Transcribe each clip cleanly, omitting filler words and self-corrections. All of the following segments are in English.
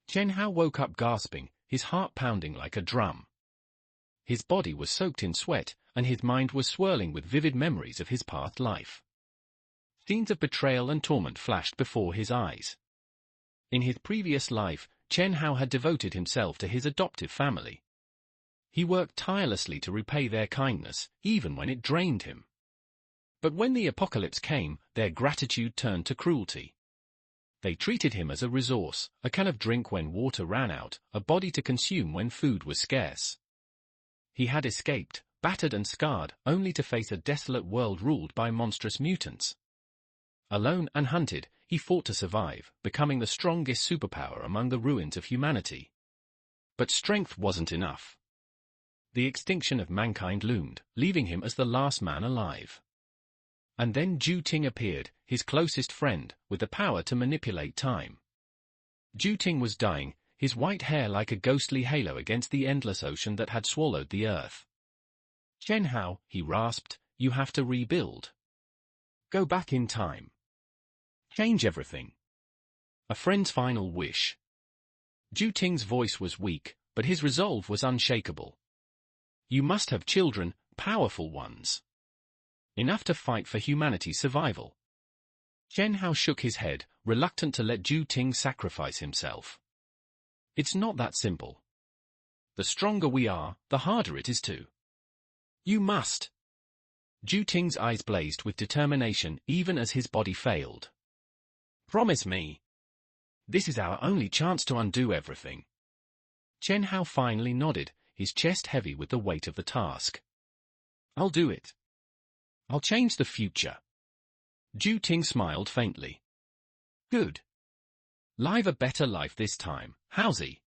Chen Hao woke up gasping, his heart pounding like a drum. His body was soaked in sweat, and his mind was swirling with vivid memories of his past life. Scenes of betrayal and torment flashed before his eyes. In his previous life, Chen Hao had devoted himself to his adoptive family. He worked tirelessly to repay their kindness, even when it drained him. But when the apocalypse came, their gratitude turned to cruelty. They treated him as a resource, a can of drink when water ran out, a body to consume when food was scarce. He had escaped, battered and scarred, only to face a desolate world ruled by monstrous mutants. Alone and hunted, he fought to survive, becoming the strongest superpower among the ruins of humanity. But strength wasn't enough. The extinction of mankind loomed, leaving him as the last man alive. And then Ju Ting appeared, his closest friend, with the power to manipulate time. Ju Ting was dying, his white hair like a ghostly halo against the endless ocean that had swallowed the earth. "Chen Hao," he rasped, "you have to rebuild. Go back in time. Change everything. A friend's final wish." Ju Ting's voice was weak, but his resolve was unshakable. "You must have children, powerful ones. Enough to fight for humanity's survival." Chen Hao shook his head, reluctant to let Ju Ting sacrifice himself. "It's not that simple. The stronger we are, the harder it is to. You must." Ju Ting's eyes blazed with determination even as his body failed. "Promise me. This is our only chance to undo everything." Chen Hao finally nodded, his chest heavy with the weight of the task. "I'll do it. I'll change the future." Ju Ting smiled faintly. "Good. Live a better life this time, Haozi.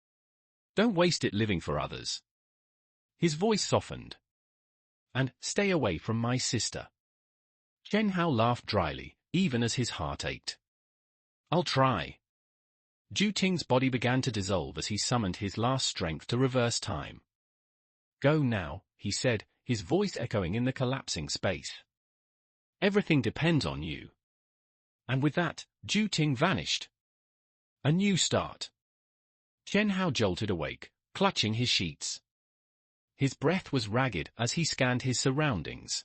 Don't waste it living for others." His voice softened. "And stay away from my sister." Chen Hao laughed dryly, even as his heart ached. "I'll try." Ju Ting's body began to dissolve as he summoned his last strength to reverse time. "Go now," he said, his voice echoing in the collapsing space. "Everything depends on you." And with that, Ju Ting vanished. A new start. Chen Hao jolted awake, clutching his sheets. His breath was ragged as he scanned his surroundings.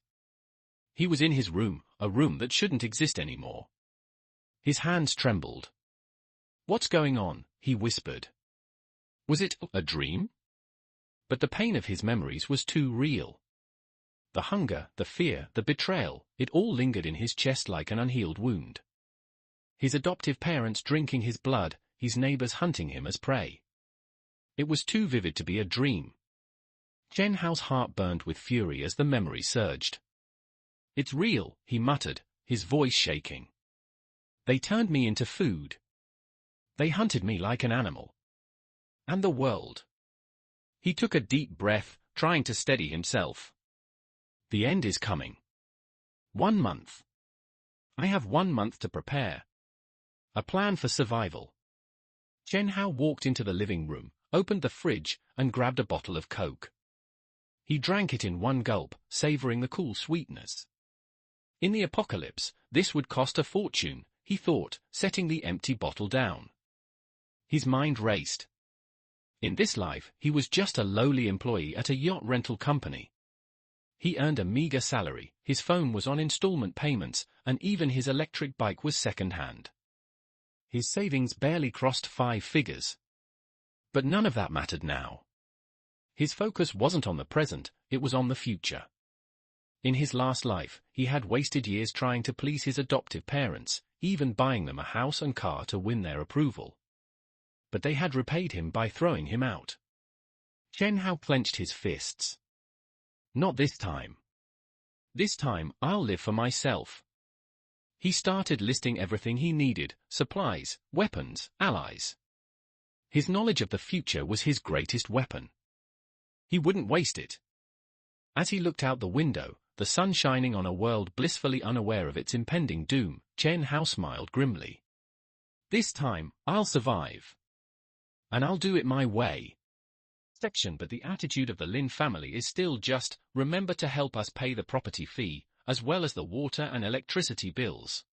He was in his room, a room that shouldn't exist anymore. His hands trembled. "What's going on?" he whispered. Was it a dream? But the pain of his memories was too real. The hunger, the fear, the betrayal, it all lingered in his chest like an unhealed wound. His adoptive parents drinking his blood, his neighbors hunting him as prey. It was too vivid to be a dream. Chen Hao's heart burned with fury as the memory surged. "It's real," he muttered, his voice shaking. "They turned me into food. They hunted me like an animal. And the world." He took a deep breath, trying to steady himself. "The end is coming. 1 month. I have 1 month to prepare. A plan for survival." Chen Hao walked into the living room, opened the fridge, and grabbed a bottle of Coke. He drank it in one gulp, savoring the cool sweetness. In the apocalypse, this would cost a fortune, he thought, setting the empty bottle down. His mind raced. In this life, he was just a lowly employee at a yacht rental company. He earned a meager salary, his phone was on installment payments, and even his electric bike was second-hand. His savings barely crossed 5 figures. But none of that mattered now. His focus wasn't on the present, it was on the future. In his last life, he had wasted years trying to please his adoptive parents, even buying them a house and car to win their approval. But they had repaid him by throwing him out. Chen Hao clenched his fists. "Not this time. This time, I'll live for myself." He started listing everything he needed: supplies, weapons, allies. His knowledge of the future was his greatest weapon. He wouldn't waste it. As he looked out the window, the sun shining on a world blissfully unaware of its impending doom, Chen Hao smiled grimly. "This time, I'll survive. And I'll do it my way." But the attitude of the Lin family is still just, remember to help us pay the property fee, as well as the water and electricity bills.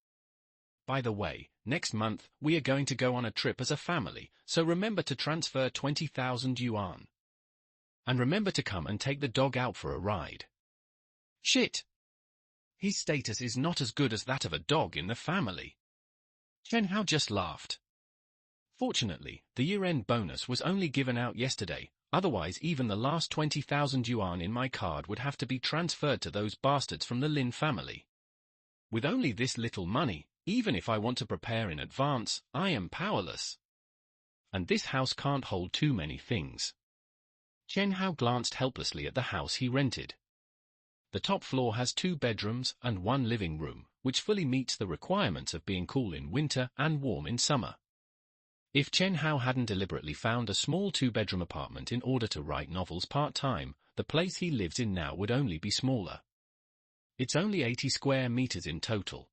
By the way, next month, we are going to go on a trip as a family, so remember to transfer 20,000 yuan. And remember to come and take the dog out for a ride. Shit! His status is not as good as that of a dog in the family. Chen Hao just laughed. Fortunately, the year-end bonus was only given out yesterday, otherwise even the last 20,000 yuan in my card would have to be transferred to those bastards from the Lin family. With only this little money, even if I want to prepare in advance, I am powerless. And this house can't hold too many things. Chen Hao glanced helplessly at the house he rented. The top floor has 2 bedrooms and 1 living room, which fully meets the requirements of being cool in winter and warm in summer. If Chen Hao hadn't deliberately found a small 2-bedroom apartment in order to write novels part-time, the place he lives in now would only be smaller. It's only 80 square meters in total.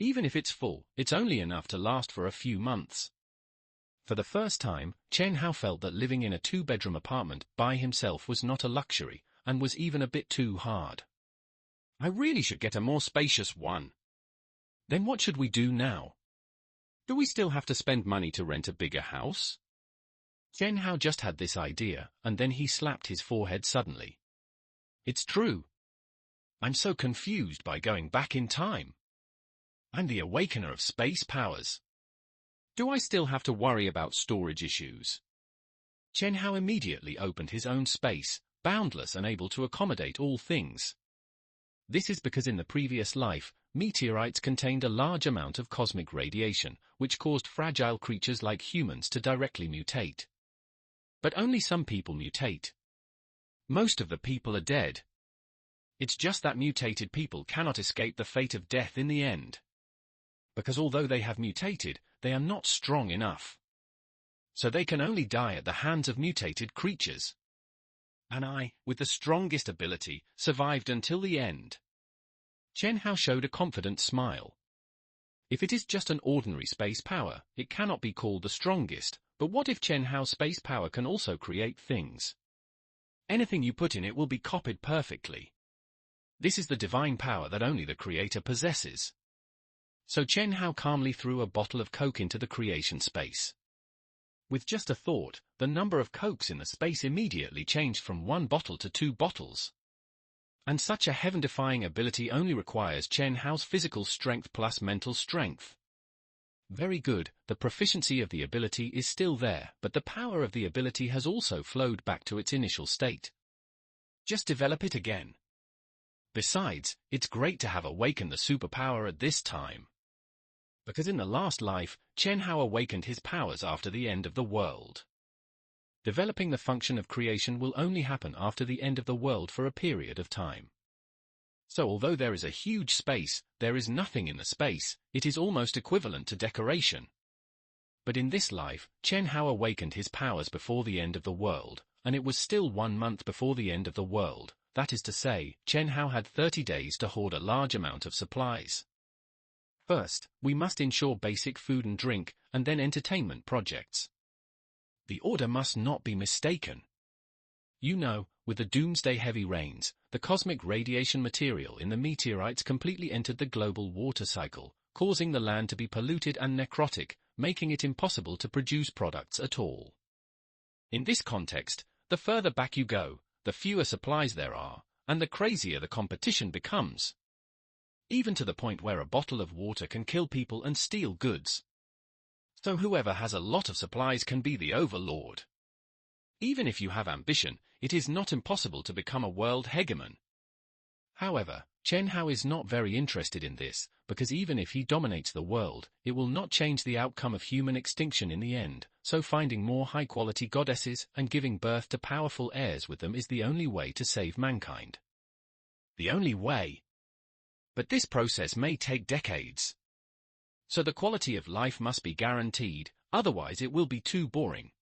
Even if it's full, it's only enough to last for a few months. For the first time, Chen Hao felt that living in a 2-bedroom apartment by himself was not a luxury, and was even a bit too hard. I really should get a more spacious one. Then what should we do now? Do we still have to spend money to rent a bigger house? Chen Hao just had this idea, and then he slapped his forehead suddenly. It's true. I'm so confused by going back in time. I'm the awakener of space powers. Do I still have to worry about storage issues? Chen Hao immediately opened his own space, boundless and able to accommodate all things. This is because in the previous life, meteorites contained a large amount of cosmic radiation, which caused fragile creatures like humans to directly mutate. But only some people mutate. Most of the people are dead. It's just that mutated people cannot escape the fate of death in the end. Because although they have mutated, they are not strong enough. So they can only die at the hands of mutated creatures. And I, with the strongest ability, survived until the end. Chen Hao showed a confident smile. If it is just an ordinary space power, it cannot be called the strongest, but what if Chen Hao's space power can also create things? Anything you put in it will be copied perfectly. This is the divine power that only the Creator possesses. So Chen Hao calmly threw a bottle of Coke into the creation space. With just a thought, the number of Cokes in the space immediately changed from 1 bottle to 2 bottles. And such a heaven-defying ability only requires Chen Hao's physical strength plus mental strength. Very good, the proficiency of the ability is still there, but the power of the ability has also flowed back to its initial state. Just develop it again. Besides, it's great to have awakened the superpower at this time. Because in the last life, Chen Hao awakened his powers after the end of the world. Developing the function of creation will only happen after the end of the world for a period of time. So although there is a huge space, there is nothing in the space, it is almost equivalent to decoration. But in this life, Chen Hao awakened his powers before the end of the world, and it was still 1 month before the end of the world, that is to say, Chen Hao had 30 days to hoard a large amount of supplies. First, we must ensure basic food and drink, and then entertainment projects. The order must not be mistaken. You know, with the doomsday heavy rains, the cosmic radiation material in the meteorites completely entered the global water cycle, causing the land to be polluted and necrotic, making it impossible to produce products at all. In this context, the further back you go, the fewer supplies there are, and the crazier the competition becomes. Even to the point where a bottle of water can kill people and steal goods. So whoever has a lot of supplies can be the overlord. Even if you have ambition, it is not impossible to become a world hegemon. However, Chen Hao is not very interested in this, because even if he dominates the world, it will not change the outcome of human extinction in the end, so finding more high-quality goddesses and giving birth to powerful heirs with them is the only way to save mankind. The only way. But this process may take decades. So the quality of life must be guaranteed, otherwise it will be too boring.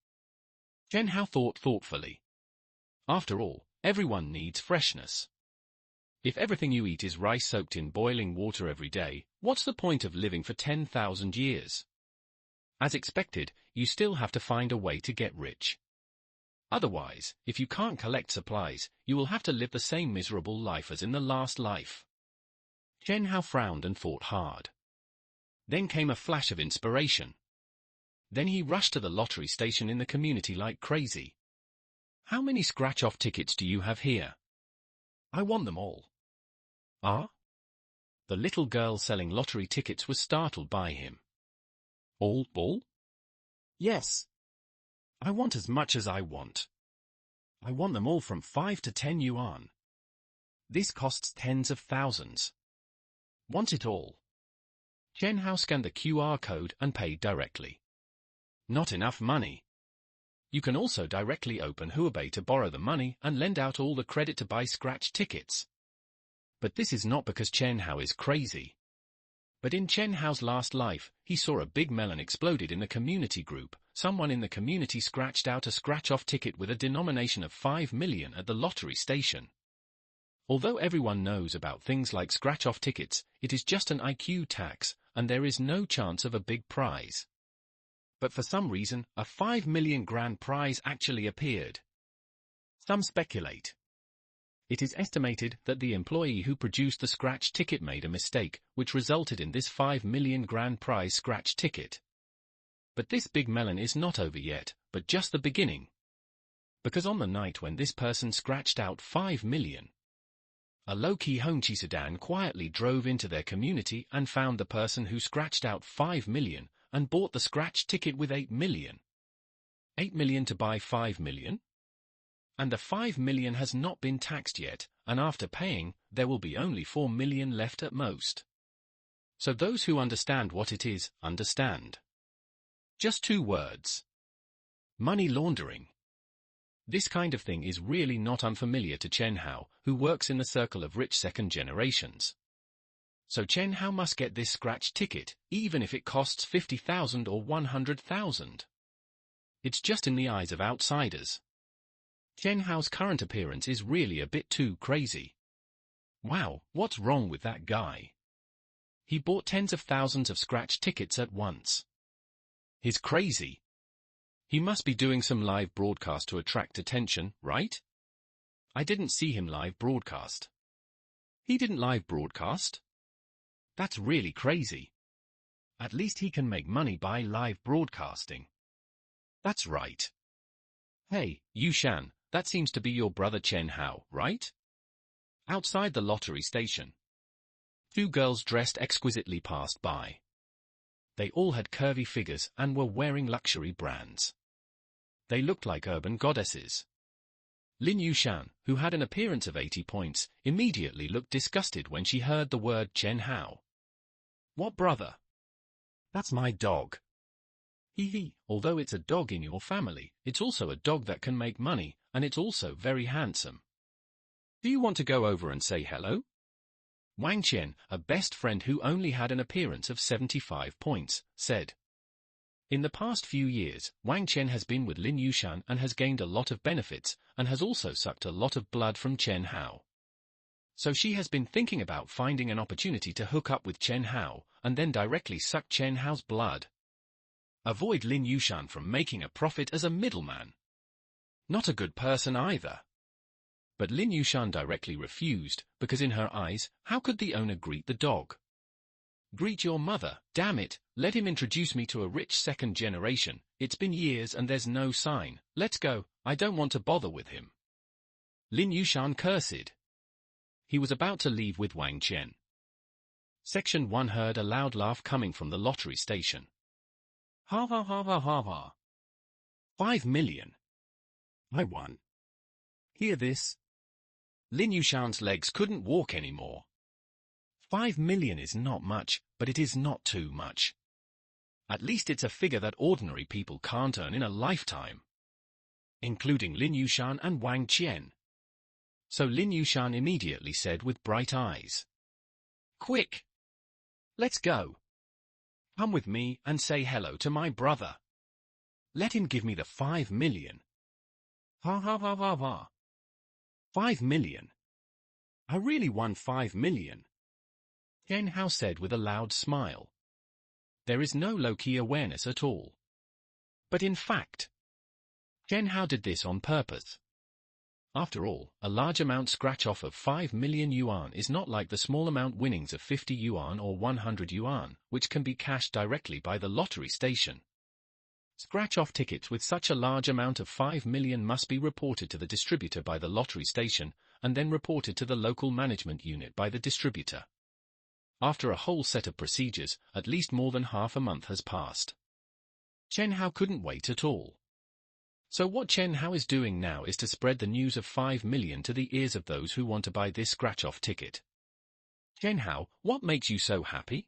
Chen Hao thought thoughtfully. After all, everyone needs freshness. If everything you eat is rice soaked in boiling water every day, what's the point of living for 10,000 years? As expected, you still have to find a way to get rich. Otherwise, if you can't collect supplies, you will have to live the same miserable life as in the last life. Chen Hao frowned and thought hard. Then came a flash of inspiration. Then he rushed to the lottery station in the community like crazy. "How many scratch-off tickets do you have here? I want them all." "Ah?" The little girl selling lottery tickets was startled by him. All? "Yes. I want as much as I want. I want them all from 5 to 10 yuan. This costs tens of thousands. Want it all." Chen Hao scanned the QR code and paid directly. "Not enough money. You can also directly open Huobi to borrow the money and lend out all the credit to buy scratch tickets." But this is not because Chen Hao is crazy. But in Chen Hao's last life, he saw a big melon exploded in the community group. Someone in the community scratched out a scratch-off ticket with a denomination of 5 million at the lottery station. Although everyone knows about things like scratch-off tickets, it is just an IQ tax, and there is no chance of a big prize. But for some reason, a 5 million grand prize actually appeared. Some speculate. It is estimated that the employee who produced the scratch ticket made a mistake, which resulted in this 5 million grand prize scratch ticket. But this big melon is not over yet, but just the beginning. Because on the night when this person scratched out 5 million, a low-key Hongqi sedan quietly drove into their community and found the person who scratched out 5 million and bought the scratch ticket with 8 million. 8 million to buy 5 million? And the 5 million has not been taxed yet, and after paying, there will be only 4 million left at most. So those who understand what it is, understand. Just 2 words. Money laundering. This kind of thing is really not unfamiliar to Chen Hao, who works in the circle of rich second generations. So Chen Hao must get this scratch ticket, even if it costs 50,000 or 100,000. It's just in the eyes of outsiders. Chen Hao's current appearance is really a bit too crazy. Wow, what's wrong with that guy? He bought tens of thousands of scratch tickets at once. He's crazy. He must be doing some live broadcast to attract attention, right? I didn't see him live broadcast. He didn't live broadcast? That's really crazy. At least he can make money by live broadcasting. That's right. Hey, Yushan, that seems to be your brother Chen Hao, right? Outside the lottery station, 2 girls dressed exquisitely passed by. They all had curvy figures and were wearing luxury brands. They looked like urban goddesses. Lin Yushan, who had an appearance of 80 points, immediately looked disgusted when she heard the word Chen Hao. "What brother? That's my dog." Hee, although it's a dog in your family, it's also a dog that can make money, and it's also very handsome. Do you want to go over and say hello? Wang Qian, a best friend who only had an appearance of 75 points, said. In the past few years, Wang Qian has been with Lin Yushan and has gained a lot of benefits, and has also sucked a lot of blood from Chen Hao. So she has been thinking about finding an opportunity to hook up with Chen Hao, and then directly suck Chen Hao's blood. Avoid Lin Yushan from making a profit as a middleman. Not a good person either. But Lin Yushan directly refused, because in her eyes, how could the owner greet the dog? Greet your mother, damn it, let him introduce me to a rich second generation, it's been years and there's no sign, let's go, I don't want to bother with him. Lin Yushan cursed. He was about to leave with Wang Qian. Section 1 heard a loud laugh coming from the lottery station. Ha ha ha ha ha ha. 5 million. I won. Hear this? Lin Yushan's legs couldn't walk anymore. 5 million is not much, but it is not too much. At least it's a figure that ordinary people can't earn in a lifetime. Including Lin Yushan and Wang Qian. So Lin Yushan immediately said with bright eyes. Quick! Let's go. Come with me and say hello to my brother. Let him give me the 5 million. Ha ha ha ha ha. 5 million. I really won 5 million. Chen Hao said with a loud smile. There is no low-key awareness at all. But in fact, Chen Hao did this on purpose. After all, a large amount scratch-off of 5 million yuan is not like the small amount winnings of 50 yuan or 100 yuan, which can be cashed directly by the lottery station. Scratch-off tickets with such a large amount of 5 million must be reported to the distributor by the lottery station, and then reported to the local management unit by the distributor. After a whole set of procedures, at least more than half a month has passed. Chen Hao couldn't wait at all. So what Chen Hao is doing now is to spread the news of 5 million to the ears of those who want to buy this scratch-off ticket. Chen Hao, what makes you so happy?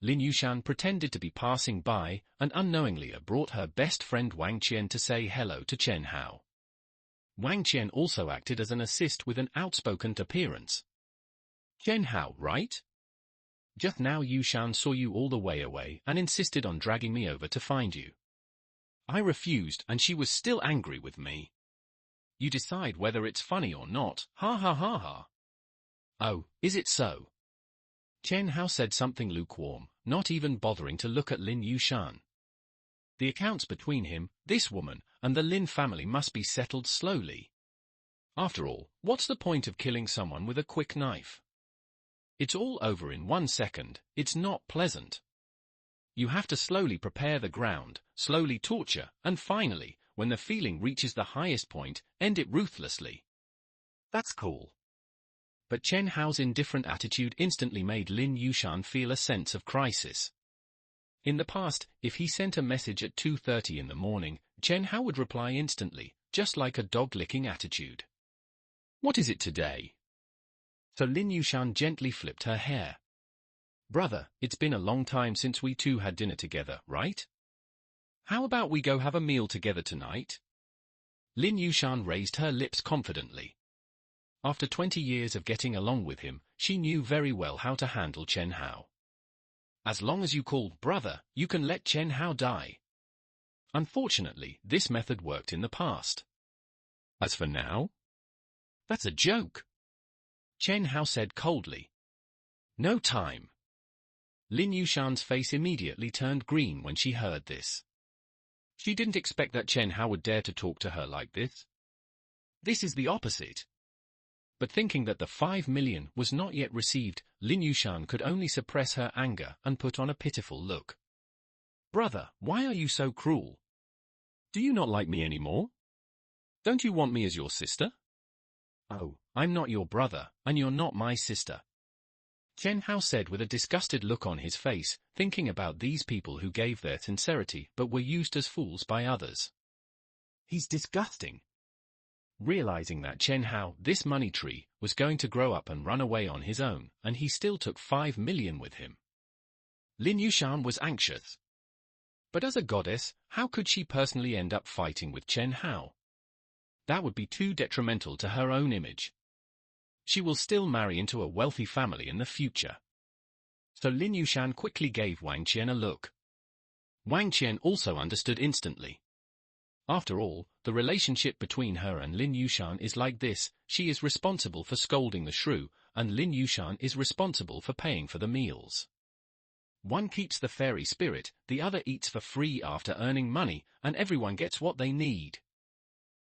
Lin Yushan pretended to be passing by and unknowingly brought her best friend Wang Qian to say hello to Chen Hao. Wang Qian also acted as an assist with an outspoken appearance. Chen Hao, right? Just now Yushan saw you all the way away and insisted on dragging me over to find you. I refused and she was still angry with me. You decide whether it's funny or not, ha ha ha ha. Oh, is it so? Chen Hao said something lukewarm, not even bothering to look at Lin Yushan. The accounts between him, this woman, and the Lin family must be settled slowly. After all, what's the point of killing someone with a quick knife? It's all over in 1 second, it's not pleasant. You have to slowly prepare the ground, slowly torture, and finally, when the feeling reaches the highest point, end it ruthlessly. That's cool. But Chen Hao's indifferent attitude instantly made Lin Yushan feel a sense of crisis. In the past, if he sent a message at 2:30 in the morning, Chen Hao would reply instantly, just like a dog-licking attitude. What is it today? So Lin Yushan gently flipped her hair. Brother, it's been a long time since we two had dinner together, right? How about we go have a meal together tonight? Lin Yushan raised her lips confidently. After 20 years of getting along with him, she knew very well how to handle Chen Hao. As long as you call brother, you can let Chen Hao die. Unfortunately, this method worked in the past. As for now? That's a joke. Chen Hao said coldly. No time. Lin Yushan's face immediately turned green when she heard this. She didn't expect that Chen Hao would dare to talk to her like this. This is the opposite. But thinking that the 5 million was not yet received, Lin Yushan could only suppress her anger and put on a pitiful look. Brother, why are you so cruel? Do you not like me anymore? Don't you want me as your sister? Oh, I'm not your brother, and you're not my sister. Chen Hao said with a disgusted look on his face, thinking about these people who gave their sincerity but were used as fools by others. He's disgusting. Realizing that Chen Hao, this money tree, was going to grow up and run away on his own, and he still took 5 million with him. Lin Yushan was anxious. But as a goddess, how could she personally end up fighting with Chen Hao? That would be too detrimental to her own image. She will still marry into a wealthy family in the future. So Lin Yushan quickly gave Wang Qian a look. Wang Qian also understood instantly. After all, the relationship between her and Lin Yushan is like this: she is responsible for scolding the shrew, and Lin Yushan is responsible for paying for the meals. One keeps the fairy spirit, the other eats for free after earning money, and everyone gets what they need.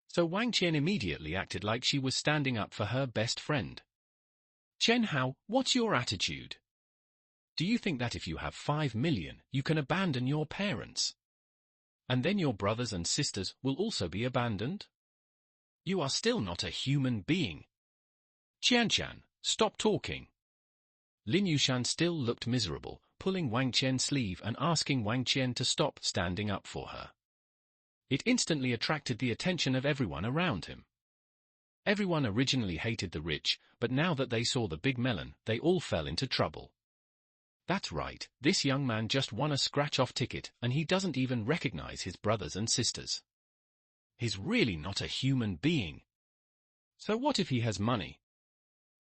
So Wang Qian immediately acted like she was standing up for her best friend. Chen Hao, what's your attitude? Do you think that if you have 5 million, you can abandon your parents? And then your brothers and sisters will also be abandoned? You are still not a human being. Qianchan, stop talking. Lin Yushan still looked miserable, pulling Wang Qian's sleeve and asking Wang Qian to stop standing up for her. It instantly attracted the attention of everyone around him. Everyone originally hated the rich, but now that they saw the big melon, they all fell into trouble. That's right, this young man just won a scratch-off ticket and he doesn't even recognize his brothers and sisters. He's really not a human being. So what if he has money?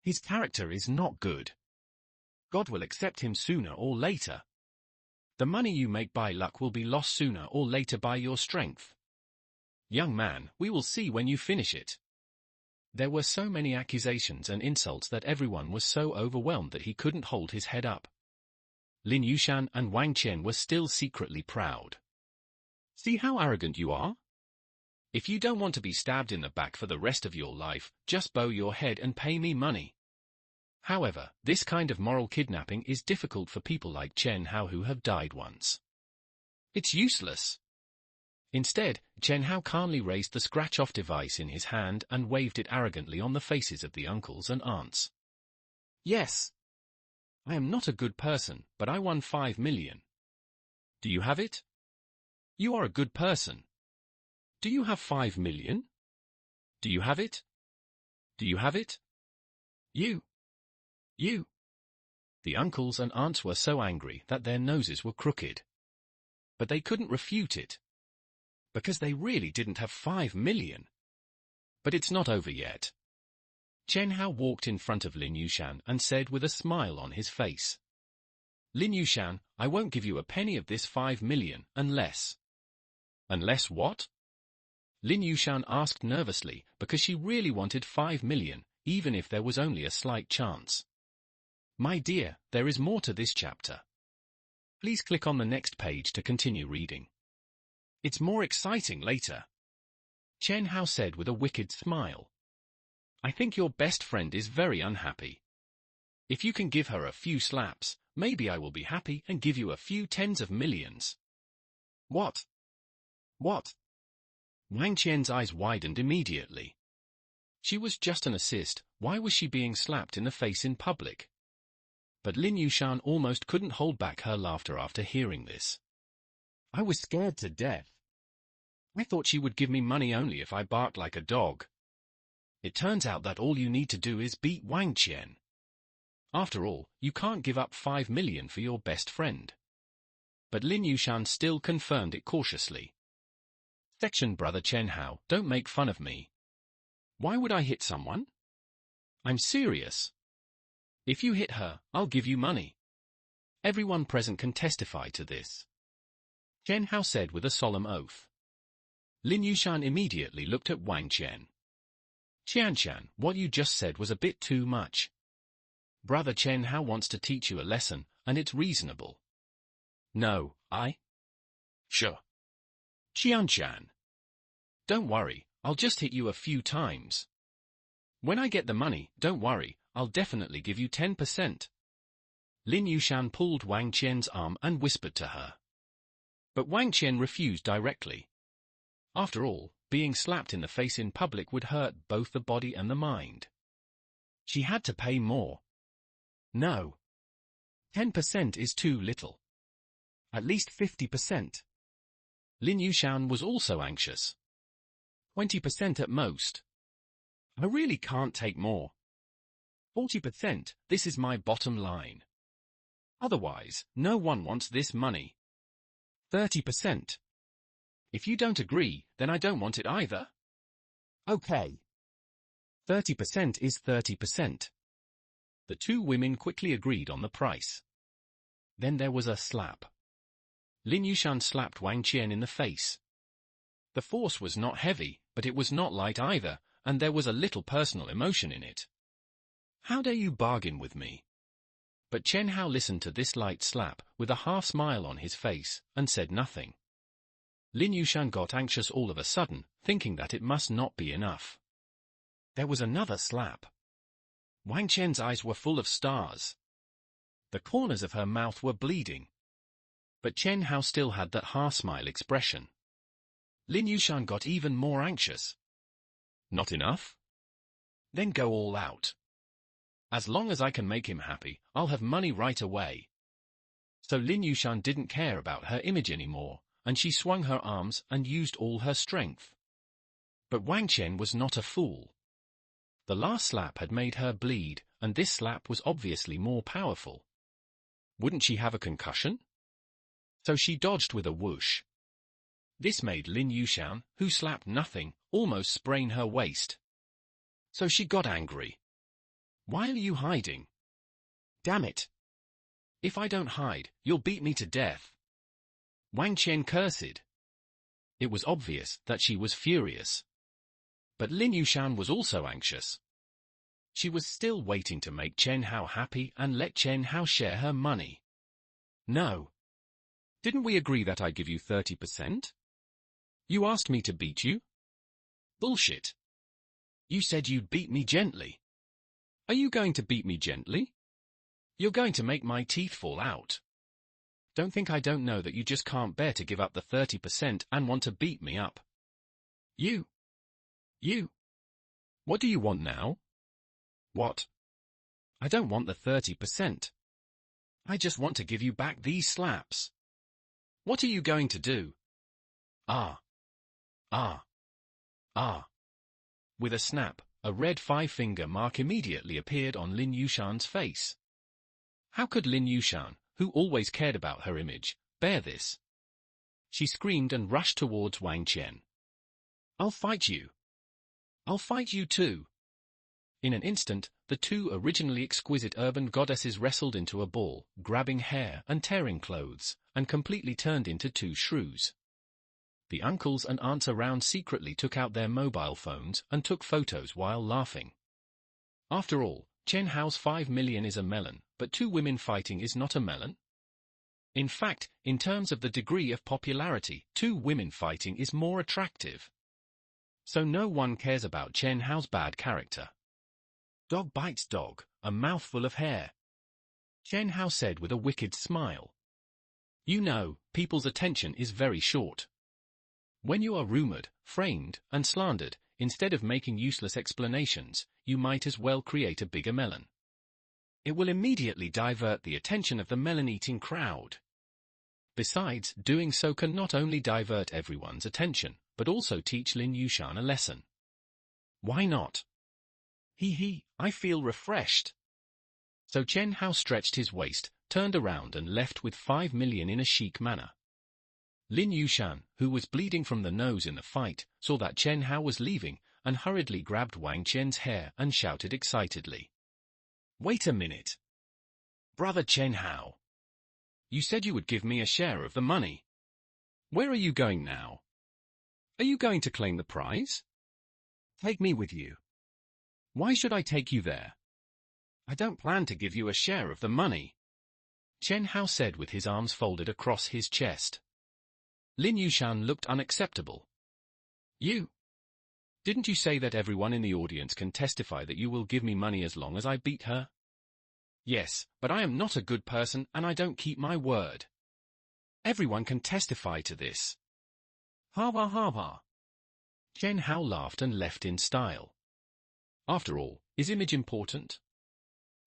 His character is not good. God will accept him sooner or later. The money you make by luck will be lost sooner or later by your strength. Young man, we will see when you finish it. There were so many accusations and insults that everyone was so overwhelmed that he couldn't hold his head up. Lin Yushan and Wang Qian were still secretly proud. See how arrogant you are? If you don't want to be stabbed in the back for the rest of your life, just bow your head and pay me money. However, this kind of moral kidnapping is difficult for people like Chen Hao who have died once. It's useless. Instead, Chen Hao calmly raised the scratch-off device in his hand and waved it arrogantly on the faces of the uncles and aunts. Yes. I am not a good person, but I won 5 million. Do you have it? You are a good person. Do you have 5 million? Do you have it? Do you have it? You. The uncles and aunts were so angry that their noses were crooked. But they couldn't refute it. Because they really didn't have 5 million. But it's not over yet. Chen Hao walked in front of Lin Yushan and said with a smile on his face. Lin Yushan, I won't give you a penny of this 5 million unless... Unless what? Lin Yushan asked nervously because she really wanted 5 million, even if there was only a slight chance. My dear, there is more to this chapter. Please click on the next page to continue reading. It's more exciting later. Chen Hao said with a wicked smile. I think your best friend is very unhappy. If you can give her a few slaps, maybe I will be happy and give you a few tens of millions. What? What? Wang Qian's eyes widened immediately. She was just an assist, why was she being slapped in the face in public? But Lin Yushan almost couldn't hold back her laughter after hearing this. I was scared to death. I thought she would give me money only if I barked like a dog. It turns out that all you need to do is beat Wang Qian. After all, you can't give up 5 million for your best friend. But Lin Yushan still confirmed it cautiously. Section Brother Chen Hao, don't make fun of me. Why would I hit someone? I'm serious. If you hit her, I'll give you money. Everyone present can testify to this. Chen Hao said with a solemn oath. Lin Yushan immediately looked at Wang Qian. Qianshan, what you just said was a bit too much. Brother Chen Hao wants to teach you a lesson, and it's reasonable. No, Sure. Qianshan. Don't worry, I'll just hit you a few times. When I get the money, don't worry, I'll definitely give you 10%. Lin Yushan pulled Wang Qian's arm and whispered to her. But Wang Qian refused directly. After all, being slapped in the face in public would hurt both the body and the mind. She had to pay more. No. 10% is too little. At least 50%. Lin Yushan was also anxious. 20% at most. I really can't take more. 40%, this is my bottom line. Otherwise, no one wants this money. 30%. If you don't agree, then I don't want it either. Okay. 30% is 30%. The two women quickly agreed on the price. Then there was a slap. Lin Yushan slapped Wang Qian in the face. The force was not heavy, but it was not light either, and there was a little personal emotion in it. How dare you bargain with me? But Chen Hao listened to this light slap with a half smile on his face and said nothing. Lin Yushan got anxious all of a sudden, thinking that it must not be enough. There was another slap. Wang Qian's eyes were full of stars. The corners of her mouth were bleeding. But Chen Hao still had that half-smile expression. Lin Yushan got even more anxious. Not enough? Then go all out. As long as I can make him happy, I'll have money right away. So Lin Yushan didn't care about her image anymore, and she swung her arms and used all her strength. But Wang Qian was not a fool. The last slap had made her bleed, and this slap was obviously more powerful. Wouldn't she have a concussion? So she dodged with a whoosh. This made Lin Yushan, who slapped nothing, almost sprain her waist. So she got angry. Why are you hiding? Damn it! If I don't hide, you'll beat me to death. Wang Qian cursed. It was obvious that she was furious. But Lin Yushan was also anxious. She was still waiting to make Chen Hao happy and let Chen Hao share her money. No. Didn't we agree that I give you 30%? You asked me to beat you? Bullshit. You said you'd beat me gently. Are you going to beat me gently? You're going to make my teeth fall out. Don't think I don't know that you just can't bear to give up the 30% and want to beat me up. You. What do you want now? What? I don't want the 30%. I just want to give you back these slaps. What are you going to do? Ah. With a snap, a red 5-finger mark immediately appeared on Lin Yushan's face. How could Lin Yushan, who always cared about her image, bear this? She screamed and rushed towards Wang Qian. I'll fight you. I'll fight you too. In an instant, the two originally exquisite urban goddesses wrestled into a ball, grabbing hair and tearing clothes, and completely turned into two shrews. The uncles and aunts around secretly took out their mobile phones and took photos while laughing. After all, Chen Hao's 5 million is a melon, but two women fighting is not a melon. In fact, in terms of the degree of popularity, two women fighting is more attractive. So no one cares about Chen Hao's bad character. Dog bites dog, a mouthful of hair. Chen Hao said with a wicked smile. You know, people's attention is very short. When you are rumored, framed, and slandered, instead of making useless explanations, you might as well create a bigger melon. It will immediately divert the attention of the melon-eating crowd. Besides, doing so can not only divert everyone's attention, but also teach Lin Yushan a lesson. Why not? I feel refreshed. So Chen Hao stretched his waist, turned around and left with 5 million in a chic manner. Lin Yushan, who was bleeding from the nose in the fight, saw that Chen Hao was leaving, and hurriedly grabbed Wang Qian's hair and shouted excitedly. Wait a minute. Brother Chen Hao. You said you would give me a share of the money. Where are you going now? Are you going to claim the prize? Take me with you. Why should I take you there? I don't plan to give you a share of the money. Chen Hao said with his arms folded across his chest. Lin Yushan looked unacceptable. You? Didn't you say that everyone in the audience can testify that you will give me money as long as I beat her? Yes, but I am not a good person and I don't keep my word. Everyone can testify to this. Ha ha ha ha. Chen Hao laughed and left in style. After all, is image important?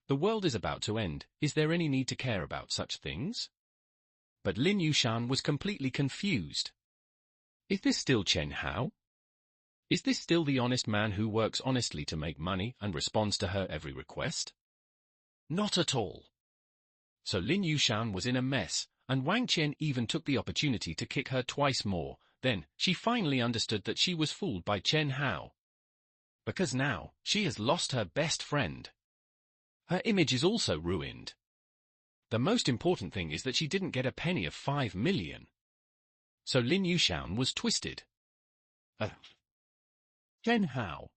The world is about to end, is there any need to care about such things? But Lin Yushan was completely confused. Is this still Chen Hao? Is this still the honest man who works honestly to make money and responds to her every request? Not at all. So Lin Yushan was in a mess, and Wang Qian even took the opportunity to kick her twice more. Then, she finally understood that she was fooled by Chen Hao. Because now, she has lost her best friend. Her image is also ruined. The most important thing is that she didn't get a penny of 5 million. So Lin Yushan was twisted. Chen Hao.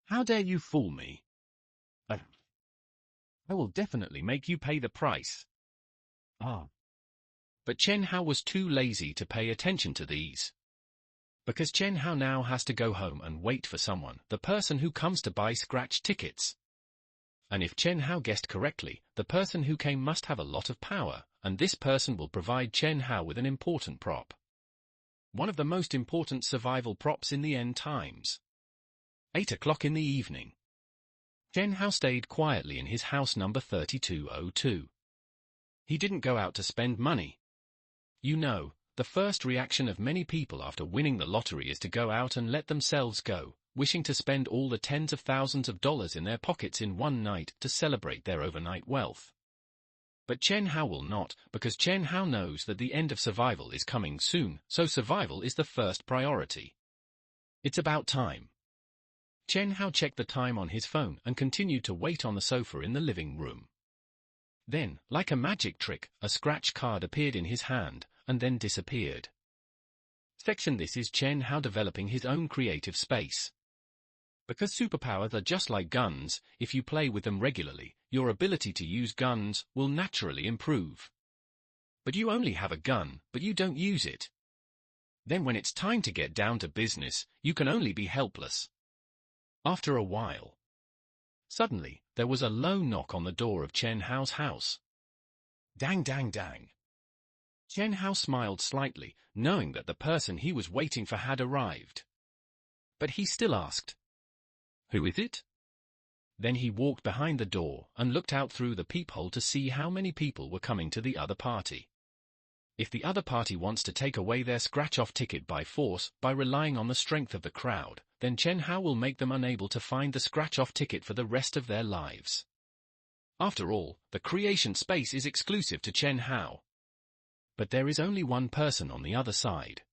How dare you fool me? I will definitely make you pay the price. But Chen Hao was too lazy to pay attention to these. Because Chen Hao now has to go home and wait for someone, the person who comes to buy scratch tickets. And if Chen Hao guessed correctly, the person who came must have a lot of power, and this person will provide Chen Hao with an important prop. One of the most important survival props in the end times. 8 o'clock in the evening. Chen Hao stayed quietly in his house number 3202. He didn't go out to spend money. You know, the first reaction of many people after winning the lottery is to go out and let themselves go, wishing to spend all the tens of thousands of dollars in their pockets in one night to celebrate their overnight wealth. But Chen Hao will not, because Chen Hao knows that the end of survival is coming soon, so survival is the first priority. It's about time. Chen Hao checked the time on his phone and continued to wait on the sofa in the living room. Then, like a magic trick, a scratch card appeared in his hand, and then disappeared. Section This is Chen Hao developing his own creative space. Because superpowers are just like guns, if you play with them regularly, your ability to use guns will naturally improve. But you only have a gun, but you don't use it. Then when it's time to get down to business, you can only be helpless. After a while, suddenly, there was a low knock on the door of Chen Hao's house. Dang dang dang. Chen Hao smiled slightly, knowing that the person he was waiting for had arrived. But he still asked, "Who is it?" Then he walked behind the door and looked out through the peephole to see how many people were coming to the other party. If the other party wants to take away their scratch-off ticket by force by relying on the strength of the crowd, then Chen Hao will make them unable to find the scratch-off ticket for the rest of their lives. After all, the creation space is exclusive to Chen Hao. But there is only one person on the other side.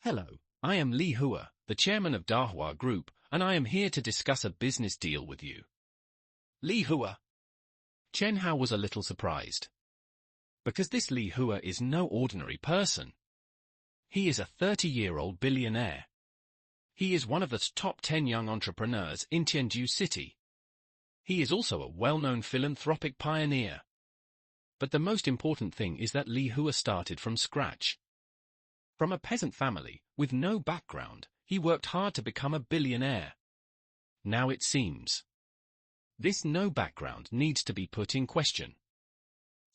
Hello, I am Li Hua, the chairman of Dahua Group, and I am here to discuss a business deal with you. Li Hua. Chen Hao was a little surprised. Because this Li Hua is no ordinary person. He is a 30-year-old billionaire. He is one of the top 10 young entrepreneurs in Tianju City. He is also a well-known philanthropic pioneer. But the most important thing is that Li Hua started from scratch. From a peasant family, with no background, he worked hard to become a billionaire. Now it seems this no background needs to be put in question.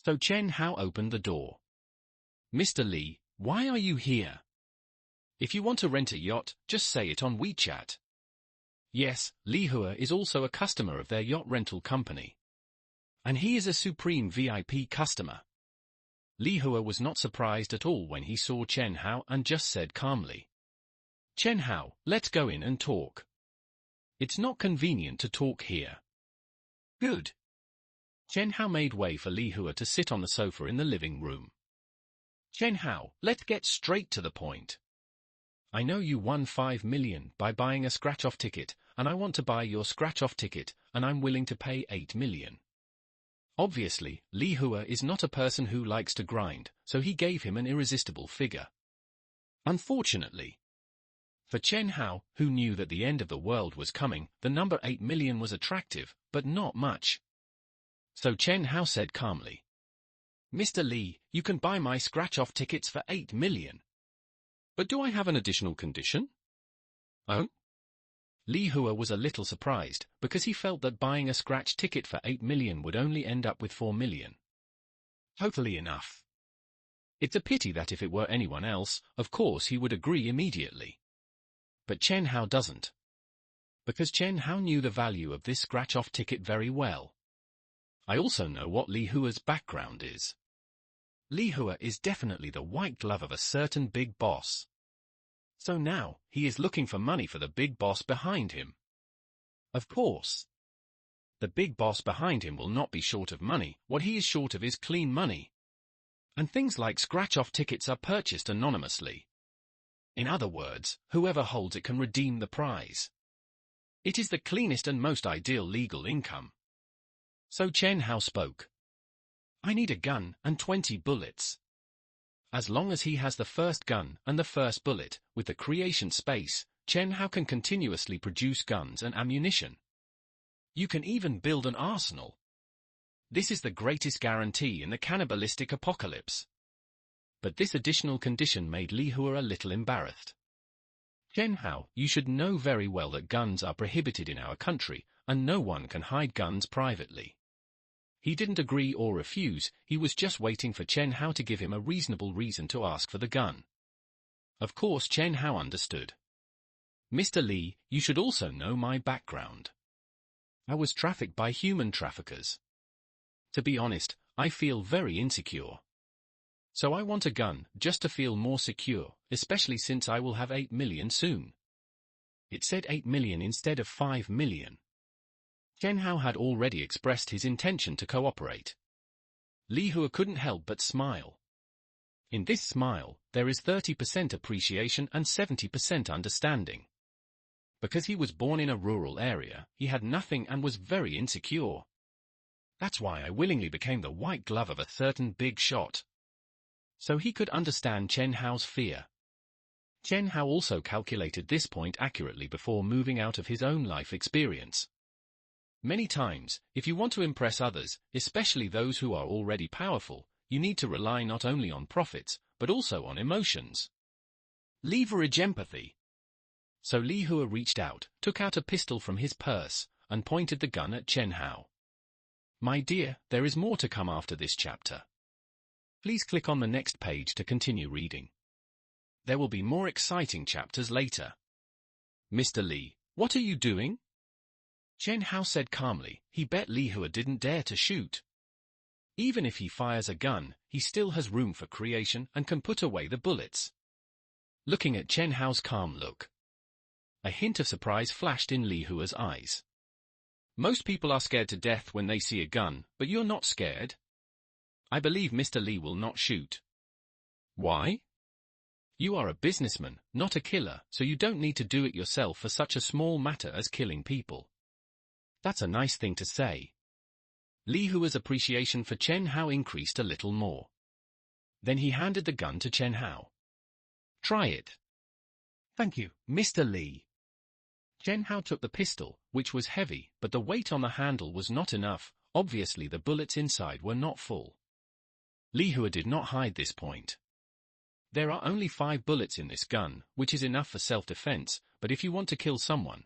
So Chen Hao opened the door. "Mr. Li, why are you here? If you want to rent a yacht, just say it on WeChat." Yes, Li Hua is also a customer of their yacht rental company. And he is a supreme VIP customer. Li Hua was not surprised at all when he saw Chen Hao and just said calmly, "Chen Hao, let's go in and talk. It's not convenient to talk here." Good. Chen Hao made way for Li Hua to sit on the sofa in the living room. "Chen Hao, let's get straight to the point. I know you won 5 million by buying a scratch-off ticket, and I want to buy your scratch-off ticket, and I'm willing to pay 8 million. Obviously, Li Hua is not a person who likes to grind, so he gave him an irresistible figure. Unfortunately, for Chen Hao, who knew that the end of the world was coming, the number 8 million was attractive, but not much. So Chen Hao said calmly, "Mr. Li, you can buy my scratch-off tickets for 8 million. But do I have an additional condition?" "Oh?" Li Hua was a little surprised, because he felt that buying a scratch ticket for 8 million would only end up with 4 million. Totally enough. It's a pity that if it were anyone else, of course he would agree immediately. But Chen Hao doesn't. Because Chen Hao knew the value of this scratch-off ticket very well. I also know what Li Hua's background is. Li Hua is definitely the white glove of a certain big boss. So now, he is looking for money for the big boss behind him. Of course. The big boss behind him will not be short of money, what he is short of is clean money. And things like scratch-off tickets are purchased anonymously. In other words, whoever holds it can redeem the prize. It is the cleanest and most ideal legal income. So Chen Hao spoke. "I need a gun and 20 bullets. As long as he has the first gun and the first bullet, with the creation space, Chen Hao can continuously produce guns and ammunition. You can even build an arsenal. This is the greatest guarantee in the cannibalistic apocalypse." But this additional condition made Li Hua a little embarrassed. "Chen Hao, you should know very well that guns are prohibited in our country, and no one can hide guns privately." He didn't agree or refuse, he was just waiting for Chen Hao to give him a reasonable reason to ask for the gun. Of course Chen Hao understood. "Mr. Li, you should also know my background. I was trafficked by human traffickers. To be honest, I feel very insecure. So I want a gun, just to feel more secure, especially since I will have 8 million soon." It said 8 million instead of 5 million. Chen Hao had already expressed his intention to cooperate. Li Hua couldn't help but smile. In this smile, there is 30% appreciation and 70% understanding. Because he was born in a rural area, he had nothing and was very insecure. That's why I willingly became the white glove of a certain big shot. So he could understand Chen Hao's fear. Chen Hao also calculated this point accurately before moving out of his own life experience. Many times, if you want to impress others, especially those who are already powerful, you need to rely not only on profits, but also on emotions. Leverage empathy. So Li Hua reached out, took out a pistol from his purse, and pointed the gun at Chen Hao. My dear, there is more to come after this chapter. Please click on the next page to continue reading. There will be more exciting chapters later. Mr. Li, what are you doing? Chen Hao said calmly. He bet Li Hua didn't dare to shoot. Even if he fires a gun, he still has room for creation and can put away the bullets. Looking at Chen Hao's calm look, a hint of surprise flashed in Li Hua's eyes. Most people are scared to death when they see a gun, but you're not scared. I believe Mr. Li will not shoot. Why? You are a businessman, not a killer, so you don't need to do it yourself for such a small matter as killing people. That's a nice thing to say. Li Hua's appreciation for Chen Hao increased a little more. Then he handed the gun to Chen Hao. Try it. Thank you, Mr. Li. Chen Hao took the pistol, which was heavy, but the weight on the handle was not enough. Obviously the bullets inside were not full. Li Hua did not hide this point. There are only 5 bullets in this gun, which is enough for self-defense, but if you want to kill someone.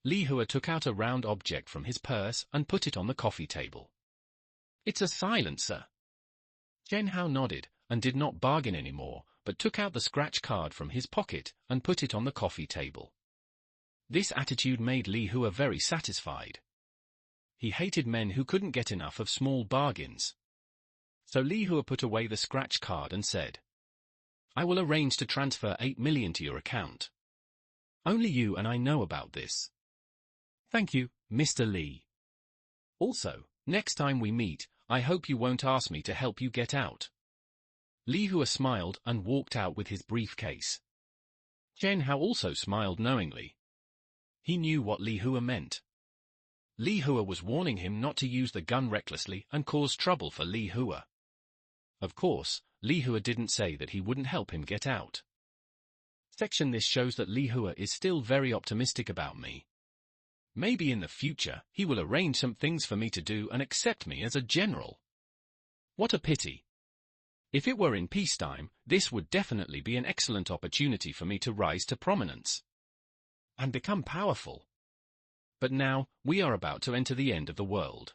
Li Hua took out a round object from his purse and put it on the coffee table. It's a silencer. Chen Hao nodded, and did not bargain anymore, but took out the scratch card from his pocket and put it on the coffee table. This attitude made Li Hua very satisfied. He hated men who couldn't get enough of small bargains. So Li Hua put away the scratch card and said, I will arrange to transfer 8 million to your account. Only you and I know about this. Thank you, Mr. Li. Also, next time we meet, I hope you won't ask me to help you get out. Li Hua smiled and walked out with his briefcase. Chen Hao also smiled knowingly. He knew what Li Hua meant. Li Hua was warning him not to use the gun recklessly and cause trouble for Li Hua. Of course, Li Hua didn't say that he wouldn't help him get out. This shows that Li Hua is still very optimistic about me. Maybe in the future, he will arrange some things for me to do and accept me as a general. What a pity. If it were in peacetime, this would definitely be an excellent opportunity for me to rise to prominence and become powerful. But now, we are about to enter the end of the world.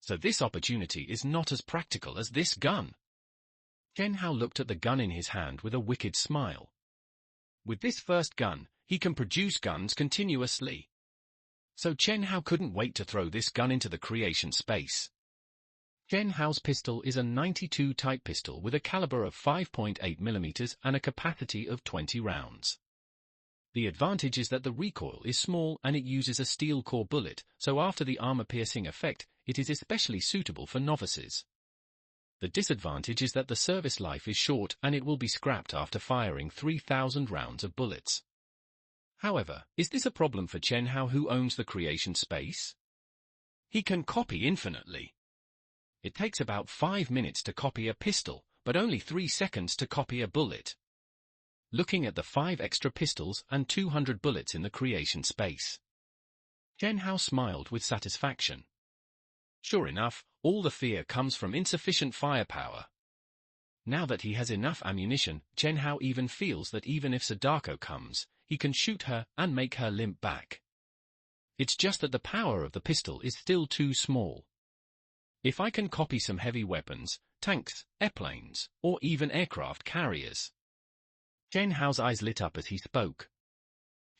So this opportunity is not as practical as this gun. Chen Hao looked at the gun in his hand with a wicked smile. With this first gun, he can produce guns continuously. So Chen Hao couldn't wait to throw this gun into the creation space. Chen Hao's pistol is a 92 type pistol with a caliber of 5.8 mm and a capacity of 20 rounds. The advantage is that the recoil is small and it uses a steel core bullet, so after the armor-piercing effect, it is especially suitable for novices. The disadvantage is that the service life is short and it will be scrapped after firing 3,000 rounds of bullets. However, is this a problem for Chen Hao, who owns the creation space? He can copy infinitely. It takes about 5 minutes to copy a pistol, but only 3 seconds to copy a bullet. Looking at the 5 extra pistols and 200 bullets in the creation space, Chen Hao smiled with satisfaction. Sure enough, all the fear comes from insufficient firepower. Now that he has enough ammunition, Chen Hao even feels that even if Sadako comes, he can shoot her and make her limp back. It's just that the power of the pistol is still too small. If I can copy some heavy weapons, tanks, airplanes, or even aircraft carriers. Chen Hao's eyes lit up as he spoke.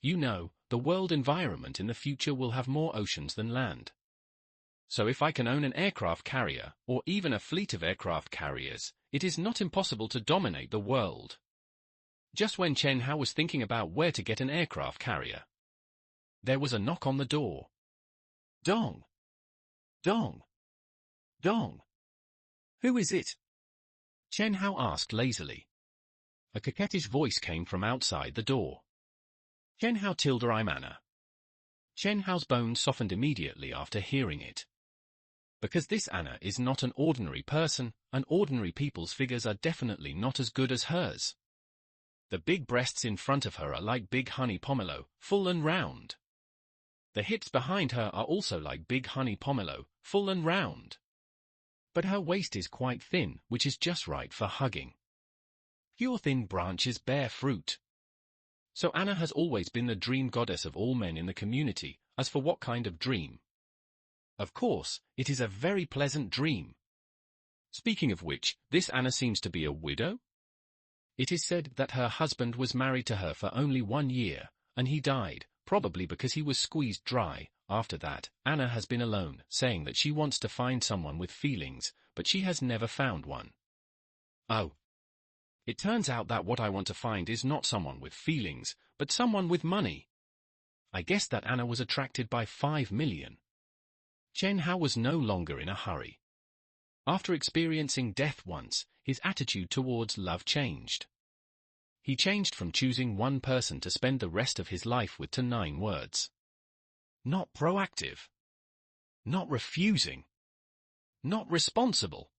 You know, the world environment in the future will have more oceans than land. So if I can own an aircraft carrier, or even a fleet of aircraft carriers, it is not impossible to dominate the world. Just when Chen Hao was thinking about where to get an aircraft carrier, there was a knock on the door. Dong! Dong! Dong! Who is it? Chen Hao asked lazily. A coquettish voice came from outside the door. Chen Hao I'm Anna. Chen Hao's bones softened immediately after hearing it. Because this Anna is not an ordinary person, and ordinary people's figures are definitely not as good as hers. The big breasts in front of her are like big honey pomelo, full and round. The hips behind her are also like big honey pomelo, full and round. But her waist is quite thin, which is just right for hugging. Pure thin branches bear fruit. So Anna has always been the dream goddess of all men in the community. As for what kind of dream? Of course, it is a very pleasant dream. Speaking of which, this Anna seems to be a widow? It is said that her husband was married to her for only 1 year, and he died, probably because he was squeezed dry. After that, Anna has been alone, saying that she wants to find someone with feelings, but she has never found one. Oh. It turns out that what I want to find is not someone with feelings, but someone with money. I guess that Anna was attracted by 5 million. Chen Hao was no longer in a hurry. After experiencing death once, his attitude towards love changed. He changed from choosing one person to spend the rest of his life with to 9 words. Not proactive. Not refusing. Not responsible.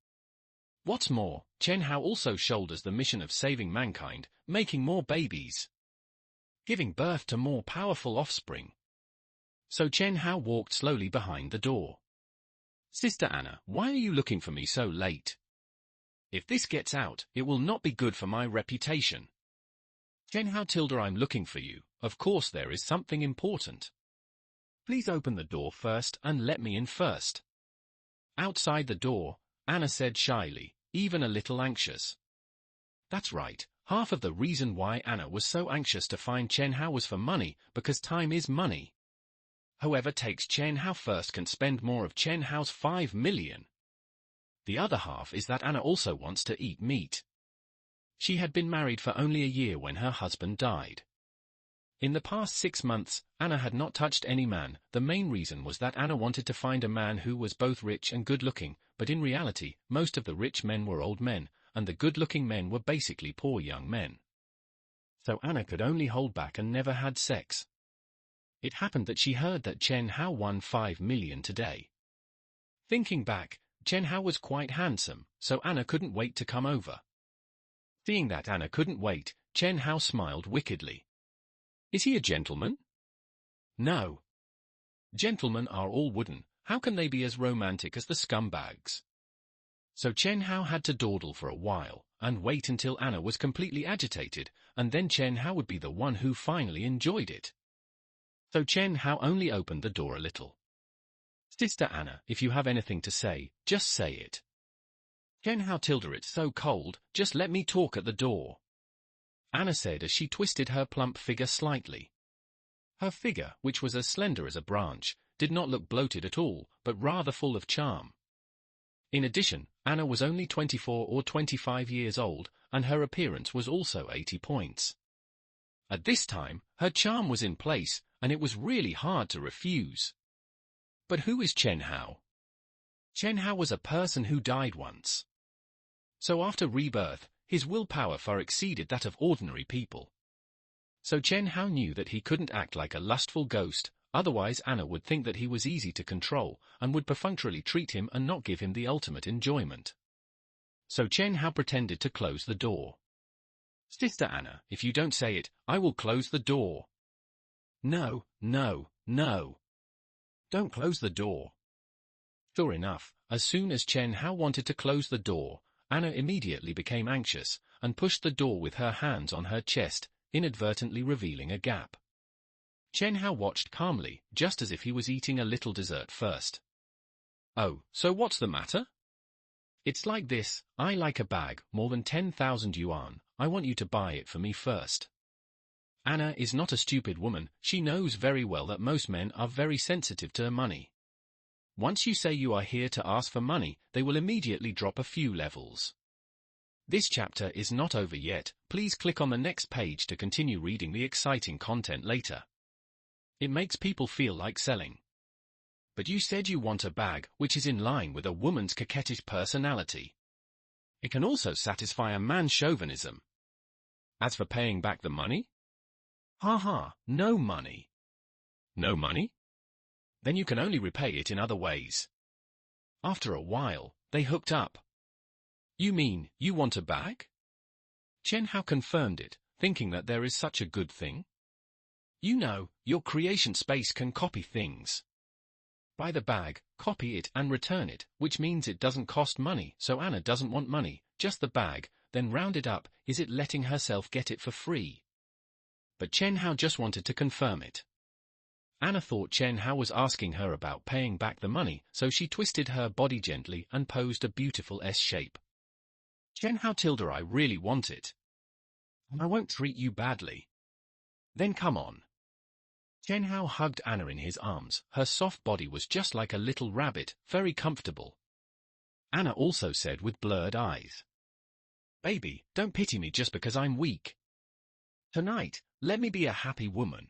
What's more, Chen Hao also shoulders the mission of saving mankind, making more babies, giving birth to more powerful offspring. So Chen Hao walked slowly behind the door. Sister Anna, why are you looking for me so late? If this gets out, it will not be good for my reputation. Chen Hao Tilda, I'm looking for you. Of course there is something important. Please open the door first and let me in first. Outside the door, Anna said shyly, even a little anxious. That's right, half of the reason why Anna was so anxious to find Chen Hao was for money, because time is money. Whoever takes Chen Hao first can spend more of Chen Hao's 5 million. The other half is that Anna also wants to eat meat. She had been married for only a year when her husband died. In the past 6 months, Anna had not touched any man. The main reason was that Anna wanted to find a man who was both rich and good-looking, but in reality, most of the rich men were old men, and the good-looking men were basically poor young men. So Anna could only hold back and never had sex. It happened that she heard that Chen Hao won 5 million today. Thinking back, Chen Hao was quite handsome, so Anna couldn't wait to come over. Seeing that Anna couldn't wait, Chen Hao smiled wickedly. Is he a gentleman? No. Gentlemen are all wooden, how can they be as romantic as the scumbags? So Chen Hao had to dawdle for a while, and wait until Anna was completely agitated, and then Chen Hao would be the one who finally enjoyed it. So Chen Hao only opened the door a little. Sister Anna, if you have anything to say, just say it. Chen Hao Tilda, it's so cold, just let me talk at the door. Anna said as she twisted her plump figure slightly. Her figure, which was as slender as a branch, did not look bloated at all, but rather full of charm. In addition, Anna was only 24 or 25 years old, and her appearance was also 80 points. At this time, her charm was in place, and it was really hard to refuse. But who is Chen Hao? Chen Hao was a person who died once. So after rebirth, his willpower far exceeded that of ordinary people. So Chen Hao knew that he couldn't act like a lustful ghost, otherwise Anna would think that he was easy to control, and would perfunctorily treat him and not give him the ultimate enjoyment. So Chen Hao pretended to close the door. Sister Anna, if you don't say it, I will close the door. No, no, no. Don't close the door. Sure enough, as soon as Chen Hao wanted to close the door, Anna immediately became anxious, and pushed the door with her hands on her chest, inadvertently revealing a gap. Chen Hao watched calmly, just as if he was eating a little dessert first. Oh, so what's the matter? It's like this, I like a bag, more than 10,000 yuan, I want you to buy it for me first. Anna is not a stupid woman, she knows very well that most men are very sensitive to money. Once you say you are here to ask for money, they will immediately drop a few levels. This chapter is not over yet, please click on the next page to continue reading the exciting content later. It makes people feel like selling. But you said you want a bag which is in line with a woman's coquettish personality. It can also satisfy a man's chauvinism. As for paying back the money? Ha, no money. No money? Then you can only repay it in other ways. After a while, they hooked up. You mean, you want a bag? Chen Hao confirmed it, thinking that there is such a good thing. You know, your creation space can copy things. Buy the bag, copy it and return it, which means it doesn't cost money, so Anna doesn't want money, just the bag, then round it up, is it letting herself get it for free? But Chen Hao just wanted to confirm it. Anna thought Chen Hao was asking her about paying back the money, so she twisted her body gently and posed a beautiful S shape. Chen Hao Tilda, I really want it. And I won't treat you badly. Then come on. Chen Hao hugged Anna in his arms. Her soft body was just like a little rabbit, very comfortable. Anna also said with blurred eyes, Baby, don't pity me just because I'm weak. Tonight, let me be a happy woman.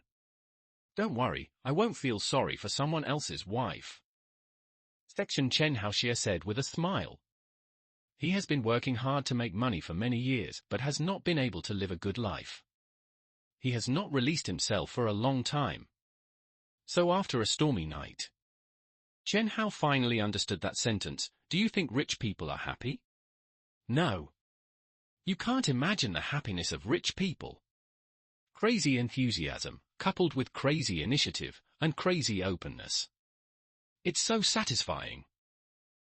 Don't worry, I won't feel sorry for someone else's wife. Section Chen Haoxia said with a smile. He has been working hard to make money for many years, but has not been able to live a good life. He has not released himself for a long time. So after a stormy night. Chen Hao finally understood that sentence. Do you think rich people are happy? No. You can't imagine the happiness of rich people. Crazy enthusiasm, coupled with crazy initiative, and crazy openness. It's so satisfying.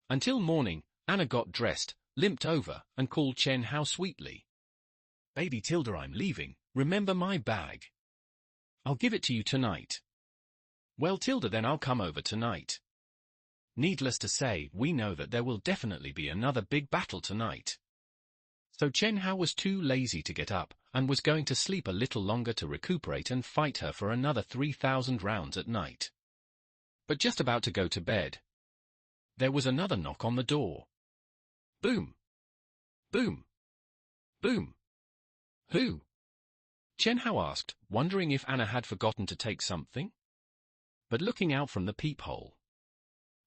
Until morning, Anna got dressed, limped over, and called Chen Hao sweetly. Baby Tilda, I'm leaving, remember my bag. I'll give it to you tonight. Well Tilda, then I'll come over tonight. Needless to say, we know that there will definitely be another big battle tonight. So Chen Hao was too lazy to get up, and was going to sleep a little longer to recuperate and fight her for another 3,000 rounds at night. But just about to go to bed, there was another knock on the door. Boom! Boom! Boom! Who? Chen Hao asked, wondering if Anna had forgotten to take something. But looking out from the peephole,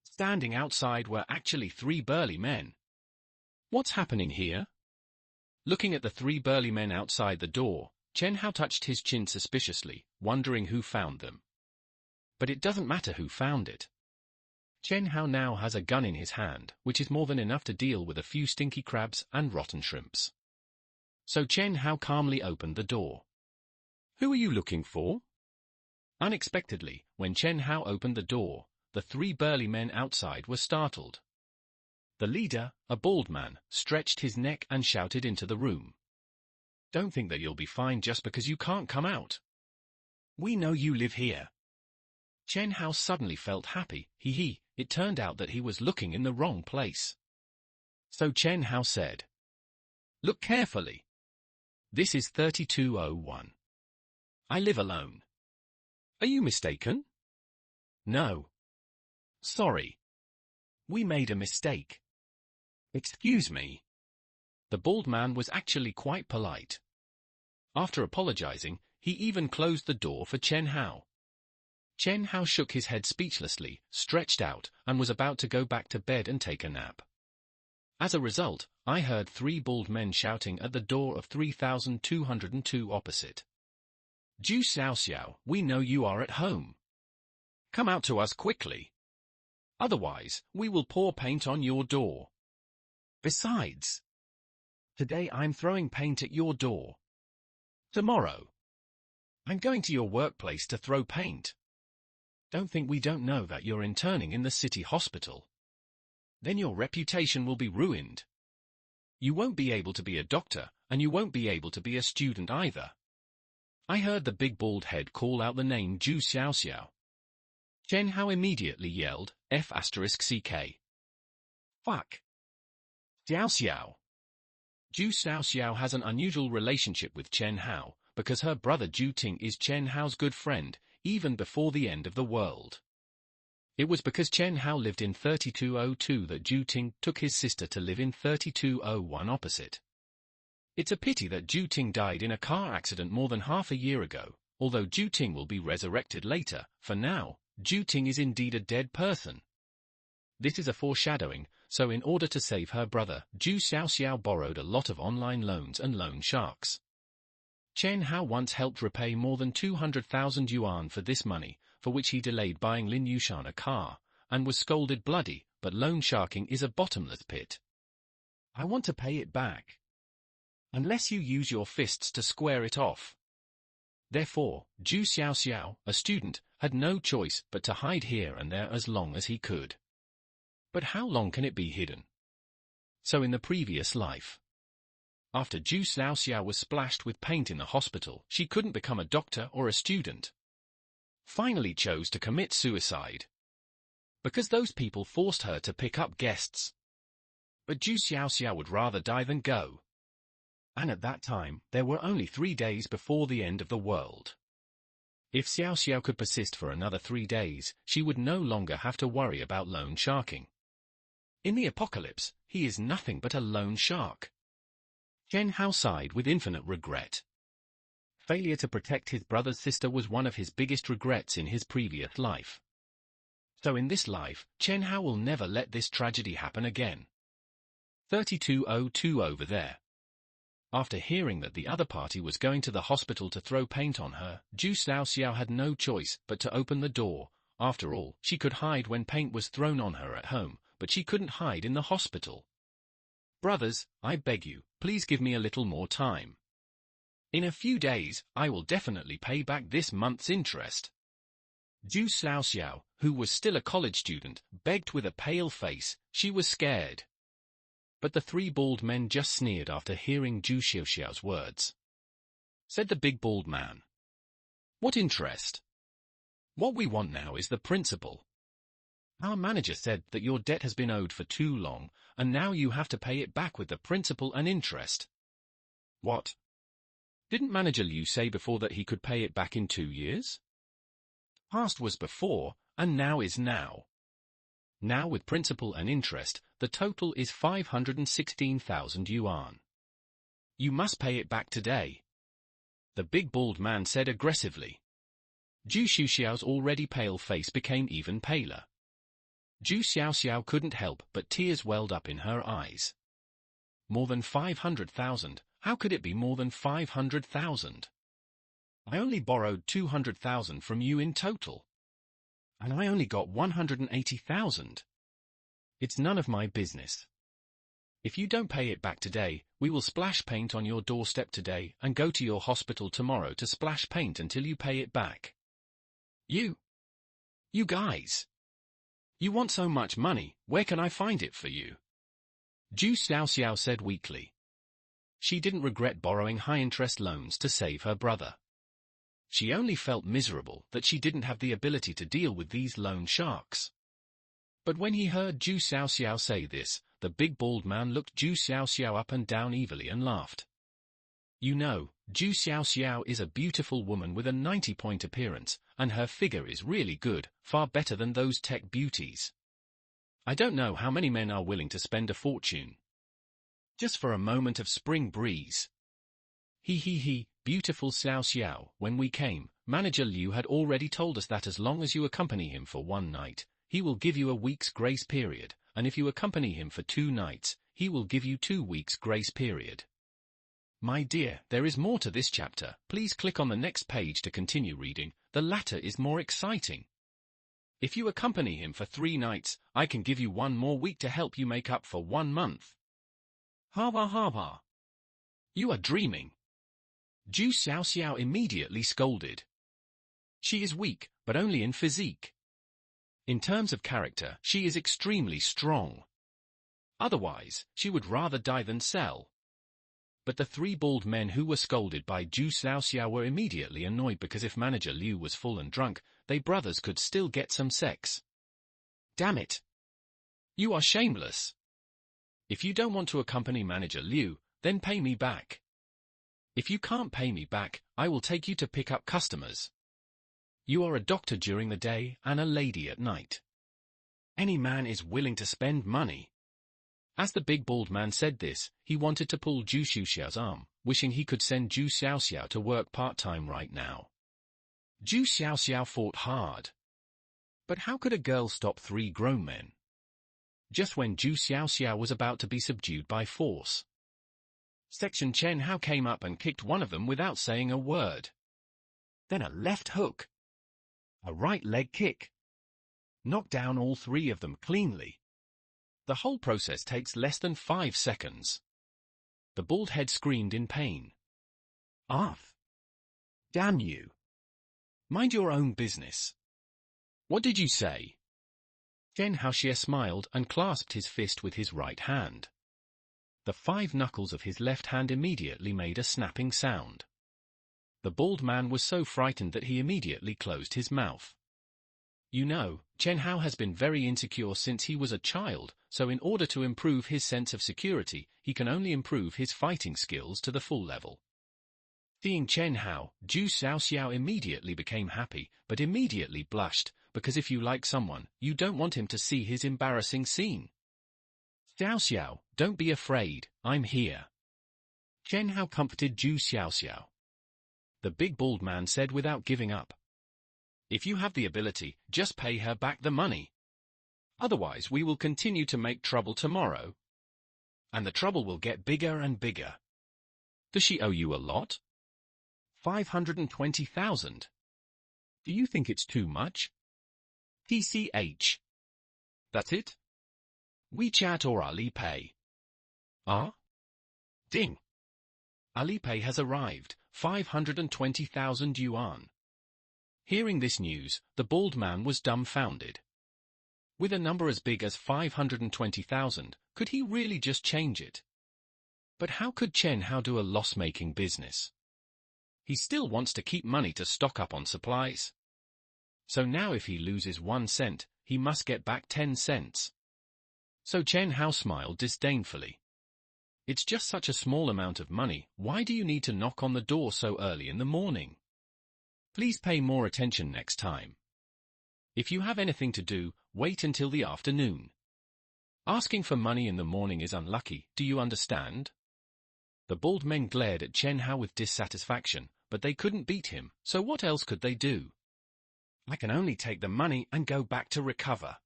standing outside were actually 3 burly men. What's happening here? Looking at the 3 burly men outside the door, Chen Hao touched his chin suspiciously, wondering who found them. But it doesn't matter who found it. Chen Hao now has a gun in his hand, which is more than enough to deal with a few stinky crabs and rotten shrimps. So Chen Hao calmly opened the door. Who are you looking for? Unexpectedly, when Chen Hao opened the door, the 3 burly men outside were startled. The leader, a bald man, stretched his neck and shouted into the room. Don't think that you'll be fine just because you can't come out. We know you live here. Chen Hao suddenly felt happy. It turned out that he was looking in the wrong place. So Chen Hao said, Look carefully. This is 3201. I live alone. Are you mistaken? No. Sorry. We made a mistake. Excuse me. The bald man was actually quite polite. After apologizing, he even closed the door for Chen Hao. Chen Hao shook his head speechlessly, stretched out, and was about to go back to bed and take a nap. As a result, I heard 3 bald men shouting at the door of 3202 opposite. Zhu Xiaoxiao, we know you are at home. Come out to us quickly. Otherwise, we will pour paint on your door. Besides, today I'm throwing paint at your door. Tomorrow, I'm going to your workplace to throw paint. Don't think we don't know that you're interning in the city hospital. Then your reputation will be ruined. You won't be able to be a doctor, and you won't be able to be a student either. I heard the big bald head call out the name Zhu Xiaoxiao. Chen Hao immediately yelled, F***CK. Fuck. Xiaoxiao. Zhu Xiaoxiao has an unusual relationship with Chen Hao, because her brother Zhu Ting is Chen Hao's good friend, even before the end of the world. It was because Chen Hao lived in 3202 that Zhu Ting took his sister to live in 3201 opposite. It's a pity that Zhu Ting died in a car accident more than half a year ago, although Zhu Ting will be resurrected later. For now, Zhu Ting is indeed a dead person. This is a foreshadowing, so in order to save her brother, Zhu Xiaoxiao borrowed a lot of online loans and loan sharks. Chen Hao once helped repay more than 200,000 yuan for this money, for which he delayed buying Lin Yushan a car, and was scolded bloody, but loan sharking is a bottomless pit. I want to pay it back. Unless you use your fists to square it off. Therefore, Zhu Xiaoxiao, a student, had no choice but to hide here and there as long as he could. But how long can it be hidden? So in the previous life, After Zhu Xiaoxiao was splashed with paint in the hospital, she couldn't become a doctor or a student. Finally chose to commit suicide. Because those people forced her to pick up guests. But Zhu Xiaoxiao would rather die than go. And at that time, there were only 3 days before the end of the world. If Xiaoxiao could persist for another 3 days, she would no longer have to worry about loan sharking. In the apocalypse, he is nothing but a loan shark. Chen Hao sighed with infinite regret. Failure to protect his brother's sister was one of his biggest regrets in his previous life. So in this life, Chen Hao will never let this tragedy happen again. 3202 over there. After hearing that the other party was going to the hospital to throw paint on her, Zhu Xiaoxiao had no choice but to open the door. After all, she could hide when paint was thrown on her at home, but she couldn't hide in the hospital. Brothers, I beg you, please give me a little more time. In a few days, I will definitely pay back this month's interest. Zhu Xiaoxiao, who was still a college student, begged with a pale face. She was scared. But the 3 bald men just sneered after hearing Zhu Xiaoxiao's words. Said the big bald man. What interest? What we want now is the principal. Our manager said that your debt has been owed for too long, and now you have to pay it back with the principal and interest. What? Didn't Manager Liu say before that he could pay it back in 2 years? Past was before, and now is now. Now with principal and interest, the total is 516,000 yuan. You must pay it back today. The big bald man said aggressively. Zhu Xiaoxiao's already pale face became even paler. Zhu Xiaoxiao couldn't help but tears welled up in her eyes. More than 500,000, how could it be more than 500,000? I only borrowed 200,000 from you in total. And I only got 180,000. It's none of my business. If you don't pay it back today, we will splash paint on your doorstep today and go to your hospital tomorrow to splash paint until you pay it back. You guys. You want so much money, where can I find it for you? Zhu Xiaoxiao said weakly. She didn't regret borrowing high-interest loans to save her brother. She only felt miserable that she didn't have the ability to deal with these loan sharks. But when he heard Zhu Xiaoxiao say this, the big bald man looked Zhu Xiaoxiao up and down evilly and laughed. You know, Zhu Xiaoxiao is a beautiful woman with a 90-point appearance, and her figure is really good, far better than those tech beauties. I don't know how many men are willing to spend a fortune just for a moment of spring breeze. He, beautiful Xiaoxiao, when we came, Manager Liu had already told us that as long as you accompany him for 1 night, he will give you a week's grace period, and if you accompany him for 2 nights, he will give you 2 weeks' grace period. My dear, there is more to this chapter. Please click on the next page to continue reading. The latter is more exciting. If you accompany him for 3 nights, I can give you 1 more week to help you make up for 1 month. Ha. You are dreaming. Zhu Xiaoxiao immediately scolded. She is weak, but only in physique. In terms of character, she is extremely strong. Otherwise, she would rather die than sell. But the 3 bald men who were scolded by Zhu Xiaoxiao were immediately annoyed because if Manager Liu was full and drunk, they brothers could still get some sex. Damn it! You are shameless. If you don't want to accompany Manager Liu, then pay me back. If you can't pay me back, I will take you to pick up customers. You are a doctor during the day and a lady at night. Any man is willing to spend money. As the big bald man said this, he wanted to pull Zhu Xiaoxiao's arm, wishing he could send Zhu Xiaoxiao to work part-time right now. Zhu Xiaoxiao fought hard. But how could a girl stop 3 grown men? Just when Zhu Xiaoxiao was about to be subdued by force. Section Chen Hao came up and kicked one of them without saying a word. Then a left hook. A right leg kick. Knocked down all 3 of them cleanly. The whole process takes less than 5 seconds. The bald head screamed in pain. Arf! Damn you! Mind your own business. What did you say? Chen Haoxie smiled and clasped his fist with his right hand. The 5 knuckles of his left hand immediately made a snapping sound. The bald man was so frightened that he immediately closed his mouth. You know, Chen Hao has been very insecure since he was a child, so in order to improve his sense of security, he can only improve his fighting skills to the full level. Seeing Chen Hao, Zhu Xiaoxiao immediately became happy, but immediately blushed, because if you like someone, you don't want him to see his embarrassing scene. Xiaoxiao, don't be afraid, I'm here. Chen Hao comforted Zhu Xiaoxiao. The big bald man said without giving up. If you have the ability, just pay her back the money. Otherwise we will continue to make trouble tomorrow. And the trouble will get bigger and bigger. Does she owe you a lot? 520,000. Do you think it's too much? TCH. That's it? WeChat or Alipay? Ah? Ding. Alipay has arrived, 520,000 yuan. Hearing this news, the bald man was dumbfounded. With a number as big as 520,000, could he really just change it? But how could Chen Hao do a loss-making business? He still wants to keep money to stock up on supplies. So now if he loses 1 cent, he must get back 10 cents. So Chen Hao smiled disdainfully. It's just such a small amount of money, why do you need to knock on the door so early in the morning? Please pay more attention next time. If you have anything to do, wait until the afternoon. Asking for money in the morning is unlucky, do you understand? The bald men glared at Chen Hao with dissatisfaction, but they couldn't beat him, so what else could they do? I can only take the money and go back to recover.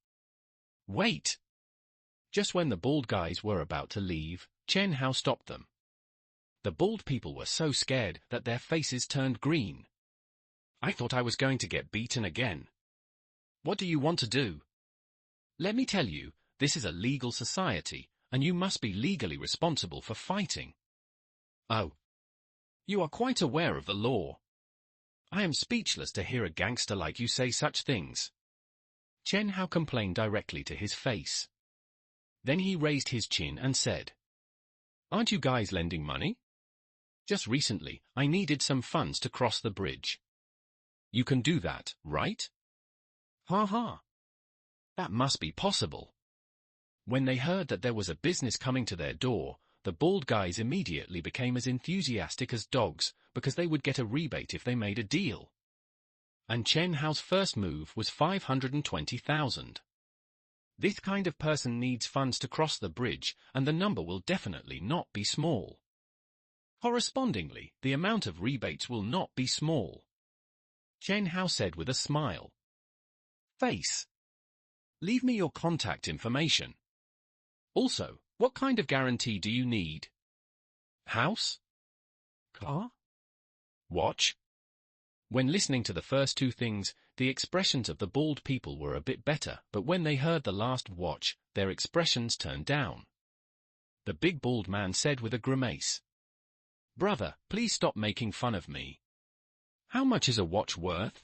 Wait! Just when the bald guys were about to leave, Chen Hao stopped them. The bald people were so scared that their faces turned green. I thought I was going to get beaten again. What do you want to do? Let me tell you, this is a legal society, and you must be legally responsible for fighting. Oh. You are quite aware of the law. I am speechless to hear a gangster like you say such things. Chen Hao complained directly to his face. Then he raised his chin and said, Aren't you guys lending money? Just recently, I needed some funds to cross the bridge. You can do that, right? Ha ha. That must be possible. When they heard that there was a business coming to their door, the bald guys immediately became as enthusiastic as dogs, because they would get a rebate if they made a deal. And Chen Hao's first move was 520,000. This kind of person needs funds to cross the bridge, and the number will definitely not be small. Correspondingly, the amount of rebates will not be small. Chen Hao said with a smile. Face. Leave me your contact information. Also, what kind of guarantee do you need? House? Car? Watch? When listening to the first 2 things, the expressions of the bald people were a bit better, but when they heard the last watch, their expressions turned down. The big bald man said with a grimace. Brother, please stop making fun of me. How much is a watch worth?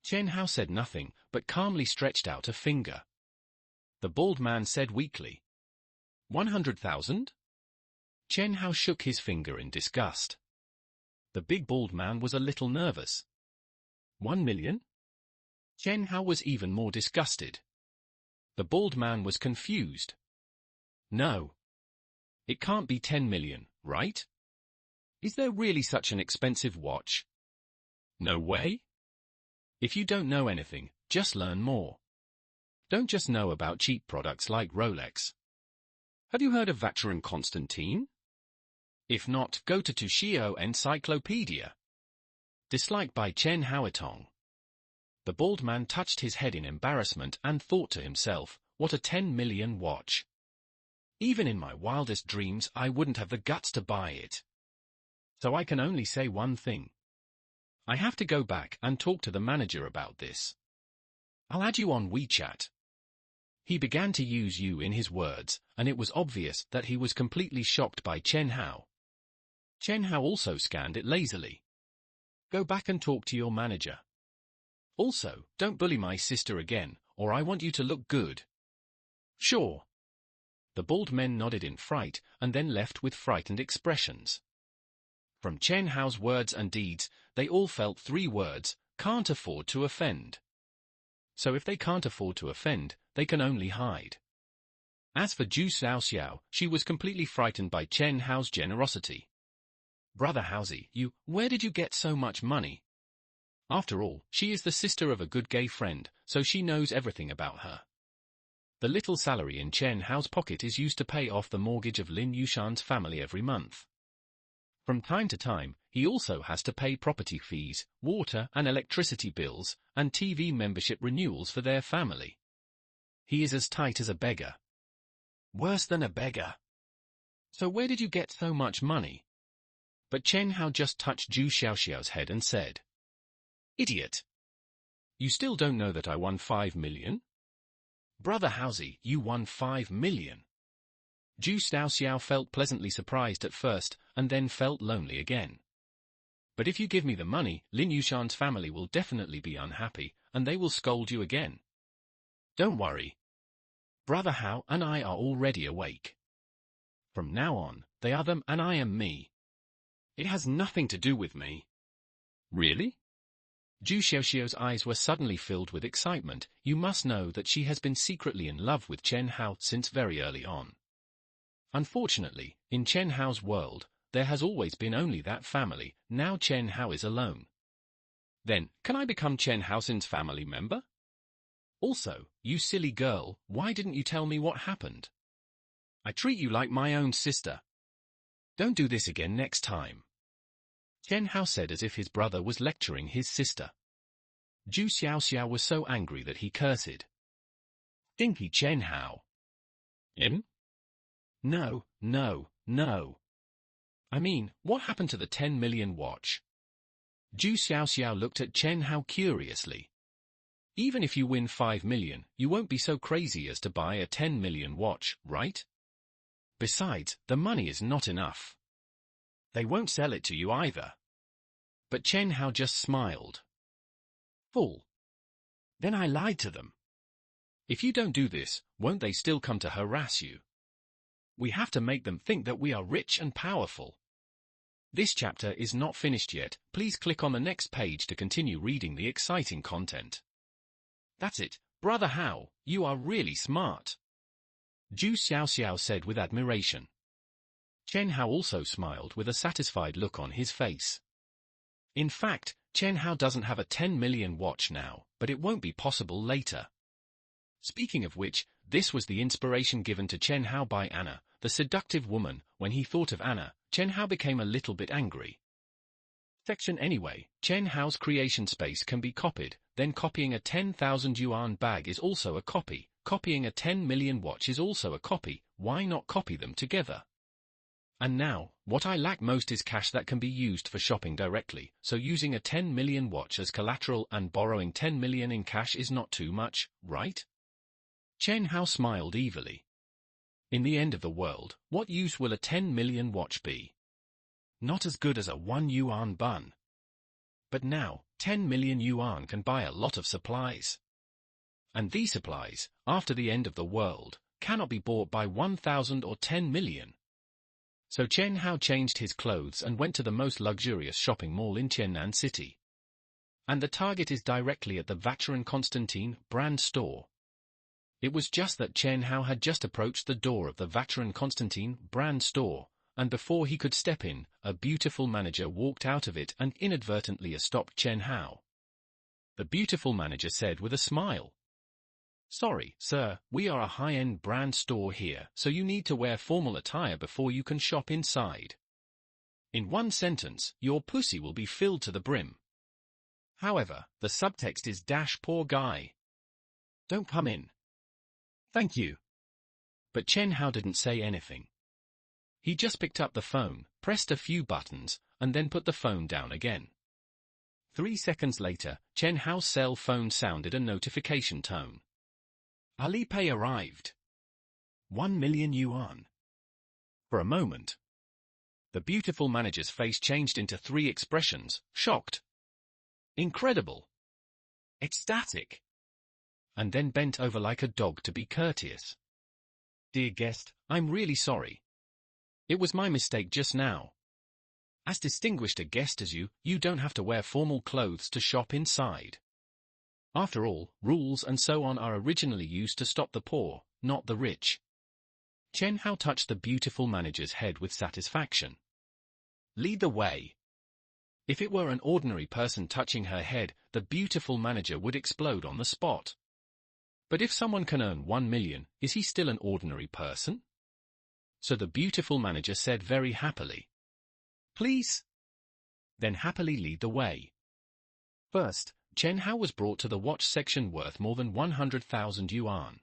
Chen Hao said nothing, but calmly stretched out a finger. The bald man said weakly. 100,000? Chen Hao shook his finger in disgust. The big bald man was a little nervous. 1 million? Chen Hao was even more disgusted. The bald man was confused. No. It can't be 10 million, right? Is there really such an expensive watch? No way? If you don't know anything, just learn more. Don't just know about cheap products like Rolex. Have you heard of Vacheron Constantin? If not, go to Tushio Encyclopedia. Disliked by Chen Haotong. The bald man touched his head in embarrassment and thought to himself, what a 10 million watch. Even in my wildest dreams I wouldn't have the guts to buy it. So I can only say one thing. I have to go back and talk to the manager about this. I'll add you on WeChat. He began to use you in his words, and it was obvious that he was completely shocked by Chen Hao. Chen Hao also scanned it lazily. Go back and talk to your manager. Also, don't bully my sister again, or I want you to look good. Sure. The bald men nodded in fright and then left with frightened expressions. From Chen Hao's words and deeds, they all felt three words: can't afford to offend. So if they can't afford to offend, they can only hide. As for Zhu Xiaoxiao, she was completely frightened by Chen Hao's generosity. Brother Haozi, where did you get so much money? After all, she is the sister of a good gay friend, so she knows everything about her. The little salary in Chen Hao's pocket is used to pay off the mortgage of Lin Yushan's family every month. From time to time, he also has to pay property fees, water and electricity bills, and TV membership renewals for their family. He is as tight as a beggar. Worse than a beggar. So where did you get so much money? But Chen Hao just touched Zhu Xiaoxiao's head and said, Idiot! You still don't know that I won 5 million? Brother Haozi, you won 5 million. Zhu Xiaoxiao felt pleasantly surprised at first, and then felt lonely again. But if you give me the money, Lin Yushan's family will definitely be unhappy, and they will scold you again. Don't worry. Brother Hao and I are already awake. From now on, they are them and I am me. It has nothing to do with me. Really? Zhu Xiaoxiao's eyes were suddenly filled with excitement. You must know that she has been secretly in love with Chen Hao since very early on. Unfortunately, in Chen Hao's world, there has always been only that family. Now Chen Hao is alone. Then, can I become Chen Hao's family member? Also, you silly girl, why didn't you tell me what happened? I treat you like my own sister. Don't do this again next time. Chen Hao said as if his brother was lecturing his sister. Zhu Xiaoxiao was so angry that he cursed. Stinky Chen Hao. Him? No. I mean, what happened to the 10 million watch? Zhu Xiaoxiao looked at Chen Hao curiously. Even if you win 5 million, you won't be so crazy as to buy a 10 million watch, right? Besides, the money is not enough. They won't sell it to you either. But Chen Hao just smiled. Fool. Then I lied to them. If you don't do this, won't they still come to harass you? We have to make them think that we are rich and powerful. This chapter is not finished yet. Please click on the next page to continue reading the exciting content. That's it, Brother Hao, you are really smart. Zhu Xiaoxiao said with admiration. Chen Hao also smiled with a satisfied look on his face. In fact, Chen Hao doesn't have a 10 million watch now, but it won't be possible later. Speaking of which, this was the inspiration given to Chen Hao by Anna, the seductive woman. When he thought of Anna, Chen Hao became a little bit angry. Section anyway, Chen Hao's creation space can be copied, then copying a 10,000 yuan bag is also a copy, copying a 10 million watch is also a copy. Why not copy them together? And now, what I lack most is cash that can be used for shopping directly, so using a 10 million watch as collateral and borrowing 10 million in cash is not too much, right? Chen Hao smiled evilly. In the end of the world, what use will a 10 million watch be? Not as good as a 1 yuan bun. But now, 10 million yuan can buy a lot of supplies. And these supplies, after the end of the world, cannot be bought by 1,000 or 10 million. So Chen Hao changed his clothes and went to the most luxurious shopping mall in Qiannan City. And the target is directly at the Vacheron Constantin brand store. It was just that Chen Hao had just approached the door of the Vacheron Constantin brand store, and before he could step in, a beautiful manager walked out of it and inadvertently stopped Chen Hao. The beautiful manager said with a smile, "Sorry, sir, we are a high-end brand store here, so you need to wear formal attire before you can shop inside. In one sentence, your pussy will be filled to the brim." However, the subtext is poor guy. Don't come in. Thank you. But Chen Hao didn't say anything. He just picked up the phone, pressed a few buttons, and then put the phone down again. 3 seconds later, Chen Hao's cell phone sounded a notification tone. Alipay arrived. 1 million yuan. For a moment, the beautiful manager's face changed into 3 expressions: shocked, incredible, ecstatic, and then bent over like a dog to be courteous. Dear guest, I'm really sorry. It was my mistake just now. As distinguished a guest as you, you don't have to wear formal clothes to shop inside. After all, rules and so on are originally used to stop the poor, not the rich. Chen Hao touched the beautiful manager's head with satisfaction. Lead the way. If it were an ordinary person touching her head, the beautiful manager would explode on the spot. But if someone can earn 1 million, is he still an ordinary person? So the beautiful manager said very happily, "Please." Then happily lead the way. First, Chen Hao was brought to the watch section worth more than 100,000 yuan.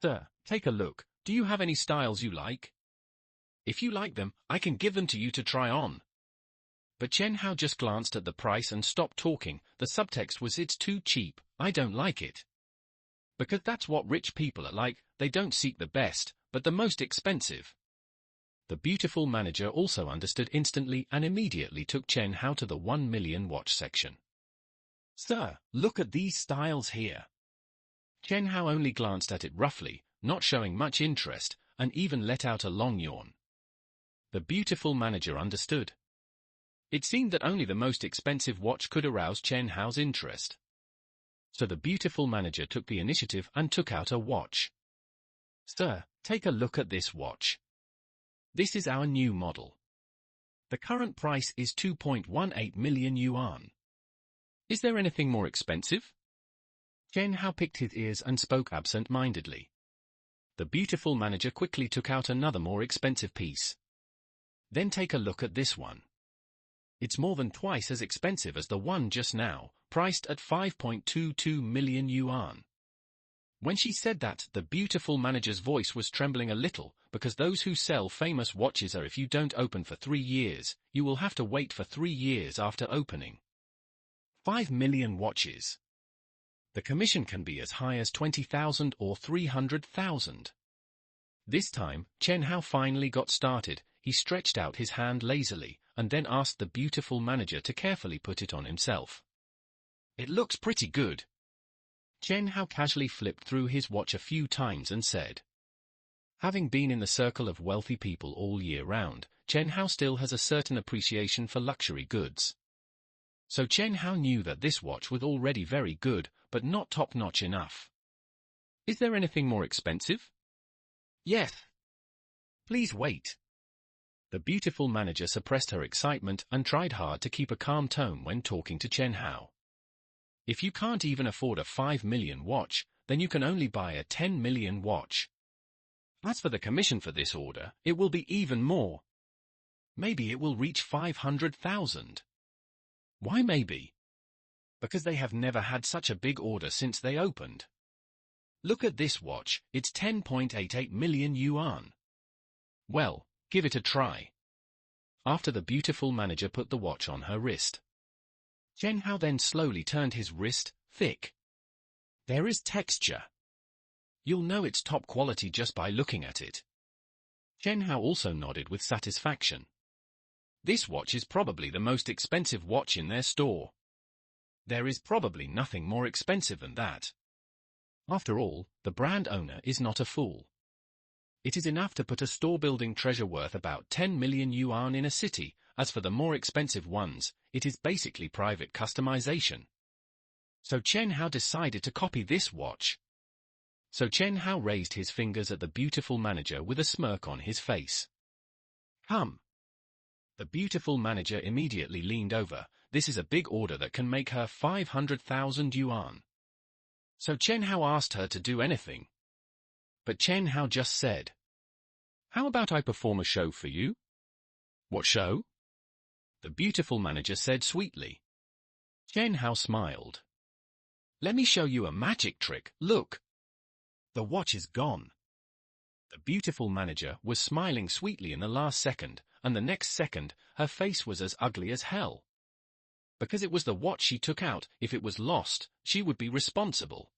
Sir, take a look. Do you have any styles you like? If you like them, I can give them to you to try on. But Chen Hao just glanced at the price and stopped talking. The subtext was, "It's too cheap, I don't like it." Because that's what rich people are like, they don't seek the best, but the most expensive. The beautiful manager also understood instantly and immediately took Chen Hao to the 1 million watch section. "Sir, look at these styles here." Chen Hao only glanced at it roughly, not showing much interest, and even let out a long yawn. The beautiful manager understood. It seemed that only the most expensive watch could arouse Chen Hao's interest. So the beautiful manager took the initiative and took out a watch. "Sir, take a look at this watch. This is our new model. The current price is 2.18 million yuan. Is there anything more expensive?" Chen Hao picked his ears and spoke absent-mindedly. The beautiful manager quickly took out another more expensive piece. "Then take a look at this one. It's more than twice as expensive as the one just now, priced at 5.22 million yuan. When she said that, the beautiful manager's voice was trembling a little, because those who sell famous watches are, if you don't open for 3 years, you will have to wait for 3 years after opening. 5 million watches. The commission can be as high as 20,000 or 300,000. This time, Chen Hao finally got started. He stretched out his hand lazily, and then asked the beautiful manager to carefully put it on himself. "It looks pretty good." Chen Hao casually flipped through his watch a few times and said, having been in the circle of wealthy people all year round, Chen Hao still has a certain appreciation for luxury goods. So Chen Hao knew that this watch was already very good, but not top-notch enough. "Is there anything more expensive?" "Yes." "Please wait." The beautiful manager suppressed her excitement and tried hard to keep a calm tone when talking to Chen Hao. "If you can't even afford a 5 million watch, then you can only buy a 10 million watch. As for the commission for this order, it will be even more. Maybe it will reach 500,000. Why maybe? Because they have never had such a big order since they opened. Look at this watch, it's 10.88 million yuan. Well, give it a try." After the beautiful manager put the watch on her wrist, Chen Hao then slowly turned his wrist, thick. There is texture. You'll know it's top quality just by looking at it. Chen Hao also nodded with satisfaction. This watch is probably the most expensive watch in their store. There is probably nothing more expensive than that. After all, the brand owner is not a fool. It is enough to put a store-building treasure worth about 10 million yuan in a city. As for the more expensive ones, it is basically private customization. So Chen Hao decided to copy this watch. So Chen Hao raised his fingers at the beautiful manager with a smirk on his face. "Come." The beautiful manager immediately leaned over. This is a big order that can make her 500,000 yuan. So Chen Hao asked her to do anything. But Chen Hao just said, "How about I perform a show for you?" "What show?" the beautiful manager said sweetly. Chen Hao smiled. "Let me show you a magic trick, look." The watch is gone. The beautiful manager was smiling sweetly in the last second, and the next second, her face was as ugly as hell. Because it was the watch she took out. If it was lost, she would be responsible.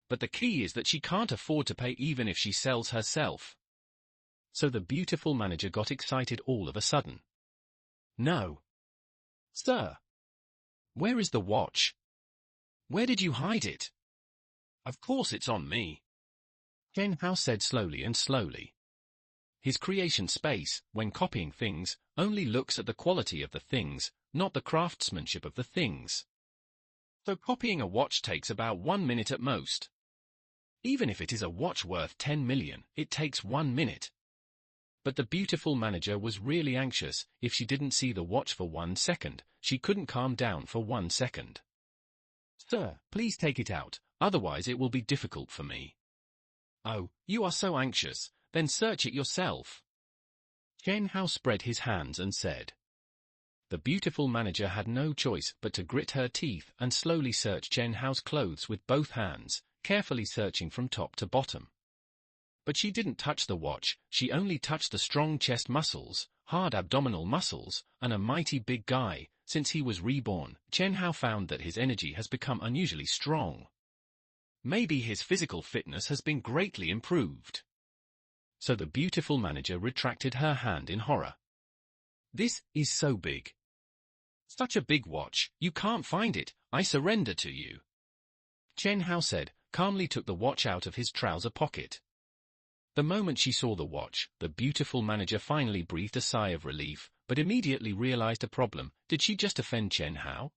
But the key is that she can't afford to pay even if she sells herself. So the beautiful manager got excited all of a sudden. "No. Sir. Where is the watch? Where did you hide it? Of course it's on me. Chen Hao said slowly and slowly. His creation space, when copying things, only looks at the quality of the things, not the craftsmanship of the things. So copying a watch takes about 1 minute at most. Even if it is a watch worth 10 million, it takes 1 minute. But the beautiful manager was really anxious. If she didn't see the watch for 1 second, she couldn't calm down for 1 second. Sir, please take it out, otherwise it will be difficult for me. Oh, you are so anxious, then search it yourself. Chen Hao spread his hands and said. The beautiful manager had no choice but to grit her teeth and slowly search Chen Hao's clothes with both hands, carefully searching from top to bottom. But she didn't touch the watch, she only touched the strong chest muscles, hard abdominal muscles, and a mighty big guy. Since he was reborn, Chen Hao found that his energy has become unusually strong. Maybe his physical fitness has been greatly improved. So the beautiful manager retracted her hand in horror. This is so big. Such a big watch, you can't find it, I surrender to you. Chen Hao said, calmly took the watch out of his trouser pocket. The moment she saw the watch, the beautiful manager finally breathed a sigh of relief, but immediately realized a problem. Did she just offend Chen Hao?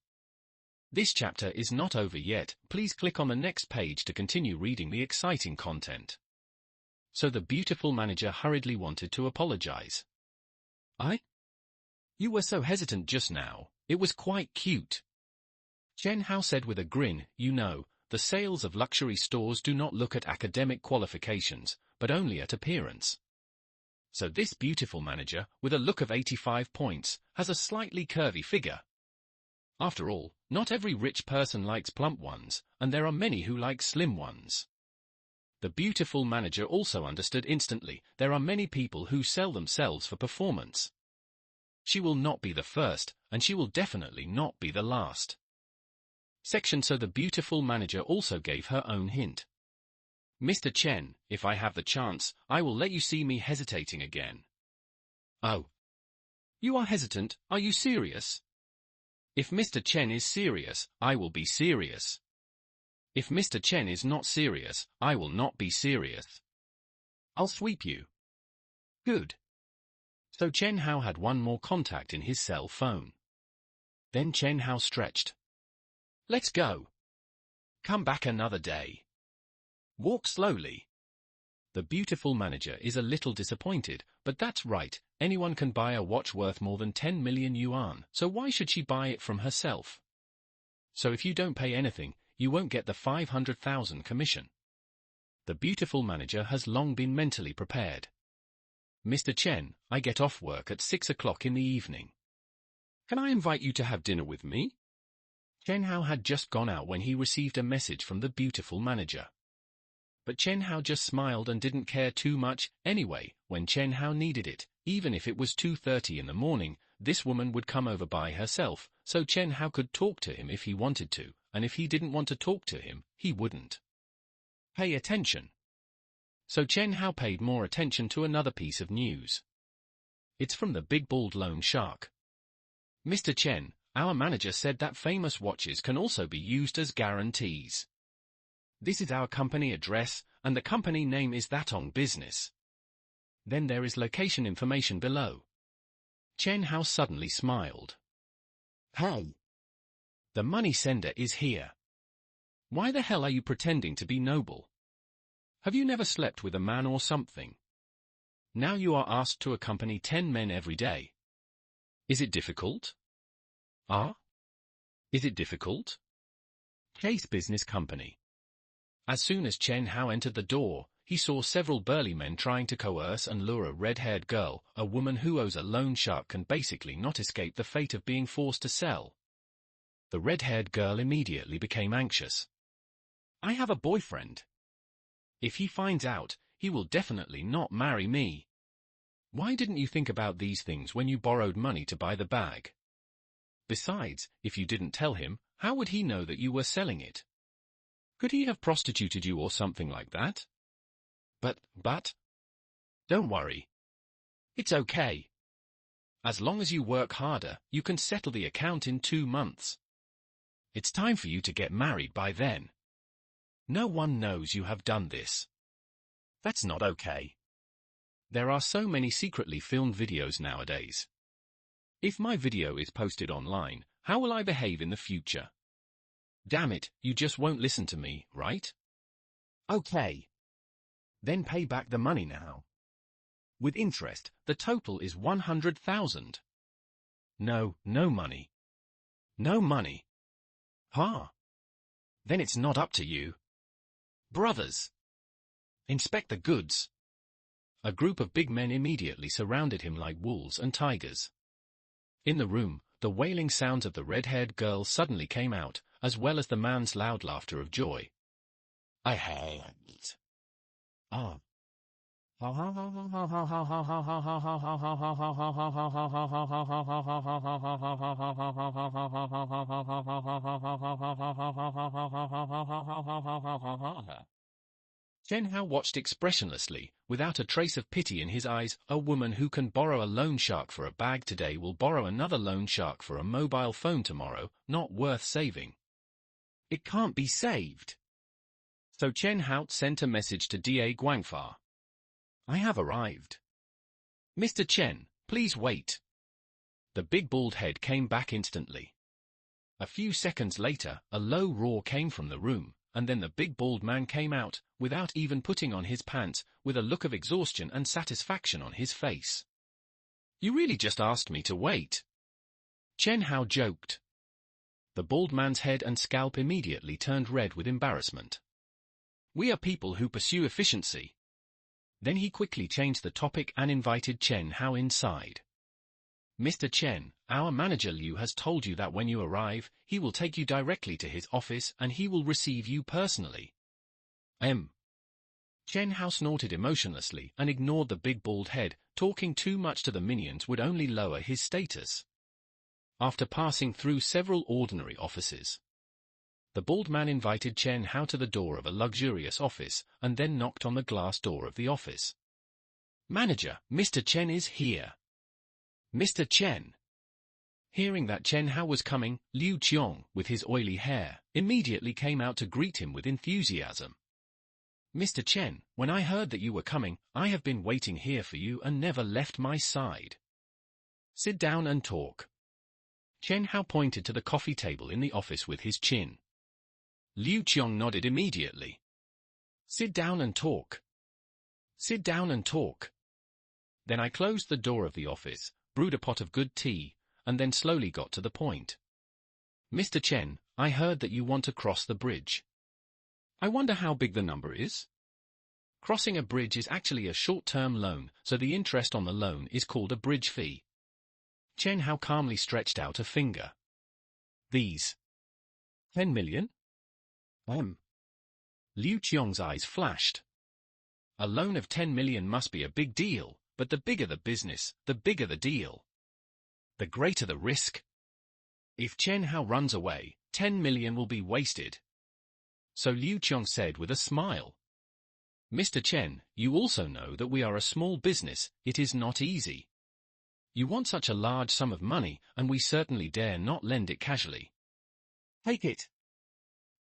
This chapter is not over yet. Please click on the next page to continue reading the exciting content. So the beautiful manager hurriedly wanted to apologize. You were so hesitant just now, it was quite cute. Chen Hao said with a grin, you know, the sales of luxury stores do not look at academic qualifications, but only at appearance. So this beautiful manager, with a look of 85 points, has a slightly curvy figure. After all, not every rich person likes plump ones, and there are many who like slim ones. The beautiful manager also understood instantly, there are many people who sell themselves for performance. She will not be the first, and she will definitely not be the last. So the beautiful manager also gave her own hint. Mr. Chen, if I have the chance, I will let you see me hesitating again. Oh. You are hesitant, are you serious? If Mr. Chen is serious, I will be serious. If Mr. Chen is not serious, I will not be serious. I'll sweep you. Good. So Chen Hao had one more contact in his cell phone. Then Chen Hao stretched. Let's go. Come back another day. Walk slowly. The beautiful manager is a little disappointed, but that's right, anyone can buy a watch worth more than 10 million yuan, so why should she buy it from herself? So if you don't pay anything, you won't get the 500,000 commission. The beautiful manager has long been mentally prepared. Mr. Chen, I get off work at 6 o'clock in the evening. Can I invite you to have dinner with me? Chen Hao had just gone out when he received a message from the beautiful manager. But Chen Hao just smiled and didn't care too much. Anyway, when Chen Hao needed it, even if it was 2:30 in the morning, this woman would come over by herself, so Chen Hao could talk to him if he wanted to, and if he didn't want to talk to him, he wouldn't. Pay attention. So Chen Hao paid more attention to another piece of news. It's from the big bald loan shark. Mr. Chen, our manager said that famous watches can also be used as guarantees. This is our company address, and the company name is Thatong Business. Then there is location information below. Chen Hao suddenly smiled. Hey! The money sender is here. Why the hell are you pretending to be noble? Have you never slept with a man or something? Now you are asked to accompany 10 men every day. Is it difficult? Is it difficult? Chase Business Company. As soon as Chen Hao entered the door, he saw several burly men trying to coerce and lure a red-haired girl. A woman who owes a loan shark can basically not escape the fate of being forced to sell. The red-haired girl immediately became anxious. I have a boyfriend. If he finds out, he will definitely not marry me. Why didn't you think about these things when you borrowed money to buy the bag? Besides, if you didn't tell him, how would he know that you were selling it? Could he have prostituted you or something like that? But, don't worry. It's okay. As long as you work harder, you can settle the account in 2 months. It's time for you to get married by then. No one knows you have done this. That's not okay. There are so many secretly filmed videos nowadays. If my video is posted online, how will I behave in the future? Damn it, you just won't listen to me, right? Okay. Then pay back the money now. With interest, the total is 100,000. No, no money. No money. Huh? Then it's not up to you. Brothers. Inspect the goods. A group of big men immediately surrounded him like wolves and tigers. In the room, the wailing sounds of the red-haired girl suddenly came out, as well as the man's loud laughter of joy. I hate. Ah. Chen Hao watched expressionlessly, without a trace of pity in his eyes. A woman who can borrow a loan shark for a bag today will borrow another loan shark for a mobile phone tomorrow, not worth saving. It can't be saved. So Chen Hao sent a message to Da Guangfa. I have arrived. Mr. Chen, please wait. The big bald head came back instantly. A few seconds later, a low roar came from the room, and then the big bald man came out, without even putting on his pants, with a look of exhaustion and satisfaction on his face. You really just asked me to wait. Chen Hao joked. The bald man's head and scalp immediately turned red with embarrassment. We are people who pursue efficiency. Then he quickly changed the topic and invited Chen Hao inside. Mr. Chen, our manager Liu has told you that when you arrive, he will take you directly to his office and he will receive you personally. Chen Hao snorted emotionlessly and ignored the big bald head. Talking too much to the minions would only lower his status. After passing through several ordinary offices, the bald man invited Chen Hao to the door of a luxurious office, and then knocked on the glass door of the office. Manager, Mr. Chen is here. Mr. Chen. Hearing that Chen Hao was coming, Liu Qiong, with his oily hair, immediately came out to greet him with enthusiasm. Mr. Chen, when I heard that you were coming, I have been waiting here for you and never left my side. Sit down and talk. Chen Hao pointed to the coffee table in the office with his chin. Liu Qiong nodded immediately. Sit down and talk. Sit down and talk. Then I closed the door of the office, brewed a pot of good tea, and then slowly got to the point. Mr. Chen, I heard that you want to cross the bridge. I wonder how big the number is? Crossing a bridge is actually a short-term loan, so the interest on the loan is called a bridge fee. Chen Hao calmly stretched out a finger. These. 10 million? Liu Qiong's eyes flashed. A loan of 10 million must be a big deal, but the bigger the business, the bigger the deal. The greater the risk. If Chen Hao runs away, 10 million will be wasted. So Liu Qiong said with a smile. Mr. Chen, you also know that we are a small business, it is not easy. You want such a large sum of money, and we certainly dare not lend it casually. Take it.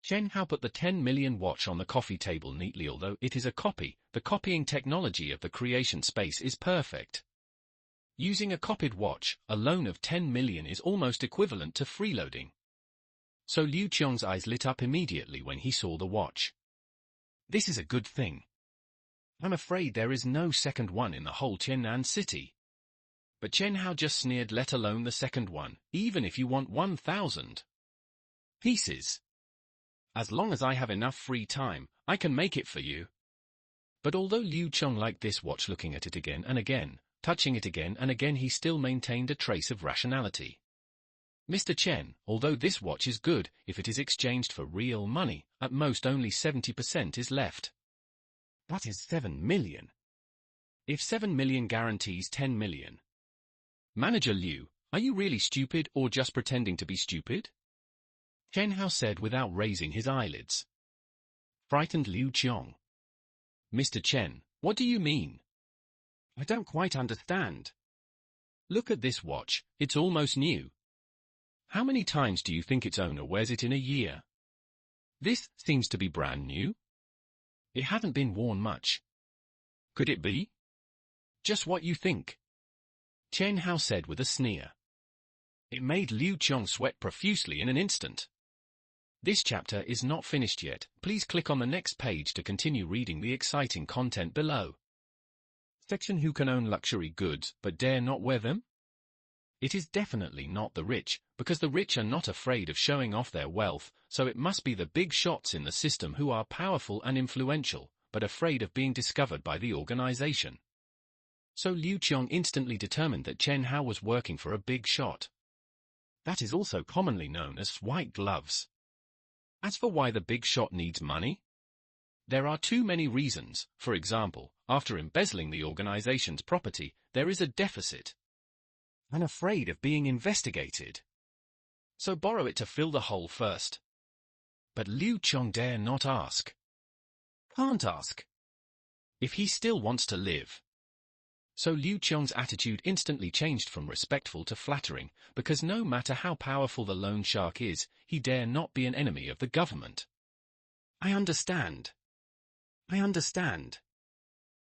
Chen Hao put the 10 million watch on the coffee table neatly. Although it is a copy, the copying technology of the creation space is perfect. Using a copied watch, a loan of 10 million is almost equivalent to freeloading. So Liu Qiong's eyes lit up immediately when he saw the watch. This is a good thing. I'm afraid there is no second one in the whole Qiannan city. But Chen Hao just sneered, let alone the second one, even if you want 1,000 pieces. As long as I have enough free time, I can make it for you. But although Liu Qiong liked this watch, looking at it again and again, touching it again and again, he still maintained a trace of rationality. Mr. Chen, although this watch is good, if it is exchanged for real money, at most only 70% is left. That is 7 million. If 7 million guarantees 10 million. Manager Liu, are you really stupid or just pretending to be stupid? Chen Hao said without raising his eyelids. Frightened Liu Qiong. Mr. Chen, what do you mean? I don't quite understand. Look at this watch, it's almost new. How many times do you think its owner wears it in a year? This seems to be brand new. It hasn't been worn much. Could it be? Just what you think, Chen Hao said with a sneer. It made Liu Qiong sweat profusely in an instant. This chapter is not finished yet. Please click on the next page to continue reading the exciting content below. Section: Who can own luxury goods but dare not wear them? It is definitely not the rich, because the rich are not afraid of showing off their wealth, so it must be the big shots in the system who are powerful and influential, but afraid of being discovered by the organization. So Liu Qiong instantly determined that Chen Hao was working for a big shot. That is also commonly known as white gloves. As for why the big shot needs money, there are too many reasons. For example, after embezzling the organization's property, there is a deficit, and afraid of being investigated. So borrow it to fill the hole first. But Liu Qiong dare not ask. Can't ask. If he still wants to live. So Liu Qiong's attitude instantly changed from respectful to flattering, because no matter how powerful the loan shark is, he dare not be an enemy of the government. I understand. I understand.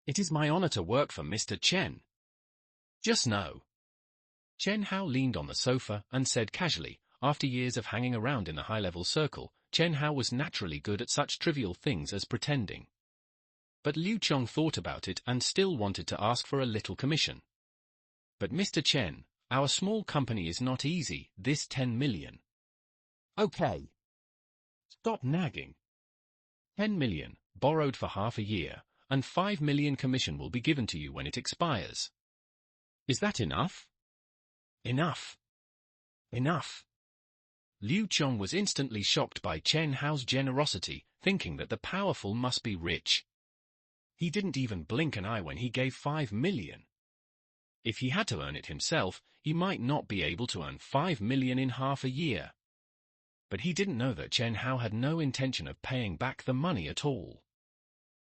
It is my honor to work for Mr. Chen. Just know. Chen Hao leaned on the sofa and said casually, after years of hanging around in the high-level circle, Chen Hao was naturally good at such trivial things as pretending. But Liu Qiong thought about it and still wanted to ask for a little commission. But Mr. Chen, our small company is not easy, this 10 million. Okay. Stop nagging. 10 million, borrowed for half a year, and 5 million commission will be given to you when it expires. Is that enough? Enough. Enough. Liu Qiong was instantly shocked by Chen Hao's generosity, thinking that the powerful must be rich. He didn't even blink an eye when he gave 5 million. If he had to earn it himself, he might not be able to earn 5 million in half a year. But he didn't know that Chen Hao had no intention of paying back the money at all.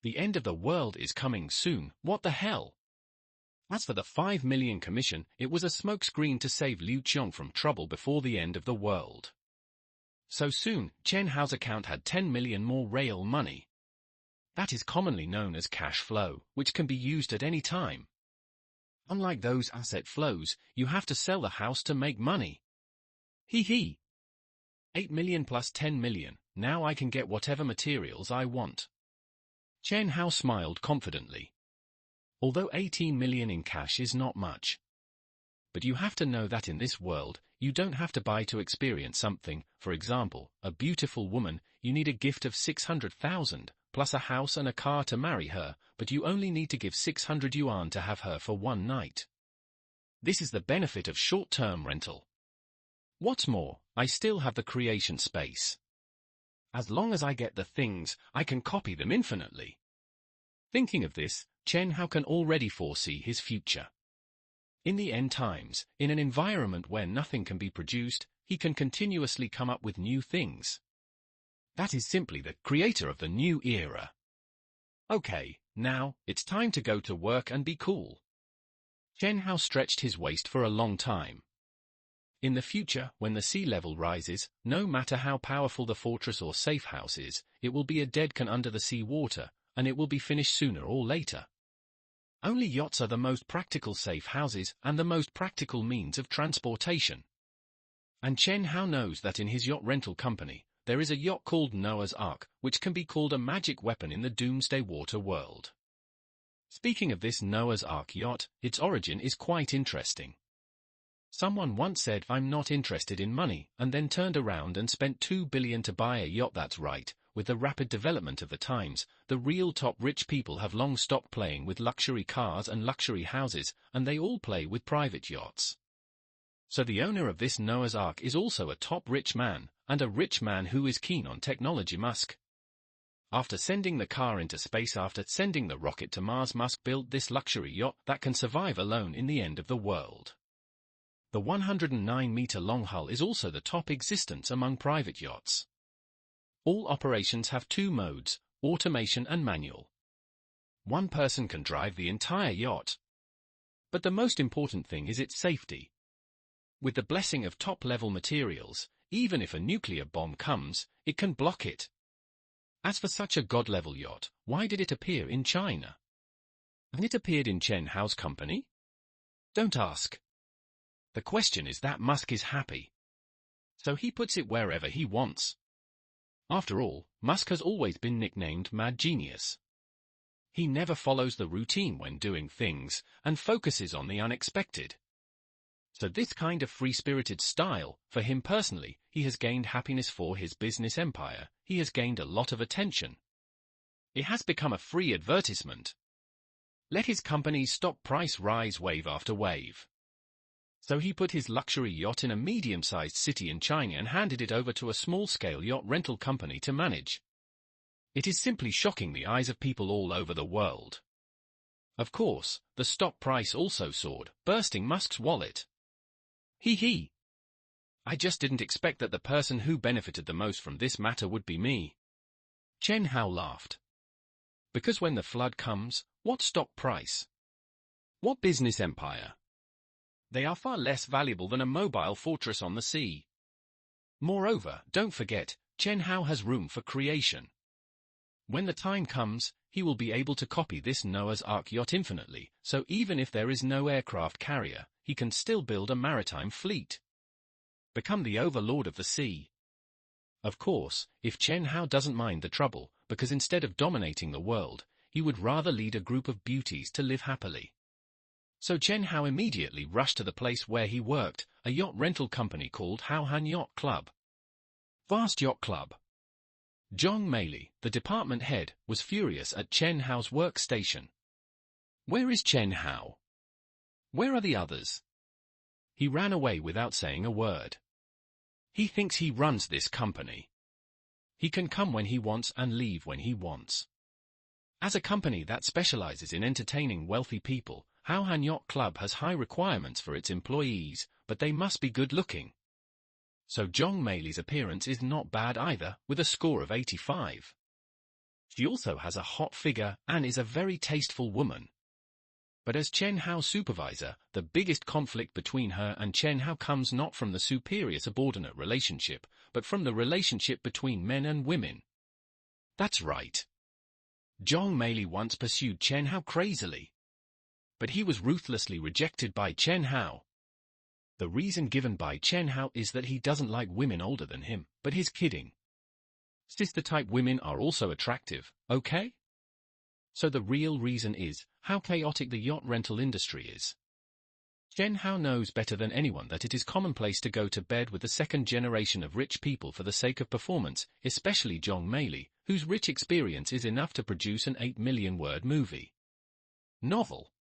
The end of the world is coming soon, what the hell? As for the 5 million commission, it was a smokescreen to save Liu Qiong from trouble before the end of the world. So soon, Chen Hao's account had 10 million more real money. That is commonly known as cash flow, which can be used at any time. Unlike those asset flows, you have to sell the house to make money. Hee hee. 8 million plus 10 million, now I can get whatever materials I want. Chen Hao smiled confidently. Although 18 million in cash is not much. But you have to know that in this world, you don't have to buy to experience something. For example, a beautiful woman, you need a gift of 600,000, plus a house and a car to marry her, but you only need to give 600 yuan to have her for one night. This is the benefit of short-term rental. What's more, I still have the creation space. As long as I get the things, I can copy them infinitely. Thinking of this, Chen Hao can already foresee his future. In the end times, in an environment where nothing can be produced, he can continuously come up with new things. That is simply the creator of the new era. Okay, now, it's time to go to work and be cool. Chen Hao stretched his waist for a long time. In the future, when the sea level rises, no matter how powerful the fortress or safe house is, it will be a dead can under the sea water, and it will be finished sooner or later. Only yachts are the most practical safe houses and the most practical means of transportation. And Chen Hao knows that in his yacht rental company, there is a yacht called Noah's Ark, which can be called a magic weapon in the Doomsday Water world. Speaking of this Noah's Ark yacht, its origin is quite interesting. Someone once said, "I'm not interested in money," and then turned around and spent 2 billion to buy a yacht. That's right. With the rapid development of the times, the real top rich people have long stopped playing with luxury cars and luxury houses, and they all play with private yachts. So the owner of this Noah's Ark is also a top rich man, and a rich man who is keen on technology. Musk. After sending the car into space, after sending the rocket to Mars, Musk built this luxury yacht that can survive alone in the end of the world. The 109-meter-long hull is also the top existence among private yachts. All operations have two modes, automation and manual. One person can drive the entire yacht. But the most important thing is its safety. With the blessing of top-level materials, even if a nuclear bomb comes, it can block it. As for such a god-level yacht, why did it appear in China? And it appeared in Chen Hao's company? Don't ask. The question is that Musk is happy. So he puts it wherever he wants. After all, Musk has always been nicknamed Mad Genius. He never follows the routine when doing things, and focuses on the unexpected. So this kind of free-spirited style, for him personally, he has gained happiness. For his business empire, he has gained a lot of attention. It has become a free advertisement. Let his company's stock price rise wave after wave. So he put his luxury yacht in a medium-sized city in China and handed it over to a small-scale yacht rental company to manage. It is simply shocking the eyes of people all over the world. Of course, the stock price also soared, bursting Musk's wallet. Hee. I just didn't expect that the person who benefited the most from this matter would be me. Chen Hao laughed. Because when the flood comes, what stock price? What business empire? They are far less valuable than a mobile fortress on the sea. Moreover, don't forget, Chen Hao has room for creation. When the time comes, he will be able to copy this Noah's Ark yacht infinitely, so even if there is no aircraft carrier, he can still build a maritime fleet. Become the overlord of the sea. Of course, if Chen Hao doesn't mind the trouble, because instead of dominating the world, he would rather lead a group of beauties to live happily. So Chen Hao immediately rushed to the place where he worked, a yacht rental company called Haohan Yacht Club. Vast Yacht Club. Zhong Meili, the department head, was furious at Chen Hao's workstation. Where is Chen Hao? Where are the others? He ran away without saying a word. He thinks he runs this company. He can come when he wants and leave when he wants. As a company that specializes in entertaining wealthy people, Haohan Yacht Club has high requirements for its employees, but they must be good-looking. So Zhong Meili's appearance is not bad either, with a score of 85. She also has a hot figure and is a very tasteful woman. But as Chen Hao's supervisor, the biggest conflict between her and Chen Hao comes not from the superior-subordinate relationship, but from the relationship between men and women. That's right. Zhong Meili once pursued Chen Hao crazily. But he was ruthlessly rejected by Chen Hao. The reason given by Chen Hao is that he doesn't like women older than him, but he's kidding. Sister-type women are also attractive, okay? So the real reason is how chaotic the yacht rental industry is. Chen Hao knows better than anyone that it is commonplace to go to bed with the second generation of rich people for the sake of performance, especially Zhong Meili, whose rich experience is enough to produce an 8-million-word movie. Novel.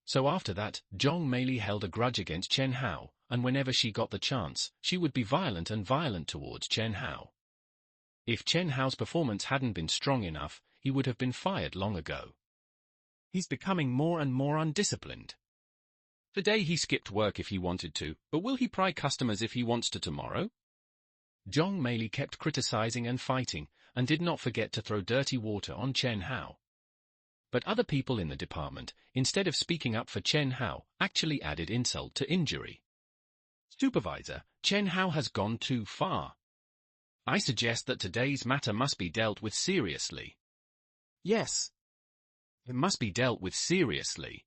So after that, Zhong Meili held a grudge against Chen Hao, and whenever she got the chance, she would be violent towards Chen Hao. If Chen Hao's performance hadn't been strong enough, he would have been fired long ago. He's becoming more and more undisciplined. Today he skipped work if he wanted to, but will he pry customers if he wants to tomorrow? Zhong Meili kept criticizing and fighting, and did not forget to throw dirty water on Chen Hao. But other people in the department, instead of speaking up for Chen Hao, actually added insult to injury. Supervisor, Chen Hao has gone too far. I suggest that today's matter must be dealt with seriously. Yes. It must be dealt with seriously.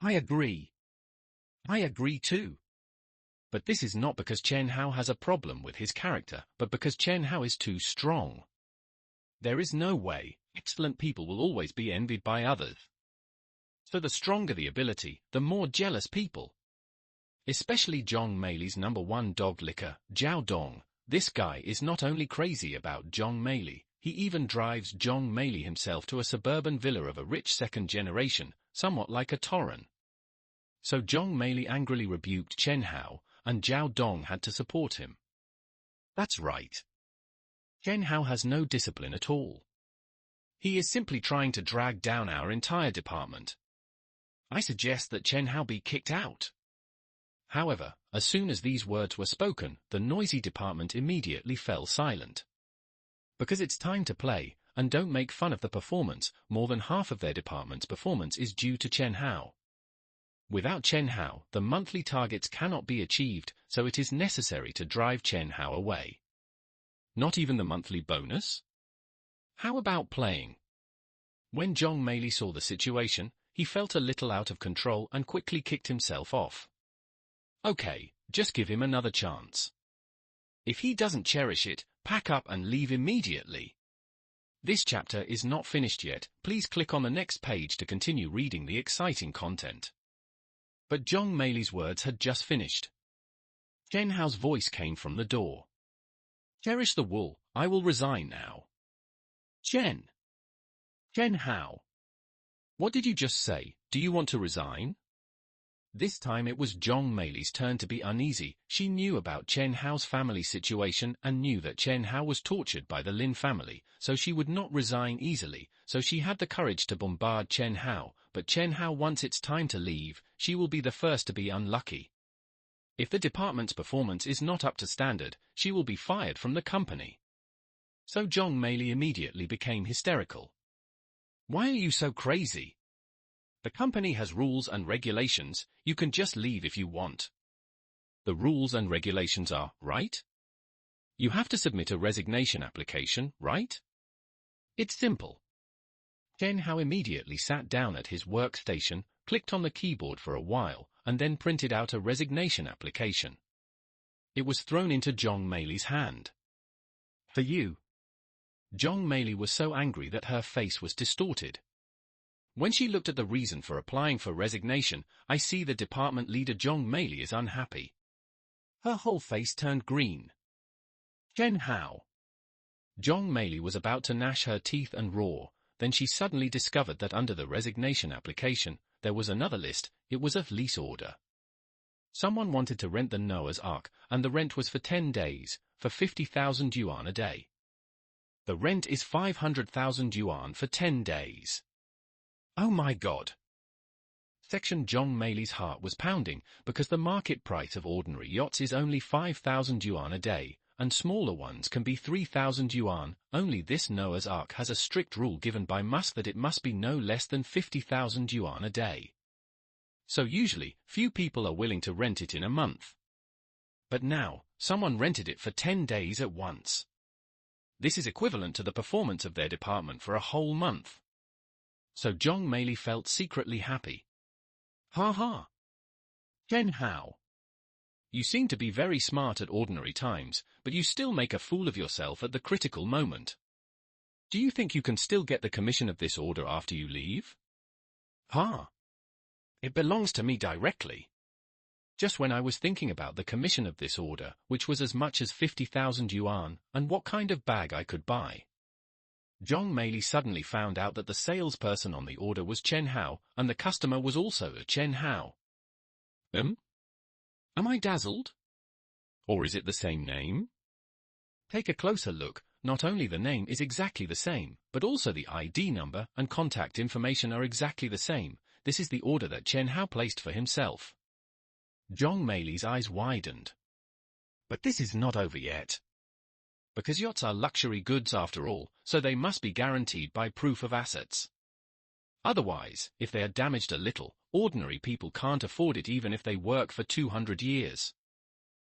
I agree. I agree too. But this is not because Chen Hao has a problem with his character, but because Chen Hao is too strong. There is no way. Excellent people will always be envied by others. So the stronger the ability, the more jealous people. Especially Zhong Meili's number one dog licker, Zhao Dong. This guy is not only crazy about Zhong Meili, he even drives Zhong Meili himself to a suburban villa of a rich second generation, somewhat like a Torren. So Zhong Meili angrily rebuked Chen Hao, and Zhao Dong had to support him. That's right. Chen Hao has no discipline at all. He is simply trying to drag down our entire department. I suggest that Chen Hao be kicked out. However, as soon as these words were spoken, the noisy department immediately fell silent. Because it's time to play, and don't make fun of the performance, more than half of their department's performance is due to Chen Hao. Without Chen Hao, the monthly targets cannot be achieved, so it is necessary to drive Chen Hao away. Not even the monthly bonus? How about playing? When Zhong Meili saw the situation, he felt a little out of control and quickly kicked himself off. Okay, just give him another chance. If he doesn't cherish it, pack up and leave immediately. This chapter is not finished yet. Please click on the next page to continue reading the exciting content. But Zhong Meili's words had just finished. Chen Hao's voice came from the door. Cherish the wool, I will resign now. Chen Hao. What did you just say? Do you want to resign? This time it was Zhong Meili's turn to be uneasy. She knew about Chen Hao's family situation and knew that Chen Hao was tortured by the Lin family, so she would not resign easily, so she had the courage to bombard Chen Hao, but Chen Hao, once it's time to leave, she will be the first to be unlucky. If the department's performance is not up to standard, she will be fired from the company. So Zhong Meili immediately became hysterical. Why are you so crazy? The company has rules and regulations, you can just leave if you want. The rules and regulations are, right? You have to submit a resignation application, right? It's simple. Chen Hao immediately sat down at his workstation, clicked on the keyboard for a while, and then printed out a resignation application. It was thrown into Zhong Meili's hand. For you. Zhong Meili was so angry that her face was distorted. When she looked at the reason for applying for resignation, I see the department leader Zhong Meili is unhappy. Her whole face turned green. Chen Hao. Zhong Meili was about to gnash her teeth and roar, then she suddenly discovered that under the resignation application, there was another list. It was a lease order. Someone wanted to rent the Noah's Ark, and the rent was for 10 days, for 50,000 yuan a day. The rent is 500,000 yuan for 10 days. Oh my God! Section Zhong Meili's heart was pounding, because the market price of ordinary yachts is only 5,000 yuan a day, and smaller ones can be 3,000 yuan. Only this Noah's Ark has a strict rule given by Musk that it must be no less than 50,000 yuan a day. So usually, few people are willing to rent it in a month. But now, someone rented it for 10 days at once. This is equivalent to the performance of their department for a whole month. So Zhong Meili felt secretly happy. Ha ha! Chen Hao. You seem to be very smart at ordinary times, but you still make a fool of yourself at the critical moment. Do you think you can still get the commission of this order after you leave? Ha! It belongs to me directly. Just when I was thinking about the commission of this order, which was as much as 50,000 yuan, and what kind of bag I could buy. Zhong Meili suddenly found out that the salesperson on the order was Chen Hao, and the customer was also a Chen Hao. Am I dazzled? Or is it the same name? Take a closer look. Not only the name is exactly the same, but also the ID number and contact information are exactly the same. This is the order that Chen Hao placed for himself. Zhong Meili's eyes widened. But this is not over yet. Because yachts are luxury goods after all, so they must be guaranteed by proof of assets. Otherwise, if they are damaged a little, ordinary people can't afford it even if they work for 200 years.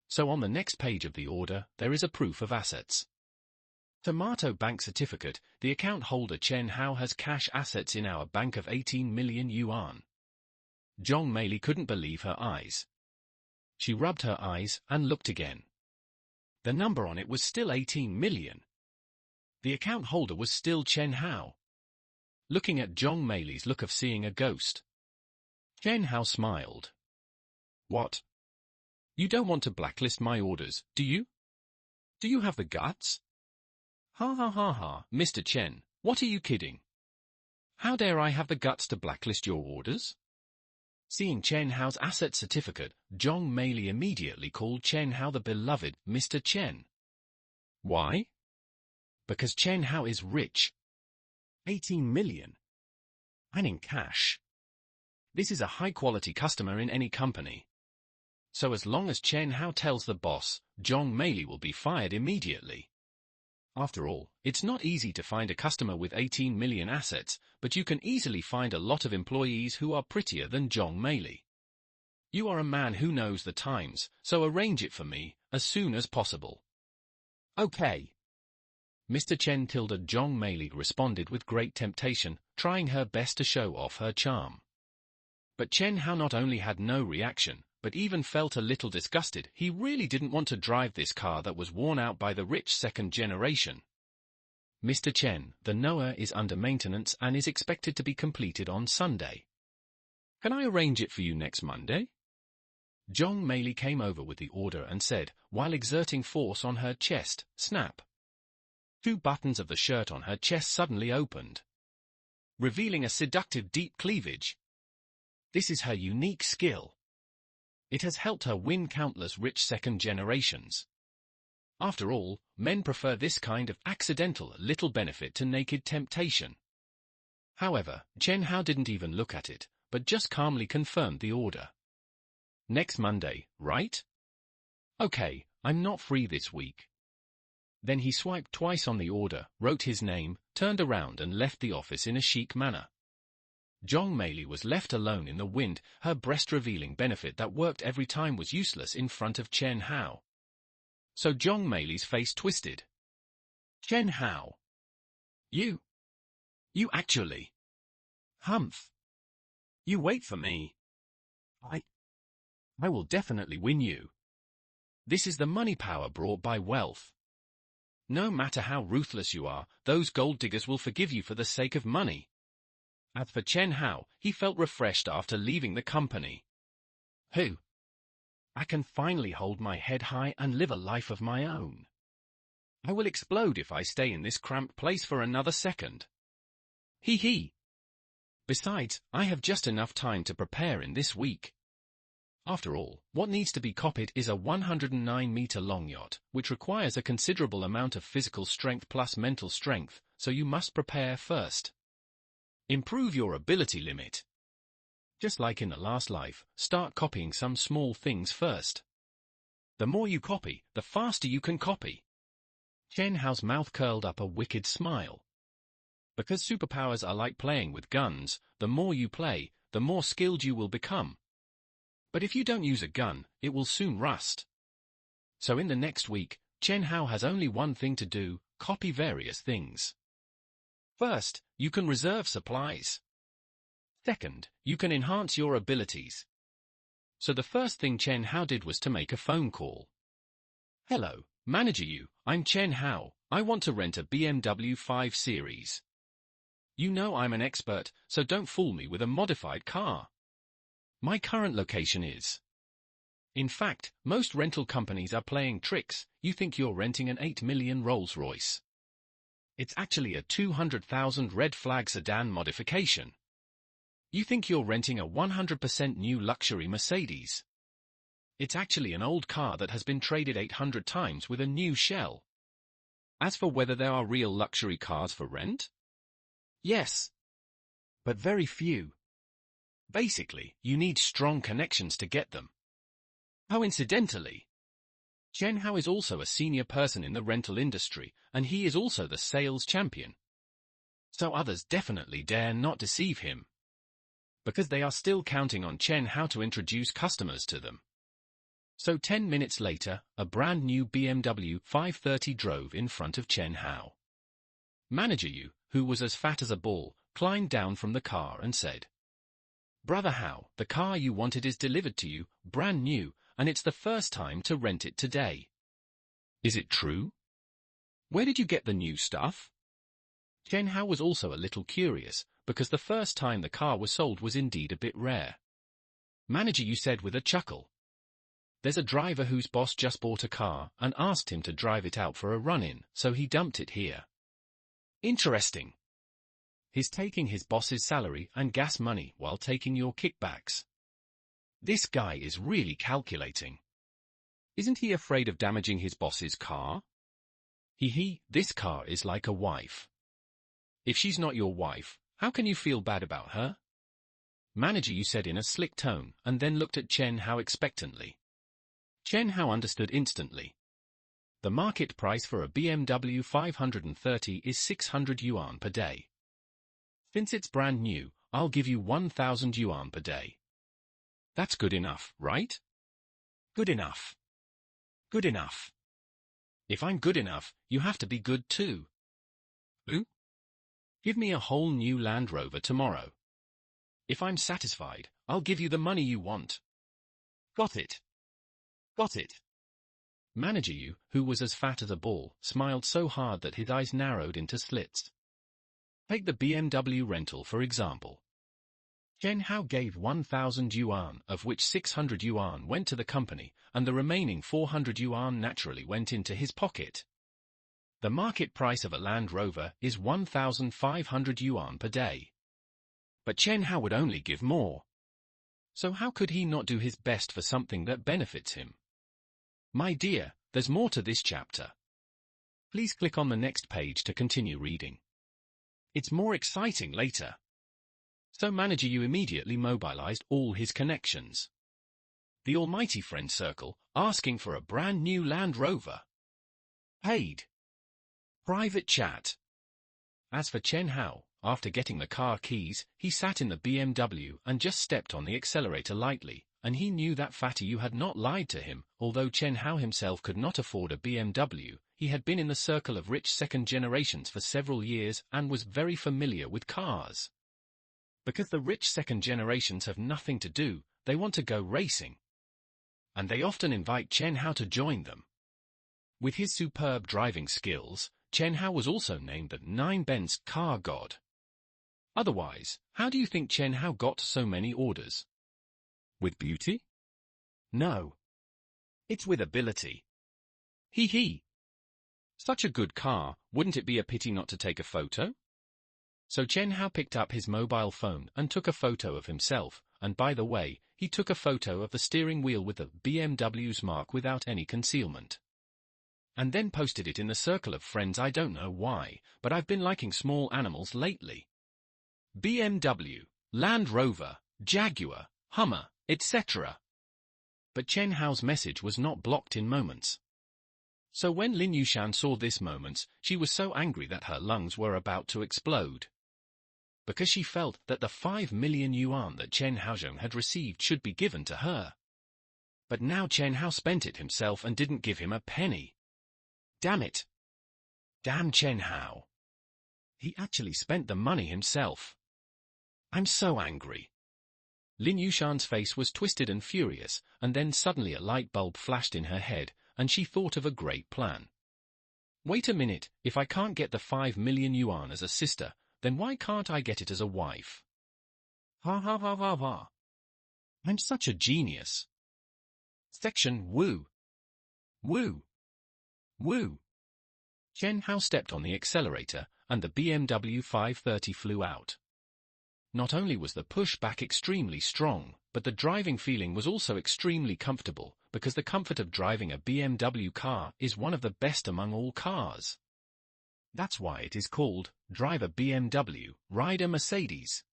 So on the next page of the order, there is a proof of assets. Tomato Bank Certificate, the account holder Chen Hao has cash assets in our bank of 18 million yuan. Zhong Meili couldn't believe her eyes. She rubbed her eyes and looked again. The number on it was still 18 million. The account holder was still Chen Hao. Looking at Zhong Meili's look of seeing a ghost. Chen Hao smiled. What? You don't want to blacklist my orders, do you? Do you have the guts? Ha ha ha ha, Mr. Chen, what are you kidding? How dare I have the guts to blacklist your orders? Seeing Chen Hao's asset certificate, Zhong Meili immediately called Chen Hao the beloved Mr. Chen. Why? Because Chen Hao is rich. 18 million. And in cash. This is a high-quality customer in any company. So as long as Chen Hao tells the boss, Zhong Meili will be fired immediately. After all, it's not easy to find a customer with 18 million assets, but you can easily find a lot of employees who are prettier than Zhong Meili. You are a man who knows the times, so arrange it for me, as soon as possible. Okay. Mr. Chen Zhong Meili responded with great temptation, trying her best to show off her charm. But Chen Hao not only had no reaction, but even felt a little disgusted. He really didn't want to drive this car that was worn out by the rich second generation. Mr. Chen, the Noah is under maintenance and is expected to be completed on Sunday. Can I arrange it for you next Monday? Zhong Meili came over with the order and said, while exerting force on her chest, snap. 2 buttons of the shirt on her chest suddenly opened, revealing a seductive deep cleavage. This is her unique skill. It has helped her win countless rich second generations. After all, men prefer this kind of accidental little benefit to naked temptation. However, Chen Hao didn't even look at it, but just calmly confirmed the order. Next Monday, right? Okay, I'm not free this week. Then he swiped twice on the order, wrote his name, turned around and left the office in a chic manner. Zhong Meili was left alone in the wind. Her breast-revealing benefit that worked every time was useless in front of Chen Hao. So Zhong Meili's face twisted. Chen Hao. You actually. Humph. You wait for me. I will definitely win you. This is the money power brought by wealth. No matter how ruthless you are, those gold diggers will forgive you for the sake of money. As for Chen Hao, he felt refreshed after leaving the company. I can finally hold my head high and live a life of my own. I will explode if I stay in this cramped place for another second. Hee. Besides, I have just enough time to prepare in this week. After all, what needs to be copied is a 109-meter-long yacht, which requires a considerable amount of physical strength plus mental strength, so you must prepare first. Improve your ability limit. Just like in the last life, start copying some small things first. The more you copy, the faster you can copy. Chen Hao's mouth curled up a wicked smile. Because superpowers are like playing with guns, the more you play, the more skilled you will become. But if you don't use a gun, it will soon rust. So in the next week, Chen Hao has only one thing to do, copy various things. First, you can reserve supplies. Second, you can enhance your abilities. So the first thing Chen Hao did was to make a phone call. Hello, Manager I'm Chen Hao. I want to rent a BMW 5 Series. You know I'm an expert, so don't fool me with a modified car. My current location is. In fact, most rental companies are playing tricks. You think you're renting an 8 million Rolls-Royce. It's actually a 200,000 red flag sedan modification. You think you're renting a 100% new luxury Mercedes. It's actually an old car that has been traded 800 times with a new shell. As for whether there are real luxury cars for rent? Yes. But very few. Basically, you need strong connections to get them. Coincidentally, Chen Hao is also a senior person in the rental industry, and he is also the sales champion. So others definitely dare not deceive him. Because they are still counting on Chen Hao to introduce customers to them. So 10 minutes later, a brand new BMW 530 drove in front of Chen Hao. Manager who was as fat as a ball, climbed down from the car and said, Brother Hao, the car you wanted is delivered to you, brand new, and it's the first time to rent it today. Is it true? Where did you get the new stuff? Chen Hao was also a little curious, because the first time the car was sold was indeed a bit rare. Manager said with a chuckle. There's a driver whose boss just bought a car and asked him to drive it out for a run-in, so he dumped it here. Interesting. He's taking his boss's salary and gas money while taking your kickbacks. This guy is really calculating. Isn't he afraid of damaging his boss's car? This car is like a wife. If she's not your wife, how can you feel bad about her? Manager said in a slick tone, and then looked at Chen Hao expectantly. Chen Hao understood instantly. The market price for a BMW 530 is 600 yuan per day. Since it's brand new, I'll give you 1,000 yuan per day. That's good enough, right? Good enough. Good enough. If I'm good enough, you have to be good too. Who? Give me a whole new Land Rover tomorrow. If I'm satisfied, I'll give you the money you want. Got it. Got it. Manager Yu, who was as fat as a ball, smiled so hard that his eyes narrowed into slits. Take the BMW rental for example. Chen Hao gave 1,000 yuan, of which 600 yuan went to the company, and the remaining 400 yuan naturally went into his pocket. The market price of a Land Rover is 1,500 yuan per day. But Chen Hao would only give more. So how could he not do his best for something that benefits him? My dear, there's more to this chapter. Please click on the next page to continue reading. It's more exciting later. So Manager Yu immediately mobilized all his connections. The almighty friend circle, asking for a brand new Land Rover. Paid. Private chat. As for Chen Hao, after getting the car keys, he sat in the BMW and just stepped on the accelerator lightly, and he knew that Fatty Yu had not lied to him. Although Chen Hao himself could not afford a BMW, he had been in the circle of rich second generations for several years and was very familiar with cars. Because the rich second generations have nothing to do, they want to go racing. And they often invite Chen Hao to join them. With his superb driving skills, Chen Hao was also named the Nine-Ben's car god. Otherwise, how do you think Chen Hao got so many orders? With beauty? No. It's with ability. Hee hee. Such a good car, wouldn't it be a pity not to take a photo? So Chen Hao picked up his mobile phone and took a photo of himself, and by the way, he took a photo of the steering wheel with the BMW's mark without any concealment. And then posted it in the circle of friends. I don't know why, but I've been liking small animals lately. BMW, Land Rover, Jaguar, Hummer, etc. But Chen Hao's message was not blocked in moments. So when Lin Yushan saw this moments, she was so angry that her lungs were about to explode. Because she felt that the 5 million yuan that Chen Haozhong had received should be given to her. But now Chen Hao spent it himself and didn't give him a penny. Damn it. Damn Chen Hao. He actually spent the money himself. I'm so angry. Lin Yushan's face was twisted and furious, and then suddenly a light bulb flashed in her head, and she thought of a great plan. Wait a minute, if I can't get the 5 million yuan as a sister, then why can't I get it as a wife? Ha ha ha ha ha. I'm such a genius. Section Woo. Woo. Woo. Chen Hao stepped on the accelerator, and the BMW 530 flew out. Not only was the pushback extremely strong, but the driving feeling was also extremely comfortable, because the comfort of driving a BMW car is one of the best among all cars. That's why it is called, drive a BMW, ride a Mercedes.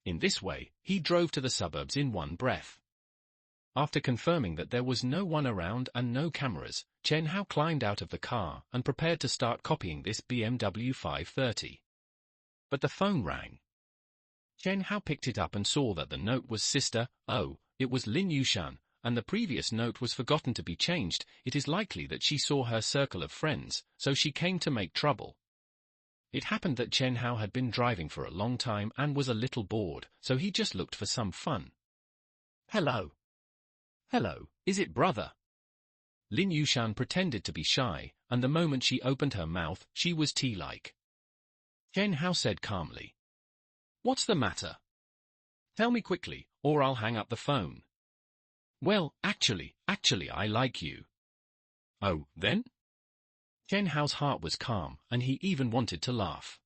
In this way, he drove to the suburbs in one breath. After confirming that there was no one around and no cameras, Chen Hao climbed out of the car and prepared to start copying this BMW 530. But the phone rang. Chen Hao picked it up and saw that the note was Sister, oh, it was Lin Yushan, and the previous note was forgotten to be changed. It is likely that she saw her circle of friends, so she came to make trouble. It happened that Chen Hao had been driving for a long time and was a little bored, so he just looked for some fun. Hello. Hello, is it brother? Lin Yushan pretended to be shy, and the moment she opened her mouth, she was tea-like. Chen Hao said calmly, What's the matter? Tell me quickly, or I'll hang up the phone. Well, actually, I like you. Oh, then? Chen Hao's heart was calm, and he even wanted to laugh.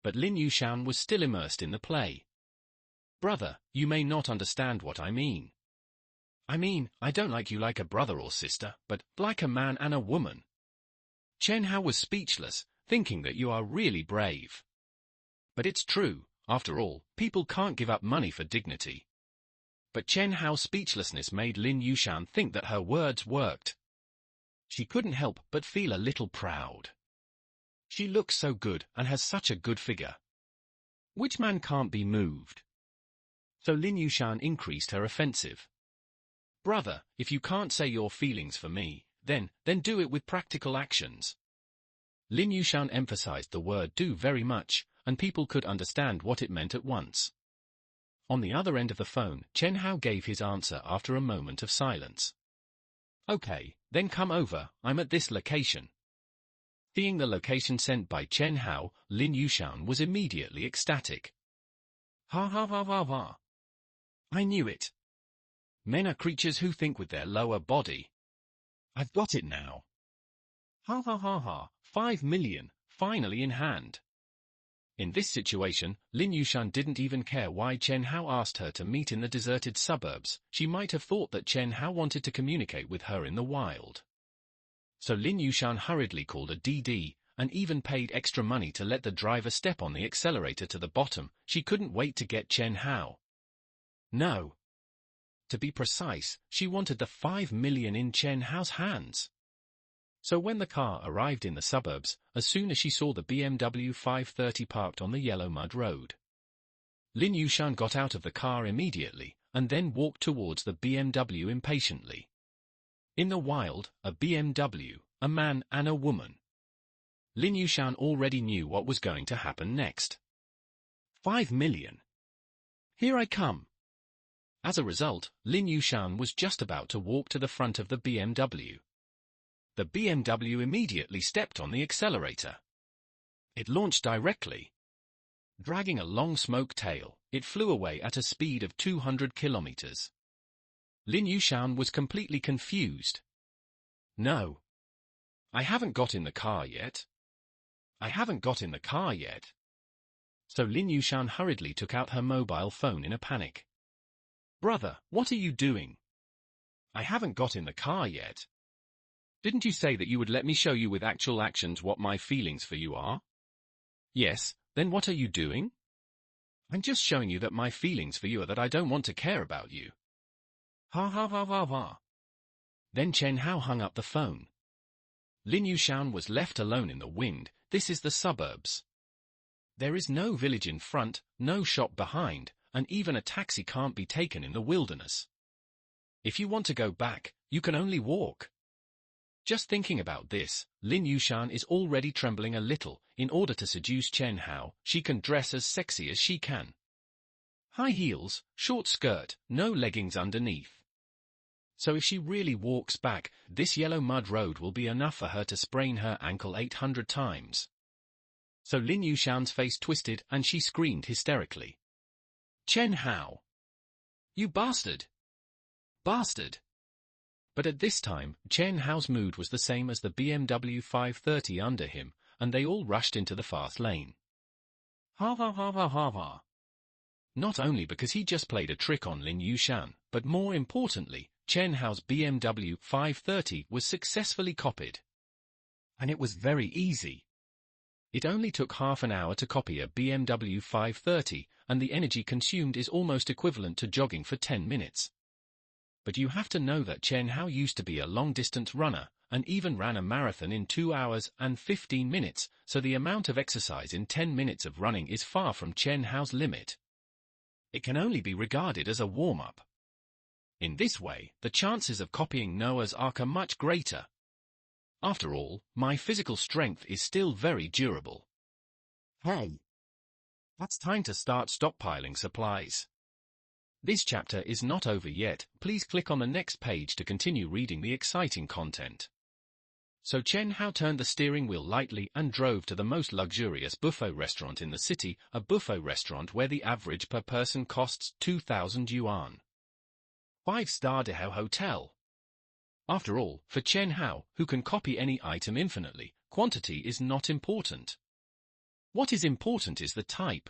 But Lin Yushan was still immersed in the play. Brother, you may not understand what I mean. I don't like you like a brother or sister, but like a man and a woman. Chen Hao was speechless, thinking that you are really brave. But it's true, after all, people can't give up money for dignity. But Chen Hao's speechlessness made Lin Yushan think that her words worked. She couldn't help but feel a little proud. She looks so good and has such a good figure. Which man can't be moved? So Lin Yushan increased her offensive. Brother, if you can't say your feelings for me, then do it with practical actions. Lin Yushan emphasized the word do very much, and people could understand what it meant at once. On the other end of the phone, Chen Hao gave his answer after a moment of silence. Okay, then come over, I'm at this location. Seeing the location sent by Chen Hao, Lin Yushan was immediately ecstatic. Ha ha ha ha ha. I knew it. Men are creatures who think with their lower body. I've got it now. Ha ha ha ha, 5 million, finally in hand. In this situation, Lin Yushan didn't even care why Chen Hao asked her to meet in the deserted suburbs. She might have thought that Chen Hao wanted to communicate with her in the wild. So Lin Yushan hurriedly called a DD, and even paid extra money to let the driver step on the accelerator to the bottom. She couldn't wait to get Chen Hao. No. To be precise, she wanted the 5 million in Chen Hao's hands. So when the car arrived in the suburbs, as soon as she saw the BMW 530 parked on the yellow mud road, Lin Yushan got out of the car immediately, and then walked towards the BMW impatiently. In the wild, a BMW, a man and a woman. Lin Yushan already knew what was going to happen next. 5 million. Here I come. As a result, Lin Yushan was just about to walk to the front of the BMW. The BMW immediately stepped on the accelerator. It launched directly. Dragging a long smoke tail, it flew away at a speed of 200 kilometers. Lin Yushan was completely confused. No. I haven't got in the car yet. I haven't got in the car yet. So Lin Yushan hurriedly took out her mobile phone in a panic. Brother, what are you doing? I haven't got in the car yet. Didn't you say that you would let me show you with actual actions what my feelings for you are? Yes, then what are you doing? I'm just showing you that my feelings for you are that I don't want to care about you. Ha ha ha ha ha. Then Chen Hao hung up the phone. Lin Yushan was left alone in the wind. This is the suburbs. There is no village in front, no shop behind, and even a taxi can't be taken in the wilderness. If you want to go back, you can only walk. Just thinking about this, Lin Yushan is already trembling a little. In order to seduce Chen Hao, she can dress as sexy as she can. High heels, short skirt, no leggings underneath. So if she really walks back, this yellow mud road will be enough for her to sprain her ankle 800 times. So Lin Yushan's face twisted and she screamed hysterically. Chen Hao! You bastard! Bastard! But at this time, Chen Hao's mood was the same as the BMW 530 under him, and they all rushed into the fast lane. Ha ha ha ha ha ha. Not only because he just played a trick on Lin Yushan, but more importantly, Chen Hao's BMW 530 was successfully copied. And it was very easy. It only took half an hour to copy a BMW 530, and the energy consumed is almost equivalent to jogging for 10 minutes. But you have to know that Chen Hao used to be a long-distance runner, and even ran a marathon in 2 hours and 15 minutes, so the amount of exercise in 10 minutes of running is far from Chen Hao's limit. It can only be regarded as a warm-up. In this way, the chances of copying Noah's Ark are much greater. After all, my physical strength is still very durable. Hey! That's time to start stockpiling supplies. This chapter is not over yet. Please click on the next page to continue reading the exciting content. So Chen Hao turned the steering wheel lightly and drove to the most luxurious buffet restaurant in the city, a buffet restaurant where the average per person costs 2,000 yuan. 5-star Dehao Hotel. After all, for Chen Hao, who can copy any item infinitely, quantity is not important. What is important is the type.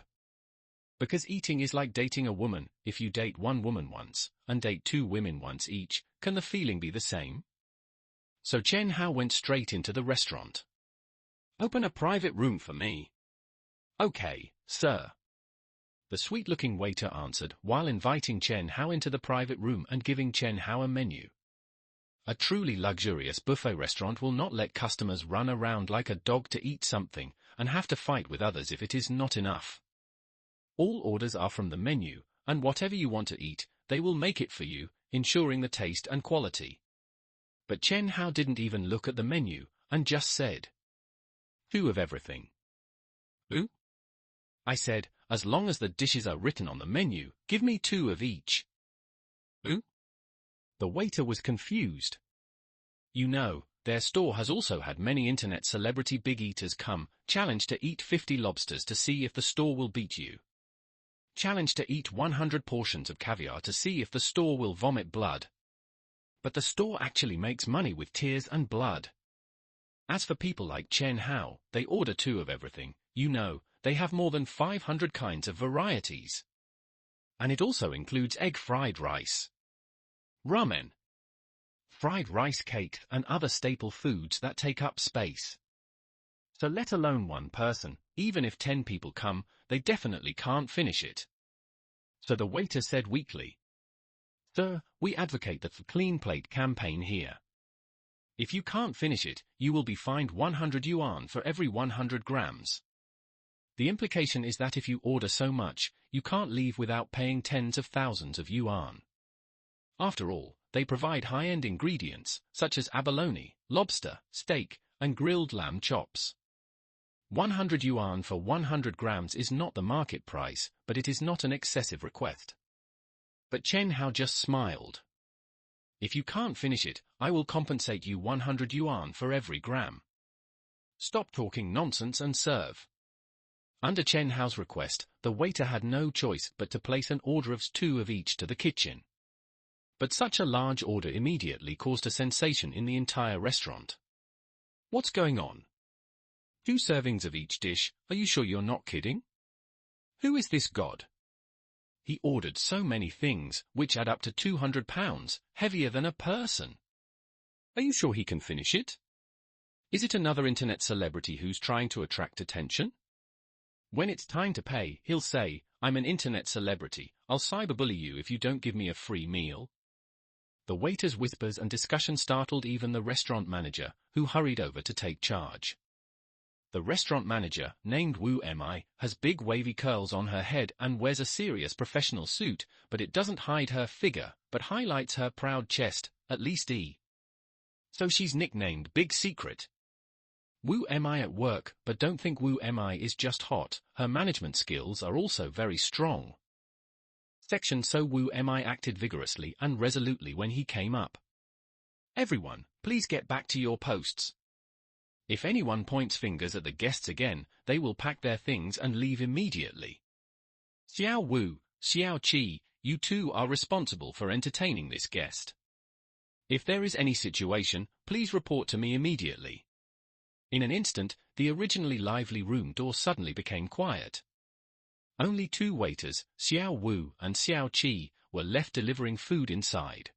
Because eating is like dating a woman. If you date one woman once, and date 2 women once each, can the feeling be the same? So Chen Hao went straight into the restaurant. Open a private room for me. Okay, sir. The sweet-looking waiter answered while inviting Chen Hao into the private room and giving Chen Hao a menu. A truly luxurious buffet restaurant will not let customers run around like a dog to eat something and have to fight with others if it is not enough. All orders are from the menu, and whatever you want to eat, they will make it for you, ensuring the taste and quality. But Chen Hao didn't even look at the menu, and just said, 2 of everything. Who? I said, as long as the dishes are written on the menu, give me 2 of each. Who? The waiter was confused. You know, their store has also had many internet celebrity big eaters come, challenge to eat 50 lobsters to see if the store will beat you. Challenge to eat 100 portions of caviar to see if the store will vomit blood. But the store actually makes money with tears and blood. As for people like Chen Hao, they order 2 of everything. You know, they have more than 500 kinds of varieties. And it also includes egg fried rice, ramen, fried rice cakes and other staple foods that take up space. So let alone one person, even if 10 people come, they definitely can't finish it. So the waiter said weakly, "Sir, we advocate the clean plate campaign here. If you can't finish it, you will be fined 100 yuan for every 100 grams. The implication is that if you order so much, you can't leave without paying tens of thousands of yuan. After all, they provide high-end ingredients, such as abalone, lobster, steak, and grilled lamb chops. 100 yuan for 100 grams is not the market price, but it is not an excessive request." But Chen Hao just smiled. "If you can't finish it, I will compensate you 100 yuan for every gram. Stop talking nonsense and serve." Under Chen Hao's request, the waiter had no choice but to place an order of 2 of each to the kitchen. But such a large order immediately caused a sensation in the entire restaurant. "What's going on? 2 servings of each dish, are you sure you're not kidding? Who is this god? He ordered so many things, which add up to 200 pounds, heavier than a person. Are you sure he can finish it? Is it another internet celebrity who's trying to attract attention? When it's time to pay, he'll say, 'I'm an internet celebrity, I'll cyberbully you if you don't give me a free meal.'" The waiter's whispers and discussion startled even the restaurant manager, who hurried over to take charge. The restaurant manager, named Wu Mi, has big wavy curls on her head and wears a serious professional suit, but it doesn't hide her figure, but highlights her proud chest, at least So she's nicknamed Big Secret. Wu Mi at work, but don't think Wu Mi is just hot, her management skills are also very strong. So Wu Mi acted vigorously and resolutely when he came up. "Everyone, please get back to your posts. If anyone points fingers at the guests again, they will pack their things and leave immediately. Xiao Wu, Xiao Qi, you two are responsible for entertaining this guest. If there is any situation, please report to me immediately." In an instant, the originally lively room door suddenly became quiet. Only 2 waiters, Xiao Wu and Xiao Qi, were left delivering food inside.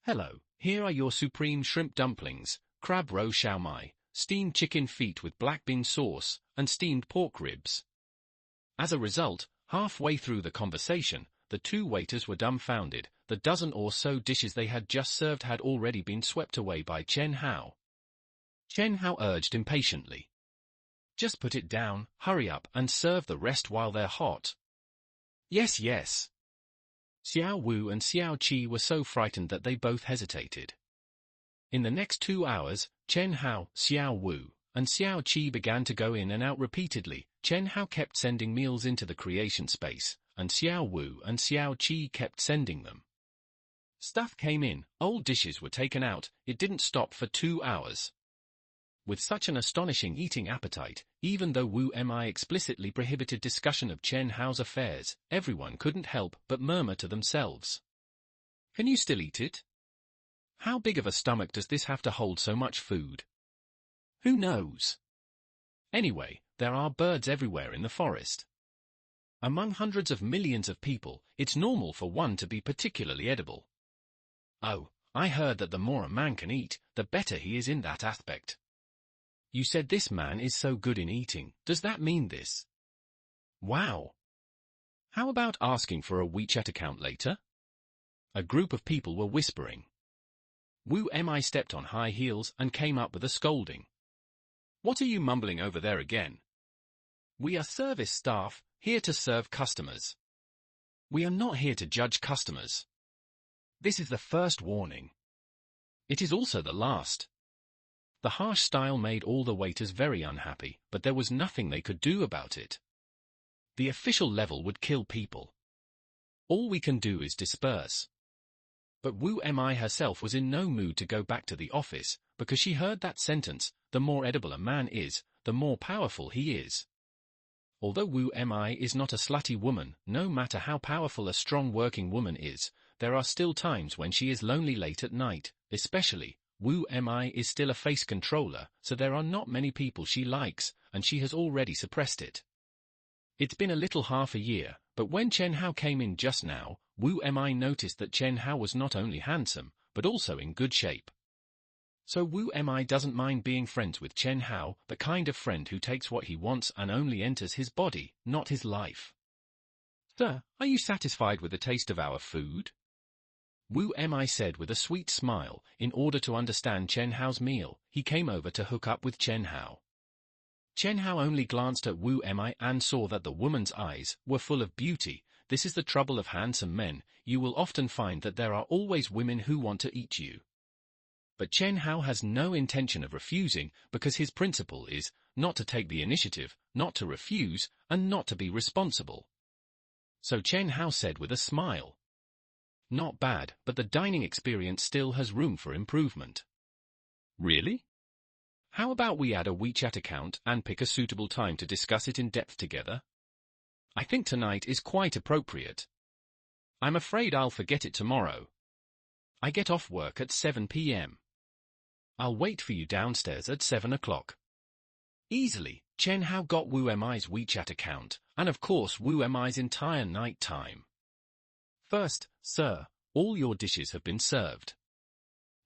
"Hello, here are your supreme shrimp dumplings, crab roe xiaomai, steamed chicken feet with black bean sauce, and steamed pork ribs." As a result, halfway through the conversation, the 2 waiters were dumbfounded. The dozen or so dishes they had just served had already been swept away by Chen Hao. Chen Hao urged impatiently, "Just put it down, hurry up and serve the rest while they're hot." "Yes, yes." Xiao Wu and Xiao Qi were so frightened that they both hesitated. In the next 2 hours, Chen Hao, Xiao Wu, and Xiao Qi began to go in and out repeatedly. Chen Hao kept sending meals into the creation space, and Xiao Wu and Xiao Qi kept sending them. Stuff came in, old dishes were taken out, it didn't stop for 2 hours. With such an astonishing eating appetite, even though Wu Mi explicitly prohibited discussion of Chen Hao's affairs, everyone couldn't help but murmur to themselves, "Can you still eat it? How big of a stomach does this have to hold so much food? Who knows? Anyway, there are birds everywhere in the forest. Among hundreds of millions of people, it's normal for one to be particularly edible. Oh, I heard that the more a man can eat, the better he is in that aspect." "You said this man is so good in eating, does that mean this? Wow! How about asking for a WeChat account later?" A group of people were whispering. Wu Mi stepped on high heels and came up with a scolding. "What are you mumbling over there again? We are service staff, here to serve customers. We are not here to judge customers. This is the first warning. It is also the last. The harsh style made all the waiters very unhappy, but there was nothing they could do about it. The official level would kill people. All we can do is disperse. But Wu Mi herself was in no mood to go back to the office, because she heard that sentence, the more edible a man is, the more powerful he is. Although Wu Mi is not a slutty woman, no matter how powerful a strong working woman is, there are still times when she is lonely late at night, especially. Wu Mi is still a face controller, so there are not many people she likes, and she has already suppressed it. It's been a little half a year, but when Chen Hao came in just now, Wu Mi noticed that Chen Hao was not only handsome, but also in good shape. So Wu Mi doesn't mind being friends with Chen Hao, the kind of friend who takes what he wants and only enters his body, not his life. "Sir, are you satisfied with the taste of our food?" Wu Mi said with a sweet smile. In order to understand Chen Hao's meal, he came over to hook up with Chen Hao. Chen Hao only glanced at Wu Mi and saw that the woman's eyes were full of beauty. This is the trouble of handsome men, you will often find that there are always women who want to eat you. But Chen Hao has no intention of refusing, because his principle is not to take the initiative, not to refuse, and not to be responsible. So Chen Hao said with a smile, "Not bad, but the dining experience still has room for improvement." "Really? How about we add a WeChat account and pick a suitable time to discuss it in depth together? I think tonight is quite appropriate. I'm afraid I'll forget it tomorrow. I get off work at 7 p.m. I'll wait for you downstairs at 7 o'clock. Easily, Chen Hao got Wu Mi's WeChat account, and of course Wu Mi's entire night time. "First, sir, all your dishes have been served.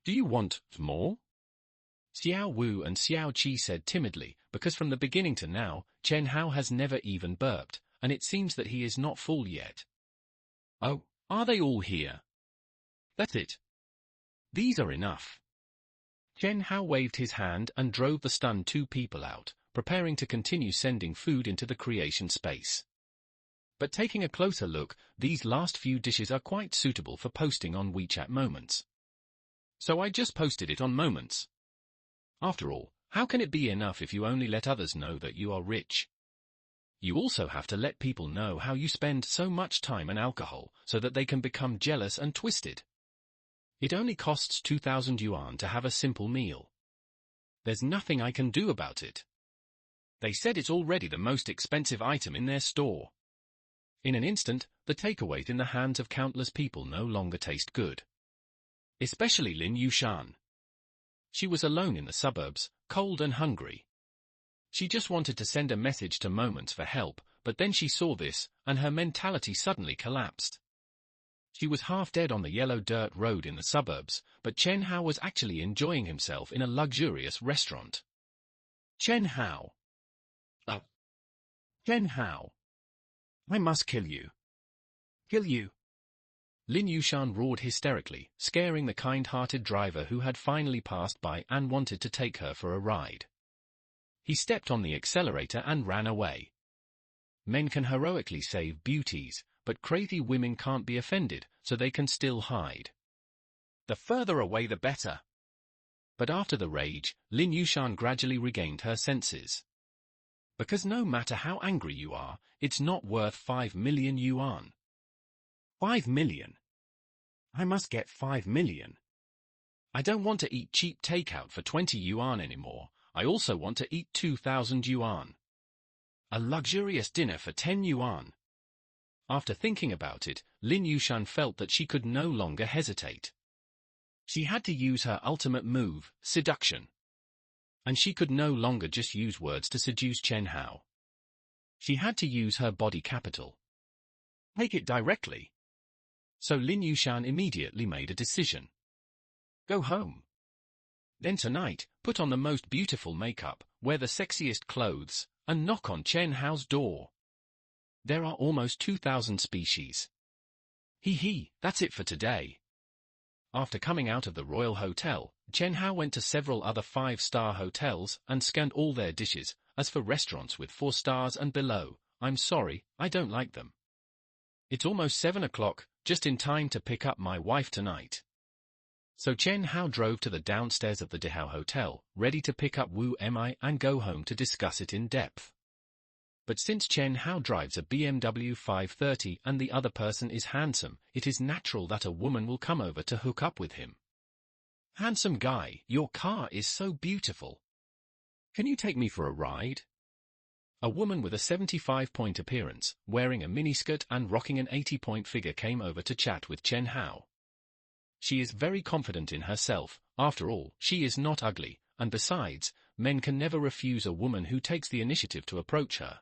Do you want more?" Xiao Wu and Xiao Qi said timidly, because from the beginning to now, Chen Hao has never even burped, and it seems that he is not full yet. "Oh, are they all here?" "That's it. These are enough." Chen Hao waved his hand and drove the stunned two people out, preparing to continue sending food into the creation space. But taking a closer look, these last few dishes are quite suitable for posting on WeChat Moments. So I just posted it on Moments. After all, how can it be enough if you only let others know that you are rich? You also have to let people know how you spend so much time and alcohol, so that they can become jealous and twisted. It only costs 2,000 yuan to have a simple meal. There's nothing I can do about it. They said it's already the most expensive item in their store. In an instant, the takeaways in the hands of countless people no longer taste good. Especially Lin Yushan. She was alone in the suburbs, cold and hungry. She just wanted to send a message to Moments for help, but then she saw this, and her mentality suddenly collapsed. She was half dead on the yellow dirt road in the suburbs, but Chen Hao was actually enjoying himself in a luxurious restaurant. "Chen Hao! Chen Hao! I must kill you! Kill you!" Lin Yushan roared hysterically, scaring the kind-hearted driver who had finally passed by and wanted to take her for a ride. He stepped on the accelerator and ran away. Men can heroically save beauties, but crazy women can't be offended, so they can still hide. The further away the better. But after the rage, Lin Yushan gradually regained her senses. Because no matter how angry you are, it's not worth 5 million yuan. 5 million? I must get 5 million. I don't want to eat cheap takeout for 20 yuan anymore. I also want to eat 2,000 yuan. A luxurious dinner for 10 yuan. After thinking about it, Lin Yushan felt that she could no longer hesitate. She had to use her ultimate move, seduction. And she could no longer just use words to seduce Chen Hao. She had to use her body capital. Take it directly. So Lin Yushan immediately made a decision. Go home. Then tonight, put on the most beautiful makeup, wear the sexiest clothes, and knock on Chen Hao's door. There are almost 2,000 species. That's it for today. After coming out of the Royal Hotel, Chen Hao went to several other 5-star hotels and scanned all their dishes. As for restaurants with 4 stars and below, I'm sorry, I don't like them. It's almost 7 o'clock, just in time to pick up my wife tonight. So Chen Hao drove to the downstairs of the Dehao Hotel, ready to pick up Wu Mi and go home to discuss it in depth. But since Chen Hao drives a BMW 530 and the other person is handsome, it is natural that a woman will come over to hook up with him. "Handsome guy, your car is so beautiful. Can you take me for a ride?" A woman with a 75-point appearance, wearing a miniskirt and rocking an 80-point figure came over to chat with Chen Hao. She is very confident in herself. After all, she is not ugly, and besides, men can never refuse a woman who takes the initiative to approach her.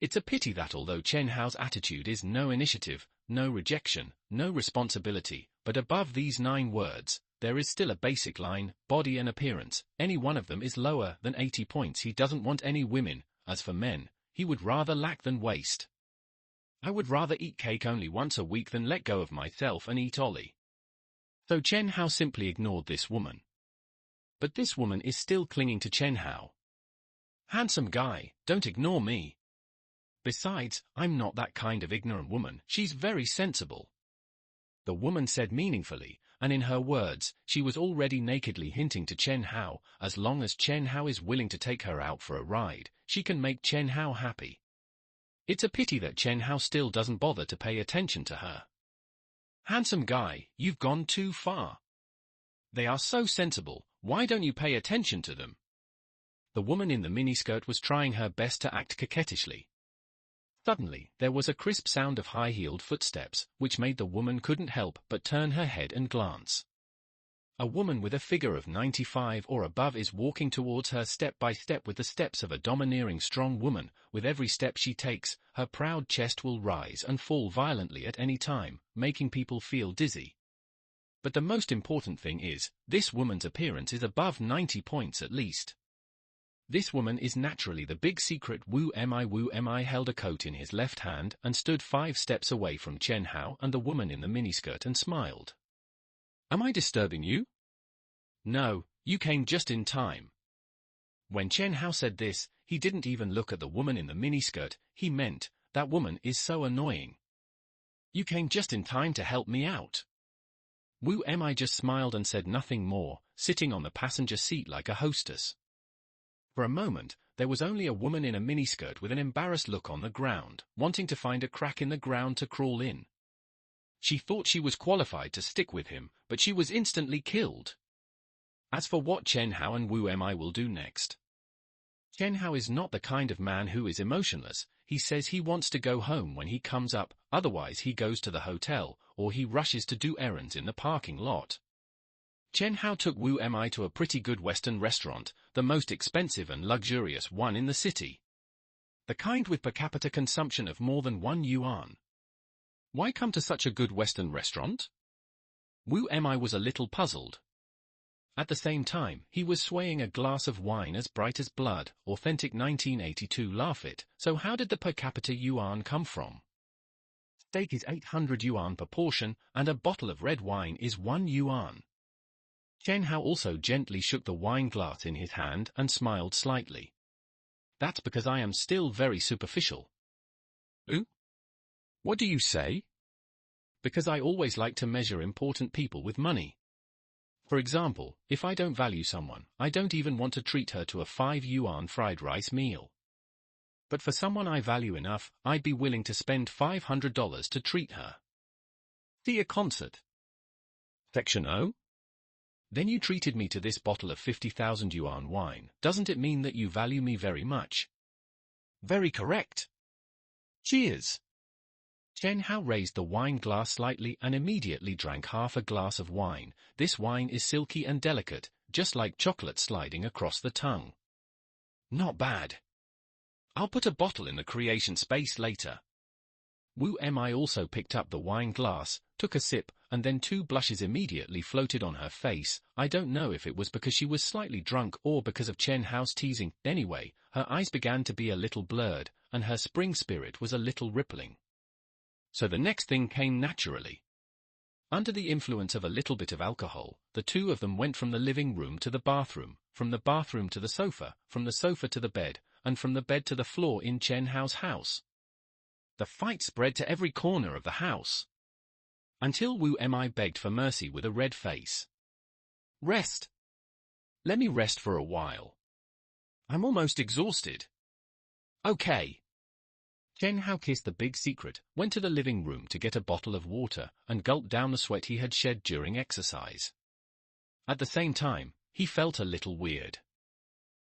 It's a pity that although Chen Hao's attitude is no initiative, no rejection, no responsibility, but above these 9 words, there is still a basic line: body and appearance. Any one of them is lower than 80 points. He doesn't want any women. As for men, he would rather lack than waste. "I would rather eat cake only once a week than let go of myself and eat Ollie." So Chen Hao simply ignored this woman. But this woman is still clinging to Chen Hao. "Handsome guy, don't ignore me. Besides, I'm not that kind of ignorant woman. She's very sensible." The woman said meaningfully, and in her words, she was already nakedly hinting to Chen Hao, as long as Chen Hao is willing to take her out for a ride, she can make Chen Hao happy. It's a pity that Chen Hao still doesn't bother to pay attention to her. "Handsome guy, you've gone too far. They are so sensible, why don't you pay attention to them?" The woman in the miniskirt was trying her best to act coquettishly. Suddenly, there was a crisp sound of high-heeled footsteps, which made the woman couldn't help but turn her head and glance. A woman with a figure of 95 or above is walking towards her step by step with the steps of a domineering strong woman. With every step she takes, her proud chest will rise and fall violently at any time, making people feel dizzy. But the most important thing is, this woman's appearance is above 90 points at least. This woman is naturally the big secret Wu Mi. Wu Mi held a coat in his left hand and stood 5 steps away from Chen Hao and the woman in the miniskirt and smiled. "Am I disturbing you?" "No, you came just in time." When Chen Hao said this, he didn't even look at the woman in the miniskirt. He meant, "That woman is so annoying. You came just in time to help me out." Wu Mi just smiled and said nothing more, sitting on the passenger seat like a hostess. For a moment, there was only a woman in a miniskirt with an embarrassed look on the ground, wanting to find a crack in the ground to crawl in. She thought she was qualified to stick with him, but she was instantly killed. As for what Chen Hao and Wu Mi will do next. Chen Hao is not the kind of man who is emotionless. He says he wants to go home when he comes up, otherwise he goes to the hotel, or he rushes to do errands in the parking lot. Chen Hao took Wu Mi to a pretty good Western restaurant, the most expensive and luxurious one in the city. The kind with per capita consumption of more than 1 yuan. Why come to such a good Western restaurant? Wu Mi was a little puzzled. At the same time, he was swaying a glass of wine as bright as blood, authentic 1982 Lafitte, so how did the per capita yuan come from? Steak is 800 yuan per portion, and a bottle of red wine is 1 yuan. Chen Hao also gently shook the wine glass in his hand and smiled slightly. "That's because I am still very superficial." "Ooh? What do you say?" "Because I always like to measure important people with money. For example, if I don't value someone, I don't even want to treat her to a 5 yuan fried rice meal. But for someone I value enough, I'd be willing to spend $500 to treat her." "See a concert." Section O? "Then you treated me to this bottle of 50,000 yuan wine. Doesn't it mean that you value me very much?" "Very correct. Cheers." Chen Hao raised the wine glass slightly and immediately drank half a glass of wine. This wine is silky and delicate, just like chocolate sliding across the tongue. "Not bad. I'll put a bottle in the creation space later." Wu Mi also picked up the wine glass, took a sip, and then 2 blushes immediately floated on her face. I don't know if it was because she was slightly drunk or because of Chen Hao's teasing. Anyway, her eyes began to be a little blurred, and her spring spirit was a little rippling. So the next thing came naturally. Under the influence of a little bit of alcohol, the two of them went from the living room to the bathroom, from the bathroom to the sofa, from the sofa to the bed, and from the bed to the floor in Chen Hao's house. The fight spread to every corner of the house. until Wu Mi begged for mercy with a red face. Rest. Let me rest for a while. I'm almost exhausted. Okay. Chen Hao kissed the big secret, went to the living room to get a bottle of water, and gulped down the sweat he had shed during exercise. At the same time, he felt a little weird.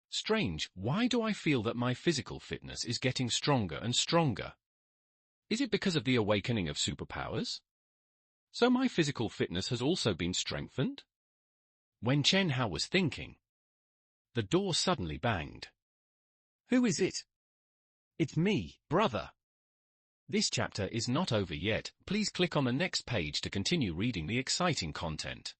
Strange, why do I feel that my physical fitness is getting stronger and stronger? Is it because of the awakening of superpowers? So my physical fitness has also been strengthened? When Chen Hao was thinking, the door suddenly banged. Who is it? It's me, brother. This chapter is not over yet. Please click on the next page to continue reading the exciting content.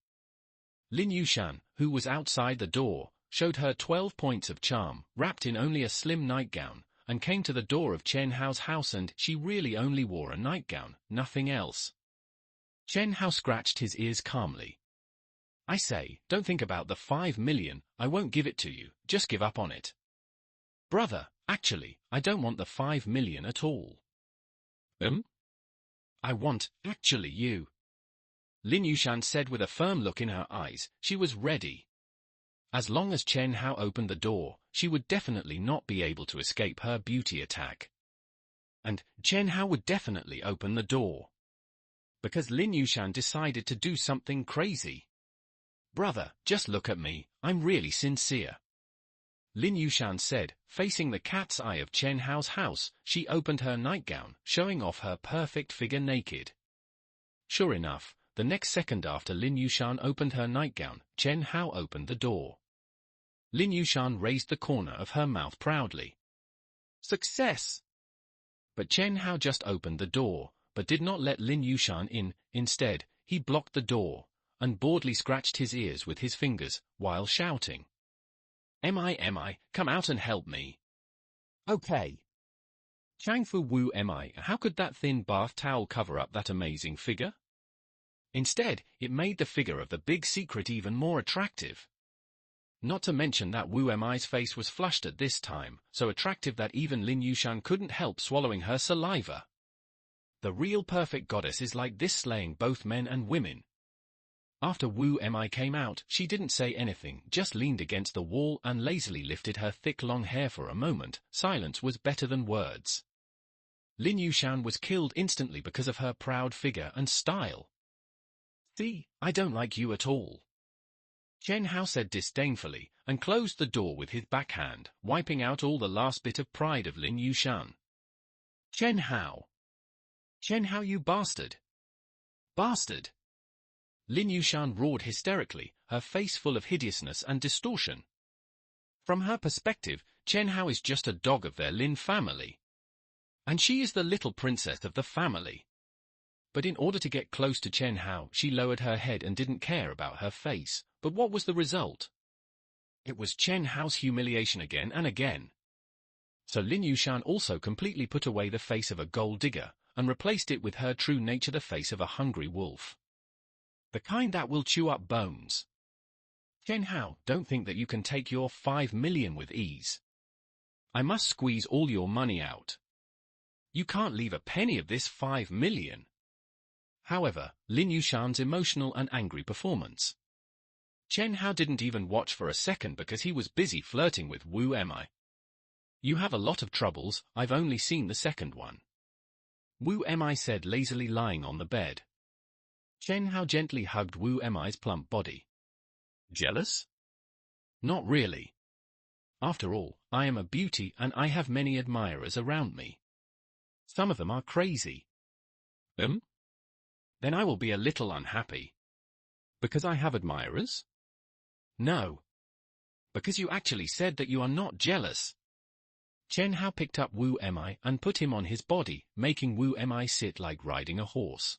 Lin Yushan, who was outside the door, showed her 12 points of charm, wrapped in only a slim nightgown, and came to the door of Chen Hao's house, and she really only wore a nightgown, nothing else. Chen Hao scratched his ears calmly. I say, don't think about the 5 million, I won't give it to you, just give up on it. Brother, actually, I don't want the 5 million at all. I want, actually you. Lin Yushan said with a firm look in her eyes. She was ready. As long as Chen Hao opened the door, she would definitely not be able to escape her beauty attack. And Chen Hao would definitely open the door. Because Lin Yushan decided to do something crazy. Brother, just look at me, I'm really sincere. Lin Yushan said, facing the cat's eye of Chen Hao's house. She opened her nightgown, showing off her perfect figure naked. Sure enough, the next second after Lin Yushan opened her nightgown, Chen Hao opened the door. Lin Yushan raised the corner of her mouth proudly. Success! But Chen Hao just opened the door, but did not let Lin Yushan in. Instead, he blocked the door, and boredly scratched his ears with his fingers, while shouting. Mi, come out and help me. Okay. Changfu Wu Mi, how could that thin bath towel cover up that amazing figure? Instead, it made the figure of the big secret even more attractive. Not to mention that Wu Mi's face was flushed at this time, so attractive that even Lin Yushan couldn't help swallowing her saliva. The real perfect goddess is like this, slaying both men and women. After Wu Mi came out, she didn't say anything, just leaned against the wall and lazily lifted her thick long hair for a moment. Silence was better than words. Lin Yushan was killed instantly because of her proud figure and style. See, I don't like you at all. Chen Hao said disdainfully, and closed the door with his backhand, wiping out all the last bit of pride of Lin Yushan. Chen Hao! Chen Hao, you bastard! Bastard! Lin Yushan roared hysterically, her face full of hideousness and distortion. From her perspective, Chen Hao is just a dog of their Lin family. And she is the little princess of the family. But in order to get close to Chen Hao, she lowered her head and didn't care about her face. But what was the result? It was Chen Hao's humiliation again and again. So Lin Yushan also completely put away the face of a gold digger, and replaced it with her true nature, the face of a hungry wolf. The kind that will chew up bones. Chen Hao, don't think that you can take your 5 million with ease. I must squeeze all your money out. You can't leave a penny of this 5 million. However, Lin Yushan's emotional and angry performance. Chen Hao didn't even watch for a second because he was busy flirting with Wu Mi. You have a lot of troubles, I've only seen the second one. Wu Mi said, lazily lying on the bed. Chen Hao gently hugged Wu Mi's plump body. Jealous? Not really. After all, I am a beauty and I have many admirers around me. Some of them are crazy. Then I will be a little unhappy. Because I have admirers? No. Because you actually said that you are not jealous. Chen Hao picked up Wu Mi and put him on his body, making Wu Mi sit like riding a horse.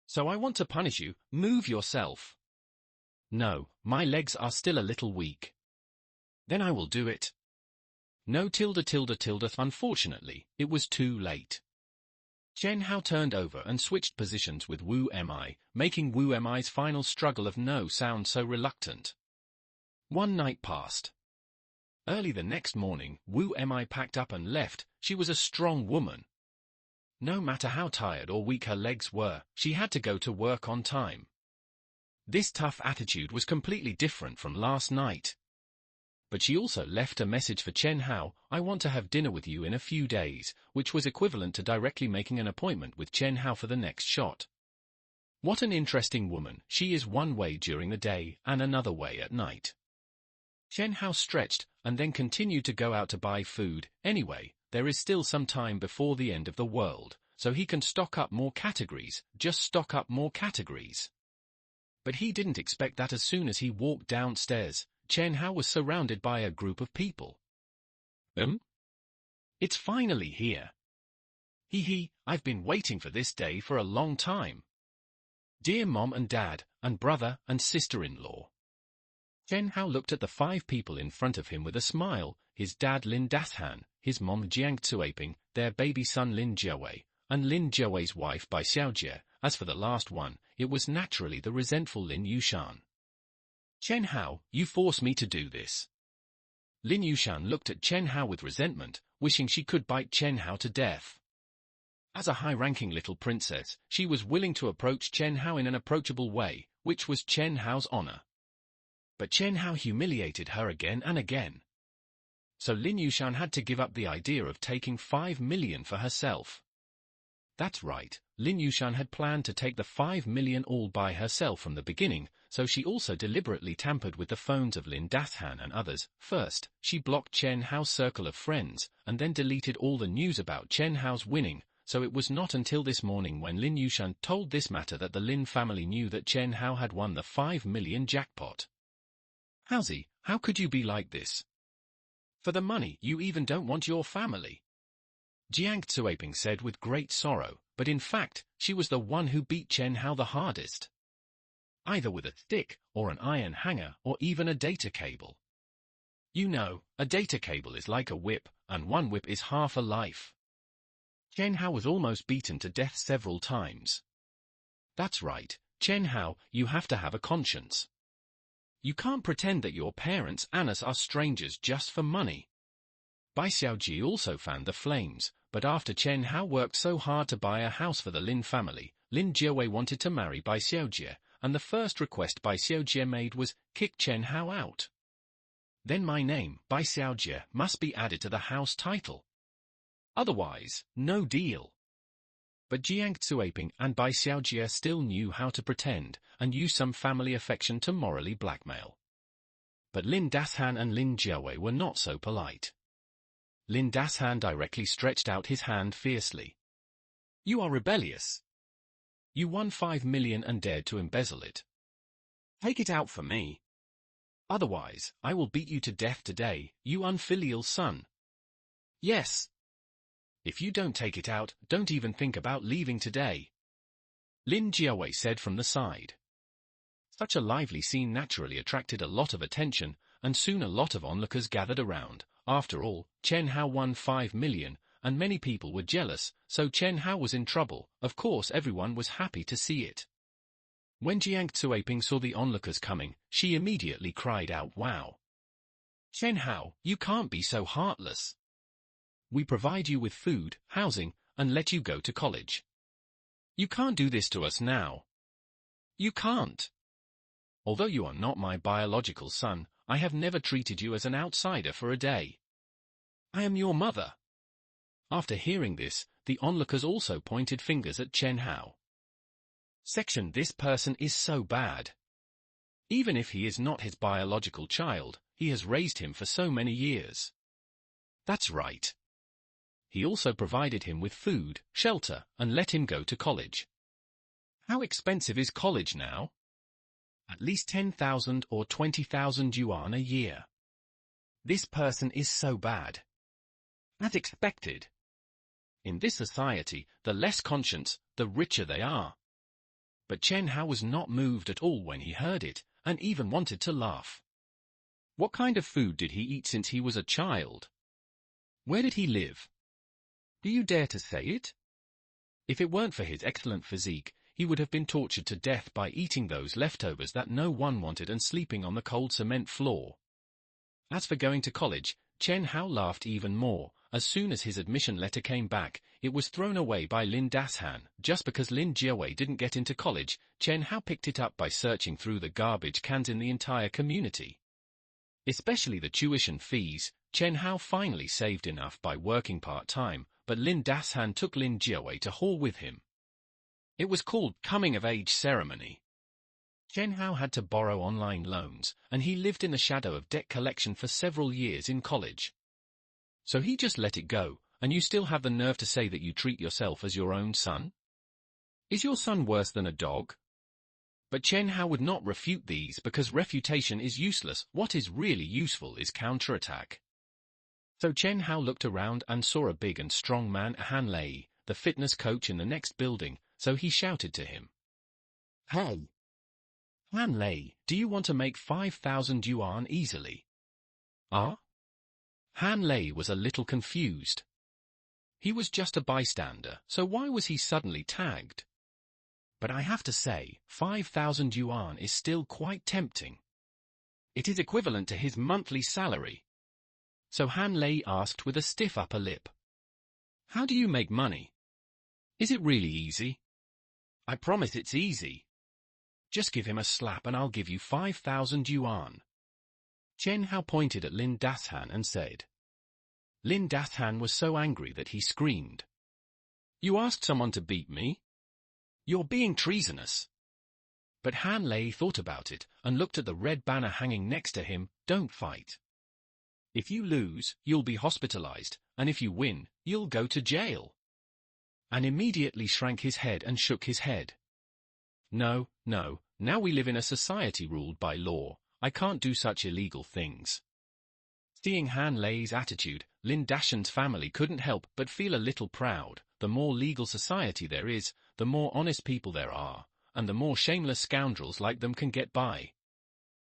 So I want to punish you, move yourself. No, my legs are still a little weak. Then I will do it. No. Unfortunately, it was too late. Chen Hao turned over and switched positions with Wu Mi, making Wu Mi's final struggle of no sound so reluctant. One night passed. Early the next morning, Wu Mi packed up and left. She was a strong woman. No matter how tired or weak her legs were, she had to go to work on time. This tough attitude was completely different from last night. But she also left a message for Chen Hao, "I want to have dinner with you in a few days," which was equivalent to directly making an appointment with Chen Hao for the next shot. What an interesting woman. She is one way during the day and another way at night. Chen Hao stretched and then continued to go out to buy food. Anyway, there is still some time before the end of the world, so he can stock up more categories, just stock up more categories. But he didn't expect that as soon as he walked downstairs, Chen Hao was surrounded by a group of people. It's finally here. I've been waiting for this day for a long time. Dear Mom and Dad, and brother and sister-in-law. Chen Hao looked at the 5 people in front of him with a smile, his dad Lin Dashan, his mom Jiang Tsuaping, their baby son Lin Jiawei, and Lin Jiawei's wife Bai Xiaojie. As for the last one, it was naturally the resentful Lin Yushan. Chen Hao, you force me to do this. Lin Yushan looked at Chen Hao with resentment, wishing she could bite Chen Hao to death. As a high-ranking little princess, she was willing to approach Chen Hao in an approachable way, which was Chen Hao's honor. But Chen Hao humiliated her again and again. So Lin Yushan had to give up the idea of taking 5 million for herself. That's right, Lin Yushan had planned to take the 5 million all by herself from the beginning, so she also deliberately tampered with the phones of Lin Dashan and others. First, she blocked Chen Hao's circle of friends, and then deleted all the news about Chen Hao's winning, so it was not until this morning when Lin Yushan told this matter that the Lin family knew that Chen Hao had won the 5 million jackpot. Haozi, how could you be like this? For the money, you even don't want your family. Jiang Tsuaping said with great sorrow, but in fact, she was the one who beat Chen Hao the hardest. Either with a stick, or an iron hanger, or even a data cable. You know, a data cable is like a whip, and one whip is half a life. Chen Hao was almost beaten to death several times. That's right, Chen Hao, you have to have a conscience. You can't pretend that your parents and us are strangers just for money. Bai Xiaojie also fanned the flames, but after Chen Hao worked so hard to buy a house for the Lin family, Lin Jiawei wanted to marry Bai Xiaojie, and the first request Bai Xiaojie made was, kick Chen Hao out. Then my name, Bai Xiaojie, must be added to the house title. Otherwise, no deal. But Jiang Tsuaping and Bai Xiaojie still knew how to pretend, and use some family affection to morally blackmail. But Lin Dashan and Lin Jiawei were not so polite. Lin Dashan directly stretched out his hand fiercely. You are rebellious. You won 5 million and dared to embezzle it. Take it out for me. Otherwise, I will beat you to death today, you unfilial son. Yes. If you don't take it out, don't even think about leaving today. Lin Jiawei said from the side. Such a lively scene naturally attracted a lot of attention, and soon a lot of onlookers gathered around. After all, Chen Hao won 5 million, and many people were jealous, so Chen Hao was in trouble. Of course everyone was happy to see it. When Jiang Tsuaping saw the onlookers coming, she immediately cried out, "Wow! Chen Hao, you can't be so heartless. We provide you with food, housing, and let you go to college. You can't do this to us now. You can't. Although you are not my biological son, I have never treated you as an outsider for a day. I am your mother." After hearing this, the onlookers also pointed fingers at Chen Hao. Section: This person is so bad. Even if he is not his biological child, he has raised him for so many years. That's right. He also provided him with food, shelter, and let him go to college. How expensive is college now? At least 10,000 or 20,000 yuan a year. This person is so bad. As expected. In this society, the less conscience, the richer they are. But Chen Hao was not moved at all when he heard it, and even wanted to laugh. What kind of food did he eat since he was a child? Where did he live? Do you dare to say it? If it weren't for his excellent physique, he would have been tortured to death by eating those leftovers that no one wanted and sleeping on the cold cement floor. As for going to college, Chen Hao laughed even more, as soon as his admission letter came back, it was thrown away by Lin Dashan. Just because Lin Jiawei didn't get into college, Chen Hao picked it up by searching through the garbage cans in the entire community. Especially the tuition fees, Chen Hao finally saved enough by working part-time, but Lin Dashan took Lin Jiawei to hall with him. It was called coming-of-age ceremony. Chen Hao had to borrow online loans, and he lived in the shadow of debt collection for several years in college. So he just let it go, and you still have the nerve to say that you treat yourself as your own son? Is your son worse than a dog? But Chen Hao would not refute these because refutation is useless. What is really useful is counterattack. So Chen Hao looked around and saw a big and strong man, Han Lei, the fitness coach in the next building, so he shouted to him. Hey! Han Lei, do you want to make 5,000 yuan easily? Ah? Han Lei was a little confused. He was just a bystander, so why was he suddenly tagged? But I have to say, 5,000 yuan is still quite tempting. It is equivalent to his monthly salary. So Han Lei asked with a stiff upper lip. How do you make money? Is it really easy? I promise it's easy. Just give him a slap and I'll give you 5,000 yuan. Chen Hao pointed at Lin Dashan and said. Lin Dashan was so angry that he screamed. You asked someone to beat me? You're being treasonous. But Han Lei thought about it and looked at the red banner hanging next to him, don't fight. If you lose, you'll be hospitalized, and if you win, you'll go to jail. And immediately shrank his head and shook his head. No, now we live in a society ruled by law, I can't do such illegal things. Seeing Han Lei's attitude, Lin Dashan's family couldn't help but feel a little proud. The more legal society there is, the more honest people there are, and the more shameless scoundrels like them can get by.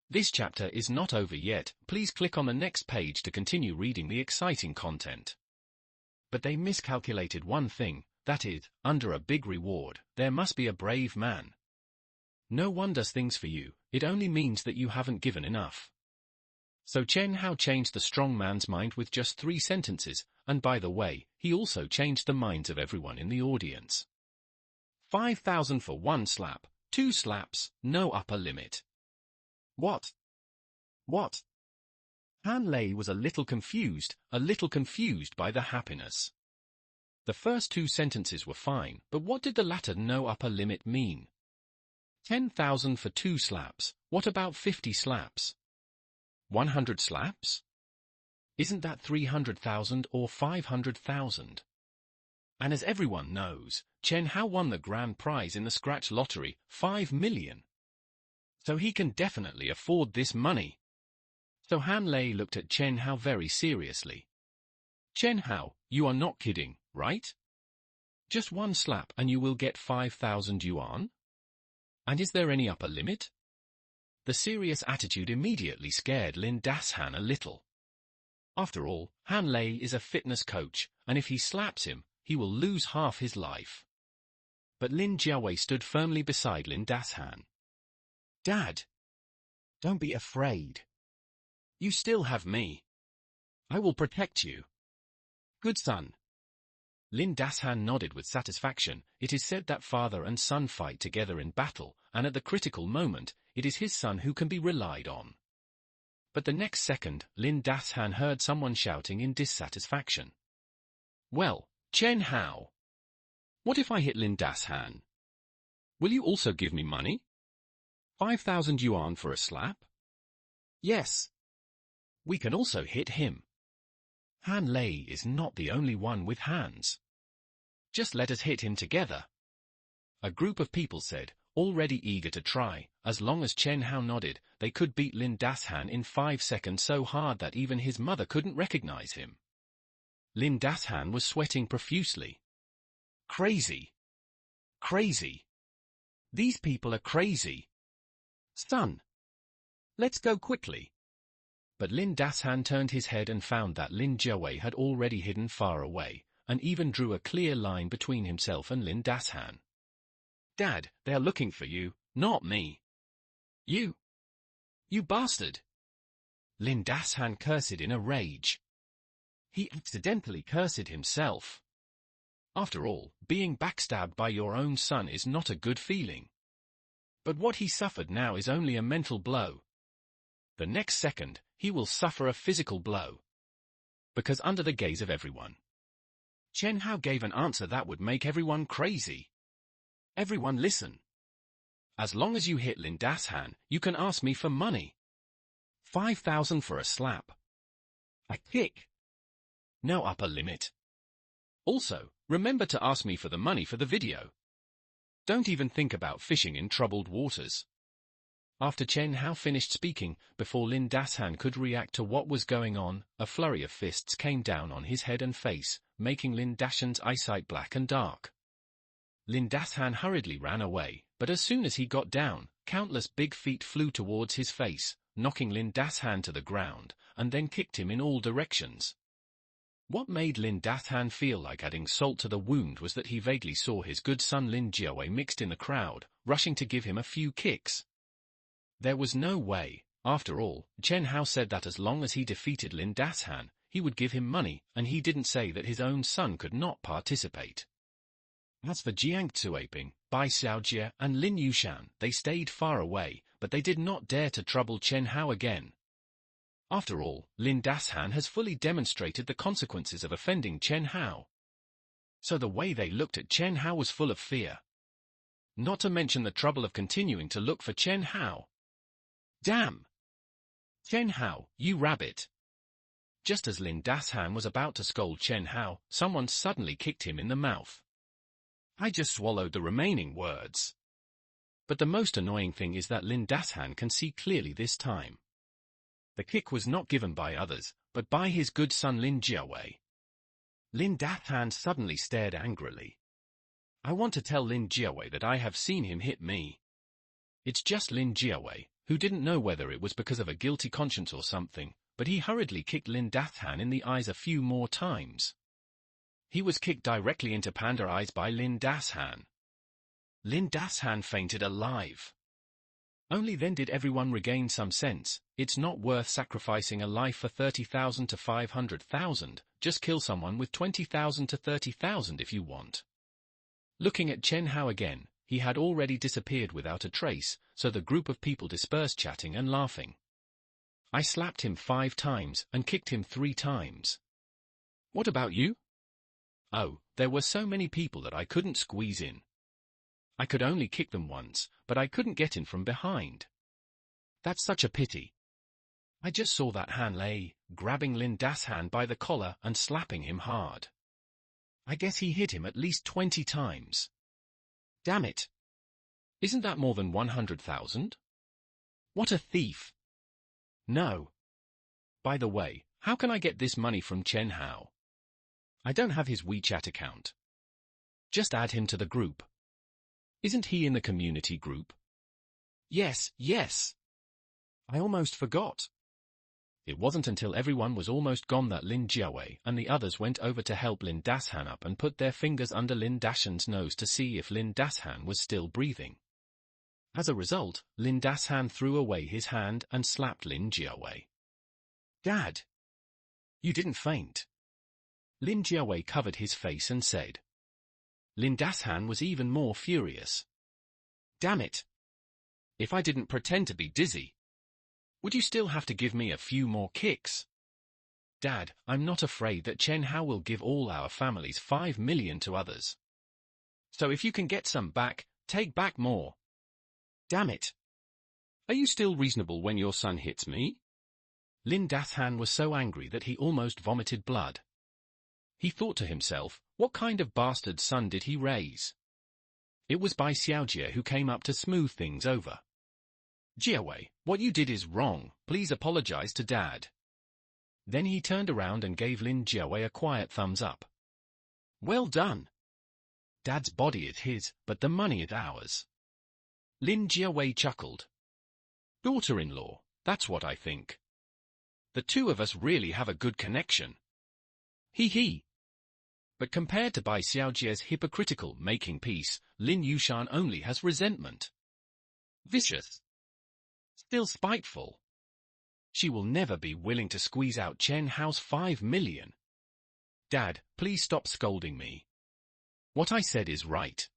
This chapter is not over yet, please click on the next page to continue reading the exciting content. But they miscalculated one thing, that is, under a big reward, there must be a brave man. No one does things for you, it only means that you haven't given enough. So Chen Hao changed the strong man's mind with just 3 sentences, and by the way, he also changed the minds of everyone in the audience. 5,000 for 1 slap, 2 slaps, no upper limit. What? Han Lei was a little confused by the happiness. The first 2 sentences were fine, but what did the latter no upper limit mean? 10,000 for 2 slaps, what about 50 slaps? 100 slaps? Isn't that 300,000 or 500,000? And as everyone knows, Chen Hao won the grand prize in the scratch lottery, 5 million. So he can definitely afford this money. So Han Lei looked at Chen Hao very seriously. Chen Hao, you are not kidding, right? Just 1 slap and you will get 5,000 yuan? And is there any upper limit? The serious attitude immediately scared Lin Dashan a little. After all, Han Lei is a fitness coach, and if he slaps him, he will lose half his life. But Lin Jiawei stood firmly beside Lin Dashan. Dad! Don't be afraid. You still have me. I will protect you. Good son. Lin Dashan nodded with satisfaction. It is said that father and son fight together in battle, and at the critical moment, it is his son who can be relied on. But the next second, Lin Dashan heard someone shouting in dissatisfaction. Well, Chen Hao. What if I hit Lin Dashan? Will you also give me money? 5,000 yuan for a slap? Yes. We can also hit him. Han Lei is not the only one with hands. Just let us hit him together. A group of people said, already eager to try. As long as Chen Hao nodded, they could beat Lin Dashan in 5 seconds so hard that even his mother couldn't recognize him. Lin Dashan was sweating profusely. Crazy. Crazy. These people are crazy. Son. Let's go quickly. But Lin Dashan turned his head and found that Lin Jiawei had already hidden far away, and even drew a clear line between himself and Lin Dashan. Dad, they are looking for you, not me. You bastard! Lin Dashan cursed in a rage. He accidentally cursed himself. After all, being backstabbed by your own son is not a good feeling. But what he suffered now is only a mental blow. The next second, he will suffer a physical blow. Because under the gaze of everyone, Chen Hao gave an answer that would make everyone crazy. Everyone listen. As long as you hit Lin Dashan, you can ask me for money. 5,000 for a slap. A kick. No upper limit. Also, remember to ask me for the money for the video. Don't even think about fishing in troubled waters. After Chen Hao finished speaking, before Lin Dashan could react to what was going on, a flurry of fists came down on his head and face, making Lin Dashan's eyesight black and dark. Lin Dashan hurriedly ran away, but as soon as he got down, countless big feet flew towards his face, knocking Lin Dashan to the ground, and then kicked him in all directions. What made Lin Dashan feel like adding salt to the wound was that he vaguely saw his good son Lin Jiawei mixed in the crowd, rushing to give him a few kicks. There was no way. After all, Chen Hao said that as long as he defeated Lin Dashan, he would give him money, and he didn't say that his own son could not participate. As for Jiang Cuiping, Bai Xiaojie, and Lin Yushan, they stayed far away, but they did not dare to trouble Chen Hao again. After all, Lin Dashan has fully demonstrated the consequences of offending Chen Hao. So the way they looked at Chen Hao was full of fear. Not to mention the trouble of continuing to look for Chen Hao. Damn! Chen Hao, you rabbit! Just as Lin Dashan was about to scold Chen Hao, someone suddenly kicked him in the mouth. I just swallowed the remaining words. But the most annoying thing is that Lin Dashan can see clearly this time. The kick was not given by others, but by his good son Lin Jiawei. Lin Dashan suddenly stared angrily. I want to tell Lin Jiawei that I have seen him hit me. It's just Lin Jiawei, who didn't know whether it was because of a guilty conscience or something, but he hurriedly kicked Lin Dashan in the eyes a few more times. He was kicked directly into panda eyes by Lin Dashan. Lin Dashan fainted alive. Only then did everyone regain some sense. It's not worth sacrificing a life for 30,000 to 500,000, just kill someone with 20,000 to 30,000 if you want. Looking at Chen Hao again, he had already disappeared without a trace, so the group of people dispersed chatting and laughing. I slapped him 5 times and kicked him 3 times. What about you? Oh, there were so many people that I couldn't squeeze in. I could only kick them once, but I couldn't get in from behind. That's such a pity. I just saw that Han Lei, grabbing Lin Dashan by the collar and slapping him hard. I guess he hit him at least 20 times. Damn it! Isn't that more than 100,000? What a thief! No. By the way, how can I get this money from Chen Hao? I don't have his WeChat account. Just add him to the group. Isn't he in the community group? Yes, yes. I almost forgot. It wasn't until everyone was almost gone that Lin Jiawei and the others went over to help Lin Dashan up and put their fingers under Lin Dashan's nose to see if Lin Dashan was still breathing. As a result, Lin Dashan threw away his hand and slapped Lin Jiawei. Dad! You didn't faint. Lin Jiawei covered his face and said. Lin Dashan was even more furious. Damn it! If I didn't pretend to be dizzy, would you still have to give me a few more kicks? Dad, I'm not afraid that Chen Hao will give all our families 5 million to others. So if you can get some back, take back more. Damn it! Are you still reasonable when your son hits me? Lin Dashan was so angry that he almost vomited blood. He thought to himself, what kind of bastard son did he raise? It was Bai Xiaojie who came up to smooth things over. Jiawei, what you did is wrong, please apologize to Dad. Then he turned around and gave Lin Jiawei a quiet thumbs up. Well done. Dad's body is his, but the money is ours. Lin Jiawei chuckled. Daughter-in-law, that's what I think. The two of us really have a good connection. Hee hee. But compared to Bai Xiaojie's hypocritical making peace, Lin Yushan only has resentment. Vicious. Still spiteful. She will never be willing to squeeze out Chen Hao's 5 million. Dad, please stop scolding me. What I said is right.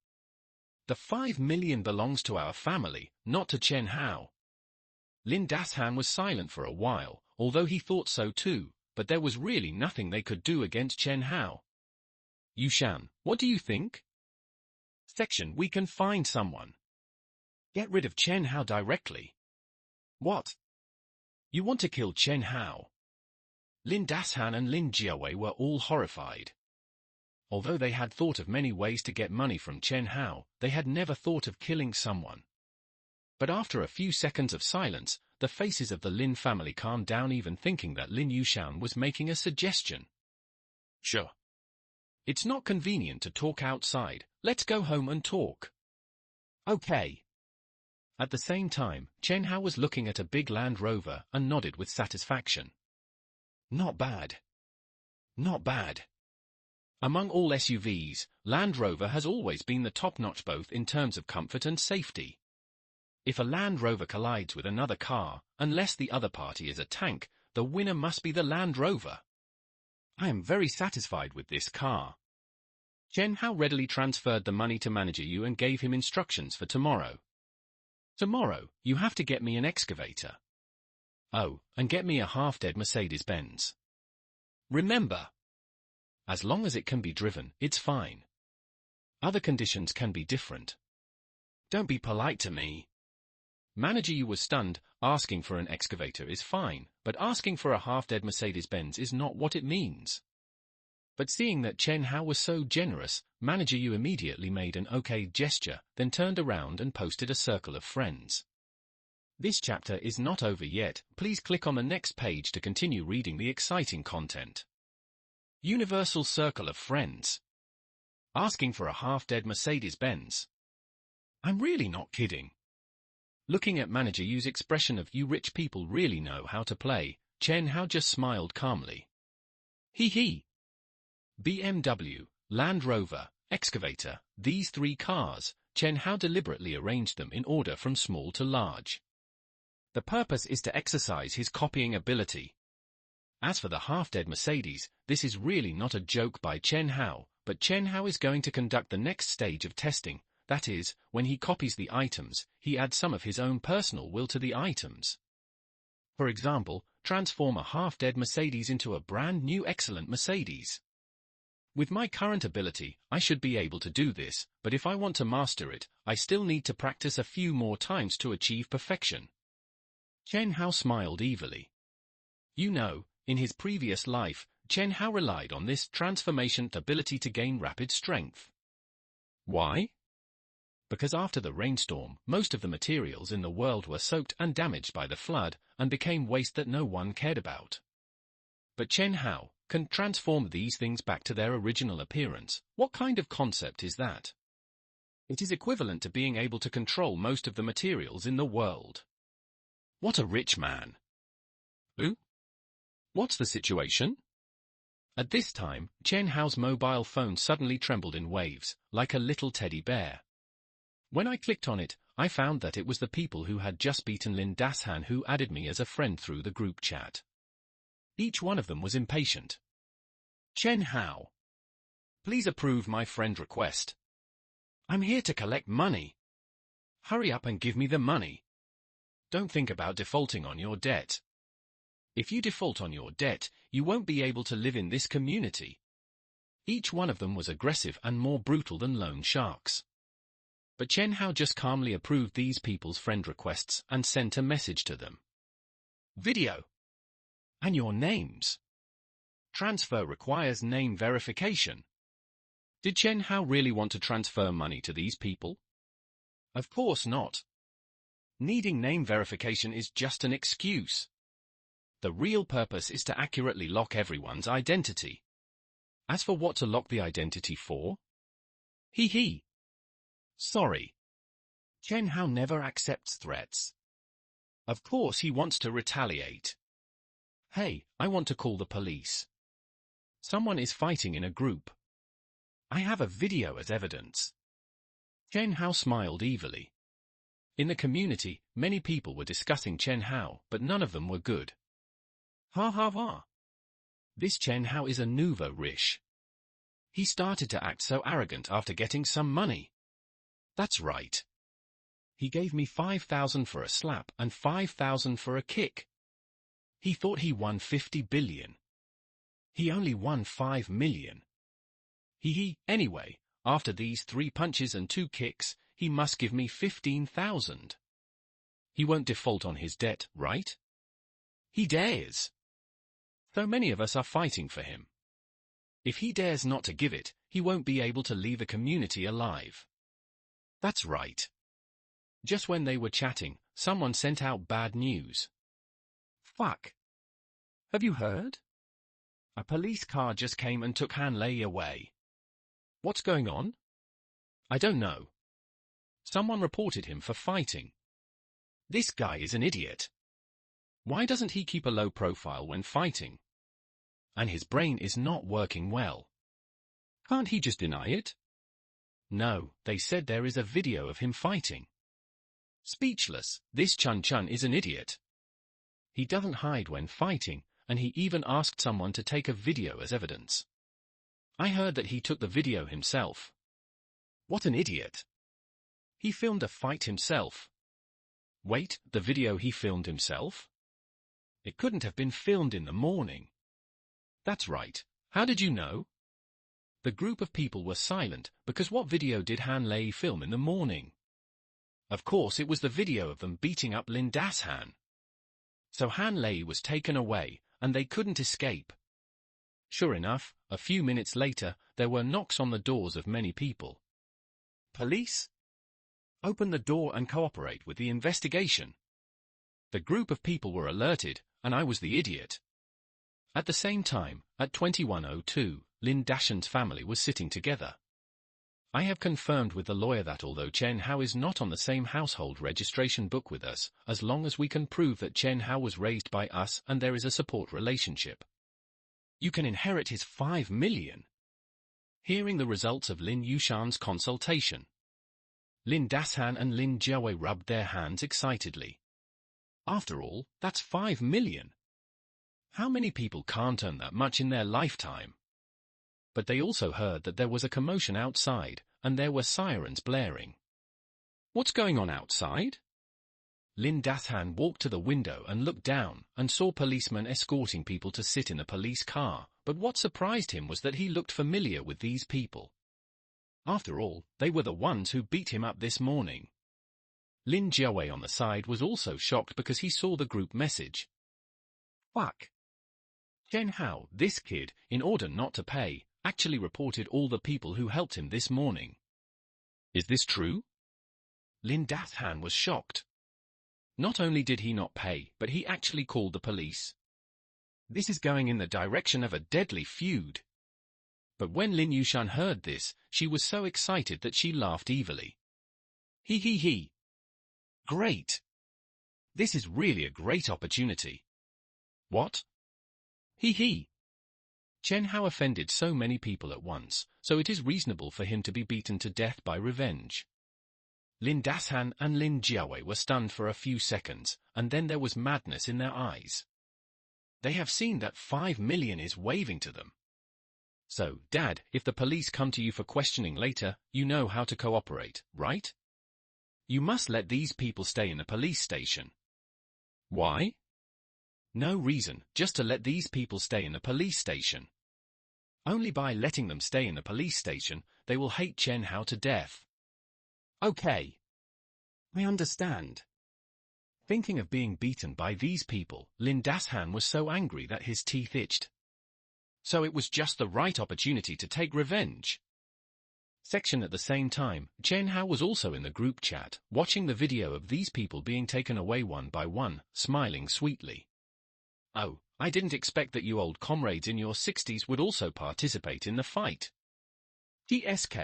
The 5 million belongs to our family, not to Chen Hao. Lin Dashan was silent for a while, although he thought so too, but there was really nothing they could do against Chen Hao. Yushan, what do you think? Section, we can find someone. Get rid of Chen Hao directly. What? You want to kill Chen Hao? Lin Dashan and Lin Jiawei were all horrified. Although they had thought of many ways to get money from Chen Hao, they had never thought of killing someone. But after a few seconds of silence, the faces of the Lin family calmed down, even thinking that Lin Yushan was making a suggestion. Sure. It's not convenient to talk outside, let's go home and talk. Okay. At the same time, Chen Hao was looking at a big Land Rover and nodded with satisfaction. Not bad. Not bad. Among all SUVs, Land Rover has always been the top-notch both in terms of comfort and safety. If a Land Rover collides with another car, unless the other party is a tank, the winner must be the Land Rover. I am very satisfied with this car. Chen Hao readily transferred the money to Manager Yu and gave him instructions for tomorrow. Tomorrow, you have to get me an excavator. Oh, and get me a half-dead Mercedes-Benz. Remember, as long as it can be driven, it's fine. Other conditions can be different. Don't be polite to me. Manager Yu was stunned. Asking for an excavator is fine, but asking for a half-dead Mercedes-Benz is not what it means. But seeing that Chen Hao was so generous, Manager Yu immediately made an okay gesture, then turned around and posted a circle of friends. This chapter is not over yet. Please click on the next page to continue reading the exciting content. Universal Circle of Friends. Asking for a half-dead Mercedes-Benz. I'm really not kidding. Looking at Manager Yu's expression of "you rich people really know how to play," Chen Hao just smiled calmly. Hee. BMW, Land Rover, excavator, these 3 cars, Chen Hao deliberately arranged them in order from small to large. The purpose is to exercise his copying ability. As for the half-dead Mercedes, this is really not a joke by Chen Hao, but Chen Hao is going to conduct the next stage of testing. That is, when he copies the items, he adds some of his own personal will to the items. For example, transform a half-dead Mercedes into a brand new excellent Mercedes. With my current ability, I should be able to do this, but if I want to master it, I still need to practice a few more times to achieve perfection. Chen Hao smiled evilly. You know, in his previous life, Chen Hao relied on this transformation ability to gain rapid strength. Why? Because after the rainstorm, most of the materials in the world were soaked and damaged by the flood, and became waste that no one cared about. But Chen Hao can transform these things back to their original appearance. What kind of concept is that? It is equivalent to being able to control most of the materials in the world. What a rich man! Who? What's the situation? At this time, Chen Hao's mobile phone suddenly trembled in waves, like a little teddy bear. When I clicked on it, I found that it was the people who had just beaten Lin Dashan who added me as a friend through the group chat. Each one of them was impatient. Chen Hao, please approve my friend request. I'm here to collect money. Hurry up and give me the money. Don't think about defaulting on your debt. If you default on your debt, you won't be able to live in this community. Each one of them was aggressive and more brutal than loan sharks. But Chen Hao just calmly approved these people's friend requests and sent a message to them. Video. And your names. Transfer requires name verification. Did Chen Hao really want to transfer money to these people? Of course not. Needing name verification is just an excuse. The real purpose is to accurately lock everyone's identity. As for what to lock the identity for? Hee. Sorry. Chen Hao never accepts threats. Of course he wants to retaliate. Hey, I want to call the police. Someone is fighting in a group. I have a video as evidence. Chen Hao smiled evilly. In the community, many people were discussing Chen Hao, but none of them were good. Ha. This Chen Hao is a nouveau riche. He started to act so arrogant after getting some money. That's right. He gave me 5,000 for a slap and 5,000 for a kick. He thought he won 50 billion. He only won 5 million. Anyway, after these 3 punches and 2 kicks, he must give me 15,000. He won't default on his debt, right? He dares. So many of us are fighting for him. If he dares not to give it, he won't be able to leave the community alive. That's right. Just when they were chatting, someone sent out bad news. Fuck. Have you heard? A police car just came and took Han Lei away. What's going on? I don't know. Someone reported him for fighting. This guy is an idiot. Why doesn't he keep a low profile when fighting? And his brain is not working well. Can't he just deny it? No, they said there is a video of him fighting. Speechless, this Chun Chun is an idiot. He doesn't hide when fighting, and he even asked someone to take a video as evidence. I heard that he took the video himself. What an idiot. He filmed a fight himself. Wait, the video he filmed himself? It couldn't have been filmed in the morning. That's right. How did you know? The group of people were silent because what video did Han Lei film in the morning? Of course it was the video of them beating up Lin Das-han. So Han Lei was taken away, and they couldn't escape. Sure enough, a few minutes later, there were knocks on the doors of many people. Police? Open the door and cooperate with the investigation. The group of people were alerted, and I was the idiot. At the same time, at 2102, Lin Das-han's family was sitting together. I have confirmed with the lawyer that although Chen Hao is not on the same household registration book with us, as long as we can prove that Chen Hao was raised by us and there is a support relationship, you can inherit his 5 million. Hearing the results of Lin Yushan's consultation, Lin Das-han and Lin Jiawei rubbed their hands excitedly. After all, that's 5 million. How many people can't earn that much in their lifetime? But they also heard that there was a commotion outside, and there were sirens blaring. What's going on outside? Lin Das-han walked to the window and looked down, and saw policemen escorting people to sit in a police car, but what surprised him was that he looked familiar with these people. After all, they were the ones who beat him up this morning. Lin Jiawei on the side was also shocked because he saw the group message. Fuck. Chen Hao, this kid, in order not to pay, actually reported all the people who helped him this morning. Is this true? Lin Das-han was shocked. Not only did he not pay, but he actually called the police. This is going in the direction of a deadly feud. But when Lin Yushan heard this, she was so excited that she laughed evilly. He. Great. This is really a great opportunity. What? He. Chen Hao offended so many people at once, so it is reasonable for him to be beaten to death by revenge. Lin Das-han and Lin Jiawei were stunned for a few seconds, and then there was madness in their eyes. They have seen that 5 million is waving to them. So, Dad, if the police come to you for questioning later, you know how to cooperate, right? You must let these people stay in the police station. Why? No reason, just to let these people stay in the police station. Only by letting them stay in the police station, they will hate Chen Hao to death. Okay. I understand. Thinking of being beaten by these people, Lin Das-han was so angry that his teeth itched. So it was just the right opportunity to take revenge. Section at the same time, Chen Hao was also in the group chat, watching the video of these people being taken away one by one, smiling sweetly. Oh, I didn't expect that you old comrades in your 60s would also participate in the fight. TSK.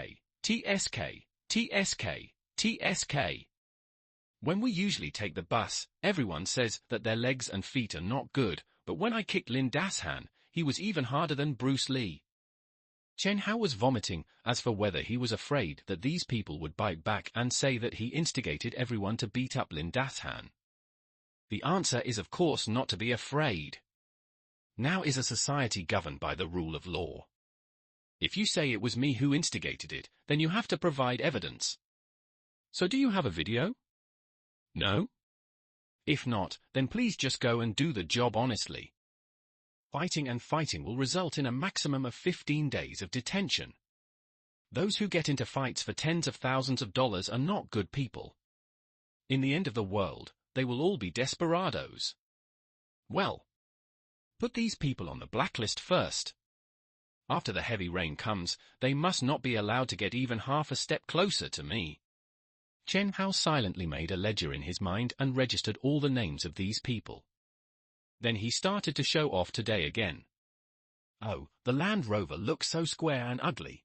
When we usually take the bus, everyone says that their legs and feet are not good, but when I kicked Lin Das-han, he was even harder than Bruce Lee. Chen Hao was vomiting, as for whether he was afraid that these people would bite back and say that he instigated everyone to beat up Lin Das-han. The answer is of course not to be afraid. Now is a society governed by the rule of law. If you say it was me who instigated it, then you have to provide evidence. So do you have a video? No? If not, then please just go and do the job honestly. Fighting and fighting will result in a maximum of 15 days of detention. Those who get into fights for tens of thousands of dollars are not good people. In the end of the world, they will all be desperados. Well, put these people on the blacklist first. After the heavy rain comes, they must not be allowed to get even half a step closer to me. Chen Hao silently made a ledger in his mind and registered all the names of these people. Then he started to show off today again. Oh, the Land Rover looks so square and ugly.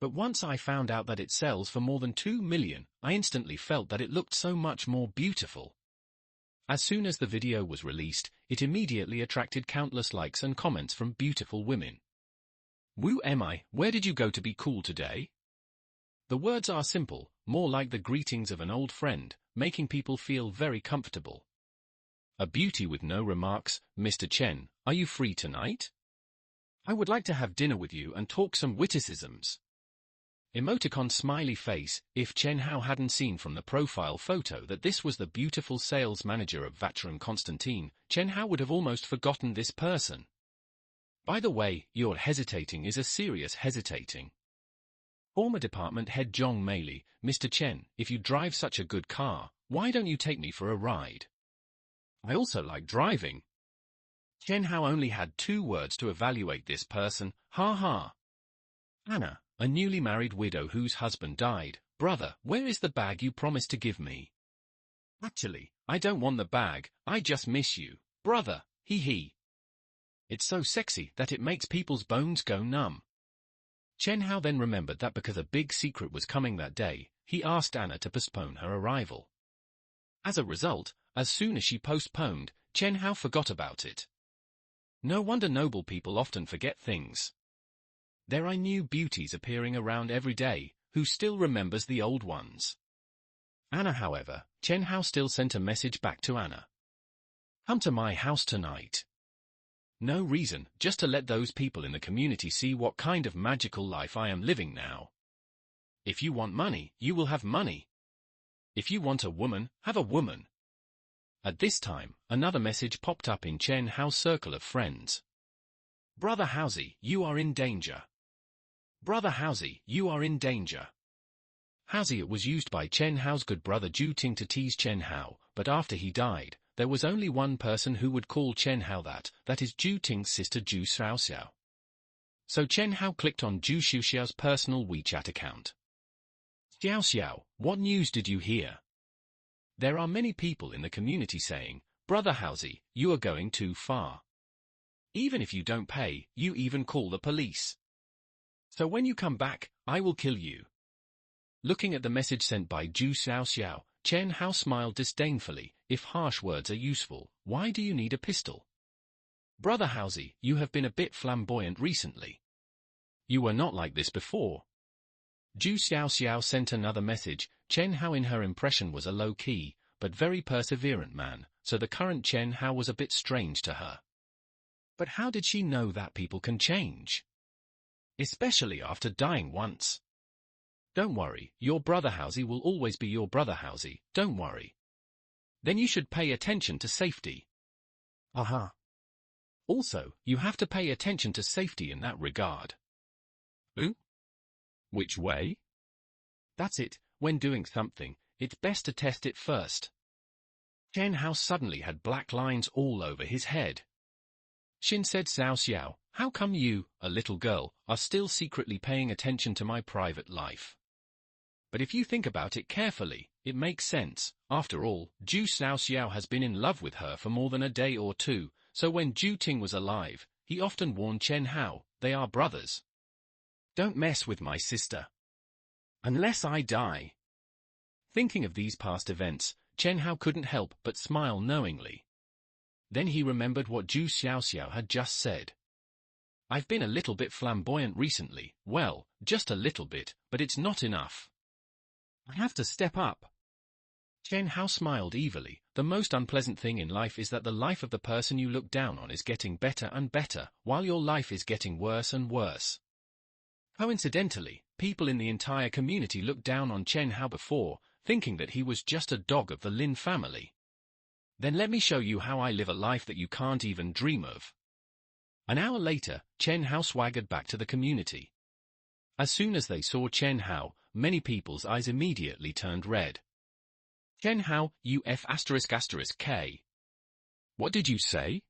But once I found out that it sells for more than 2 million, I instantly felt that it looked so much more beautiful. As soon as the video was released, it immediately attracted countless likes and comments from beautiful women. Woo am I, where did you go to be cool today? The words are simple, more like the greetings of an old friend, making people feel very comfortable. A beauty with no remarks, Mr. Chen, are you free tonight? I would like to have dinner with you and talk some witticisms. Emoticon smiley face. If Chen Hao hadn't seen from the profile photo that this was the beautiful sales manager of Vatrum Constantine, Chen Hao would have almost forgotten this person. By the way, your hesitating is a serious hesitating. Former department head Zhong Meili, Mr. Chen, if you drive such a good car, why don't you take me for a ride? I also like driving. Chen Hao only had 2 words to evaluate this person, ha ha. Anna, a newly married widow whose husband died. Brother, where is the bag you promised to give me? Actually, I don't want the bag, I just miss you, brother, hee hee. It's so sexy that it makes people's bones go numb. Chen Hao then remembered that because a big secret was coming that day, he asked Anna to postpone her arrival. As a result, as soon as she postponed, Chen Hao forgot about it. No wonder noble people often forget things. There are new beauties appearing around every day, who still remembers the old ones. Anna, however, Chen Hao still sent a message back to Anna. Come to my house tonight. No reason, just to let those people in the community see what kind of magical life I am living now. If you want money, you will have money. If you want a woman, have a woman. At this time, another message popped up in Chen Hao's circle of friends. Brother Haozi, you are in danger. Brother Haozi, you are in danger. Haozi, it was used by Chen Hao's good brother Zhu Ting to tease Chen Hao, but after he died, there was only one person who would call Chen Hao that is Zhu Ting's sister Zhu Xiaoxiao. So Chen Hao clicked on Zhu Xiaoxiao's personal WeChat account. Xiaoxiao, what news did you hear? There are many people in the community saying, Brother Haozi, you are going too far. Even if you don't pay, you even call the police. So when you come back, I will kill you. Looking at the message sent by Zhu Xiaoxiao, Chen Hao smiled disdainfully. If harsh words are useful, why do you need a pistol? Brother Haozi, you have been a bit flamboyant recently. You were not like this before. Zhu Xiaoxiao sent another message. Chen Hao in her impression was a low-key, but very perseverant man, so the current Chen Hao was a bit strange to her. But how did she know that people can change? Especially after dying once. Don't worry, your brother Haozi will always be your brother Haozi, don't worry. Then you should pay attention to safety. Aha. Also, you have to pay attention to safety in that regard. Ooh? Which way? That's it, when doing something, it's best to test it first. Chen Hao suddenly had black lines all over his head. Xin said, Xiao Xiao, how come you, a little girl, are still secretly paying attention to my private life? But if you think about it carefully, it makes sense. After all, Zhu Xiaoxiao has been in love with her for more than a day or two, so when Zhu Ting was alive, he often warned Chen Hao, they are brothers. Don't mess with my sister. Unless I die. Thinking of these past events, Chen Hao couldn't help but smile knowingly. Then he remembered what Zhu Xiaoxiao had just said. I've been a little bit flamboyant recently, well, just a little bit, but it's not enough. I have to step up. Chen Hao smiled evilly. the most unpleasant thing in life is that the life of the person you look down on is getting better and better, while your life is getting worse and worse. Coincidentally, people in the entire community looked down on Chen Hao before, thinking that he was just a dog of the Lin family. Then let me show you how I live a life that you can't even dream of. An hour later, Chen Hao swaggered back to the community. As soon as they saw Chen Hao, many people's eyes immediately turned red. Chen Hao, UF***K. What did you say?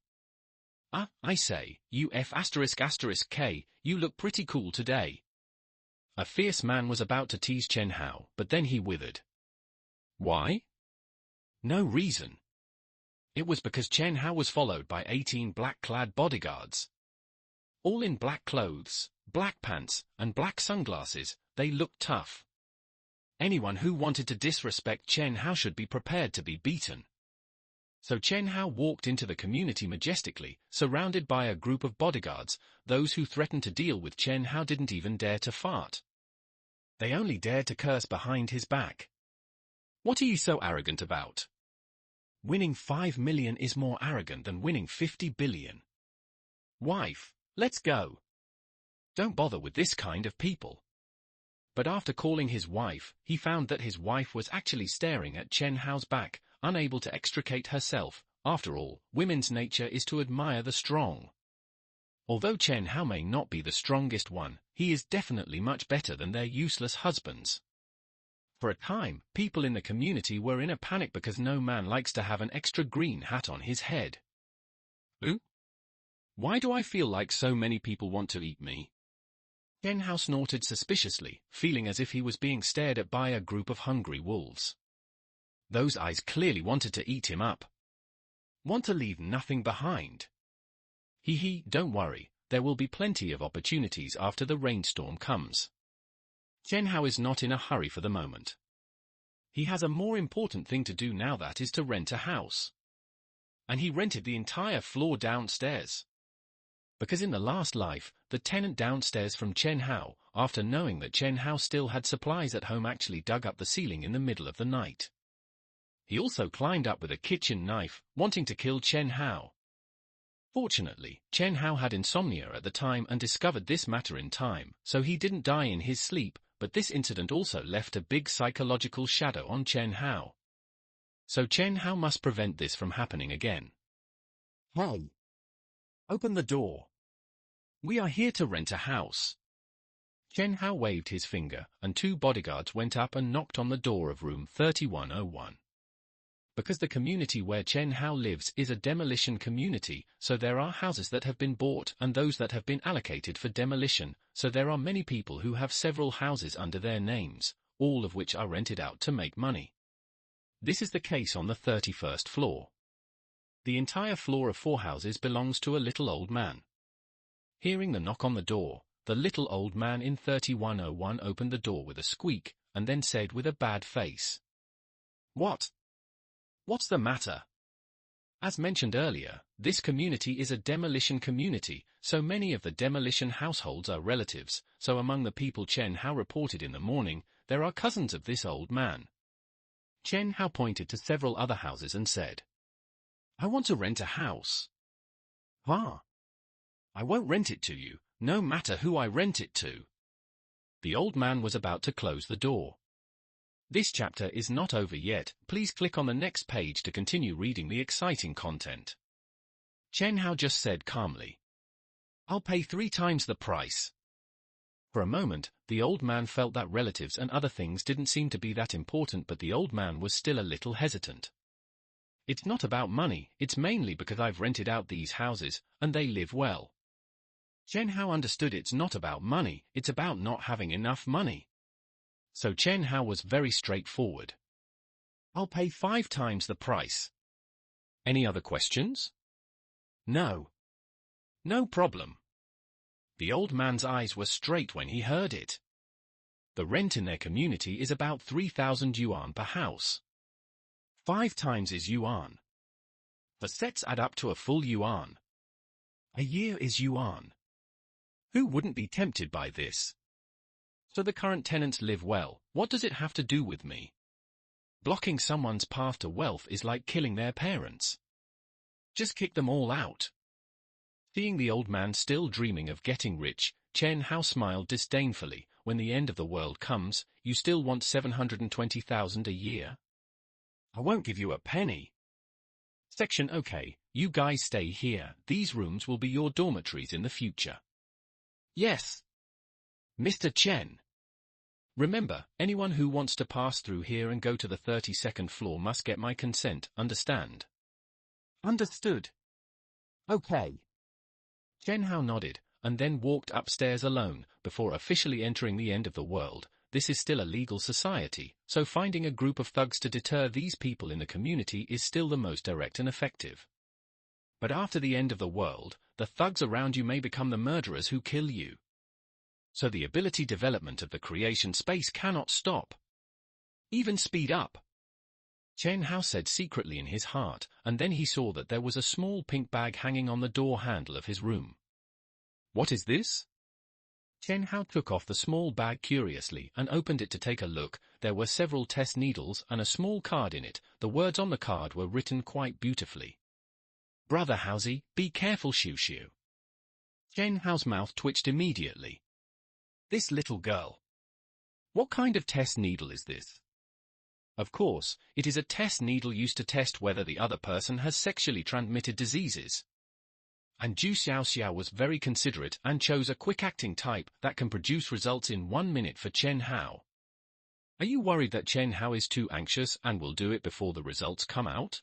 I say, UF***K, you look pretty cool today. A fierce man was about to tease Chen Hao, but then he withered. Why? No reason. It was because Chen Hao was followed by 18 black-clad bodyguards. All in black clothes, black pants, and black sunglasses, they looked tough. Anyone who wanted to disrespect Chen Hao should be prepared to be beaten. So Chen Hao walked into the community majestically, surrounded by a group of bodyguards. Those who threatened to deal with Chen Hao didn't even dare to fart. They only dared to curse behind his back. What are you so arrogant about? Winning 5 million is more arrogant than winning 50 billion. Wife, let's go. Don't bother with this kind of people. But after calling his wife, he found that his wife was actually staring at Chen Hao's back, unable to extricate herself. After all, women's nature is to admire the strong. Although Chen Hao may not be the strongest one, he is definitely much better than their useless husbands. For a time, people in the community were in a panic because no man likes to have an extra green hat on his head. Ooh? Why do I feel like so many people want to eat me? Chen Hao snorted suspiciously, feeling as if he was being stared at by a group of hungry wolves. Those eyes clearly wanted to eat him up. Want to leave nothing behind. Don't worry, there will be plenty of opportunities after the rainstorm comes. Chen Hao is not in a hurry for the moment. He has a more important thing to do now, that is to rent a house. And he rented the entire floor downstairs. Because in the last life, the tenant downstairs from Chen Hao, after knowing that Chen Hao still had supplies at home, actually dug up the ceiling in the middle of the night. He also climbed up with a kitchen knife, wanting to kill Chen Hao. Fortunately, Chen Hao had insomnia at the time and discovered this matter in time, so he didn't die in his sleep, but this incident also left a big psychological shadow on Chen Hao. So Chen Hao must prevent this from happening again. Hey! Open the door. We are here to rent a house. Chen Hao waved his finger, and 2 bodyguards went up and knocked on the door of room 3101. Because the community where Chen Hao lives is a demolition community, so there are houses that have been bought and those that have been allocated for demolition, so there are many people who have several houses under their names, all of which are rented out to make money. This is the case on the 31st floor. The entire floor of 4 houses belongs to a little old man. Hearing the knock on the door, the little old man in 3101 opened the door with a squeak, and then said with a bad face, "What? What's the matter?" As mentioned earlier, this community is a demolition community, so many of the demolition households are relatives, so among the people Chen Hao reported in the morning, there are cousins of this old man. Chen Hao pointed to several other houses and said, "I want to rent a house." "Ah. I won't rent it to you, no matter who I rent it to." The old man was about to close the door. This chapter is not over yet. Please click on the next page to continue reading the exciting content. Chen Hao just said calmly, "I'll pay 3 times the price." For a moment, the old man felt that relatives and other things didn't seem to be that important, but the old man was still a little hesitant. "It's not about money, it's mainly because I've rented out these houses, and they live well." Chen Hao understood it's not about money, it's about not having enough money. So Chen Hao was very straightforward. "I'll pay 5 times the price." Any other questions? No. No problem. The old man's eyes were straight when he heard it. The rent in their community is about 3,000 yuan per house. 5 times is yuan. The sets add up to a full yuan. A year is yuan. Who wouldn't be tempted by this? So the current tenants live well, what does it have to do with me? Blocking someone's path to wealth is like killing their parents. Just kick them all out. Seeing the old man still dreaming of getting rich, Chen Hao smiled disdainfully. When the end of the world comes, you still want 720,000 a year? I won't give you a penny. Section okay, you guys stay here. These rooms will be your dormitories in the future. Yes. Mr. Chen. Remember, anyone who wants to pass through here and go to the 32nd floor must get my consent, understand? Understood. Okay. Chen Hao nodded, and then walked upstairs alone, before officially entering the end of the world. This is still a legal society, so finding a group of thugs to deter these people in the community is still the most direct and effective. But after the end of the world, the thugs around you may become the murderers who kill you. So the ability development of the creation space cannot stop. Even speed up. Chen Hao said secretly in his heart, and then he saw that there was a small pink bag hanging on the door handle of his room. What is this? Chen Hao took off the small bag curiously and opened it to take a look. There were several test needles and a small card in it. The words on the card were written quite beautifully. Brother Haozi, be careful, Xiu Xiu. Chen Hao's mouth twitched immediately. This little girl. What kind of test needle is this? Of course, it is a test needle used to test whether the other person has sexually transmitted diseases. And Zhu Xiaoxiao was very considerate and chose a quick-acting type that can produce results in 1 minute for Chen Hao. Are you worried that Chen Hao is too anxious and will do it before the results come out?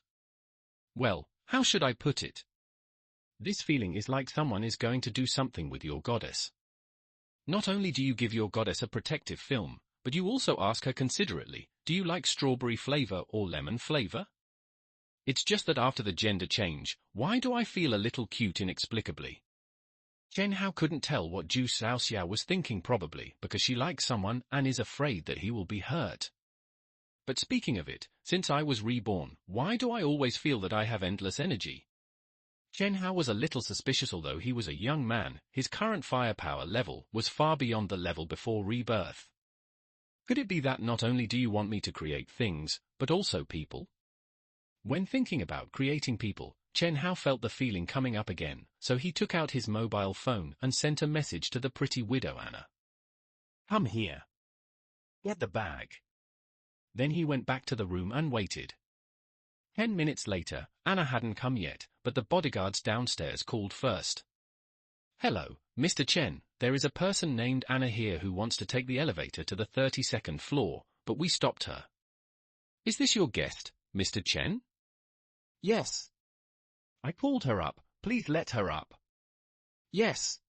Well, how should I put it? This feeling is like someone is going to do something with your goddess. Not only do you give your goddess a protective film, but you also ask her considerately, do you like strawberry flavor or lemon flavor? It's just that after the gender change, why do I feel a little cute inexplicably? Chen Hao couldn't tell what Zhu Xiaoxiao was thinking, probably because she likes someone and is afraid that he will be hurt. But speaking of it, since I was reborn, why do I always feel that I have endless energy? Chen Hao was a little suspicious. Although he was a young man, his current firepower level was far beyond the level before rebirth. Could it be that not only do you want me to create things, but also people? When thinking about creating people, Chen Hao felt the feeling coming up again, so he took out his mobile phone and sent a message to the pretty widow Anna. Come here. Get the bag. Then he went back to the room and waited. 10 minutes later, Anna hadn't come yet, but the bodyguards downstairs called first. Hello, Mr. Chen, there is a person named Anna here who wants to take the elevator to the 32nd floor, but we stopped her. Is this your guest, Mr. Chen? Yes. I called her up, please let her up. Yes.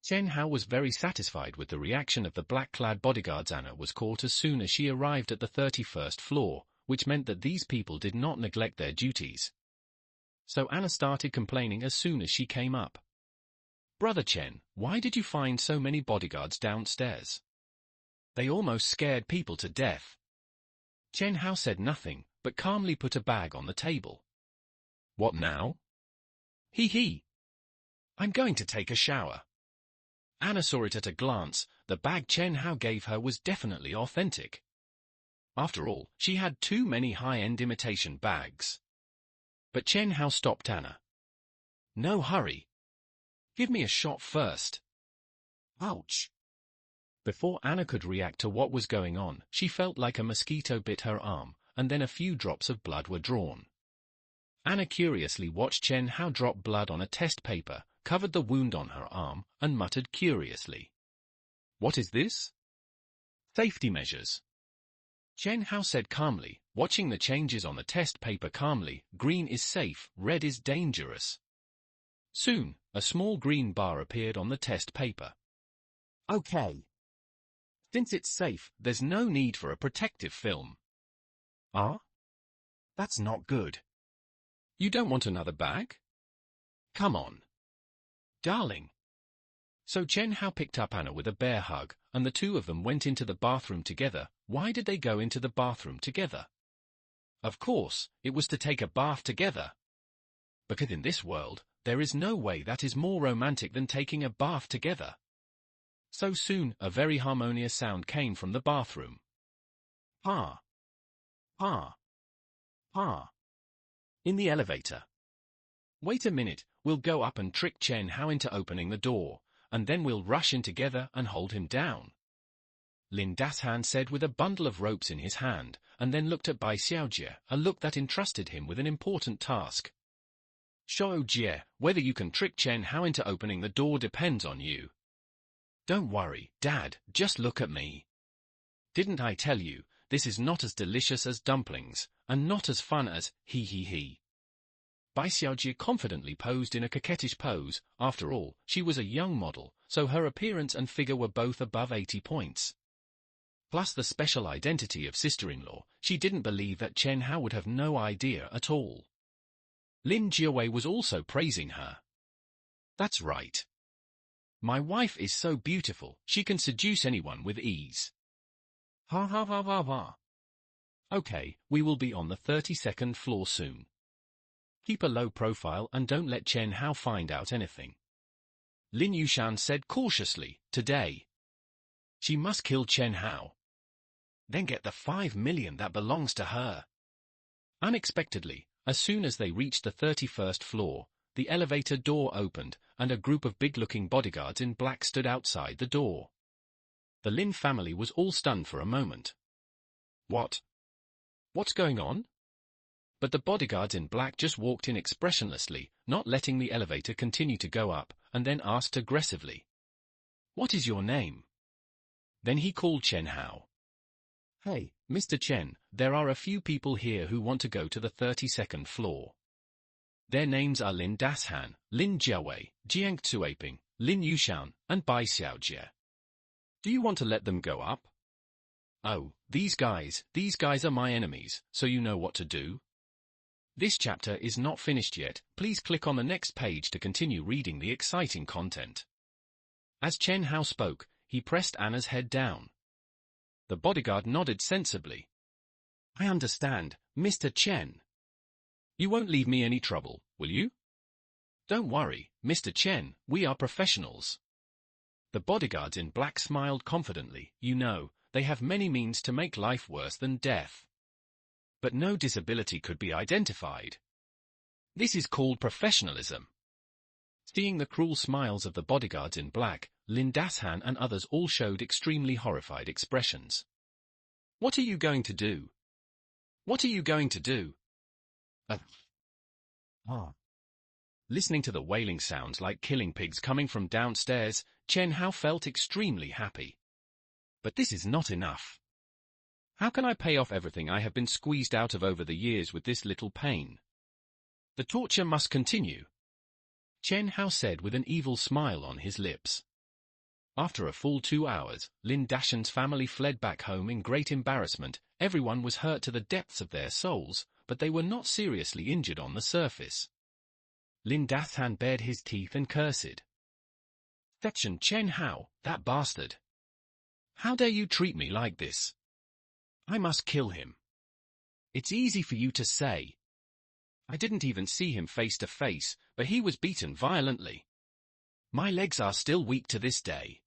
Chen Hao was very satisfied with the reaction of the black-clad bodyguards. Anna was caught as soon as she arrived at the 31st floor, which meant that these people did not neglect their duties. So Anna started complaining as soon as she came up. Brother Chen, why did you find so many bodyguards downstairs? They almost scared people to death. Chen Hao said nothing, but calmly put a bag on the table. What now? Hee. I'm going to take a shower. Anna saw it at a glance. The bag Chen Hao gave her was definitely authentic. After all, she had too many high-end imitation bags. But Chen Hao stopped Anna. No hurry. Give me a shot first. Ouch. Before Anna could react to what was going on, she felt like a mosquito bit her arm, and then a few drops of blood were drawn. Anna curiously watched Chen Hao drop blood on a test paper, covered the wound on her arm, and muttered curiously. What is this? Safety measures. Chen Hao said calmly, watching the changes on the test paper calmly. Green is safe, red is dangerous. Soon, a small green bar appeared on the test paper. Okay. Since it's safe, there's no need for a protective film. Ah? That's not good. You don't want another bag? Come on. Darling. So Chen Hao picked up Anna with a bear hug, and the two of them went into the bathroom together. Why did they go into the bathroom together? Of course, it was to take a bath together. Because in this world, there is no way that is more romantic than taking a bath together. So soon, a very harmonious sound came from the bathroom. Pa. Pa. Pa. In the elevator. Wait a minute, we'll go up and trick Chen Hao into opening the door, and then we'll rush in together and hold him down. Lin Dashan said with a bundle of ropes in his hand, and then looked at Bai Xiaojie, a look that entrusted him with an important task. Shou Jie, whether you can trick Chen Hao into opening the door depends on you. Don't worry, Dad, just look at me. Didn't I tell you, this is not as delicious as dumplings, and not as fun as he. Bai Xiaojie confidently posed in a coquettish pose. After all, she was a young model, so her appearance and figure were both above 80 points. Plus the special identity of sister-in-law, she didn't believe that Chen Hao would have no idea at all. Lin Jiawei was also praising her. That's right. My wife is so beautiful, she can seduce anyone with ease. Ha ha ha ha ha. Okay, we will be on the 32nd floor soon. Keep a low profile and don't let Chen Hao find out anything. Lin Yushan said cautiously, today. She must kill Chen Hao. Then get the 5 million that belongs to her. Unexpectedly, as soon as they reached the 31st floor, the elevator door opened, and a group of big-looking bodyguards in black stood outside the door. The Lin family was all stunned for a moment. What? What's going on? But the bodyguards in black just walked in expressionlessly, not letting the elevator continue to go up, and then asked aggressively. What is your name? Then he called Chen Hao. Hey, Mr. Chen, there are a few people here who want to go to the 32nd floor. Their names are Lin Dashan, Lin Jiawei, Jiang Cuaping, Lin Yushan, and Bai Xiaojie. Do you want to let them go up? Oh, these guys are my enemies, so you know what to do? This chapter is not finished yet, please click on the next page to continue reading the exciting content. As Chen Hao spoke, he pressed Anna's head down. The bodyguard nodded sensibly. I understand, Mr. Chen. You won't leave me any trouble, will you? Don't worry, Mr. Chen, we are professionals. The bodyguards in black smiled confidently. You know, they have many means to make life worse than death. But no disability could be identified. This is called professionalism. Seeing the cruel smiles of the bodyguards in black, Lin Dashan and others all showed extremely horrified expressions. What are you going to do? What are you going to do? Listening to the wailing sounds like killing pigs coming from downstairs, Chen Hao felt extremely happy. But this is not enough. How can I pay off everything I have been squeezed out of over the years with this little pain? The torture must continue. Chen Hao said with an evil smile on his lips. After a full 2 hours, Lin Dashan's family fled back home in great embarrassment. Everyone was hurt to the depths of their souls, but they were not seriously injured on the surface. Lin Dashan bared his teeth and cursed. Section Chen Hao, that bastard. How dare you treat me like this? I must kill him. It's easy for you to say. I didn't even see him face to face, but he was beaten violently. My legs are still weak to this day.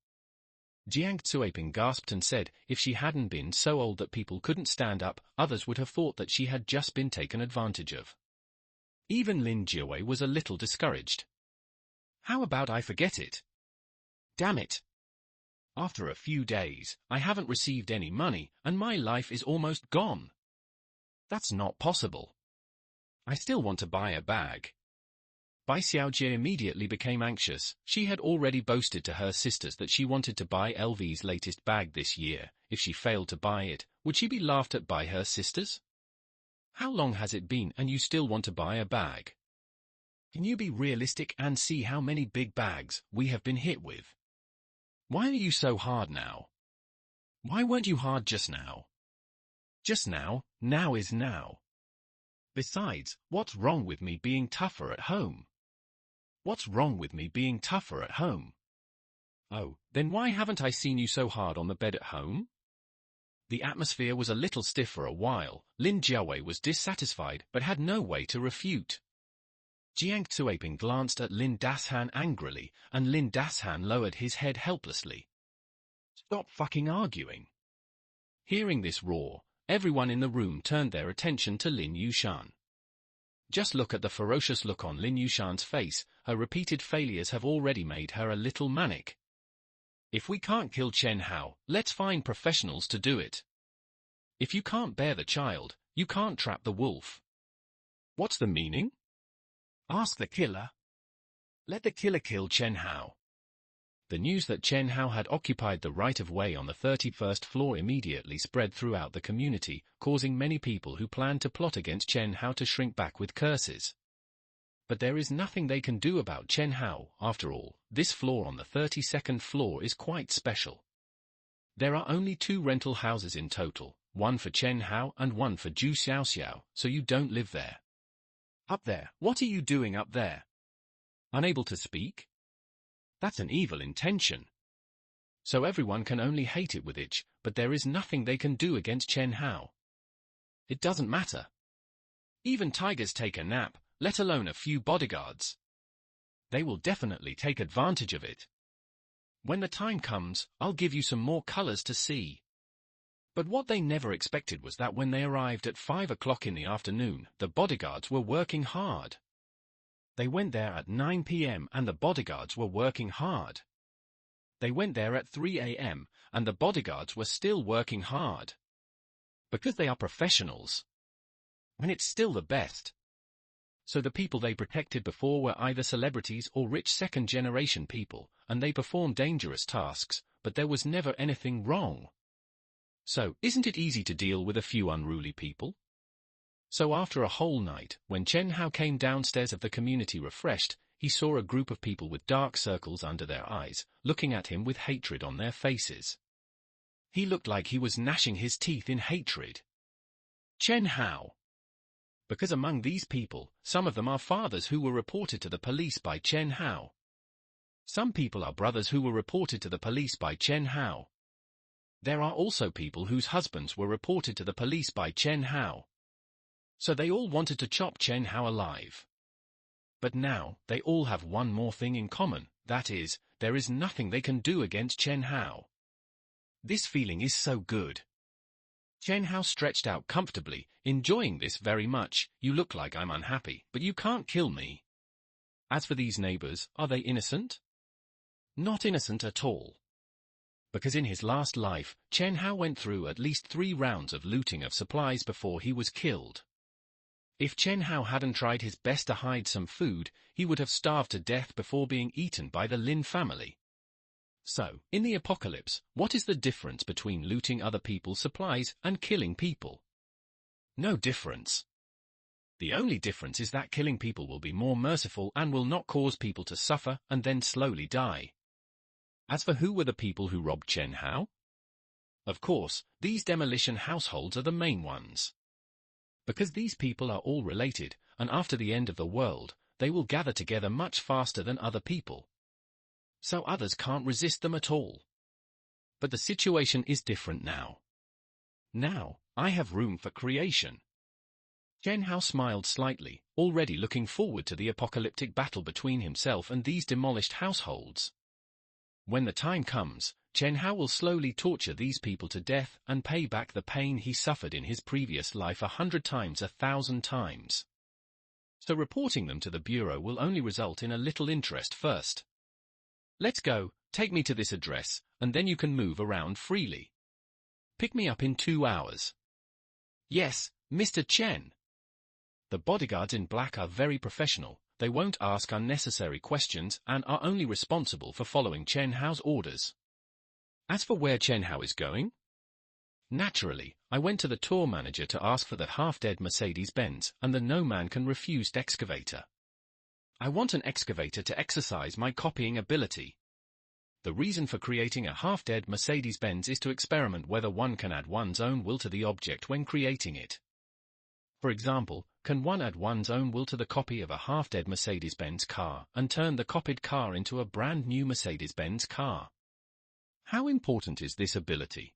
Jiang Cuaping gasped and said, if she hadn't been so old that people couldn't stand up, others would have thought that she had just been taken advantage of. Even Lin Jiawei was a little discouraged. How about I forget it? Damn it. After a few days, I haven't received any money, and my life is almost gone. That's not possible. I still want to buy a bag. Bai Xiaojie immediately became anxious. She had already boasted to her sisters that she wanted to buy LV's latest bag this year. If she failed to buy it, would she be laughed at by her sisters? How long has it been and you still want to buy a bag? Can you be realistic and see how many big bags we have been hit with? Why are you so hard now? Why weren't you hard just now? Just now, now is now. Besides, what's wrong with me being tougher at home? What's wrong with me being tougher at home? Oh, then why haven't I seen you so hard on the bed at home? The atmosphere was a little stiff for a while. Lin Jiawei was dissatisfied but had no way to refute. Jiang Cuaping glanced at Lin Dashan angrily, and Lin Dashan lowered his head helplessly. Stop fucking arguing. Hearing this roar, everyone in the room turned their attention to Lin Yushan. Just look at the ferocious look on Lin Yushan's face. Her repeated failures have already made her a little manic. If we can't kill Chen Hao, let's find professionals to do it. If you can't bear the child, you can't trap the wolf. What's the meaning? Ask the killer. Let the killer kill Chen Hao. The news that Chen Hao had occupied the right-of-way on the 31st floor immediately spread throughout the community, causing many people who planned to plot against Chen Hao to shrink back with curses. But there is nothing they can do about Chen Hao. After all, this floor on the 32nd floor is quite special. There are only 2 rental houses in total, one for Chen Hao and one for Zhu Xiaoxiao, so you don't live there. Up there, what are you doing up there? Unable to speak? That's an evil intention. So everyone can only hate it with itch, but there is nothing they can do against Chen Hao. It doesn't matter. Even tigers take a nap, let alone a few bodyguards. They will definitely take advantage of it. When the time comes, I'll give you some more colors to see. But what they never expected was that when they arrived at 5 o'clock in the afternoon, the bodyguards were working hard. They went there at 9 p.m. and the bodyguards were working hard. They went there at 3 a.m. and the bodyguards were still working hard. Because they are professionals. And it's still the best. So the people they protected before were either celebrities or rich second-generation people, and they performed dangerous tasks, but there was never anything wrong. So, isn't it easy to deal with a few unruly people? So after a whole night, when Chen Hao came downstairs of the community refreshed, he saw a group of people with dark circles under their eyes, looking at him with hatred on their faces. He looked like he was gnashing his teeth in hatred. Chen Hao. Because among these people, some of them are fathers who were reported to the police by Chen Hao. Some people are brothers who were reported to the police by Chen Hao. There are also people whose husbands were reported to the police by Chen Hao. So they all wanted to chop Chen Hao alive. But now, they all have one more thing in common, that is, there is nothing they can do against Chen Hao. This feeling is so good. Chen Hao stretched out comfortably, enjoying this very much. You look like I'm unhappy, but you can't kill me. As for these neighbors, are they innocent? Not innocent at all. Because in his last life, Chen Hao went through at least 3 rounds of looting of supplies before he was killed. If Chen Hao hadn't tried his best to hide some food, he would have starved to death before being eaten by the Lin family. So, in the apocalypse, what is the difference between looting other people's supplies and killing people? No difference. The only difference is that killing people will be more merciful and will not cause people to suffer and then slowly die. As for who were the people who robbed Chen Hao? Of course, these demolition households are the main ones. Because these people are all related, and after the end of the world, they will gather together much faster than other people. So others can't resist them at all. But the situation is different now. Now, I have room for creation. Chen Hao smiled slightly, already looking forward to the apocalyptic battle between himself and these demolished households. When the time comes, Chen Hao will slowly torture these people to death and pay back the pain he suffered in his previous life 100 times 1,000 times. So reporting them to the Bureau will only result in a little interest first. Let's go, take me to this address, and then you can move around freely. Pick me up in 2 hours. Yes, Mr. Chen. The bodyguards in black are very professional. They won't ask unnecessary questions and are only responsible for following Chen Hao's orders. As for where Chen Hao is going? Naturally, I went to the tour manager to ask for the half-dead Mercedes-Benz and the no-man-can-refused excavator. I want an excavator to exercise my copying ability. The reason for creating a half-dead Mercedes-Benz is to experiment whether one can add one's own will to the object when creating it. For example, can one add one's own will to the copy of a half-dead Mercedes-Benz car and turn the copied car into a brand new Mercedes-Benz car? How important is this ability?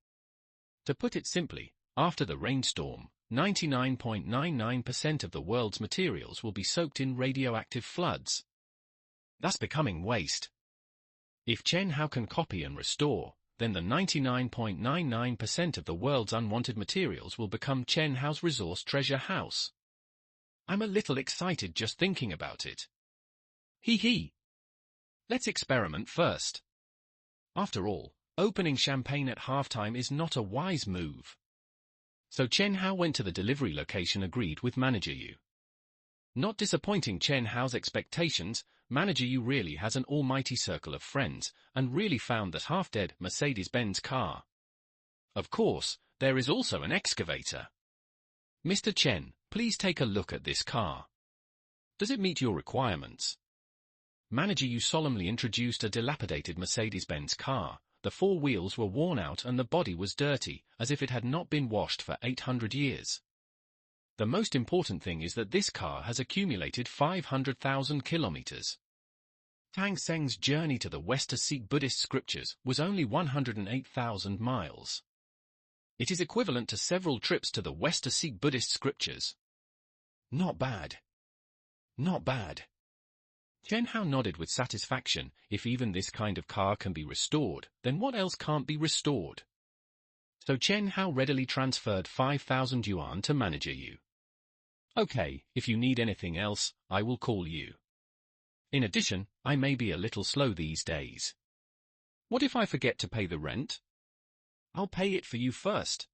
To put it simply, after the rainstorm, 99.99% of the world's materials will be soaked in radioactive floods, thus becoming waste. If Chen Hao can copy and restore, then the 99.99% of the world's unwanted materials will become Chen Hao's resource treasure house. I'm a little excited just thinking about it. Hee hee. Let's experiment first. After all, opening champagne at halftime is not a wise move. So Chen Hao went to the delivery location agreed with Manager Yu. Not disappointing Chen Hao's expectations, Manager Yu really has an almighty circle of friends, and really found that half-dead Mercedes-Benz car. Of course, there is also an excavator. Mr. Chen, please take a look at this car. Does it meet your requirements? Manager Yu solemnly introduced a dilapidated Mercedes-Benz car. The four wheels were worn out and the body was dirty, as if it had not been washed for 800 years. The most important thing is that this car has accumulated 500,000 kilometers. Tang Seng's journey to the West to seek Buddhist scriptures was only 108,000 miles. It is equivalent to several trips to the West to seek Buddhist scriptures. Not bad. Not bad. Chen Hao nodded with satisfaction. If even this kind of car can be restored, then what else can't be restored? So Chen Hao readily transferred 5,000 yuan to Manager Yu. Okay, if you need anything else, I will call you. In addition, I may be a little slow these days. What if I forget to pay the rent? I'll pay it for you first.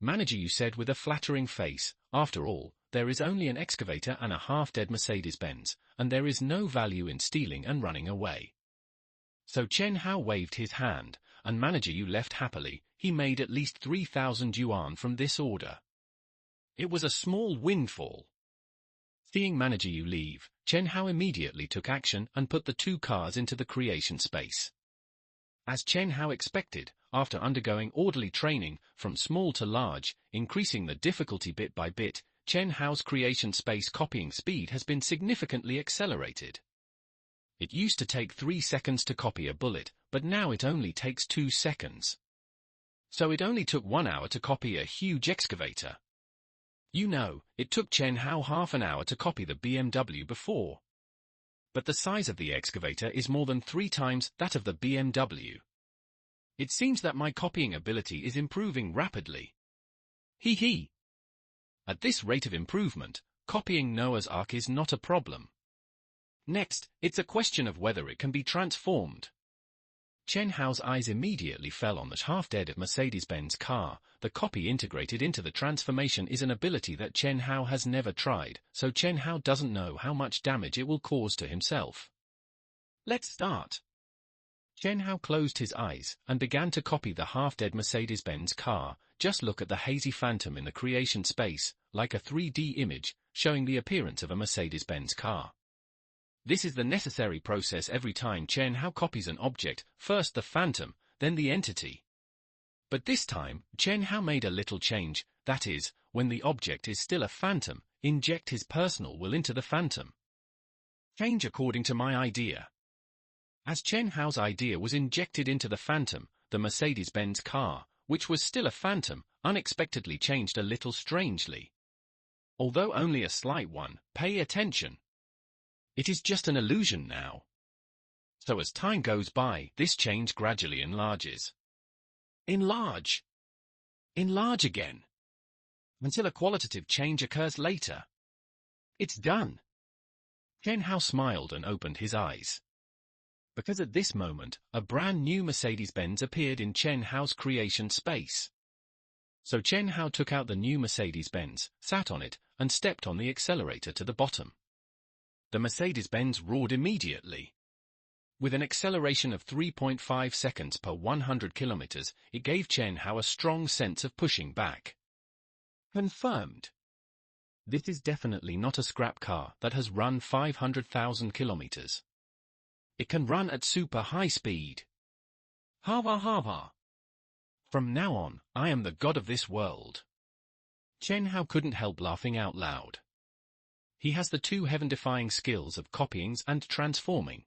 Manager Yu said with a flattering face. After all, there is only an excavator and a half-dead Mercedes-Benz, and there is no value in stealing and running away. So Chen Hao waved his hand, and Manager Yu left happily. He made at least 3,000 yuan from this order. It was a small windfall. Seeing Manager Yu leave, Chen Hao immediately took action and put the two cars into the creation space. As Chen Hao expected, after undergoing orderly training, from small to large, increasing the difficulty bit by bit, Chen Hao's creation space copying speed has been significantly accelerated. It used to take 3 seconds to copy a bullet, but now it only takes 2 seconds. So it only took 1 hour to copy a huge excavator. You know, it took Chen Hao half an hour to copy the BMW before. But the size of the excavator is more than 3 times that of the BMW. It seems that my copying ability is improving rapidly. Hee hee. At this rate of improvement, copying Noah's Ark is not a problem. Next, it's a question of whether it can be transformed. Chen Hao's eyes immediately fell on the half-dead Mercedes-Benz car. The copy integrated into the transformation is an ability that Chen Hao has never tried, so Chen Hao doesn't know how much damage it will cause to himself. Let's start. Chen Hao closed his eyes and began to copy the half-dead Mercedes-Benz car. Just look at the hazy phantom in the creation space, like a 3D image, showing the appearance of a Mercedes-Benz car. This is the necessary process every time Chen Hao copies an object, first the phantom, then the entity. But this time, Chen Hao made a little change, that is, when the object is still a phantom, inject his personal will into the phantom. Change according to my idea. As Chen Hao's idea was injected into the phantom, the Mercedes-Benz car, which was still a phantom, unexpectedly changed a little strangely. Although only a slight one, pay attention. It is just an illusion now. So as time goes by, this change gradually enlarges. Enlarge. Enlarge again. Until a qualitative change occurs later. It's done. Chen Hao smiled and opened his eyes. Because at this moment, a brand new Mercedes-Benz appeared in Chen Hao's creation space. So Chen Hao took out the new Mercedes-Benz, sat on it, and stepped on the accelerator to the bottom. The Mercedes-Benz roared immediately. With an acceleration of 3.5 seconds per 100 kilometers, it gave Chen Hao a strong sense of pushing back. Confirmed. This is definitely not a scrap car that has run 500,000 kilometers. It can run at super high speed. Hava hava. From now on, I am the god of this world. Chen Hao couldn't help laughing out loud. He has the two heaven-defying skills of copying and transforming.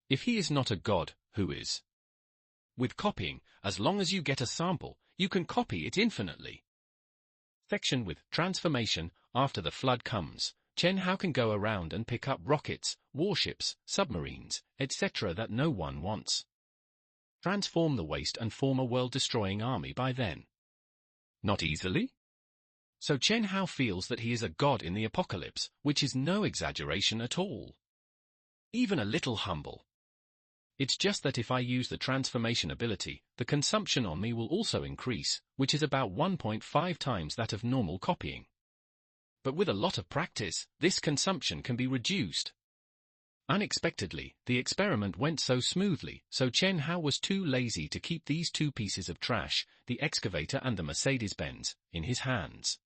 If he is not a god, who is? With copying, as long as you get a sample, you can copy it infinitely. Section with transformation. After the flood comes, Chen Hao can go around and pick up rockets, warships, submarines, etc. that no one wants. transform the waste and form a world-destroying army by then? Not easily. So Chen Hao feels that he is a god in the apocalypse, which is no exaggeration at all. Even a little humble. It's just that if I use the transformation ability, the consumption on me will also increase, which is about 1.5 times that of normal copying. But with a lot of practice, this consumption can be reduced. Unexpectedly, the experiment went so smoothly, so Chen Hao was too lazy to keep these two pieces of trash, the excavator and the Mercedes-Benz, in his hands.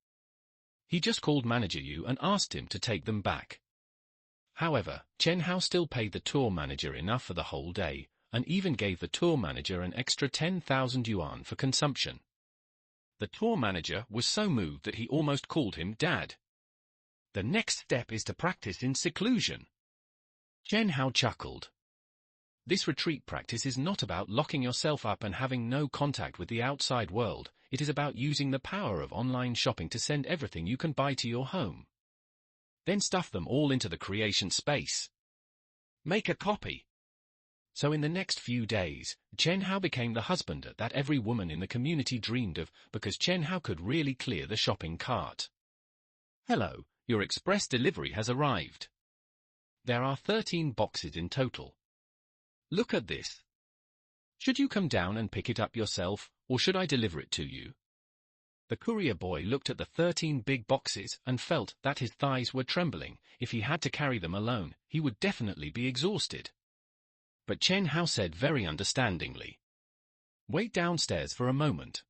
He just called Manager Yu and asked him to take them back. However, Chen Hao still paid the tour manager enough for the whole day, and even gave the tour manager an extra 10,000 yuan for consumption. The tour manager was so moved that he almost called him Dad. The next step is to practice in seclusion. Chen Hao chuckled. This retreat practice is not about locking yourself up and having no contact with the outside world, it is about using the power of online shopping to send everything you can buy to your home. Then stuff them all into the creation space. Make a copy. So in the next few days, Chen Hao became the husband that every woman in the community dreamed of, because Chen Hao could really clear the shopping cart. Hello, your express delivery has arrived. There are 13 boxes in total. Look at this. Should you come down and pick it up yourself, or should I deliver it to you? The courier boy looked at the 13 big boxes and felt that his thighs were trembling. If he had to carry them alone, he would definitely be exhausted. But Chen Hao said very understandingly, "Wait downstairs for a moment."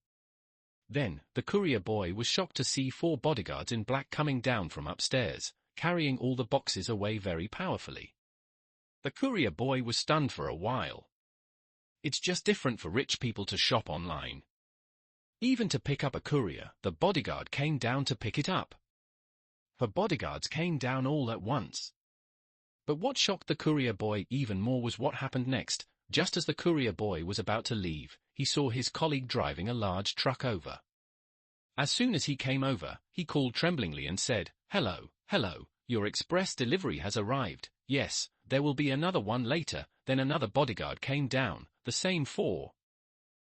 Then, the courier boy was shocked to see 4 bodyguards in black coming down from upstairs, carrying all the boxes away very powerfully. The courier boy was stunned for a while. It's just different for rich people to shop online. Even to pick up a courier, the bodyguard came down to pick it up. The bodyguards came down all at once. But what shocked the courier boy even more was what happened next. Just as the courier boy was about to leave, he saw his colleague driving a large truck over. As soon as he came over, he called tremblingly and said, "Hello, hello, your express delivery has arrived. Yes, there will be another one later." Then another bodyguard came down, the same 4.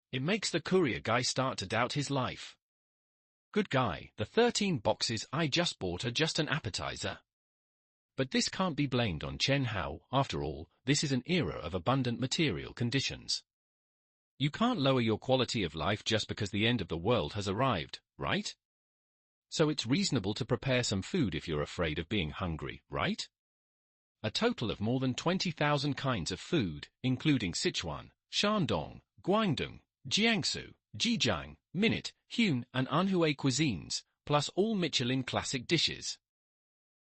It makes the courier guy start to doubt his life. Good guy, the 13 boxes I just bought are just an appetizer. But this can't be blamed on Chen Hao. After all, this is an era of abundant material conditions. You can't lower your quality of life just because the end of the world has arrived, right? So it's reasonable to prepare some food if you're afraid of being hungry, right? A total of more than 20,000 kinds of food, including Sichuan, Shandong, Guangdong, Jiangsu, Zhejiang, Minute, Hunan and Anhui cuisines, plus all Michelin classic dishes.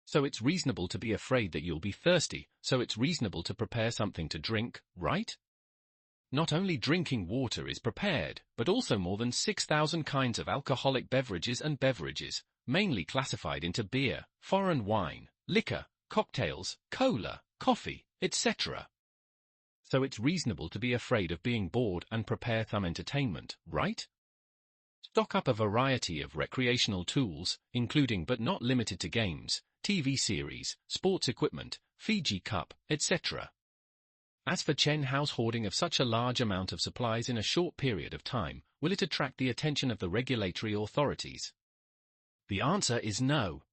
So it's reasonable to be afraid that you'll be thirsty, so it's reasonable to prepare something to drink, right? Not only drinking water is prepared, but also more than 6,000 kinds of alcoholic beverages and beverages, mainly classified into beer, foreign wine, liquor, cocktails, cola, coffee, etc. So it's reasonable to be afraid of being bored and prepare some entertainment, right? Stock up a variety of recreational tools, including but not limited to games, TV series, sports equipment, Fiji Cup, etc. As for Chen Hao's hoarding of such a large amount of supplies in a short period of time, will it attract the attention of the regulatory authorities? The answer is no.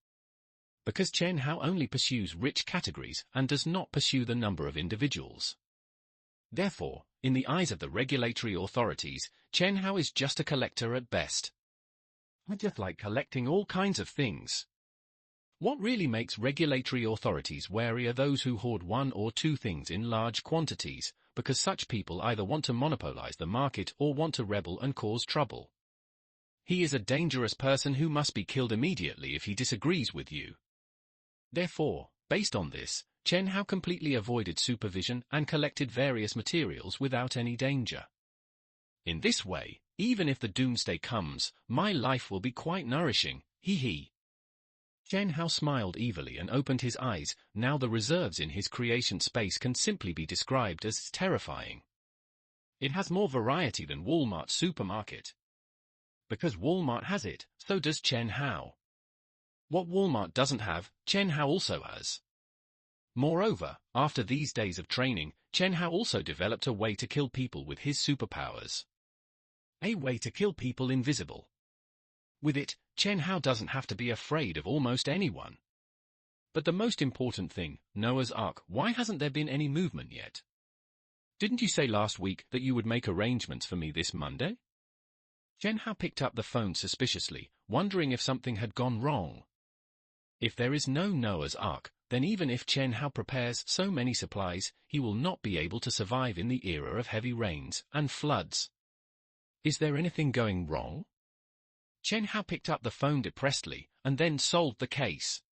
Because Chen Hao only pursues rich categories and does not pursue the number of individuals. Therefore, in the eyes of the regulatory authorities, Chen Hao is just a collector at best. I just like collecting all kinds of things. What really makes regulatory authorities wary are those who hoard 1 or 2 things in large quantities, because such people either want to monopolize the market or want to rebel and cause trouble. He is a dangerous person who must be killed immediately if he disagrees with you. Therefore, based on this, Chen Hao completely avoided supervision and collected various materials without any danger. In this way, even if the doomsday comes, my life will be quite nourishing, hee. Chen Hao smiled evilly and opened his eyes. Now the reserves in his creation space can simply be described as terrifying. It has more variety than Walmart supermarket. Because Walmart has it, so does Chen Hao. What Walmart doesn't have, Chen Hao also has. Moreover, after these days of training, Chen Hao also developed a way to kill people with his superpowers. A way to kill people invisible. With it, Chen Hao doesn't have to be afraid of almost anyone. But the most important thing, Noah's Ark, why hasn't there been any movement yet? Didn't you say last week that you would make arrangements for me this Monday? Chen Hao picked up the phone suspiciously, wondering if something had gone wrong. If there is no Noah's Ark, then even if Chen Hao prepares so many supplies, he will not be able to survive in the era of heavy rains and floods. Is there anything going wrong? Chen Hao picked up the phone depressedly, and then solved the case.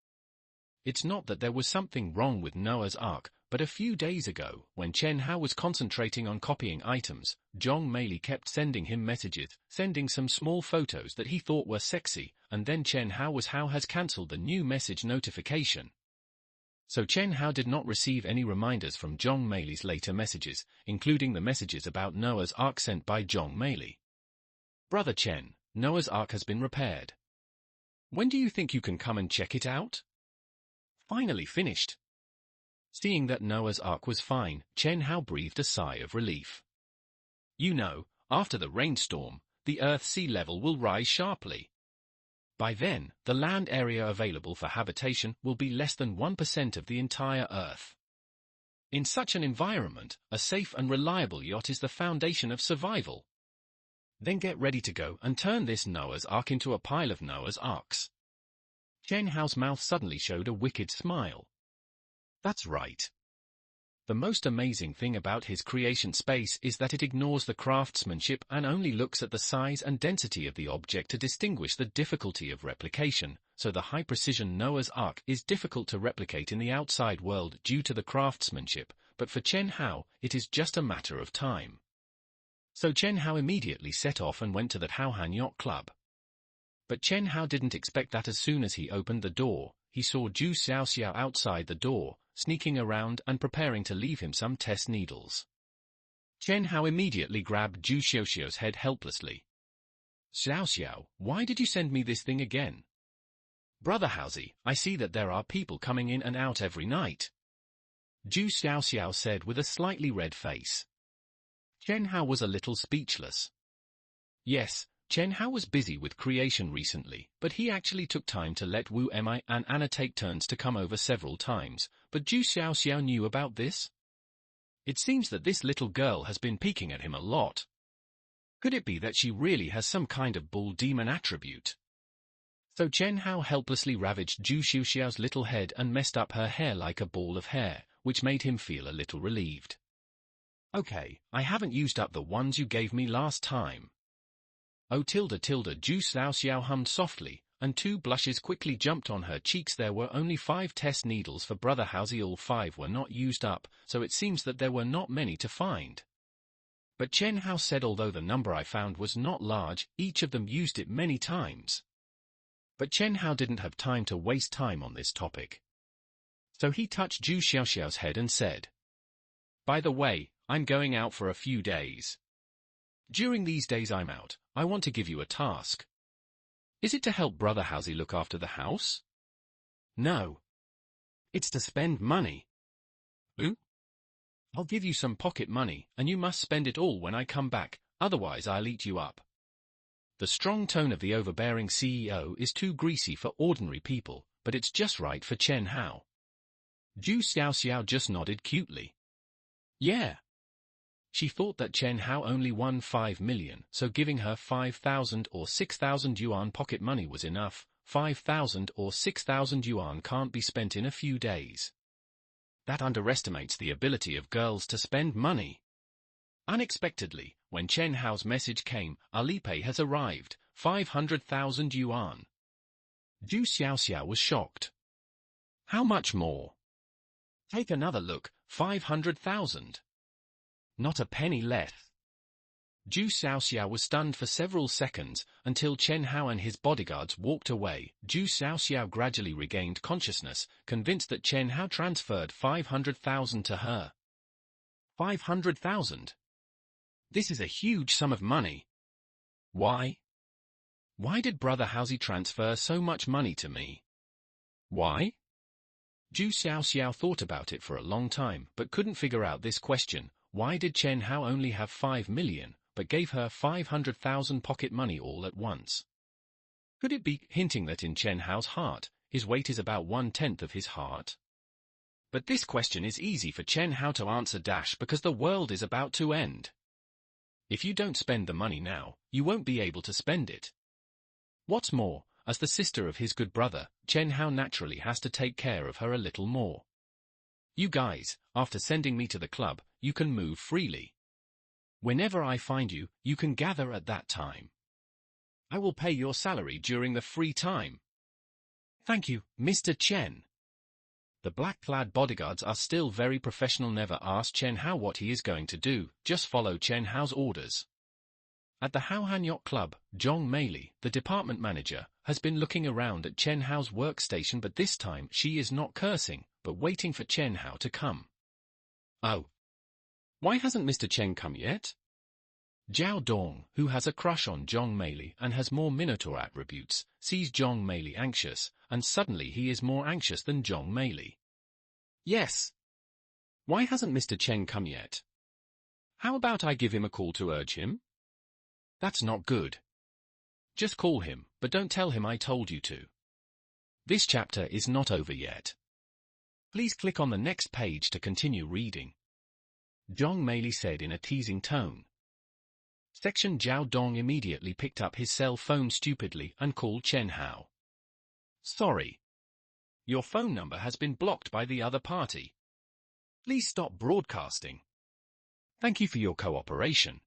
It's not that there was something wrong with Noah's Ark, but a few days ago, when Chen Hao was concentrating on copying items, Zhong Meili kept sending him messages, sending some small photos that he thought were sexy, and then Chen Hao has cancelled the new message notification. So Chen Hao did not receive any reminders from Zhong Meili's later messages, including the messages about Noah's Ark sent by Zhong Meili. Brother Chen, Noah's Ark has been repaired. When do you think you can come and check it out? Finally finished. Seeing that Noah's Ark was fine, Chen Hao breathed a sigh of relief. You know, after the rainstorm, the Earth's sea level will rise sharply. By then, the land area available for habitation will be less than 1% of the entire Earth. In such an environment, a safe and reliable yacht is the foundation of survival. Then get ready to go and turn this Noah's Ark into a pile of Noah's Arks. Chen Hao's mouth suddenly showed a wicked smile. That's right. The most amazing thing about his creation space is that it ignores the craftsmanship and only looks at the size and density of the object to distinguish the difficulty of replication, so the high-precision Noah's Ark is difficult to replicate in the outside world due to the craftsmanship, but for Chen Hao, it is just a matter of time. So Chen Hao immediately set off and went to the Haohan Yacht Club. But Chen Hao didn't expect that as soon as he opened the door, he saw Zhu Xiaoxiao outside the door, sneaking around and preparing to leave him some test needles. Chen Hao immediately grabbed Zhu Xiaoxiao's head helplessly. Xiaoxiao, why did you send me this thing again? Brother Haozi, I see that there are people coming in and out every night. Zhu Xiaoxiao said with a slightly red face. Chen Hao was a little speechless. Yes, Chen Hao was busy with creation recently, but he actually took time to let Wu Mi and Anna take turns to come over several times, but Zhu Xiaoxiao knew about this? It seems that this little girl has been peeking at him a lot. Could it be that she really has some kind of bull demon attribute? So Chen Hao helplessly ravaged Zhu Xiaoxiao's little head and messed up her hair like a ball of hair, which made him feel a little relieved. Okay, I haven't used up the ones you gave me last time. Oh tilde tilde Zhu Xiaoxiao hummed softly, and 2 blushes quickly jumped on her cheeks. There were only 5 test needles for Brother Haozi. All 5 were not used up, so it seems that there were not many to find. But Chen Hao said although the number I found was not large, each of them used it many times. But Chen Hao didn't have time to waste time on this topic. So he touched Zhu Xiaoxiao's head and said, By the way, I'm going out for a few days. During these days I'm out, I want to give you a task. Is it to help Brother Haozi look after the house? No. It's to spend money. Ooh? I'll give you some pocket money, and you must spend it all when I come back, otherwise I'll eat you up. The strong tone of the overbearing CEO is too greasy for ordinary people, but it's just right for Chen Hao. Zhu Xiaoxiao just nodded cutely. Yeah. She thought that Chen Hao only won 5 million, so giving her 5,000 or 6,000 yuan pocket money was enough. 5,000 or 6,000 yuan can't be spent in a few days. That underestimates the ability of girls to spend money. Unexpectedly, when Chen Hao's message came, Alipay has arrived, 500,000 yuan. Zhu Xiaoxiao was shocked. How much more? Take another look, 500,000. Not a penny less. Zhu Xiaoxiao was stunned for several seconds, until Chen Hao and his bodyguards walked away. Zhu Xiaoxiao gradually regained consciousness, convinced that Chen Hao transferred 500,000 to her. 500,000? This is a huge sum of money. Why? Why did Brother Haozi transfer so much money to me? Why? Zhu Xiaoxiao thought about it for a long time but couldn't figure out this question: why did Chen Hao only have 5 million, but gave her 500,000 pocket money all at once? Could it be hinting that in Chen Hao's heart, his weight is about 1/10 of his heart? But this question is easy for Chen Hao to answer because the world is about to end. If you don't spend the money now, you won't be able to spend it. What's more, as the sister of his good brother, Chen Hao naturally has to take care of her a little more. You guys, after sending me to the club, you can move freely. Whenever I find you, you can gather at that time. I will pay your salary during the free time. Thank you, Mr. Chen. The black-clad bodyguards are still very professional. Never ask Chen Hao what he is going to do, just follow Chen Hao's orders. At the Haohan Yacht Club, Zhong Meili, the department manager, has been looking around at Chen Hao's workstation, but this time she is not cursing, but waiting for Chen Hao to come. Oh. Why hasn't Mr. Chen come yet? Zhao Dong, who has a crush on Zhong Meili and has more Minotaur attributes, sees Zhong Meili anxious, and suddenly he is more anxious than Zhong Meili. Yes. Why hasn't Mr. Chen come yet? How about I give him a call to urge him? That's not good. Just call him, but don't tell him I told you to. This chapter is not over yet. Please click on the next page to continue reading. Zhong Meili said in a teasing tone. Section Zhao Dong immediately picked up his cell phone stupidly and called Chen Hao. Sorry. Your phone number has been blocked by the other party. Please stop broadcasting. Thank you for your cooperation.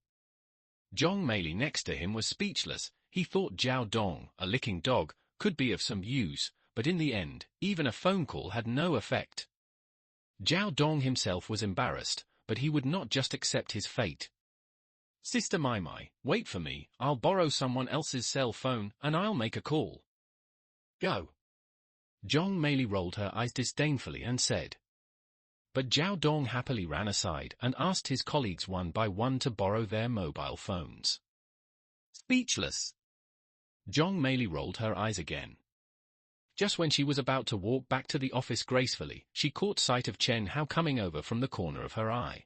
Zhong Meili next to him was speechless. He thought Zhao Dong, a licking dog, could be of some use, but in the end, even a phone call had no effect. Zhao Dong himself was embarrassed, but he would not just accept his fate. Sister Mai Mai, wait for me, I'll borrow someone else's cell phone, and I'll make a call. Go. Zhong Meili rolled her eyes disdainfully and said. But Zhao Dong happily ran aside and asked his colleagues one by one to borrow their mobile phones. Speechless. Zhong Meili rolled her eyes again. Just when she was about to walk back to the office gracefully, she caught sight of Chen Hao coming over from the corner of her eye.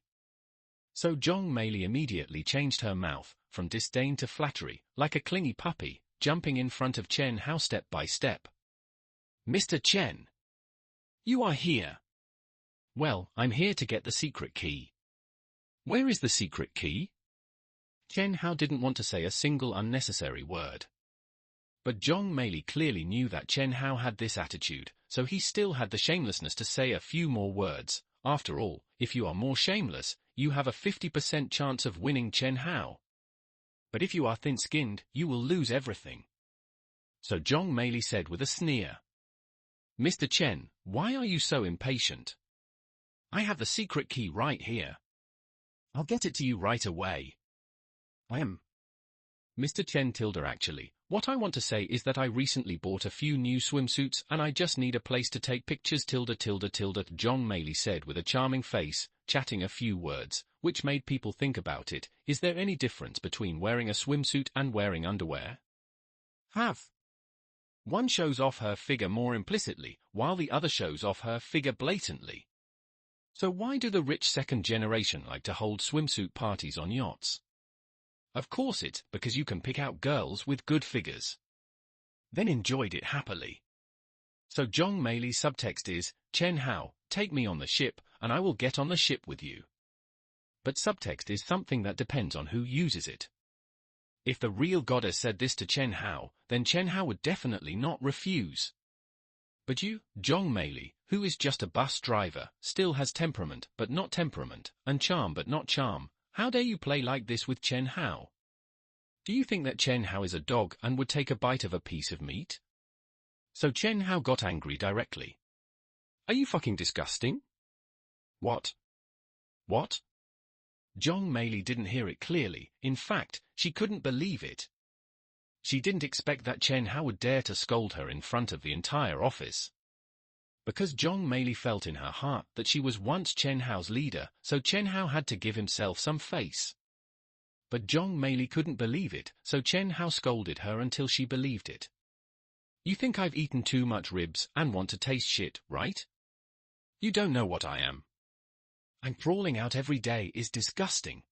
So Zhong Meili immediately changed her mouth, from disdain to flattery, like a clingy puppy, jumping in front of Chen Hao step by step. Mr. Chen! You are here! Well, I'm here to get the secret key. Where is the secret key? Chen Hao didn't want to say a single unnecessary word. But Zhong Meili clearly knew that Chen Hao had this attitude, so he still had the shamelessness to say a few more words. After all, if you are more shameless, you have a 50% chance of winning Chen Hao. But if you are thin-skinned, you will lose everything. So Zhong Meili said with a sneer. Mr. Chen, why are you so impatient? I have the secret key right here. I'll get it to you right away. I am. Mr. Chen tilde actually, what I want to say is that I recently bought a few new swimsuits and I just need a place to take pictures tilde. Zhong Meili said with a charming face, chatting a few words, which made people think about it. Is there any difference between wearing a swimsuit and wearing underwear? Have. One shows off her figure more implicitly, while the other shows off her figure blatantly. So why do the rich second generation like to hold swimsuit parties on yachts? Of course it's because you can pick out girls with good figures. Then enjoyed it happily. So Zhong Meili's subtext is, Chen Hao, take me on the ship, and I will get on the ship with you. But subtext is something that depends on who uses it. If the real goddess said this to Chen Hao, then Chen Hao would definitely not refuse. But you, Zhong Meili, who is just a bus driver, still has temperament but not temperament, and charm but not charm. How dare you play like this with Chen Hao? Do you think that Chen Hao is a dog and would take a bite of a piece of meat? So Chen Hao got angry directly. Are you fucking disgusting? What? What? Zhong Meili didn't hear it clearly. In fact, she couldn't believe it. She didn't expect that Chen Hao would dare to scold her in front of the entire office. Because Zhong Meili felt in her heart that she was once Chen Hao's leader, so Chen Hao had to give himself some face. But Zhong Meili couldn't believe it, so Chen Hao scolded her until she believed it. You think I've eaten too much ribs and want to taste shit, right? You don't know what I am. And crawling out every day is disgusting.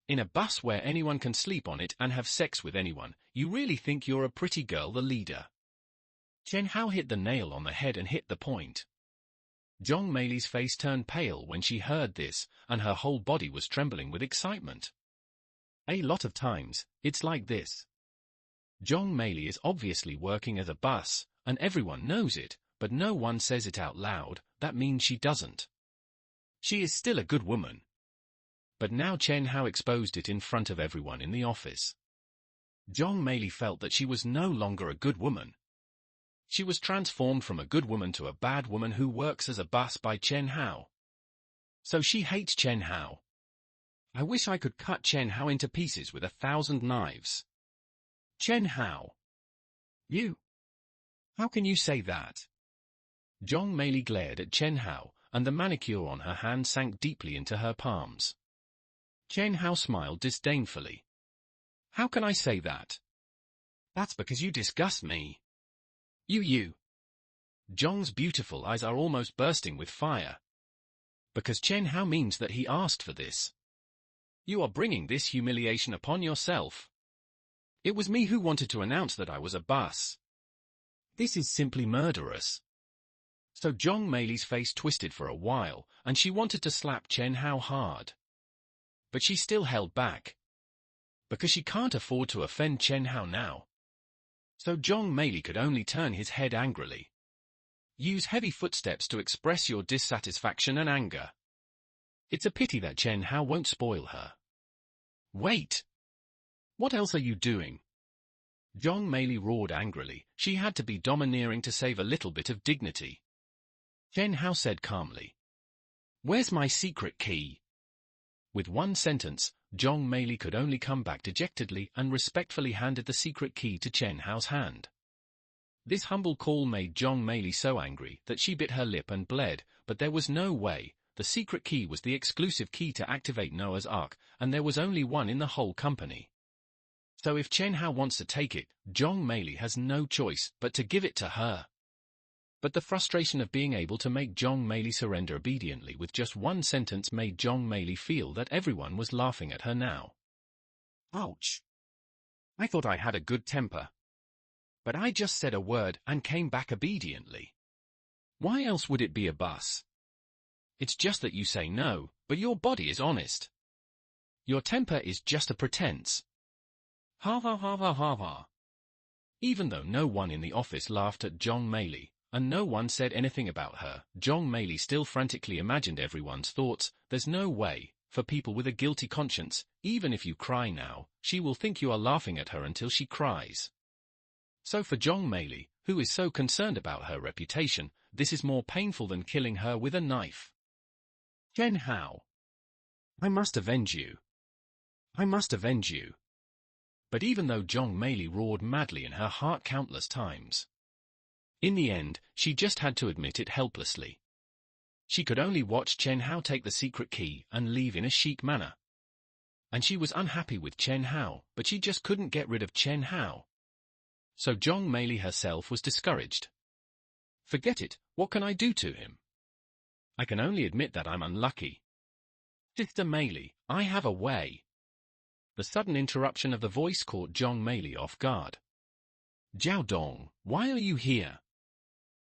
In a bus where anyone can sleep on it and have sex with anyone, you really think you're a pretty girl, the leader. Chen Hao hit the nail on the head and hit the point. Zhong Meili's face turned pale when she heard this, and her whole body was trembling with excitement. A lot of times, it's like this. Zhong Meili is obviously working as a bus, and everyone knows it, but no one says it out loud. That means she doesn't. She is still a good woman. But now Chen Hao exposed it in front of everyone in the office. Zhong Meili felt that she was no longer a good woman. She was transformed from a good woman to a bad woman who works as a bus by Chen Hao. So she hates Chen Hao. I wish I could cut Chen Hao into pieces with 1,000 knives. Chen Hao. You? How can you say that? Zhong Meili glared at Chen Hao, and the manicure on her hand sank deeply into her palms. Chen Hao smiled disdainfully. How can I say that? That's because you disgust me. You. Zhong's beautiful eyes are almost bursting with fire. Because Chen Hao means that he asked for this. You are bringing this humiliation upon yourself. It was me who wanted to announce that I was a bus. This is simply murderous. So Zhong Meili's face twisted for a while, and she wanted to slap Chen Hao hard. But she still held back. Because she can't afford to offend Chen Hao now. So Zhong Meili could only turn his head angrily. Use heavy footsteps to express your dissatisfaction and anger. It's a pity that Chen Hao won't spoil her. Wait! What else are you doing? Zhong Meili roared angrily. She had to be domineering to save a little bit of dignity. Chen Hao said calmly. Where's my secret key? With one sentence, Zhong Meili could only come back dejectedly and respectfully handed the secret key to Chen Hao's hand. This humble call made Zhong Meili so angry that she bit her lip and bled, but there was no way. The secret key was the exclusive key to activate Noah's Ark, and there was only one in the whole company. So if Chen Hao wants to take it, Zhong Meili has no choice but to give it to her. But the frustration of being able to make Zhong Meili surrender obediently with just one sentence made Zhong Meili feel that everyone was laughing at her now. Ouch! I thought I had a good temper. But I just said a word and came back obediently. Why else would it be a bus? It's just that you say no, but your body is honest. Your temper is just a pretense. Ha ha ha ha ha ha. Even though no one in the office laughed at Zhong Meili, and no one said anything about her, Zhong Meili still frantically imagined everyone's thoughts. There's no way, for people with a guilty conscience, even if you cry now, she will think you are laughing at her until she cries. So for Zhong Meili, who is so concerned about her reputation, this is more painful than killing her with a knife. Chen Hao. I must avenge you. I must avenge you. But even though Zhong Meili roared madly in her heart countless times, in the end, she just had to admit it helplessly. She could only watch Chen Hao take the secret key and leave in a chic manner. And she was unhappy with Chen Hao, but she just couldn't get rid of Chen Hao. So Zhong Meili herself was discouraged. Forget it, what can I do to him? I can only admit that I'm unlucky. Sister Meili, I have a way. The sudden interruption of the voice caught Zhong Meili off guard. Jiao Dong, why are you here?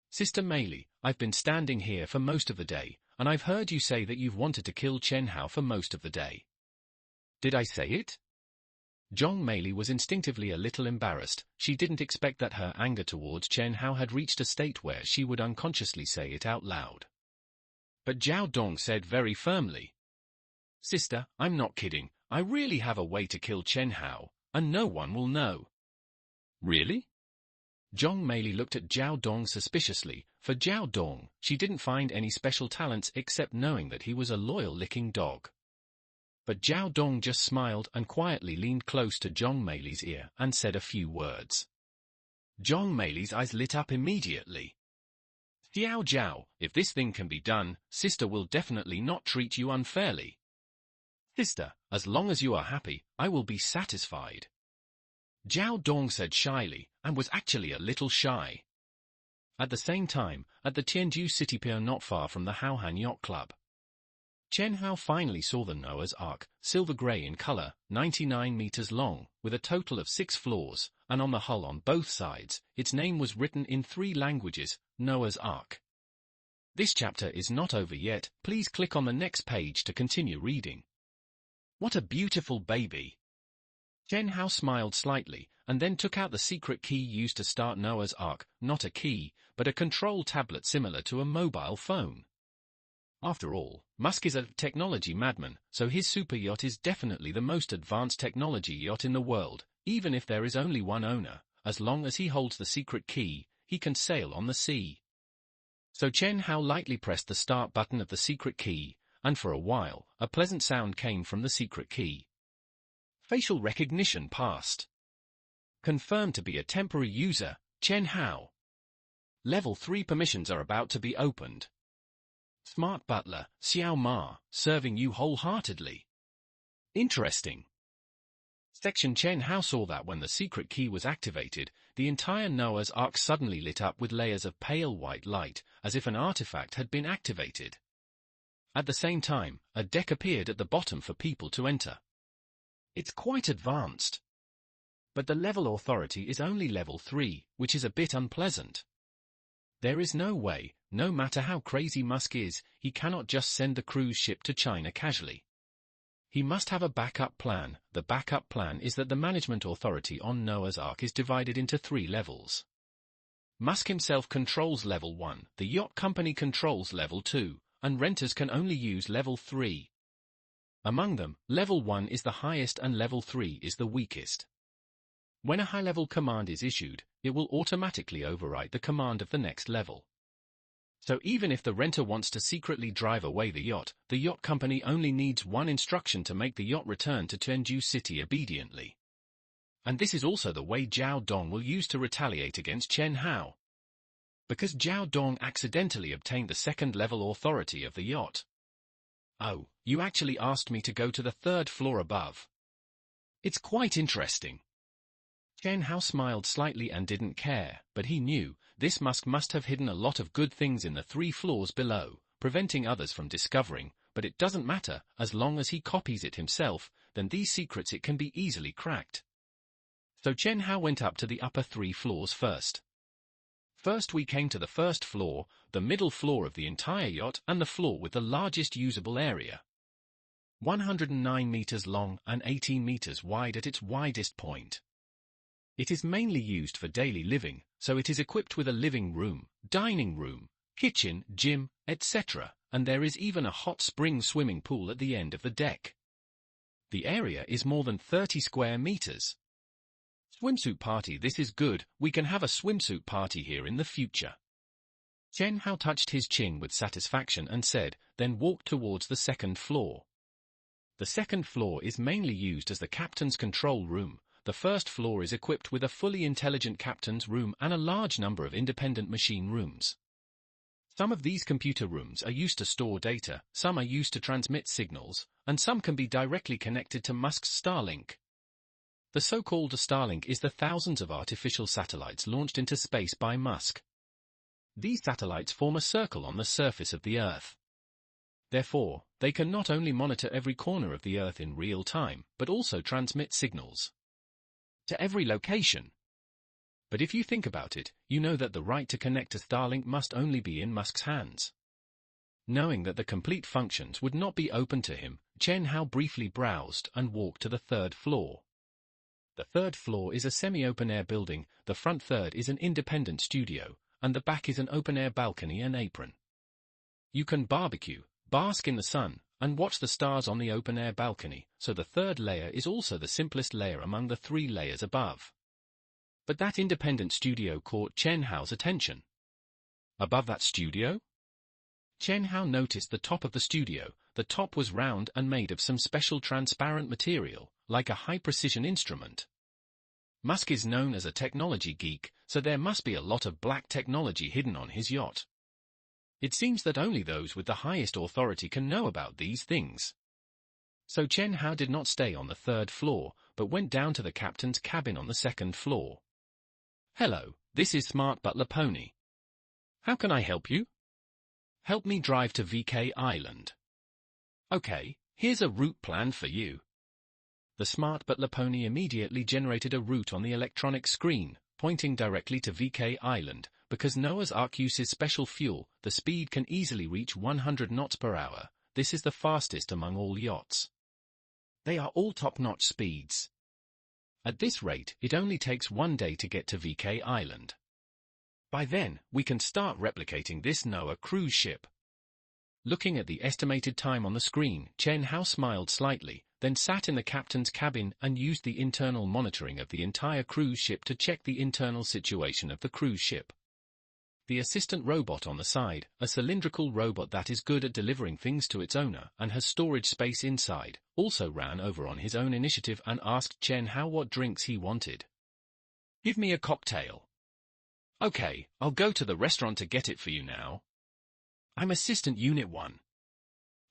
Sister Meili, I've been standing here for most of the day, and I've heard you say that you've wanted to kill Chen Hao for most of the day. Did I say it? Zhong Meili was instinctively a little embarrassed. She didn't expect that her anger towards Chen Hao had reached a state where she would unconsciously say it out loud. But Jiao Dong said very firmly, Sister, I'm not kidding. I really have a way to kill Chen Hao, and no one will know. Really? Zhong Meili looked at Jiao Dong suspiciously. For Jiao Dong, she didn't find any special talents except knowing that he was a loyal licking dog. But Jiao Dong just smiled and quietly leaned close to Zhong Meili's ear and said a few words. Zhong Meili's eyes lit up immediately. Xiao Jiao, if this thing can be done, sister will definitely not treat you unfairly. Sister, as long as you are happy, I will be satisfied. Jiao Dong said shyly, and was actually a little shy. At the same time, at the Tianju City Pier not far from the Haohan Yacht Club, Chen Hao finally saw the Noah's Ark, silver grey in color, 99 meters long, with a total of 6 floors, and on the hull on both sides, its name was written in 3 languages, Noah's Ark. This chapter is not over yet, please click on the next page to continue reading. What a beautiful baby! Chen Hao smiled slightly, and then took out the secret key used to start Noah's Ark, not a key, but a control tablet similar to a mobile phone. After all, Musk is a technology madman, so his super yacht is definitely the most advanced technology yacht in the world, even if there is only one owner. As long as he holds the secret key, he can sail on the sea. So Chen Hao lightly pressed the start button of the secret key, and for a while, a pleasant sound came from the secret key. Facial recognition passed. Confirmed to be a temporary user, Chen Hao. Level 3 permissions are about to be opened. Smart butler, Xiao Ma, serving you wholeheartedly. Interesting. Section Chen Hao saw that when the secret key was activated, the entire Noah's Ark suddenly lit up with layers of pale white light, as if an artifact had been activated. At the same time, a deck appeared at the bottom for people to enter. It's quite advanced. But the level authority is only level 3, which is a bit unpleasant. There is no way, no matter how crazy Musk is, he cannot just send the cruise ship to China casually. He must have a backup plan. The backup plan is that the management authority on Noah's Ark is divided into 3 levels. Musk himself controls level 1, the yacht company controls level 2, and renters can only use level 3. Among them, level 1 is the highest and level 3 is the weakest. When a high-level command is issued, it will automatically overwrite the command of the next level. So even if the renter wants to secretly drive away the yacht company only needs one instruction to make the yacht return to Tianju City obediently. And this is also the way Zhao Dong will use to retaliate against Chen Hao. Because Zhao Dong accidentally obtained the second-level authority of the yacht. Oh, you actually asked me to go to the 3rd floor above. It's quite interesting. Chen Hao smiled slightly and didn't care, but he knew, this Musk must have hidden a lot of good things in the 3 floors below, preventing others from discovering, but it doesn't matter, as long as he copies it himself, then these secrets it can be easily cracked. So Chen Hao went up to the upper 3 floors first. First we came to the 1st floor, the middle floor of the entire yacht and the floor with the largest usable area. 109 meters long and 18 meters wide at its widest point. It is mainly used for daily living, so it is equipped with a living room, dining room, kitchen, gym, etc., and there is even a hot spring swimming pool at the end of the deck. The area is more than 30 square meters. Swimsuit party. This is good, we can have a swimsuit party here in the future. Chen Hao touched his chin with satisfaction and said, then walked towards the 2nd floor. The 2nd floor is mainly used as the captain's control room. The 1st floor is equipped with a fully intelligent captain's room and a large number of independent machine rooms. Some of these computer rooms are used to store data, some are used to transmit signals, and some can be directly connected to Musk's Starlink. The so-called Starlink is the thousands of artificial satellites launched into space by Musk. These satellites form a circle on the surface of the Earth. Therefore, they can not only monitor every corner of the Earth in real time, but also transmit signals to every location. But if you think about it, you know that the right to connect to Starlink must only be in Musk's hands. Knowing that the complete functions would not be open to him, Chen Hao briefly browsed and walked to the 3rd floor. The 3rd floor is a semi-open-air building, the front third is an independent studio, and the back is an open-air balcony and apron. You can barbecue, bask in the sun, and watch the stars on the open-air balcony, so the 3rd layer is also the simplest layer among the 3 layers above. But that independent studio caught Chen Hao's attention. Above that studio? Chen Hao noticed the top of the studio. The top was round and made of some special transparent material, like a high-precision instrument. Musk is known as a technology geek, so there must be a lot of black technology hidden on his yacht. It seems that only those with the highest authority can know about these things. So Chen Hao did not stay on the 3rd floor, but went down to the captain's cabin on the 2nd floor. Hello, this is Smart Butler Pony. How can I help you? Help me drive to VK Island. Okay, here's a route plan for you. The smart butler pony immediately generated a route on the electronic screen, pointing directly to VK Island. Because Noah's Ark uses special fuel, the speed can easily reach 100 knots per hour. This is the fastest among all yachts. They are all top-notch speeds. At this rate, it only takes 1 day to get to VK Island. By then, we can start replicating this Noah cruise ship. Looking at the estimated time on the screen, Chen Hao smiled slightly, then sat in the captain's cabin and used the internal monitoring of the entire cruise ship to check the internal situation of the cruise ship. The assistant robot on the side, a cylindrical robot that is good at delivering things to its owner and has storage space inside, also ran over on his own initiative and asked Chen Hao what drinks he wanted. Give me a cocktail. Okay, I'll go to the restaurant to get it for you now. I'm Assistant Unit 1.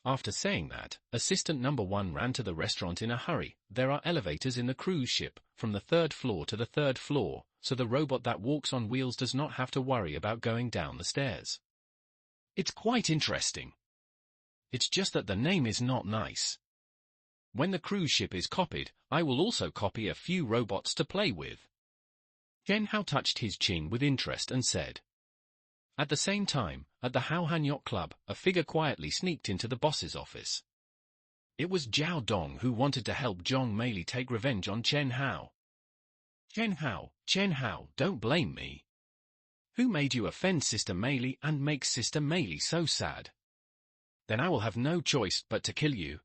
After saying that, Assistant Number 1 ran to the restaurant in a hurry. There are elevators in the cruise ship, from the 3rd floor to the 3rd floor, so the robot that walks on wheels does not have to worry about going down the stairs. It's quite interesting. It's just that the name is not nice. When the cruise ship is copied, I will also copy a few robots to play with. Chen Hao touched his chin with interest and said. At the same time, at the Haohan Yacht Club, a figure quietly sneaked into the boss's office. It was Zhao Dong who wanted to help Zhong Meili take revenge on Chen Hao. Chen Hao, don't blame me. Who made you offend Sister Meili and make Sister Meili so sad? Then I will have no choice but to kill you.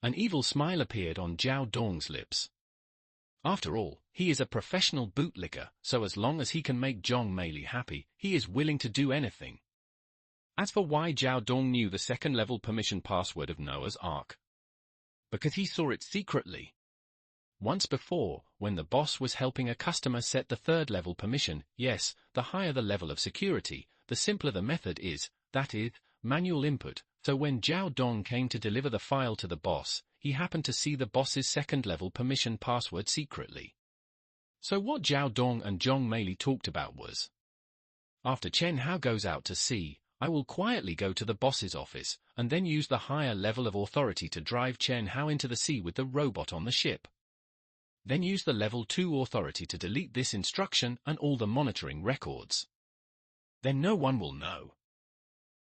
An evil smile appeared on Zhao Dong's lips. After all, he is a professional bootlicker, so as long as he can make Zhong Meili happy, he is willing to do anything. As for why Zhao Dong knew the second-level permission password of Noah's Ark. Because he saw it secretly. Once before, when the boss was helping a customer set the third-level permission, yes, the higher the level of security, the simpler the method is, that is, manual input, so when Zhao Dong came to deliver the file to the boss, he happened to see the boss's second-level permission password secretly. So what Zhao Dong and Zhong Meili talked about was, after Chen Hao goes out to sea, I will quietly go to the boss's office, and then use the higher level of authority to drive Chen Hao into the sea with the robot on the ship. Then use the level 2 authority to delete this instruction and all the monitoring records. Then no one will know.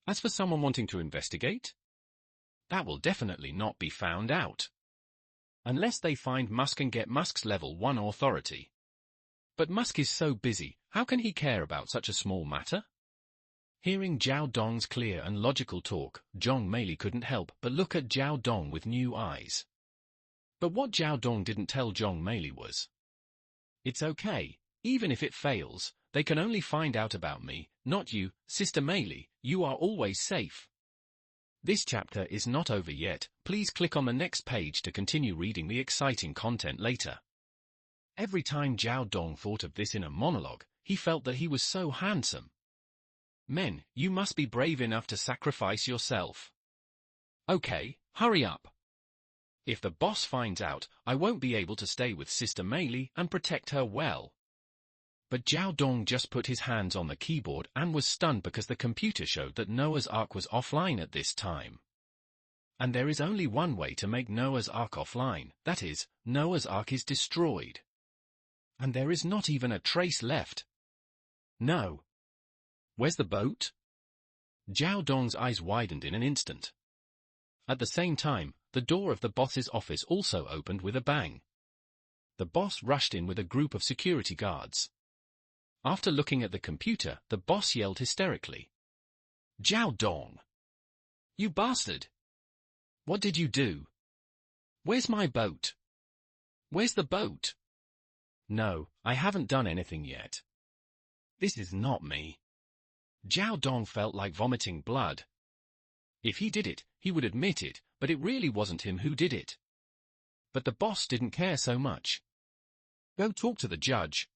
As for someone wanting to investigate, that will definitely not be found out. Unless they find Musk and get Musk's level 1 authority. But Musk is so busy, how can he care about such a small matter? Hearing Zhao Dong's clear and logical talk, Zhong Meili couldn't help but look at Zhao Dong with new eyes. But what Zhao Dong didn't tell Zhong Meili was, it's okay, even if it fails, they can only find out about me, not you, Sister Meili, you are always safe. This chapter is not over yet, please click on the next page to continue reading the exciting content later. Every time Zhao Dong thought of this in a monologue, he felt that he was so handsome. Men, you must be brave enough to sacrifice yourself. Okay, hurry up. If the boss finds out, I won't be able to stay with Sister Meili and protect her well. But Zhao Dong just put his hands on the keyboard and was stunned because the computer showed that Noah's Ark was offline at this time. And there is only one way to make Noah's Ark offline, that is, Noah's Ark is destroyed. And there is not even a trace left. No. Where's the boat? Zhao Dong's eyes widened in an instant. At the same time, the door of the boss's office also opened with a bang. The boss rushed in with a group of security guards. After looking at the computer, the boss yelled hysterically. Zhao Dong! You bastard! What did you do? Where's my boat? Where's the boat? No, I haven't done anything yet. This is not me. Zhao Dong felt like vomiting blood. If he did it, he would admit it, but it really wasn't him who did it. But the boss didn't care so much. Go talk to the judge.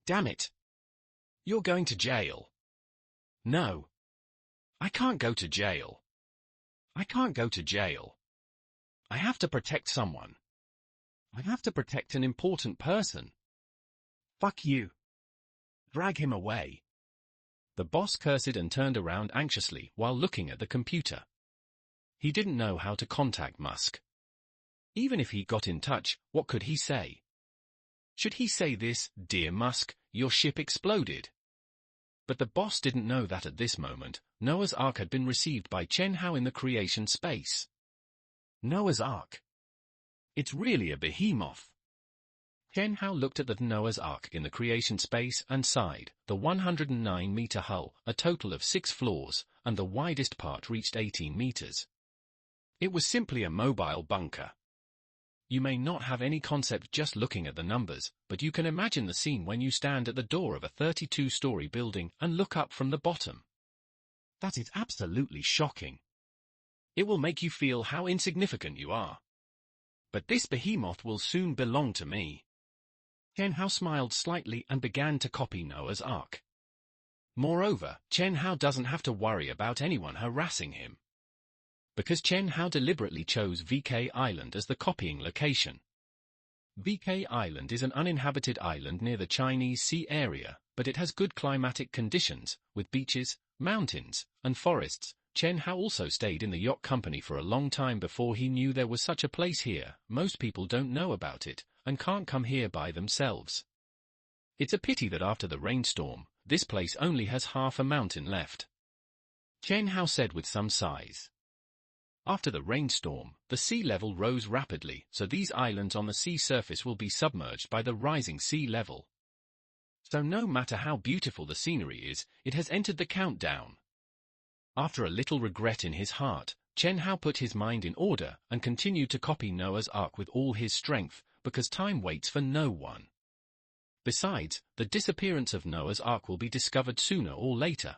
Damn it. You're going to jail. No. I can't go to jail. I can't go to jail. I have to protect someone. I have to protect an important person. Fuck you. Drag him away. The boss cursed and turned around anxiously while looking at the computer. He didn't know how to contact Musk. Even if he got in touch, what could he say? Should he say this, "Dear Musk, your ship exploded"? But the boss didn't know that at this moment, Noah's Ark had been received by Chen Hao in the creation space. Noah's Ark. It's really a behemoth. Chen Hao looked at the Noah's Ark in the creation space and sighed. The 109-meter hull, a total of 6 floors, and the widest part reached 18 meters. It was simply a mobile bunker. You may not have any concept just looking at the numbers, but you can imagine the scene when you stand at the door of a 32-story building and look up from the bottom. That is absolutely shocking. It will make you feel how insignificant you are. But this behemoth will soon belong to me. Chen Hao smiled slightly and began to copy Noah's Ark. Moreover, Chen Hao doesn't have to worry about anyone harassing him, because Chen Hao deliberately chose VK Island as the copying location. VK Island is an uninhabited island near the Chinese Sea area, but it has good climatic conditions, with beaches, mountains, and forests. Chen Hao also stayed in the yacht company for a long time before he knew there was such a place here. Most people don't know about it, and can't come here by themselves. It's a pity that after the rainstorm, this place only has half a mountain left. Chen Hao said with some sighs. After the rainstorm, the sea level rose rapidly, so these islands on the sea surface will be submerged by the rising sea level. So no matter how beautiful the scenery is, it has entered the countdown. After a little regret in his heart, Chen Hao put his mind in order and continued to copy Noah's Ark with all his strength, because time waits for no one. Besides, the disappearance of Noah's Ark will be discovered sooner or later.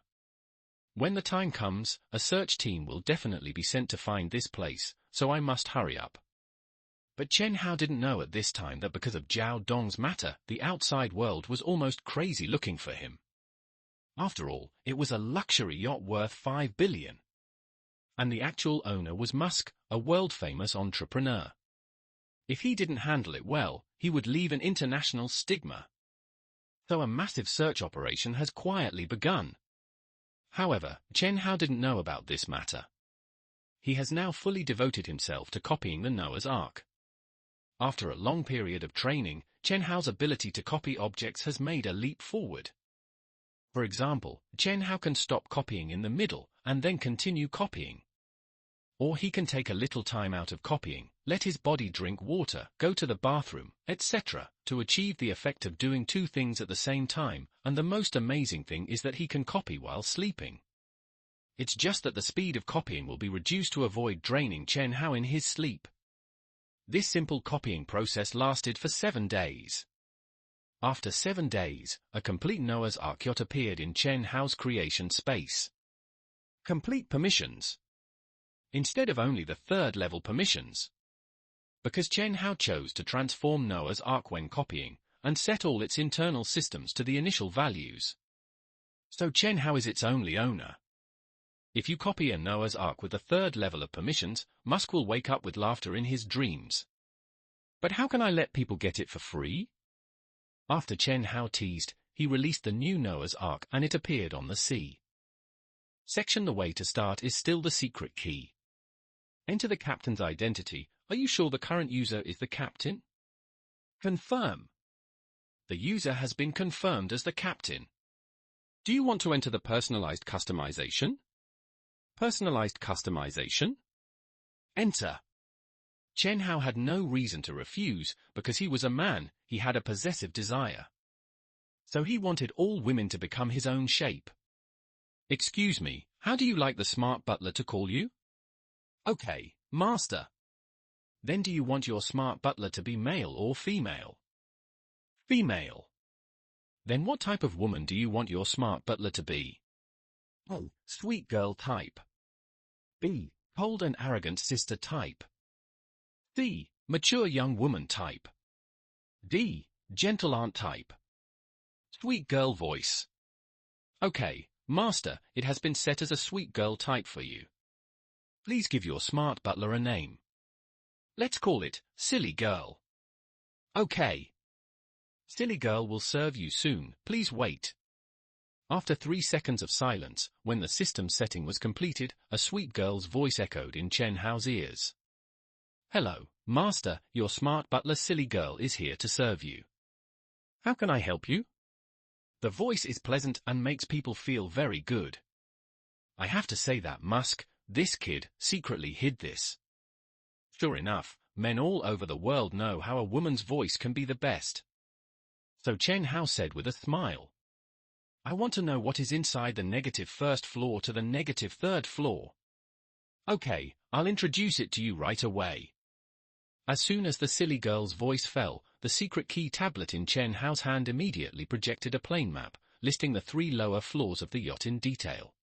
When the time comes, a search team will definitely be sent to find this place, so I must hurry up. But Chen Hao didn't know at this time that because of Zhao Dong's matter, the outside world was almost crazy looking for him. After all, it was a luxury yacht worth 5 billion. And the actual owner was Musk, a world-famous entrepreneur. If he didn't handle it well, he would leave an international stigma. So a massive search operation has quietly begun. However, Chen Hao didn't know about this matter. He has now fully devoted himself to copying the Noah's Ark. After a long period of training, Chen Hao's ability to copy objects has made a leap forward. For example, Chen Hao can stop copying in the middle and then continue copying. Or he can take a little time out of copying, let his body drink water, go to the bathroom, etc., to achieve the effect of doing 2 things at the same time, and the most amazing thing is that he can copy while sleeping. It's just that the speed of copying will be reduced to avoid draining Chen Hao in his sleep. This simple copying process lasted for 7 days. After 7 days, a complete Noah's Ark yacht appeared in Chen Hao's creation space. Complete permissions. Instead of only the 3rd level permissions. Because Chen Hao chose to transform Noah's Ark when copying, and set all its internal systems to the initial values. So Chen Hao is its only owner. If you copy a Noah's Ark with the 3rd level of permissions, Musk will wake up with laughter in his dreams. But how can I let people get it for free? After Chen Hao teased, he released the new Noah's Ark and it appeared on the sea. Section: The way to start is still the secret key. Enter the captain's identity. Are you sure the current user is the captain? Confirm. The user has been confirmed as the captain. Do you want to enter the personalized customization? Personalized customization? Enter. Chen Hao had no reason to refuse, because he was a man, he had a possessive desire. So he wanted all women to become his own shape. Excuse me, how do you like the smart butler to call you? Okay, master. Then do you want your smart butler to be male or female? Female. Then what type of woman do you want your smart butler to be? A. Sweet girl type. B. Cold and arrogant sister type. C. Mature young woman type. D. Gentle aunt type. Sweet girl voice. Okay, master, it has been set as a sweet girl type for you. Please give your smart butler a name. Let's call it Silly Girl. Okay. Silly Girl will serve you soon, please wait. After 3 seconds of silence, when the system setting was completed, a sweet girl's voice echoed in Chen Hao's ears. "Hello, Master, your smart butler silly girl is here to serve you. How can I help you?" The voice is pleasant and makes people feel very good. I have to say that this kid, secretly hid this. Sure enough, men all over the world know how a woman's voice can be the best. So Chen Hao said with a smile, "I want to know what is inside the negative first floor to the negative third floor. Okay, I'll introduce it to you right away." As soon as the silly girl's voice fell, the secret key tablet in Chen Hao's hand immediately projected a plane map, listing the 3 lower floors of the yacht in detail.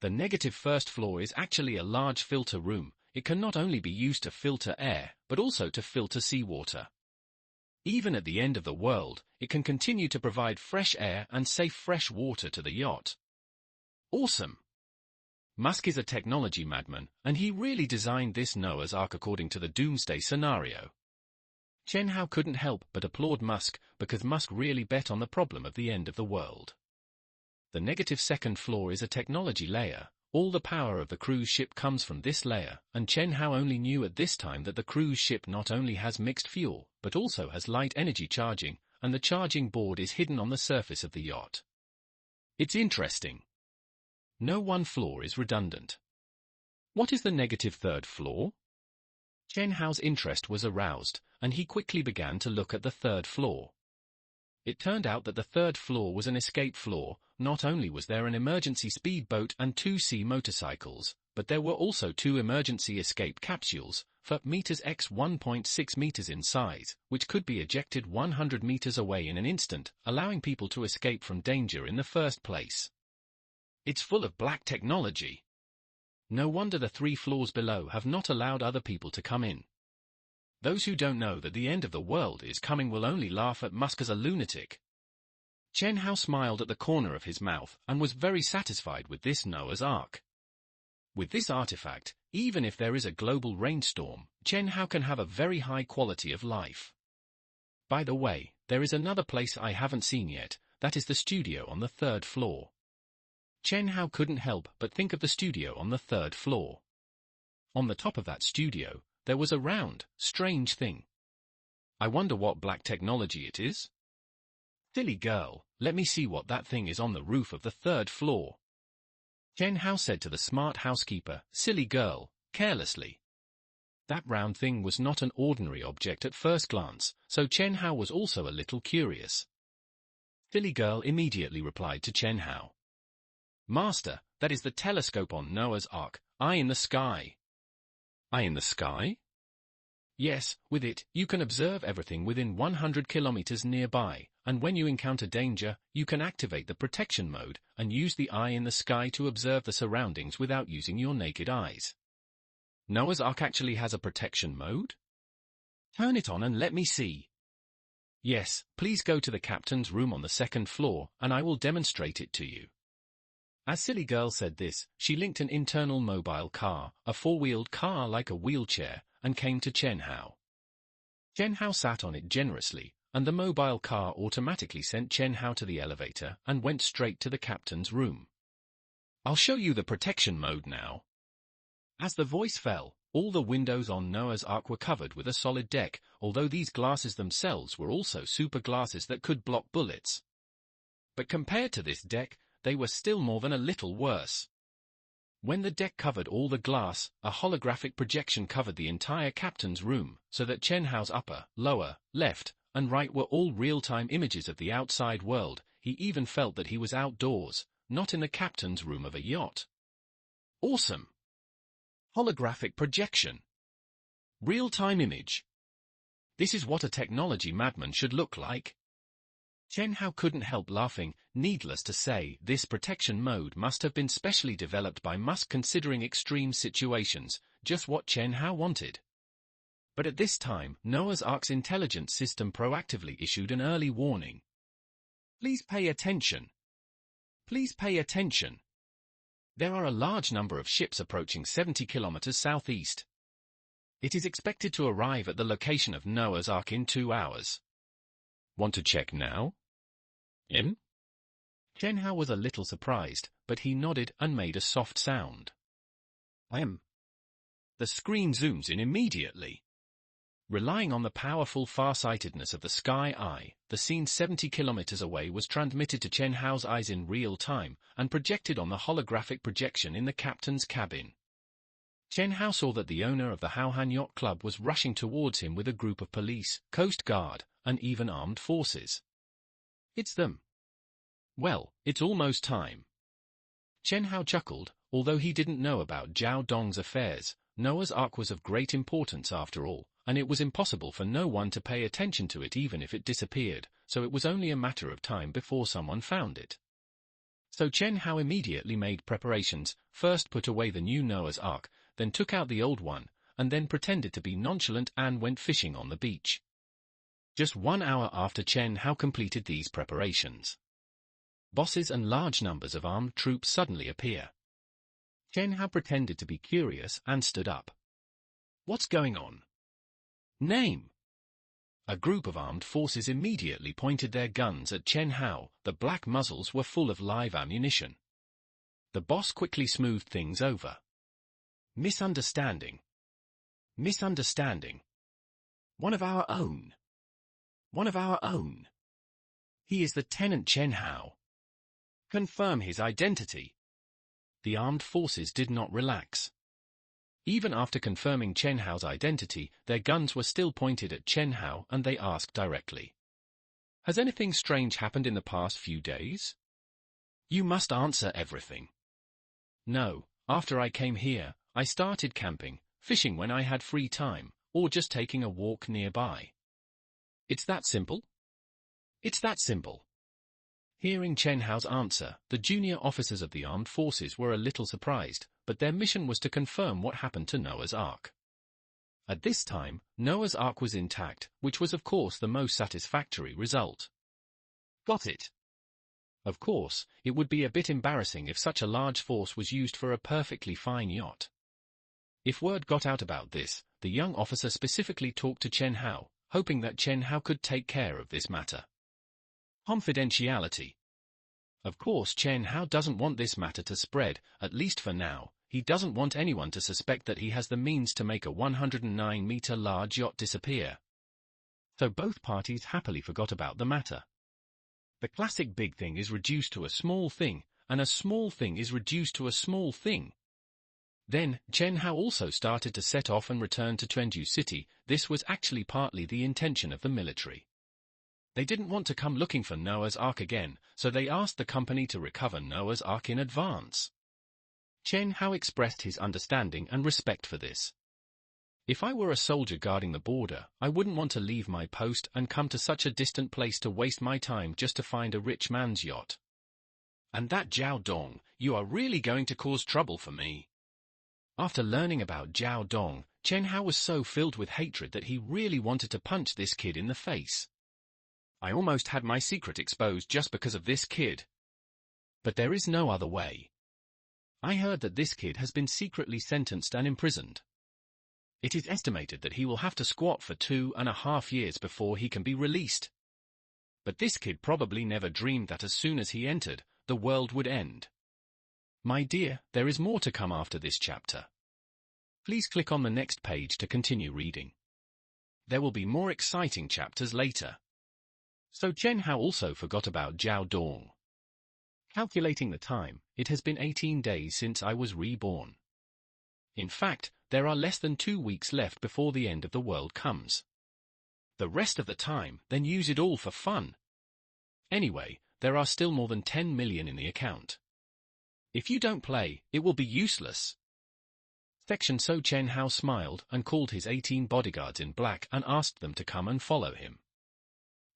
The negative first floor is actually a large filter room. It can not only be used to filter air, but also to filter seawater. Even at the end of the world, it can continue to provide fresh air and safe fresh water to the yacht. Awesome! Musk is a technology madman, and he really designed this Noah's Ark according to the doomsday scenario. Chen Hao couldn't help but applaud Musk, because Musk really bet on the problem of the end of the world. The negative second floor is a technology layer. All the power of the cruise ship comes from this layer, and Chen Hao only knew at this time that the cruise ship not only has mixed fuel, but also has light energy charging, and the charging board is hidden on the surface of the yacht. It's interesting. No one floor is redundant. What is the negative third floor? Chen Hao's interest was aroused, and he quickly began to look at the third floor. It turned out that the third floor was an escape floor. Not only was there an emergency speedboat and 2 sea motorcycles, but there were also 2 emergency escape capsules, for meters x 1.6 meters in size, which could be ejected 100 meters away in an instant, allowing people to escape from danger in the first place. It's full of black technology. No wonder the 3 floors below have not allowed other people to come in. Those who don't know that the end of the world is coming will only laugh at Musk as a lunatic. Chen Hao smiled at the corner of his mouth and was very satisfied with this Noah's Ark. With this artifact, even if there is a global rainstorm, Chen Hao can have a very high quality of life. By the way, there is another place I haven't seen yet, that is the studio on the 3rd floor. Chen Hao couldn't help but think of the studio on the 3rd floor. On the top of that studio, there was a round, strange thing. I wonder what black technology it is? Silly girl, let me see what that thing is on the roof of the 3rd floor. Chen Hao said to the smart housekeeper, silly girl, carelessly. That round thing was not an ordinary object at first glance, so Chen Hao was also a little curious. Silly girl immediately replied to Chen Hao. Master, that is the telescope on Noah's Ark, eye in the sky. Eye in the sky? Yes, with it, you can observe everything within 100 kilometers nearby, and when you encounter danger, you can activate the protection mode and use the eye in the sky to observe the surroundings without using your naked eyes. Noah's Ark actually has a protection mode? Turn it on and let me see. Yes, please go to the captain's room on the 2nd floor, and I will demonstrate it to you. As Silly Girl said this, she linked an internal mobile car, a 4-wheeled car like a wheelchair, and came to Chen Hao. Chen Hao sat on it generously, and the mobile car automatically sent Chen Hao to the elevator and went straight to the captain's room. I'll show you the protection mode now. As the voice fell, all the windows on Noah's Ark were covered with a solid deck, although these glasses themselves were also super glasses that could block bullets. But compared to this deck, they were still more than a little worse. When the deck covered all the glass, a holographic projection covered the entire captain's room, so that Chen Hao's upper, lower, left, and right were all real-time images of the outside world. He even felt that he was outdoors, not in the captain's room of a yacht. Awesome! Holographic projection. Real-time image. This is what a technology madman should look like. Chen Hao couldn't help laughing. Needless to say, this protection mode must have been specially developed by Musk considering extreme situations, just what Chen Hao wanted. But at this time, Noah's Ark's intelligence system proactively issued an early warning. Please pay attention. Please pay attention. There are a large number of ships approaching 70 kilometers southeast. It is expected to arrive at the location of Noah's Ark in 2 hours. Want to check now? In? Chen Hao was a little surprised, but he nodded and made a soft sound. I am. The screen zooms in immediately. Relying on the powerful farsightedness of the sky eye, the scene 70 kilometers away was transmitted to Chen Hao's eyes in real time and projected on the holographic projection in the captain's cabin. Chen Hao saw that the owner of the Haohan Yacht Club was rushing towards him with a group of police, Coast Guard, and even armed forces. It's them. Well, it's almost time. Chen Hao chuckled, although he didn't know about Zhao Dong's affairs. Noah's Ark was of great importance after all, and it was impossible for no one to pay attention to it even if it disappeared, so it was only a matter of time before someone found it. So Chen Hao immediately made preparations, first put away the new Noah's Ark, then took out the old one, and then pretended to be nonchalant and went fishing on the beach. Just 1 hour after Chen Hao completed these preparations, bosses and large numbers of armed troops suddenly appear. Chen Hao pretended to be curious and stood up. What's going on? Name. A group of armed forces immediately pointed their guns at Chen Hao. The black muzzles were full of live ammunition. The boss quickly smoothed things over. Misunderstanding. Misunderstanding. One of our own. One of our own. He is Lieutenant Chen Hao. Confirm his identity. The armed forces did not relax. Even after confirming Chen Hao's identity, their guns were still pointed at Chen Hao and they asked directly. Has anything strange happened in the past few days? You must answer everything. No, after I came here, I started camping, fishing when I had free time, or just taking a walk nearby. It's that simple? It's that simple. Hearing Chen Hao's answer, the junior officers of the armed forces were a little surprised, but their mission was to confirm what happened to Noah's Ark. At this time, Noah's Ark was intact, which was of course the most satisfactory result. Got it. Of course, it would be a bit embarrassing if such a large force was used for a perfectly fine yacht. If word got out about this, the young officer specifically talked to Chen Hao, hoping that Chen Hao could take care of this matter. Confidentiality. Of course Chen Hao doesn't want this matter to spread, at least for now. He doesn't want anyone to suspect that he has the means to make a 109-meter large yacht disappear. So both parties happily forgot about the matter. The classic big thing is reduced to a small thing, and a small thing is reduced to a small thing. Then, Chen Hao also started to set off and return to Chengdu City. This was actually partly the intention of the military. They didn't want to come looking for Noah's Ark again, so they asked the company to recover Noah's Ark in advance. Chen Hao expressed his understanding and respect for this. If I were a soldier guarding the border, I wouldn't want to leave my post and come to such a distant place to waste my time just to find a rich man's yacht. And that Zhao Dong, you are really going to cause trouble for me. After learning about Zhao Dong, Chen Hao was so filled with hatred that he really wanted to punch this kid in the face. I almost had my secret exposed just because of this kid. But there is no other way. I heard that this kid has been secretly sentenced and imprisoned. It is estimated that he will have to squat for 2.5 years before he can be released. But this kid probably never dreamed that as soon as he entered, the world would end. My dear, there is more to come after this chapter. Please click on the next page to continue reading. There will be more exciting chapters later. So Chen Hao also forgot about Zhao Dong. Calculating the time, it has been 18 days since I was reborn. In fact, there are less than 2 weeks left before the end of the world comes. The rest of the time, then use it all for fun. Anyway, there are still more than 10 million in the account. If you don't play, it will be useless. Section. So Chen Hao smiled and called his 18 bodyguards in black and asked them to come and follow him.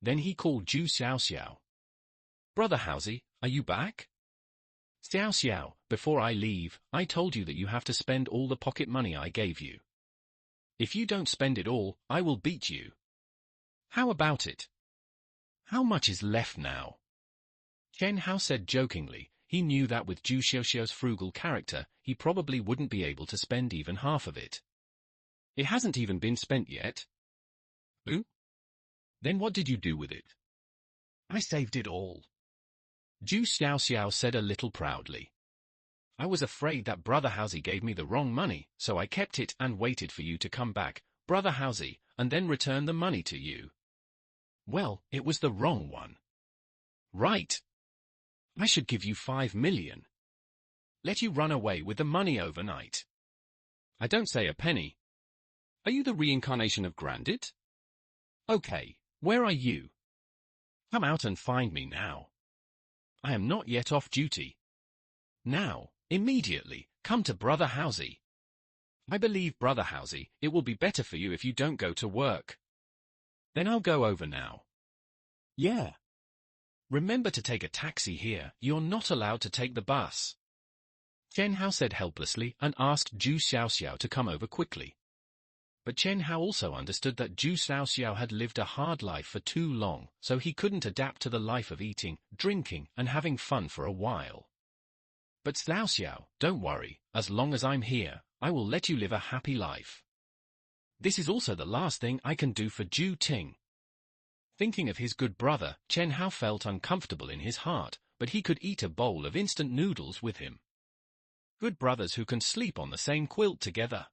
Then he called Zhu Xiao. Brother Haozi, are you back? Xiao, before I leave, I told you that you have to spend all the pocket money I gave you. If you don't spend it all, I will beat you. How about it? How much is left now? Chen Hao said jokingly. He knew that with Zhu Xiaoxiao's frugal character, he probably wouldn't be able to spend even half of it. It hasn't even been spent yet. Then what did you do with it? I saved it all. Zhu Xiaoxiao said a little proudly. I was afraid that Brother Hausi gave me the wrong money, so I kept it and waited for you to come back, Brother Hausi, and then return the money to you. Well, it was the wrong one. Right. I should give you 5 million. Let you run away with the money overnight. I don't say a penny. Are you the reincarnation of Grandit? Okay, where are you? Come out and find me now. I am not yet off duty. Now, immediately, come to Brother Hausi. I believe, Brother Hausi, it will be better for you if you don't go to work. Then I'll go over now. Yeah. Remember to take a taxi here, you're not allowed to take the bus. Chen Hao said helplessly and asked Zhu Xiaoxiao to come over quickly. But Chen Hao also understood that Zhu Xiaoxiao had lived a hard life for too long, so he couldn't adapt to the life of eating, drinking, and having fun for a while. But Xiaoxiao, don't worry, as long as I'm here, I will let you live a happy life. This is also the last thing I can do for Zhu Ting. Thinking of his good brother, Chen Hao felt uncomfortable in his heart, but he could eat a bowl of instant noodles with him. Good brothers who can sleep on the same quilt together.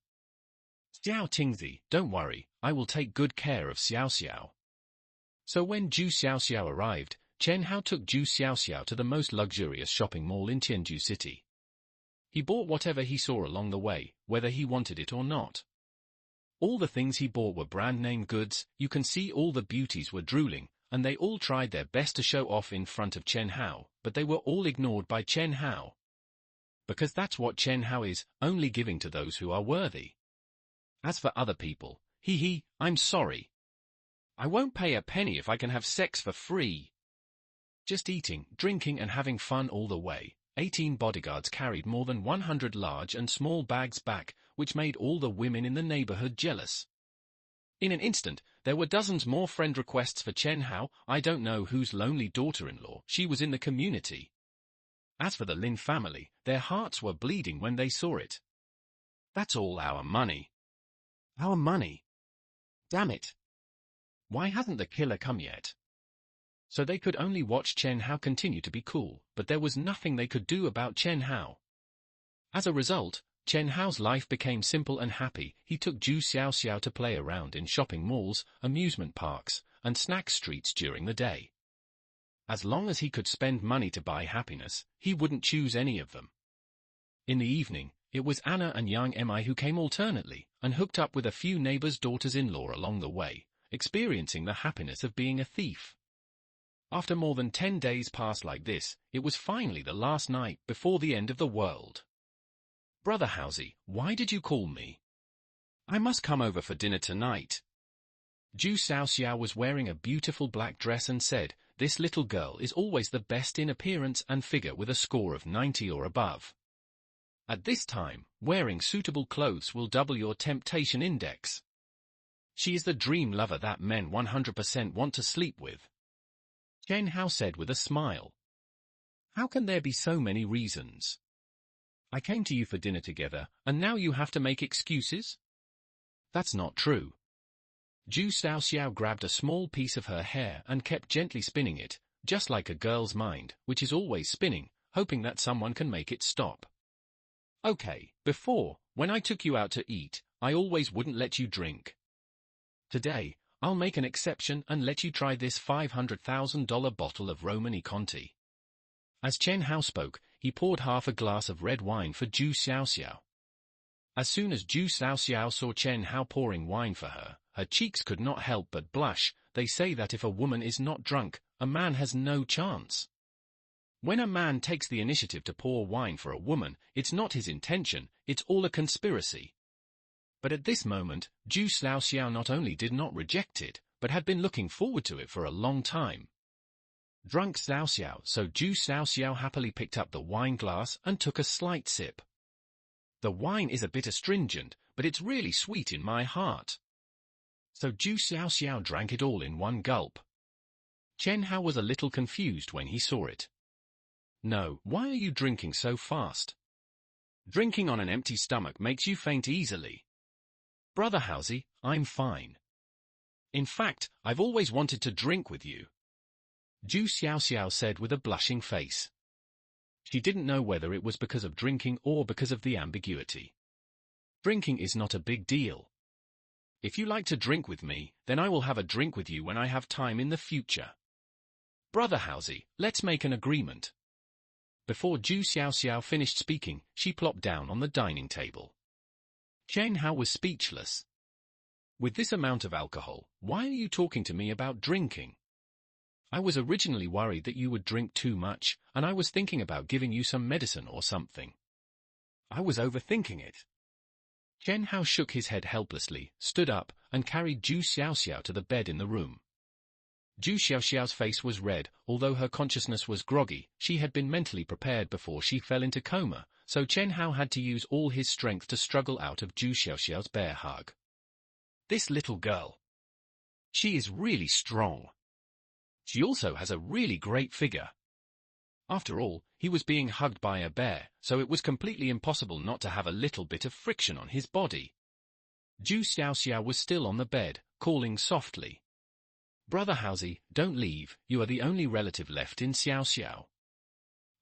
Xiao Tingzi, don't worry, I will take good care of Xiaoxiao. So when Zhu Xiaoxiao arrived, Chen Hao took Zhu Xiaoxiao to the most luxurious shopping mall in Tianju City. He bought whatever he saw along the way, whether he wanted it or not. All the things he bought were brand-name goods, you can see all the beauties were drooling, and they all tried their best to show off in front of Chen Hao, but they were all ignored by Chen Hao. Because that's what Chen Hao is, only giving to those who are worthy. As for other people, I'm sorry. I won't pay a penny if I can have sex for free. Just eating, drinking and having fun all the way. 18 bodyguards carried more than 100 large and small bags back, which made all the women in the neighborhood jealous. In an instant, there were dozens more friend requests for Chen Hao. I don't know whose lonely daughter-in-law she was in the community. As for the Lin family, their hearts were bleeding when they saw it. That's all our money. Our money. Damn it. Why hasn't the killer come yet? So they could only watch Chen Hao continue to be cool, but there was nothing they could do about Chen Hao. As a result, Chen Hao's life became simple and happy. He took Zhu Xiaoxiao to play around in shopping malls, amusement parks, and snack streets during the day. As long as he could spend money to buy happiness, he wouldn't choose any of them. In the evening, it was Anna and Yang Mi who came alternately, and hooked up with a few neighbors' daughters-in-law along the way, experiencing the happiness of being a thief. After more than 10 days passed like this, it was finally the last night before the end of the world. Brother Hausi, why did you call me? I must come over for dinner tonight. Zhu Xiaoxiao was wearing a beautiful black dress and said, this little girl is always the best in appearance and figure with a score of 90 or above. At this time, wearing suitable clothes will double your temptation index. She is the dream lover that men 100% want to sleep with. Chen Hao said with a smile. How can there be so many reasons? I came to you for dinner together, and now you have to make excuses? That's not true. Zhu Xiaoxiao grabbed a small piece of her hair and kept gently spinning it, just like a girl's mind, which is always spinning, hoping that someone can make it stop. Okay, before, when I took you out to eat, I always wouldn't let you drink. Today, I'll make an exception and let you try this $500,000 bottle of Romani Conti. As Chen Hao spoke, he poured half a glass of red wine for Zhu Xiaoxiao. As soon as Zhu Xiaoxiao saw Chen Hao pouring wine for her, her cheeks could not help but blush. They say that if a woman is not drunk, a man has no chance. When a man takes the initiative to pour wine for a woman, it's not his intention, it's all a conspiracy. But at this moment, Zhu Xiaoxiao not only did not reject it, but had been looking forward to it for a long time. Drunk Xiaoxiao, so Zhu Xiaoxiao happily picked up the wine glass and took a slight sip. The wine is a bit astringent, but it's really sweet in my heart. So Zhu Xiaoxiao drank it all in one gulp. Chen Hao was a little confused when he saw it. No, why are you drinking so fast? Drinking on an empty stomach makes you faint easily. Brother Hausi, I'm fine. In fact, I've always wanted to drink with you. Zhu Xiaoxiao said with a blushing face. She didn't know whether it was because of drinking or because of the ambiguity. Drinking is not a big deal. If you like to drink with me, then I will have a drink with you when I have time in the future. Brother Haozi, let's make an agreement. Before Zhu Xiaoxiao finished speaking, she plopped down on the dining table. Chen Hao was speechless. With this amount of alcohol, why are you talking to me about drinking? I was originally worried that you would drink too much, and I was thinking about giving you some medicine or something. I was overthinking it. Chen Hao shook his head helplessly, stood up, and carried Zhu Xiaoxiao to the bed in the room. Zhu Xiaoxiao's face was red. Although her consciousness was groggy, she had been mentally prepared before she fell into coma, so Chen Hao had to use all his strength to struggle out of Zhu Xiaoxiao's bear hug. This little girl. She is really strong. She also has a really great figure. After all, he was being hugged by a bear, so it was completely impossible not to have a little bit of friction on his body. Zhu Xiaoxiao was still on the bed, calling softly. Brother Haozi, don't leave, you are the only relative left in Xiaoxiao.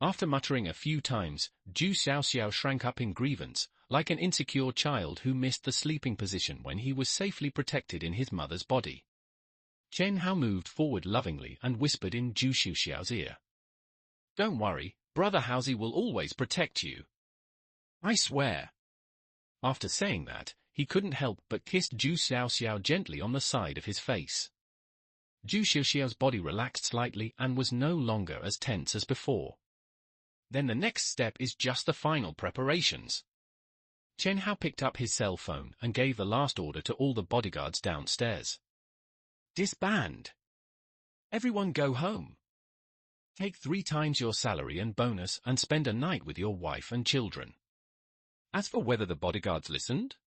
After muttering a few times, Zhu Xiaoxiao shrank up in grievance, like an insecure child who missed the sleeping position when he was safely protected in his mother's body. Chen Hao moved forward lovingly and whispered in Zhu Xiaoxiao's ear. Don't worry, Brother Haozi will always protect you. I swear. After saying that, he couldn't help but kissed Zhu Xiaoxiao gently on the side of his face. Zhu Xiaoxiao's body relaxed slightly and was no longer as tense as before. Then the next step is just the final preparations. Chen Hao picked up his cell phone and gave the last order to all the bodyguards downstairs. Disband. Everyone go home. Take 3 times your salary and bonus and spend a night with your wife and children. As for whether the bodyguards listened,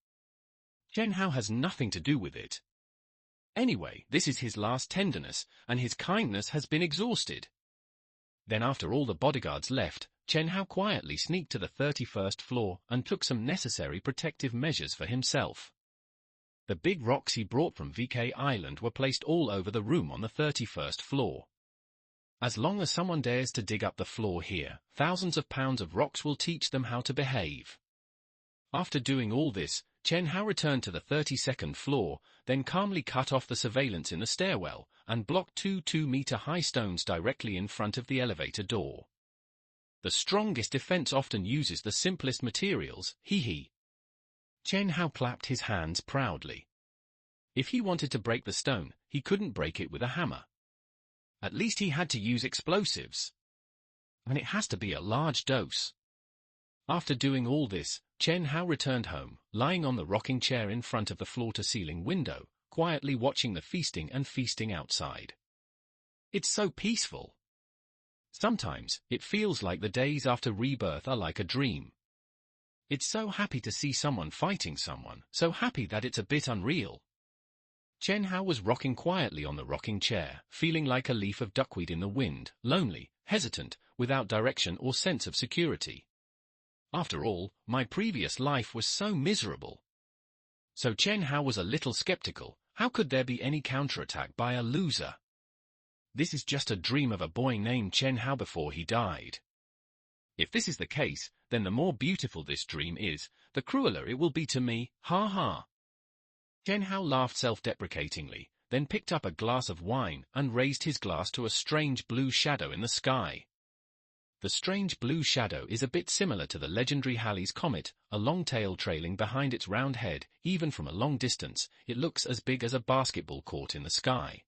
Chen Hao has nothing to do with it. Anyway, this is his last tenderness, and his kindness has been exhausted. Then after all the bodyguards left, Chen Hao quietly sneaked to the 31st floor and took some necessary protective measures for himself. The big rocks he brought from VK Island were placed all over the room on the 31st floor. As long as someone dares to dig up the floor here, thousands of pounds of rocks will teach them how to behave. After doing all this, Chen Hao returned to the 32nd floor, then calmly cut off the surveillance in the stairwell, and blocked 2 2-meter-high stones directly in front of the elevator door. The strongest defense often uses the simplest materials, hee. Chen Hao clapped his hands proudly. If he wanted to break the stone, he couldn't break it with a hammer. At least he had to use explosives. And it has to be a large dose. After doing all this, Chen Hao returned home, lying on the rocking chair in front of the floor-to-ceiling window, quietly watching the feasting outside. It's so peaceful. Sometimes, it feels like the days after rebirth are like a dream. It's so happy to see someone fighting someone, so happy that it's a bit unreal. Chen Hao was rocking quietly on the rocking chair, feeling like a leaf of duckweed in the wind, lonely, hesitant, without direction or sense of security. After all, my previous life was so miserable. So Chen Hao was a little skeptical. How could there be any counterattack by a loser? This is just a dream of a boy named Chen Hao before he died. If this is the case, then the more beautiful this dream is, the crueler it will be to me, ha ha. Chen Hao laughed self-deprecatingly, then picked up a glass of wine and raised his glass to a strange blue shadow in the sky. The strange blue shadow is a bit similar to the legendary Halley's Comet, a long tail trailing behind its round head. Even from a long distance, it looks as big as a basketball court in the sky.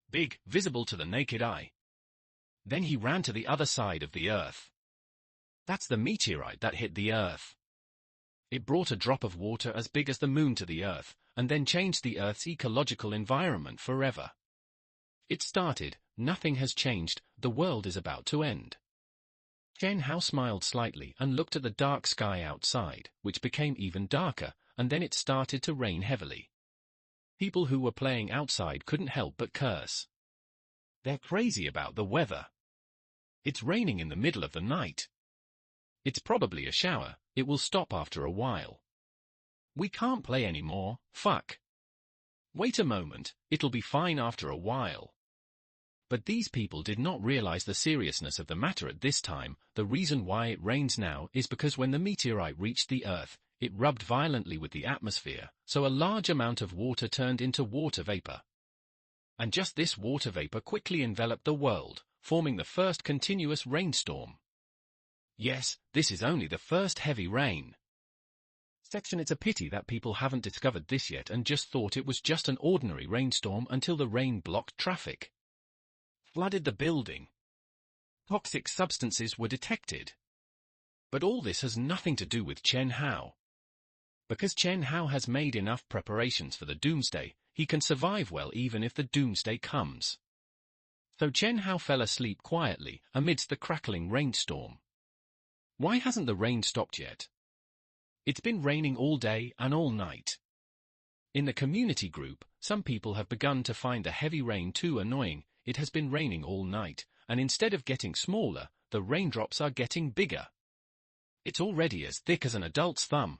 Big, visible to the naked eye. Then he ran to the other side of the Earth. That's the meteorite that hit the Earth. It brought a drop of water as big as the moon to the Earth, and then changed the Earth's ecological environment forever. It started, nothing has changed, the world is about to end. Chen Hao smiled slightly and looked at the dark sky outside, which became even darker, and then it started to rain heavily. People who were playing outside couldn't help but curse. They're crazy about the weather. It's raining in the middle of the night. It's probably a shower, it will stop after a while. We can't play anymore, fuck. Wait a moment, it'll be fine after a while. But these people did not realize the seriousness of the matter at this time. The reason why it rains now is because when the meteorite reached the Earth, it rubbed violently with the atmosphere, so a large amount of water turned into water vapor. And just this water vapor quickly enveloped the world, forming the first continuous rainstorm. Yes, this is only the first heavy rain. It's a pity that people haven't discovered this yet and just thought it was just an ordinary rainstorm until the rain blocked traffic, flooded the building. Toxic substances were detected. But all this has nothing to do with Chen Hao. Because Chen Hao has made enough preparations for the doomsday, he can survive well even if the doomsday comes. So Chen Hao fell asleep quietly amidst the crackling rainstorm. Why hasn't the rain stopped yet? It's been raining all day and all night. In the community group, some people have begun to find the heavy rain too annoying. It has been raining all night, and instead of getting smaller, the raindrops are getting bigger. It's already as thick as an adult's thumb.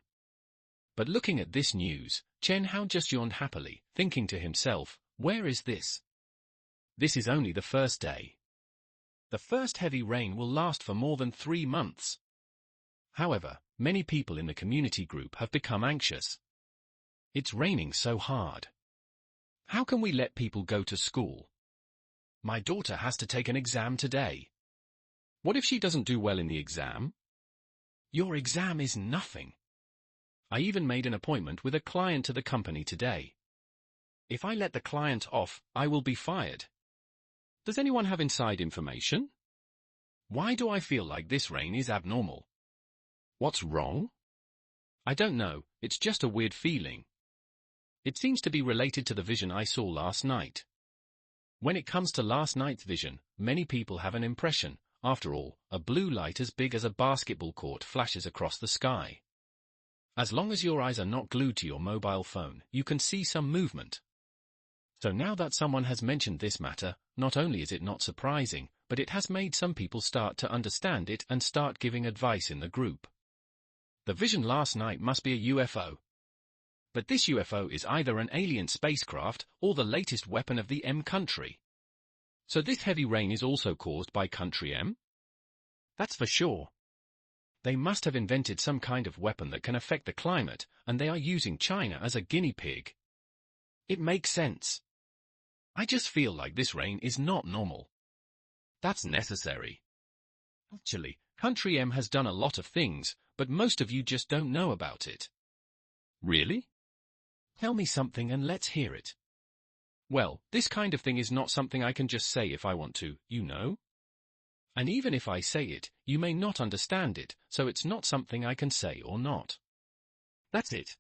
But looking at this news, Chen Hao just yawned happily, thinking to himself, where is this? This is only the first day. The first heavy rain will last for more than 3 months. However, many people in the community group have become anxious. It's raining so hard. How can we let people go to school? My daughter has to take an exam today. What if she doesn't do well in the exam? Your exam is nothing. I even made an appointment with a client to the company today. If I let the client off, I will be fired. Does anyone have inside information? Why do I feel like this rain is abnormal? What's wrong? I don't know, it's just a weird feeling. It seems to be related to the vision I saw last night. When it comes to last night's vision, many people have an impression. After all, a blue light as big as a basketball court flashes across the sky. As long as your eyes are not glued to your mobile phone, you can see some movement. So now that someone has mentioned this matter, not only is it not surprising, but it has made some people start to understand it and start giving advice in the group. The vision last night must be a UFO. But this UFO is either an alien spacecraft or the latest weapon of the M country. So this heavy rain is also caused by country M? That's for sure. They must have invented some kind of weapon that can affect the climate, and they are using China as a guinea pig. It makes sense. I just feel like this rain is not normal. That's necessary. Actually, Country M has done a lot of things, but most of you just don't know about it. Really? Tell me something and let's hear it. Well, this kind of thing is not something I can just say if I want to, you know? And even if I say it, you may not understand it, so it's not something I can say or not. That's it.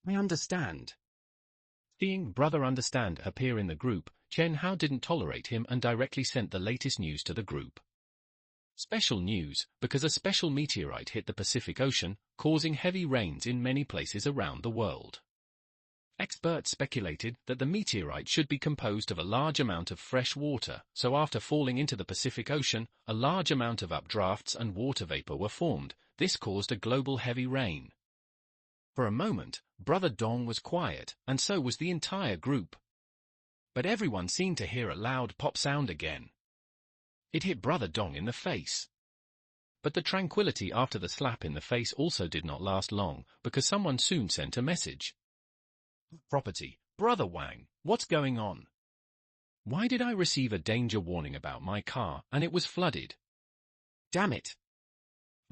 I understand. Seeing Brother Understand appear in the group, Chen Hao didn't tolerate him and directly sent the latest news to the group. Special news, because a special meteorite hit the Pacific Ocean, causing heavy rains in many places around the world. Experts speculated that the meteorite should be composed of a large amount of fresh water, so after falling into the Pacific Ocean, a large amount of updrafts and water vapor were formed. This caused a global heavy rain. For a moment, Brother Dong was quiet, and so was the entire group. But everyone seemed to hear a loud pop sound again. It hit Brother Dong in the face. But the tranquility after the slap in the face also did not last long, because someone soon sent a message. Property, Brother Wang, what's going on? Why did I receive a danger warning about my car and it was flooded? Damn it.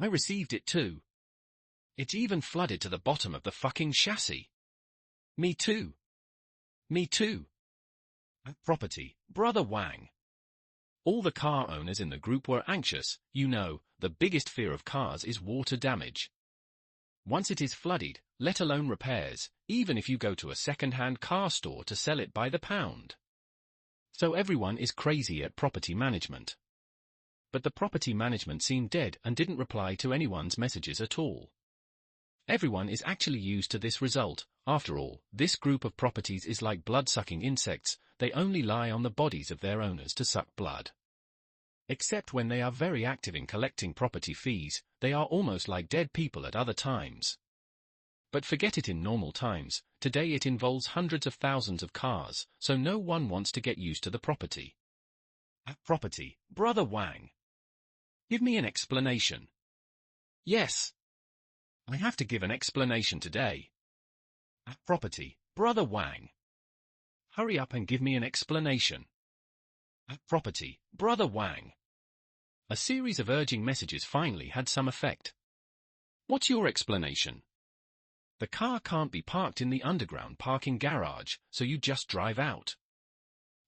I received it too. It's even flooded to the bottom of the fucking chassis. Me too. Me too. Property, Brother Wang. All the car owners in the group were anxious. You know, the biggest fear of cars is water damage. Once it is flooded, let alone repairs, even if you go to a second-hand car store to sell it by the pound. So everyone is crazy at property management. But the property management seemed dead and didn't reply to anyone's messages at all. Everyone is actually used to this result. After all, this group of properties is like blood-sucking insects. They only lie on the bodies of their owners to suck blood. Except when they are very active in collecting property fees, they are almost like dead people at other times. But forget it in normal times. Today it involves hundreds of thousands of cars, so no one wants to get used to the property. At property, Brother Wang. Give me an explanation. Yes. I have to give an explanation today. At property, Brother Wang. Hurry up and give me an explanation. At property, Brother Wang. A series of urging messages finally had some effect. What's your explanation? The car can't be parked in the underground parking garage, so you just drive out.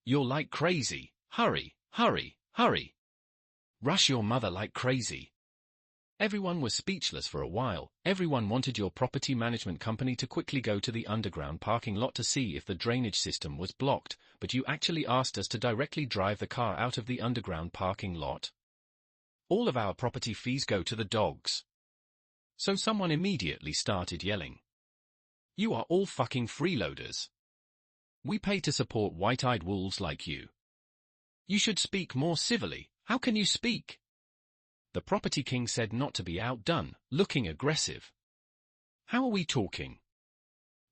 You're like crazy. Hurry, hurry, hurry. Rush your mother like crazy. Everyone was speechless for a while. Everyone wanted your property management company to quickly go to the underground parking lot to see if the drainage system was blocked, but you actually asked us to directly drive the car out of the underground parking lot? All of our property fees go to the dogs. So someone immediately started yelling. You are all fucking freeloaders. We pay to support white-eyed wolves like you. You should speak more civilly. How can you speak? The property king said not to be outdone, looking aggressive. How are we talking?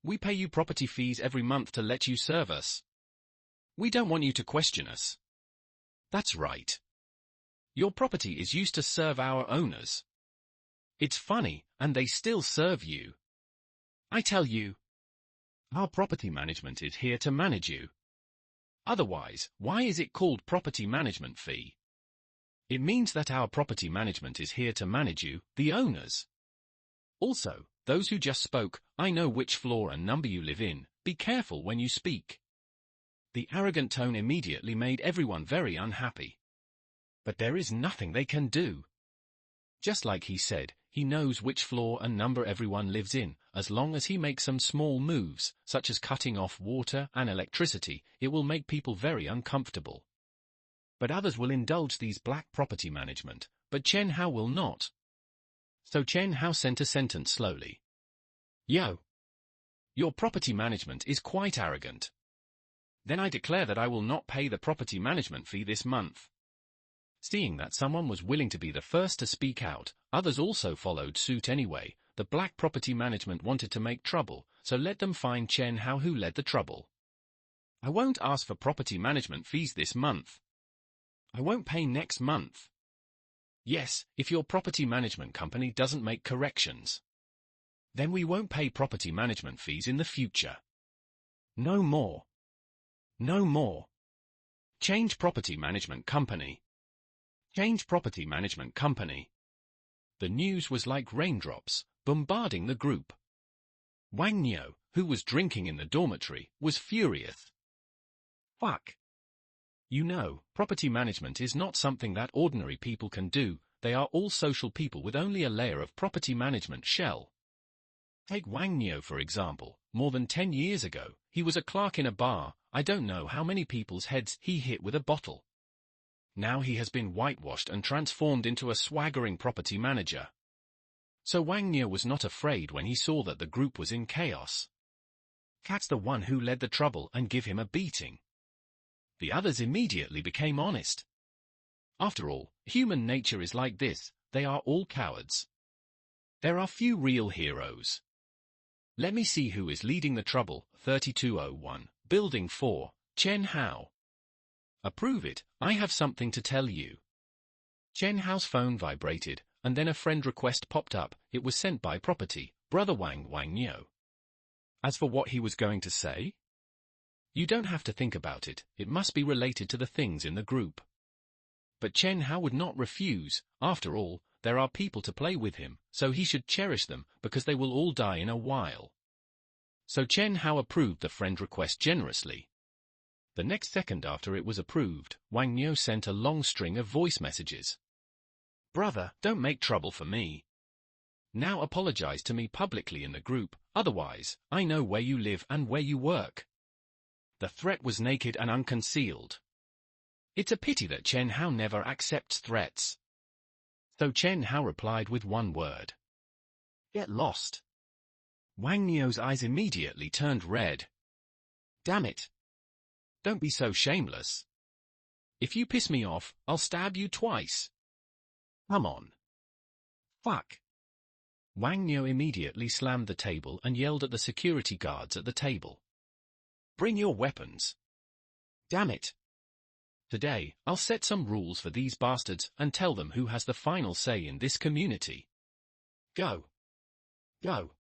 We pay you property fees every month to let you serve us. We don't want you to question us. That's right. Your property is used to serve our owners. It's funny, and they still serve you. I tell you, our property management is here to manage you. Otherwise, why is it called property management fee? It means that our property management is here to manage you, the owners. Also, those who just spoke, I know which floor and number you live in, be careful when you speak. The arrogant tone immediately made everyone very unhappy. But there is nothing they can do. Just like he said, he knows which floor and number everyone lives in. As long as he makes some small moves, such as cutting off water and electricity, it will make people very uncomfortable. But others will indulge these black property management, but Chen Hao will not. So Chen Hao sent a sentence slowly. Yo! Your property management is quite arrogant. Then I declare that I will not pay the property management fee this month. Seeing that someone was willing to be the first to speak out, others also followed suit anyway. The black property management wanted to make trouble, so let them find Chen Hao who led the trouble. I won't ask for property management fees this month. I won't pay next month. Yes, if your property management company doesn't make corrections. Then we won't pay property management fees in the future. No more. No more. Change property management company. Change property management company. The news was like raindrops, bombarding the group. Wang Niu, who was drinking in the dormitory, was furious. Fuck. You know, property management is not something that ordinary people can do. They are all social people with only a layer of property management shell. Take Wang Niu for example. More than 10 years ago, he was a clerk in a bar. I don't know how many people's heads he hit with a bottle. Now he has been whitewashed and transformed into a swaggering property manager. So Wang Niu was not afraid when he saw that the group was in chaos. Catch the one who led the trouble and give him a beating. The others immediately became honest. After all, human nature is like this, they are all cowards. There are few real heroes. Let me see who is leading the trouble. 3201, Building 4, Chen Hao. Approve it, I have something to tell you. Chen Hao's phone vibrated, and then a friend request popped up. It was sent by property, Brother Wang Niu. As for what he was going to say? You don't have to think about it, it must be related to the things in the group. But Chen Hao would not refuse. After all, there are people to play with him, so he should cherish them, because they will all die in a while. So Chen Hao approved the friend request generously. The next second after it was approved, Wang Niu sent a long string of voice messages. Brother, don't make trouble for me. Now apologize to me publicly in the group, otherwise, I know where you live and where you work. The threat was naked and unconcealed. It's a pity that Chen Hao never accepts threats. So Chen Hao replied with one word. Get lost. Wang Niu's eyes immediately turned red. Damn it. Don't be so shameless. If you piss me off, I'll stab you twice. Come on. Fuck. Wang Niu immediately slammed the table and yelled at the security guards at the table. Bring your weapons. Damn it. Today, I'll set some rules for these bastards and tell them who has the final say in this community. Go. Go.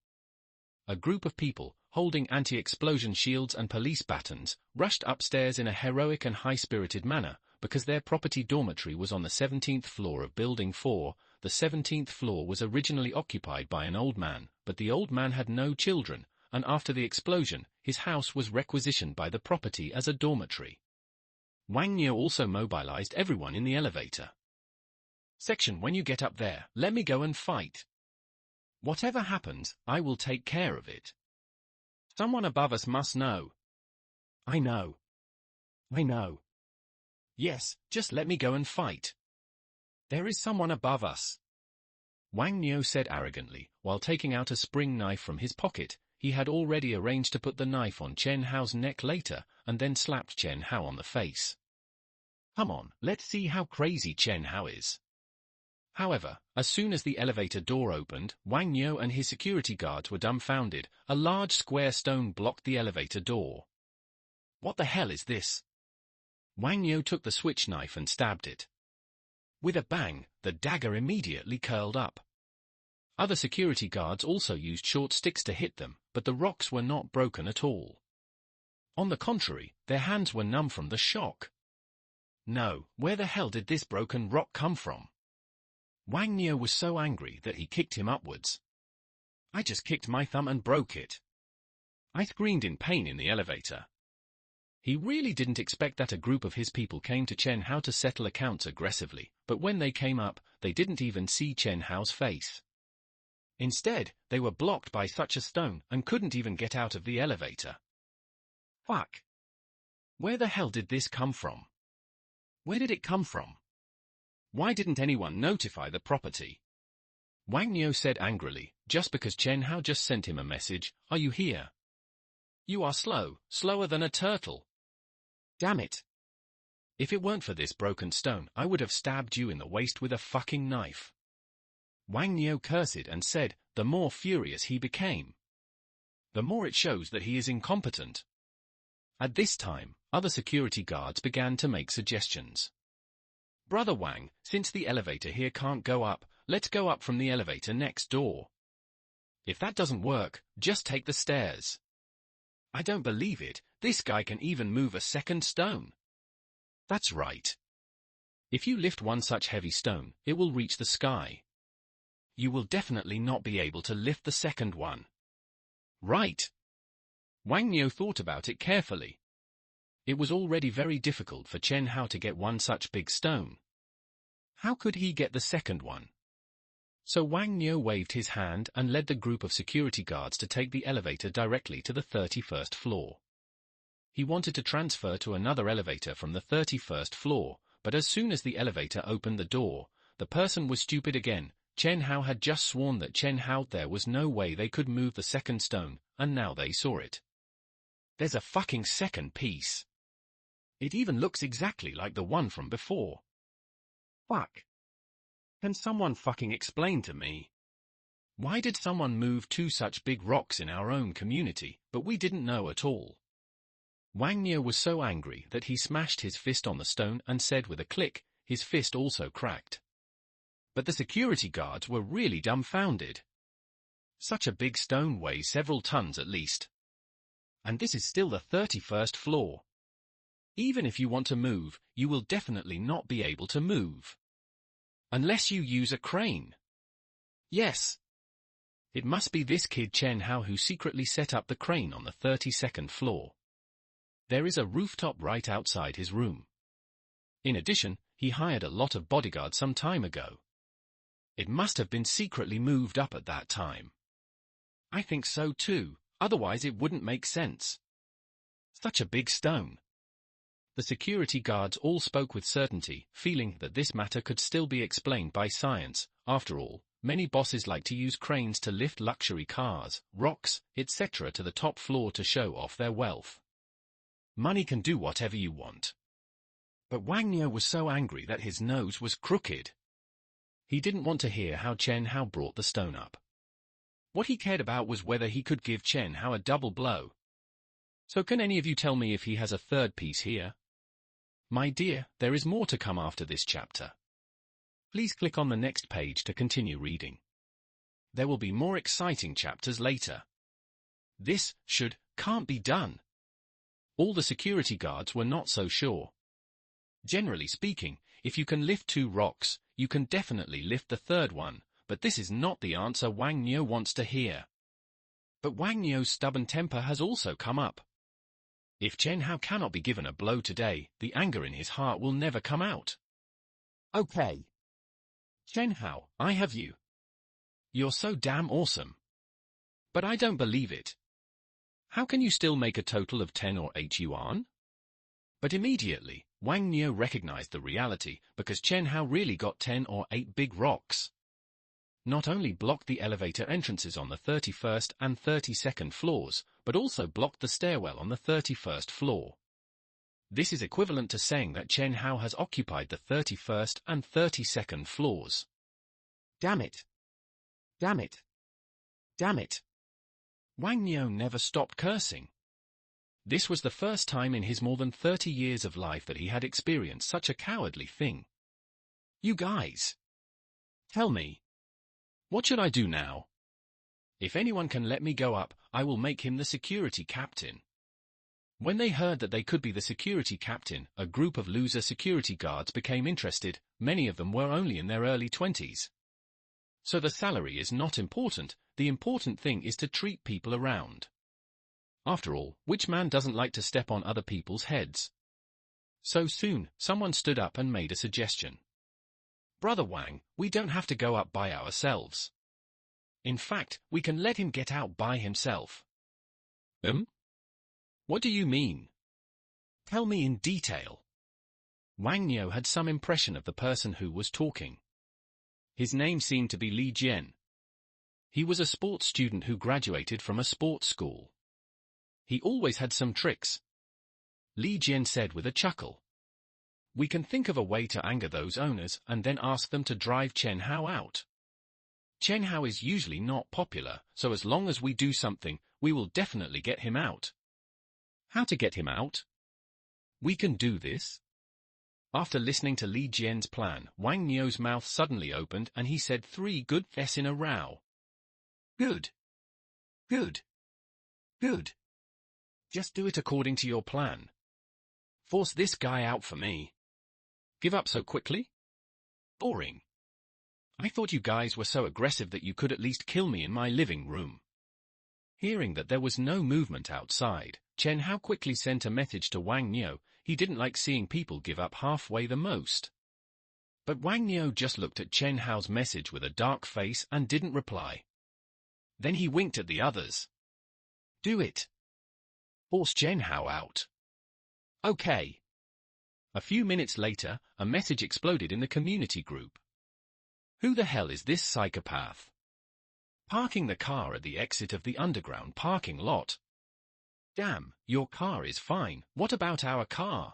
A group of people, holding anti-explosion shields and police batons, rushed upstairs in a heroic and high-spirited manner, because their property dormitory was on the 17th floor of Building 4. The 17th floor was originally occupied by an old man, but the old man had no children, and after the explosion, his house was requisitioned by the property as a dormitory. Wang Niu also mobilized everyone in the elevator. Section, when you get up there, let me go and fight. Whatever happens, I will take care of it. Someone above us must know. I know. I know. Yes, just let me go and fight. There is someone above us. Wang Niu said arrogantly, while taking out a spring knife from his pocket. He had already arranged to put the knife on Chen Hao's neck later, and then slapped Chen Hao on the face. Come on, let's see how crazy Chen Hao is. However, as soon as the elevator door opened, Wang Niu and his security guards were dumbfounded. A large square stone blocked the elevator door. What the hell is this? Wang Niu took the switch knife and stabbed it. With a bang, the dagger immediately curled up. Other security guards also used short sticks to hit them, but the rocks were not broken at all. On the contrary, their hands were numb from the shock. No, where the hell did this broken rock come from? Wang Niu was so angry that he kicked him upwards. I just kicked my thumb and broke it. I screamed in pain in the elevator. He really didn't expect that a group of his people came to Chen Hao to settle accounts aggressively, but when they came up, they didn't even see Chen Hao's face. Instead, they were blocked by such a stone and couldn't even get out of the elevator. Fuck. Where the hell did this come from? Where did it come from? Why didn't anyone notify the property? Wang Niu said angrily, just because Chen Hao just sent him a message, are you here? You are slow, slower than a turtle. Damn it. If it weren't for this broken stone, I would have stabbed you in the waist with a fucking knife. Wang Niu cursed and said, the more furious he became, the more it shows that he is incompetent. At this time, other security guards began to make suggestions. Brother Wang, since the elevator here can't go up, let's go up from the elevator next door. If that doesn't work, just take the stairs. I don't believe it, this guy can even move a second stone. That's right. If you lift one such heavy stone, it will reach the sky. You will definitely not be able to lift the second one. Right. Wang Niu thought about it carefully. It was already very difficult for Chen Hao to get one such big stone. How could he get the second one? So Wang Niu waved his hand and led the group of security guards to take the elevator directly to the 31st floor. He wanted to transfer to another elevator from the 31st floor, but as soon as the elevator opened the door, the person was stupid again. Chen Hao had just sworn that Chen Hao there was no way they could move the second stone, and now they saw it. There's a fucking second piece. It even looks exactly like the one from before. Fuck. Can someone fucking explain to me? Why did someone move two such big rocks in our own community, but we didn't know at all? Wang Niu was so angry that he smashed his fist on the stone and said with a click, his fist also cracked. But the security guards were really dumbfounded. Such a big stone weighs several tons at least. And this is still the 31st floor. Even if you want to move, you will definitely not be able to move. Unless you use a crane. Yes. It must be this kid Chen Hao who secretly set up the crane on the 32nd floor. There is a rooftop right outside his room. In addition, he hired a lot of bodyguards some time ago. It must have been secretly moved up at that time. I think so too, otherwise it wouldn't make sense. Such a big stone. The security guards all spoke with certainty, feeling that this matter could still be explained by science. After all, many bosses like to use cranes to lift luxury cars, rocks, etc. to the top floor to show off their wealth. Money can do whatever you want. But Wang Niu was so angry that his nose was crooked. He didn't want to hear how Chen Hao brought the stone up. What he cared about was whether he could give Chen Hao a double blow. So can any of you tell me if he has a third piece here? My dear, there is more to come after this chapter. Please click on the next page to continue reading. There will be more exciting chapters later. This can't be done. All the security guards were not so sure. Generally speaking, if you can lift 2 rocks, you can definitely lift the third one, but this is not the answer Wang Niu wants to hear. But Wang Niu's stubborn temper has also come up. If Chen Hao cannot be given a blow today, the anger in his heart will never come out. Okay. Chen Hao, I have you. You're so damn awesome. But I don't believe it. How can you still make a total of 10 or 8 yuan? But immediately, Wang Niu recognized the reality because Chen Hao really got 10 or 8 big rocks. Not only blocked the elevator entrances on the 31st and 32nd floors, but also blocked the stairwell on the 31st floor. This is equivalent to saying that Chen Hao has occupied the 31st and 32nd floors. Damn it! Damn it! Damn it! Wang Niu never stopped cursing. This was the first time in his more than 30 years of life that he had experienced such a cowardly thing. You guys! Tell me. What should I do now? If anyone can let me go up, I will make him the security captain. When they heard that they could be the security captain, a group of loser security guards became interested. Many of them were only in their early 20s. So the salary is not important, the important thing is to treat people around. After all, which man doesn't like to step on other people's heads? So soon, someone stood up and made a suggestion. Brother Wang, we don't have to go up by ourselves. In fact, we can let him get out by himself. What do you mean? Tell me in detail. Wang Niu had some impression of the person who was talking. His name seemed to be Li Jian. He was a sports student who graduated from a sports school. He always had some tricks. Li Jian said with a chuckle. We can think of a way to anger those owners and then ask them to drive Chen Hao out. Chen Hao is usually not popular, so as long as we do something, we will definitely get him out. How to get him out? We can do this. After listening to Li Jian's plan, Wang Niu's mouth suddenly opened and he said 3 good s in a row. Good. Good. Good. Just do it according to your plan. Force this guy out for me. Give up so quickly? Boring. I thought you guys were so aggressive that you could at least kill me in my living room. Hearing that there was no movement outside, Chen Hao quickly sent a message to Wang Niu. He didn't like seeing people give up halfway the most. But Wang Niu just looked at Chen Hao's message with a dark face and didn't reply. Then he winked at the others. Do it. Force Chen Hao out. Okay. A few minutes later, a message exploded in the community group. Who the hell is this psychopath? Parking the car at the exit of the underground parking lot. Damn, your car is fine, what about our car?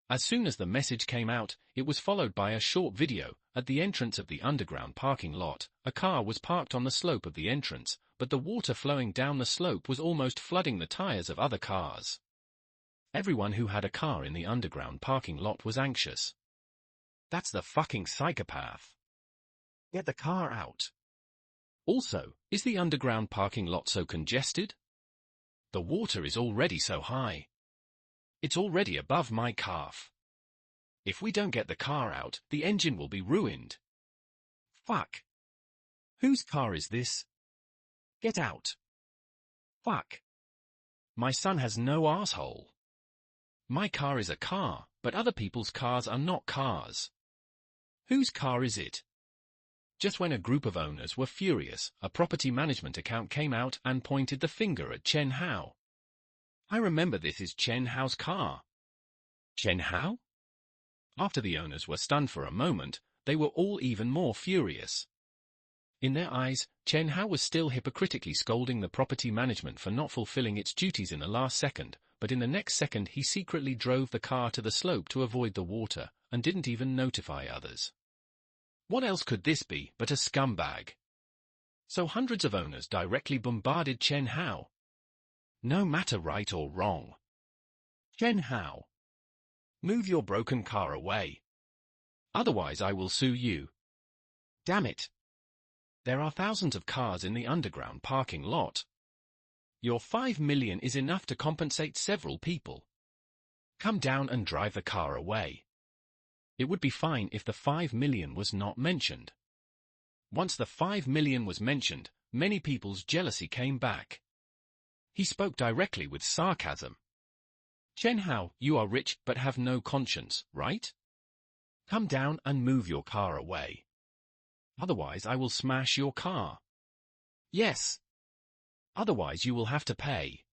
As soon as the message came out, it was followed by a short video. At the entrance of the underground parking lot, a car was parked on the slope of the entrance, but the water flowing down the slope was almost flooding the tires of other cars. Everyone who had a car in the underground parking lot was anxious. That's the fucking psychopath. Get the car out. Also, is the underground parking lot so congested? The water is already so high. It's already above my calf. If we don't get the car out, the engine will be ruined. Fuck. Whose car is this? Get out. Fuck. My son has no asshole. My car is a car, but other people's cars are not cars. Whose car is it? Just when a group of owners were furious, a property management account came out and pointed the finger at Chen Hao. I remember this is Chen Hao's car. Chen Hao? After the owners were stunned for a moment, they were all even more furious. In their eyes, Chen Hao was still hypocritically scolding the property management for not fulfilling its duties in the last second, but in the next second he secretly drove the car to the slope to avoid the water, and didn't even notify others. What else could this be but a scumbag? So hundreds of owners directly bombarded Chen Hao. No matter right or wrong. Chen Hao. Move your broken car away. Otherwise I will sue you. Damn it. There are thousands of cars in the underground parking lot. Your 5 million is enough to compensate several people. Come down and drive the car away. It would be fine if the 5 million was not mentioned. Once the 5 million was mentioned, many people's jealousy came back. He spoke directly with sarcasm. Chen Hao, you are rich but have no conscience, right? Come down and move your car away. Otherwise I will smash your car. Yes. Otherwise you will have to pay.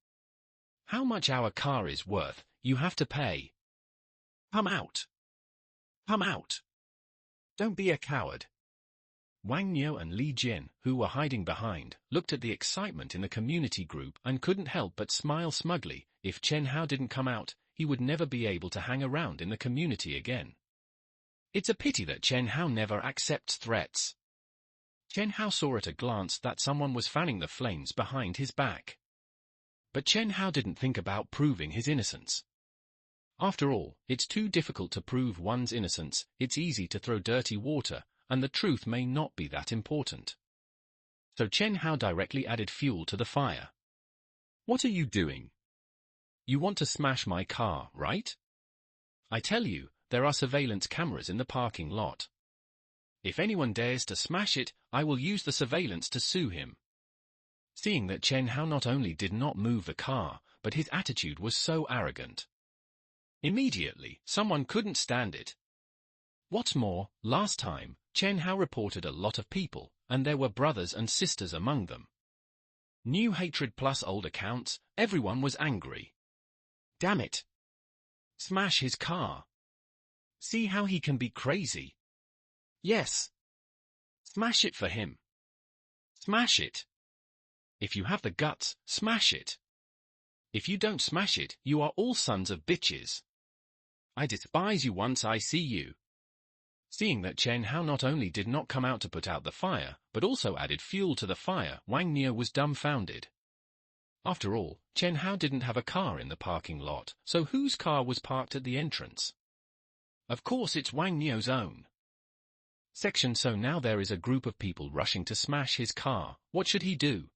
How much our car is worth, you have to pay. Come out. Come out. Don't be a coward. Wang Niu and Li Jian, who were hiding behind, looked at the excitement in the community group and couldn't help but smile smugly. If Chen Hao didn't come out, he would never be able to hang around in the community again. It's a pity that Chen Hao never accepts threats. Chen Hao saw at a glance that someone was fanning the flames behind his back. But Chen Hao didn't think about proving his innocence. After all, it's too difficult to prove one's innocence, it's easy to throw dirty water, and the truth may not be that important. So Chen Hao directly added fuel to the fire. What are you doing? You want to smash my car, right? I tell you, there are surveillance cameras in the parking lot. If anyone dares to smash it, I will use the surveillance to sue him. Seeing that Chen Hao not only did not move the car, but his attitude was so arrogant. Immediately, someone couldn't stand it. What's more, last time, Chen Hao reported a lot of people, and there were brothers and sisters among them. New hatred plus old accounts, everyone was angry. Damn it. Smash his car. See how he can be crazy. Yes. Smash it for him. Smash it. If you have the guts, smash it. If you don't smash it, you are all sons of bitches. I despise you once I see you. Seeing that Chen Hao not only did not come out to put out the fire, but also added fuel to the fire, Wang Niu was dumbfounded. After all, Chen Hao didn't have a car in the parking lot, so whose car was parked at the entrance? Of course it's Wang Niu's own. So now there is a group of people rushing to smash his car. What should he do?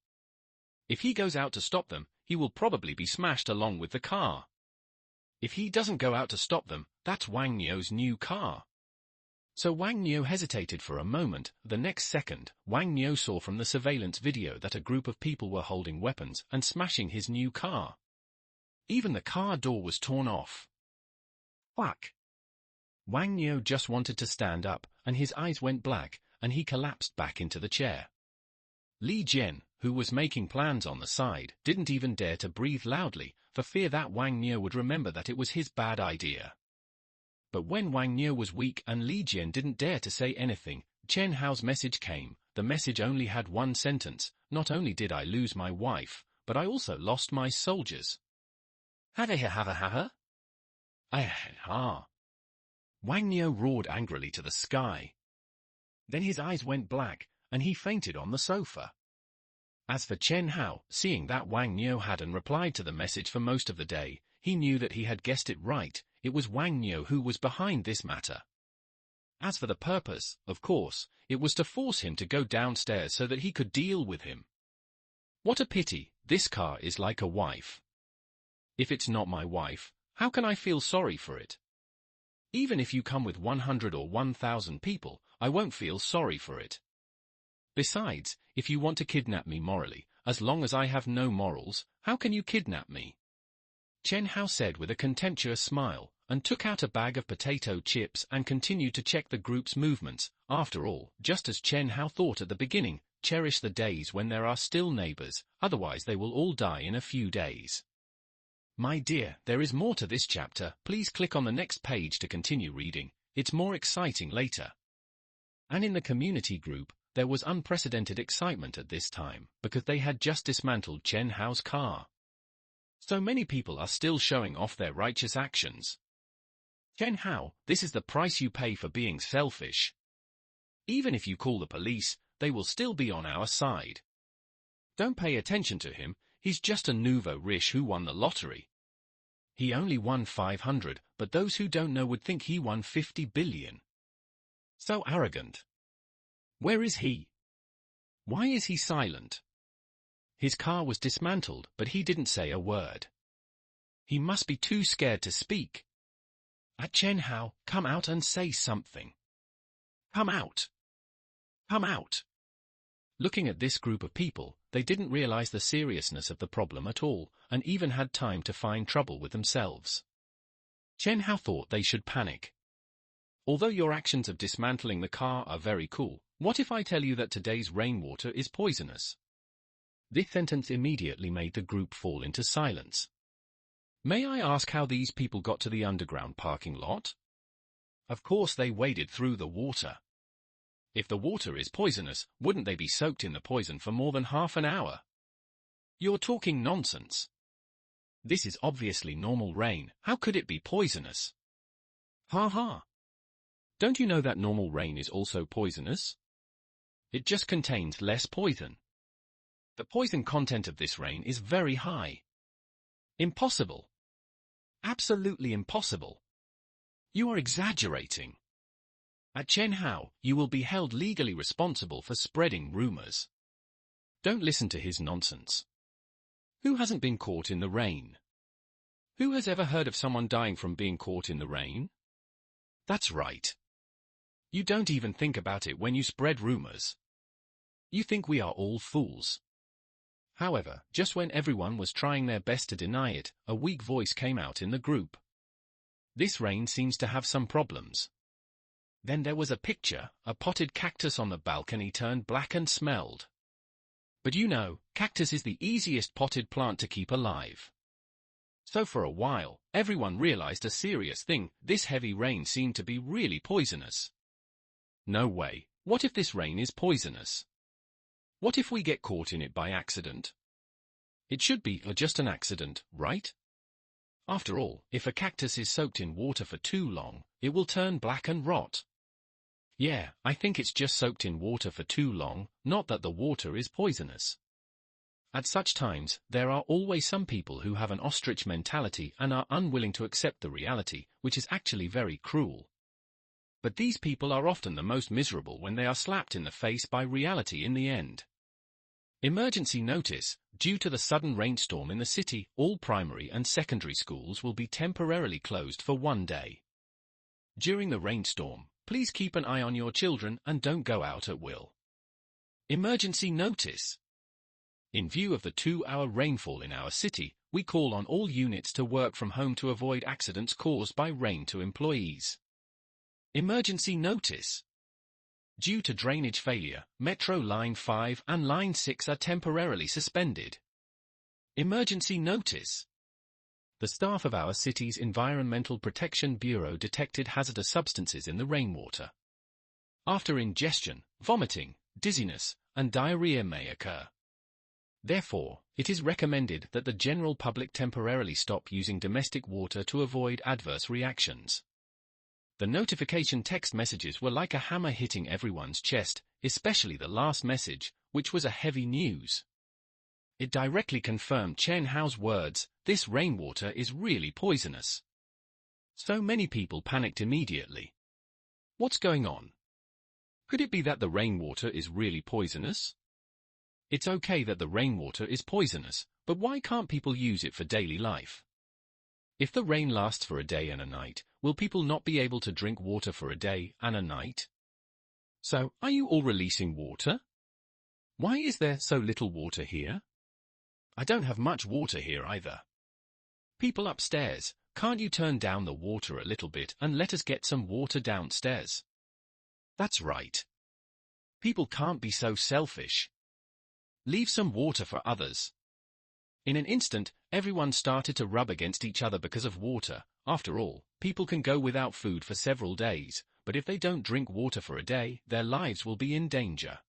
If he goes out to stop them, he will probably be smashed along with the car. If he doesn't go out to stop them, that's Wang Niu's new car. So Wang Niu hesitated for a moment. The next second, Wang Niu saw from the surveillance video that a group of people were holding weapons and smashing his new car. Even the car door was torn off. Fuck! Wang Niu just wanted to stand up, and his eyes went black, and he collapsed back into the chair. Li Jian, who was making plans on the side, didn't even dare to breathe loudly, for fear that Wang Niu would remember that it was his bad idea. But when Wang Niu was weak and Li Jian didn't dare to say anything, Chen Hao's message came. The message only had one sentence: not only did I lose my wife, but I also lost my soldiers. Ha. Wang Niu roared angrily to the sky. Then his eyes went black, and he fainted on the sofa. As for Chen Hao, seeing that Wang Niu hadn't replied to the message for most of the day, he knew that he had guessed it right. It was Wang Niu who was behind this matter. As for the purpose, of course, it was to force him to go downstairs so that he could deal with him. What a pity, this car is like a wife. If it's not my wife, how can I feel sorry for it? Even if you come with 100 or 1,000 people, I won't feel sorry for it. Besides, if you want to kidnap me morally, as long as I have no morals, how can you kidnap me? Chen Hao said with a contemptuous smile, and took out a bag of potato chips and continued to check the group's movements. After all, just as Chen Hao thought at the beginning, cherish the days when there are still neighbors, otherwise they will all die in a few days. My dear, there is more to this chapter. Please click on the next page to continue reading. It's more exciting later. And in the community group, there was unprecedented excitement at this time, because they had just dismantled Chen Hao's car. So many people are still showing off their righteous actions. Chen Hao, this is the price you pay for being selfish. Even if you call the police, they will still be on our side. Don't pay attention to him, he's just a nouveau riche who won the lottery. He only won 500, but those who don't know would think he won 50 billion. So arrogant. Where is he? Why is he silent? His car was dismantled, but he didn't say a word. He must be too scared to speak. Chen Hao, come out and say something. Come out. Come out. Looking at this group of people, they didn't realize the seriousness of the problem at all, and even had time to find trouble with themselves. Chen Hao thought they should panic. Although your actions of dismantling the car are very cool, what if I tell you that today's rainwater is poisonous? This sentence immediately made the group fall into silence. May I ask how these people got to the underground parking lot? Of course they waded through the water. If the water is poisonous, wouldn't they be soaked in the poison for more than half an hour? You're talking nonsense. This is obviously normal rain. How could it be poisonous? Ha ha. Don't you know that normal rain is also poisonous? It just contains less poison. The poison content of this rain is very high. Impossible. Absolutely impossible. You are exaggerating. At Chen Hao, you will be held legally responsible for spreading rumors. Don't listen to his nonsense. Who hasn't been caught in the rain? Who has ever heard of someone dying from being caught in the rain? That's right. You don't even think about it when you spread rumors. You think we are all fools. However, just when everyone was trying their best to deny it, a weak voice came out in the group. This rain seems to have some problems. Then there was a picture, a potted cactus on the balcony turned black and smelled. But you know, cactus is the easiest potted plant to keep alive. So for a while, everyone realized a serious thing, this heavy rain seemed to be really poisonous. No way, what if this rain is poisonous? What if we get caught in it by accident? It should be just an accident, right? After all, if a cactus is soaked in water for too long, it will turn black and rot. Yeah, I think it's just soaked in water for too long, not that the water is poisonous. At such times, there are always some people who have an ostrich mentality and are unwilling to accept the reality, which is actually very cruel. But these people are often the most miserable when they are slapped in the face by reality in the end. Emergency notice: due to the sudden rainstorm in the city, all primary and secondary schools will be temporarily closed for 1 day. During the rainstorm, please keep an eye on your children and don't go out at will. Emergency notice. In view of the 2-hour rainfall in our city, we call on all units to work from home to avoid accidents caused by rain to employees. Emergency notice. Due to drainage failure, Metro Line 5 and Line 6 are temporarily suspended. Emergency notice. The staff of our city's Environmental Protection Bureau detected hazardous substances in the rainwater. After ingestion, vomiting, dizziness, and diarrhea may occur. Therefore, it is recommended that the general public temporarily stop using domestic water to avoid adverse reactions. The notification text messages were like a hammer hitting everyone's chest, especially the last message, which was a heavy news. It directly confirmed Chen Hao's words, this rainwater is really poisonous. So many people panicked immediately. What's going on? Could it be that the rainwater is really poisonous? It's okay that the rainwater is poisonous, but why can't people use it for daily life? If the rain lasts for a day and a night, will people not be able to drink water for a day and a night? So, are you all releasing water? Why is there so little water here? I don't have much water here either. People upstairs, can't you turn down the water a little bit and let us get some water downstairs? That's right. People can't be so selfish. Leave some water for others. In an instant, everyone started to rub against each other because of water. After all, people can go without food for several days, but if they don't drink water for a day, their lives will be in danger.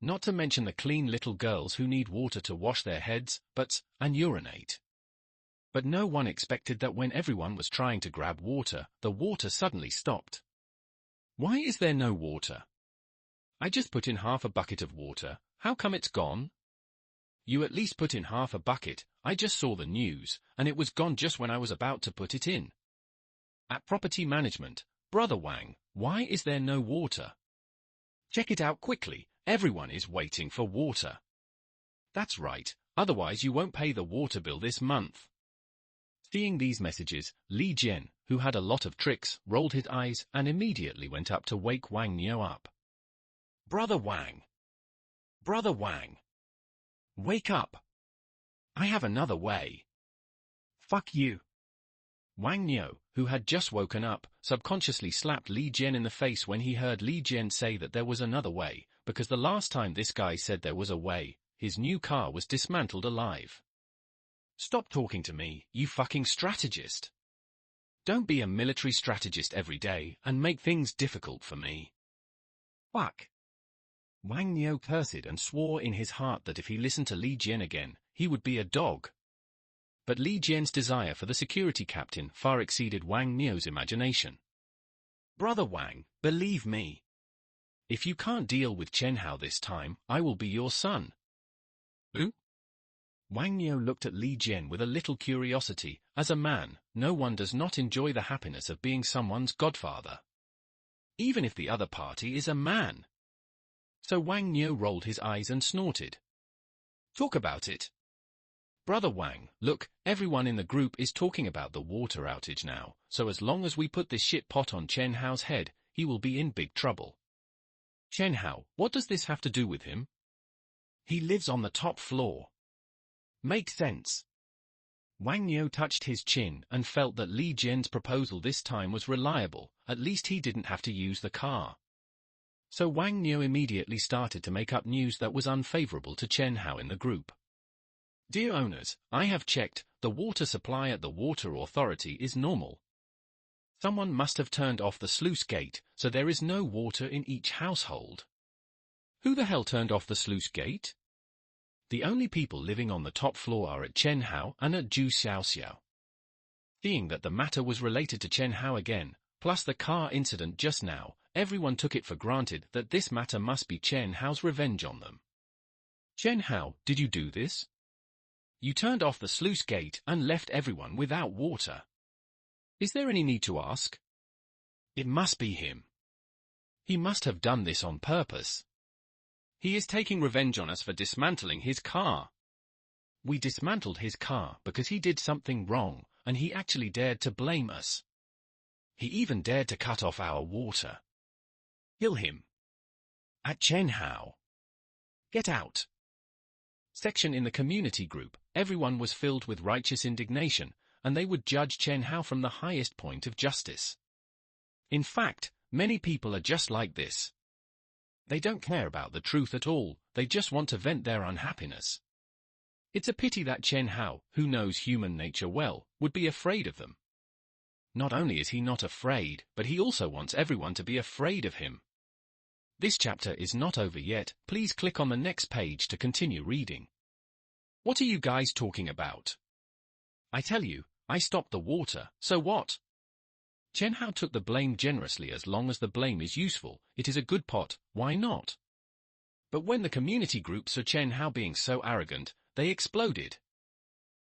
Not to mention the clean little girls who need water to wash their heads, butts, and urinate. But no one expected that when everyone was trying to grab water, the water suddenly stopped. Why is there no water? I just put in half a bucket of water, how come it's gone? you at least put in half a bucket. I just saw the news, and it was gone just when I was about to put it in. At property management, Brother Wang, why is there no water? Check it out quickly, everyone is waiting for water. That's right, otherwise you won't pay the water bill this month. Seeing these messages, Li Jian, who had a lot of tricks, rolled his eyes and immediately went up to wake Wang Niu up. Brother Wang! Brother Wang! Wake up! I have another way. Fuck you! Wang Niu, who had just woken up, subconsciously slapped Li Jian in the face when he heard Li Jian say that there was another way, because the last time this guy said there was a way, his new car was dismantled alive. Stop talking to me, you fucking strategist. Don't be a military strategist every day and make things difficult for me. Fuck. Wang Niu cursed and swore in his heart that if he listened to Li Jian again, he would be a dog. But Li Jian's desire for the security captain far exceeded Wang Niu's imagination. Brother Wang, believe me. If you can't deal with Chen Hao this time, I will be your son. Who? Wang Niu looked at Li Jian with a little curiosity. As a man, no one does not enjoy the happiness of being someone's godfather. Even if the other party is a man. So Wang Niu rolled his eyes and snorted. Talk about it. Brother Wang, look, everyone in the group is talking about the water outage now, so as long as we put this shit pot on Chen Hao's head, he will be in big trouble. Chen Hao, what does this have to do with him? He lives on the top floor. Makes sense. Wang Niu touched his chin and felt that Li Jian's proposal this time was reliable, at least he didn't have to use the car. So Wang Niu immediately started to make up news that was unfavorable to Chen Hao in the group. Dear owners, I have checked, the water supply at the water authority is normal. Someone must have turned off the sluice gate, so there is no water in each household. Who the hell turned off the sluice gate? The only people living on the top floor are at Chen Hao and at Zhu Xiaoxiao. Seeing that the matter was related to Chen Hao again, plus the car incident just now, everyone took it for granted that this matter must be Chen Hao's revenge on them. Chen Hao, did you do this? You turned off the sluice gate and left everyone without water. Is there any need to ask? It must be him. He must have done this on purpose. He is taking revenge on us for dismantling his car. We dismantled his car because he did something wrong, and he actually dared to blame us. He even dared to cut off our water. Kill him. At Chen Hao. Get out. Section in the community group, everyone was filled with righteous indignation, and they would judge Chen Hao from the highest point of justice. In fact, many people are just like this. They don't care about the truth at all, they just want to vent their unhappiness. It's a pity that Chen Hao, who knows human nature well, would be afraid of them. Not only is he not afraid, but he also wants everyone to be afraid of him. This chapter is not over yet, please click on the next page to continue reading. What are you guys talking about? I tell you, I stopped the water, so what? Chen Hao took the blame generously. As long as the blame is useful, it is a good pot, why not? But when the community group saw Chen Hao being so arrogant, they exploded.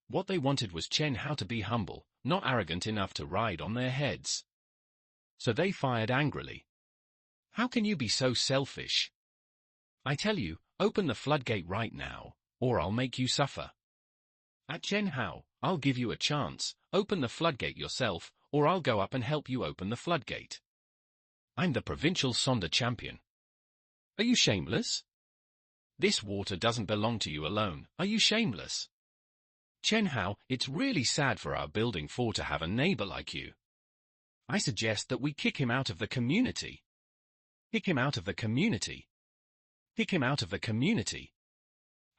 What they wanted was Chen Hao to be humble, not arrogant enough to ride on their heads. So they fired angrily. How can you be so selfish? I tell you, open the floodgate right now, or I'll make you suffer. At Chen Hao, I'll give you a chance, open the floodgate yourself, or I'll go up and help you open the floodgate. I'm the provincial Sonder champion. Are you shameless? This water doesn't belong to you alone, are you shameless? Chen Hao, it's really sad for our building 4 to have a neighbor like you. I suggest that we kick him out of the community. Kick him out of the community. Kick him out of the community.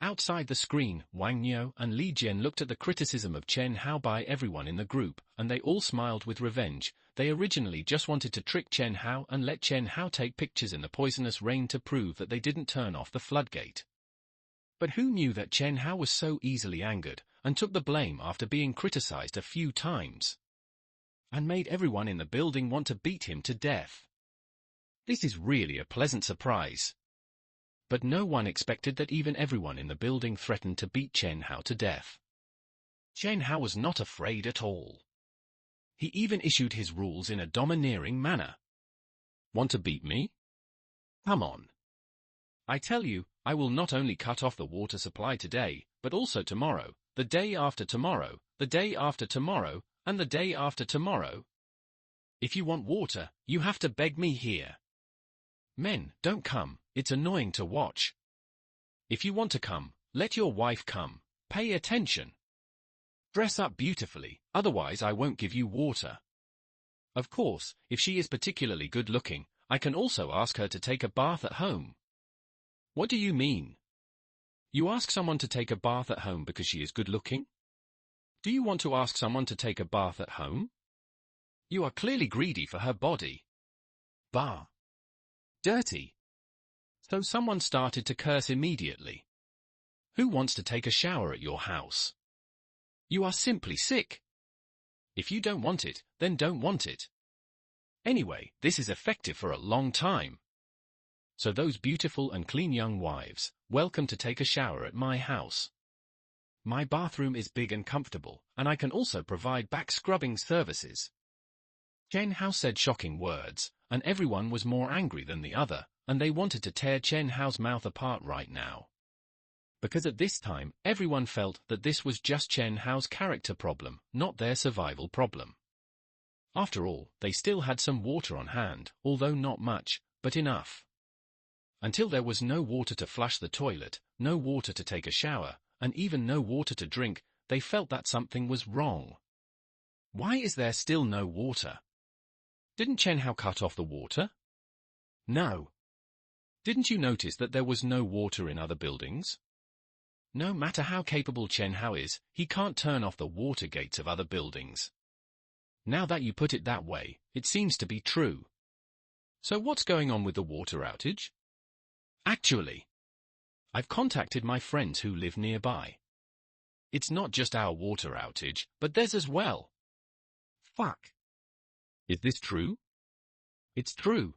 Outside the screen, Wang Niu and Li Jian looked at the criticism of Chen Hao by everyone in the group, and they all smiled with revenge. They originally just wanted to trick Chen Hao and let Chen Hao take pictures in the poisonous rain to prove that they didn't turn off the floodgate. But who knew that Chen Hao was so easily angered, and took the blame after being criticized a few times, and made everyone in the building want to beat him to death. This is really a pleasant surprise. But no one expected that even everyone in the building threatened to beat Chen Hao to death. Chen Hao was not afraid at all. He even issued his rules in a domineering manner. Want to beat me? Come on. I tell you, I will not only cut off the water supply today, but also tomorrow, the day after tomorrow, the day after tomorrow, and the day after tomorrow. If you want water, you have to beg me here. Men, don't come, it's annoying to watch. If you want to come, let your wife come, pay attention. Dress up beautifully, otherwise I won't give you water. Of course, if she is particularly good-looking, I can also ask her to take a bath at home. What do you mean? You ask someone to take a bath at home because she is good-looking? Do you want to ask someone to take a bath at home? You are clearly greedy for her body. Bah! Dirty! So someone started to curse immediately. Who wants to take a shower at your house? You are simply sick. If you don't want it, then don't want it. Anyway, this is effective for a long time. So those beautiful and clean young wives, welcome to take a shower at my house. My bathroom is big and comfortable, and I can also provide back-scrubbing services. Chen Hao said shocking words, and everyone was more angry than the other, and they wanted to tear Chen Hao's mouth apart right now. Because at this time, everyone felt that this was just Chen Hao's character problem, not their survival problem. After all, they still had some water on hand, although not much, but enough. Until there was no water to flush the toilet, no water to take a shower, and even no water to drink, they felt that something was wrong. Why is there still no water? Didn't Chen Hao cut off the water? No. Didn't you notice that there was no water in other buildings? No matter how capable Chen Hao is, he can't turn off the water gates of other buildings. Now that you put it that way, it seems to be true. So what's going on with the water outage? Actually, I've contacted my friends who live nearby. It's not just our water outage, but theirs as well. Fuck. Is this true? It's true.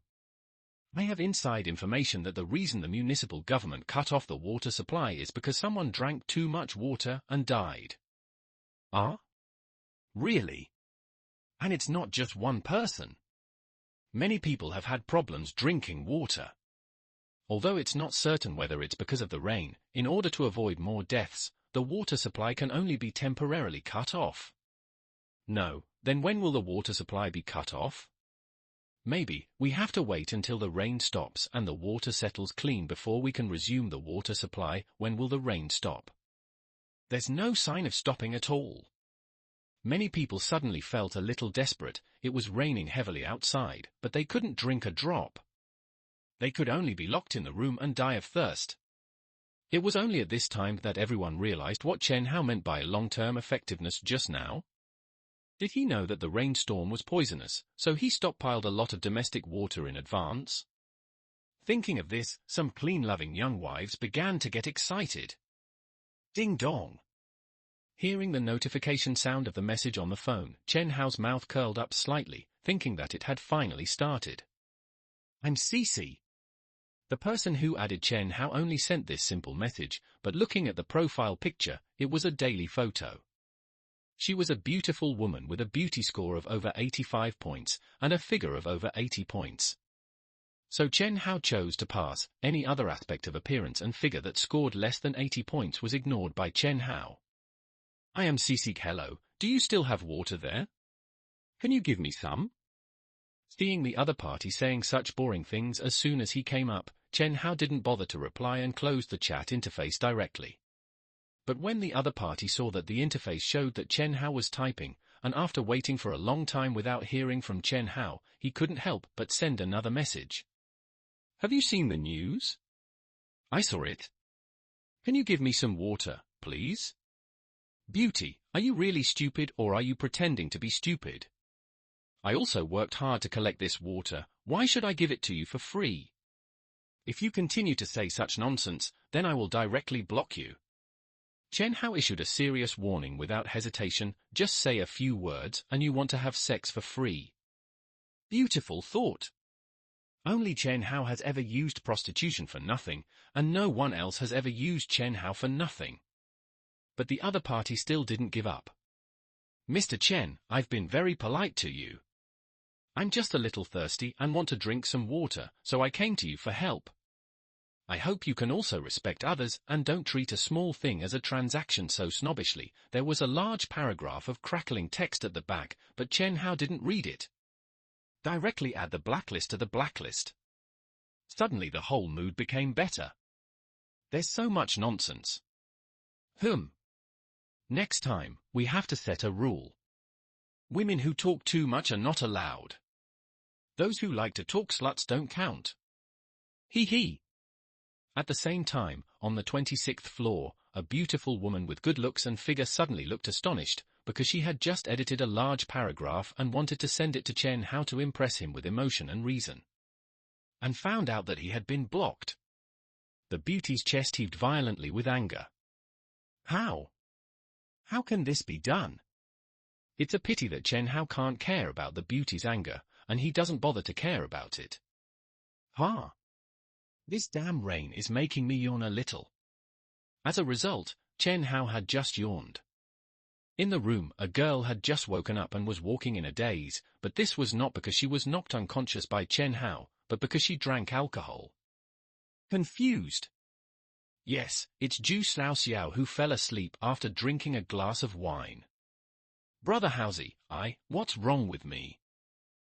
I have inside information that the reason the municipal government cut off the water supply is because someone drank too much water and died. Ah? Really? And it's not just one person. Many people have had problems drinking water. Although it's not certain whether it's because of the rain, in order to avoid more deaths, the water supply can only be temporarily cut off. No, then when will the water supply be cut off? Maybe, we have to wait until the rain stops and the water settles clean before we can resume the water supply. When will the rain stop? There's no sign of stopping at all. Many people suddenly felt a little desperate. It was raining heavily outside, but they couldn't drink a drop. They could only be locked in the room and die of thirst. It was only at this time that everyone realized what Chen Hao meant by long-term effectiveness just now. Did he know that the rainstorm was poisonous, so he stockpiled a lot of domestic water in advance? Thinking of this, some clean-loving young wives began to get excited. Ding dong! Hearing the notification sound of the message on the phone, Chen Hao's mouth curled up slightly, thinking that it had finally started. I'm Cece. The person who added Chen Hao only sent this simple message, but looking at the profile picture, it was a daily photo. She was a beautiful woman with a beauty score of over 85 points and a figure of over 80 points. So Chen Hao chose to pass. Any other aspect of appearance and figure that scored less than 80 points was ignored by Chen Hao. I am Cece. Hello, do you still have water there? Can you give me some? Seeing the other party saying such boring things as soon as he came up, Chen Hao didn't bother to reply and closed the chat interface directly. But when the other party saw that the interface showed that Chen Hao was typing, and after waiting for a long time without hearing from Chen Hao, he couldn't help but send another message. Have you seen the news? I saw it. Can you give me some water, please? Beauty, are you really stupid or are you pretending to be stupid? I also worked hard to collect this water, why should I give it to you for free? If you continue to say such nonsense, then I will directly block you. Chen Hao issued a serious warning without hesitation. Just say a few words and you want to have sex for free. Beautiful thought. Only Chen Hao has ever used prostitution for nothing, and no one else has ever used Chen Hao for nothing. But the other party still didn't give up. Mr. Chen, I've been very polite to you. I'm just a little thirsty and want to drink some water, so I came to you for help. I hope you can also respect others and don't treat a small thing as a transaction so snobbishly. There was a large paragraph of crackling text at the back, but Chen Hao didn't read it. Directly add the blacklist to the blacklist. Suddenly the whole mood became better. There's so much nonsense. Next time, we have to set a rule. Women who talk too much are not allowed. Those who like to talk sluts don't count. Hee hee. At the same time, on the 26th floor, a beautiful woman with good looks and figure suddenly looked astonished, because she had just edited a large paragraph and wanted to send it to Chen Hao to impress him with emotion and reason. And found out that he had been blocked. The beauty's chest heaved violently with anger. How? How can this be done? It's a pity that Chen Hao can't care about the beauty's anger, and he doesn't bother to care about it. This damn rain is making me yawn a little. As a result, Chen Hao had just yawned. In the room, a girl had just woken up and was walking in a daze, but this was not because she was knocked unconscious by Chen Hao, but because she drank alcohol. Confused. Yes, it's Zhu Xiao who fell asleep after drinking a glass of wine. Brother Hausi, what's wrong with me?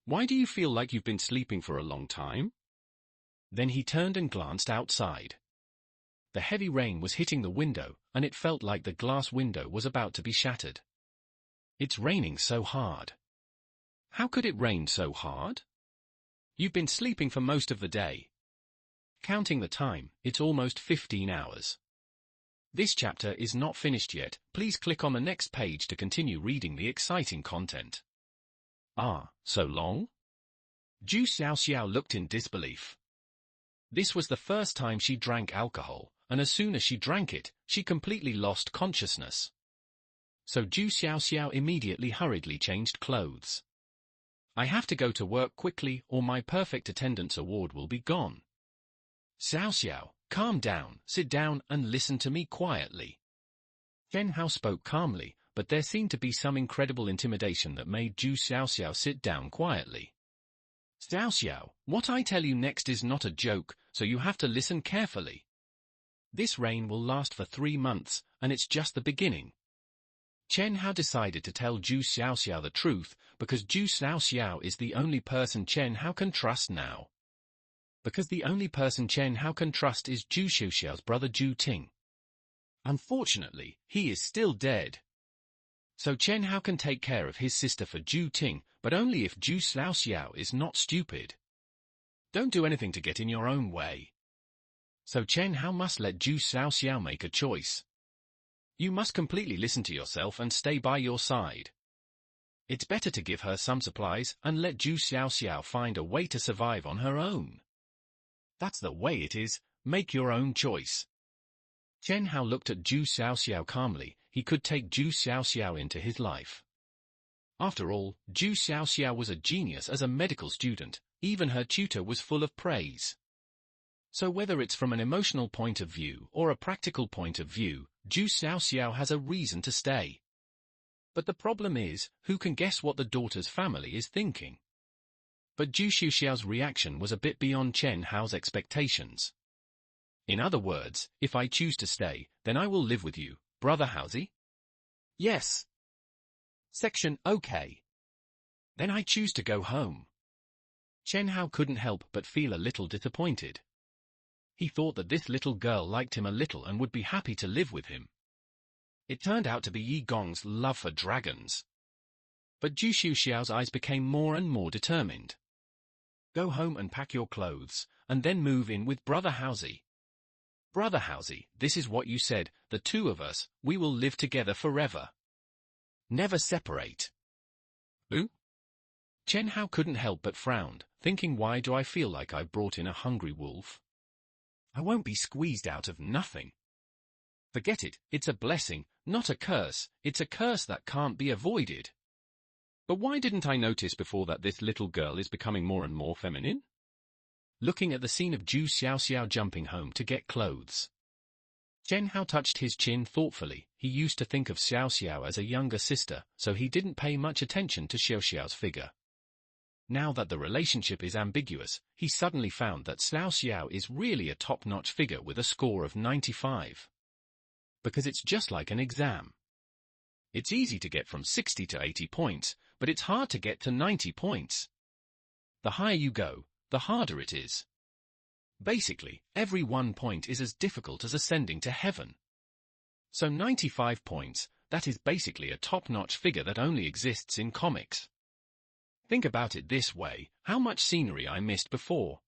Why do you feel like you've been sleeping for a long time? Then he turned and glanced outside. The heavy rain was hitting the window, and it felt like the glass window was about to be shattered. It's raining so hard. How could it rain so hard? You've been sleeping for most of the day. Counting the time, it's almost 15 hours. This chapter is not finished yet. Please click on the next page to continue reading the exciting content. So long? Zhu Xiao looked in disbelief. This was the first time she drank alcohol, and as soon as she drank it, she completely lost consciousness. So Zhu Xiao immediately hurriedly changed clothes. I have to go to work quickly or my perfect attendance award will be gone. Xiao, calm down, sit down and listen to me quietly. Chen Hao spoke calmly, but there seemed to be some incredible intimidation that made Zhu Xiao sit down quietly. Xiao, what I tell you next is not a joke, so you have to listen carefully. This rain will last for 3 months, and it's just the beginning. Chen Hao decided to tell Zhu Xiao the truth, because Zhu Xiao is the only person Chen Hao can trust now. Because the only person Chen Hao can trust is Zhu Xiao's brother Zhu Ting. Unfortunately, he is still dead. So Chen Hao can take care of his sister for Zhu Ting, but only if Zhu Xiao is not stupid. Don't do anything to get in your own way. So Chen Hao must let Zhu Xiao make a choice. You must completely listen to yourself and stay by your side. It's better to give her some supplies and let Zhu Xiao find a way to survive on her own. That's the way it is, make your own choice. Chen Hao looked at Zhu Xiao calmly. He could take Zhu Xiao into his life. After all, Zhu Xiao was a genius as a medical student, even her tutor was full of praise. So whether it's from an emotional point of view or a practical point of view, Zhu Xiao has a reason to stay. But the problem is, who can guess what the daughter's family is thinking? But Zhu Xiao's reaction was a bit beyond Chen Hao's expectations. In other words, if I choose to stay, then I will live with you, Brother Hausi? Yes. Section OK. Then I choose to go home. Chen Hao couldn't help but feel a little disappointed. He thought that this little girl liked him a little and would be happy to live with him. It turned out to be Yi Gong's love for dragons. But Zhu Xiao's eyes became more and more determined. Go home and pack your clothes, and then move in with Brother Hausi. Brother Hausi, this is what you said, the two of us, we will live together forever. Never separate. Who? Chen Hao couldn't help but frowned, thinking, why do I feel like I brought in a hungry wolf? I won't be squeezed out of nothing. Forget it, it's a blessing, not a curse, it's a curse that can't be avoided. But why didn't I notice before that this little girl is becoming more and more feminine? looking at the scene of Zhu Xiaoxiao jumping home to get clothes. Chen Hao touched his chin thoughtfully. He used to think of Xiaoxiao as a younger sister, so he didn't pay much attention to Xiaoxiao's figure. Now that the relationship is ambiguous, he suddenly found that Xiaoxiao is really a top-notch figure with a score of 95. Because it's just like an exam. It's easy to get from 60 to 80 points, but it's hard to get to 90 points. The higher you go, the harder it is. Basically, every 1 point is as difficult as ascending to heaven. So 95 points, that is basically a top-notch figure that only exists in comics. Think about it this way, how much scenery I missed before.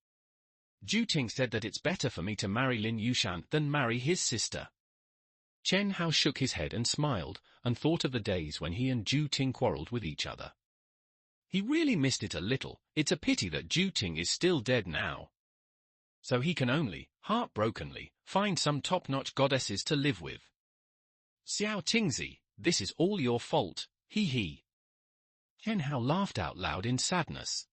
Zhu Ting said that it's better for me to marry Lin Yushan than marry his sister. Chen Hao shook his head and smiled, and thought of the days when he and Zhu Ting quarreled with each other. He really missed it a little. It's a pity that Zhu Ting is still dead now. So he can only, heartbrokenly, find some top-notch goddesses to live with. Xiao Tingzi, this is all your fault, hee hee. Chen Hao laughed out loud in sadness.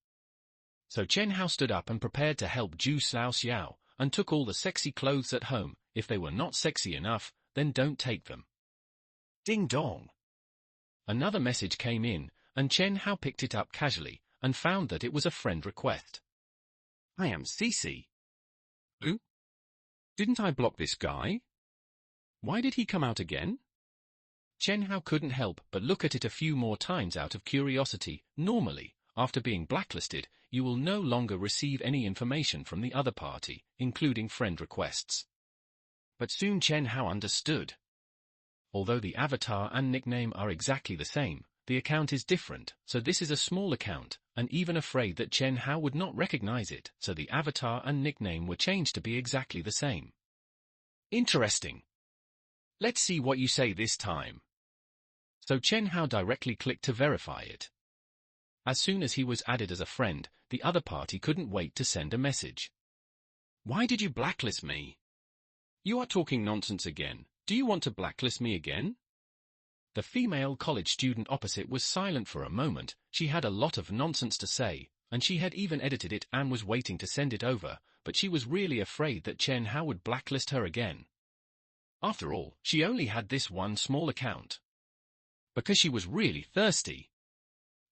So Chen Hao stood up and prepared to help Zhu Xiaoxiao, and took all the sexy clothes at home. If they were not sexy enough, then don't take them. Ding dong. Another message came in, and Chen Hao picked it up casually, and found that it was a friend request. I am Cici. Who? Didn't I block this guy? Why did he come out again? Chen Hao couldn't help but look at it a few more times out of curiosity. Normally, after being blacklisted, you will no longer receive any information from the other party, including friend requests. But soon Chen Hao understood. Although the avatar and nickname are exactly the same, the account is different, so this is a small account, and even afraid that Chen Hao would not recognize it, so the avatar and nickname were changed to be exactly the same. Interesting. Let's see what you say this time. So Chen Hao directly clicked to verify it. As soon as he was added as a friend, the other party couldn't wait to send a message. Why did you blacklist me? You are talking nonsense again. Do you want to blacklist me again? The female college student opposite was silent for a moment. She had a lot of nonsense to say, and she had even edited it and was waiting to send it over, but she was really afraid that Chen Hao would blacklist her again. After all, she only had this one small account. Because she was really thirsty.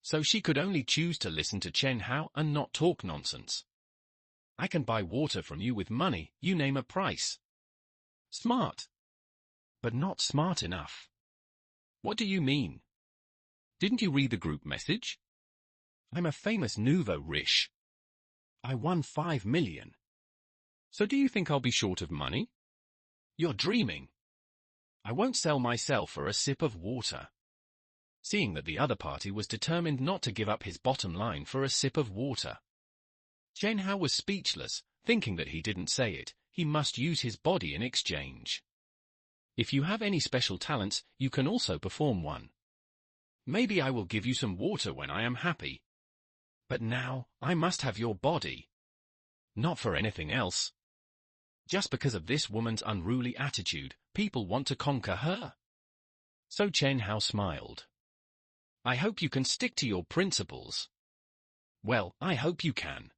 So she could only choose to listen to Chen Hao and not talk nonsense. I can buy water from you with money, you name a price. Smart. But not smart enough. What do you mean? Didn't you read the group message? I'm a famous nouveau riche. I won 5 million. So do you think I'll be short of money? You're dreaming. I won't sell myself for a sip of water. Seeing that the other party was determined not to give up his bottom line for a sip of water. Chen Hao was speechless, thinking that he didn't say it, he must use his body in exchange. If you have any special talents, you can also perform one. Maybe I will give you some water when I am happy. But now, I must have your body. Not for anything else. Just because of this woman's unruly attitude, people want to conquer her. So Chen Hao smiled. I hope you can stick to your principles. Well, I hope you can.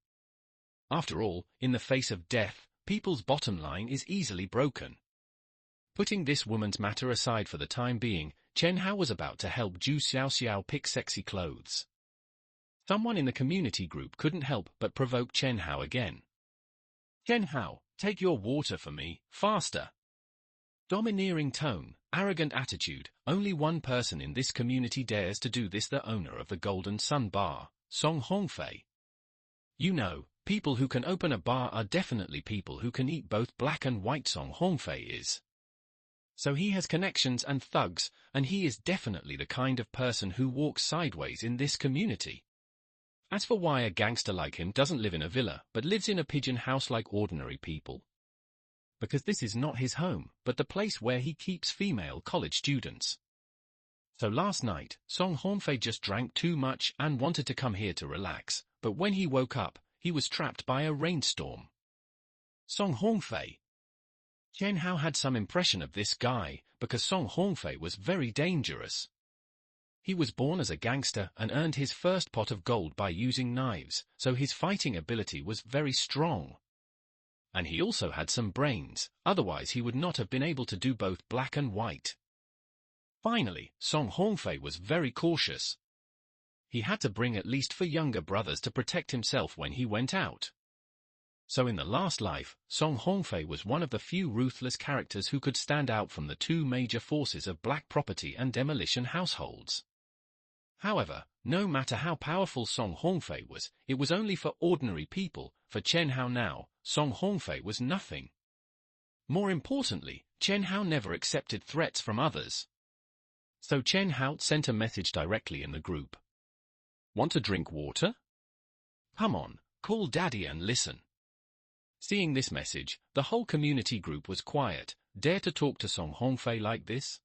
After all, in the face of death, people's bottom line is easily broken. Putting this woman's matter aside for the time being, Chen Hao was about to help Zhu Xiaoxiao pick sexy clothes. Someone in the community group couldn't help but provoke Chen Hao again. Chen Hao, take your water for me, faster. Domineering tone, arrogant attitude, only one person in this community dares to do this, the owner of the Golden Sun Bar, Song Hongfei. You know, people who can open a bar are definitely people who can eat both black and white. Song Hongfei is. So he has connections and thugs, and he is definitely the kind of person who walks sideways in this community. As for why a gangster like him doesn't live in a villa, but lives in a pigeon house like ordinary people. Because this is not his home, but the place where he keeps female college students. So last night, Song Hongfei just drank too much and wanted to come here to relax, but when he woke up, he was trapped by a rainstorm. Song Hongfei. Chen Hao had some impression of this guy, because Song Hongfei was very dangerous. He was born as a gangster and earned his first pot of gold by using knives, so his fighting ability was very strong. And he also had some brains, otherwise he would not have been able to do both black and white. Finally, Song Hongfei was very cautious. He had to bring at least 4 younger brothers to protect himself when he went out. So in the last life, Song Hongfei was one of the few ruthless characters who could stand out from the 2 major forces of black property and demolition households. However, no matter how powerful Song Hongfei was, it was only for ordinary people. For Chen Hao now, Song Hongfei was nothing. More importantly, Chen Hao never accepted threats from others. So Chen Hao sent a message directly in the group. Want to drink water? Come on, call Daddy and listen. Seeing this message, the whole community group was quiet. Dare to talk to Song Hongfei like this?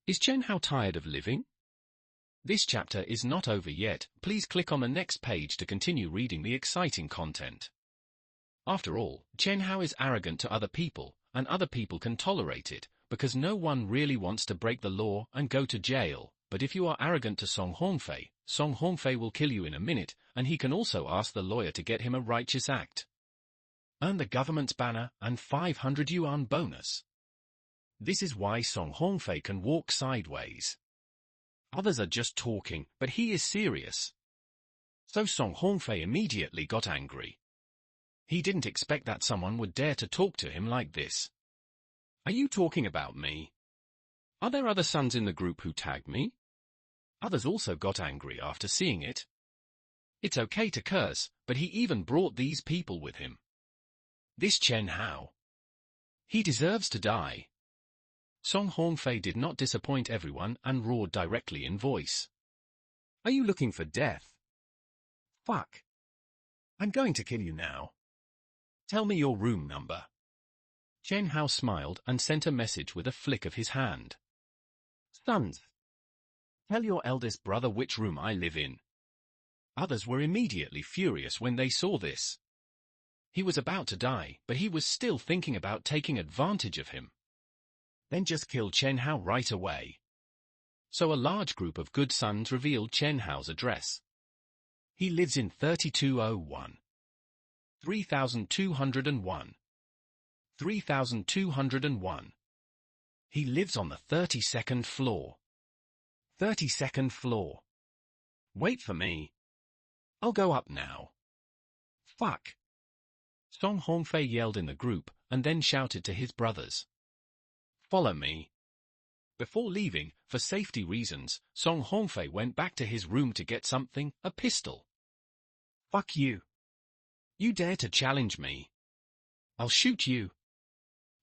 Is Chen Hao tired of living? This chapter is not over yet. Please click on the next page to continue reading the exciting content. After all, Chen Hao is arrogant to other people, and other people can tolerate it, because no one really wants to break the law and go to jail. But if you are arrogant to Song Hongfei will kill you in a minute, and he can also ask the lawyer to get him a righteous act. Earn the government's banner and 500 yuan bonus. This is why Song Hongfei can walk sideways. Others are just talking, but he is serious. So Song Hongfei immediately got angry. He didn't expect that someone would dare to talk to him like this. Are you talking about me? Are there other sons in the group who tagged me? Others also got angry after seeing it. It's okay to curse, but he even brought these people with him. This Chen Hao. He deserves to die. Song Hongfei did not disappoint everyone and roared directly in voice. Are you looking for death? Fuck. I'm going to kill you now. Tell me your room number. Chen Hao smiled and sent a message with a flick of his hand. Sons, tell your eldest brother which room I live in. Others were immediately furious when they saw this. He was about to die, but he was still thinking about taking advantage of him. Then just kill Chen Hao right away. So a large group of good sons revealed Chen Hao's address. He lives in 3201. 3201. 3201. He lives on the 32nd floor. 32nd floor. Wait for me. I'll go up now. Fuck. Song Hongfei yelled in the group, and then shouted to his brothers. Follow me. Before leaving, for safety reasons, Song Hongfei went back to his room to get something, a pistol. Fuck you. You dare to challenge me? I'll shoot you.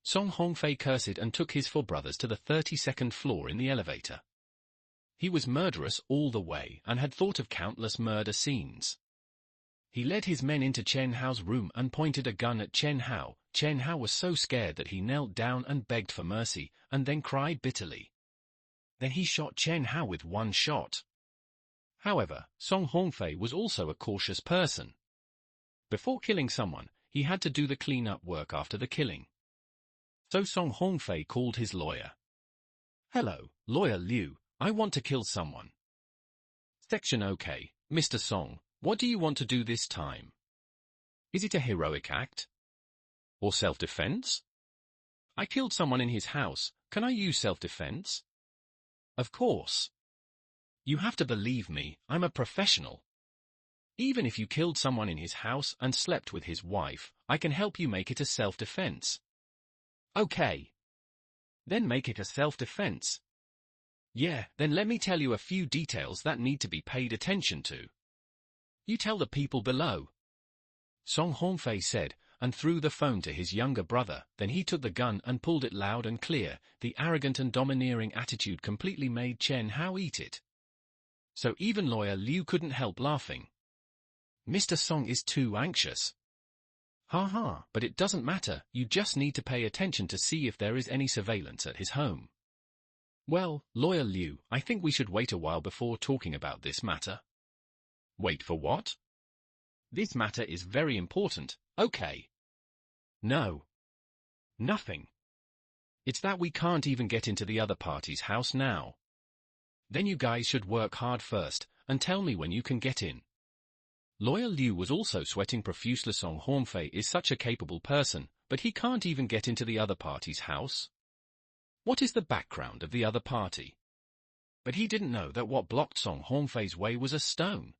Song Hongfei cursed and took his 4 brothers to the 32nd floor in the elevator. He was murderous all the way and had thought of countless murder scenes. He led his men into Chen Hao's room and pointed a gun at Chen Hao. Chen Hao was so scared that he knelt down and begged for mercy, and then cried bitterly. Then he shot Chen Hao with 1 shot. However, Song Hongfei was also a cautious person. Before killing someone, he had to do the clean-up work after the killing. So Song Hongfei called his lawyer. Hello, Lawyer Liu, I want to kill someone. Section OK, Mr. Song, what do you want to do this time? Is it a heroic act? Or self-defense? I killed someone in his house, can I use self-defense? Of course. You have to believe me, I'm a professional. Even if you killed someone in his house and slept with his wife, I can help you make it a self-defense. Okay. Then make it a self-defense. Yeah, then let me tell you a few details that need to be paid attention to. You tell the people below. Song Hongfei said, and threw the phone to his younger brother. Then he took the gun and pulled it loud and clear. The arrogant and domineering attitude completely made Chen Hao eat it. So even Lawyer Liu couldn't help laughing. Mr. Song is too anxious. Ha ha, but it doesn't matter, you just need to pay attention to see if there is any surveillance at his home. Well, Lawyer Liu, I think we should wait a while before talking about this matter. Wait for what? This matter is very important, okay. No. Nothing. It's that we can't even get into the other party's house now. Then you guys should work hard first, and tell me when you can get in. Lawyer Liu was also sweating profusely. Song Hornfei is such a capable person, but he can't even get into the other party's house. What is the background of the other party? But he didn't know that what blocked Song Hornfei's way was a stone.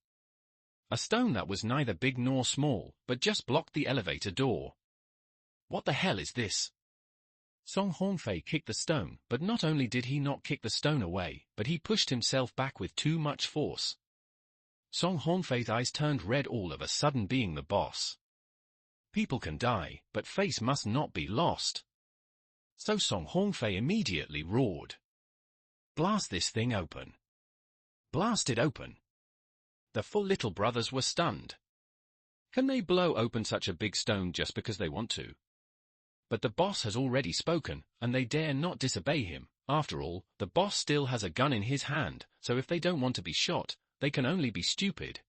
A stone that was neither big nor small, but just blocked the elevator door. What the hell is this? Song Hornfei kicked the stone, but not only did he not kick the stone away, but he pushed himself back with too much force. Song Hornfei's eyes turned red all of a sudden. Being the boss. People can die, but face must not be lost. So Song Hornfei immediately roared. Blast this thing open. Blast it open. The 4 little brothers were stunned. Can they blow open such a big stone just because they want to? But the boss has already spoken, and they dare not disobey him. After all, the boss still has a gun in his hand, so if they don't want to be shot, they can only be stupid.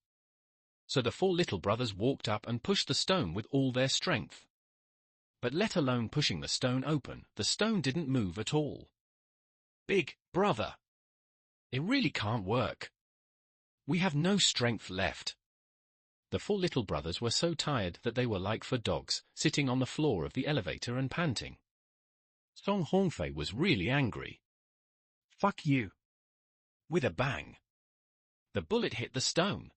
So the 4 little brothers walked up and pushed the stone with all their strength. But let alone pushing the stone open, the stone didn't move at all. Big brother. It really can't work. We have no strength left. The 4 little brothers were so tired that they were like 4 dogs, sitting on the floor of the elevator and panting. Song Hornfei was really angry. Fuck you. With a bang. The bullet hit the stone.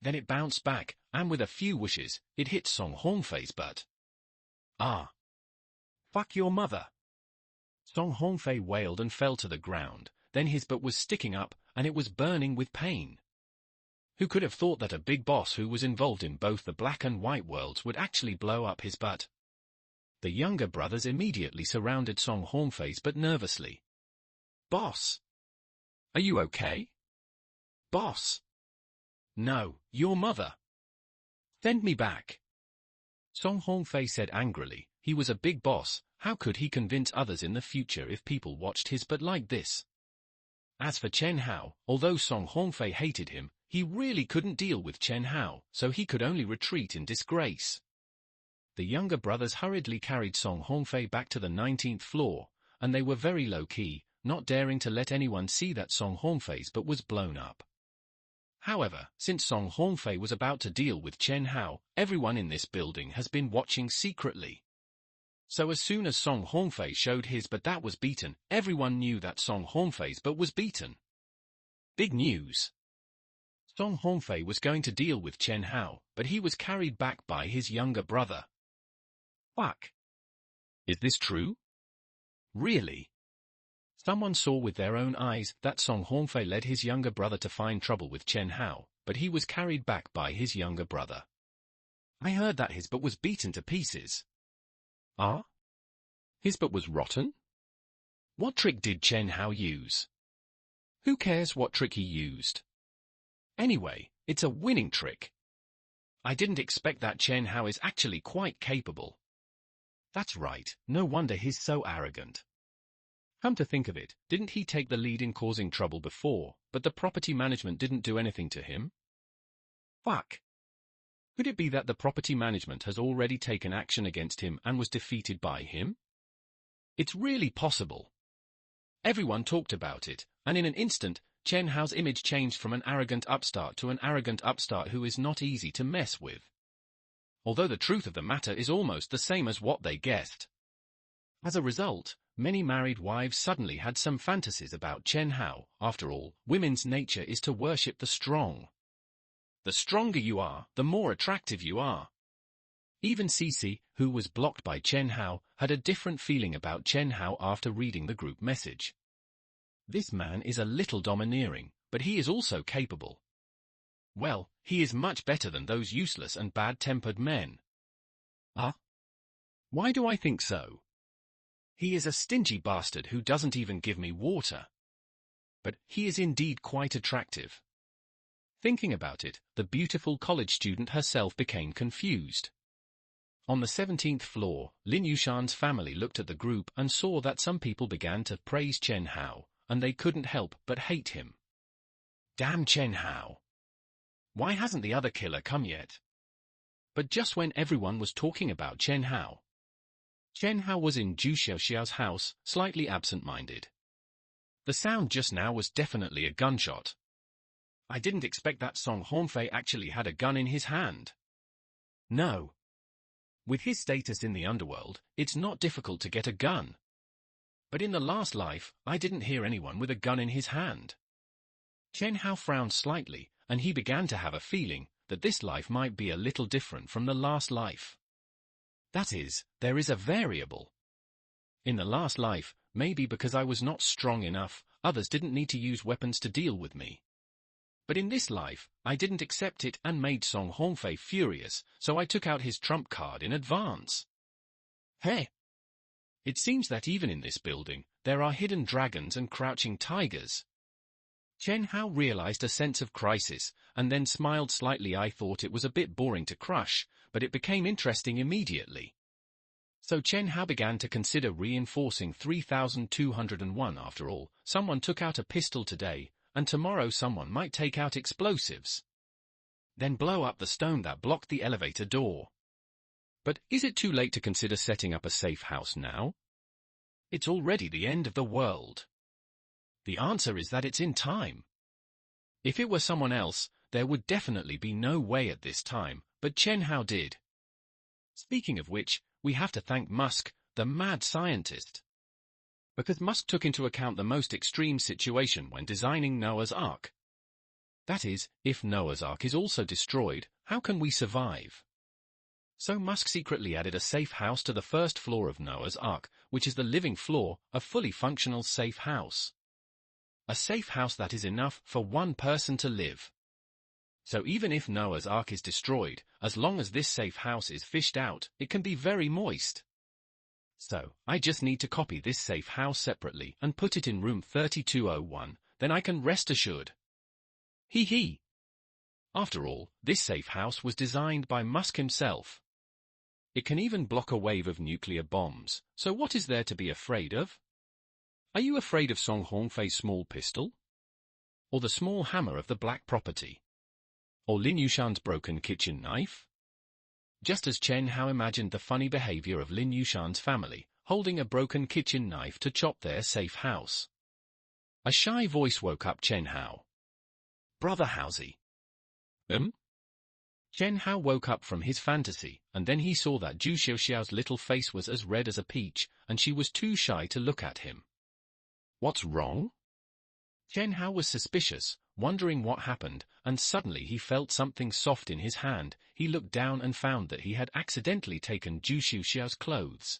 Then it bounced back, and with a few whooshes, it hit Song Hornfei's butt. Ah. Fuck your mother. Song Hornfei wailed and fell to the ground, then his butt was sticking up, and it was burning with pain. Who could have thought that a big boss who was involved in both the black and white worlds would actually blow up his butt? The younger brothers immediately surrounded Song Hornfei's butt nervously. Boss! Are you okay? Boss! No, your mother! Send me back! Song Hornfei said angrily. He was a big boss, how could he convince others in the future if people watched his butt like this? As for Chen Hao, although Song Hornfei hated him, he really couldn't deal with Chen Hao, so he could only retreat in disgrace. The younger brothers hurriedly carried Song Hornfei back to the 19th floor, and they were very low-key, not daring to let anyone see that Song Hornfei's butt was blown up. However, since Song Hornfei was about to deal with Chen Hao, everyone in this building has been watching secretly. So as soon as Song Hornfei showed his butt that was beaten, everyone knew that Song Hornfei's butt was beaten. Big news! Song Hornfei was going to deal with Chen Hao, but he was carried back by his younger brother. Fuck! Is this true? Really? Someone saw with their own eyes that Song Hornfei led his younger brother to find trouble with Chen Hao, but he was carried back by his younger brother. I heard that his butt was beaten to pieces. Ah? His butt was rotten? What trick did Chen Hao use? Who cares what trick he used? Anyway, it's a winning trick. I didn't expect that Chen Hao is actually quite capable. That's right, no wonder he's so arrogant. Come to think of it, didn't he take the lead in causing trouble before, but the property management didn't do anything to him? Fuck. Could it be that the property management has already taken action against him and was defeated by him? It's really possible. Everyone talked about it, and in an instant, Chen Hao's image changed from an arrogant upstart to an arrogant upstart who is not easy to mess with. Although the truth of the matter is almost the same as what they guessed. As a result, many married wives suddenly had some fantasies about Chen Hao. After all, women's nature is to worship the strong. The stronger you are, the more attractive you are. Even Cici, who was blocked by Chen Hao, had a different feeling about Chen Hao after reading the group message. This man is a little domineering, but he is also capable. Well, he is much better than those useless and bad-tempered men. Huh? Why do I think so? He is a stingy bastard who doesn't even give me water. But he is indeed quite attractive. Thinking about it, the beautiful college student herself became confused. On the 17th floor, Lin Yushan's family looked at the group and saw that some people began to praise Chen Hao, and they couldn't help but hate him. Damn Chen Hao! Why hasn't the other killer come yet? But just when everyone was talking about Chen Hao was in Zhu Xiaoxiao's house, slightly absent-minded. The sound just now was definitely a gunshot. I didn't expect that Song Hornfei actually had a gun in his hand. No. With his status in the underworld, it's not difficult to get a gun. But in the last life, I didn't hear anyone with a gun in his hand. Chen Hao frowned slightly, and he began to have a feeling that this life might be a little different from the last life. That is, there is a variable. In the last life, maybe because I was not strong enough, others didn't need to use weapons to deal with me. But in this life, I didn't accept it and made Song Hornfei furious, so I took out his trump card in advance. Hey! It seems that even in this building, there are hidden dragons and crouching tigers. Chen Hao realized a sense of crisis, and then smiled slightly. I thought it was a bit boring to crush, but it became interesting immediately. So Chen Hao began to consider reinforcing 3201. After all, someone took out a pistol today, and tomorrow someone might take out explosives. Then blow up the stone that blocked the elevator door. But is it too late to consider setting up a safe house now? It's already the end of the world. The answer is that it's in time. If it were someone else, there would definitely be no way at this time, but Chen Hao did. Speaking of which, we have to thank Musk, the mad scientist. Because Musk took into account the most extreme situation when designing Noah's Ark. That is, if Noah's Ark is also destroyed, how can we survive? So Musk secretly added a safe house to the first floor of Noah's Ark, which is the living floor, a fully functional safe house. A safe house that is enough for one person to live. So even if Noah's Ark is destroyed, as long as this safe house is fished out, it can be very moist. So, I just need to copy this safe house separately and put it in room 3201, then I can rest assured. Hee hee. After all, this safe house was designed by Musk himself. It can even block a wave of nuclear bombs, so what is there to be afraid of? Are you afraid of Song Hornfei's small pistol? Or the small hammer of the black property? Or Lin Yushan's broken kitchen knife? Just as Chen Hao imagined the funny behavior of Lin Yushan's family, holding a broken kitchen knife to chop their safe house. A shy voice woke up Chen Hao. Brother Haozi. Chen Hao woke up from his fantasy, and then he saw that Zhu Xiaoxiao's little face was as red as a peach, and she was too shy to look at him. What's wrong? Chen Hao was suspicious, wondering what happened, and suddenly he felt something soft in his hand. He looked down and found that he had accidentally taken Zhu Xiaoxiao's clothes.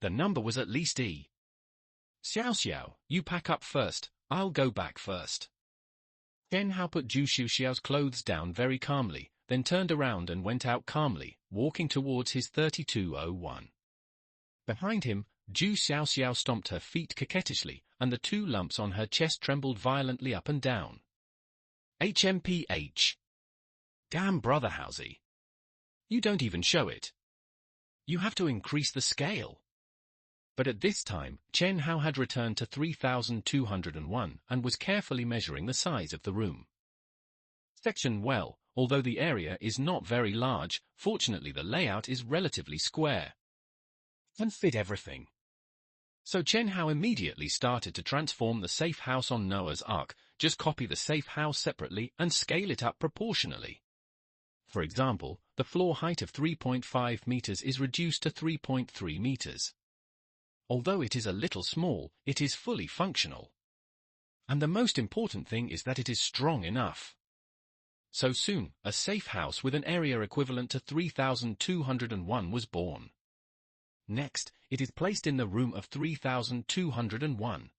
The number was at least E. Xiaoxiao, you pack up first, I'll go back first. Chen Hao put Zhu Xiaoxiao's clothes down very calmly, then turned around and went out calmly, walking towards his 3201. Behind him, Zhu Xiaoxiao stomped her feet coquettishly, and the two lumps on her chest trembled violently up and down. HMPH. Damn, Brother Haozi. You don't even show it. You have to increase the scale. But at this time, Chen Hao had returned to 3201 and was carefully measuring the size of the room. Section well, although the area is not very large, fortunately the layout is relatively square. Can fit everything. So Chen Hao immediately started to transform the safe house on Noah's Ark, just copy the safe house separately and scale it up proportionally. For example, the floor height of 3.5 meters is reduced to 3.3 meters. Although it is a little small, it is fully functional. And the most important thing is that it is strong enough. So soon, a safe house with an area equivalent to 3201 was born. Next, it is placed in the room of 3201.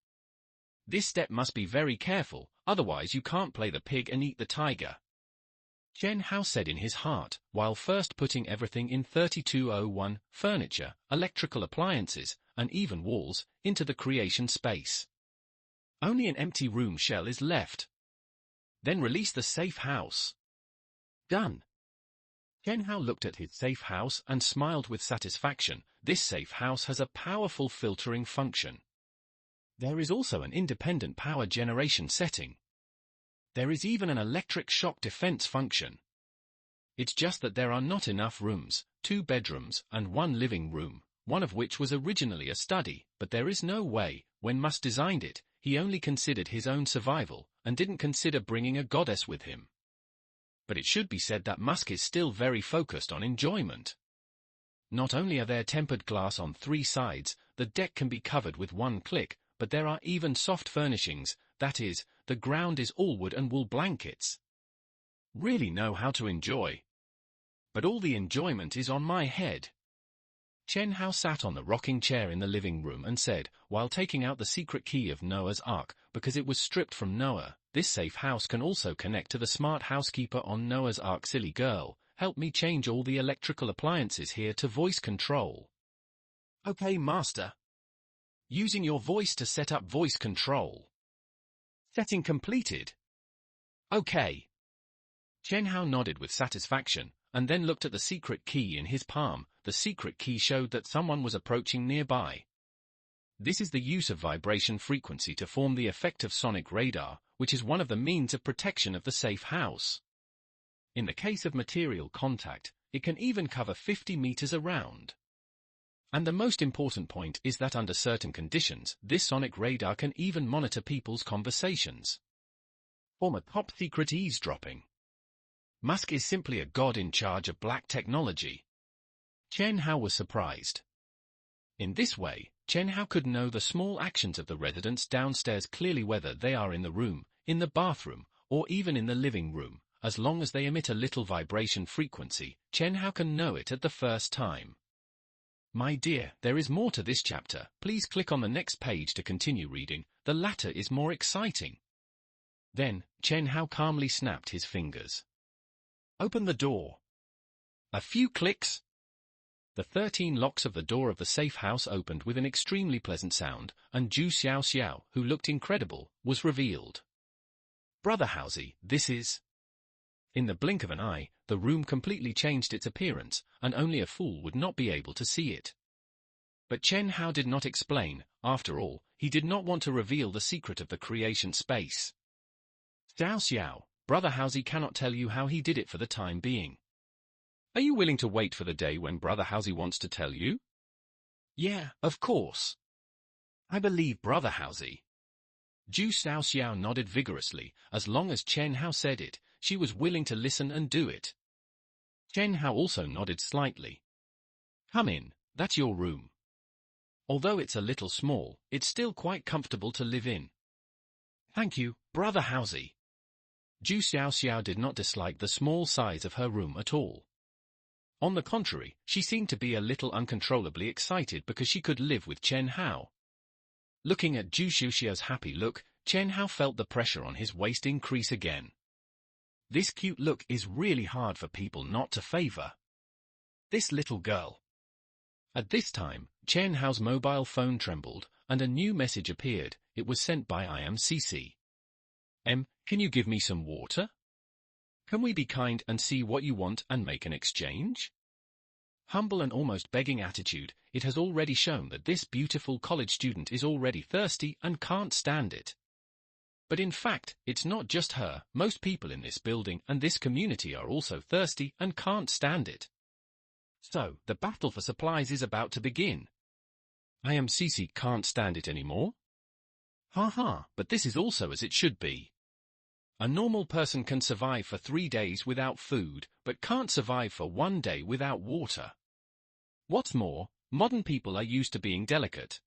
This step must be very careful, otherwise you can't play the pig and eat the tiger. Chen Hao said in his heart, while first putting everything in 3201, furniture, electrical appliances, and even walls, into the creation space. Only an empty room shell is left. Then release the safe house. Done. Chen Hao looked at his safe house and smiled with satisfaction. This safe house has a powerful filtering function. There is also an independent power generation setting. There is even an electric shock defense function. It's just that there are not enough rooms, 2 bedrooms and 1 living room, one of which was originally a study, but there is no way. When Musk designed it, he only considered his own survival, and didn't consider bringing a goddess with him. But it should be said that Musk is still very focused on enjoyment. Not only are there tempered glass on 3 sides, the deck can be covered with one click, but there are even soft furnishings, that is, the ground is all wood and wool blankets. Really know how to enjoy. But all the enjoyment is on my head. Chen Hao sat on the rocking chair in the living room and said, while taking out the secret key of Noah's Ark, because it was stripped from Noah, this safe house can also connect to the smart housekeeper on Noah's Ark. Silly girl, help me change all the electrical appliances here to voice control. Okay, master. Using your voice to set up voice control. Setting completed. Okay. Chen Hao nodded with satisfaction, and then looked at the secret key in his palm. The secret key showed that someone was approaching nearby. This is the use of vibration frequency to form the effect of sonic radar, which is one of the means of protection of the safe house. In the case of material contact, it can even cover 50 meters around. And the most important point is that under certain conditions, this sonic radar can even monitor people's conversations. Form a top-secret eavesdropping. Musk is simply a god in charge of black technology. Chen Hao was surprised. In this way, Chen Hao could know the small actions of the residents downstairs clearly, whether they are in the room, in the bathroom, or even in the living room. As long as they emit a little vibration frequency, Chen Hao can know it at the first time. My dear, there is more to this chapter. Please click on the next page to continue reading. The latter is more exciting. Then, Chen Hao calmly snapped his fingers. Open the door. A few clicks. The 13 locks of the door of the safe house opened with an extremely pleasant sound, and Zhu Xiao, who looked incredible, was revealed. Brother Housey, this is... In the blink of an eye, the room completely changed its appearance, and only a fool would not be able to see it. But Chen Hao did not explain. After all, he did not want to reveal the secret of the creation space. Xiao, Brother Housey cannot tell you how he did it for the time being. Are you willing to wait for the day when Brother Housey wants to tell you? Yeah, of course. I believe Brother Housey. Zhu Xiao nodded vigorously. As long as Chen Hao said it, she was willing to listen and do it. Chen Hao also nodded slightly. Come in, that's your room. Although it's a little small, it's still quite comfortable to live in. Thank you, Brother Housey. Zhu Xiao did not dislike the small size of her room at all. On the contrary, she seemed to be a little uncontrollably excited because she could live with Chen Hao. Looking at Zhu Xiao's happy look, Chen Hao felt the pressure on his waist increase again. This cute look is really hard for people not to favor. This little girl. At this time, Chen Hao's mobile phone trembled, and a new message appeared. It was sent by IMCC. Can you give me some water? Can we be kind and see what you want and make an exchange? Humble and almost begging attitude, it has already shown that this beautiful college student is already thirsty and can't stand it. But in fact, it's not just her. Most people in this building and this community are also thirsty and can't stand it. So, the battle for supplies is about to begin. IMCC can't stand it anymore? But this is also as it should be. A normal person can survive for 3 days without food, but can't survive for 1 day without water. What's more, modern people are used to being delicate.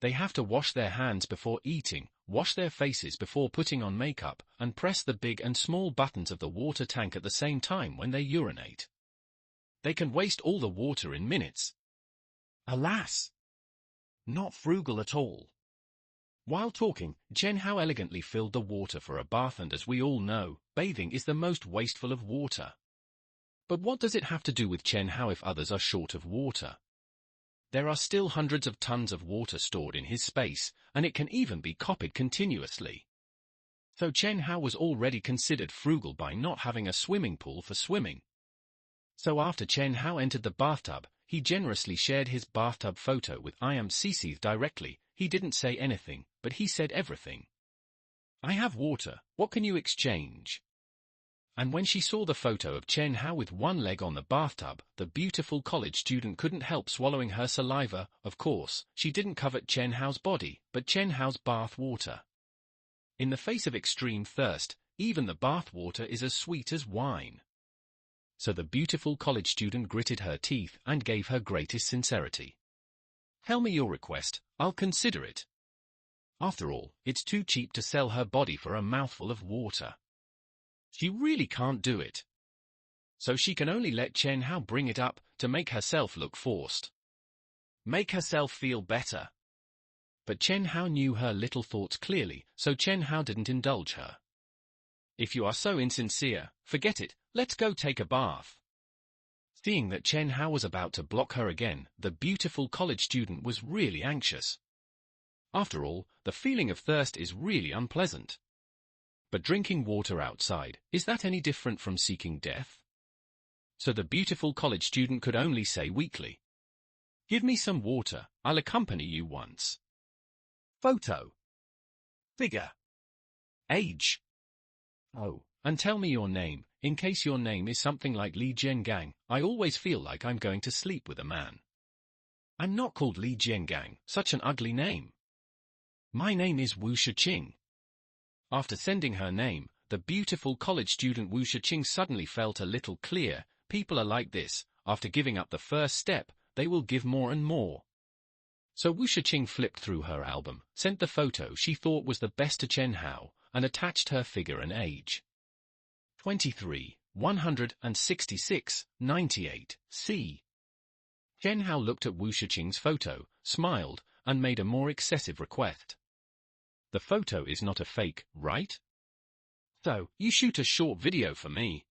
They have to wash their hands before eating, wash their faces before putting on makeup, and press the big and small buttons of the water tank at the same time when they urinate. They can waste all the water in minutes. Alas! Not frugal at all. While talking, Chen Hao elegantly filled the water for a bath, and as we all know, bathing is the most wasteful of water. But what does it have to do with Chen Hao if others are short of water? There are still hundreds of tons of water stored in his space, and it can even be copied continuously. So Chen Hao was already considered frugal by not having a swimming pool for swimming. So after Chen Hao entered the bathtub, he generously shared his bathtub photo with IMCC directly. He didn't say anything, but he said everything. I have water, what can you exchange? And when she saw the photo of Chen Hao with one leg on the bathtub, the beautiful college student couldn't help swallowing her saliva. Of course, she didn't covet Chen Hao's body, but Chen Hao's bath water. In the face of extreme thirst, even the bath water is as sweet as wine. So the beautiful college student gritted her teeth and gave her greatest sincerity. Tell me your request, I'll consider it. After all, it's too cheap to sell her body for a mouthful of water. She really can't do it. So she can only let Chen Hao bring it up to make herself look forced. Make herself feel better. But Chen Hao knew her little thoughts clearly, so Chen Hao didn't indulge her. If you are so insincere, forget it, let's go take a bath. Seeing that Chen Hao was about to block her again, the beautiful college student was really anxious. After all, the feeling of thirst is really unpleasant. But drinking water outside, is that any different from seeking death? So the beautiful college student could only say weakly, "Give me some water, I'll accompany you once." Photo. Figure. Age. Oh, and tell me your name, in case your name is something like Li Jiangang. I always feel like I'm going to sleep with a man. I'm not called Li Jiangang, such an ugly name. My name is Wu Shiqing. After sending her name, the beautiful college student Wu Shiqing suddenly felt a little clear. People are like this, after giving up the first step, they will give more and more. So Wu Shiqing flipped through her album, sent the photo she thought was the best to Chen Hao, and attached her figure and age. 23, 166, 98, C. Chen Hao looked at Wu Shiqing's photo, smiled, and made a more excessive request. The photo is not a fake, right? So, you shoot a short video for me.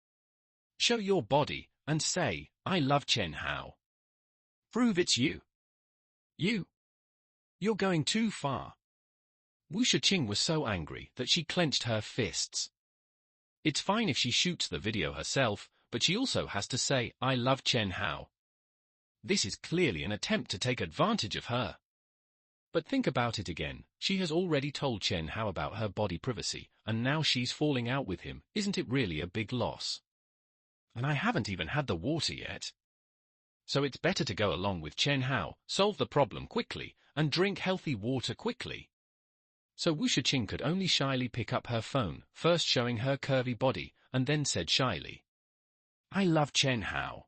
Show your body, and say, I love Chen Hao. Prove it's you. You're going too far. Wu Shiqing was so angry that she clenched her fists. It's fine if she shoots the video herself, but she also has to say, I love Chen Hao. This is clearly an attempt to take advantage of her. But think about it again, she has already told Chen Hao about her body privacy, and now she's falling out with him. Isn't it really a big loss? And I haven't even had the water yet. So it's better to go along with Chen Hao, solve the problem quickly, and drink healthy water quickly. So Wu Shiqing could only shyly pick up her phone, first showing her curvy body, and then said shyly, I love Chen Hao.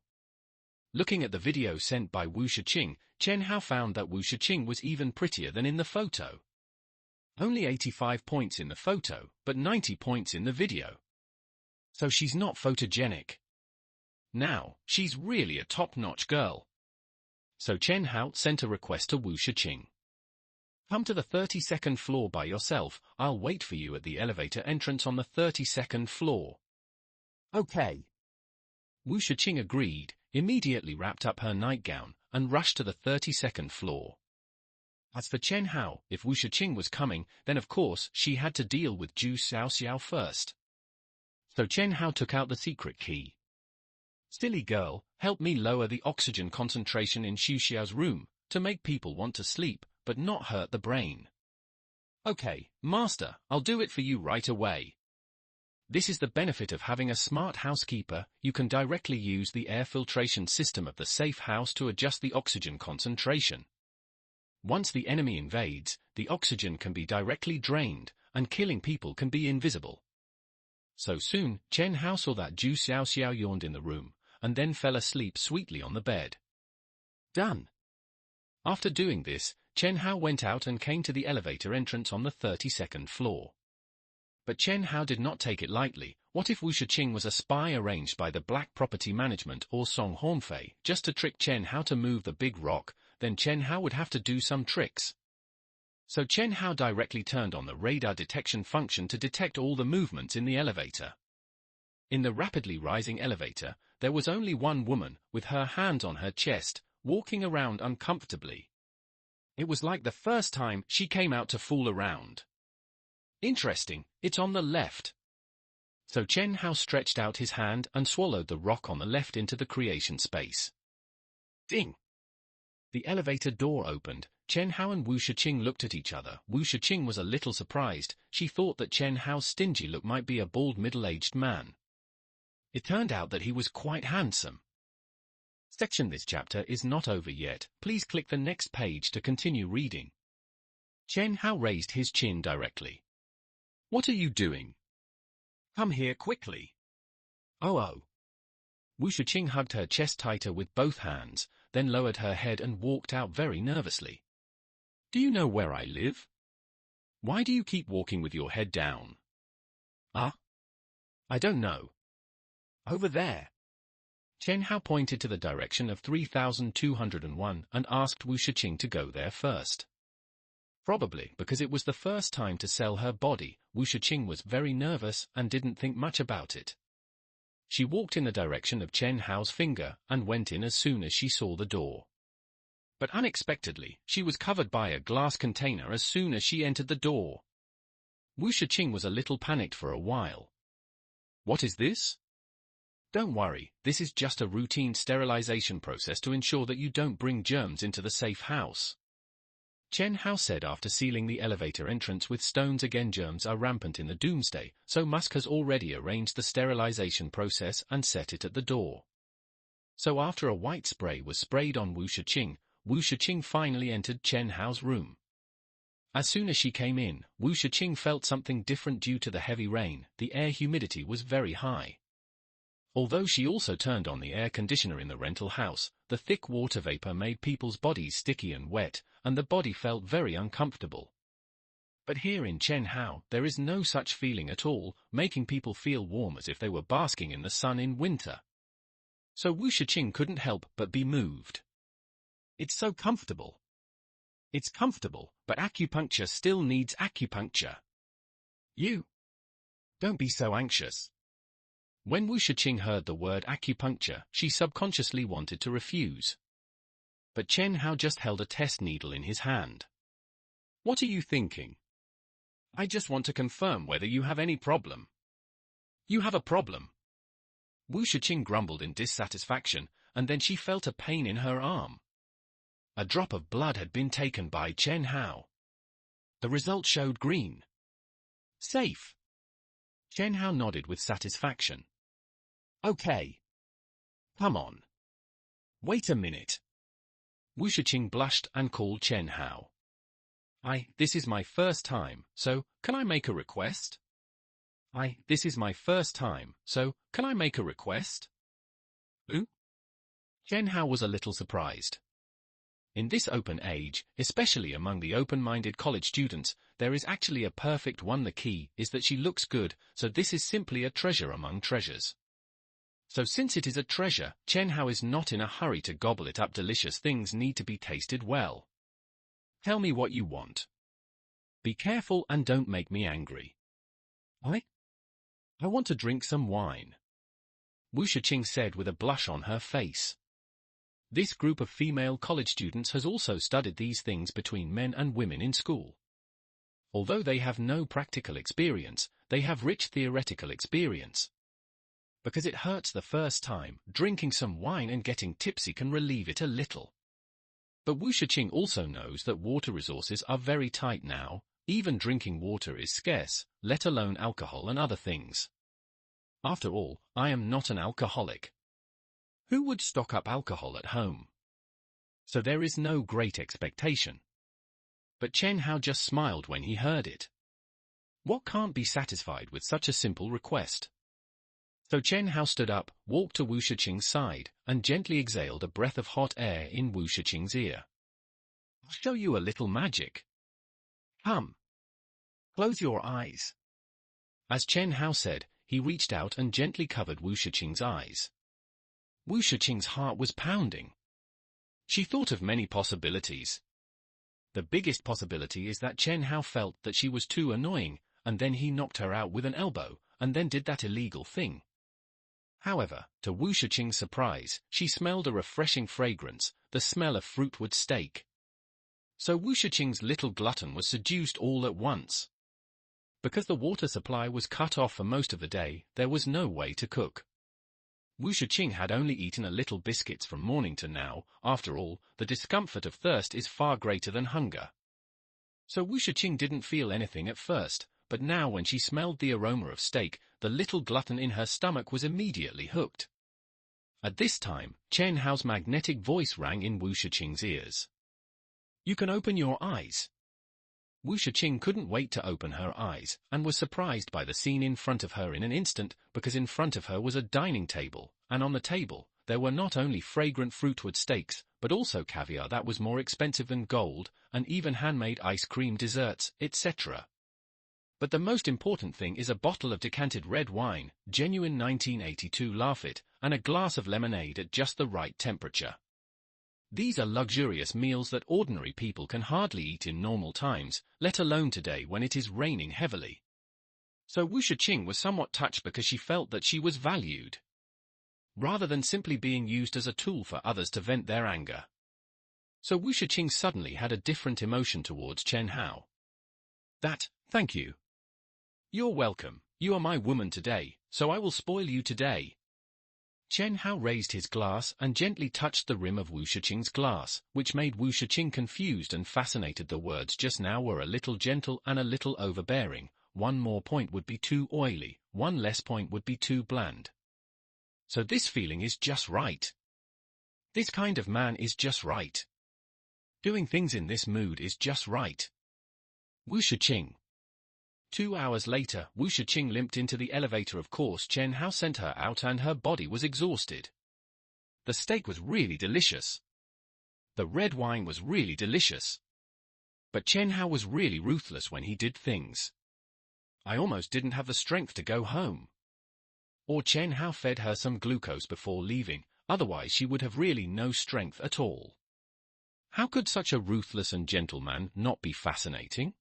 Looking at the video sent by Wu Shiqing, Chen Hao found that Wu Shiqing was even prettier than in the photo. Only 85 points in the photo, but 90 points in the video. So she's not photogenic. Now, she's really a top-notch girl. So Chen Hao sent a request to Wu Shiqing. Come to the 32nd floor by yourself, I'll wait for you at the elevator entrance on the 32nd floor. Okay. Wu Shiqing agreed, immediately wrapped up her nightgown, and rushed to the 32nd floor. As for Chen Hao, if Wu Shiqing was coming, then of course she had to deal with Zhu Xiaoxiao first. So Chen Hao took out the secret key. Silly girl, help me lower the oxygen concentration in Xiaoxiao's room, to make people want to sleep, but not hurt the brain. Okay, master, I'll do it for you right away. This is the benefit of having a smart housekeeper. You can directly use the air filtration system of the safe house to adjust the oxygen concentration. Once the enemy invades, the oxygen can be directly drained, and killing people can be invisible. So soon, Chen Hao saw that Zhu Xiaoxiao yawned in the room, and then fell asleep sweetly on the bed. Done. After doing this, Chen Hao went out and came to the elevator entrance on the 32nd floor. But Chen Hao did not take it lightly. What if Wu Shiqing was a spy arranged by the Black Property Management or Song Hornfei just to trick Chen Hao to move the big rock? Then Chen Hao would have to do some tricks. So Chen Hao directly turned on the radar detection function to detect all the movements in the elevator. In the rapidly rising elevator, there was only one woman, with her hands on her chest, walking around uncomfortably. It was like the first time she came out to fool around. Interesting, it's on the left. So Chen Hao stretched out his hand and swallowed the rock on the left into the creation space. Ding! The elevator door opened. Chen Hao and Wu Shiqing looked at each other. Wu Shiqing was a little surprised. She thought that Chen Hao's stingy look might be a bald middle-aged man. It turned out that he was quite handsome. Section This chapter is not over yet. Please click the next page to continue reading. Chen Hao raised his chin directly. What are you doing? Come here quickly. Oh. Wu Shiqing hugged her chest tighter with both hands, then lowered her head and walked out very nervously. Do you know where I live? Why do you keep walking with your head down? I don't know. Over there. Chen Hao pointed to the direction of 3201 and asked Wu Shiqing to go there first. Probably because it was the first time to sell her body, Wu Shiqing was very nervous and didn't think much about it. She walked in the direction of Chen Hao's finger and went in as soon as she saw the door. But unexpectedly, she was covered by a glass container as soon as she entered the door. Wu Shiqing was a little panicked for a while. What is this? Don't worry, this is just a routine sterilization process to ensure that you don't bring germs into the safe house. Chen Hao said after sealing the elevator entrance with stones. Again, germs are rampant in the doomsday, so Musk has already arranged the sterilization process and set it at the door. So after a white spray was sprayed on Wu Shiqing finally entered Chen Hao's room. As soon as she came in, Wu Shiqing felt something different due to the heavy rain. The air humidity was very high. Although she also turned on the air conditioner in the rental house, the thick water vapor made people's bodies sticky and wet, and the body felt very uncomfortable. But here in Chen Hao, there is no such feeling at all, making people feel warm as if they were basking in the sun in winter. So Wu Shiqing couldn't help but be moved. It's so comfortable. It's comfortable, but acupuncture still needs acupuncture. You don't be so anxious. When Wu Shiqing heard the word acupuncture, she subconsciously wanted to refuse. But Chen Hao just held a test needle in his hand. What are you thinking? I just want to confirm whether you have any problem. You have a problem. Wu Shiqing grumbled in dissatisfaction, and then she felt a pain in her arm. A drop of blood had been taken by Chen Hao. The result showed green. Safe. Chen Hao nodded with satisfaction. Okay. Come on. Wait a minute. Wu Shiqing blushed and called Chen Hao. This is my first time, so can I make a request? This is my first time, so can I make a request? Ooh? Chen Hao was a little surprised. In this open age, especially among the open-minded college students, there is actually a perfect one. The key is that she looks good, so this is simply a treasure among treasures. So since it is a treasure, Chen Hao is not in a hurry to gobble it up. Delicious things need to be tasted well. Tell me what you want. Be careful and don't make me angry. I want to drink some wine. Wu Shiqing said with a blush on her face. This group of female college students has also studied these things between men and women in school. Although they have no practical experience, they have rich theoretical experience. Because it hurts the first time, drinking some wine and getting tipsy can relieve it a little. But Wu Shiqing also knows that water resources are very tight now. Even drinking water is scarce, let alone alcohol and other things. After all, I am not an alcoholic. Who would stock up alcohol at home? So there is no great expectation. But Chen Hao just smiled when he heard it. What can't be satisfied with such a simple request? So Chen Hao stood up, walked to Wu Shiqing's side, and gently exhaled a breath of hot air in Wu Shiqing's ear. I'll show you a little magic. Come. Close your eyes. As Chen Hao said, he reached out and gently covered Wu Shiqing's eyes. Wu Shiqing's heart was pounding. She thought of many possibilities. The biggest possibility is that Chen Hao felt that she was too annoying, and then he knocked her out with an elbow, and then did that illegal thing. However, to Wu Shiqing's surprise, she smelled a refreshing fragrance, the smell of fruitwood steak. So Wu Shiqing's little glutton was seduced all at once. Because the water supply was cut off for most of the day, there was no way to cook. Wu Shiqing had only eaten a little biscuits from morning to now. After all, the discomfort of thirst is far greater than hunger. So Wu Shiqing didn't feel anything at first, but now when she smelled the aroma of steak, the little glutton in her stomach was immediately hooked. At this time, Chen Hao's magnetic voice rang in Wu Shiqing's ears. "You can open your eyes." Wu Shiqing couldn't wait to open her eyes, and was surprised by the scene in front of her in an instant, because in front of her was a dining table, and on the table, there were not only fragrant fruitwood steaks, but also caviar that was more expensive than gold, and even handmade ice cream desserts, etc. But the most important thing is a bottle of decanted red wine, genuine 1982 Lafite, and a glass of lemonade at just the right temperature. These are luxurious meals that ordinary people can hardly eat in normal times, let alone today when it is raining heavily. So Wu Shiqing was somewhat touched because she felt that she was valued, rather than simply being used as a tool for others to vent their anger. So Wu Shiqing suddenly had a different emotion towards Chen Hao. Thank you. You're welcome, you are my woman today, so I will spoil you today. Chen Hao raised his glass and gently touched the rim of Wu Shiqing's glass, which made Wu Shiqing confused and fascinated. The words just now were a little gentle and a little overbearing. One more point would be too oily, one less point would be too bland. So this feeling is just right. This kind of man is just right. Doing things in this mood is just right. Wu Shiqing. 2 hours later, Wu Shiqing limped into the elevator. Of course, Chen Hao sent her out and her body was exhausted. The steak was really delicious. The red wine was really delicious. But Chen Hao was really ruthless when he did things. I almost didn't have the strength to go home. Or Chen Hao fed her some glucose before leaving, otherwise she would have really no strength at all. How could such a ruthless and gentle man not be fascinating?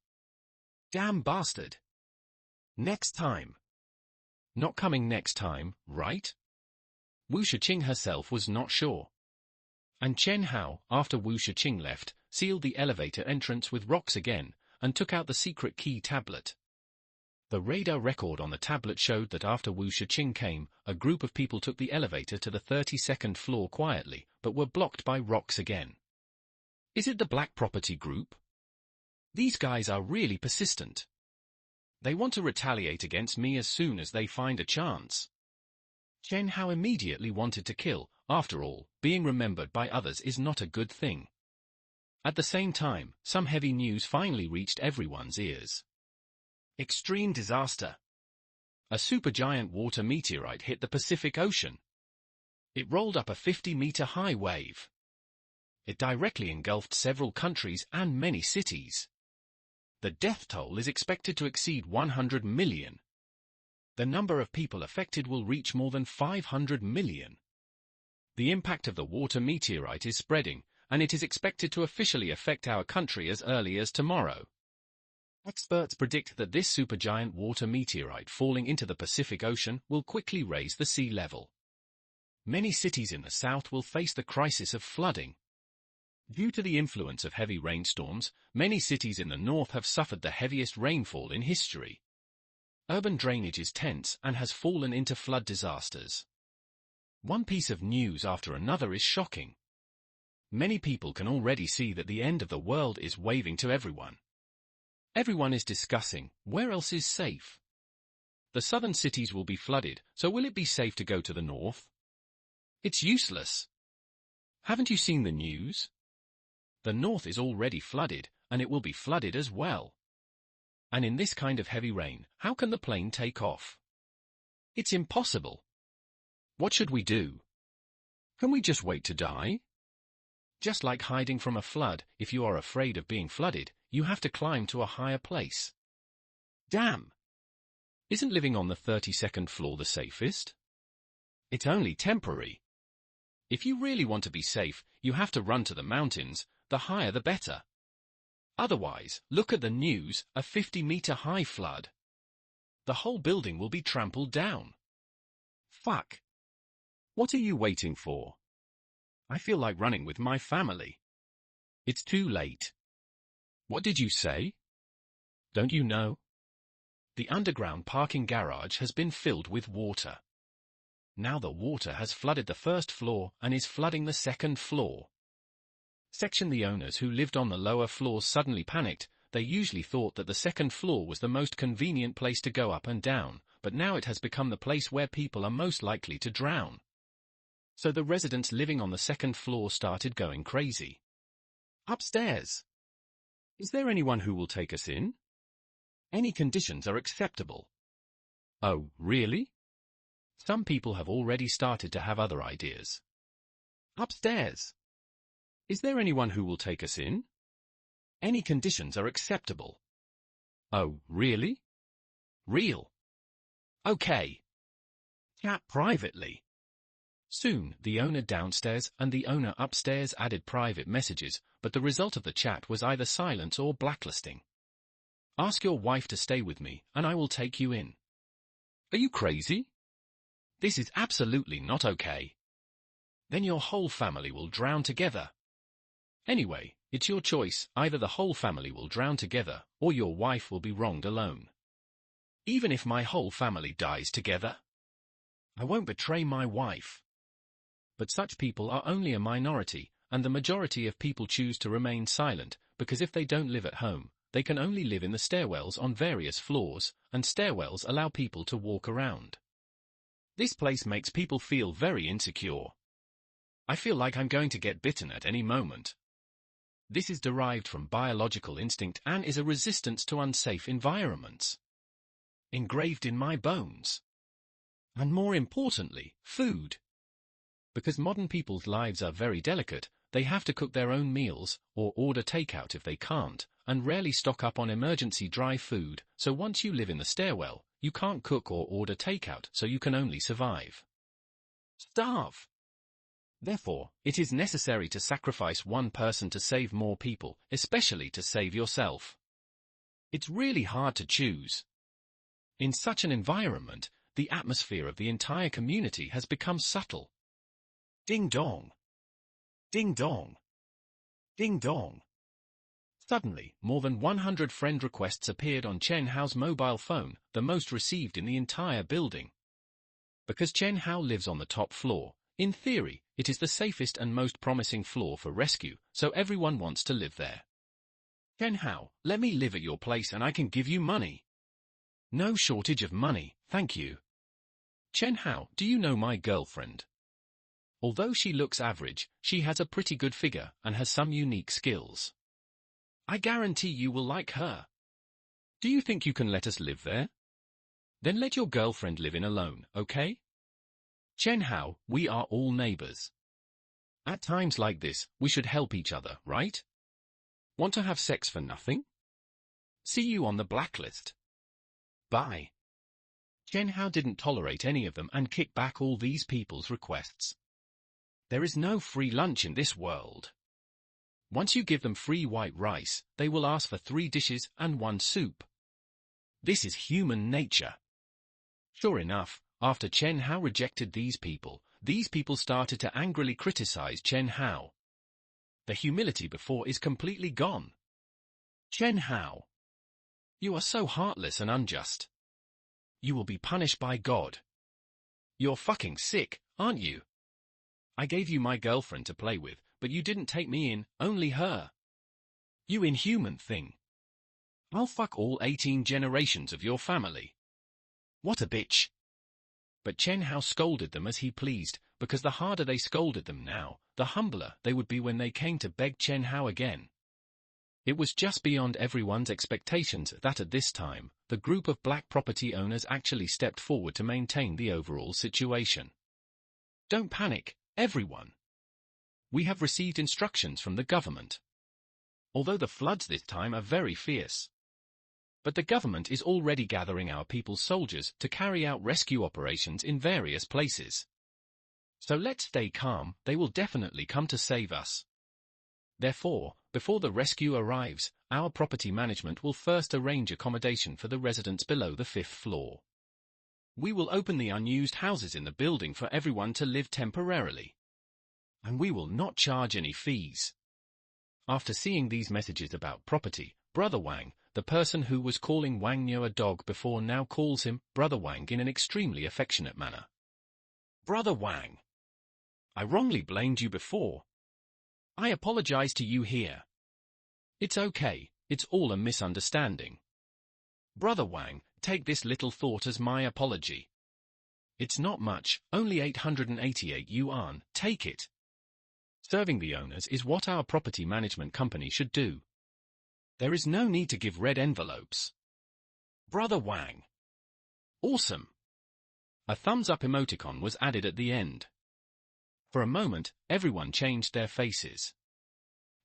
Damn bastard. Next time. Not coming next time, right? Wu Shiqing herself was not sure. And Chen Hao, after Wu Shiqing left, sealed the elevator entrance with rocks again, and took out the secret key tablet. The radar record on the tablet showed that after Wu Shiqing came, a group of people took the elevator to the 32nd floor quietly, but were blocked by rocks again. Is it the Black Property Group? These guys are really persistent. They want to retaliate against me as soon as they find a chance. Chen Hao immediately wanted to kill. After all, being remembered by others is not a good thing. At the same time, some heavy news finally reached everyone's ears. Extreme disaster. A supergiant water meteorite hit the Pacific Ocean. It rolled up a 50-meter high wave. It directly engulfed several countries and many cities. The death toll is expected to exceed 100 million. The number of people affected will reach more than 500 million. The impact of the water meteorite is spreading, and it is expected to officially affect our country as early as tomorrow. Experts predict that this supergiant water meteorite falling into the Pacific Ocean will quickly raise the sea level. Many cities in the south will face the crisis of flooding. Due to the influence of heavy rainstorms, many cities in the north have suffered the heaviest rainfall in history. Urban drainage is tense and has fallen into flood disasters. One piece of news after another is shocking. Many people can already see that the end of the world is waving to everyone. Everyone is discussing, where else is safe? The southern cities will be flooded, so will it be safe to go to the north? It's useless. Haven't you seen the news? The north is already flooded, and it will be flooded as well. And in this kind of heavy rain, how can the plane take off? It's impossible. What should we do? Can we just wait to die? Just like hiding from a flood, if you are afraid of being flooded, you have to climb to a higher place. Damn! Isn't living on the 32nd floor the safest? It's only temporary. If you really want to be safe, you have to run to the mountains, the higher the better. Otherwise, look at the news, a 50-meter high flood. The whole building will be trampled down. Fuck. What are you waiting for? I feel like running with my family. It's too late. What did you say? Don't you know? The underground parking garage has been filled with water. Now the water has flooded the first floor and is flooding the second floor. The owners who lived on the lower floors suddenly panicked, they usually thought that the second floor was the most convenient place to go up and down, but now it has become the place where people are most likely to drown. So the residents living on the second floor started going crazy. Upstairs. Is there anyone who will take us in? Any conditions are acceptable. Oh, really? Some people have already started to have other ideas. Upstairs. Is there anyone who will take us in? Any conditions are acceptable. Oh, really? Real. Okay. Chat privately. Soon, the owner downstairs and the owner upstairs added private messages, but the result of the chat was either silence or blacklisting. Ask your wife to stay with me, and I will take you in. Are you crazy? This is absolutely not okay. Then your whole family will drown together. Anyway, it's your choice, either the whole family will drown together, or your wife will be wronged alone. Even if my whole family dies together, I won't betray my wife. But such people are only a minority, and the majority of people choose to remain silent, because if they don't live at home, they can only live in the stairwells on various floors, and stairwells allow people to walk around. This place makes people feel very insecure. I feel like I'm going to get bitten at any moment. This is derived from biological instinct and is a resistance to unsafe environments. Engraved in my bones. And more importantly, food. Because modern people's lives are very delicate, they have to cook their own meals, or order takeout if they can't, and rarely stock up on emergency dry food, so once you live in the stairwell, you can't cook or order takeout, so you can only survive. Starve. Therefore, it is necessary to sacrifice one person to save more people, especially to save yourself. It's really hard to choose. In such an environment, the atmosphere of the entire community has become subtle. Ding dong. Ding dong. Ding dong. Suddenly, more than 100 friend requests appeared on Chen Hao's mobile phone, the most received in the entire building. Because Chen Hao lives on the top floor, in theory, it is the safest and most promising floor for rescue, so everyone wants to live there. Chen Hao, let me live at your place and I can give you money. No shortage of money, thank you. Chen Hao, do you know my girlfriend? Although she looks average, she has a pretty good figure and has some unique skills. I guarantee you will like her. Do you think you can let us live there? Then let your girlfriend live in alone, okay? Chen Hao, we are all neighbors. At times like this, we should help each other, right? Want to have sex for nothing? See you on the blacklist. Bye. Chen Hao didn't tolerate any of them and kicked back all these people's requests. There is no free lunch in this world. Once you give them free white rice, they will ask for 3 dishes and 1 soup. This is human nature. Sure enough, after Chen Hao rejected these people started to angrily criticize Chen Hao. The humility before is completely gone. Chen Hao, you are so heartless and unjust. You will be punished by God. You're fucking sick, aren't you? I gave you my girlfriend to play with, but you didn't take me in, only her. You inhuman thing. I'll fuck all 18 generations of your family. What a bitch. But Chen Hao scolded them as he pleased, because the harder they scolded them now, the humbler they would be when they came to beg Chen Hao again. It was just beyond everyone's expectations that at this time, the group of black property owners actually stepped forward to maintain the overall situation. Don't panic, everyone. We have received instructions from the government. Although the floods this time are very fierce. But the government is already gathering our people's soldiers to carry out rescue operations in various places. So let's stay calm, they will definitely come to save us. Therefore, before the rescue arrives, our property management will first arrange accommodation for the residents below the 5th floor. We will open the unused houses in the building for everyone to live temporarily. And we will not charge any fees. After seeing these messages about property, Brother Wang, the person who was calling Wang Nyo a dog before now calls him Brother Wang in an extremely affectionate manner. Brother Wang, I wrongly blamed you before. I apologize to you here. It's okay, It's all a misunderstanding. Brother Wang, take this little thought as my apology. It's not much, only 888 yuan, take it. Serving the owners is what our property management company should do. There is no need to give red envelopes. Brother Wang. Awesome. A thumbs up emoticon was added at the end. For a moment, everyone changed their faces.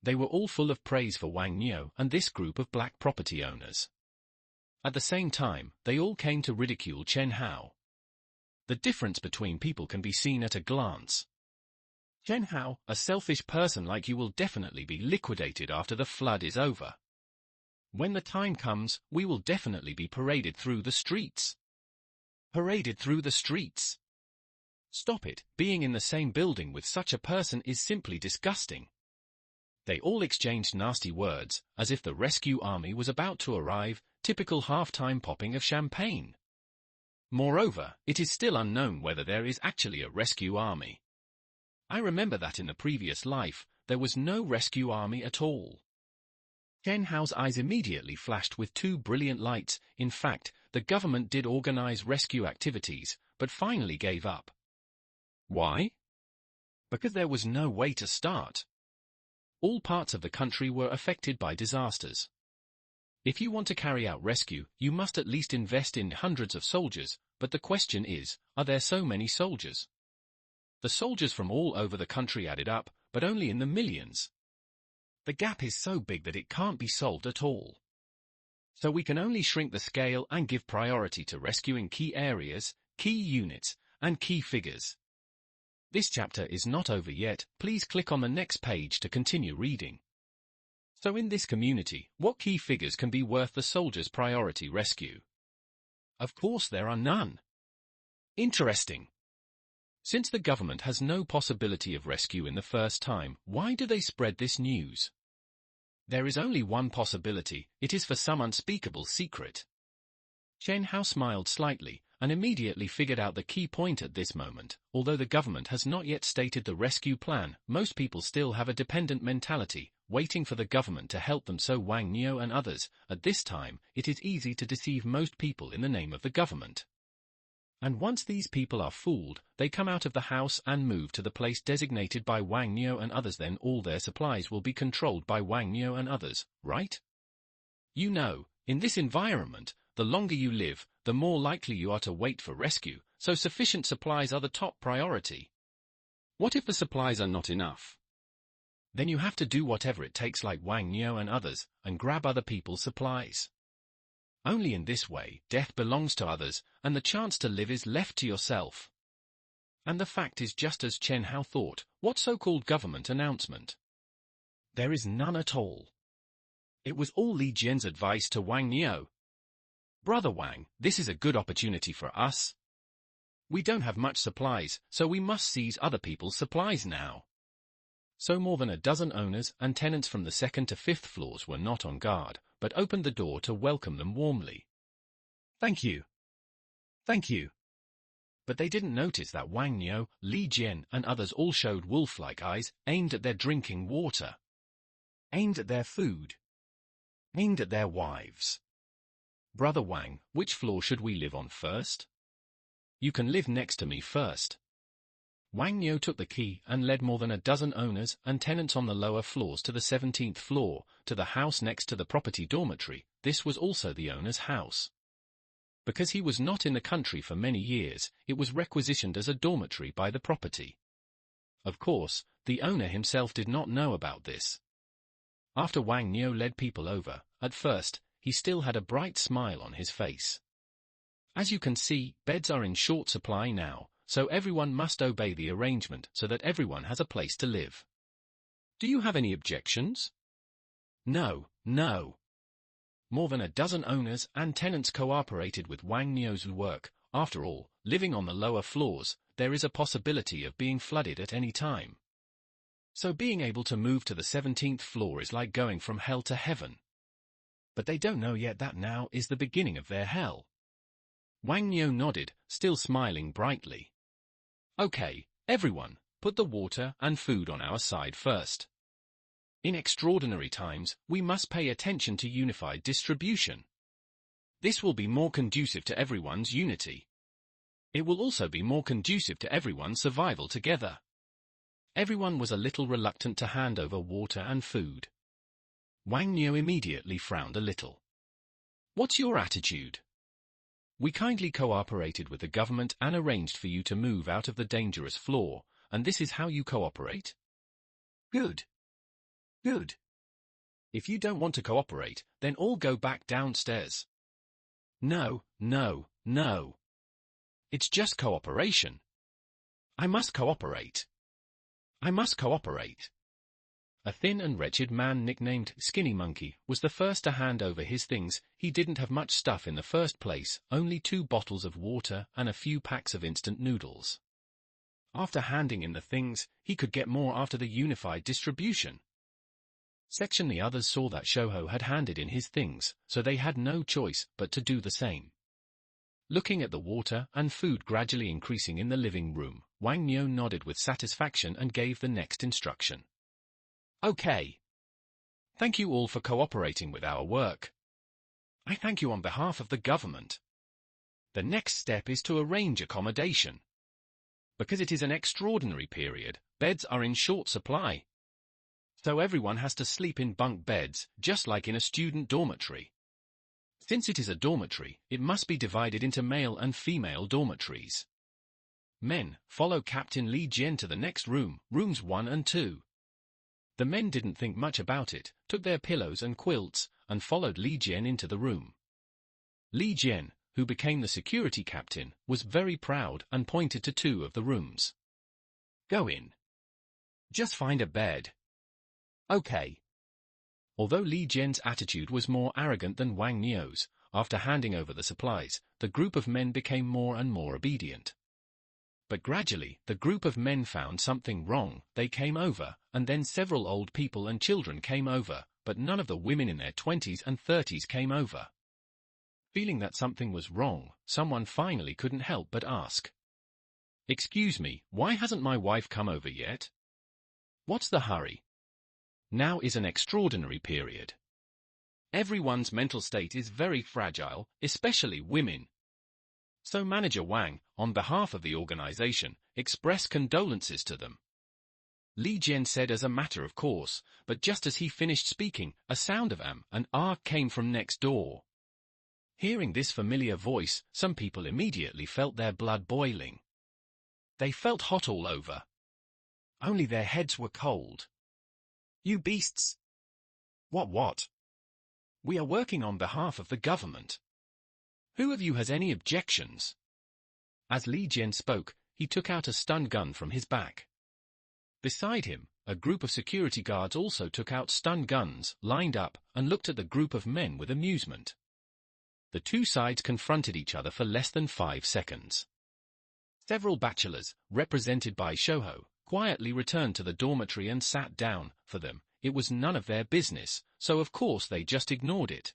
They were all full of praise for Wang Niu and this group of black property owners. At the same time, they all came to ridicule Chen Hao. The difference between people can be seen at a glance. Chen Hao, a selfish person like you, will definitely be liquidated after the flood is over. When the time comes, we will definitely be paraded through the streets. Paraded through the streets. Stop it, being in the same building with such a person is simply disgusting. They all exchanged nasty words, as if the rescue army was about to arrive, typical half-time popping of champagne. Moreover, it is still unknown whether there is actually a rescue army. I remember that in the previous life, there was no rescue army at all. Chen Hao's eyes immediately flashed with two brilliant lights. In fact, the government did organize rescue activities, but finally gave up. Why? Because there was no way to start. All parts of the country were affected by disasters. If you want to carry out rescue, you must at least invest in hundreds of soldiers, but the question is, are there so many soldiers? The soldiers from all over the country added up, but only in the millions. The gap is so big that it can't be solved at all. So we can only shrink the scale and give priority to rescuing key areas, key units, and key figures. This chapter is not over yet, please click on the next page to continue reading. So in this community, what key figures can be worth the soldiers' priority rescue? Of course there are none. Interesting. Since the government has no possibility of rescue in the first time, why do they spread this news? There is only one possibility, it is for some unspeakable secret. Chen Hao smiled slightly, and immediately figured out the key point at this moment. Although the government has not yet stated the rescue plan, most people still have a dependent mentality, waiting for the government to help them. So Wang Niu and others, at this time, it is easy to deceive most people in the name of the government. And once these people are fooled, they come out of the house and move to the place designated by Wang Niu and others. Then all their supplies will be controlled by Wang Niu and others, right? You know, in this environment, the longer you live, the more likely you are to wait for rescue, so sufficient supplies are the top priority. What if the supplies are not enough? Then you have to do whatever it takes like Wang Niu and others, and grab other people's supplies. Only in this way, death belongs to others, and the chance to live is left to yourself. And the fact is just as Chen Hao thought, what so-called government announcement? There is none at all. It was all Li Jian's advice to Wang Niu. Brother Wang, this is a good opportunity for us. We don't have much supplies, so we must seize other people's supplies now. So more than a dozen owners and tenants from the second to fifth floors were not on guard, but opened the door to welcome them warmly. Thank you. Thank you. But they didn't notice that Wang Niu, Li Jian and others all showed wolf-like eyes, aimed at their drinking water. Aimed at their food. Aimed at their wives. Brother Wang, which floor should we live on first? You can live next to me first. Wang Niu took the key and led more than a dozen owners and tenants on the lower floors to the 17th floor, to the house next to the property dormitory. This was also the owner's house. Because he was not in the country for many years, it was requisitioned as a dormitory by the property. Of course, the owner himself did not know about this. After Wang Niu led people over, at first, he still had a bright smile on his face. As you can see, beds are in short supply now, so everyone must obey the arrangement so that everyone has a place to live. Do you have any objections? No, no. More than a dozen owners and tenants cooperated with Wang Niu's work. After all, living on the lower floors, there is a possibility of being flooded at any time. So being able to move to the 17th floor is like going from hell to heaven. But they don't know yet that now is the beginning of their hell. Wang Niu nodded, still smiling brightly. Okay, everyone, put the water and food on our side first. In extraordinary times, we must pay attention to unified distribution. This will be more conducive to everyone's unity. It will also be more conducive to everyone's survival together. Everyone was a little reluctant to hand over water and food. Wang Niu immediately frowned a little. What's your attitude? We kindly cooperated with the government and arranged for you to move out of the dangerous floor, and this is how you cooperate? Good. Good. If you don't want to cooperate, then all go back downstairs. No, no, no. It's just cooperation. I must cooperate. I must cooperate. A thin and wretched man nicknamed Skinny Monkey was the first to hand over his things. He didn't have much stuff in the first place, only 2 bottles of water and a few packs of instant noodles. After handing in the things, he could get more after the unified distribution. Section the others saw that Shouho had handed in his things, so they had no choice but to do the same. Looking at the water and food gradually increasing in the living room, Wang Niu nodded with satisfaction and gave the next instruction. Okay. Thank you all for cooperating with our work. I thank you on behalf of the government. The next step is to arrange accommodation. Because it is an extraordinary period, beds are in short supply. So everyone has to sleep in bunk beds, just like in a student dormitory. Since it is a dormitory, it must be divided into male and female dormitories. Men, follow Captain Li Jian to the next room, rooms 1 and 2. The men didn't think much about it, took their pillows and quilts, and followed Li Jian into the room. Li Jian, who became the security captain, was very proud and pointed to 2 of the rooms. Go in. Just find a bed. Okay. Although Li Jian's attitude was more arrogant than Wang Niu's, after handing over the supplies, the group of men became more and more obedient. But gradually, the group of men found something wrong. They came over, and then several old people and children came over, but none of the women in their 20s and 30s came over. Feeling that something was wrong, someone finally couldn't help but ask. Excuse me, why hasn't my wife come over yet? What's the hurry? Now is an extraordinary period. Everyone's mental state is very fragile, especially women. So Manager Wang, on behalf of the organization, expressed condolences to them. Li Jian said as a matter of course, but just as he finished speaking, a sound of and came from next door. Hearing this familiar voice, some people immediately felt their blood boiling. They felt hot all over. Only their heads were cold. You beasts! What? We are working on behalf of the government. Who of you has any objections? As Li Jian spoke, he took out a stun gun from his back. Beside him, a group of security guards also took out stun guns, lined up, and looked at the group of men with amusement. The 2 sides confronted each other for less than 5 seconds. Several bachelors, represented by Shouho, quietly returned to the dormitory and sat down. For them, it was none of their business, so of course they just ignored it.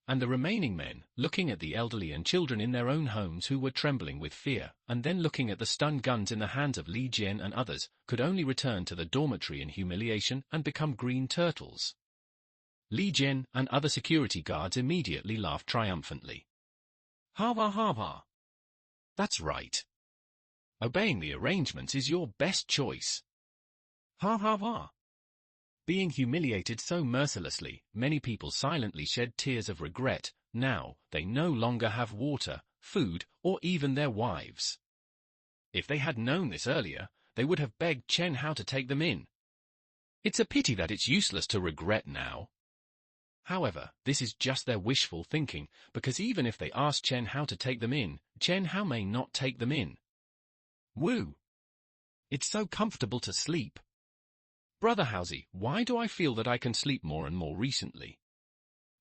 And the remaining men, looking at the elderly and children in their own homes who were trembling with fear, and then looking at the stun guns in the hands of Li Jian and others, could only return to the dormitory in humiliation and become green turtles. Li Jian and other security guards immediately laughed triumphantly. Ha ha ha ha. That's right. Obeying the arrangements is your best choice. Ha ha ha. Being humiliated so mercilessly, many people silently shed tears of regret. Now, they no longer have water, food, or even their wives. If they had known this earlier, they would have begged Chen Hao to take them in. It's a pity that it's useless to regret now. However, this is just their wishful thinking, because even if they ask Chen Hao to take them in, Chen Hao may not take them in. Woo! It's so comfortable to sleep. Brother Haozi, why do I feel that I can sleep more and more recently?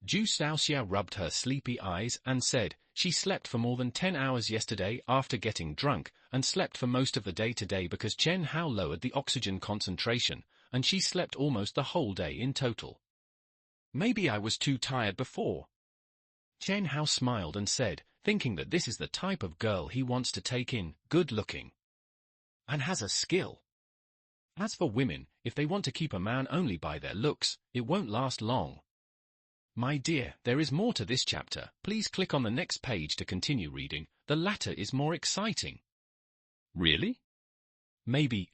Ju Xiaoxia rubbed her sleepy eyes and said, she slept for more than 10 hours yesterday after getting drunk, and slept for most of the day today because Chen Hao lowered the oxygen concentration, and she slept almost the whole day in total. Maybe I was too tired before. Chen Hao smiled and said, thinking that this is the type of girl he wants to take in, good looking. And has a skill. As for women, if they want to keep a man only by their looks, it won't last long. My dear, there is more to this chapter. Please click on the next page to continue reading. The latter is more exciting. Really? Maybe,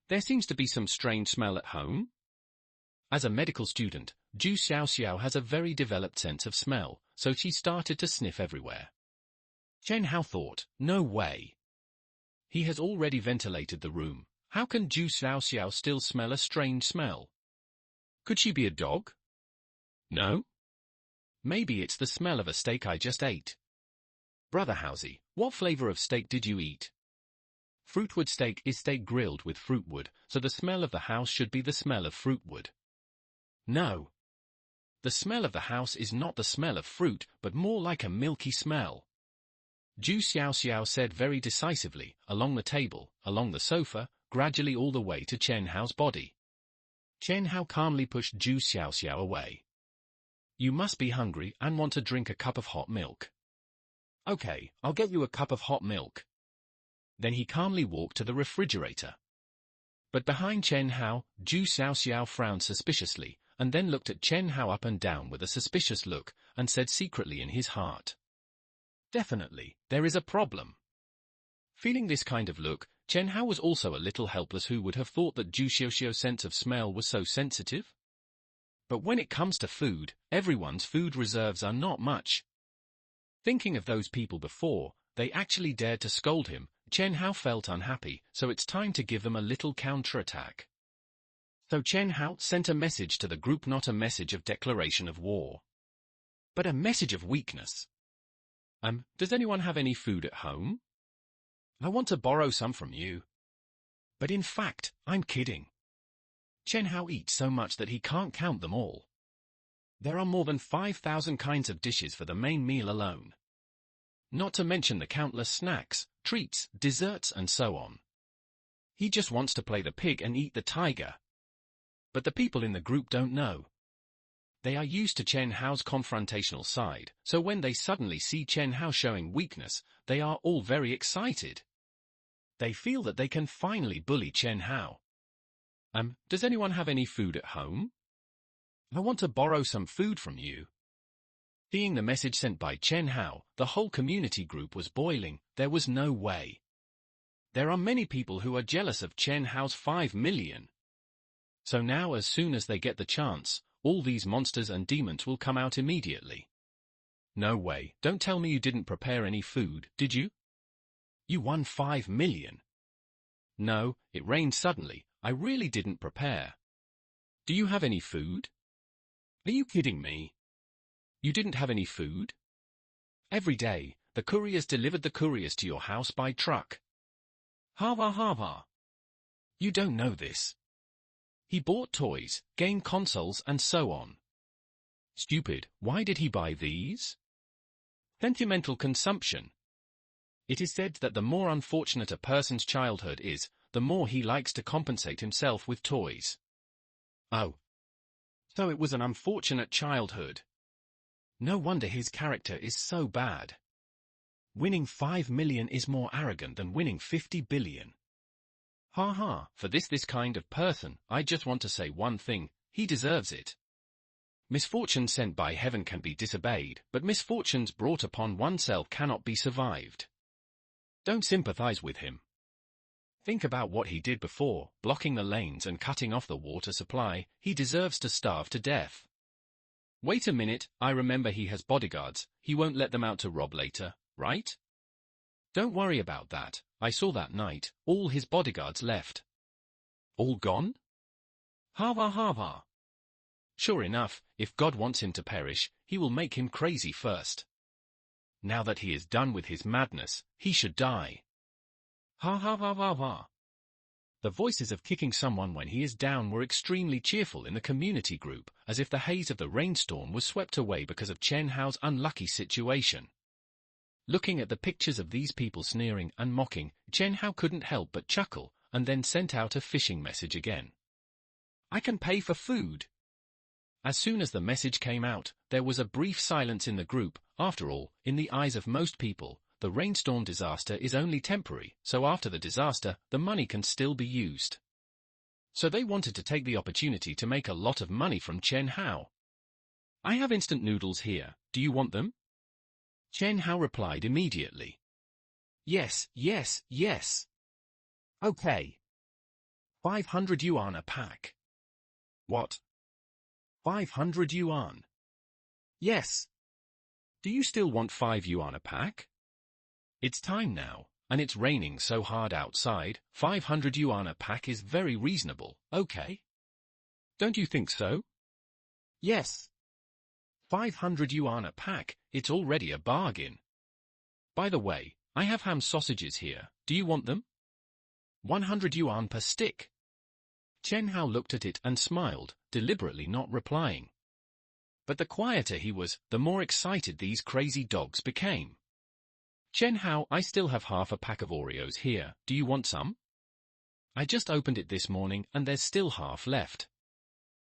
There seems to be some strange smell at home. As a medical student, Zhu Xiaoxiao has a very developed sense of smell, so she started to sniff everywhere. Chen Hao thought, no way. He has already ventilated the room. How can Zhu Xiaoxiao still smell a strange smell? Could she be a dog? No? Maybe it's the smell of a steak I just ate. Brother Housey, what flavor of steak did you eat? Fruitwood steak is steak grilled with fruitwood, so the smell of the house should be the smell of fruitwood. No. The smell of the house is not the smell of fruit, but more like a milky smell. Zhu Xiaoxiao said very decisively, along the table, along the sofa, gradually all the way to Chen Hao's body. Chen Hao calmly pushed Zhu Xiaoxiao away. You must be hungry and want to drink a cup of hot milk. Okay, I'll get you a cup of hot milk. Then he calmly walked to the refrigerator. But behind Chen Hao, Zhu Xiaoxiao frowned suspiciously, and then looked at Chen Hao up and down with a suspicious look, and said secretly in his heart, definitely, there is a problem. Feeling this kind of look, Chen Hao was also a little helpless. Who would have thought that Zhu Xiaoxiao's sense of smell was so sensitive? But when it comes to food, everyone's food reserves are not much. Thinking of those people before, they actually dared to scold him. Chen Hao felt unhappy, so it's time to give them a little counterattack. So Chen Hao sent a message to the group, not a message of declaration of war, but a message of weakness. Does anyone have any food at home? I want to borrow some from you. But in fact, I'm kidding. Chen Hao eats so much that he can't count them all. There are more than 5,000 kinds of dishes for the main meal alone. Not to mention the countless snacks, treats, desserts and so on. He just wants to play the pig and eat the tiger. But the people in the group don't know. They are used to Chen Hao's confrontational side, so when they suddenly see Chen Hao showing weakness, they are all very excited. They feel that they can finally bully Chen Hao. Does anyone have any food at home? I want to borrow some food from you. Seeing the message sent by Chen Hao, the whole community group was boiling. There was no way. There are many people who are jealous of Chen Hao's 5 million. So now as soon as they get the chance, all these monsters and demons will come out immediately. No way, don't tell me you didn't prepare any food, did you? You won 5 million. No, it rained suddenly, I really didn't prepare. Do you have any food? Are you kidding me? You didn't have any food? Every day, the couriers delivered the couriers to your house by truck. Hava hava. You don't know this. He bought toys, game consoles and so on. Stupid, why did he buy these? Sentimental consumption. It is said that the more unfortunate a person's childhood is, the more he likes to compensate himself with toys. Oh. So it was an unfortunate childhood. No wonder his character is so bad. Winning 5 million is more arrogant than winning 50 billion. Ha ha, for this kind of person, I just want to say one thing, he deserves it. Misfortune sent by heaven can be disobeyed, but misfortunes brought upon oneself cannot be survived. Don't sympathize with him. Think about what he did before, blocking the lanes and cutting off the water supply. He deserves to starve to death. Wait a minute, I remember he has bodyguards, he won't let them out to rob later, right? Don't worry about that, I saw that night, all his bodyguards left. All gone? Hava hava. Sure enough, if God wants him to perish, he will make him crazy first. Now that he is done with his madness, he should die. Ha ha ha ha ha. The voices of kicking someone when he is down were extremely cheerful in the community group, as if the haze of the rainstorm was swept away because of Chen Hao's unlucky situation. Looking at the pictures of these people sneering and mocking, Chen Hao couldn't help but chuckle, and then sent out a phishing message again. I can pay for food. As soon as the message came out, there was a brief silence in the group. After all, in the eyes of most people, the rainstorm disaster is only temporary, so after the disaster, the money can still be used. So they wanted to take the opportunity to make a lot of money from Chen Hao. I have instant noodles here, do you want them? Chen Hao replied immediately. Yes, yes, yes. Okay. 500 yuan a pack. What? 500 yuan? Yes. Do you still want 5 yuan a pack? It's time now, and it's raining so hard outside, 500 yuan a pack is very reasonable, okay? Don't you think so? Yes. 500 yuan a pack, it's already a bargain. By the way, I have ham sausages here, do you want them? 100 yuan per stick. Chen Hao looked at it and smiled, deliberately not replying. But the quieter he was, the more excited these crazy dogs became. Chen Hao, I still have half a pack of Oreos here, do you want some? I just opened it this morning and there's still half left.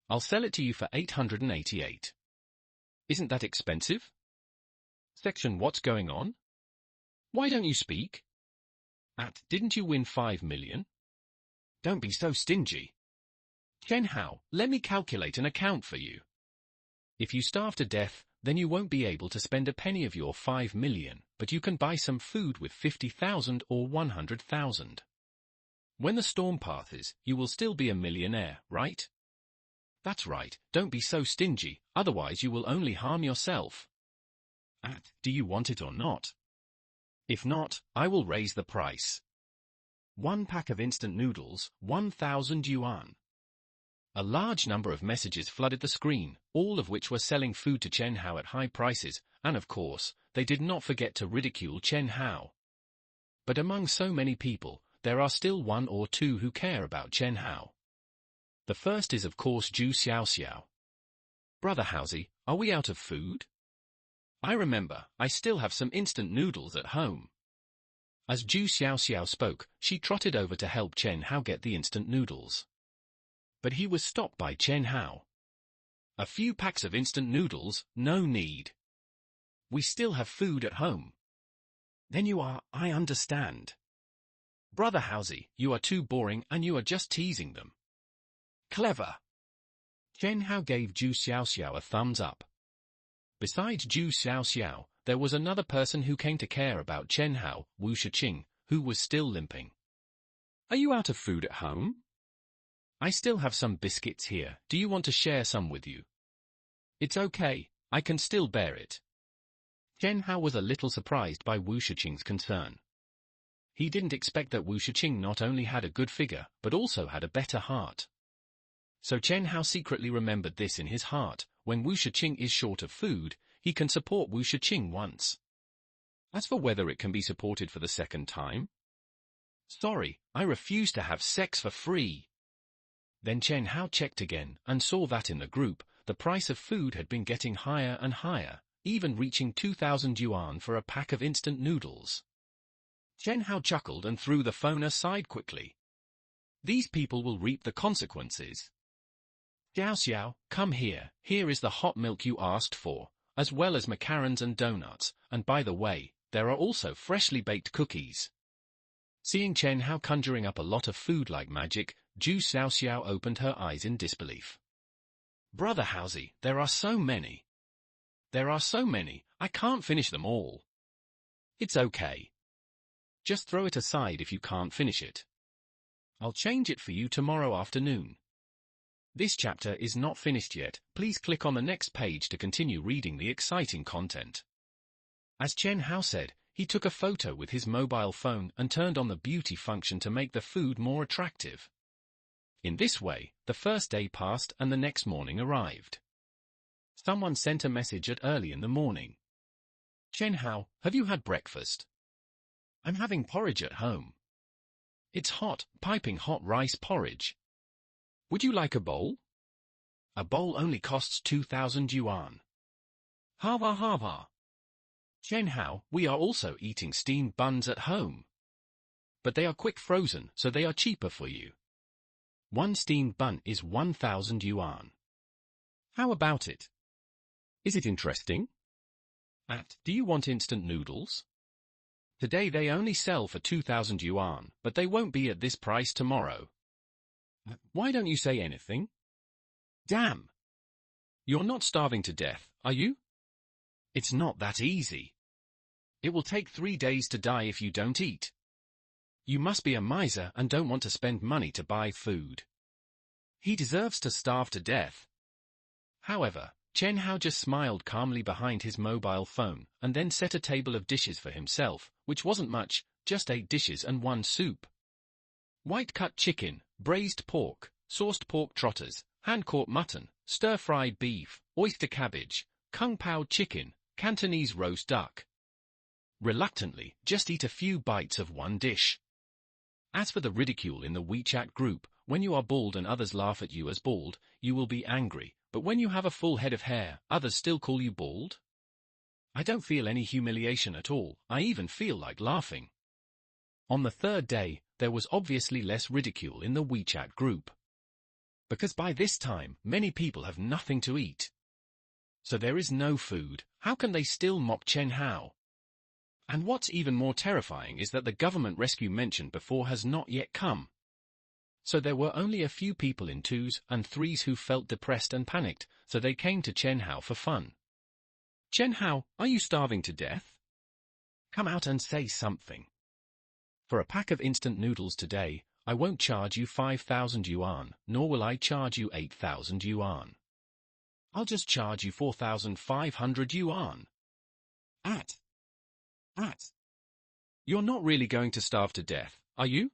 I'll sell it to you for 888. Isn't that expensive? Section What's going on? Why don't you speak? Didn't you win 5 million? Don't be so stingy. Chen Hao, let me calculate an account for you. If you starve to death, then you won't be able to spend a penny of your 5 million, but you can buy some food with 50,000 or 100,000. When the storm passes, you will still be a millionaire, right? That's right, don't be so stingy, otherwise you will only harm yourself. Do you want it or not? If not, I will raise the price. 1 pack of instant noodles, 1,000 yuan. A large number of messages flooded the screen, all of which were selling food to Chen Hao at high prices, and of course, they did not forget to ridicule Chen Hao. But among so many people, there are still 1 or 2 who care about Chen Hao. The first is of course Zhu Xiaoxiao. Brother Hausi, are we out of food? I remember, I still have some instant noodles at home. As Zhu Xiaoxiao spoke, she trotted over to help Chen Hao get the instant noodles. But he was stopped by Chen Hao. A few packs of instant noodles, no need. We still have food at home. Then you are, I understand. Brother Hausi, you are too boring and you are just teasing them. Clever. Chen Hao gave Zhu Xiaoxiao a thumbs up. Besides Zhu Xiaoxiao, there was another person who came to care about Chen Hao, Wu Shiqing, who was still limping. Are you out of food at home? I still have some biscuits here, do you want to share some with you? It's okay, I can still bear it. Chen Hao was a little surprised by Wu Shiqing's concern. He didn't expect that Wu Shiqing not only had a good figure, but also had a better heart. So Chen Hao secretly remembered this in his heart: when Wu Shiqing is short of food, he can support Wu Shiqing once. As for whether it can be supported for the second time? Sorry, I refuse to have sex for free. Then Chen Hao checked again, and saw that in the group, the price of food had been getting higher and higher, even reaching 2,000 yuan for a pack of instant noodles. Chen Hao chuckled and threw the phone aside quickly. These people will reap the consequences. Xiao Xiao, come here, here is the hot milk you asked for, as well as macarons and donuts, and by the way, there are also freshly baked cookies. Seeing Chen Hao conjuring up a lot of food like magic, Zhu Xiaoxiao opened her eyes in disbelief. Brother Hausi, there are so many. There are so many, I can't finish them all. It's okay. Just throw it aside if you can't finish it. I'll change it for you tomorrow afternoon. This chapter is not finished yet, please click on the next page to continue reading the exciting content. As Chen Hao said, he took a photo with his mobile phone and turned on the beauty function to make the food more attractive. In this way, the first day passed and the next morning arrived. Someone sent a message at early in the morning. Chen Hao, have you had breakfast? I'm having porridge at home. It's hot, piping hot rice porridge. Would you like a bowl? A bowl only costs 2,000 yuan. Hava hava. Chen Hao, we are also eating steamed buns at home. But they are quick frozen, so they are cheaper for you. One steamed bun is 1,000 yuan. How about it? Is it interesting? Do you want instant noodles? Today they only sell for 2,000 yuan, but they won't be at this price tomorrow. Why don't you say anything? Damn! You're not starving to death, are you? It's not that easy. It will take 3 days to die if you don't eat. You must be a miser and don't want to spend money to buy food. He deserves to starve to death. However, Chen Hao just smiled calmly behind his mobile phone and then set a table of dishes for himself, which wasn't much, just 8 dishes and 1 soup. White-cut chicken, braised pork, sauced pork trotters, hand-caught mutton, stir-fried beef, oyster cabbage, kung pao chicken, Cantonese roast duck. Reluctantly, just eat a few bites of one dish. As for the ridicule in the WeChat group, when you are bald and others laugh at you as bald, you will be angry, but when you have a full head of hair, others still call you bald? I don't feel any humiliation at all, I even feel like laughing. On the 3rd day, there was obviously less ridicule in the WeChat group. Because by this time, many people have nothing to eat. So there is no food, how can they still mock Chen Hao? And what's even more terrifying is that the government rescue mentioned before has not yet come. So there were only a few people in 2s and 3s who felt depressed and panicked, so they came to Chen Hao for fun. Chen Hao, are you starving to death? Come out and say something. For a pack of instant noodles today, I won't charge you 5,000 yuan, nor will I charge you 8,000 yuan. I'll just charge you 4,500 yuan. At. You're not really going to starve to death, are you?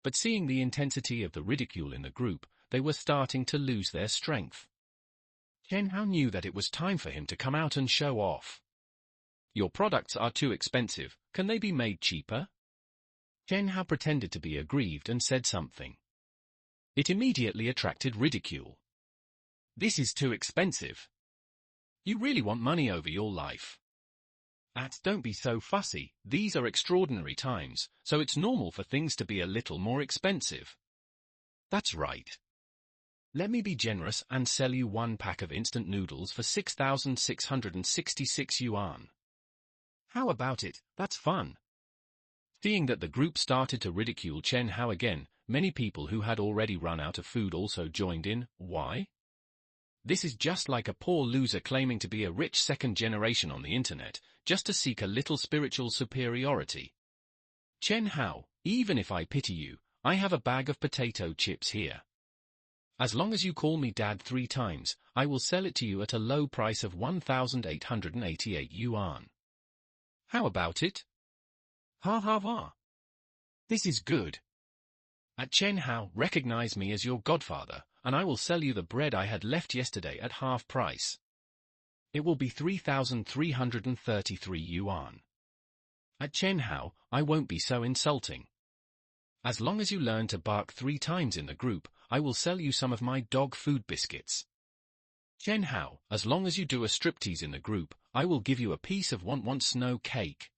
But seeing the intensity of the ridicule in the group, they were starting to lose their strength. Chen Hao knew that it was time for him to come out and show off. Your products are too expensive, can they be made cheaper? Chen Hao pretended to be aggrieved and said something. It immediately attracted ridicule. This is too expensive. You really want money over your life. Don't be so fussy, these are extraordinary times, so it's normal for things to be a little more expensive. That's right. Let me be generous and sell you 1 pack of instant noodles for 6,666 yuan. How about it, that's fun. Seeing that the group started to ridicule Chen Hao again, many people who had already run out of food also joined in. Why? This is just like a poor loser claiming to be a rich second generation on the internet, just to seek a little spiritual superiority. Chen Hao, even if I pity you, I have a bag of potato chips here. As long as you call me dad 3 times, I will sell it to you at a low price of 1,888 yuan. How about it? Ha ha ha. This is good. At Chen Hao, recognize me as your godfather, and I will sell you the bread I had left yesterday at half price. It will be 3,333 yuan. At Chen Hao, I won't be so insulting. As long as you learn to bark 3 times in the group, I will sell you some of my dog food biscuits. Chen Hao, as long as you do a striptease in the group, I will give you a piece of want snow cake.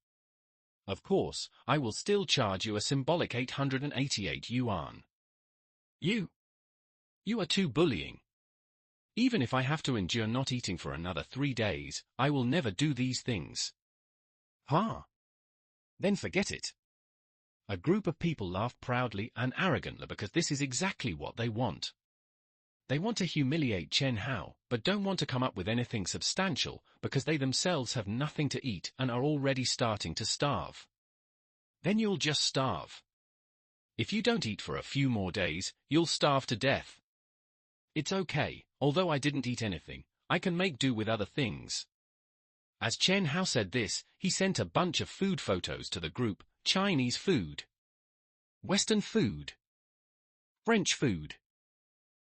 Of course, I will still charge you a symbolic 888 yuan. You are too bullying. Even if I have to endure not eating for another 3 days, I will never do these things. Ha! Then forget it. A group of people laughed proudly and arrogantly because this is exactly what they want. They want to humiliate Chen Hao, but don't want to come up with anything substantial because they themselves have nothing to eat and are already starting to starve. Then you'll just starve. If you don't eat for a few more days, you'll starve to death. It's okay, although I didn't eat anything, I can make do with other things. As Chen Hao said this, he sent a bunch of food photos to the group: Chinese food, Western food, French food,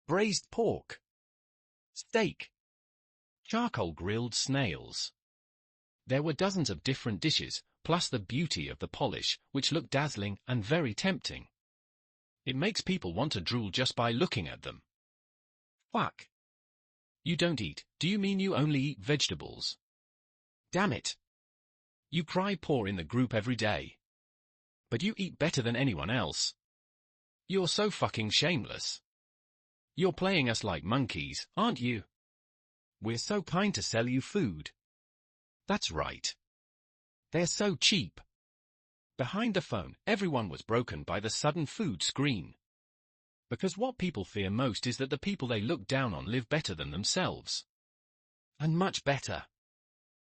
braised pork, steak, charcoal grilled snails. There were dozens of different dishes, plus the beauty of the polish, which looked dazzling and very tempting. It makes people want to drool just by looking at them. Fuck. You don't eat, do you mean you only eat vegetables? Damn it. You cry poor in the group every day. But you eat better than anyone else. You're so fucking shameless. You're playing us like monkeys, aren't you? We're so kind to sell you food. That's right. They're so cheap. Behind the phone, everyone was broken by the sudden food screen. Because what people fear most is that the people they look down on live better than themselves. And much better.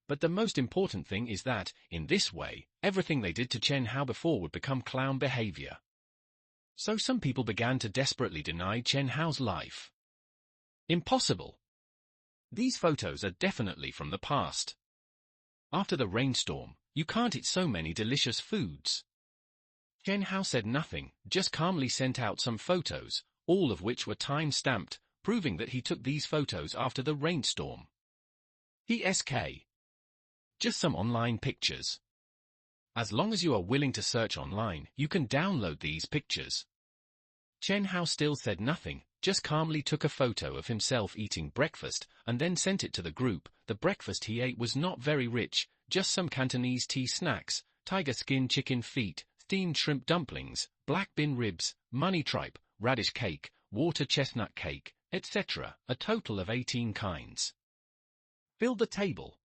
But the most important thing is that, in this way, everything they did to Chen Hao before would become clown behavior. So some people began to desperately deny Chen Hao's life. Impossible. These photos are definitely from the past. After the rainstorm, you can't eat so many delicious foods. Chen Hao said nothing, just calmly sent out some photos, all of which were time-stamped, proving that he took these photos after the rainstorm. TSK. Just some online pictures. As long as you are willing to search online, you can download these pictures. Chen Hao still said nothing, just calmly took a photo of himself eating breakfast and then sent it to the group. The breakfast he ate was not very rich, just some Cantonese tea snacks, tiger skin chicken feet, steamed shrimp dumplings, black bean ribs, money tripe, radish cake, water chestnut cake, etc., a total of 18 kinds. Filled the table.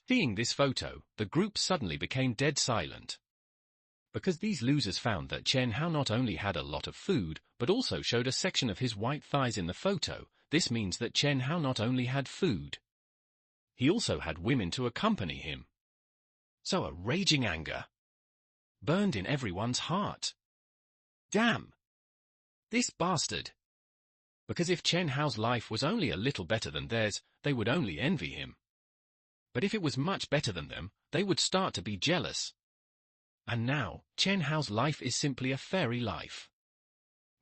Seeing this photo, the group suddenly became dead silent. Because these losers found that Chen Hao not only had a lot of food, but also showed a section of his white thighs in the photo. This means that Chen Hao not only had food, he also had women to accompany him. So a raging anger burned in everyone's heart. Damn! This bastard! Because if Chen Hao's life was only a little better than theirs, they would only envy him. But if it was much better than them, they would start to be jealous. And now, Chen Hao's life is simply a fairy life.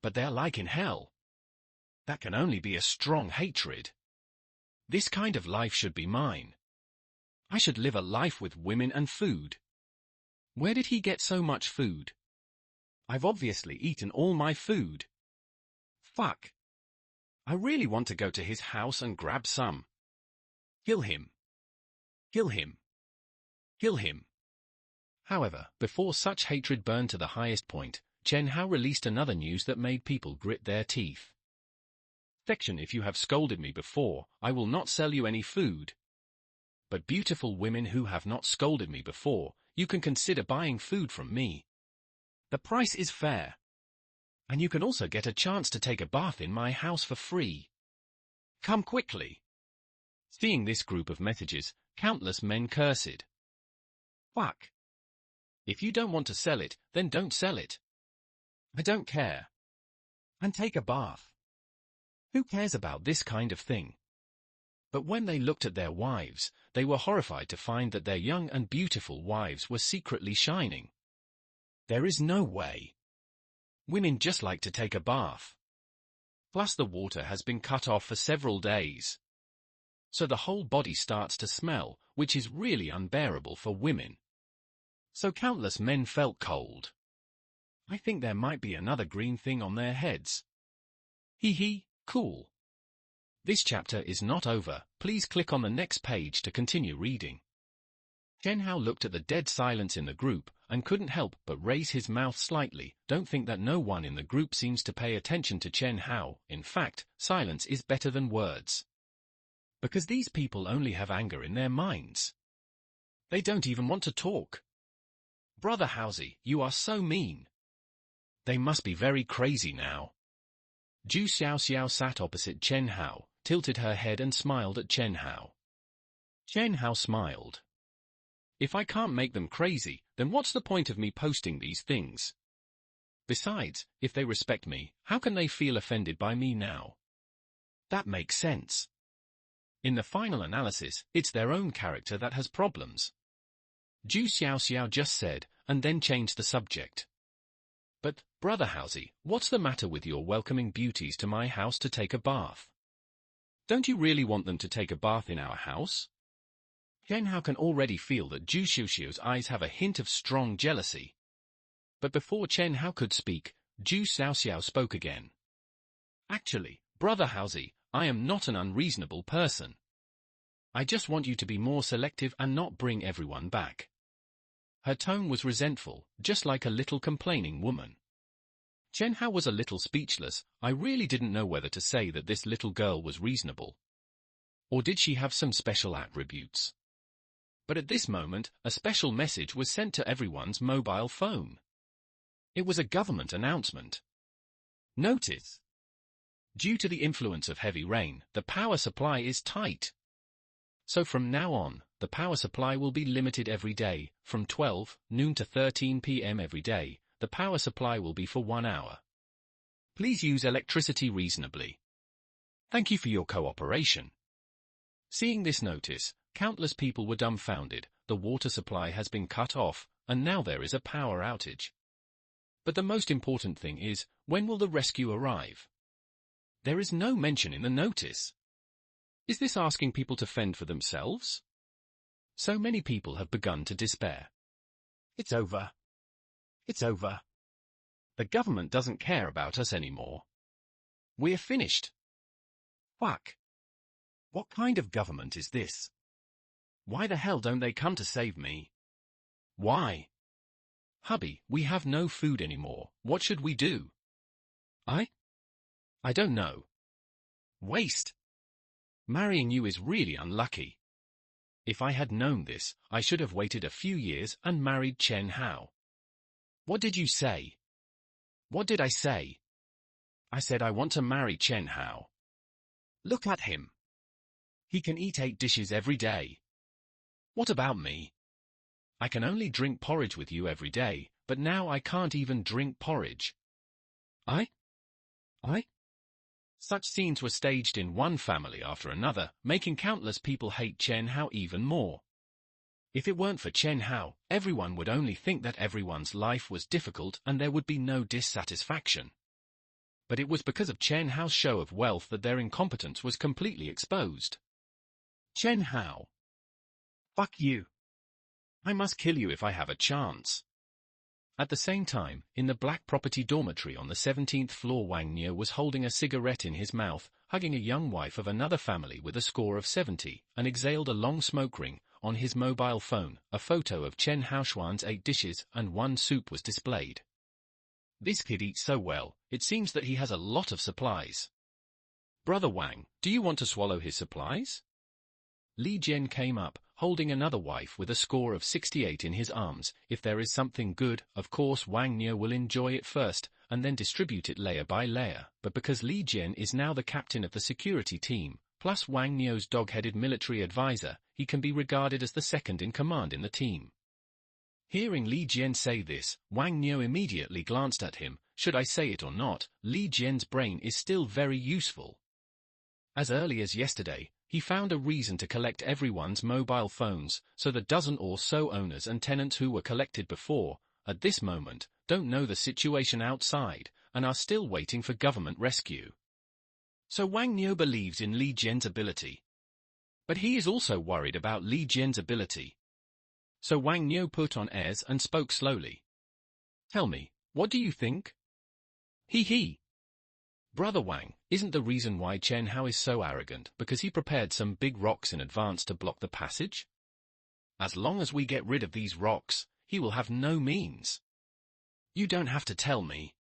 But they're like in hell. That can only be a strong hatred. This kind of life should be mine. I should live a life with women and food. Where did he get so much food? I've obviously eaten all my food. Fuck. I really want to go to his house and grab some. Kill him. Kill him. Kill him. However, before such hatred burned to the highest point, Chen Hao released another news that made people grit their teeth. Section: If you have scolded me before, I will not sell you any food. But beautiful women who have not scolded me before, you can consider buying food from me. The price is fair. And you can also get a chance to take a bath in my house for free. Come quickly. Seeing this group of messages, countless men cursed. Fuck. If you don't want to sell it, then don't sell it. I don't care. And take a bath. Who cares about this kind of thing? But when they looked at their wives, they were horrified to find that their young and beautiful wives were secretly shining. There is no way. Women just like to take a bath. Plus the water has been cut off for several days. So the whole body starts to smell, which is really unbearable for women. So countless men felt cold. I think there might be another green thing on their heads. Hee hee, cool. This chapter is not over. Please click on the next page to continue reading. Chen Hao looked at the dead silence in the group, and couldn't help but raise his mouth slightly. Don't think that no one in the group seems to pay attention to Chen Hao. In fact, silence is better than words. Because these people only have anger in their minds. They don't even want to talk. Brother Haozi, you are so mean. They must be very crazy now. Zhu Xiaoxiao sat opposite Chen Hao, tilted her head and smiled at Chen Hao. Chen Hao smiled. If I can't make them crazy, then what's the point of me posting these things? Besides, if they respect me, how can they feel offended by me now? That makes sense. In the final analysis, it's their own character that has problems. Zhu Xiaoxiao just said, and then changed the subject. But, Brother Haozi, what's the matter with your welcoming beauties to my house to take a bath? Don't you really want them to take a bath in our house? Chen Hao can already feel that Zhu Xiaoxiao's eyes have a hint of strong jealousy. But before Chen Hao could speak, Zhu Xiaoxiao spoke again. Actually, Brother Haozi, I am not an unreasonable person. I just want you to be more selective and not bring everyone back. Her tone was resentful, just like a little complaining woman. Chen Hao was a little speechless. I really didn't know whether to say that this little girl was reasonable. Or did she have some special attributes? But at this moment, a special message was sent to everyone's mobile phone. It was a government announcement. Notice. Due to the influence of heavy rain, the power supply is tight. So from now on, the power supply will be limited every day. From 12 noon to 13 p.m. every day, the power supply will be for 1 hour. Please use electricity reasonably. Thank you for your cooperation. Seeing this notice, countless people were dumbfounded. The water supply has been cut off, and now there is a power outage. But the most important thing is, when will the rescue arrive? There is no mention in the notice. Is this asking people to fend for themselves? So many people have begun to despair. It's over. It's over. The government doesn't care about us anymore. We're finished. Fuck. What kind of government is this? Why the hell don't they come to save me? Why? Hubby, we have no food anymore. What should we do? I don't know. Waste. Marrying you is really unlucky. If I had known this, I should have waited a few years and married Chen Hao. What did you say? What did I say? I said I want to marry Chen Hao. Look at him. He can eat 8 dishes every day. What about me? I can only drink porridge with you every day, but now I can't even drink porridge. I? Such scenes were staged in one family after another, making countless people hate Chen Hao even more. If it weren't for Chen Hao, everyone would only think that everyone's life was difficult and there would be no dissatisfaction. But it was because of Chen Hao's show of wealth that their incompetence was completely exposed. Chen Hao. Fuck you. I must kill you if I have a chance. At the same time, in the black property dormitory on the 17th floor, Wang Niu was holding a cigarette in his mouth, hugging a young wife of another family with a score of 70, and exhaled a long smoke ring. On his mobile phone, a photo of Chen Haoshuan's 8 dishes and 1 soup was displayed. This kid eats so well, it seems that he has a lot of supplies. Brother Wang, do you want to swallow his supplies? Li Jian came up, holding another wife with a score of 68 in his arms. If there is something good, of course Wang Niu will enjoy it first, and then distribute it layer by layer. But because Li Jian is now the captain of the security team, plus Wang Niu's dog-headed military advisor, he can be regarded as the second in command in the team. Hearing Li Jian say this, Wang Niu immediately glanced at him. Should I say it or not, Li Jian's brain is still very useful. As early as yesterday, he found a reason to collect everyone's mobile phones, so the dozen or so owners and tenants who were collected before, at this moment, don't know the situation outside, and are still waiting for government rescue. So Wang Niu believes in Li Jian's ability. But he is also worried about Li Jian's ability. So Wang Niu put on airs and spoke slowly. Tell me, what do you think? He. Brother Wang, isn't the reason why Chen Hao is so arrogant because he prepared some big rocks in advance to block the passage? As long as we get rid of these rocks, he will have no means. You don't have to tell me.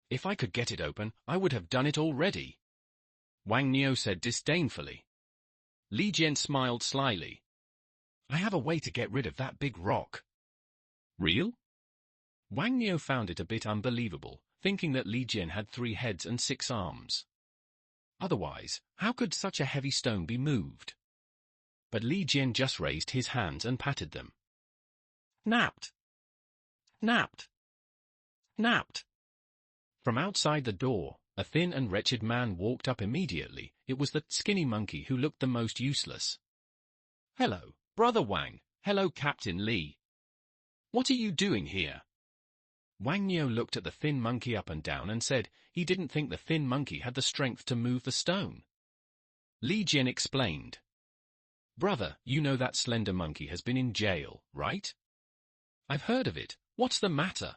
If I could get it open, I would have done it already. Wang Niu said disdainfully. Li Jian smiled slyly. I have a way to get rid of that big rock. Real? Wang Niu found it a bit unbelievable, thinking that Li Jian had 3 heads and 6 arms. Otherwise, how could such a heavy stone be moved? But Li Jian just raised his hands and patted them. Snapped! Snapped! Snapped! From outside the door, a thin and wretched man walked up immediately. It was the skinny monkey who looked the most useless. Hello, Brother Wang. Hello, Captain Li. What are you doing here? Wang Niu looked at the thin monkey up and down and said he didn't think the thin monkey had the strength to move the stone. Li Jian explained. Brother, you know that slender monkey has been in jail, right? I've heard of it. What's the matter?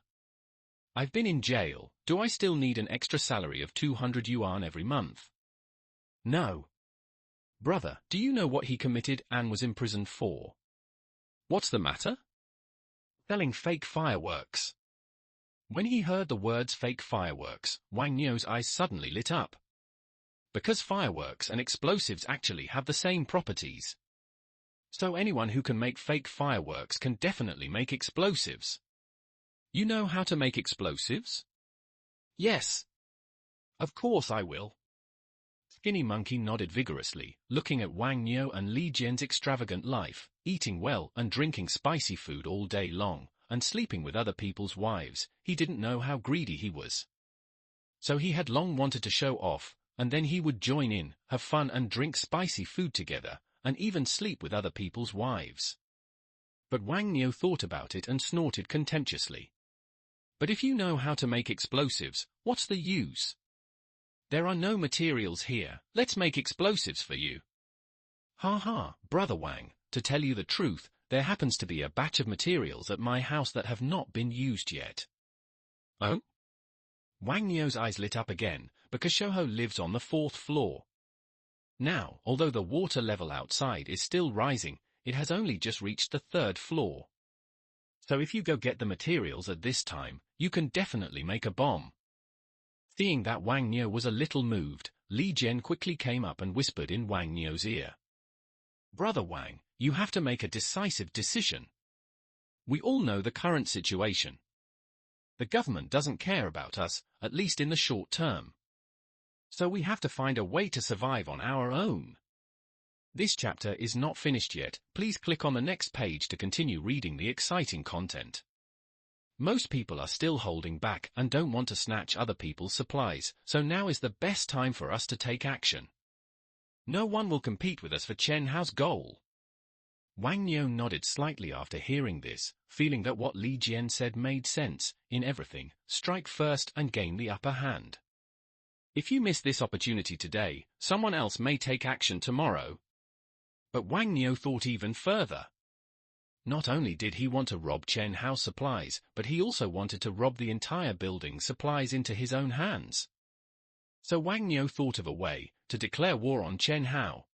I've been in jail. Do I still need an extra salary of 200 yuan every month? No. Brother, do you know what he committed and was imprisoned for? What's the matter? Selling fake fireworks. When he heard the words fake fireworks, Wang Niu's eyes suddenly lit up. Because fireworks and explosives actually have the same properties. So anyone who can make fake fireworks can definitely make explosives. You know how to make explosives? Yes. Of course I will. Skinny Monkey nodded vigorously, looking at Wang Niu and Li Jian's extravagant life, eating well and drinking spicy food all day long, and sleeping with other people's wives. He didn't know how greedy he was. So he had long wanted to show off, and then he would join in, have fun and drink spicy food together, and even sleep with other people's wives. But Wang Niu thought about it and snorted contemptuously. But if you know how to make explosives, what's the use? There are no materials here, let's make explosives for you. Ha ha, Brother Wang, to tell you the truth, there happens to be a batch of materials at my house that have not been used yet. Oh? Wang Niu's eyes lit up again, because Shouho lives on the 4th floor. Now, although the water level outside is still rising, it has only just reached the 3rd floor. So if you go get the materials at this time, you can definitely make a bomb. Seeing that Wang Niu was a little moved, Li Jian quickly came up and whispered in Wang Niu's ear. Brother Wang, you have to make a decisive decision. We all know the current situation. The government doesn't care about us, at least in the short term. So we have to find a way to survive on our own. This chapter is not finished yet. Please click on the next page to continue reading the exciting content. Most people are still holding back and don't want to snatch other people's supplies, so now is the best time for us to take action. No one will compete with us for Chen Hao's goal. Wang Niu nodded slightly after hearing this, feeling that what Li Jian said made sense. In everything, strike first and gain the upper hand. If you miss this opportunity today, someone else may take action tomorrow. But Wang Niu thought even further. Not only did he want to rob Chen Hao's supplies, but he also wanted to rob the entire building's supplies into his own hands. So Wang Niu thought of a way to declare war on Chen Hao.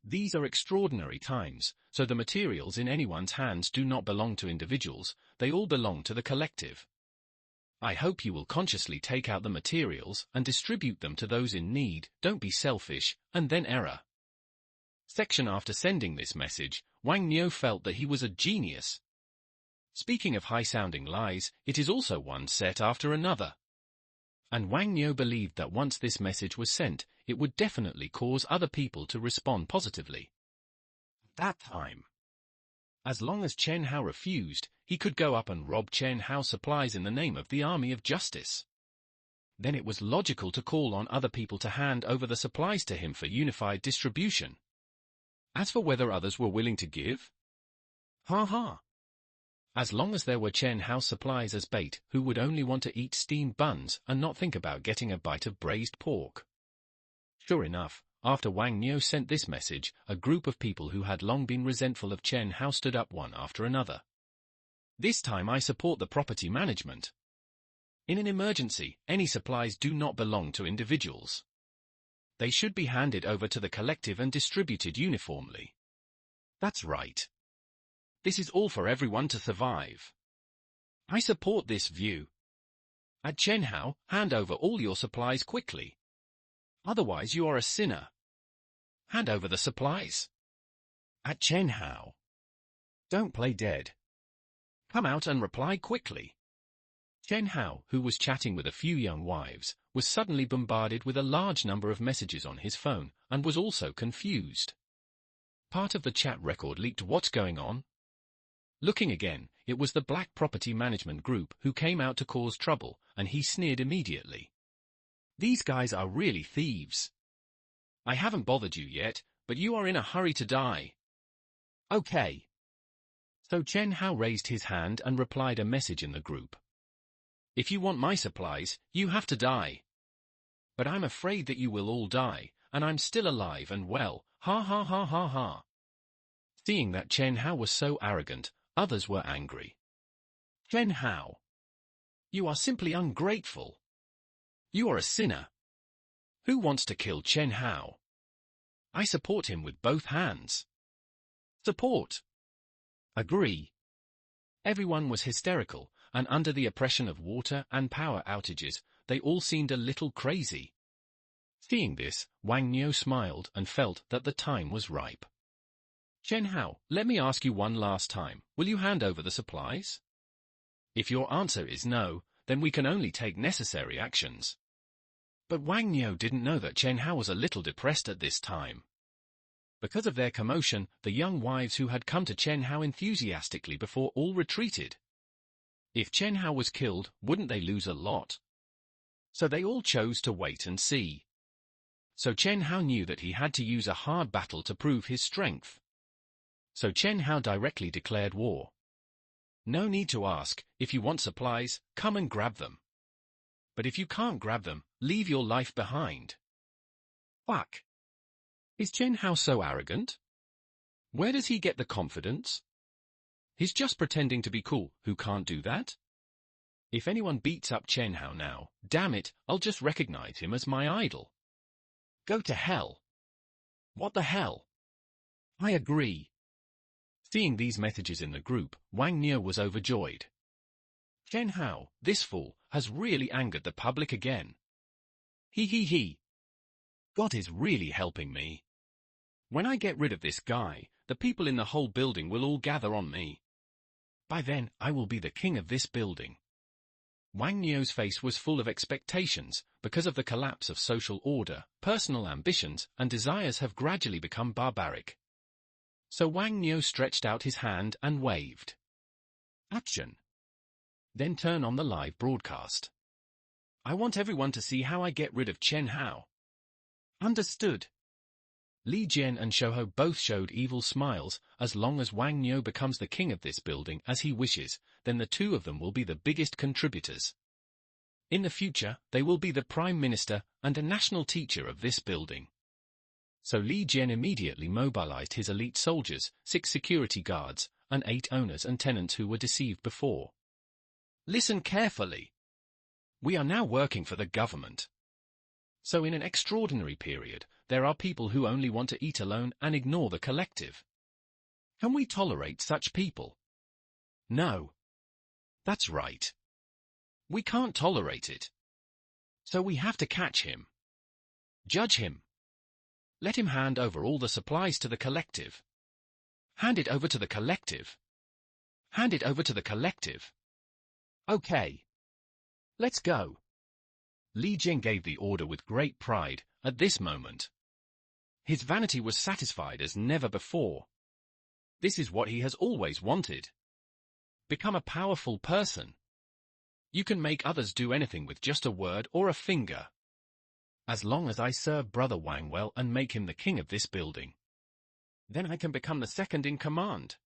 These are extraordinary times, so the materials in anyone's hands do not belong to individuals, they all belong to the collective. I hope you will consciously take out the materials and distribute them to those in need. Don't be selfish, and then error. Section after sending this message, Wang Niu felt that he was a genius. Speaking of high-sounding lies, it is also one set after another. And Wang Niu believed that once this message was sent, it would definitely cause other people to respond positively. At that time, as long as Chen Hao refused, he could go up and rob Chen Hao's supplies in the name of the Army of Justice. Then it was logical to call on other people to hand over the supplies to him for unified distribution. As for whether others were willing to give? Ha ha! As long as there were Chen Hao's supplies as bait, who would only want to eat steamed buns and not think about getting a bite of braised pork? Sure enough, after Wang Niu sent this message, a group of people who had long been resentful of Chen Hao stood up one after another. This time I support the property management. In an emergency, any supplies do not belong to individuals. They should be handed over to the collective and distributed uniformly. That's right. This is all for everyone to survive. I support this view. At Chen Hao, hand over all your supplies quickly. Otherwise you are a sinner. Hand over the supplies. At Chen Hao. Don't play dead. Come out and reply quickly. Chen Hao, who was chatting with a few young wives, was suddenly bombarded with a large number of messages on his phone, and was also confused. Part of the chat record leaked. What's going on? Looking again, it was the Black Property Management Group who came out to cause trouble, and he sneered immediately. These guys are really thieves. I haven't bothered you yet, but you are in a hurry to die. Okay. So Chen Hao raised his hand and replied a message in the group. If you want my supplies, you have to die. But I'm afraid that you will all die, and I'm still alive and well, ha ha ha ha ha. Seeing that Chen Hao was so arrogant, others were angry. Chen Hao, you are simply ungrateful. You are a sinner. Who wants to kill Chen Hao? I support him with both hands. Support. Agree. Everyone was hysterical, and under the oppression of water and power outages, they all seemed a little crazy. Seeing this, Wang Niu smiled and felt that the time was ripe. Chen Hao, let me ask you one last time, will you hand over the supplies? If your answer is no, then we can only take necessary actions. But Wang Niu didn't know that Chen Hao was a little depressed at this time. Because of their commotion, the young wives who had come to Chen Hao enthusiastically before all retreated. If Chen Hao was killed, wouldn't they lose a lot? So they all chose to wait and see. So Chen Hao knew that he had to use a hard battle to prove his strength. So Chen Hao directly declared war. No need to ask, if you want supplies, come and grab them. But if you can't grab them, leave your life behind. Fuck. Is Chen Hao so arrogant? Where does he get the confidence? He's just pretending to be cool, who can't do that? If anyone beats up Chen Hao now, damn it, I'll just recognize him as my idol. Go to hell. What the hell? I agree. Seeing these messages in the group, Wang Niu was overjoyed. Chen Hao, this fool, has really angered the public again. He. God is really helping me. When I get rid of this guy, the people in the whole building will all gather on me. By then, I will be the king of this building. Wang Niu's face was full of expectations. Because of the collapse of social order, personal ambitions and desires have gradually become barbaric. So Wang Niu stretched out his hand and waved. Action. Then turn on the live broadcast. I want everyone to see how I get rid of Chen Hao. Understood. Li Jian and Shouho both showed evil smiles. As long as Wang Niu becomes the king of this building as he wishes, then the two of them will be the biggest contributors. In the future, they will be the prime minister and a national teacher of this building. So Li Jian immediately mobilized his elite soldiers, 6 security guards, and 8 owners and tenants who were deceived before. Listen carefully. We are now working for the government. So in an extraordinary period, there are people who only want to eat alone and ignore the collective. Can we tolerate such people? No. That's right. We can't tolerate it. So we have to catch him. Judge him. Let him hand over all the supplies to the collective. Hand it over to the collective. Hand it over to the collective. Okay. Let's go. Li Jing gave the order with great pride at this moment. His vanity was satisfied as never before. This is what he has always wanted. Become a powerful person. You can make others do anything with just a word or a finger. As long as I serve Brother Wang well and make him the king of this building, then I can become the second in command.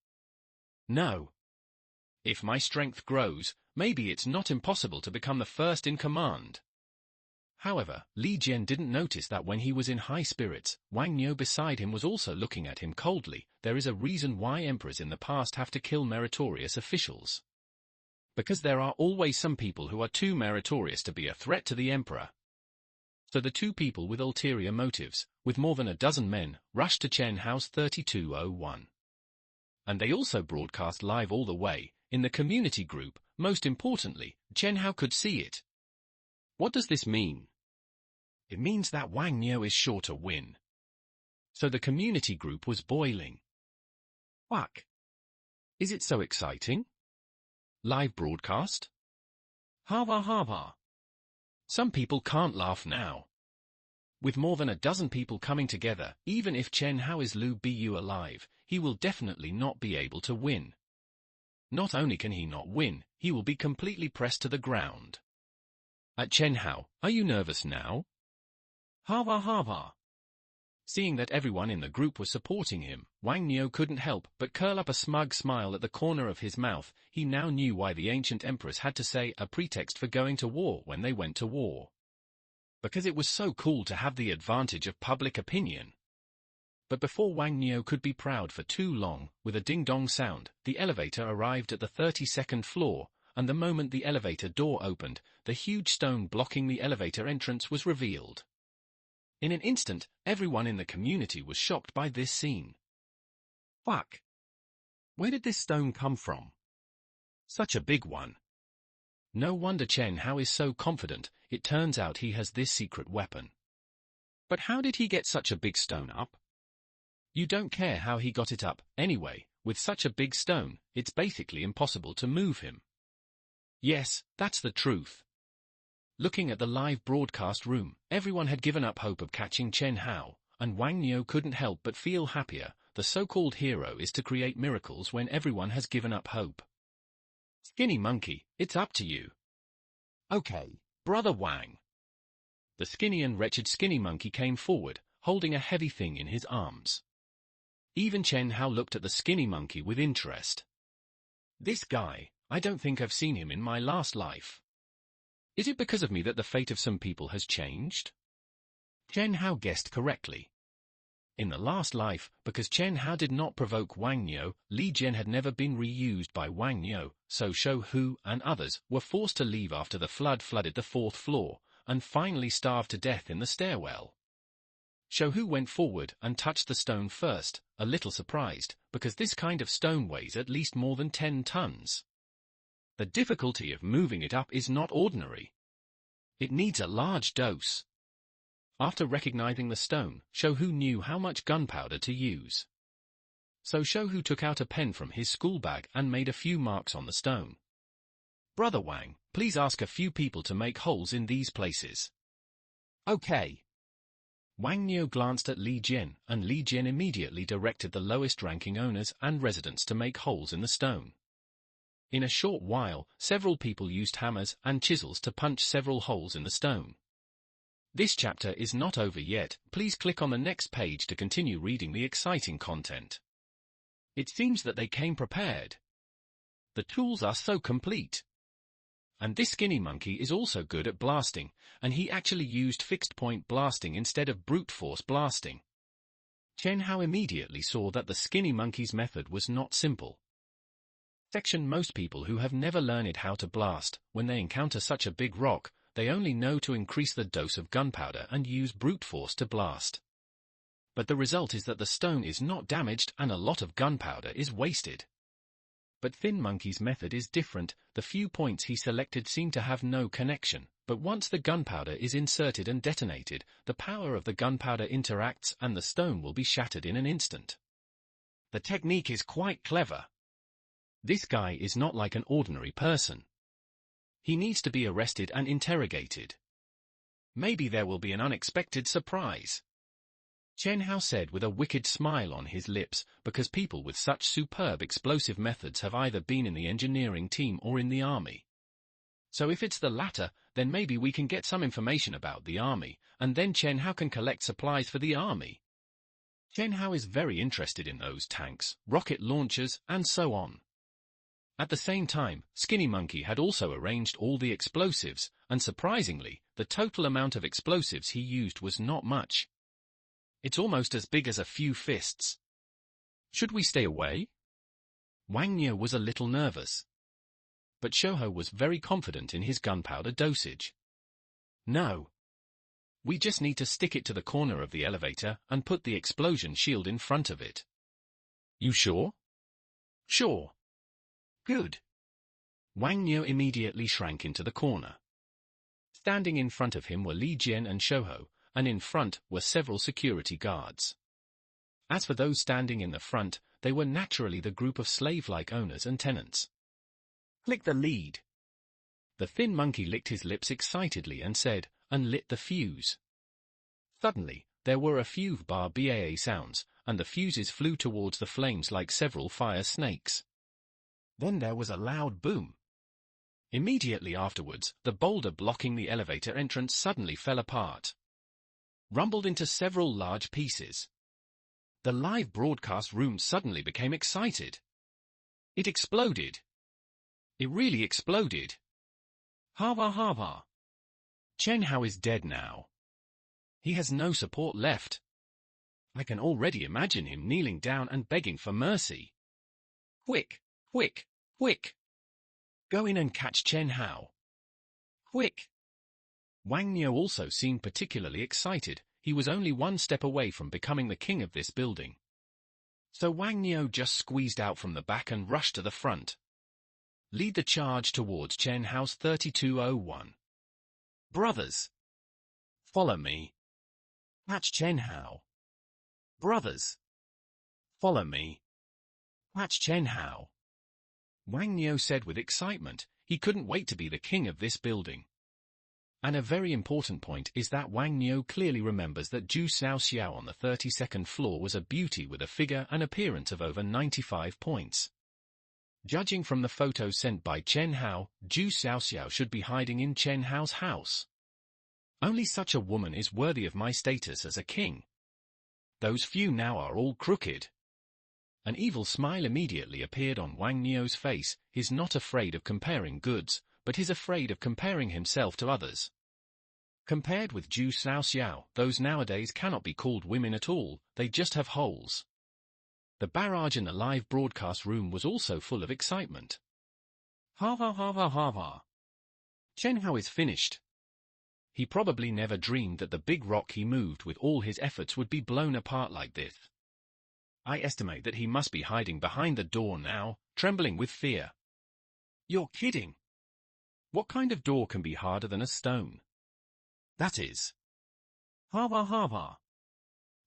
No. If my strength grows, maybe it's not impossible to become the first in command. However, Li Jian didn't notice that when he was in high spirits, Wang Niu beside him was also looking at him coldly. There is a reason why emperors in the past have to kill meritorious officials. Because there are always some people who are too meritorious to be a threat to the emperor. So the two people with ulterior motives, with more than a dozen men, rushed to Chen Hao's 3201. And they also broadcast live all the way, in the community group. Most importantly, Chen Hao could see it. What does this mean? It means that Wang Niu is sure to win. So the community group was boiling. Fuck. Is it so exciting? Live broadcast? Ha. Some people can't laugh now. With more than a dozen people coming together, even if Chen Hao is Lu Bu alive, he will definitely not be able to win. Not only can he not win, he will be completely pressed to the ground. At Chen Hao, are you nervous now? Ha. Seeing that everyone in the group was supporting him, Wang Niu couldn't help but curl up a smug smile at the corner of his mouth. He now knew why the ancient emperors had to say a pretext for going to war when they went to war. Because it was so cool to have the advantage of public opinion. But before Wang Niu could be proud for too long, with a ding-dong sound, the elevator arrived at the 32nd floor, and the moment the elevator door opened, the huge stone blocking the elevator entrance was revealed. In an instant, everyone in the community was shocked by this scene. Fuck! Where did this stone come from? Such a big one. No wonder Chen Hao is so confident. It turns out he has this secret weapon. But how did he get such a big stone up? You don't care how he got it up, anyway. With such a big stone, it's basically impossible to move him. Yes, that's the truth. Looking at the live broadcast room, everyone had given up hope of catching Chen Hao, and Wang Niu couldn't help but feel happier. The so-called hero is to create miracles when everyone has given up hope. Skinny Monkey, it's up to you. Okay, Brother Wang. The skinny and wretched Skinny Monkey came forward, holding a heavy thing in his arms. Even Chen Hao looked at the Skinny Monkey with interest. This guy, I don't think I've seen him in my last life. Is it because of me that the fate of some people has changed? Chen Hao guessed correctly. In the last life, because Chen Hao did not provoke Wang Niu, Li Jian had never been reused by Wang Niu, so Shou Hu and others were forced to leave after the flood flooded the 4th floor, and finally starved to death in the stairwell. Shou Hu went forward and touched the stone first, a little surprised, because this kind of stone weighs at least more than 10 tons. The difficulty of moving it up is not ordinary. It needs a large dose. After recognizing the stone, Shou Hu knew how much gunpowder to use. So Shou Hu took out a pen from his school bag and made a few marks on the stone. Brother Wang, please ask a few people to make holes in these places. Okay. Wang Niu glanced at Li Jian, and Li Jian immediately directed the lowest-ranking owners and residents to make holes in the stone. In a short while, several people used hammers and chisels to punch several holes in the stone. This chapter is not over yet. Please click on the next page to continue reading the exciting content. It seems that they came prepared. The tools are so complete. And this Skinny Monkey is also good at blasting, and he actually used fixed-point blasting instead of brute force blasting. Chen Hao immediately saw that the Skinny Monkey's method was not simple. Most people who have never learned how to blast, when they encounter such a big rock, they only know to increase the dose of gunpowder and use brute force to blast. But the result is that the stone is not damaged and a lot of gunpowder is wasted. But Thin Monkey's method is different. The few points he selected seem to have no connection, but once the gunpowder is inserted and detonated, the power of the gunpowder interacts and the stone will be shattered in an instant. The technique is quite clever. This guy is not like an ordinary person. He needs to be arrested and interrogated. Maybe there will be an unexpected surprise. Chen Hao said with a wicked smile on his lips, because people with such superb explosive methods have either been in the engineering team or in the army. So if it's the latter, then maybe we can get some information about the army, and then Chen Hao can collect supplies for the army. Chen Hao is very interested in those tanks, rocket launchers, and so on. At the same time, Skinny Monkey had also arranged all the explosives, and surprisingly, the total amount of explosives he used was not much. It's almost as big as a few fists. Should we stay away? Wang Niu was a little nervous. But Shou Hu was very confident in his gunpowder dosage. No. We just need to stick it to the corner of the elevator and put the explosion shield in front of it. You sure? Sure. Good. Wang Niu immediately shrank into the corner. Standing in front of him were Li Jian and Shou Hu, and in front were several security guards. As for those standing in the front, they were naturally the group of slave-like owners and tenants. Click the lead. The Thin Monkey licked his lips excitedly and said, and lit the fuse. Suddenly, there were a few BAA sounds, and the fuses flew towards the flames like several fire snakes. Then there was a loud boom. Immediately afterwards, the boulder blocking the elevator entrance suddenly fell apart. Rumbled into several large pieces. The live broadcast room suddenly became excited. It exploded. It really exploded. Hava hava. Chen Hao is dead now. He has no support left. I can already imagine him kneeling down and begging for mercy. Quick, quick, quick. Go in and catch Chen Hao. Quick. Wang Niu also seemed particularly excited. He was only one step away from becoming the king of this building. So Wang Niu just squeezed out from the back and rushed to the front. Lead the charge towards Chen Hao's 3201. Brothers. Follow me. Catch Chen Hao. Brothers. Follow me. Catch Chen Hao. Wang Niu said with excitement. He couldn't wait to be the king of this building. And a very important point is that Wang Niu clearly remembers that Zhu Xiaoxiao on the 32nd floor was a beauty with a figure and appearance of over 95 points. Judging from the photos sent by Chen Hao, Zhu Xiaoxiao should be hiding in Chen Hao's house. Only such a woman is worthy of my status as a king. Those few now are all crooked. An evil smile immediately appeared on Wang Niu's face. He's not afraid of comparing goods, but he's afraid of comparing himself to others. Compared with Zhu Xiaoxiao, those nowadays cannot be called women at all, they just have holes. The barrage in the live broadcast room was also full of excitement. Ha ha ha ha ha ha. Chen Hao is finished. He probably never dreamed that the big rock he moved with all his efforts would be blown apart like this. I estimate that he must be hiding behind the door now, trembling with fear. You're kidding. What kind of door can be harder than a stone? That is. Hava hava.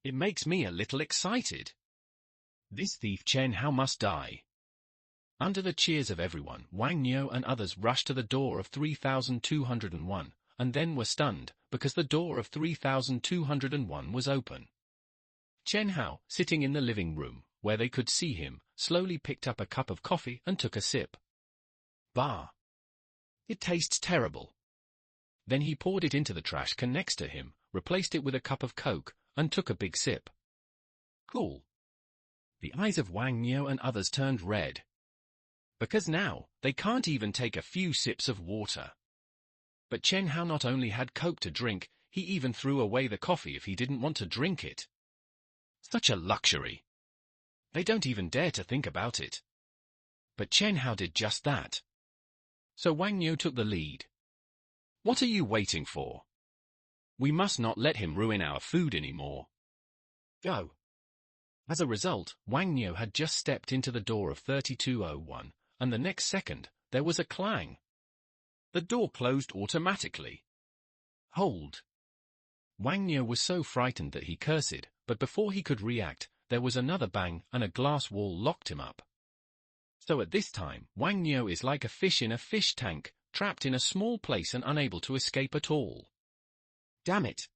It makes me a little excited. This thief Chen Hao must die. Under the cheers of everyone, Wang Niu and others rushed to the door of 3201, and then were stunned, because the door of 3201 was open. Chen Hao, sitting in the living room, where they could see him, slowly picked up a cup of coffee and took a sip. Bah! It tastes terrible. Then he poured it into the trash can next to him, replaced it with a cup of Coke, and took a big sip. Cool. The eyes of Wang Niu and others turned red. Because now, they can't even take a few sips of water. But Chen Hao not only had Coke to drink, he even threw away the coffee if he didn't want to drink it. Such a luxury. They don't even dare to think about it. But Chen Hao did just that. So Wang Niu took the lead. What are you waiting for? We must not let him ruin our food anymore. Go. As a result, Wang Niu had just stepped into the door of 3201, and the next second, there was a clang. The door closed automatically. Hold. Wang Niu was so frightened that he cursed, but before he could react, there was another bang and a glass wall locked him up. So at this time, Wang Niu is like a fish in a fish tank, trapped in a small place and unable to escape at all. Damn it!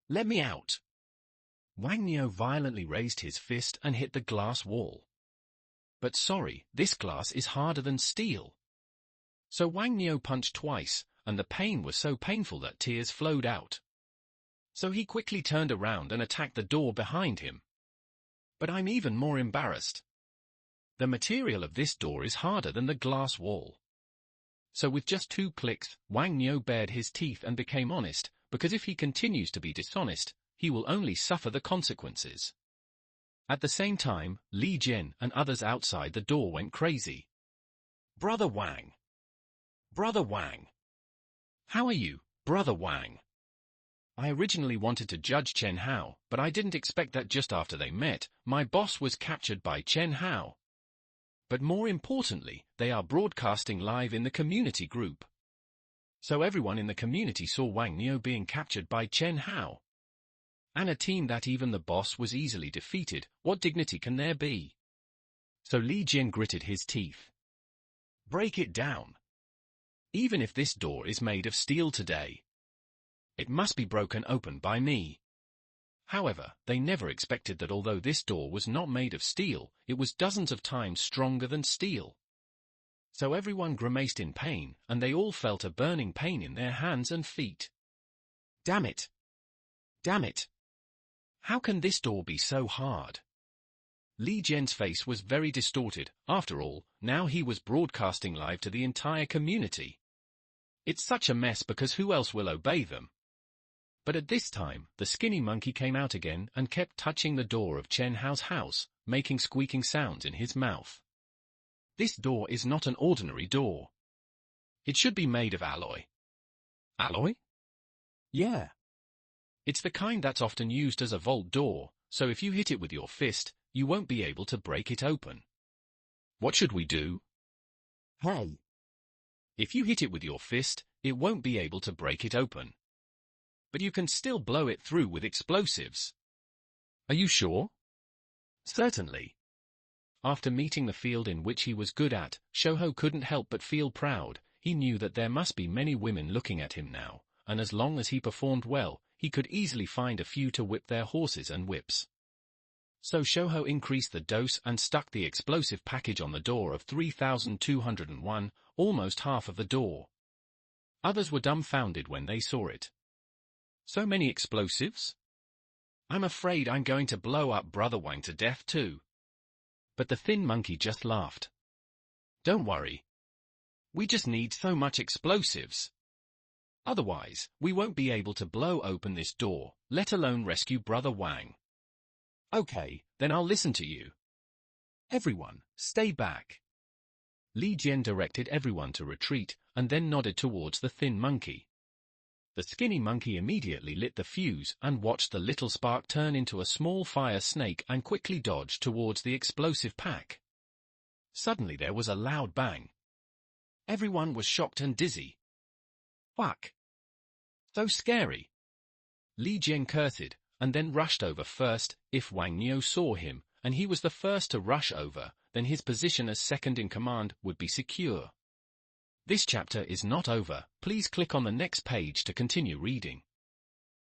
Let me out! Wang Niu violently raised his fist and hit the glass wall. But sorry, this glass is harder than steel. So Wang Niu punched twice, and the pain was so painful that tears flowed out. So he quickly turned around and attacked the door behind him. But I'm even more embarrassed. The material of this door is harder than the glass wall. So with just 2 clicks, Wang Niu bared his teeth and became honest, because if he continues to be dishonest, he will only suffer the consequences. At the same time, Li Jian and others outside the door went crazy. Brother Wang! Brother Wang! How are you, Brother Wang? I originally wanted to judge Chen Hao, but I didn't expect that just after they met, my boss was captured by Chen Hao. But more importantly, they are broadcasting live in the community group. So everyone in the community saw Wang Niu being captured by Chen Hao. And a team that even the boss was easily defeated, what dignity can there be? So Li Jian gritted his teeth. Break it down. Even if this door is made of steel today, it must be broken open by me. However, they never expected that although this door was not made of steel, it was dozens of times stronger than steel. So everyone grimaced in pain, and they all felt a burning pain in their hands and feet. Damn it! Damn it! How can this door be so hard? Li Jian's face was very distorted. After all, now he was broadcasting live to the entire community. It's such a mess because who else will obey them? But at this time, the skinny monkey came out again and kept touching the door of Chen Hao's house, making squeaking sounds in his mouth. This door is not an ordinary door. It should be made of alloy. Alloy? Yeah. It's the kind that's often used as a vault door, so if you hit it with your fist, you won't be able to break it open. What should we do? Hey. If you hit it with your fist, it won't be able to break it open. But you can still blow it through with explosives. Are you sure? Certainly. After meeting the field in which he was good at, Shouho couldn't help but feel proud. he knew that there must be many women looking at him now, and as long as he performed well, he could easily find a few to whip their horses and whips. So Shoho increased the dose and stuck the explosive package on the door of 3201, almost half of the door. Others were dumbfounded when they saw it. So many explosives? I'm afraid I'm going to blow up Brother Wang to death too. But the thin monkey just laughed. Don't worry. We just need so much explosives. Otherwise, we won't be able to blow open this door, let alone rescue Brother Wang. Okay, then I'll listen to you. Everyone, stay back. Li Jian directed everyone to retreat, and then nodded towards the thin monkey. The skinny monkey immediately lit the fuse and watched the little spark turn into a small fire snake and quickly dodged towards the explosive pack. Suddenly there was a loud bang. Everyone was shocked and dizzy. Fuck! So scary! Li Jian cursed, and then rushed over first. If Wang Niu saw him, and he was the first to rush over, then his position as second in command would be secure. This chapter is not over. Please click on the next page to continue reading.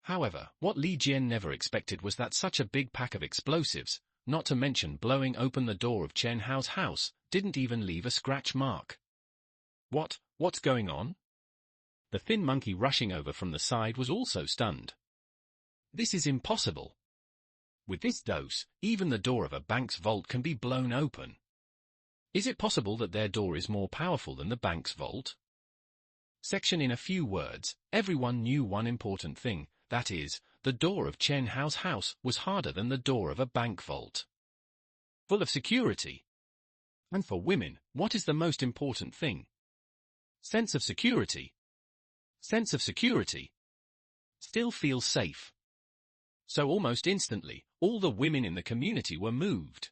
However, what Li Jian never expected was that such a big pack of explosives, not to mention blowing open the door of Chen Hao's house, didn't even leave a scratch mark. What's going on? The thin monkey rushing over from the side was also stunned. This is impossible. With this dose, even the door of a bank's vault can be blown open. Is it possible that their door is more powerful than the bank's vault? Section. In a few words, everyone knew one important thing, that is, the door of Chen Hao's house was harder than the door of a bank vault. Full of security. And for women, what is the most important thing? Sense of security. Sense of security. Still feel safe. So almost instantly, all the women in the community were moved.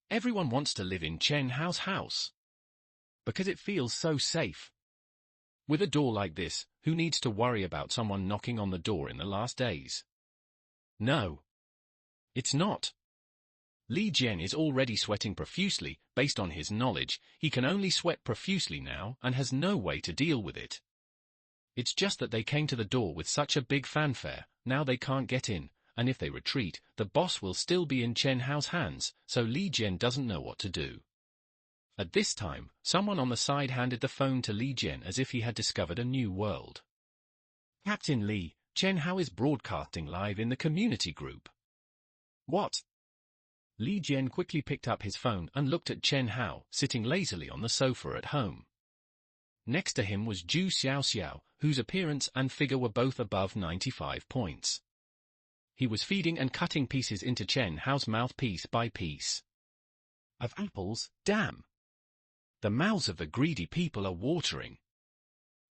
Everyone wants to live in Chen Hao's house. Because it feels so safe. With a door like this, who needs to worry about someone knocking on the door in the last days? No. It's not. Li Jian is already sweating profusely. Based on his knowledge, he can only sweat profusely now and has no way to deal with it. It's just that they came to the door with such a big fanfare, now they can't get in, and if they retreat, the boss will still be in Chen Hao's hands, so Li Jian doesn't know what to do. At this time, someone on the side handed the phone to Li Jian as if he had discovered a new world. Captain Li, Chen Hao is broadcasting live in the community group. What? Li Jian quickly picked up his phone and looked at Chen Hao, sitting lazily on the sofa at home. Next to him was Zhu Xiaoxiao, whose appearance and figure were both above 95 points. He was feeding and cutting pieces into Chen Hao's mouth piece by piece. Of apples, damn! The mouths of the greedy people are watering.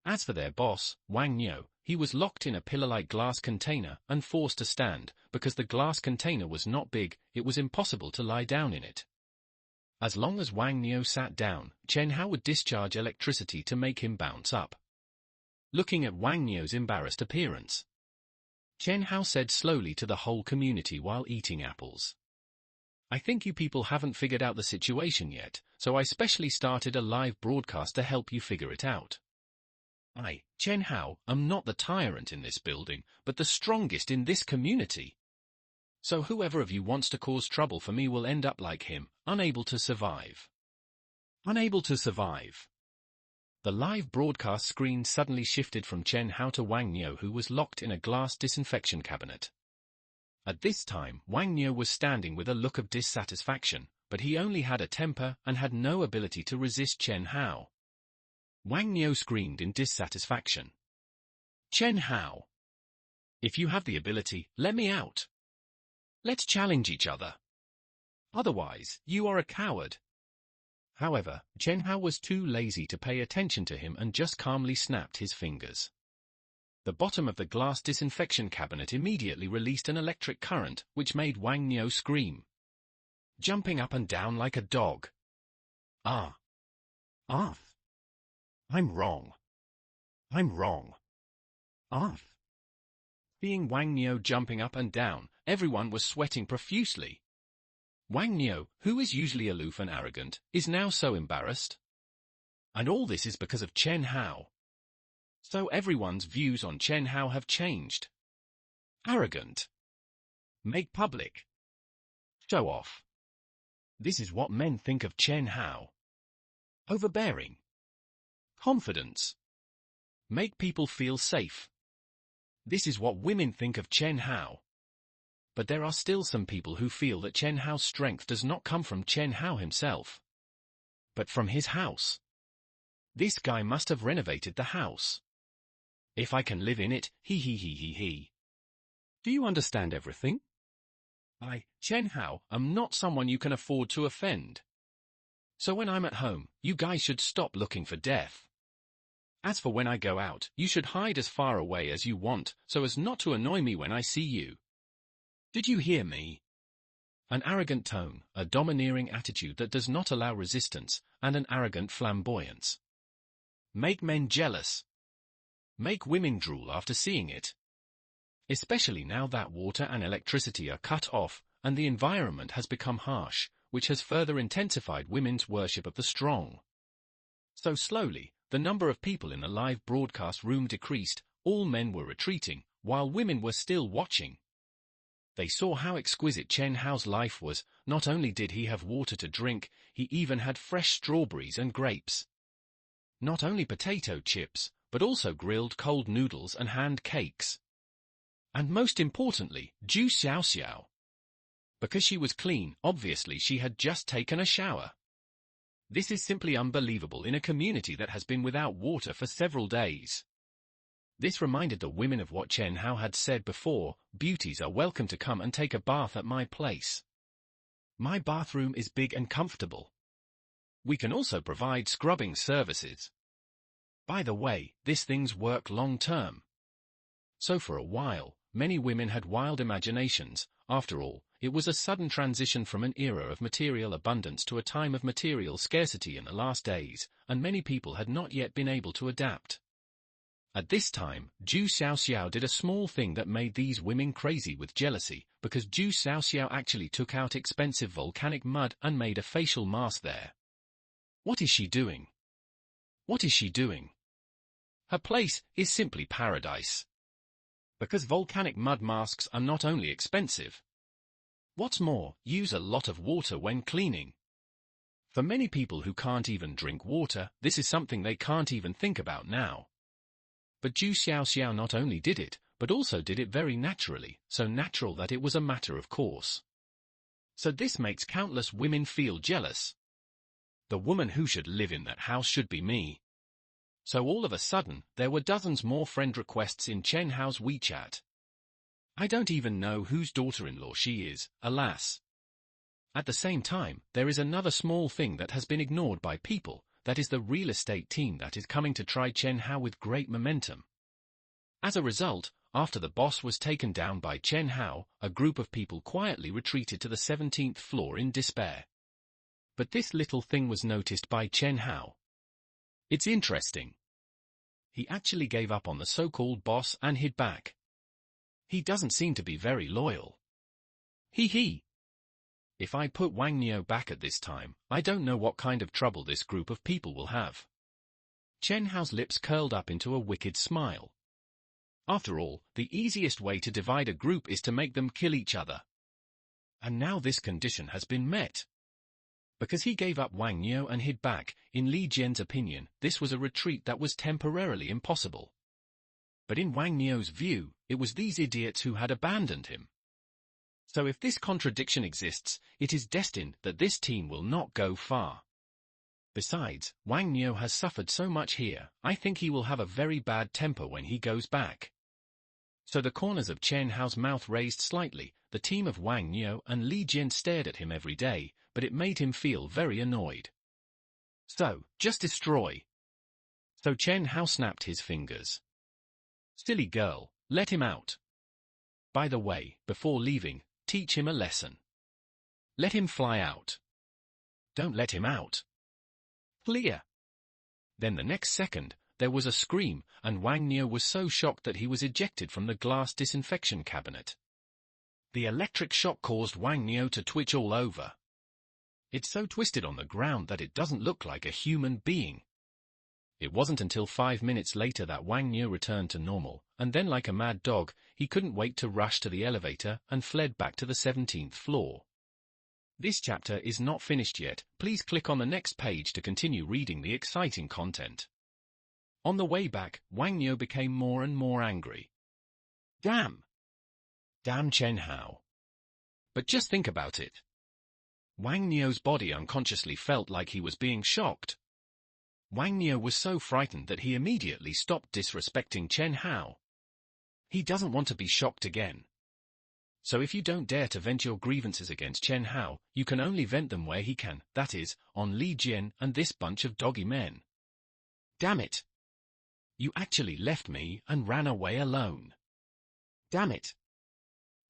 As for their boss, Wang Niu, he was locked in a pillar-like glass container and forced to stand. Because the glass container was not big, it was impossible to lie down in it. As long as Wang Niu sat down, Chen Hao would discharge electricity to make him bounce up. Looking at Wang Niu's embarrassed appearance, Chen Hao said slowly to the whole community while eating apples. I think you people haven't figured out the situation yet, so I specially started a live broadcast to help you figure it out. I, Chen Hao, am not the tyrant in this building, but the strongest in this community. So whoever of you wants to cause trouble for me will end up like him, unable to survive. Unable to survive. The live broadcast screen suddenly shifted from Chen Hao to Wang Niu, who was locked in a glass disinfection cabinet. At this time, Wang Niu was standing with a look of dissatisfaction, but he only had a temper and had no ability to resist Chen Hao. Wang Niu screamed in dissatisfaction. Chen Hao! If you have the ability, let me out. Let's challenge each other. Otherwise, you are a coward. However, Chen Hao was too lazy to pay attention to him and just calmly snapped his fingers. The bottom of the glass disinfection cabinet immediately released an electric current, which made Wang Niu scream, jumping up and down like a dog. Ah! Ah! I'm wrong. I'm wrong. Ah! Seeing Wang Niu jumping up and down, everyone was sweating profusely. Wang Niu, who is usually aloof and arrogant, is now so embarrassed. And all this is because of Chen Hao. So everyone's views on Chen Hao have changed. Arrogant. Make public. Show off. This is what men think of Chen Hao. Overbearing. Confidence. Make people feel safe. This is what women think of Chen Hao. But there are still some people who feel that Chen Hao's strength does not come from Chen Hao himself, but from his house. This guy must have renovated the house. If I can live in it, he. Do you understand everything? I, Chen Hao, am not someone you can afford to offend. So when I'm at home, you guys should stop looking for death. As for when I go out, you should hide as far away as you want, so as not to annoy me when I see you. Did you hear me? An arrogant tone, a domineering attitude that does not allow resistance, and an arrogant flamboyance. Make men jealous. Make women drool after seeing it. Especially now that water and electricity are cut off, and the environment has become harsh, which has further intensified women's worship of the strong. So slowly, the number of people in the live broadcast room decreased, all men were retreating, while women were still watching. They saw how exquisite Chen Hao's life was. Not only did he have water to drink, he even had fresh strawberries and grapes. Not only potato chips, but also grilled cold noodles and hand cakes. And most importantly, Zhu Xiaoxiao. Because she was clean, obviously she had just taken a shower. This is simply unbelievable in a community that has been without water for several days. This reminded the women of what Chen Hao had said before: beauties are welcome to come and take a bath at my place. My bathroom is big and comfortable. We can also provide scrubbing services. By the way, these things work long term. So for a while, many women had wild imaginations. After all, it was a sudden transition from an era of material abundance to a time of material scarcity in the last days, and many people had not yet been able to adapt. At this time, Zhu Xiaoxiao did a small thing that made these women crazy with jealousy, because Zhu Xiaoxiao actually took out expensive volcanic mud and made a facial mask there. What is she doing? What is she doing? Her place is simply paradise. Because volcanic mud masks are not only expensive. What's more, use a lot of water when cleaning. For many people who can't even drink water, this is something they can't even think about now. But Zhu Xiaoxiao not only did it, but also did it very naturally, so natural that it was a matter of course. So this makes countless women feel jealous. The woman who should live in that house should be me. So all of a sudden, there were dozens more friend requests in Chen Hao's WeChat. I don't even know whose daughter-in-law she is, alas. At the same time, there is another small thing that has been ignored by people. That is the real estate team that is coming to try Chen Hao with great momentum. As a result, after the boss was taken down by Chen Hao, a group of people quietly retreated to the 17th floor in despair. But this little thing was noticed by Chen Hao. It's interesting. He actually gave up on the so-called boss and hid back. He doesn't seem to be very loyal. He. If I put Wang Niu back at this time, I don't know what kind of trouble this group of people will have. Chen Hao's lips curled up into a wicked smile. After all, the easiest way to divide a group is to make them kill each other. And now this condition has been met. Because he gave up Wang Niu and hid back, in Li Jian's opinion, this was a retreat that was temporarily impossible. But in Wang Niu's view, it was these idiots who had abandoned him. So if this contradiction exists, it is destined that this team will not go far. Besides, Wang Niu has suffered so much here, I think he will have a very bad temper when he goes back. So the corners of Chen Hao's mouth raised slightly. The team of Wang Niu and Li Jian stared at him every day, but it made him feel very annoyed. So, just destroy. So Chen Hao snapped his fingers. Silly girl, let him out. By the way, before leaving, teach him a lesson. Let him fly out. Don't let him out. Clear. Then the next second, there was a scream, and Wang Niu was so shocked that he was ejected from the glass disinfection cabinet. The electric shock caused Wang Niu to twitch all over. It's so twisted on the ground that it doesn't look like a human being. It wasn't until 5 minutes later that Wang Niu returned to normal, and then like a mad dog, he couldn't wait to rush to the elevator and fled back to the 17th floor. This chapter is not finished yet. Please click on the next page to continue reading the exciting content. On the way back, Wang Niu became more and more angry. Damn! Damn Chen Hao. But just think about it. Wang Niu's body unconsciously felt like he was being shocked. Wang Niu was so frightened that he immediately stopped disrespecting Chen Hao. He doesn't want to be shocked again. So if you don't dare to vent your grievances against Chen Hao, you can only vent them where he can, that is, on Li Jian and this bunch of doggy men. Damn it! You actually left me and ran away alone. Damn it!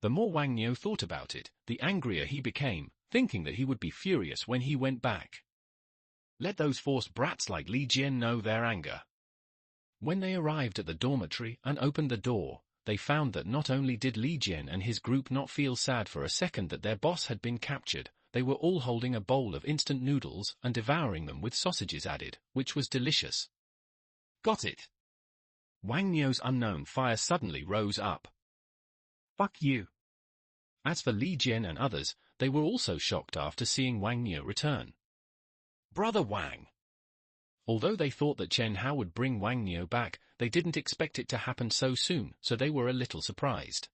The more Wang Niu thought about it, the angrier he became, thinking that he would be furious when he went back. Let those forced brats like Li Jian know their anger. When they arrived at the dormitory and opened the door, they found that not only did Li Jian and his group not feel sad for a second that their boss had been captured, they were all holding a bowl of instant noodles and devouring them with sausages added, which was delicious. Got it! Wang Niu's unknown fire suddenly rose up. Fuck you! As for Li Jian and others, they were also shocked after seeing Wang Niu return. Brother Wang! Although they thought that Chen Hao would bring Wang Niu back, they didn't expect it to happen so soon, so they were a little surprised.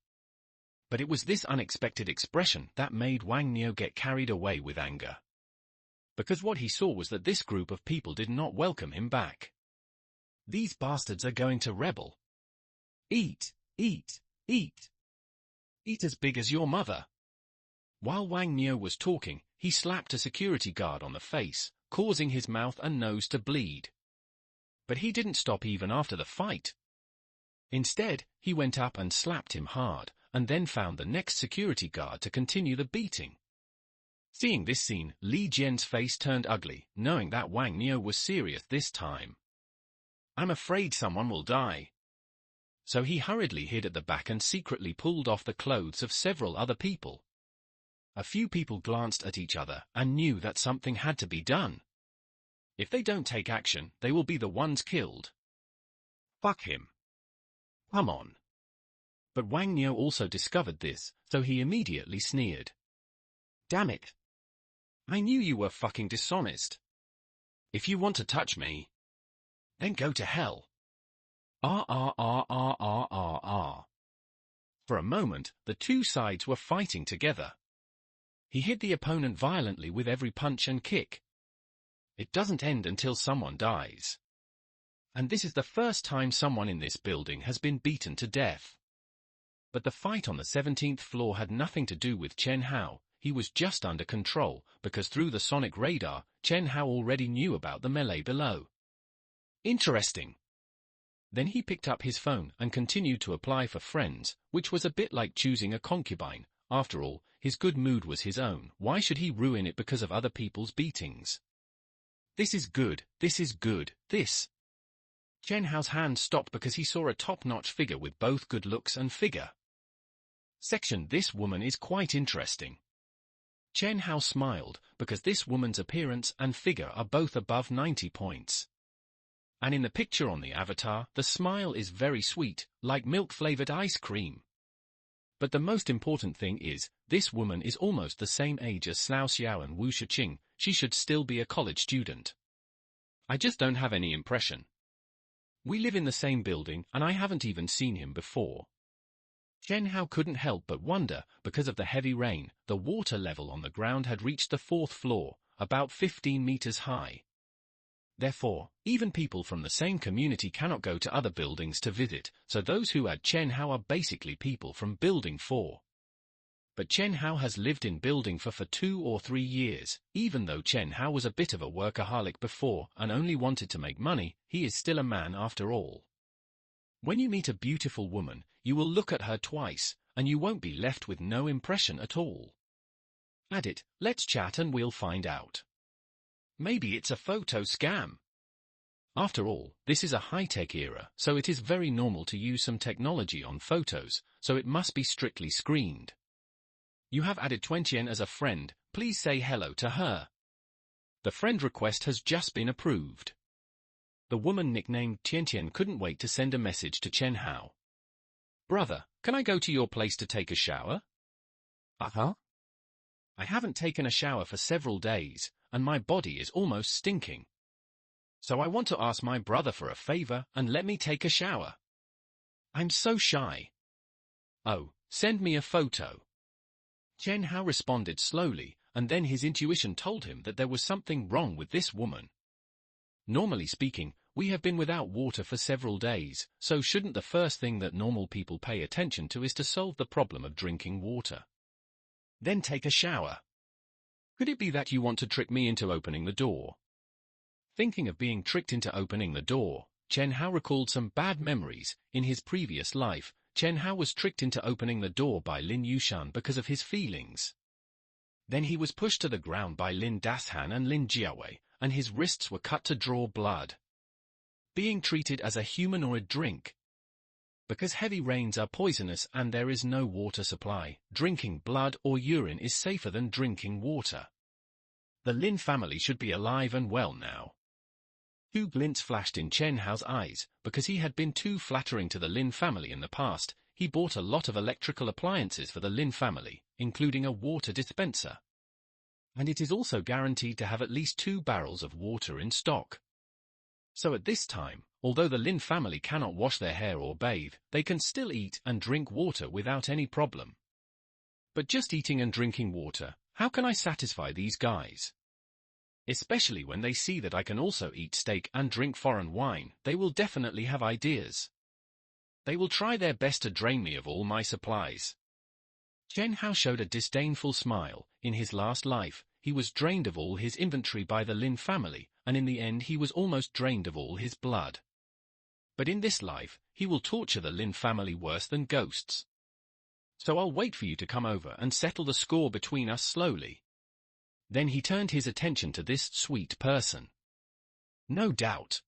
But it was this unexpected expression that made Wang Niu get carried away with anger. Because what he saw was that this group of people did not welcome him back. These bastards are going to rebel. Eat, eat, eat. Eat as big as your mother. While Wang Niu was talking, he slapped a security guard on the face, causing his mouth and nose to bleed. But he didn't stop even after the fight. Instead, he went up and slapped him hard, and then found the next security guard to continue the beating. Seeing this scene, Li Jian's face turned ugly, knowing that Wang Niu was serious this time. I'm afraid someone will die. So he hurriedly hid at the back and secretly pulled off the clothes of several other people. A few people glanced at each other and knew that something had to be done. If they don't take action, they will be the ones killed. Fuck him. Come on. But Wang Niu also discovered this, so he immediately sneered. Damn it. I knew you were fucking dishonest. If you want to touch me, then go to hell. For a moment, the two sides were fighting together. He hit the opponent violently with every punch and kick. It doesn't end until someone dies. And this is the first time someone in this building has been beaten to death. But the fight on the 17th floor had nothing to do with Chen Hao. He was just under control, because through the sonic radar, Chen Hao already knew about the melee below. Interesting. Then he picked up his phone and continued to apply for friends, which was a bit like choosing a concubine. After all, his good mood was his own. Why should he ruin it because of other people's beatings? This is good, this is good, this. Chen Hao's hand stopped because he saw a top-notch figure with both good looks and figure. Section: This woman is quite interesting. Chen Hao smiled, because this woman's appearance and figure are both above 90 points. And in the picture on the avatar, the smile is very sweet, like milk-flavored ice cream. But the most important thing is, this woman is almost the same age as Cao Xiao and Wu Shiqing. She should still be a college student. I just don't have any impression. We live in the same building, and I haven't even seen him before. Chen Hao couldn't help but wonder, because of the heavy rain, the water level on the ground had reached the 4th floor, about 15 meters high. Therefore, even people from the same community cannot go to other buildings to visit, so those who add Chen Hao are basically people from Building 4. But Chen Hao has lived in Building 4 for 2 or 3 years. Even though Chen Hao was a bit of a workaholic before and only wanted to make money, he is still a man after all. When you meet a beautiful woman, you will look at her twice, and you won't be left with no impression at all. Add it, let's chat and we'll find out. Maybe it's a photo scam. After all, this is a high-tech era, so it is very normal to use some technology on photos, so it must be strictly screened. You have added 20N as a friend, please say hello to her. The friend request has just been approved. The woman nicknamed Tian couldn't wait to send a message to Chen Hao. Brother, can I go to your place to take a shower? Uh-huh. I haven't taken a shower for several days, and my body is almost stinking. So I want to ask my brother for a favor and let me take a shower. I'm so shy. Oh, send me a photo. Chen Hao responded slowly, and then his intuition told him that there was something wrong with this woman. Normally speaking, we have been without water for several days, so shouldn't the first thing that normal people pay attention to is to solve the problem of drinking water? Then take a shower. Could it be that you want to trick me into opening the door? Thinking of being tricked into opening the door, Chen Hao recalled some bad memories. In his previous life, Chen Hao was tricked into opening the door by Lin Yushan because of his feelings. Then he was pushed to the ground by Lin Dashan and Lin Jiawei, and his wrists were cut to draw blood. Being treated as a humanoid drink. Because heavy rains are poisonous and there is no water supply, drinking blood or urine is safer than drinking water. The Lin family should be alive and well now. Two glints flashed in Chen Hao's eyes. Because he had been too flattering to the Lin family in the past, he bought a lot of electrical appliances for the Lin family, including a water dispenser. And it is also guaranteed to have at least 2 barrels of water in stock. So at this time, although the Lin family cannot wash their hair or bathe, they can still eat and drink water without any problem. But just eating and drinking water, how can I satisfy these guys? Especially when they see that I can also eat steak and drink foreign wine, they will definitely have ideas. They will try their best to drain me of all my supplies. Chen Hao showed a disdainful smile. In his last life, he was drained of all his inventory by the Lin family, and in the end he was almost drained of all his blood. But in this life, he will torture the Lin family worse than ghosts. So I'll wait for you to come over and settle the score between us slowly. Then he turned his attention to this sweet person. No doubt.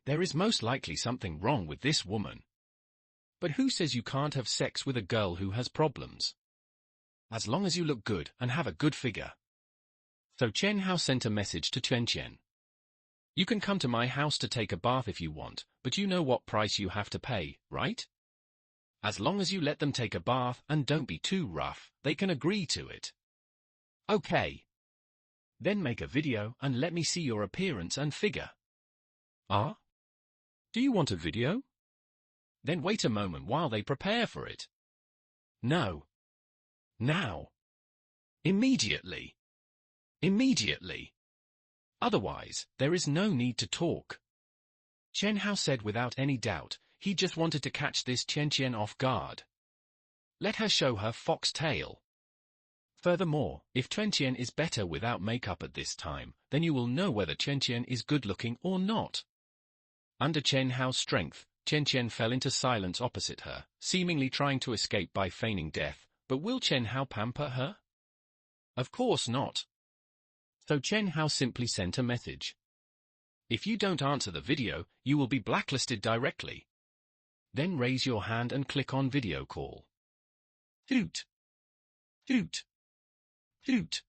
There is most likely something wrong with this woman. But who says you can't have sex with a girl who has problems? As long as you look good and have a good figure. So Chen Hao sent a message to Tian. You can come to my house to take a bath if you want, but you know what price you have to pay, right? As long as you let them take a bath and don't be too rough, they can agree to it. Okay. Then make a video and let me see your appearance and figure. Ah? Do you want a video? Then wait a moment while they prepare for it. No. Now. Immediately. Immediately. Otherwise, there is no need to talk. Chen Hao said without any doubt. He just wanted to catch this Chen off guard. Let her show her fox tail. Furthermore, if Chen is better without makeup at this time, then you will know whether Chen is good-looking or not. Under Chen Hao's strength, Chen fell into silence opposite her, seemingly trying to escape by feigning death. But will Chen Hao pamper her? Of course not. So Chen Hao simply sent a message. If you don't answer the video, you will be blacklisted directly. Then raise your hand and click on video call. Toot. Toot. Toot.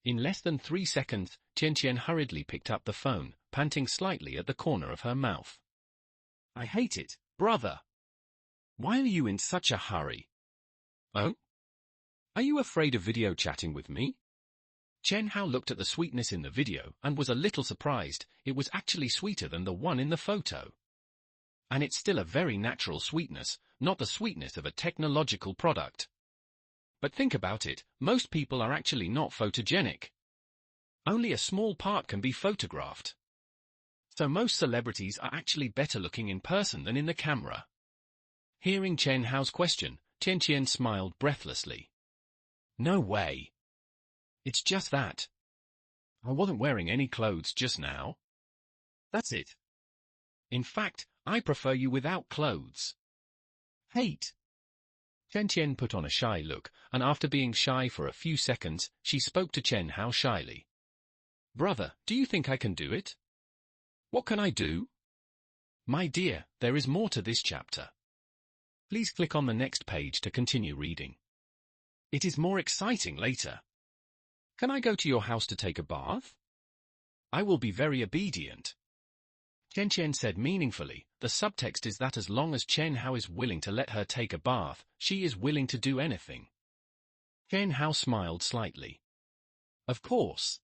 In less than 3 seconds, Chen hurriedly picked up the phone, panting slightly at the corner of her mouth. I hate it, brother. Why are you in such a hurry? Oh? Are you afraid of video chatting with me? Chen Hao looked at the sweetness in the video and was a little surprised. It was actually sweeter than the one in the photo. And it's still a very natural sweetness, not the sweetness of a technological product. But think about it, most people are actually not photogenic. Only a small part can be photographed. So most celebrities are actually better looking in person than in the camera. Hearing Chen Hao's question, Chen smiled breathlessly. No way. It's just that. I wasn't wearing any clothes just now. That's it. In fact, I prefer you without clothes. Hate. Chen put on a shy look, and after being shy for a few seconds, she spoke to Chen Hao shyly. Brother, do you think I can do it? What can I do? My dear, there is more to this chapter. Please click on the next page to continue reading. It is more exciting later. Can I go to your house to take a bath? I will be very obedient. Chen Chen said meaningfully. The subtext is that as long as Chen Hao is willing to let her take a bath, she is willing to do anything. Chen Hao smiled slightly. Of course.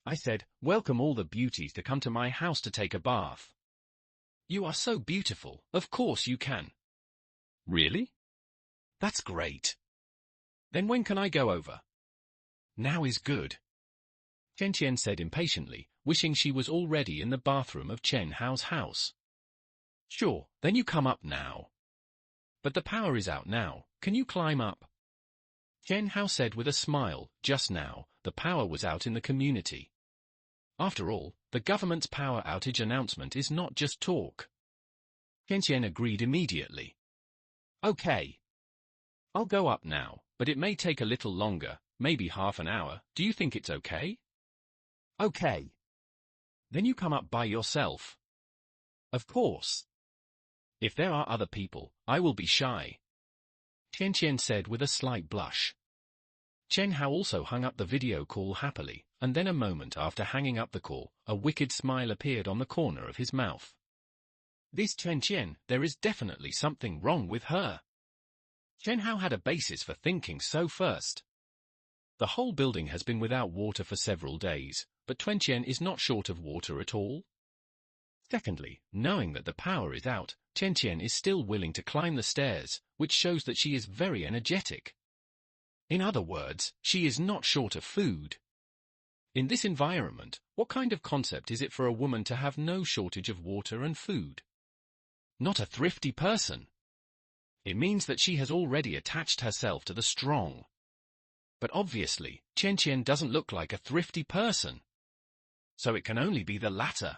I said, welcome all the beauties to come to my house to take a bath. You are so beautiful, of course you can. Really? That's great. Then when can I go over? Now is good. Chen Chen said impatiently, wishing she was already in the bathroom of Chen Hao's house. Sure, then you come up now. But the power is out now, can you climb up? Chen Hao said with a smile, just now, the power was out in the community. After all, the government's power outage announcement is not just talk. Chen Chen agreed immediately. Okay. I'll go up now, but it may take a little longer, maybe half an hour. Do you think it's okay? Okay. Then you come up by yourself. Of course. If there are other people, I will be shy. Chen Chen said with a slight blush. Chen Hao also hung up the video call happily, and then a moment after hanging up the call, a wicked smile appeared on the corner of his mouth. This Chen Chen, there is definitely something wrong with her. Chen Hao had a basis for thinking so first. The whole building has been without water for several days, but Chen Chen is not short of water at all. Secondly, knowing that the power is out, Chen Chen is still willing to climb the stairs, which shows that she is very energetic. In other words, she is not short of food. In this environment, what kind of concept is it for a woman to have no shortage of water and food? Not a thrifty person. It means that she has already attached herself to the strong. But obviously, Chen Chen doesn't look like a thrifty person. So it can only be the latter.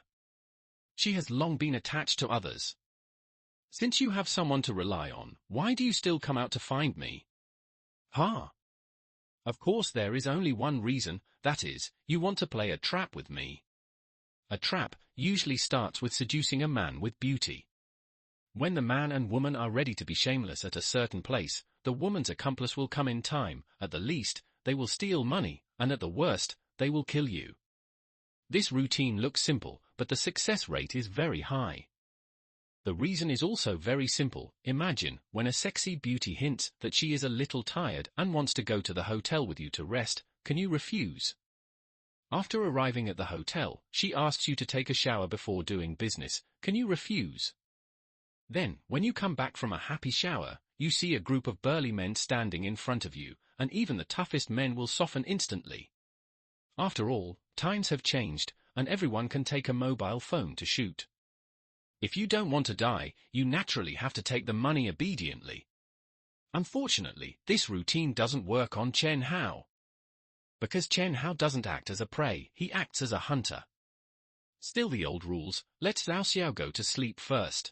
She has long been attached to others. Since you have someone to rely on, why do you still come out to find me? Huh? Of course there is only one reason, that is, you want to play a trap with me. A trap usually starts with seducing a man with beauty. When the man and woman are ready to be shameless at a certain place, the woman's accomplice will come in time. At the least, they will steal money, and at the worst, they will kill you. This routine looks simple, but the success rate is very high. The reason is also very simple. Imagine, when a sexy beauty hints that she is a little tired and wants to go to the hotel with you to rest, can you refuse? After arriving at the hotel, she asks you to take a shower before doing business. Can you refuse? Then, when you come back from a happy shower, you see a group of burly men standing in front of you, and even the toughest men will soften instantly. After all, times have changed, and everyone can take a mobile phone to shoot. If you don't want to die, you naturally have to take the money obediently. Unfortunately, this routine doesn't work on Chen Hao. Because Chen Hao doesn't act as a prey, he acts as a hunter. Still the old rules, let Xiao Xiao go to sleep first.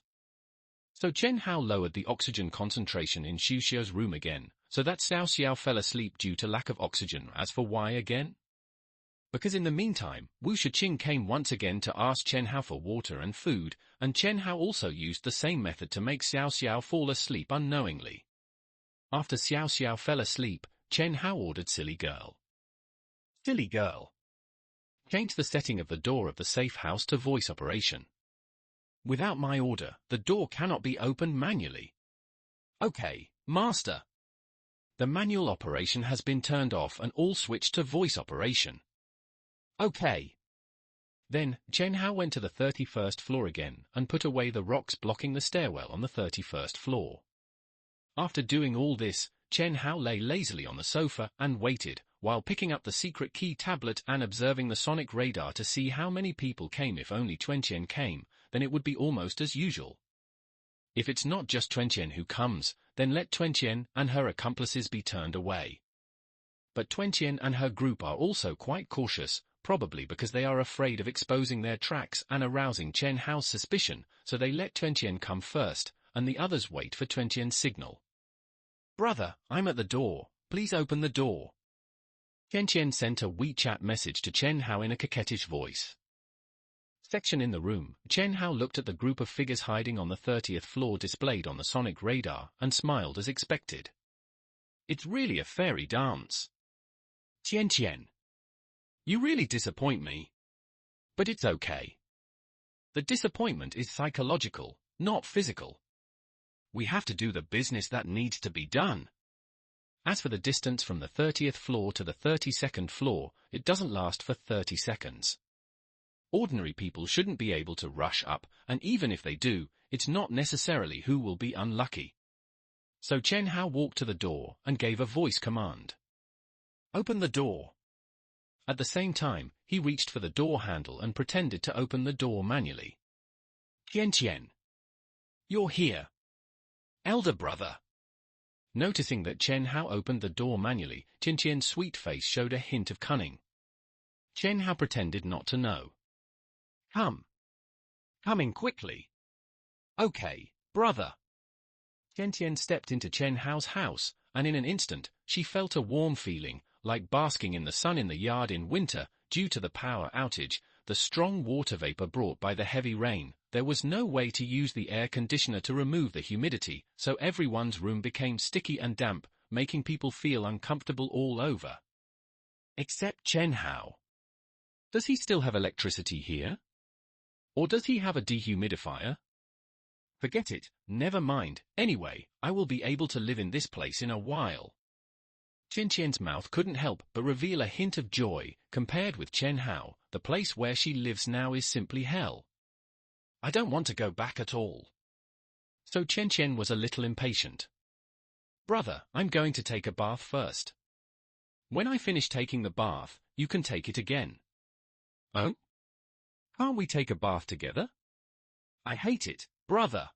So Chen Hao lowered the oxygen concentration in Xiu Xiu's room again, so that Xiao Xiao fell asleep due to lack of oxygen. As for why again? Because in the meantime, Wu Shiqing came once again to ask Chen Hao for water and food, and Chen Hao also used the same method to make Xiao Xiao fall asleep unknowingly. After Xiao Xiao fell asleep, Chen Hao ordered Silly Girl. Silly Girl. Change the setting of the door of the safe house to voice operation. Without my order, the door cannot be opened manually. Okay, Master. The manual operation has been turned off and all switched to voice operation. Okay. Then, Chen Hao went to the 31st floor again and put away the rocks blocking the stairwell on the 31st floor. After doing all this, Chen Hao lay lazily on the sofa and waited, while picking up the secret key tablet and observing the sonic radar to see how many people came. If only Chen Chen came, then it would be almost as usual. If it's not just Chen Chen who comes, then let Chen Chen and her accomplices be turned away. But Chen Chen and her group are also quite cautious, probably because they are afraid of exposing their tracks and arousing Chen Hao's suspicion, so they let Chen Chen come first, and the others wait for Chen Chen's signal. Brother, I'm at the door, please open the door. Chen Chen sent a WeChat message to Chen Hao in a coquettish voice. Section in the room, Chen Hao looked at the group of figures hiding on the 30th floor displayed on the sonic radar and smiled as expected. It's really a fairy dance. Chen Chen. You really disappoint me. But it's okay. The disappointment is psychological, not physical. We have to do the business that needs to be done. As for the distance from the 30th floor to the 32nd floor, it doesn't last for 30 seconds. Ordinary people shouldn't be able to rush up, and even if they do, it's not necessarily who will be unlucky. So Chen Hao walked to the door and gave a voice command. Open the door. At the same time, he reached for the door handle and pretended to open the door manually. Qian, you're here. Elder brother. Noticing that Chen Hao opened the door manually, Qian's sweet face showed a hint of cunning. Chen Hao pretended not to know. Come. Coming quickly. Okay, brother. Qian stepped into Chen Hao's house, and in an instant, she felt a warm feeling, like basking in the sun in the yard in winter, due to the power outage, the strong water vapor brought by the heavy rain. There was no way to use the air conditioner to remove the humidity, so everyone's room became sticky and damp, making people feel uncomfortable all over. Except Chen Hao. Does he still have electricity here? Or does he have a dehumidifier? Forget it, never mind. Anyway, I will be able to live in this place in a while. Qian's mouth couldn't help but reveal a hint of joy. Compared with Chen Hao, the place where she lives now is simply hell. I don't want to go back at all. So Qian was a little impatient. Brother, I'm going to take a bath first. When I finish taking the bath, you can take it again. Oh? Can't we take a bath together? I hate it, brother.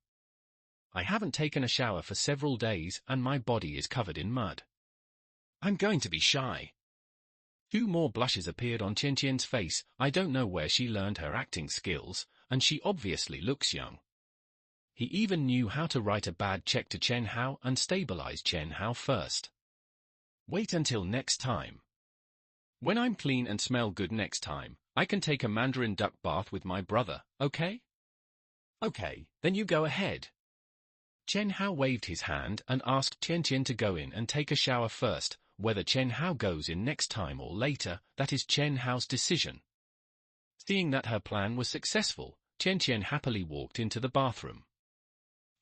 I haven't taken a shower for several days and my body is covered in mud. I'm going to be shy. 2 more blushes appeared on Qian's face. I don't know where she learned her acting skills, and she obviously looks young. He even knew how to write a bad check to Chen Hao and stabilize Chen Hao first. Wait until next time. When I'm clean and smell good next time, I can take a mandarin duck bath with my brother, okay? Okay, then you go ahead. Chen Hao waved his hand and asked Qian to go in and take a shower first. Whether Chen Hao goes in next time or later, that is Chen Hao's decision. Seeing that her plan was successful, Qian happily walked into the bathroom.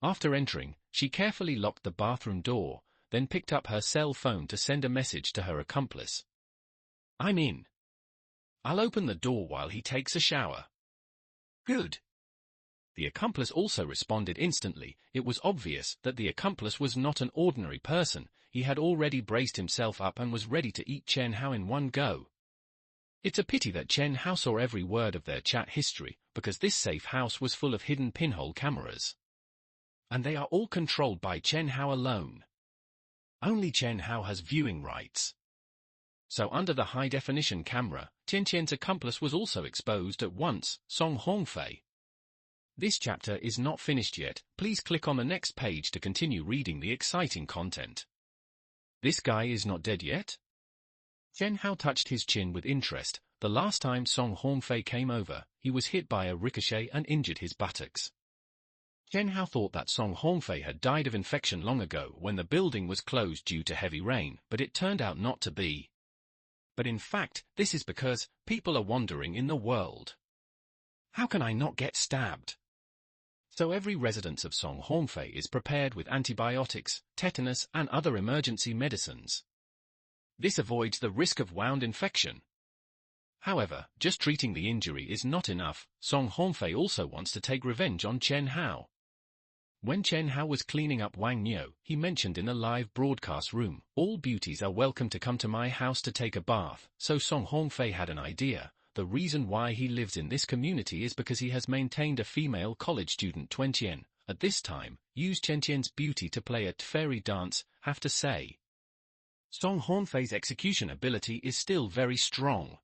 After entering, she carefully locked the bathroom door, then picked up her cell phone to send a message to her accomplice. I'm in. I'll open the door while he takes a shower. Good. The accomplice also responded instantly. It was obvious that the accomplice was not an ordinary person. He had already braced himself up and was ready to eat Chen Hao in one go. It's a pity that Chen Hao saw every word of their chat history, because this safe house was full of hidden pinhole cameras. And they are all controlled by Chen Hao alone. Only Chen Hao has viewing rights. So under the high-definition camera, Qian's accomplice was also exposed at once, Song Hongfei. This chapter is not finished yet. Please click on the next page to continue reading the exciting content. This guy is not dead yet? Chen Hao touched his chin with interest. The last time Song Hongfei came over, he was hit by a ricochet and injured his buttocks. Chen Hao thought that Song Hongfei had died of infection long ago when the building was closed due to heavy rain, but it turned out not to be. But in fact, this is because people are wandering in the world. How can I not get stabbed? So every resident of Song Hongfei is prepared with antibiotics, tetanus and other emergency medicines. This avoids the risk of wound infection. However, just treating the injury is not enough. Song Hongfei also wants to take revenge on Chen Hao. When Chen Hao was cleaning up Wang Niu, he mentioned in a live broadcast room, all beauties are welcome to come to my house to take a bath. So Song Hongfei had an idea. The reason why he lives in this community is because he has maintained a female college student Qian. At this time, use Qian's beauty to play a fairy dance. Have to say, Song Hongfei's execution ability is still very strong.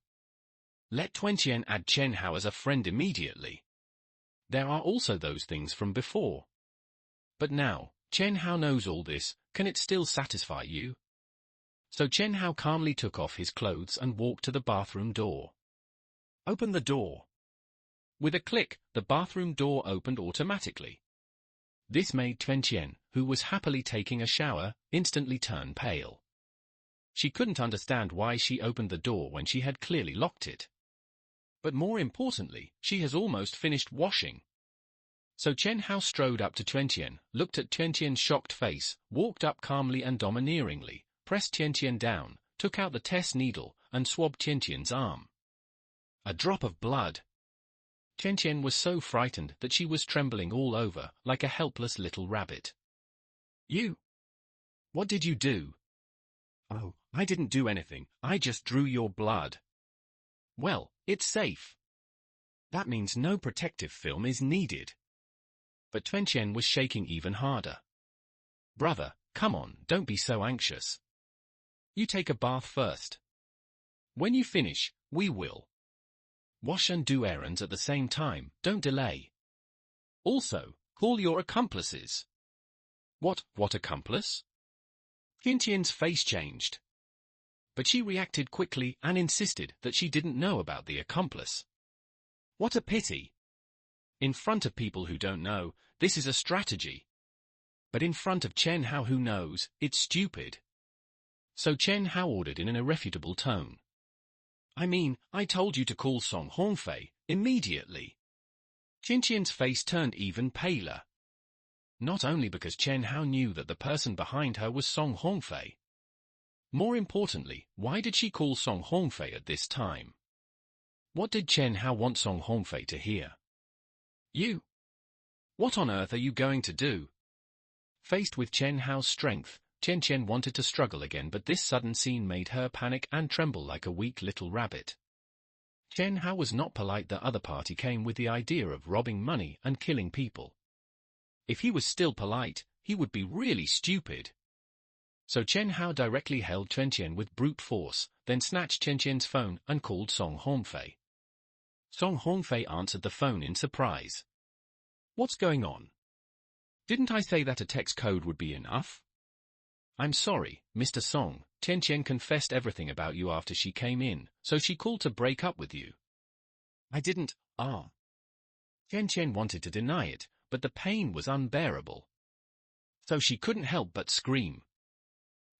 Let Qian add Chen Hao as a friend immediately. There are also those things from before. But now, Chen Hao knows all this. Can it still satisfy you? So Chen Hao calmly took off his clothes and walked to the bathroom door. Open the door. With a click, the bathroom door opened automatically. This made Qian, who was happily taking a shower, instantly turn pale. She couldn't understand why she opened the door when she had clearly locked it. But more importantly, she has almost finished washing. So Chen Hao strode up to Tiantian, looked at Tiantian's shocked face, walked up calmly and domineeringly, pressed Tiantian down, took out the test needle, and swabbed Tiantian's arm. A drop of blood. Tiantian was so frightened that she was trembling all over, like a helpless little rabbit. You? What did you do? Oh, I didn't do anything, I just drew your blood. Well, it's safe. That means no protective film is needed. But Tiantian was shaking even harder. Brother, come on, don't be so anxious. You take a bath first. When you finish, we will wash and do errands at the same time, don't delay. Also, call your accomplices. What accomplice? Tiantian's face changed. But she reacted quickly and insisted that she didn't know about the accomplice. What a pity. In front of people who don't know, this is a strategy. But in front of Chen Hao who knows, it's stupid. So Chen Hao ordered in an irrefutable tone. I mean, I told you to call Song Hongfei, immediately. Tiantian's face turned even paler. Not only because Chen Hao knew that the person behind her was Song Hongfei. More importantly, why did she call Song Hongfei at this time? What did Chen Hao want Song Hongfei to hear? You? What on earth are you going to do? Faced with Chen Hao's strength, Tiantian wanted to struggle again, but this sudden scene made her panic and tremble like a weak little rabbit. Chen Hao was not polite. The other party came with the idea of robbing money and killing people. If he was still polite, he would be really stupid. So Chen Hao directly held Tiantian with brute force, then snatched Tiantian's phone and called Song Hongfei. Song Hongfei answered the phone in surprise. What's going on? Didn't I say that a text code would be enough? I'm sorry, Mr. Song, Tiantian confessed everything about you after she came in, so she called to break up with you. I didn't, Tiantian wanted to deny it, but the pain was unbearable. So she couldn't help but scream.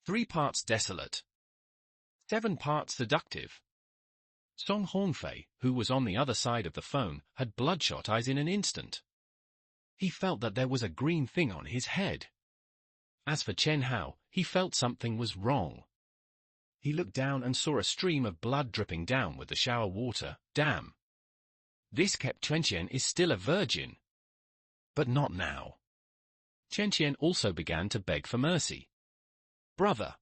3 parts desolate. 7 parts seductive. Song Hongfei, who was on the other side of the phone, had bloodshot eyes in an instant. He felt that there was a green thing on his head. As for Chen Hao, he felt something was wrong. He looked down and saw a stream of blood dripping down with the shower water. Damn. This kept Tiantian is still a virgin. But not now. Tiantian also began to beg for mercy. Brother.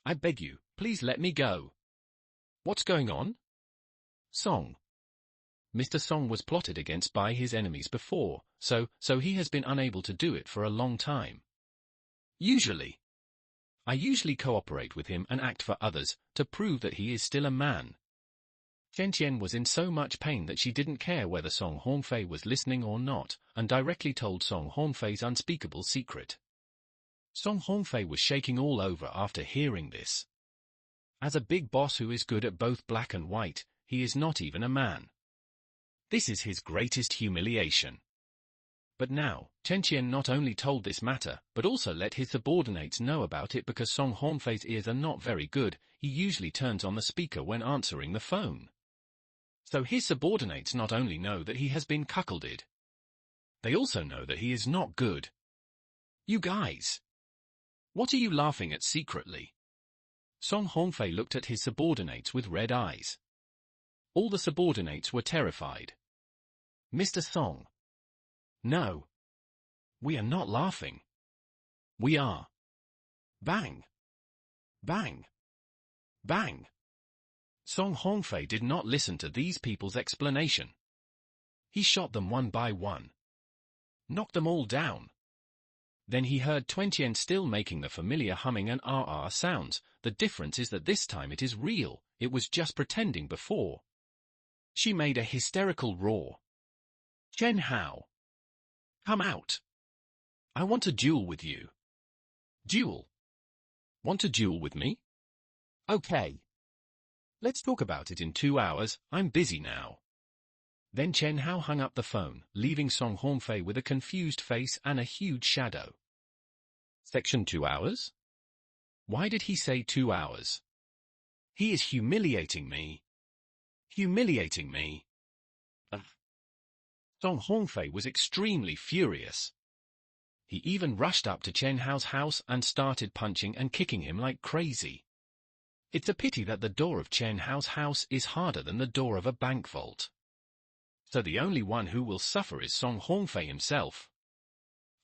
I beg you, please let me go. What's going on? Song. Mr. Song was plotted against by his enemies before, so he has been unable to do it for a long time. I usually cooperate with him and act for others, to prove that he is still a man. Tiantian was in so much pain that she didn't care whether Song Hongfei was listening or not, and directly told Song Hongfei's unspeakable secret. Song Hongfei was shaking all over after hearing this. As a big boss who is good at both black and white, he is not even a man. This is his greatest humiliation. But now, Tiantian not only told this matter, but also let his subordinates know about it because Song Hongfei's ears are not very good. He usually turns on the speaker when answering the phone. So his subordinates not only know that he has been cuckolded, they also know that he is not good. You guys! What are you laughing at secretly? Song Hongfei looked at his subordinates with red eyes. All the subordinates were terrified. Mr. Song. No. We are not laughing. We are. Bang. Bang. Bang. Song Hongfei did not listen to these people's explanation. He shot them one by one. Knocked them all down. Then he heard Tiantian still making the familiar humming and ah sounds. The difference is that this time it is real, it was just pretending before. She made a hysterical roar. Chen Hao. Come out. I want to duel with you. Duel? Want to duel with me? Okay. Let's talk about it in 2 hours, I'm busy now. Then Chen Hao hung up the phone, leaving Song Hongfei with a confused face and a huge shadow. Section 2 hours? Why did he say 2 hours? He is humiliating me. Humiliating me. Song Hongfei was extremely furious. He even rushed up to Chen Hao's house and started punching and kicking him like crazy. It's a pity that the door of Chen Hao's house is harder than the door of a bank vault. So the only one who will suffer is Song Hongfei himself.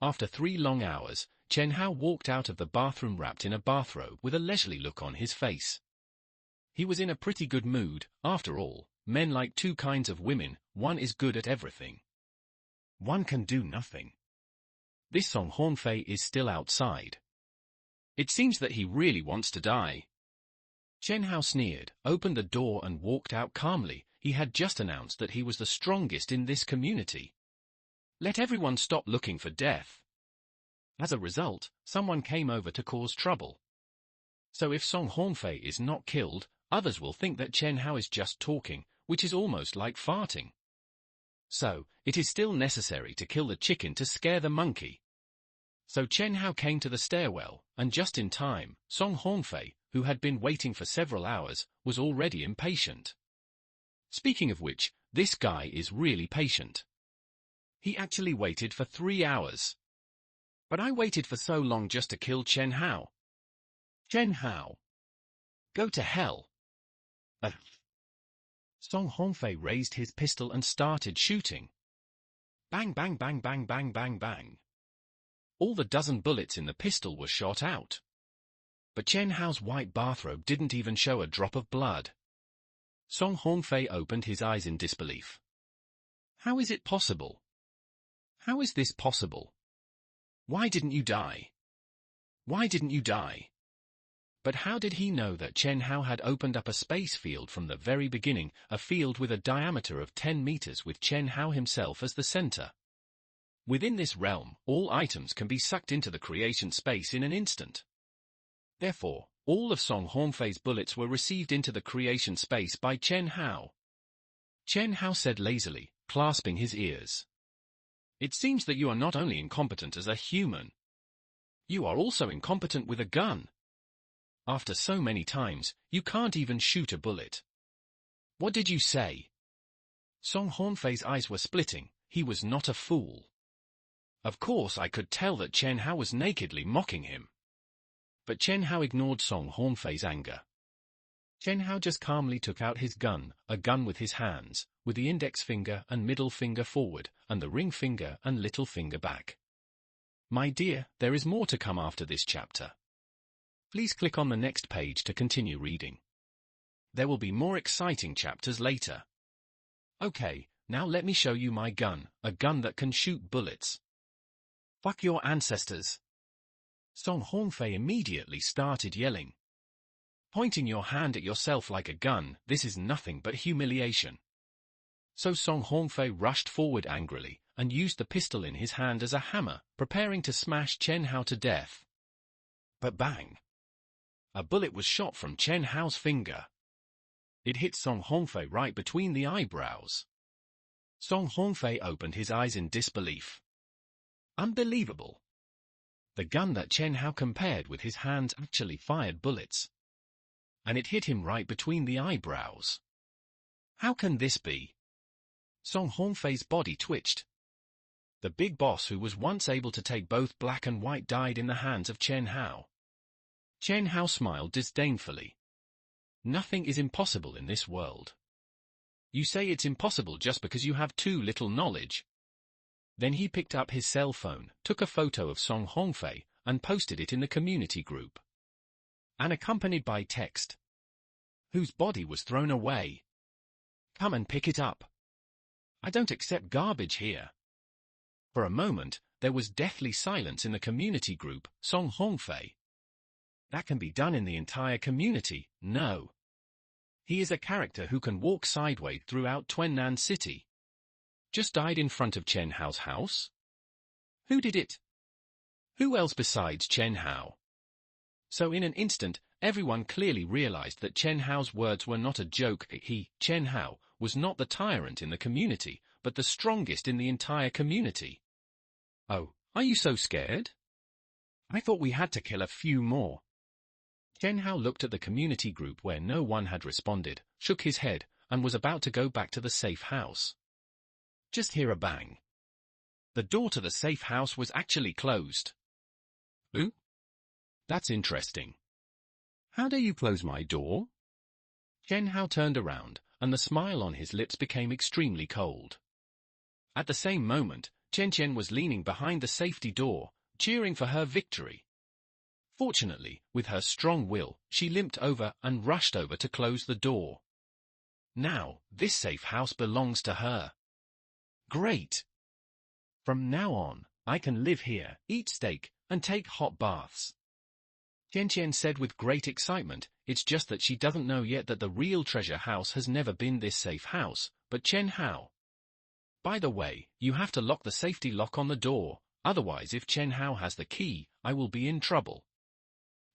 After 3 long hours, Chen Hao walked out of the bathroom wrapped in a bathrobe with a leisurely look on his face. He was in a pretty good mood. After all, men like 2 kinds of women. One is good at everything. One can do nothing. This Song Hongfei is still outside. It seems that he really wants to die. Chen Hao sneered, opened the door and walked out calmly. He had just announced that he was the strongest in this community. Let everyone stop looking for death. As a result, someone came over to cause trouble. So if Song Hongfei is not killed, others will think that Chen Hao is just talking, which is almost like farting. So, it is still necessary to kill the chicken to scare the monkey. So Chen Hao came to the stairwell, and just in time, Song Hongfei, who had been waiting for several hours, was already impatient. Speaking of which, this guy is really patient. He actually waited for 3 hours. But I waited for so long just to kill Chen Hao. Chen Hao. Go to hell. Song Hongfei raised his pistol and started shooting. Bang bang bang bang bang bang bang. All the dozen bullets in the pistol were shot out. But Chen Hao's white bathrobe didn't even show a drop of blood. Song Hongfei opened his eyes in disbelief. How is it possible? How is this possible? Why didn't you die? Why didn't you die? But how did he know that Chen Hao had opened up a space field from the very beginning, a field with a diameter of 10 meters with Chen Hao himself as the center? Within this realm, all items can be sucked into the creation space in an instant. Therefore, all of Song Hongfei's bullets were received into the creation space by Chen Hao. Chen Hao said lazily, clasping his ears. It seems that you are not only incompetent as a human. You are also incompetent with a gun. After so many times, you can't even shoot a bullet. What did you say? Song Hongfei's eyes were splitting. He was not a fool. Of course I could tell that Chen Hao was nakedly mocking him. But Chen Hao ignored Song Hongfei's anger. Chen Hao just calmly took out his gun, a gun with his hands, with the index finger and middle finger forward, and the ring finger and little finger back. My dear, there is more to come after this chapter. Please click on the next page to continue reading. There will be more exciting chapters later. Okay, now let me show you my gun, a gun that can shoot bullets. Fuck your ancestors. Song Hongfei immediately started yelling. Pointing your hand at yourself like a gun, this is nothing but humiliation. So Song Hongfei rushed forward angrily, and used the pistol in his hand as a hammer, preparing to smash Chen Hao to death. But bang! A bullet was shot from Chen Hao's finger. It hit Song Hongfei right between the eyebrows. Song Hongfei opened his eyes in disbelief. Unbelievable! The gun that Chen Hao compared with his hands actually fired bullets. And it hit him right between the eyebrows. How can this be? Song Hongfei's body twitched. The big boss who was once able to take both black and white died in the hands of Chen Hao. Chen Hao smiled disdainfully. Nothing is impossible in this world. You say it's impossible just because you have too little knowledge. Then he picked up his cell phone, took a photo of Song Hongfei, and posted it in the community group. And accompanied by text. Whose body was thrown away. Come and pick it up. I don't accept garbage here. For a moment, there was deathly silence in the community group, Song Hongfei. That can be done in the entire community, no. He is a character who can walk sideways throughout Twennan City. Just died in front of Chen Hao's house? Who did it? Who else besides Chen Hao? So in an instant, everyone clearly realized that Chen Hao's words were not a joke. He, Chen Hao, was not the tyrant in the community, but the strongest in the entire community. Oh, are you so scared? I thought we had to kill a few more. Chen Hao looked at the community group where no one had responded, shook his head, and was about to go back to the safe house. Just hear a bang. The door to the safe house was actually closed. Ooh? That's interesting. How dare you close my door? Chen Hao turned around, and the smile on his lips became extremely cold. At the same moment, Chen Chen was leaning behind the safety door, cheering for her victory. Fortunately, with her strong will, she limped over and rushed over to close the door. Now, this safe house belongs to her. Great! From now on, I can live here, eat steak, and take hot baths. Chen Chen said with great excitement. It's just that she doesn't know yet that the real treasure house has never been this safe house, but Chen Hao. By the way, you have to lock the safety lock on the door, otherwise if Chen Hao has the key, I will be in trouble.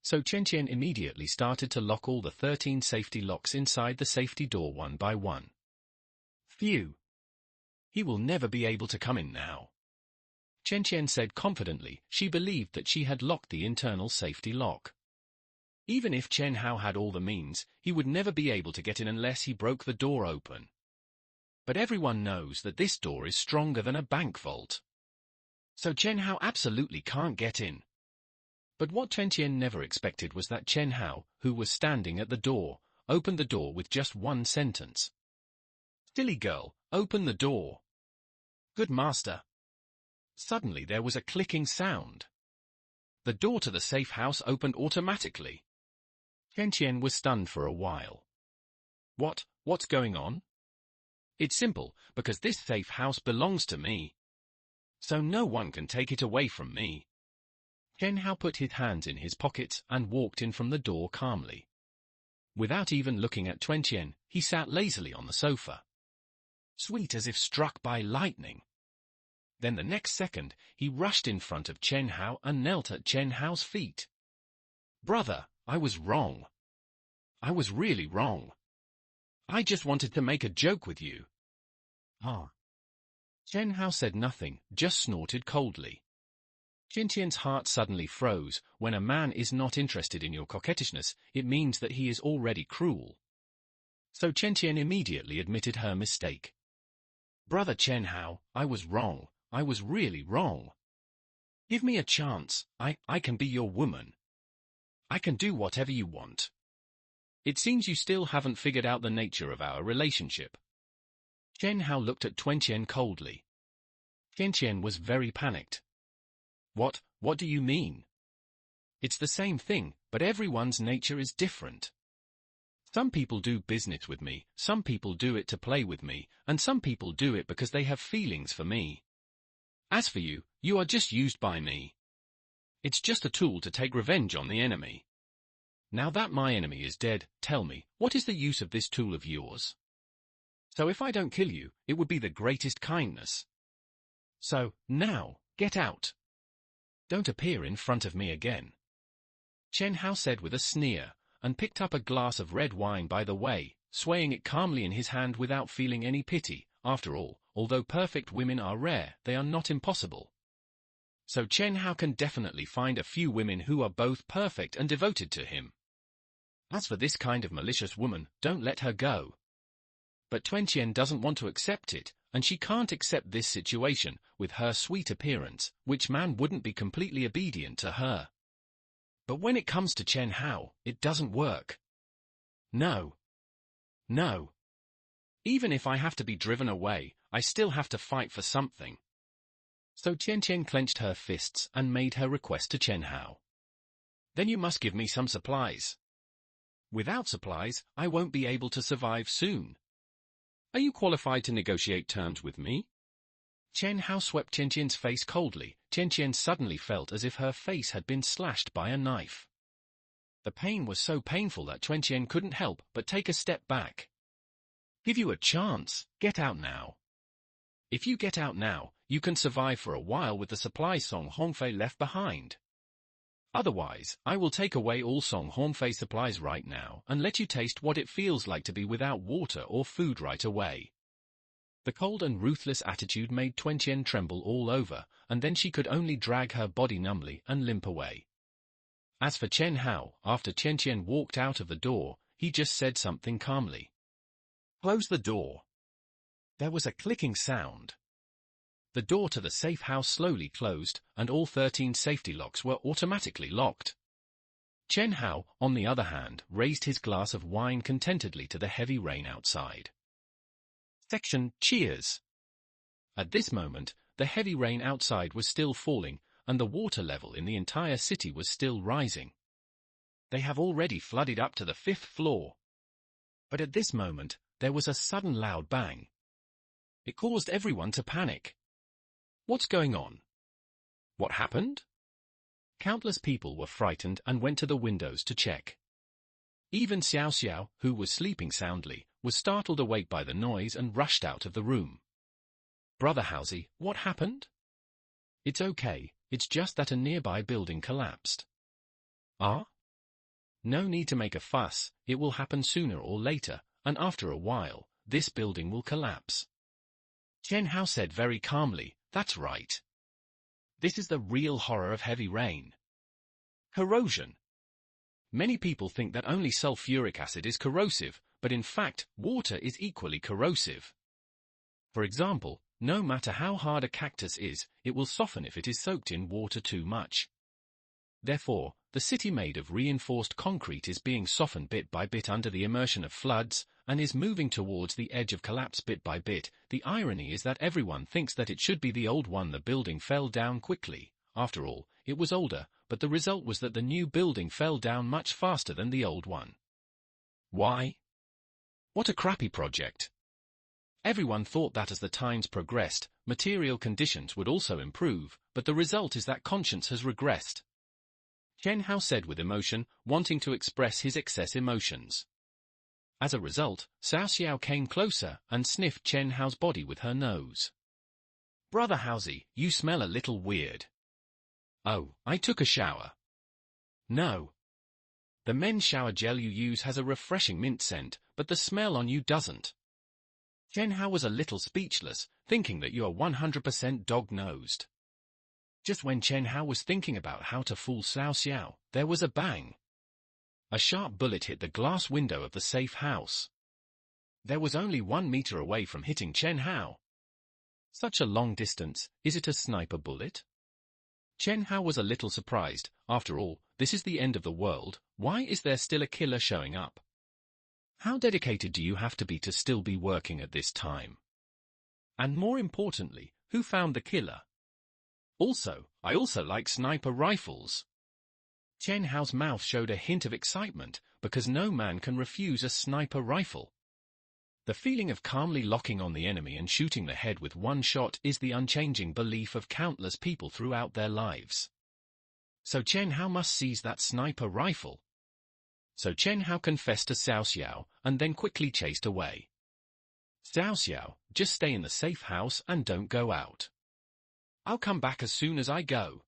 So Chen Chen immediately started to lock all the 13 safety locks inside the safety door one by one. Phew! He will never be able to come in now. Chen Chen said confidently. She believed that she had locked the internal safety lock. Even if Chen Hao had all the means, he would never be able to get in unless he broke the door open. But everyone knows that this door is stronger than a bank vault. So Chen Hao absolutely can't get in. But what Chen Chen never expected was that Chen Hao, who was standing at the door, opened the door with just one sentence. Silly girl, open the door. Good master. Suddenly there was a clicking sound. The door to the safe house opened automatically. Chen Chen was stunned for a while. What's going on? It's simple, because this safe house belongs to me. So no one can take it away from me. Chen Hao put his hands in his pockets and walked in from the door calmly. Without even looking at Chen Chen, he sat lazily on the sofa. Sweet as if struck by lightning. Then the next second, he rushed in front of Chen Hao and knelt at Chen Hao's feet. Brother, I was wrong. I was really wrong. I just wanted to make a joke with you. Ah. Chen Hao said nothing, just snorted coldly. Chen Qian's heart suddenly froze. When a man is not interested in your coquettishness, it means that he is already cruel. So Chen Qian immediately admitted her mistake. Brother Chen Hao, I was wrong. I was really wrong. Give me a chance. I can be your woman. I can do whatever you want. It seems you still haven't figured out the nature of our relationship. Chen Hao looked at Chen Qian coldly. Chen Qian was very panicked. What do you mean? It's the same thing, but everyone's nature is different. Some people do business with me, some people do it to play with me, and some people do it because they have feelings for me. As for you, you are just used by me. It's just a tool to take revenge on the enemy. Now that my enemy is dead, tell me, what is the use of this tool of yours? So if I don't kill you, it would be the greatest kindness. So, now, get out. Don't appear in front of me again. Chen Hao said with a sneer, and picked up a glass of red wine by the way, swaying it calmly in his hand without feeling any pity. After all, although perfect women are rare, they are not impossible. So Chen Hao can definitely find a few women who are both perfect and devoted to him. As for this kind of malicious woman, don't let her go. But Chen Qian doesn't want to accept it, and she can't accept this situation, with her sweet appearance, which man wouldn't be completely obedient to her. But when it comes to Chen Hao, it doesn't work. No. No. Even if I have to be driven away, I still have to fight for something. So Chen Qian clenched her fists and made her request to Chen Hao. Then you must give me some supplies. Without supplies, I won't be able to survive soon. Are you qualified to negotiate terms with me? Chen Hao swept Chen Qian's face coldly. Chen Qian suddenly felt as if her face had been slashed by a knife. The pain was so painful that Chen Qian couldn't help but take a step back. Give you a chance, get out now. If you get out now, you can survive for a while with the supply Song Hongfei left behind. Otherwise, I will take away all Song Hongfei supplies right now and let you taste what it feels like to be without water or food right away. The cold and ruthless attitude made Chen Qian tremble all over, and then she could only drag her body numbly and limp away. As for Chen Hao, after Chen Qian walked out of the door, he just said something calmly. Close the door. There was a clicking sound. The door to the safe house slowly closed, and all 13 safety locks were automatically locked. Chen Hao, on the other hand, raised his glass of wine contentedly to the heavy rain outside. Section Cheers. At this moment, the heavy rain outside was still falling, and the water level in the entire city was still rising. They have already flooded up to the 5th floor. But at this moment, there was a sudden loud bang. It caused everyone to panic. What's going on? What happened? Countless people were frightened and went to the windows to check. Even Xiao Xiao, who was sleeping soundly, was startled awake by the noise and rushed out of the room. Brother Hausi, what happened? It's okay, it's just that a nearby building collapsed. Ah? No need to make a fuss, it will happen sooner or later, and after a while, this building will collapse. Chen Hao said very calmly, that's right. This is the real horror of heavy rain. Corrosion. Many people think that only sulfuric acid is corrosive, but in fact, water is equally corrosive. For example, no matter how hard a cactus is, it will soften if it is soaked in water too much. Therefore, the city made of reinforced concrete is being softened bit by bit under the immersion of floods, and is moving towards the edge of collapse bit by bit. The irony is that everyone thinks that it should be the old one. The building fell down quickly. After all, it was older, but the result was that the new building fell down much faster than the old one. Why? What a crappy project. Everyone thought that as the times progressed, material conditions would also improve, but the result is that conscience has regressed. Chen Hao said with emotion, wanting to express his excess emotions. As a result, Xiao Xiao came closer and sniffed Chen Hao's body with her nose. Brother Hausi, you smell a little weird. Oh, I took a shower. No. The men's shower gel you use has a refreshing mint scent, but the smell on you doesn't. Chen Hao was a little speechless, thinking that you are 100% dog-nosed. Just when Chen Hao was thinking about how to fool Xiao Xiao, there was a bang. A sharp bullet hit the glass window of the safe house. There was only 1 meter away from hitting Chen Hao. Such a long distance, is it a sniper bullet? Chen Hao was a little surprised. After all, this is the end of the world. Why is there still a killer showing up? How dedicated do you have to be still be working at this time? And more importantly, who found the killer? Also, I also like sniper rifles. Chen Hao's mouth showed a hint of excitement, because no man can refuse a sniper rifle. The feeling of calmly locking on the enemy and shooting the head with one shot is the unchanging belief of countless people throughout their lives. So Chen Hao must seize that sniper rifle. So Chen Hao confessed to Xiao Xiao, and then quickly chased away. Xiao Xiao, just stay in the safe house and don't go out. I'll come back as soon as I go.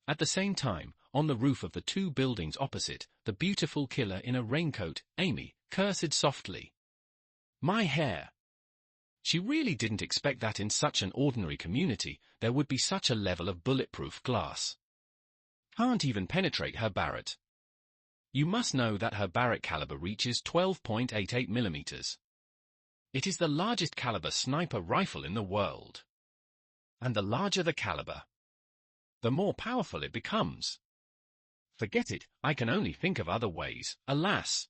At the same time, on the roof of the 2 buildings opposite, the beautiful killer in a raincoat, Amy, cursed softly. My hair. She really didn't expect that in such an ordinary community, there would be such a level of bulletproof glass. Can't even penetrate her Barrett. You must know that her Barrett caliber reaches 12.88 millimeters. It is the largest caliber sniper rifle in the world. And the larger the caliber, the more powerful it becomes. Forget it, I can only think of other ways, alas.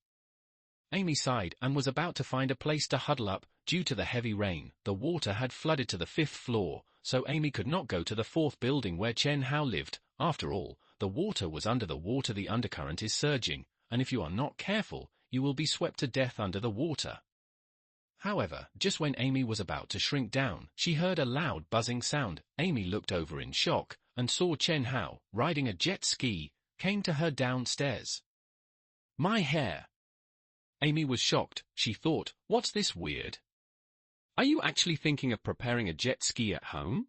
Amy sighed and was about to find a place to huddle up. Due to the heavy rain, the water had flooded to the 5th floor, so Amy could not go to the 4th building where Chen Hao lived. After all, the water was under the water. The undercurrent is surging, and if you are not careful, you will be swept to death under the water. However, just when Amy was about to shrink down, she heard a loud buzzing sound. Amy looked over in shock, and saw Chen Hao, riding a jet ski, came to her downstairs. My hair. Amy was shocked. She thought, what's this weird? Are you actually thinking of preparing a jet ski at home?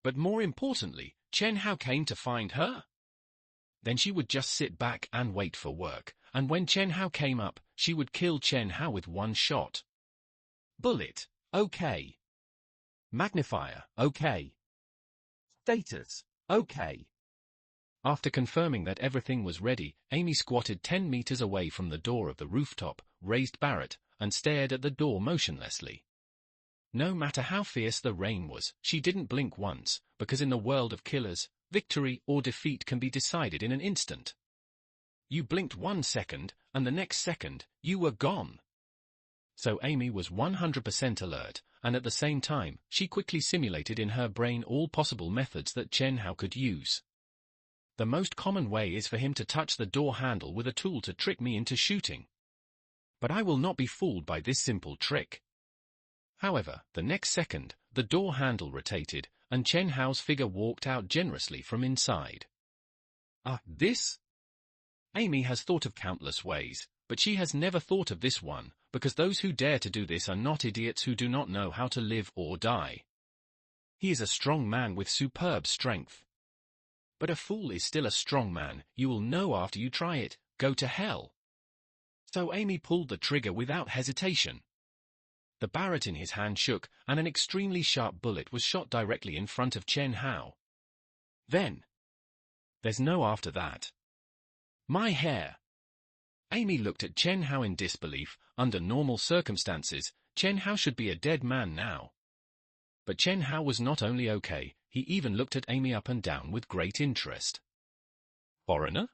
But more importantly, Chen Hao came to find her. Then she would just sit back and wait for work, and when Chen Hao came up, she would kill Chen Hao with one shot. Bullet, okay. Magnifier, okay. Status, okay. After confirming that everything was ready, Amy squatted 10 meters away from the door of the rooftop, raised Barrett, and stared at the door motionlessly. No matter how fierce the rain was, she didn't blink once, because in the world of killers, victory or defeat can be decided in an instant. You blinked 1 second, and the next second, you were gone. So Amy was 100% alert, and at the same time, she quickly simulated in her brain all possible methods that Chen Hao could use. The most common way is for him to touch the door handle with a tool to trick me into shooting. But I will not be fooled by this simple trick. However, the next second, the door handle rotated, and Chen Hao's figure walked out generously from inside. This? Amy has thought of countless ways, but she has never thought of this one, because those who dare to do this are not idiots who do not know how to live or die. He is a strong man with superb strength. But a fool is still a strong man, you will know after you try it, go to hell. So Amy pulled the trigger without hesitation. The Barrett in his hand shook, and an extremely sharp bullet was shot directly in front of Chen Hao. Then, there's no after that. My hair. Amy looked at Chen Hao in disbelief. Under normal circumstances, Chen Hao should be a dead man now. But Chen Hao was not only okay, he even looked at Amy up and down with great interest. Foreigner?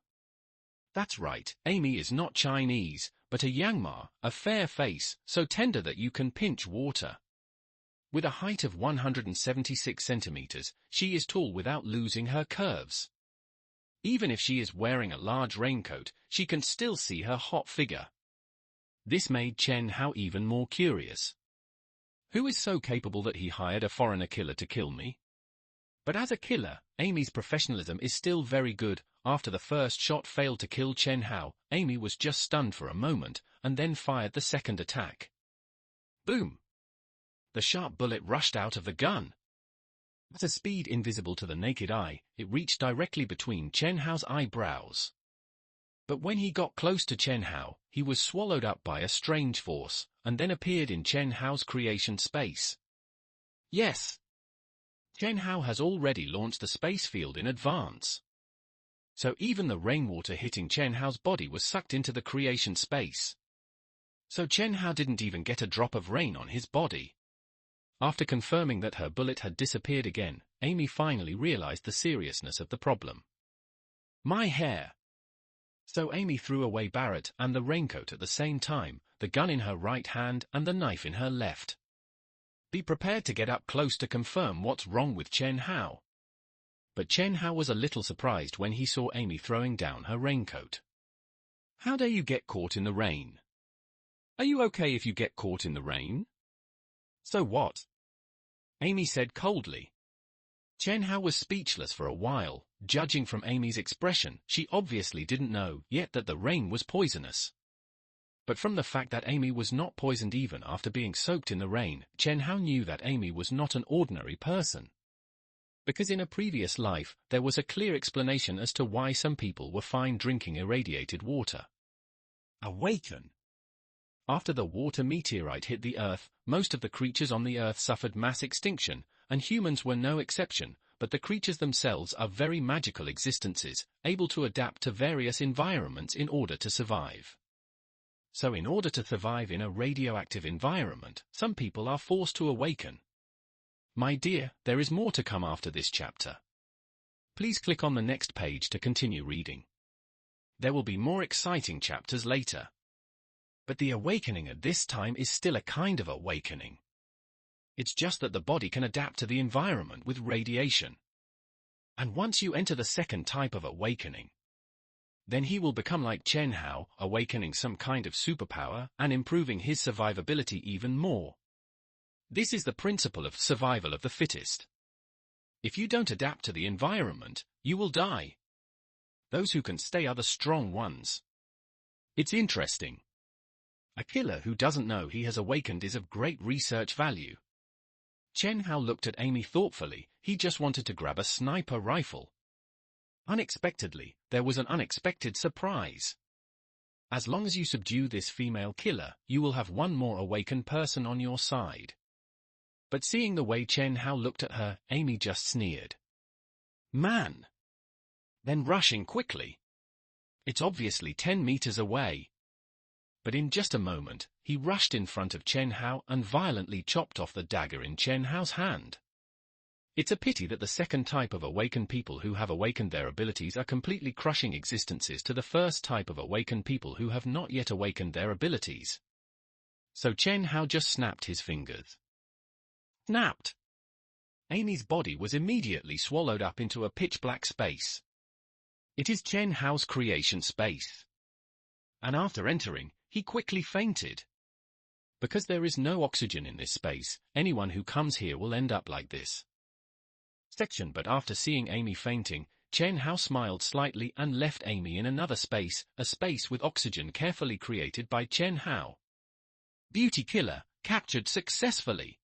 That's right, Amy is not Chinese, but a Yangma, a fair face, so tender that you can pinch water. With a height of 176 centimeters, she is tall without losing her curves. Even if she is wearing a large raincoat, she can still see her hot figure. This made Chen Hao even more curious. Who is so capable that he hired a foreigner killer to kill me? But as a killer, Amy's professionalism is still very good. After the first shot failed to kill Chen Hao, Amy was just stunned for a moment, and then fired the second attack. Boom! The sharp bullet rushed out of the gun. At a speed invisible to the naked eye, it reached directly between Chen Hao's eyebrows. But when he got close to Chen Hao, he was swallowed up by a strange force, and then appeared in Chen Hao's creation space. Yes! Chen Hao has already launched the space field in advance. So even the rainwater hitting Chen Hao's body was sucked into the creation space. So Chen Hao didn't even get a drop of rain on his body. After confirming that her bullet had disappeared again, Amy finally realized the seriousness of the problem. My hair! So Amy threw away Barrett and the raincoat at the same time, the gun in her right hand and the knife in her left. Be prepared to get up close to confirm what's wrong with Chen Hao. But Chen Hao was a little surprised when he saw Amy throwing down her raincoat. How dare you get caught in the rain? Are you okay if you get caught in the rain? So what? Amy said coldly. Chen Hao was speechless for a while. Judging from Amy's expression, she obviously didn't know yet that the rain was poisonous. But from the fact that Amy was not poisoned even after being soaked in the rain, Chen Hao knew that Amy was not an ordinary person. Because in a previous life, there was a clear explanation as to why some people were fine drinking irradiated water. Awaken! After the water meteorite hit the Earth, most of the creatures on the Earth suffered mass extinction, and humans were no exception, but the creatures themselves are very magical existences, able to adapt to various environments in order to survive. So in order to survive in a radioactive environment, some people are forced to awaken. My dear, there is more to come after this chapter. Please click on the next page to continue reading. There will be more exciting chapters later. But the awakening at this time is still a kind of awakening. It's just that the body can adapt to the environment with radiation. And once you enter the second type of awakening, then he will become like Chen Hao, awakening some kind of superpower and improving his survivability even more. This is the principle of survival of the fittest. If you don't adapt to the environment, you will die. Those who can stay are the strong ones. It's interesting. A killer who doesn't know he has awakened is of great research value. Chen Hao looked at Amy thoughtfully. He just wanted to grab a sniper rifle. Unexpectedly, there was an unexpected surprise. As long as you subdue this female killer, you will have one more awakened person on your side. But seeing the way Chen Hao looked at her, Amy just sneered. Man! Then rushing quickly. It's obviously 10 meters away. But in just a moment, he rushed in front of Chen Hao and violently chopped off the dagger in Chen Hao's hand. It's a pity that the second type of awakened people who have awakened their abilities are completely crushing existences to the first type of awakened people who have not yet awakened their abilities. So Chen Hao just snapped his fingers. Snapped! Amy's body was immediately swallowed up into a pitch-black space. It is Chen Hao's creation space. And after entering, he quickly fainted. Because there is no oxygen in this space, anyone who comes here will end up like this. But after seeing Amy fainting, Chen Hao smiled slightly and left Amy in another space, a space with oxygen carefully created by Chen Hao. Beauty killer, captured successfully.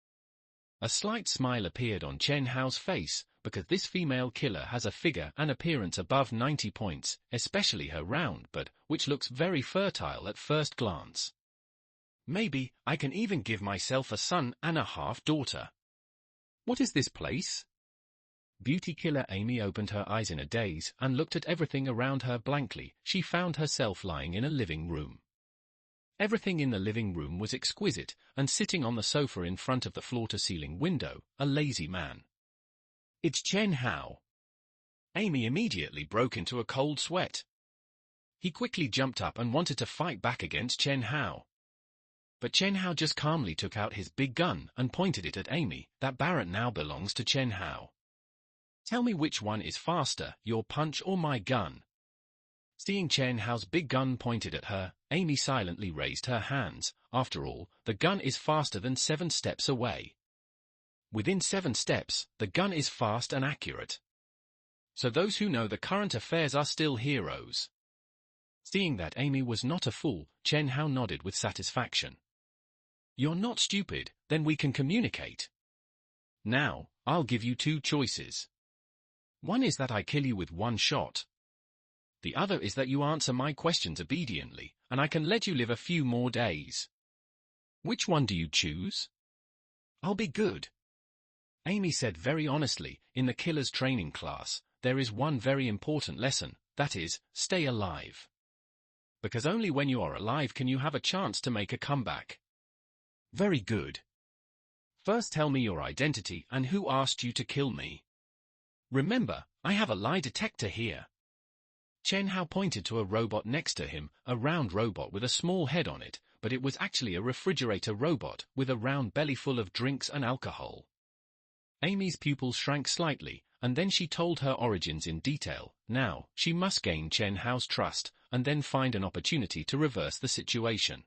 A slight smile appeared on Chen Hao's face, because this female killer has a figure and appearance above 90 points, especially her round butt, which looks very fertile at first glance. Maybe I can even give myself a son and a half-daughter. What is this place? Beauty killer Amy opened her eyes in a daze and looked at everything around her blankly. She found herself lying in a living room. Everything in the living room was exquisite, and sitting on the sofa in front of the floor-to-ceiling window, a lazy man. It's Chen Hao. Amy immediately broke into a cold sweat. He quickly jumped up and wanted to fight back against Chen Hao. But Chen Hao just calmly took out his big gun and pointed it at Amy. That Barrett now belongs to Chen Hao. Tell me which one is faster, your punch or my gun? Seeing Chen Hao's big gun pointed at her, Amy silently raised her hands. After all, the gun is faster than 7 steps away. Within 7 steps, the gun is fast and accurate. So those who know the current affairs are still heroes. Seeing that Amy was not a fool, Chen Hao nodded with satisfaction. You're not stupid, then we can communicate. Now, I'll give you 2 choices. One is that I kill you with 1 shot. The other is that you answer my questions obediently, and I can let you live a few more days. Which one do you choose? I'll be good. Amy said very honestly, in the killer's training class, there is one very important lesson, that is, stay alive. Because only when you are alive can you have a chance to make a comeback. Very good. First tell me your identity and who asked you to kill me. Remember, I have a lie detector here. Chen Hao pointed to a robot next to him, a round robot with a small head on it, but it was actually a refrigerator robot, with a round belly full of drinks and alcohol. Amy's pupils shrank slightly, and then she told her origins in detail. Now, she must gain Chen Hao's trust, and then find an opportunity to reverse the situation.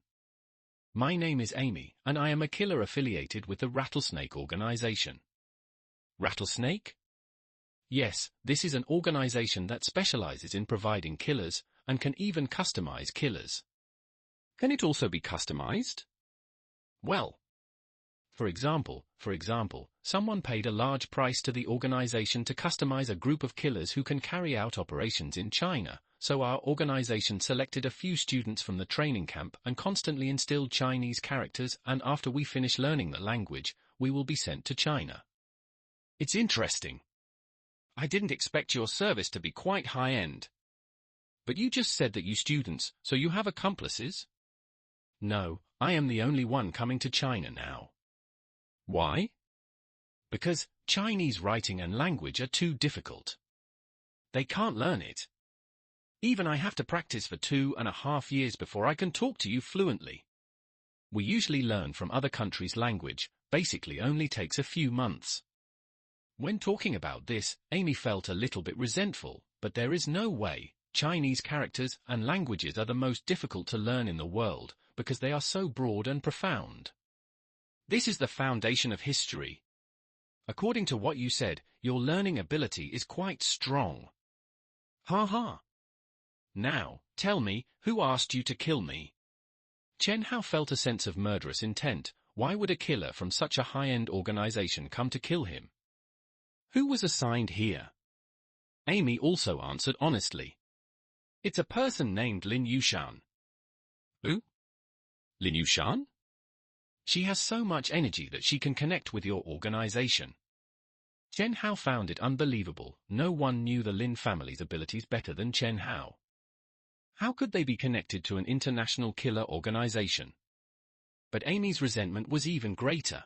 My name is Amy, and I am a killer affiliated with the Rattlesnake organization. Rattlesnake? Yes, this is an organization that specializes in providing killers, and can even customize killers. Can it also be customized? Well, for example, someone paid a large price to the organization to customize a group of killers who can carry out operations in China, so our organization selected a few students from the training camp and constantly instilled Chinese characters, and after we finish learning the language, we will be sent to China. It's interesting. I didn't expect your service to be quite high-end. But you just said that you students, so you have accomplices? No, I am the only one coming to China now. Why? Because Chinese writing and language are too difficult. They can't learn it. Even I have to practice for 2.5 years before I can talk to you fluently. We usually learn from other countries' language, basically only takes a few months. When talking about this, Amy felt a little bit resentful, but there is no way. Chinese characters and languages are the most difficult to learn in the world, because they are so broad and profound. This is the foundation of history. According to what you said, your learning ability is quite strong. Ha ha. Now, tell me, who asked you to kill me? Chen Hao felt a sense of murderous intent. Why would a killer from such a high-end organization come to kill him? Who was assigned here? Amy also answered honestly. It's a person named Lin Yushan. Who? Lin Yushan? She has so much energy that she can connect with your organization. Chen Hao found it unbelievable. No one knew the Lin family's abilities better than Chen Hao. How could they be connected to an international killer organization? But Amy's resentment was even greater.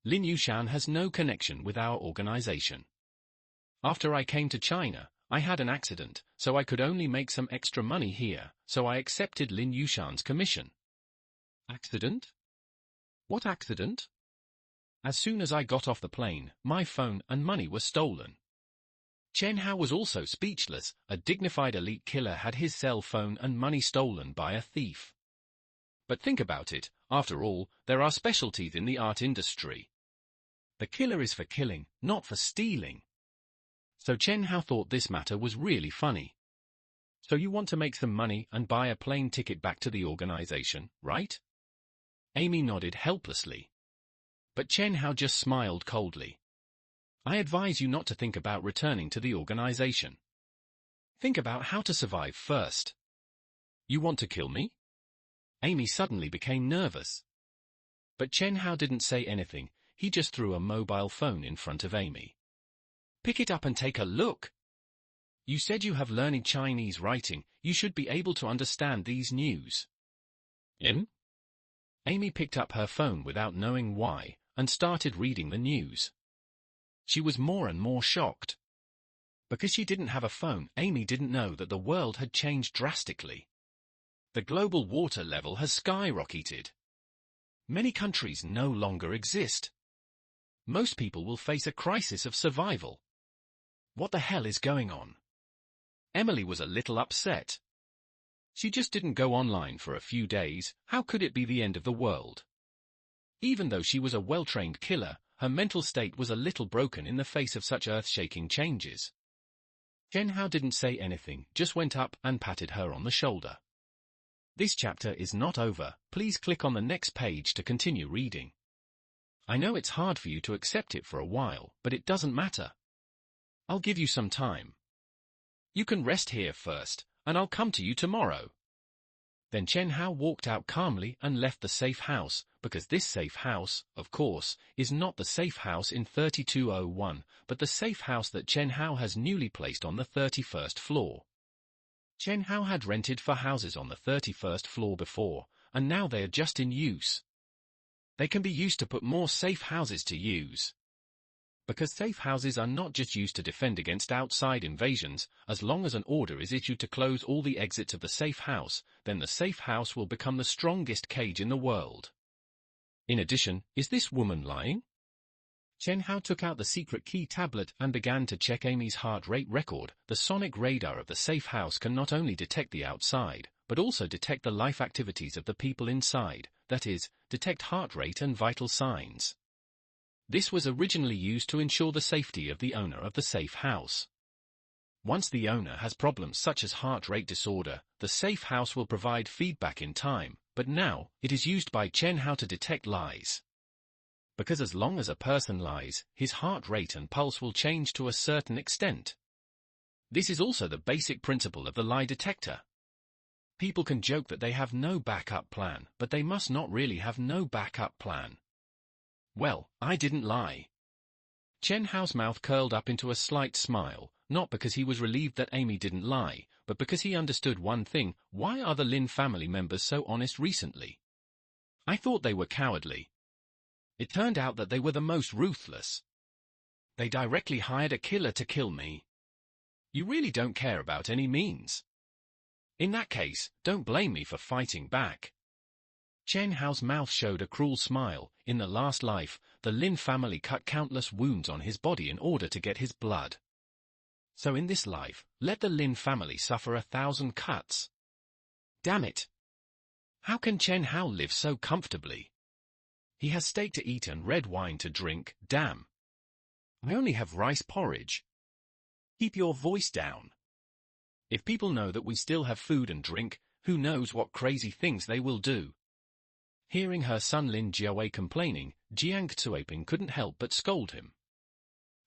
Lin Yushan has no connection with our organization. After I came to China, I had an accident, so I could only make some extra money here, so I accepted Lin Yushan's commission. Accident? What accident? As soon as I got off the plane, my phone and money were stolen. Chen Hao was also speechless. A dignified elite killer had his cell phone and money stolen by a thief. But think about it, after all, there are specialties in the art industry. The killer is for killing, not for stealing. So Chen Hao thought this matter was really funny. So you want to make some money and buy a plane ticket back to the organization, right? Amy nodded helplessly. But Chen Hao just smiled coldly. I advise you not to think about returning to the organization. Think about how to survive first. You want to kill me? Amy suddenly became nervous. But Chen Hao didn't say anything, he just threw a mobile phone in front of Amy. Pick it up and take a look. You said you have learned Chinese writing, you should be able to understand these news. Amy picked up her phone without knowing why, and started reading the news. She was more and more shocked. Because she didn't have a phone, Amy didn't know that the world had changed drastically. The global water level has skyrocketed. Many countries no longer exist. Most people will face a crisis of survival. What the hell is going on? Emily was a little upset. She just didn't go online for a few days. How could it be the end of the world? Even though she was a well-trained killer, her mental state was a little broken in the face of such earth-shaking changes. Chen Hao didn't say anything, just went up and patted her on the shoulder. This chapter is not over. Please click on the next page to continue reading. I know it's hard for you to accept it for a while, but it doesn't matter. I'll give you some time. You can rest here first, and I'll come to you tomorrow. Then Chen Hao walked out calmly and left the safe house, because this safe house, of course, is not the safe house in 3201, but the safe house that Chen Hao has newly placed on the 31st floor. Chen Hao had rented for houses on the 31st floor before, and now they are just in use. They can be used to put more safe houses to use. Because safe houses are not just used to defend against outside invasions, as long as an order is issued to close all the exits of the safe house, then the safe house will become the strongest cage in the world. In addition, is this woman lying? Chen Hao took out the secret key tablet and began to check Amy's heart rate record. The sonic radar of the safe house can not only detect the outside, but also detect the life activities of the people inside, that is, detect heart rate and vital signs. This was originally used to ensure the safety of the owner of the safe house. Once the owner has problems such as heart rate disorder, the safe house will provide feedback in time, but now, it is used by Chen Hao to detect lies. Because as long as a person lies, his heart rate and pulse will change to a certain extent. This is also the basic principle of the lie detector. People can joke that they have no backup plan, but they must not really have no backup plan. Well, I didn't lie. Chen Hao's mouth curled up into a slight smile, not because he was relieved that Amy didn't lie, but because he understood one thing: why are the Lin family members so honest recently? I thought they were cowardly. It turned out that they were the most ruthless. They directly hired a killer to kill me. You really don't care about any means. In that case, don't blame me for fighting back. Chen Hao's mouth showed a cruel smile. In the last life, the Lin family cut countless wounds on his body in order to get his blood. So in this life, let the Lin family suffer 1,000 cuts. Damn it! How can Chen Hao live so comfortably? He has steak to eat and red wine to drink, damn. I only have rice porridge. Keep your voice down. If people know that we still have food and drink, who knows what crazy things they will do. Hearing her son Lin Jiawei complaining, Jiang Cuiping couldn't help but scold him.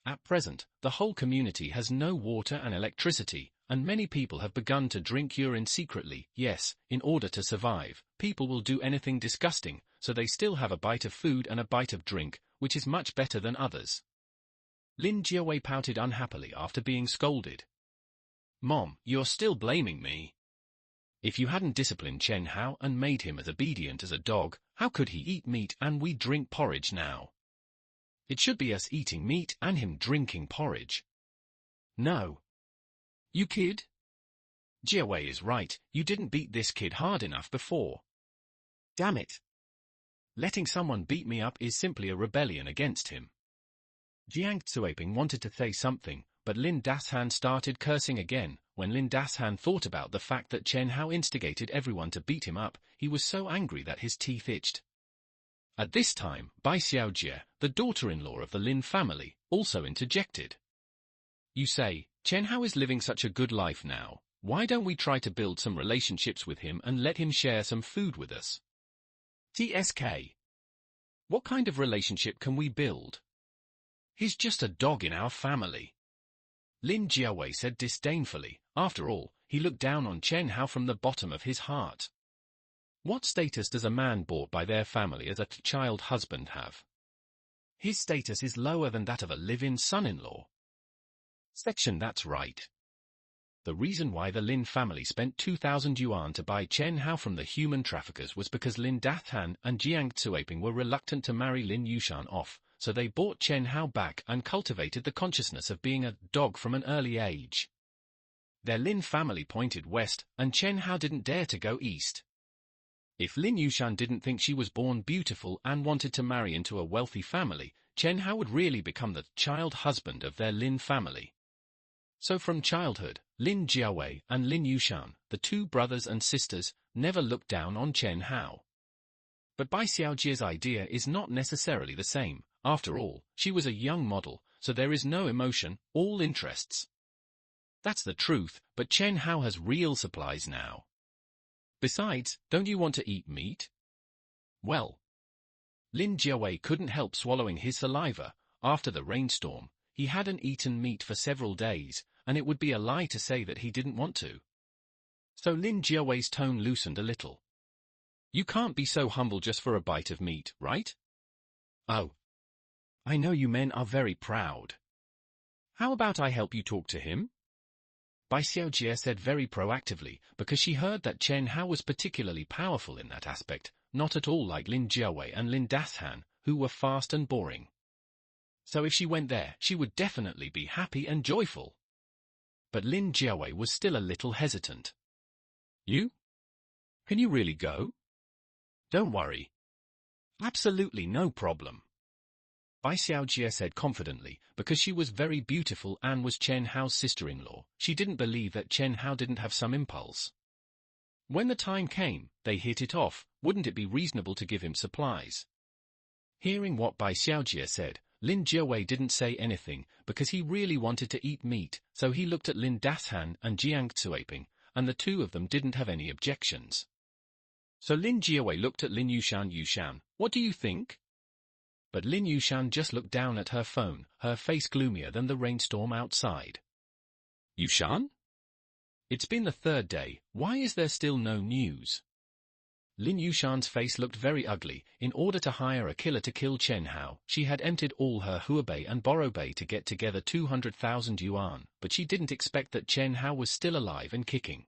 At present, the whole community has no water and electricity, and many people have begun to drink urine secretly. Yes, in order to survive, people will do anything disgusting, so they still have a bite of food and a bite of drink, which is much better than others. Lin Jiawei pouted unhappily after being scolded. Mom, you're still blaming me. If you hadn't disciplined Chen Hao and made him as obedient as a dog, how could he eat meat and we drink porridge now? It should be us eating meat and him drinking porridge. No. You kid? Jiawei is right, you didn't beat this kid hard enough before. Damn it. Letting someone beat me up is simply a rebellion against him. Jiang Tsuaping wanted to say something, but Lin Dashan started cursing again. When Lin Dashan thought about the fact that Chen Hao instigated everyone to beat him up, he was so angry that his teeth itched. At this time, Bai Xiaojie, the daughter-in-law of the Lin family, also interjected. You say, Chen Hao is living such a good life now, why don't we try to build some relationships with him and let him share some food with us? TSK. What kind of relationship can we build? He's just a dog in our family. Lin Jiawei said disdainfully. After all, he looked down on Chen Hao from the bottom of his heart. What status does a man bought by their family as a child husband have? His status is lower than that of a live-in son-in-law. Section that's right. The reason why the Lin family spent 2,000 yuan to buy Chen Hao from the human traffickers was because Lin Dashan and Jiang Tsuaping were reluctant to marry Lin Yushan off, so they bought Chen Hao back and cultivated the consciousness of being a dog from an early age. Their Lin family pointed west, and Chen Hao didn't dare to go east. If Lin Yushan didn't think she was born beautiful and wanted to marry into a wealthy family, Chen Hao would really become the child husband of their Lin family. So from childhood, Lin Jiawei and Lin Yushan, the two brothers and sisters, never looked down on Chen Hao. But Bai Xiaojie's idea is not necessarily the same. After all, she was a young model, so there is no emotion, all interests. That's the truth, but Chen Hao has real supplies now. Besides, don't you want to eat meat? Well. Lin Jiawei couldn't help swallowing his saliva. After the rainstorm, he hadn't eaten meat for several days, and it would be a lie to say that he didn't want to. So Lin Jiawei's tone loosened a little. You can't be so humble just for a bite of meat, right? Oh. I know you men are very proud. How about I help you talk to him? Bai Xiaojie said very proactively, because she heard that Chen Hao was particularly powerful in that aspect, not at all like Lin Jiawei and Lin Dashan, who were fast and boring. So if she went there, she would definitely be happy and joyful. But Lin Jiawei was still a little hesitant. You? Can you really go? Don't worry. Absolutely no problem. Bai Xiaojie said confidently, because she was very beautiful and was Chen Hao's sister-in-law. She didn't believe that Chen Hao didn't have some impulse. When the time came, they hit it off. Wouldn't it be reasonable to give him supplies? Hearing what Bai Xiaojie said, Lin Jiawei didn't say anything, because he really wanted to eat meat, so he looked at Lin Dashan and Jiang Tsuaping, and the two of them didn't have any objections. So Lin Jiawei looked at Lin Yushan. Yushan, what do you think? But Lin Yushan just looked down at her phone, her face gloomier than the rainstorm outside. Yushan? It's been the third day, why is there still no news? Lin Yushan's face looked very ugly. In order to hire a killer to kill Chen Hao, she had emptied all her Huobei and Borobei to get together 200,000 yuan, but she didn't expect that Chen Hao was still alive and kicking.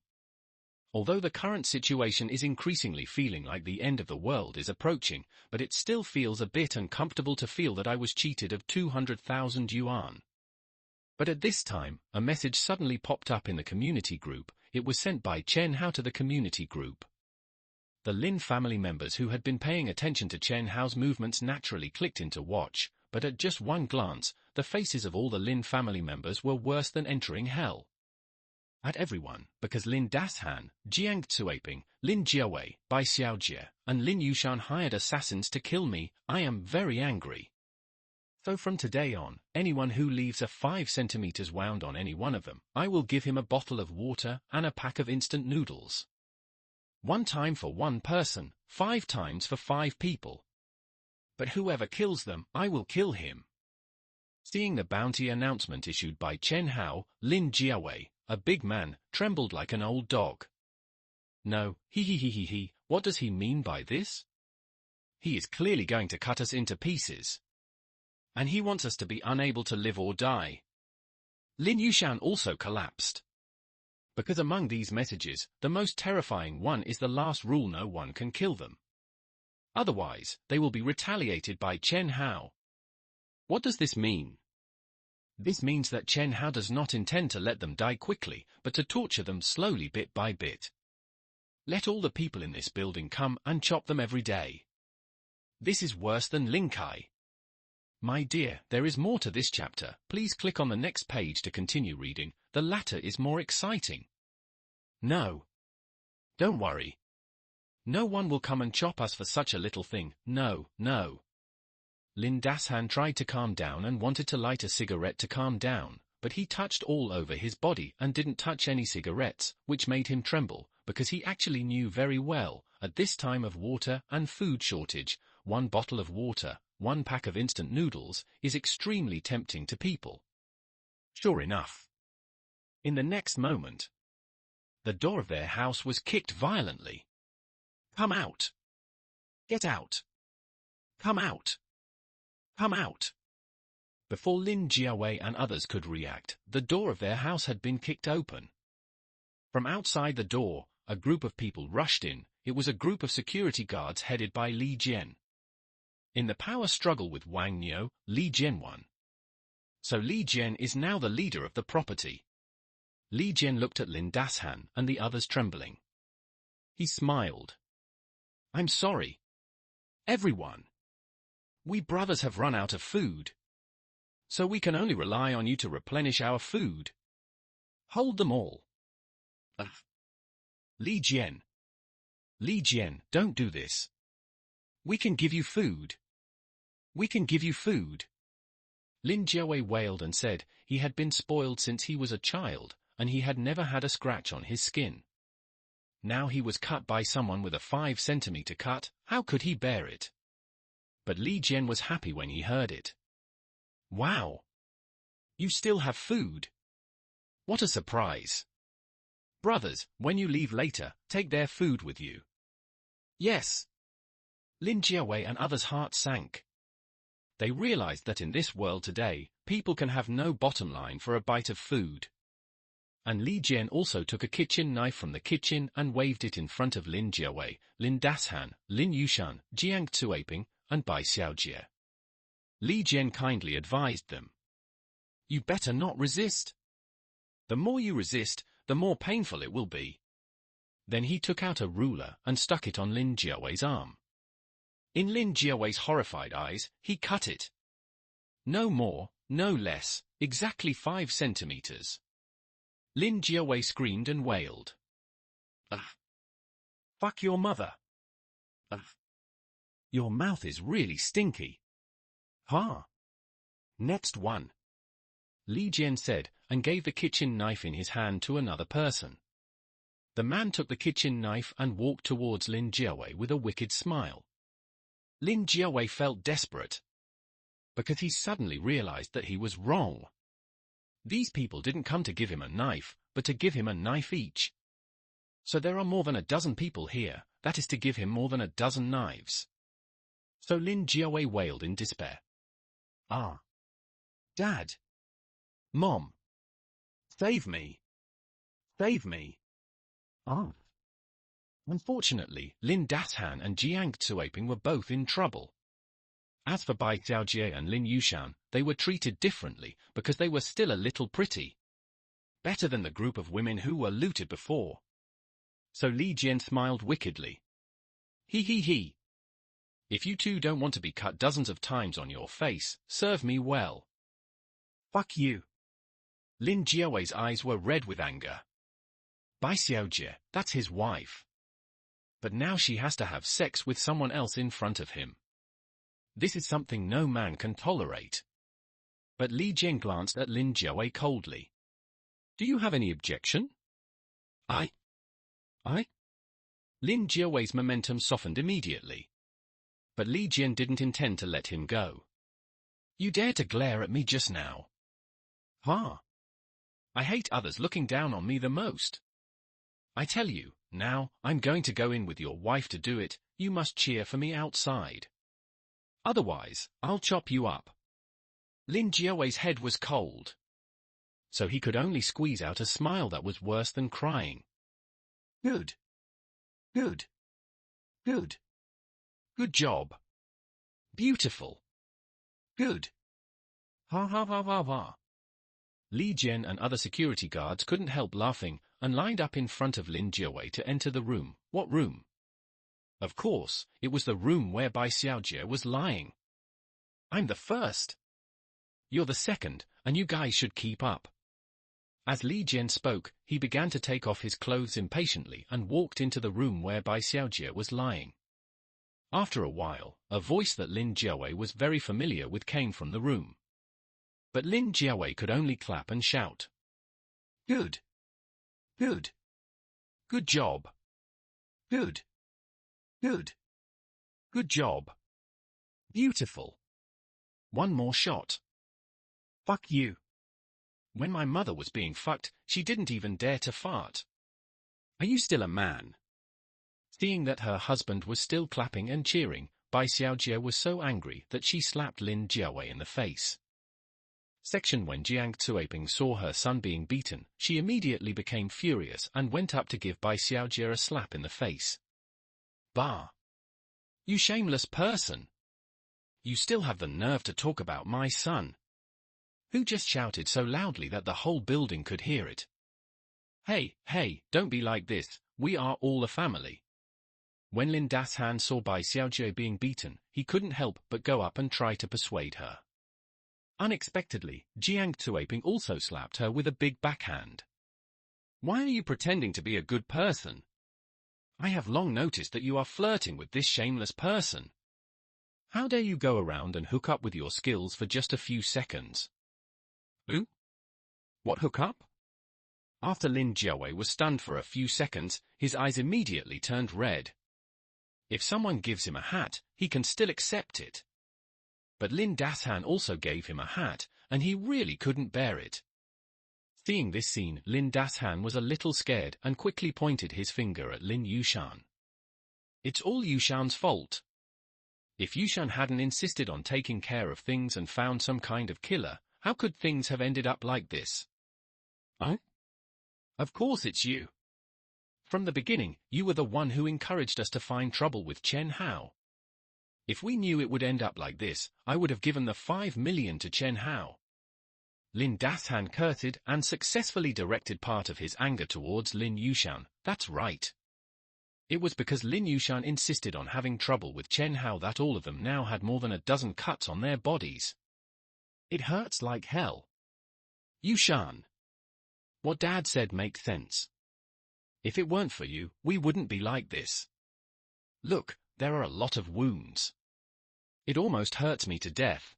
Although the current situation is increasingly feeling like the end of the world is approaching, but it still feels a bit uncomfortable to feel that I was cheated of 200,000 yuan. But at this time, a message suddenly popped up in the community group. It was sent by Chen Hao to the community group. The Lin family members who had been paying attention to Chen Hao's movements naturally clicked into watch, but at just one glance, the faces of all the Lin family members were worse than entering hell. At everyone, because Lin Dashan, Jiang Tsuaping, Lin Jiawei, Bai Xiaojie, and Lin Yushan hired assassins to kill me, I am very angry. So from today on, anyone who leaves a 5 centimeters wound on any one of them, I will give him a bottle of water and a pack of instant noodles. 1 time for 1 person, 5 times for 5 people. But whoever kills them, I will kill him. Seeing the bounty announcement issued by Chen Hao, Lin Jiawei, a big man, trembled like an old dog. No, he, what does he mean by this? He is clearly going to cut us into pieces. And he wants us to be unable to live or die. Lin Yushan also collapsed. Because among these messages, the most terrifying one is the last rule: no one can kill them. Otherwise, they will be retaliated by Chen Hao. What does this mean? This means that Chen Hao does not intend to let them die quickly, but to torture them slowly bit by bit. Let all the people in this building come and chop them every day. This is worse than Lin Kai. My dear, there is more to this chapter. Please click on the next page to continue reading. The latter is more exciting. No. Don't worry. No one will come and chop us for such a little thing. No, no. Lin Dashan tried to calm down and wanted to light a cigarette to calm down, but he touched all over his body and didn't touch any cigarettes, which made him tremble, because he actually knew very well, at this time of water and food shortage, 1 bottle of water, 1 pack of instant noodles, is extremely tempting to people. Sure enough. In the next moment, the door of their house was kicked violently. Come out! Get out! Come out! Come out! Before Lin Jiawei and others could react, the door of their house had been kicked open. From outside the door, a group of people rushed in. It was a group of security guards headed by Li Jian. In the power struggle with Wang Niu, Li Jian won. So Li Jian is now the leader of the property. Li Jian looked at Lin Dashan and the others trembling. He smiled. I'm sorry. Everyone. We brothers have run out of food. So we can only rely on you to replenish our food. Hold them all. Li Jian. Li Jian, don't do this. We can give you food. We can give you food. Lin Jiawei wailed and said he had been spoiled since he was a child, and he had never had a scratch on his skin. Now he was cut by someone with a 5-centimeter cut. How could he bear it? But Li Jian was happy when he heard it. Wow! You still have food? What a surprise! Brothers, when you leave later, take their food with you. Yes. Lin Jiawei and others' hearts sank. They realized that in this world today, people can have no bottom line for a bite of food. And Li Jian also took a kitchen knife from the kitchen and waved it in front of Lin Jiawei, Lin Dashan, Lin Yushan, Jiang Tuaping, and Bai Xiaojie. Li Jian kindly advised them. You better not resist. The more you resist, the more painful it will be. Then he took out a ruler and stuck it on Lin Jiawei's arm. In Lin Jiawei's horrified eyes, he cut it. No more, no less, exactly 5 centimeters. Lin Jiawei screamed and wailed. Ugh. Fuck your mother. Ugh. Your mouth is really stinky. Huh? Next one. Li Jian said, and gave the kitchen knife in his hand to another person. The man took the kitchen knife and walked towards Lin Jiawei with a wicked smile. Lin Jiawei felt desperate, because he suddenly realized that he was wrong. These people didn't come to give him a knife, but to give him a knife each. So there are more than a dozen people here, that is to give him more than a dozen knives. So Lin Jiawei wailed in despair. Ah. Dad. Mom. Save me. Save me. Ah. Unfortunately, Lin Dashan and Jiang Tuaping were both in trouble. As for Bai Xiaojie and Lin Yushan, they were treated differently because they were still a little pretty. Better than the group of women who were looted before. So Li Jian smiled wickedly. He. If you two don't want to be cut dozens of times on your face, serve me well. Fuck you. Lin Jiawei's eyes were red with anger. Bai Xiaojie, that's his wife. But now she has to have sex with someone else in front of him. This is something no man can tolerate. But Li Jian glanced at Lin Jiawei coldly. Do you have any objection? I? Lin Jiawei's momentum softened immediately. But Li Jian didn't intend to let him go. You dare to glare at me just now? Huh? I hate others looking down on me the most. I tell you, now, I'm going to go in with your wife to do it. You must cheer for me outside. Otherwise, I'll chop you up. Lin Jiawei's head was cold. so he could only squeeze out a smile that was worse than crying. Good. Good. Good. Good job. Beautiful. Good. Ha ha ha ha ha. Li Jian and other security guards couldn't help laughing and lined up in front of Lin Jiawei to enter the room. What room? Of course, it was the room where Bai Xiaojie was lying. I'm the first. You're the second, and you guys should keep up. As Li Jian spoke, he began to take off his clothes impatiently and walked into the room where Bai Xiaojie was lying. After a while, a voice that Lin Jiawei was very familiar with came from the room. But Lin Jiawei could only clap and shout. Good. Good. Good job. Good. Good. Good job. Beautiful. One more shot. Fuck you. When my mother was being fucked, she didn't even dare to fart. Are you still a man? Seeing that her husband was still clapping and cheering, Bai Xiaojie was so angry that she slapped Lin Jiawei in the face. Section When Jiang Cuiping saw her son being beaten, she immediately became furious and went up to give Bai Xiaojie a slap in the face. Bah! You shameless person! You still have the nerve to talk about my son! Who just shouted so loudly that the whole building could hear it. Hey, hey, don't be like this, we are all a family. When Lin Dashan saw Bai Xiaojie being beaten, he couldn't help but go up and try to persuade her. Unexpectedly, Jiang Cuiping also slapped her with a big backhand. Why are you pretending to be a good person? I have long noticed that you are flirting with this shameless person. How dare you go around and hook up with your skills for just a few seconds? Who? What hook up? After Lin Jiawei was stunned for a few seconds, his eyes immediately turned red. If someone gives him a hat, he can still accept it. But Lin Dashan also gave him a hat, and he really couldn't bear it. Seeing this scene, Lin Dashan was a little scared and quickly pointed his finger at Lin Yushan. It's all Yushan's fault. If Yushan hadn't insisted on taking care of things and found some kind of killer, how could things have ended up like this? Huh? Of course it's you. From the beginning, you were the one who encouraged us to find trouble with Chen Hao. If we knew it would end up like this, I would have given the 5 million to Chen Hao. Lin Dashan cursed and successfully directed part of his anger towards Lin Yushan. That's right. It was because Lin Yushan insisted on having trouble with Chen Hao that all of them now had more than a dozen cuts on their bodies. It hurts like hell. Yushan. What Dad said makes sense. If it weren't for you, we wouldn't be like this. Look, there are a lot of wounds. It almost hurts me to death.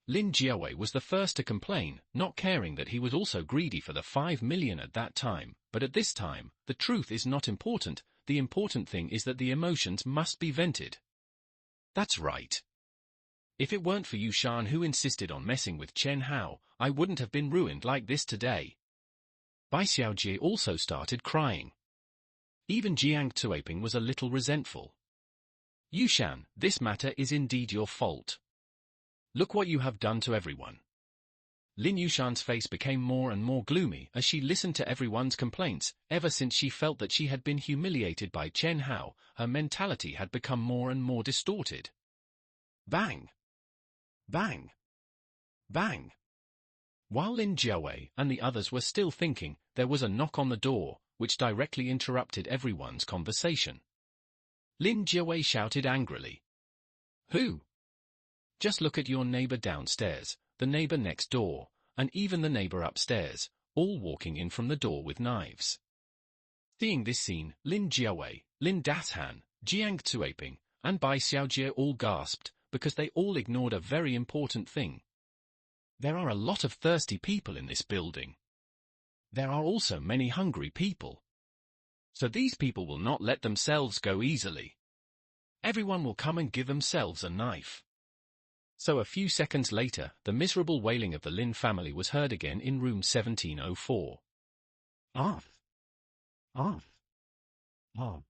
Lin Jiawei was the first to complain, not caring that he was also greedy for the 5 million at that time, but at this time, the truth is not important, the important thing is that the emotions must be vented. That's right. If it weren't for Yushan who insisted on messing with Chen Hao, I wouldn't have been ruined like this today. Bai Xiaojie also started crying. Even Jiang Cuiping was a little resentful. Yushan, this matter is indeed your fault. Look what you have done to everyone. Lin Yushan's face became more and more gloomy as she listened to everyone's complaints. Ever since she felt that she had been humiliated by Chen Hao, her mentality had become more and more distorted. Bang! Bang! Bang! While Lin Jiawei and the others were still thinking, there was a knock on the door, which directly interrupted everyone's conversation. Lin Jiawei shouted angrily. Who? Just look at your neighbor downstairs, the neighbor next door, and even the neighbor upstairs, all walking in from the door with knives. Seeing this scene, Lin Jiawei, Lin Dashan, Jiang Cuiping, and Bai Xiaojie all gasped, because they all ignored a very important thing. There are a lot of thirsty people in this building. There are also many hungry people. So these people will not let themselves go easily. Everyone will come and give themselves a knife. So a few seconds later, the miserable wailing of the Lin family was heard again in room 1704. Arf! Arf! Arf!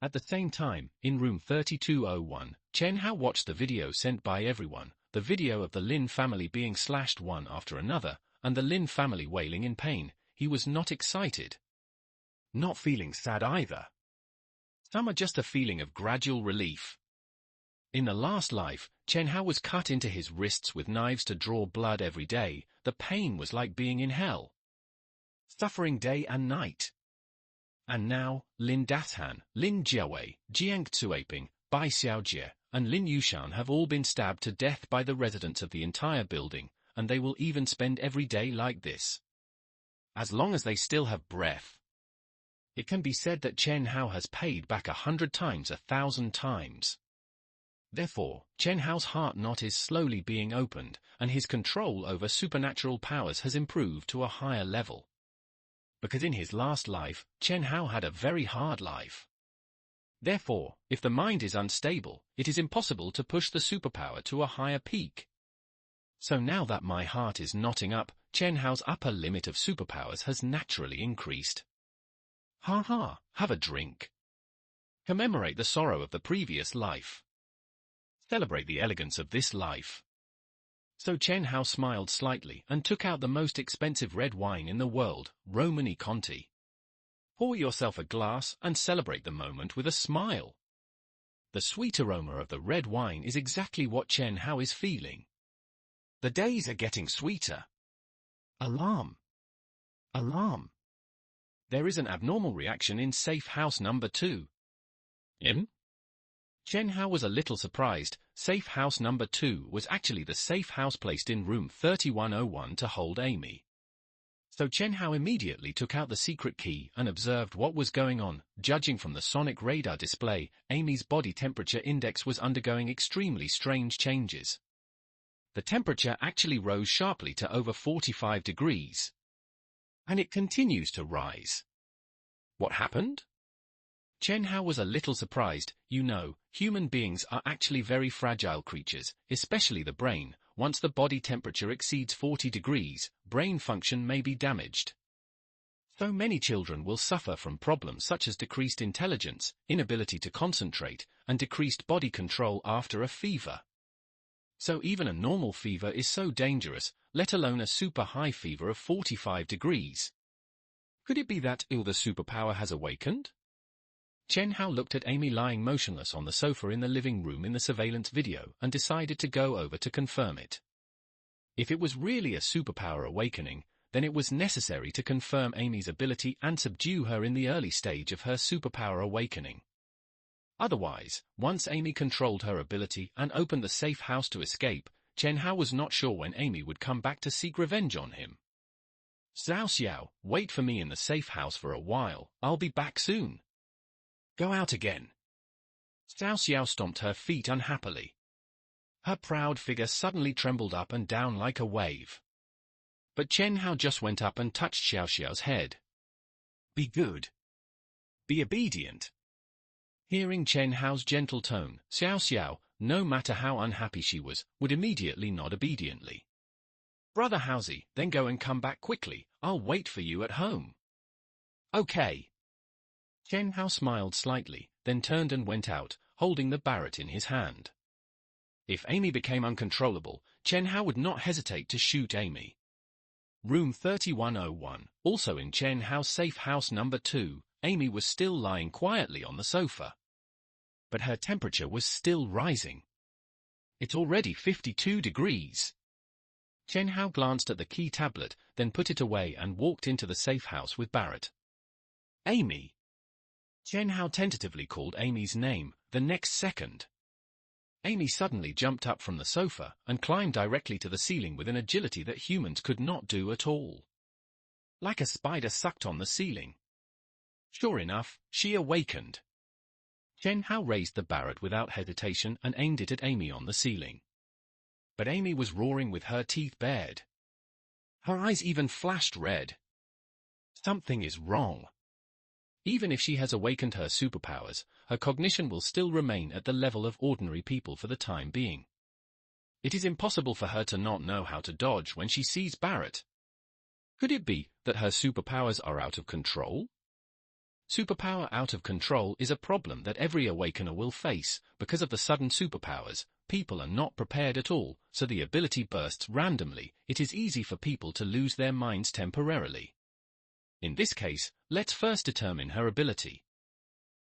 At the same time, in room 3201, Chen Hao watched the video sent by everyone, the video of the Lin family being slashed one after another, and the Lin family wailing in pain, he was not excited. Not feeling sad either. Some are just a feeling of gradual relief. In the last life, Chen Hao was cut into his wrists with knives to draw blood every day. The pain was like being in hell. Suffering day and night. And now, Lin Dashan, Lin Jiawei, Jiang Tsuaping, Bai Xiaojie, and Lin Yushan have all been stabbed to death by the residents of the entire building, and they will even spend every day like this. As long as they still have breath. It can be said that Chen Hao has paid back 100 times 1,000 times. Therefore, Chen Hao's heart knot is slowly being opened, and his control over supernatural powers has improved to a higher level. Because in his last life, Chen Hao had a very hard life. Therefore, if the mind is unstable, it is impossible to push the superpower to a higher peak. So now that my heart is knotting up, Chen Hao's upper limit of superpowers has naturally increased. Ha ha, have a drink. Commemorate the sorrow of the previous life. Celebrate the elegance of this life. So Chen Hao smiled slightly and took out the most expensive red wine in the world, Romani Conti. Pour yourself a glass and celebrate the moment with a smile. The sweet aroma of the red wine is exactly what Chen Hao is feeling. The days are getting sweeter. Alarm! Alarm! There is an abnormal reaction in safe house number 2. Chen Hao was a little surprised. Safe house number 2 was actually the safe house placed in room 3101 to hold Amy. So Chen Hao immediately took out the secret key and observed what was going on. Judging from the sonic radar display, Amy's body temperature index was undergoing extremely strange changes. The temperature actually rose sharply to over 45 degrees. And it continues to rise. What happened? Chen Hao was a little surprised. You know, human beings are actually very fragile creatures, especially the brain. Once the body temperature exceeds 40 degrees, brain function may be damaged. So many children will suffer from problems such as decreased intelligence, inability to concentrate, and decreased body control after a fever. So even a normal fever is so dangerous, let alone a super high fever of 45 degrees. Could it be that the superpower has awakened? Chen Hao looked at Amy lying motionless on the sofa in the living room in the surveillance video and decided to go over to confirm it. If it was really a superpower awakening, then it was necessary to confirm Amy's ability and subdue her in the early stage of her superpower awakening. Otherwise, once Amy controlled her ability and opened the safe house to escape, Chen Hao was not sure when Amy would come back to seek revenge on him. Xiao Xiao, wait for me in the safe house for a while, I'll be back soon. Go out again. Xiao Xiao stomped her feet unhappily. Her proud figure suddenly trembled up and down like a wave. But Chen Hao just went up and touched Xiao Xiao's head. Be good. Be obedient. Hearing Chen Hao's gentle tone, Xiao Xiao, no matter how unhappy she was, would immediately nod obediently. Brother Haozi, then go and come back quickly, I'll wait for you at home. Okay. Chen Hao smiled slightly, then turned and went out, holding the barrette in his hand. If Amy became uncontrollable, Chen Hao would not hesitate to shoot Amy. Room 3101, also in Chen Hao's safe house number 2, Amy was still lying quietly on the sofa. But her temperature was still rising. It's already 52 degrees. Chen Hao glanced at the key tablet, then put it away and walked into the safe house with Barrett. Amy. Chen Hao tentatively called Amy's name. The next second, Amy suddenly jumped up from the sofa and climbed directly to the ceiling with an agility that humans could not do at all. Like a spider sucked on the ceiling. Sure enough, she awakened. Chen Hao raised the barrette without hesitation and aimed it at Amy on the ceiling. But Amy was roaring with her teeth bared. Her eyes even flashed red. Something is wrong. Even if she has awakened her superpowers, her cognition will still remain at the level of ordinary people for the time being. It is impossible for her to not know how to dodge when she sees Barrett. Could it be that her superpowers are out of control? Superpower out of control is a problem that every awakener will face. Because of the sudden superpowers, people are not prepared at all, so the ability bursts randomly. It is easy for people to lose their minds temporarily. In this case, let's first determine her ability.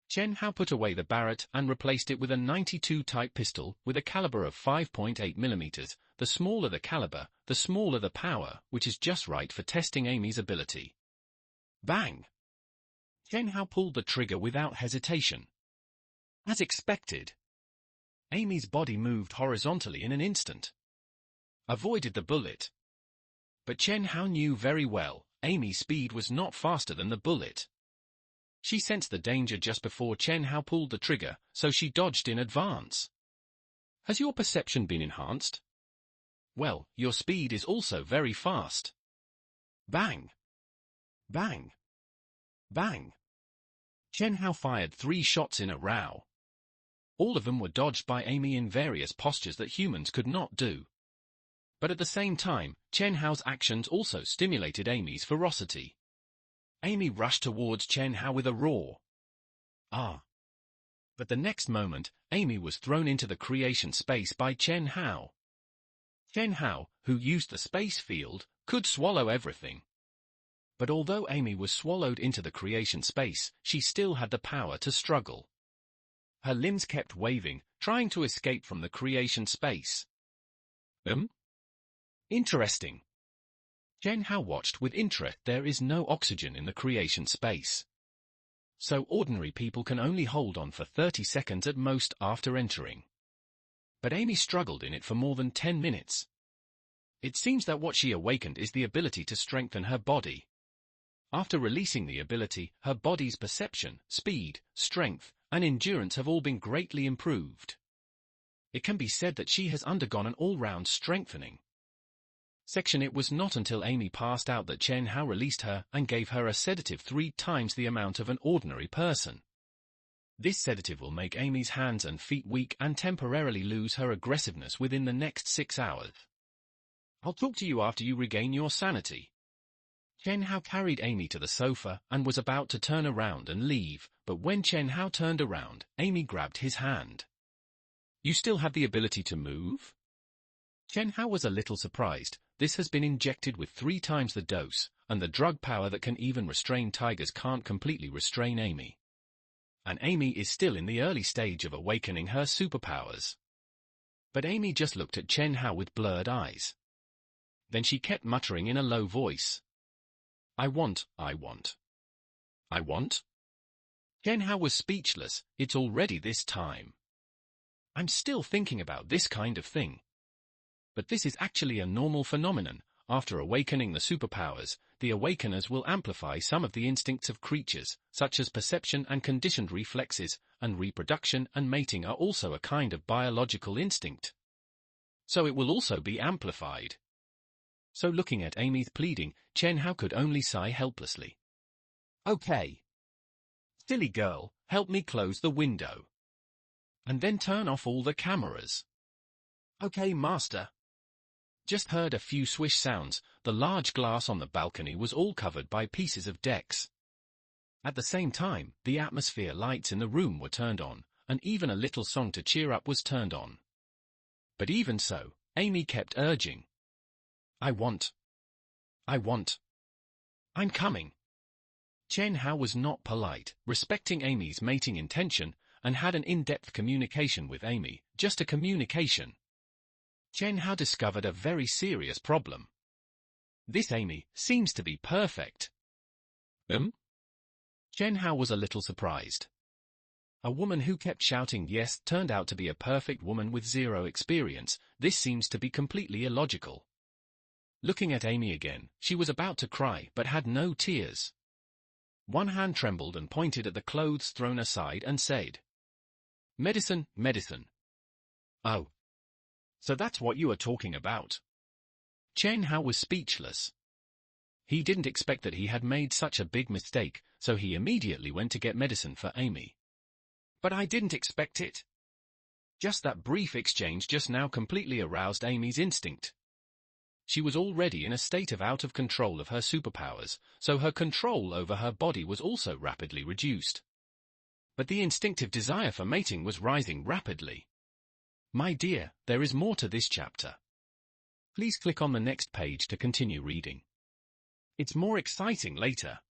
Chen Hao put away the Barrett and replaced it with a 92 Type pistol with a caliber of 5.8 mm. The smaller the caliber, the smaller the power, which is just right for testing Amy's ability. Bang! Chen Hao pulled the trigger without hesitation. As expected, Amy's body moved horizontally in an instant, avoided the bullet. But Chen Hao knew very well, Amy's speed was not faster than the bullet. She sensed the danger just before Chen Hao pulled the trigger, so she dodged in advance. Has your perception been enhanced? Well, your speed is also very fast. Bang! Bang! Bang! Chen Hao fired 3 shots in a row. All of them were dodged by Amy in various postures that humans could not do. But at the same time, Chen Hao's actions also stimulated Amy's ferocity. Amy rushed towards Chen Hao with a roar. Ah! But the next moment, Amy was thrown into the creation space by Chen Hao. Chen Hao, who used the space field, could swallow everything. But although Amy was swallowed into the creation space, she still had the power to struggle. Her limbs kept waving, trying to escape from the creation space. Interesting. Chen Hao watched with interest. There is no oxygen in the creation space. So ordinary people can only hold on for 30 seconds at most after entering. But Amy struggled in it for more than 10 minutes. It seems that what she awakened is the ability to strengthen her body. After releasing the ability, her body's perception, speed, strength, and endurance have all been greatly improved. It can be said that she has undergone an all-round strengthening. It was not until Amy passed out that Chen Hao released her and gave her a sedative 3 times the amount of an ordinary person. This sedative will make Amy's hands and feet weak and temporarily lose her aggressiveness within the next 6 hours. I'll talk to you after you regain your sanity. Chen Hao carried Amy to the sofa and was about to turn around and leave, but when Chen Hao turned around, Amy grabbed his hand. You still have the ability to move? Chen Hao was a little surprised. This has been injected with 3 times the dose, and the drug power that can even restrain tigers can't completely restrain Amy. And Amy is still in the early stage of awakening her superpowers. But Amy just looked at Chen Hao with blurred eyes. Then she kept muttering in a low voice. I want. Chen Hao was speechless. It's already this time. I'm still thinking about this kind of thing. But this is actually a normal phenomenon. After awakening the superpowers, the awakeners will amplify some of the instincts of creatures, such as perception and conditioned reflexes, and reproduction and mating are also a kind of biological instinct. So it will also be amplified. So looking at Amy's pleading, Chen Hao could only sigh helplessly. Okay. Silly girl, help me close the window. And then turn off all the cameras. Okay, master. Just heard a few swish sounds. The large glass on the balcony was all covered by pieces of decks. At the same time, the atmosphere lights in the room were turned on, and even a little song to cheer up was turned on. But even so, Amy kept urging. I want. I'm coming. Chen Hao was not polite, respecting Amy's mating intention, and had an in-depth communication with Amy, just a communication. Chen Hao discovered a very serious problem. This Amy seems to be perfect. Chen Hao was a little surprised. A woman who kept shouting yes turned out to be a perfect woman with 0 experience. This seems to be completely illogical. Looking at Amy again, she was about to cry but had no tears. One hand trembled and pointed at the clothes thrown aside and said, Medicine. Oh. So that's what you are talking about. Chen Hao was speechless. He didn't expect that he had made such a big mistake, so he immediately went to get medicine for Amy. But I didn't expect it. Just that brief exchange just now completely aroused Amy's instinct. She was already in a state of out of control of her superpowers, so her control over her body was also rapidly reduced. But the instinctive desire for mating was rising rapidly. My dear, there is more to this chapter. Please click on the next page to continue reading. It's more exciting later.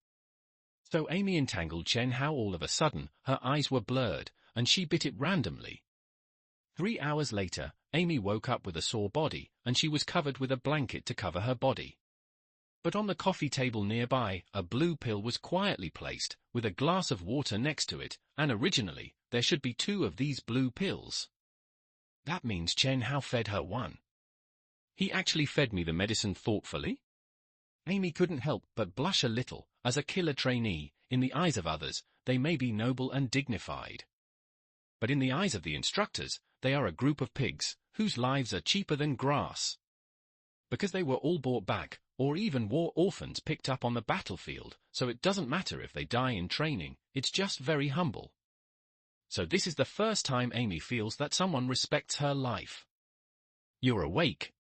So Amy entangled Chen Hao all of a sudden, her eyes were blurred, and she bit it randomly. 3 hours later, Amy woke up with a sore body, and she was covered with a blanket to cover her body. But on the coffee table nearby, a blue pill was quietly placed, with a glass of water next to it, and originally, there should be 2 of these blue pills. That means Chen Hao fed her one. He actually fed me the medicine thoughtfully? Amy couldn't help but blush a little. As a killer trainee, in the eyes of others, they may be noble and dignified. But in the eyes of the instructors, they are a group of pigs, whose lives are cheaper than grass. Because they were all bought back, or even war orphans picked up on the battlefield, so it doesn't matter if they die in training, it's just very humble. So this is the first time Amy feels that someone respects her life. You're awake.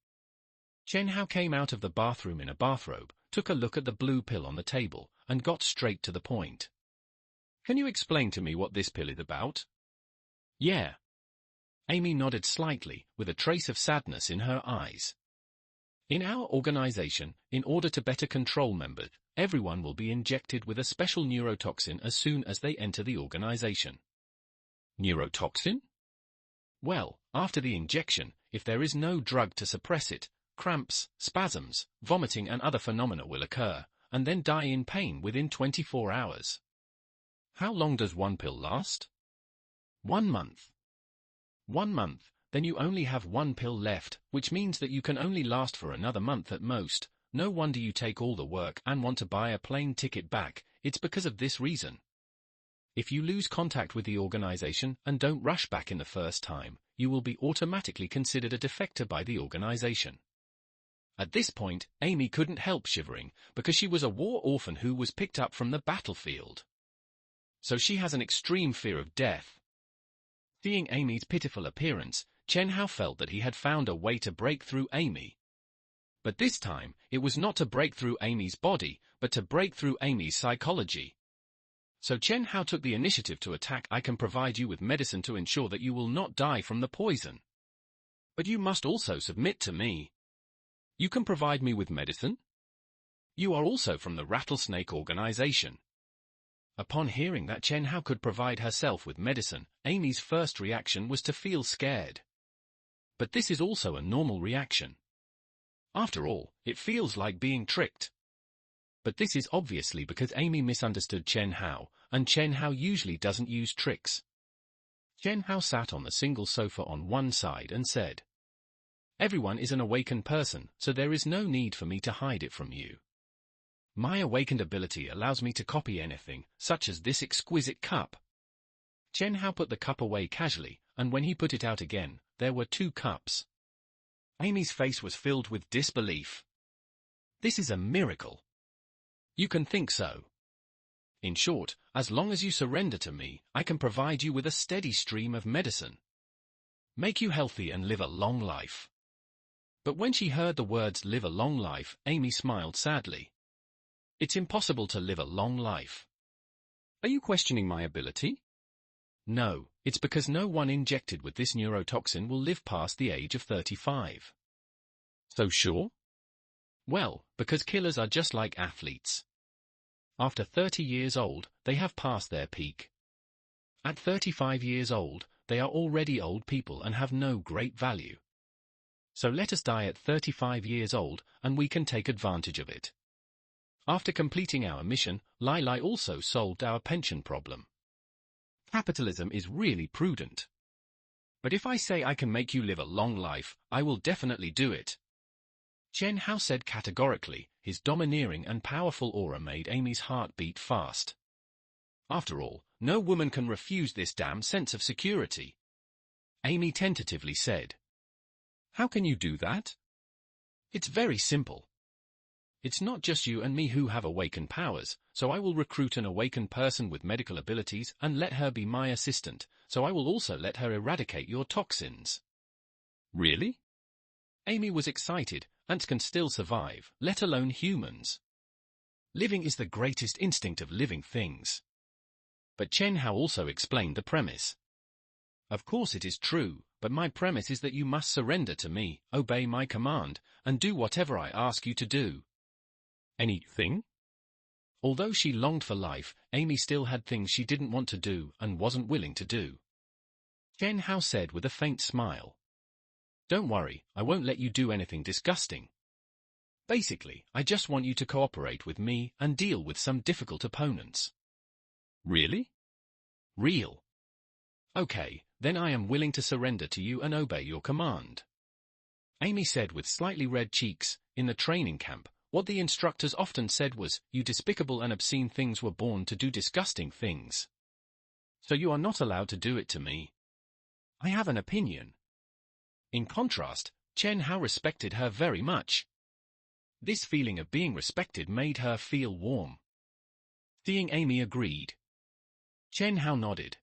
Chen Hao came out of the bathroom in a bathrobe, took a look at the blue pill on the table, and got straight to the point. Can you explain to me what this pill is about? Yeah. Amy nodded slightly, with a trace of sadness in her eyes. In our organization, in order to better control members, everyone will be injected with a special neurotoxin as soon as they enter the organization. Neurotoxin? Well, after the injection, if there is no drug to suppress it, cramps, spasms, vomiting and other phenomena will occur, and then die in pain within 24 hours. How long does one pill last? 1 month. 1 month, then you only have 1 pill left, which means that you can only last for another month at most. No wonder you take all the work and want to buy a plane ticket back, it's because of this reason. If you lose contact with the organization and don't rush back in the first time, you will be automatically considered a defector by the organization. At this point, Amy couldn't help shivering, because she was a war orphan who was picked up from the battlefield. So she has an extreme fear of death. Seeing Amy's pitiful appearance, Chen Hao felt that he had found a way to break through Amy. But this time, it was not to break through Amy's body, but to break through Amy's psychology. So Chen Hao took the initiative to attack. I can provide you with medicine to ensure that you will not die from the poison. But you must also submit to me. You can provide me with medicine? You are also from the Rattlesnake organization. Upon hearing that Chen Hao could provide herself with medicine, Amy's first reaction was to feel scared. But this is also a normal reaction. After all, it feels like being tricked. But this is obviously because Amy misunderstood Chen Hao, and Chen Hao usually doesn't use tricks. Chen Hao sat on the single sofa on one side and said, "Everyone is an awakened person, so there is no need for me to hide it from you. My awakened ability allows me to copy anything, such as this exquisite cup." Chen Hao put the cup away casually, and when he put it out again, there were 2 cups. Amy's face was filled with disbelief. This is a miracle. You can think so. In short, as long as you surrender to me, I can provide you with a steady stream of medicine. Make you healthy and live a long life. But when she heard the words live a long life, Amy smiled sadly. It's impossible to live a long life. Are you questioning my ability? No, it's because no one injected with this neurotoxin will live past the age of 35. So sure? Well, because killers are just like athletes. After 30 years old, they have passed their peak. At 35 years old, they are already old people and have no great value. So let us die at 35 years old, and we can take advantage of it. After completing our mission, Lai Lai also solved our pension problem. Capitalism is really prudent. But if I say I can make you live a long life, I will definitely do it. Chen Hao said categorically. His domineering and powerful aura made Amy's heart beat fast. After all, no woman can refuse this damn sense of security. Amy tentatively said, "How can you do that?" "It's very simple. It's not just you and me who have awakened powers, so I will recruit an awakened person with medical abilities and let her be my assistant, so I will also let her eradicate your toxins." Really? Amy was excited, ants can still survive, let alone humans. Living is the greatest instinct of living things. But Chen Hao also explained the premise. Of course it is true, but my premise is that you must surrender to me, obey my command, and do whatever I ask you to do. Anything? Although she longed for life, Amy still had things she didn't want to do and wasn't willing to do. Chen Hao said with a faint smile. Don't worry, I won't let you do anything disgusting. Basically, I just want you to cooperate with me and deal with some difficult opponents. Really? Real. Okay, then I am willing to surrender to you and obey your command. Amy said with slightly red cheeks. In the training camp, what the instructors often said was, you despicable and obscene things were born to do disgusting things. So you are not allowed to do it to me. I have an opinion. In contrast, Chen Hao respected her very much. This feeling of being respected made her feel warm. Seeing Amy agreed. Chen Hao nodded.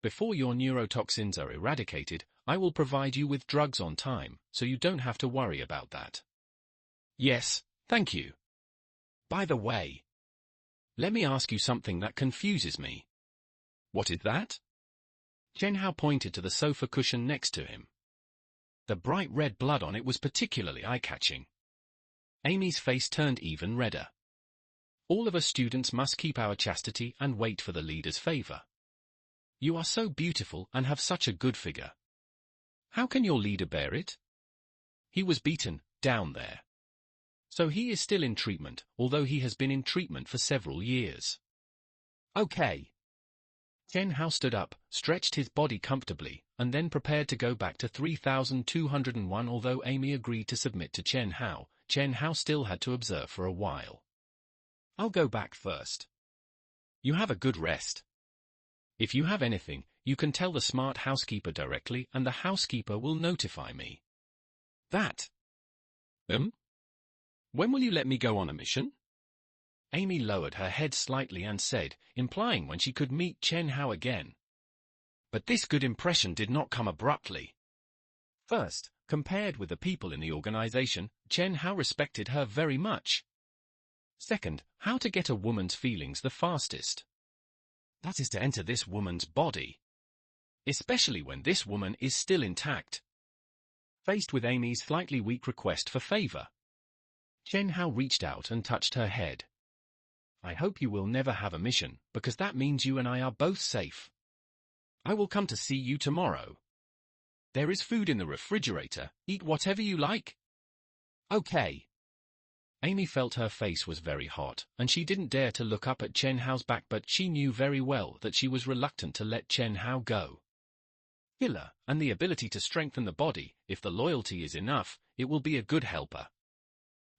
Before your neurotoxins are eradicated, I will provide you with drugs on time, so you don't have to worry about that. Yes, thank you. By the way, let me ask you something that confuses me. What is that? Chen Hao pointed to the sofa cushion next to him. The bright red blood on it was particularly eye-catching. Amy's face turned even redder. All of us students must keep our chastity and wait for the leader's favor. You are so beautiful and have such a good figure. How can your leader bear it? He was beaten, down there. So he is still in treatment, although he has been in treatment for several years. Okay. Chen Hao stood up, stretched his body comfortably, and then prepared to go back to 3201. Although Amy agreed to submit to Chen Hao still had to observe for a while. I'll go back first. You have a good rest. If you have anything, you can tell the smart housekeeper directly and the housekeeper will notify me. That. When will you let me go on a mission? Amy lowered her head slightly and said, implying when she could meet Chen Hao again. But this good impression did not come abruptly. First, compared with the people in the organization, Chen Hao respected her very much. Second, how to get a woman's feelings the fastest. That is to enter this woman's body. Especially when this woman is still intact. Faced with Amy's slightly weak request for favor, Chen Hao reached out and touched her head. I hope you will never have a mission, because that means you and I are both safe. I will come to see you tomorrow. There is food in the refrigerator, eat whatever you like. Okay. Amy felt her face was very hot, and she didn't dare to look up at Chen Hao's back, but she knew very well that she was reluctant to let Chen Hao go. Killer, and the ability to strengthen the body, if the loyalty is enough, it will be a good helper.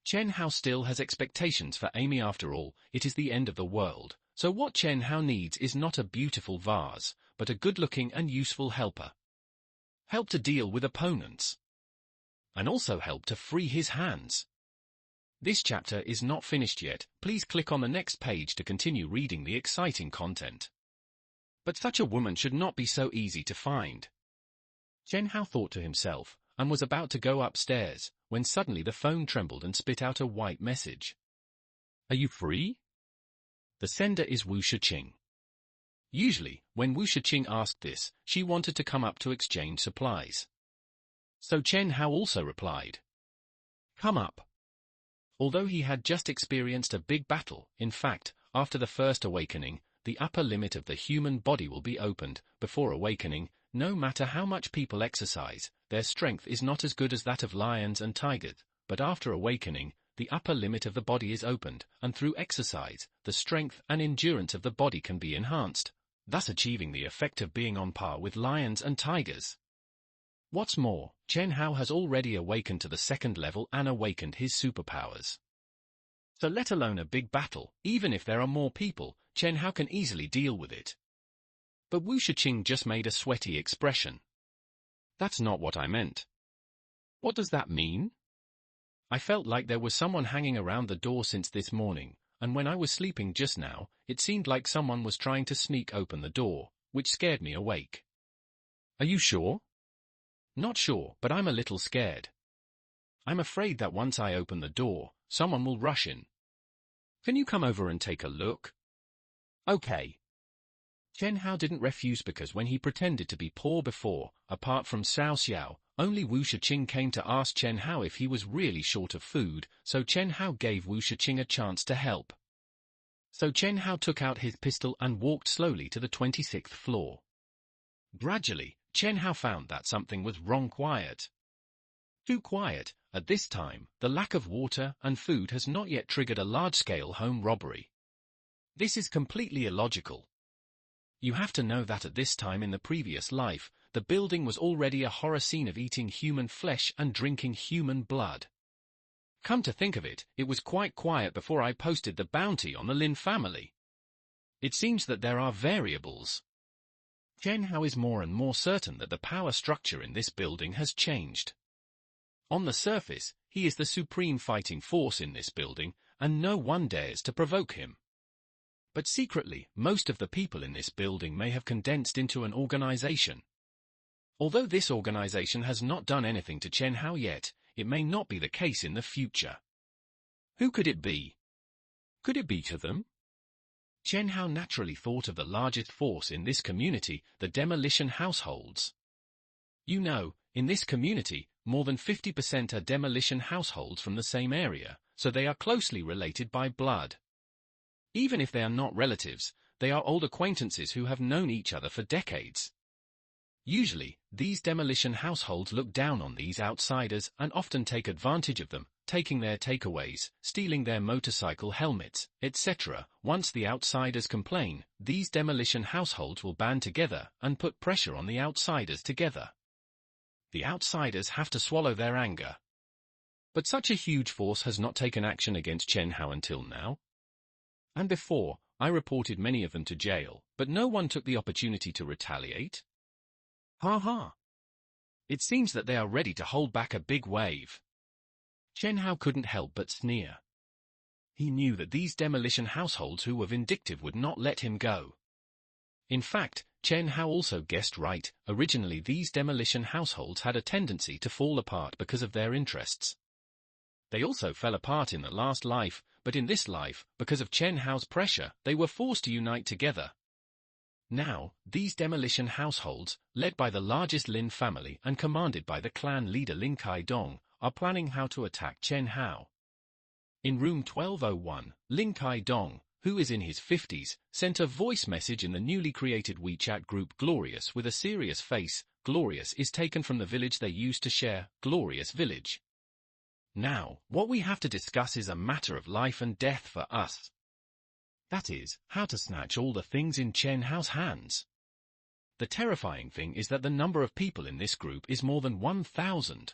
Chen Hao still has expectations for Amy. After all, it is the end of the world, so what Chen Hao needs is not a beautiful vase, but a good-looking and useful helper. Help to deal with opponents. And also help to free his hands. This chapter is not finished yet. Please click on the next page to continue reading the exciting content. But such a woman should not be so easy to find. Chen Hao thought to himself, and was about to go upstairs, when suddenly the phone trembled and spit out a white message. Are you free? The sender is Wu Shiqing. Usually, when Wu Shiqing asked this, she wanted to come up to exchange supplies. So Chen Hao also replied. Come up. Although he had just experienced a big battle, in fact, after the first awakening, the upper limit of the human body will be opened. Before awakening, no matter how much people exercise, their strength is not as good as that of lions and tigers, but after awakening, the upper limit of the body is opened, and through exercise, the strength and endurance of the body can be enhanced, thus achieving the effect of being on par with lions and tigers. What's more, Chen Hao has already awakened to the second level and awakened his superpowers. So let alone a big battle, even if there are more people, Chen Hao can easily deal with it. But Wu Shiqing just made a sweaty expression. That's not what I meant. What does that mean? I felt like there was someone hanging around the door since this morning, and when I was sleeping just now, it seemed like someone was trying to sneak open the door, which scared me awake. Are you sure? Not sure, but I'm a little scared. I'm afraid that once I open the door, someone will rush in. Can you come over and take a look? Okay. Chen Hao didn't refuse because when he pretended to be poor before, apart from Cao Xiao, only Wu Shiqing came to ask Chen Hao if he was really short of food, so Chen Hao gave Wu Shiqing a chance to help. So Chen Hao took out his pistol and walked slowly to the 26th floor. Gradually, Chen Hao found that something was wrong. Quiet. Too quiet. At this time, the lack of water and food has not yet triggered a large-scale home robbery. This is completely illogical. You have to know that at this time in the previous life, the building was already a horror scene of eating human flesh and drinking human blood. Come to think of it, it was quite quiet before I posted the bounty on the Lin family. It seems that there are variables. Chen Hao is more and more certain that the power structure in this building has changed. On the surface, he is the supreme fighting force in this building, and no one dares to provoke him. But secretly, most of the people in this building may have condensed into an organization. Although this organization has not done anything to Chen Hao yet, it may not be the case in the future. Who could it be? Could it be to them? Chen Hao naturally thought of the largest force in this community, the demolition households. You know, in this community, more than 50% are demolition households from the same area, so they are closely related by blood. Even if they are not relatives, they are old acquaintances who have known each other for decades. Usually, these demolition households look down on these outsiders and often take advantage of them, taking their takeaways, stealing their motorcycle helmets, etc. Once the outsiders complain, these demolition households will band together and put pressure on the outsiders together. The outsiders have to swallow their anger. But such a huge force has not taken action against Chen Hao until now. And before, I reported many of them to jail, but no one took the opportunity to retaliate. Ha ha. It seems that they are ready to hold back a big wave. Chen Hao couldn't help but sneer. He knew that these demolition households who were vindictive would not let him go. In fact, Chen Hao also guessed right. Originally these demolition households had a tendency to fall apart because of their interests. They also fell apart in the last life, but in this life, because of Chen Hao's pressure, they were forced to unite together. Now, these demolition households, led by the largest Lin family and commanded by the clan leader Lin Kai-dong, are planning how to attack Chen Hao. In room 1201, Lin Kai-dong, who is in his 50s, sent a voice message in the newly created WeChat group Glorious with a serious face. Glorious is taken from the village they used to share, Glorious Village. Now, what we have to discuss is a matter of life and death for us. That is, how to snatch all the things in Chen Hao's hands. The terrifying thing is that the number of people in this group is more than 1,000.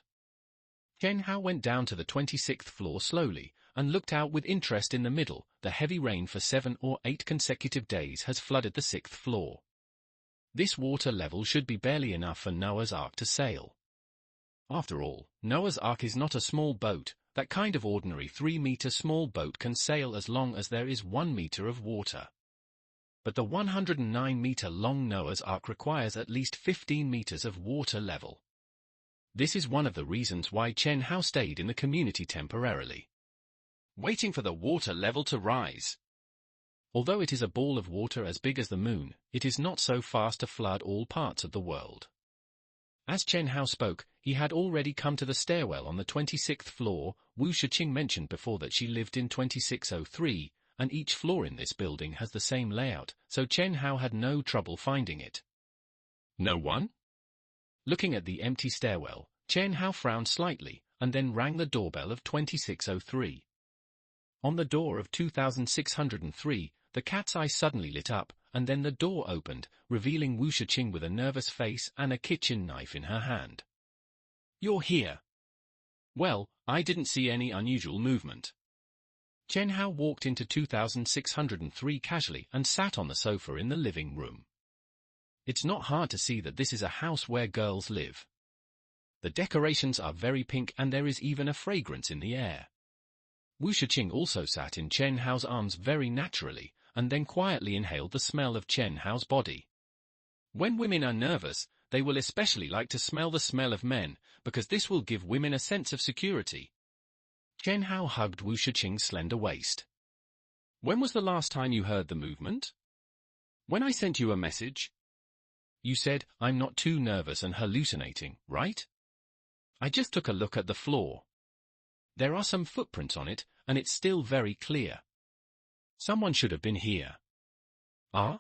Chen Hao went down to the 26th floor slowly, and looked out with interest in the middle. The heavy rain for 7 or 8 consecutive days has flooded the 6th floor. This water level should be barely enough for Noah's Ark to sail. After all, Noah's Ark is not a small boat. That kind of ordinary 3-meter small boat can sail as long as there is 1 meter of water. But the 109-meter long Noah's Ark requires at least 15 meters of water level. This is one of the reasons why Chen Hao stayed in the community temporarily, waiting for the water level to rise. Although it is a ball of water as big as the moon, it is not so fast to flood all parts of the world. As Chen Hao spoke, he had already come to the stairwell on the 26th floor. Wu Shiqing mentioned before that she lived in 2603, and each floor in this building has the same layout, so Chen Hao had no trouble finding it. No one? Looking at the empty stairwell, Chen Hao frowned slightly, and then rang the doorbell of 2603. On the door of 2603, the cat's eye suddenly lit up, and then the door opened, revealing Wu Shiqing with a nervous face and a kitchen knife in her hand. You're here. Well, I didn't see any unusual movement. Chen Hao walked into 2603 casually and sat on the sofa in the living room. It's not hard to see that this is a house where girls live. The decorations are very pink and there is even a fragrance in the air. Wu Shiqing also sat in Chen Hao's arms very naturally, and then quietly inhaled the smell of Chen Hao's body. When women are nervous, they will especially like to smell the smell of men, because this will give women a sense of security. Chen Hao hugged Wu Shiqing's slender waist. When was the last time you heard the movement? When I sent you a message? You said, I'm not too nervous and hallucinating, right? I just took a look at the floor. There are some footprints on it, and it's still very clear. Someone should have been here. Ah?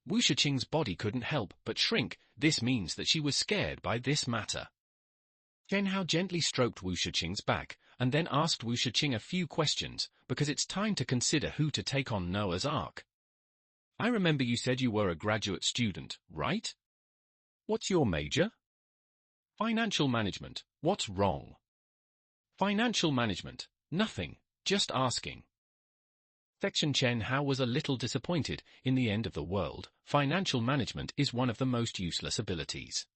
Wu Shiqing's body couldn't help but shrink. This means that she was scared by this matter. Chen Hao gently stroked Wu Shiqing's back, and then asked Wu Shiqing a few questions, because it's time to consider who to take on Noah's Ark. I remember you said you were a graduate student, right? What's your major? Financial management. What's wrong? Financial management. Nothing. Just asking. Section Chen Hao was a little disappointed. In the end of the world, financial management is one of the most useless abilities.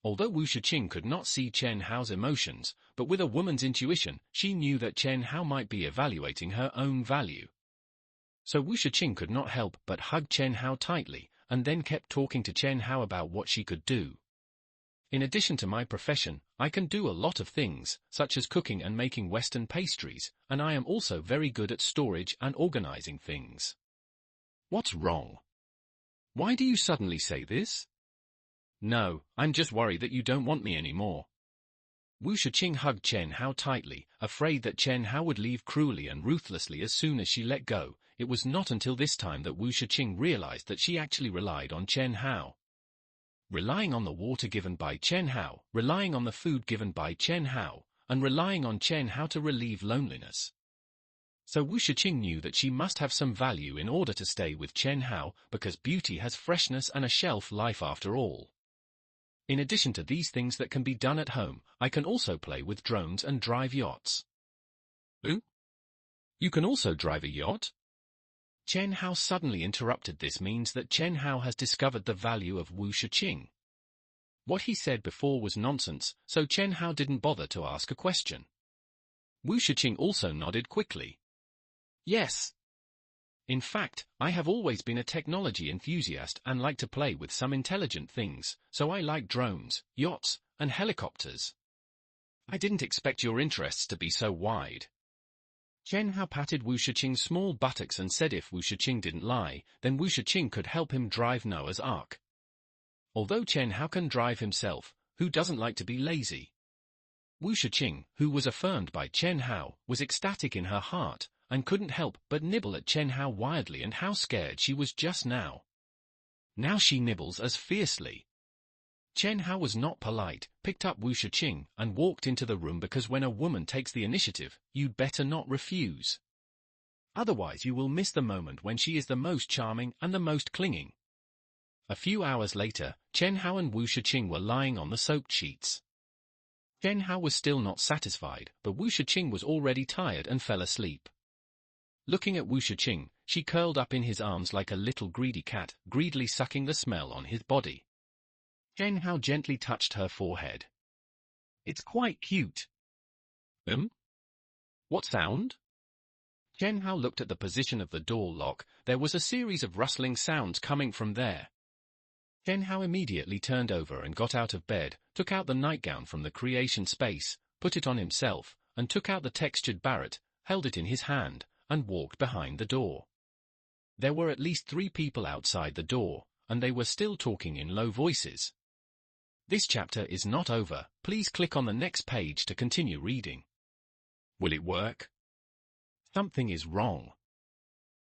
Although Wu Shiqing could not see Chen Hao's emotions, but with a woman's intuition, she knew that Chen Hao might be evaluating her own value. So Wu Shiqing could not help but hug Chen Hao tightly, and then kept talking to Chen Hao about what she could do. In addition to my profession, I can do a lot of things, such as cooking and making Western pastries, and I am also very good at storage and organizing things. What's wrong? Why do you suddenly say this? No, I'm just worried that you don't want me anymore. Wu Shiqing hugged Chen Hao tightly, afraid that Chen Hao would leave cruelly and ruthlessly as soon as she let go. It was not until this time that Wu Shiqing realized that she actually relied on Chen Hao. Relying on the water given by Chen Hao, relying on the food given by Chen Hao, and relying on Chen Hao to relieve loneliness. So Wu Shiqing knew that she must have some value in order to stay with Chen Hao, because beauty has freshness and a shelf life after all. In addition to these things that can be done at home, I can also play with drones and drive yachts. Ooh? You can also drive a yacht? Chen Hao suddenly interrupted. This means that Chen Hao has discovered the value of Wu Shiqing. What he said before was nonsense, so Chen Hao didn't bother to ask a question. Wu Shiqing also nodded quickly. Yes. In fact, I have always been a technology enthusiast and like to play with some intelligent things, so I like drones, yachts, and helicopters. I didn't expect your interests to be so wide. Chen Hao patted Wu Shiqing's small buttocks and said if Wu Shiqing didn't lie, then Wu Shiqing could help him drive Noah's Ark. Although Chen Hao can drive himself, who doesn't like to be lazy? Wu Shiqing, who was affirmed by Chen Hao, was ecstatic in her heart, and couldn't help but nibble at Chen Hao wildly, and how scared she was just now. Now she nibbles as fiercely. Chen Hao was not polite, picked up Wu Shiqing, and walked into the room, because when a woman takes the initiative, you'd better not refuse. Otherwise you will miss the moment when she is the most charming and the most clinging. A few hours later, Chen Hao and Wu Shiqing were lying on the soaked sheets. Chen Hao was still not satisfied, but Wu Shiqing was already tired and fell asleep. Looking at Wu Shiqing, she curled up in his arms like a little greedy cat, greedily sucking the smell on his body. Chen Hao gently touched her forehead. It's quite cute. What sound? Chen Hao looked at the position of the door lock. There was a series of rustling sounds coming from there. Chen Hao immediately turned over and got out of bed, took out the nightgown from the creation space, put it on himself, and took out the textured barrette, held it in his hand, and walked behind the door. There were at least 3 people outside the door, and they were still talking in low voices. This chapter is not over. Please click on the next page to continue reading. Will it work? Something is wrong.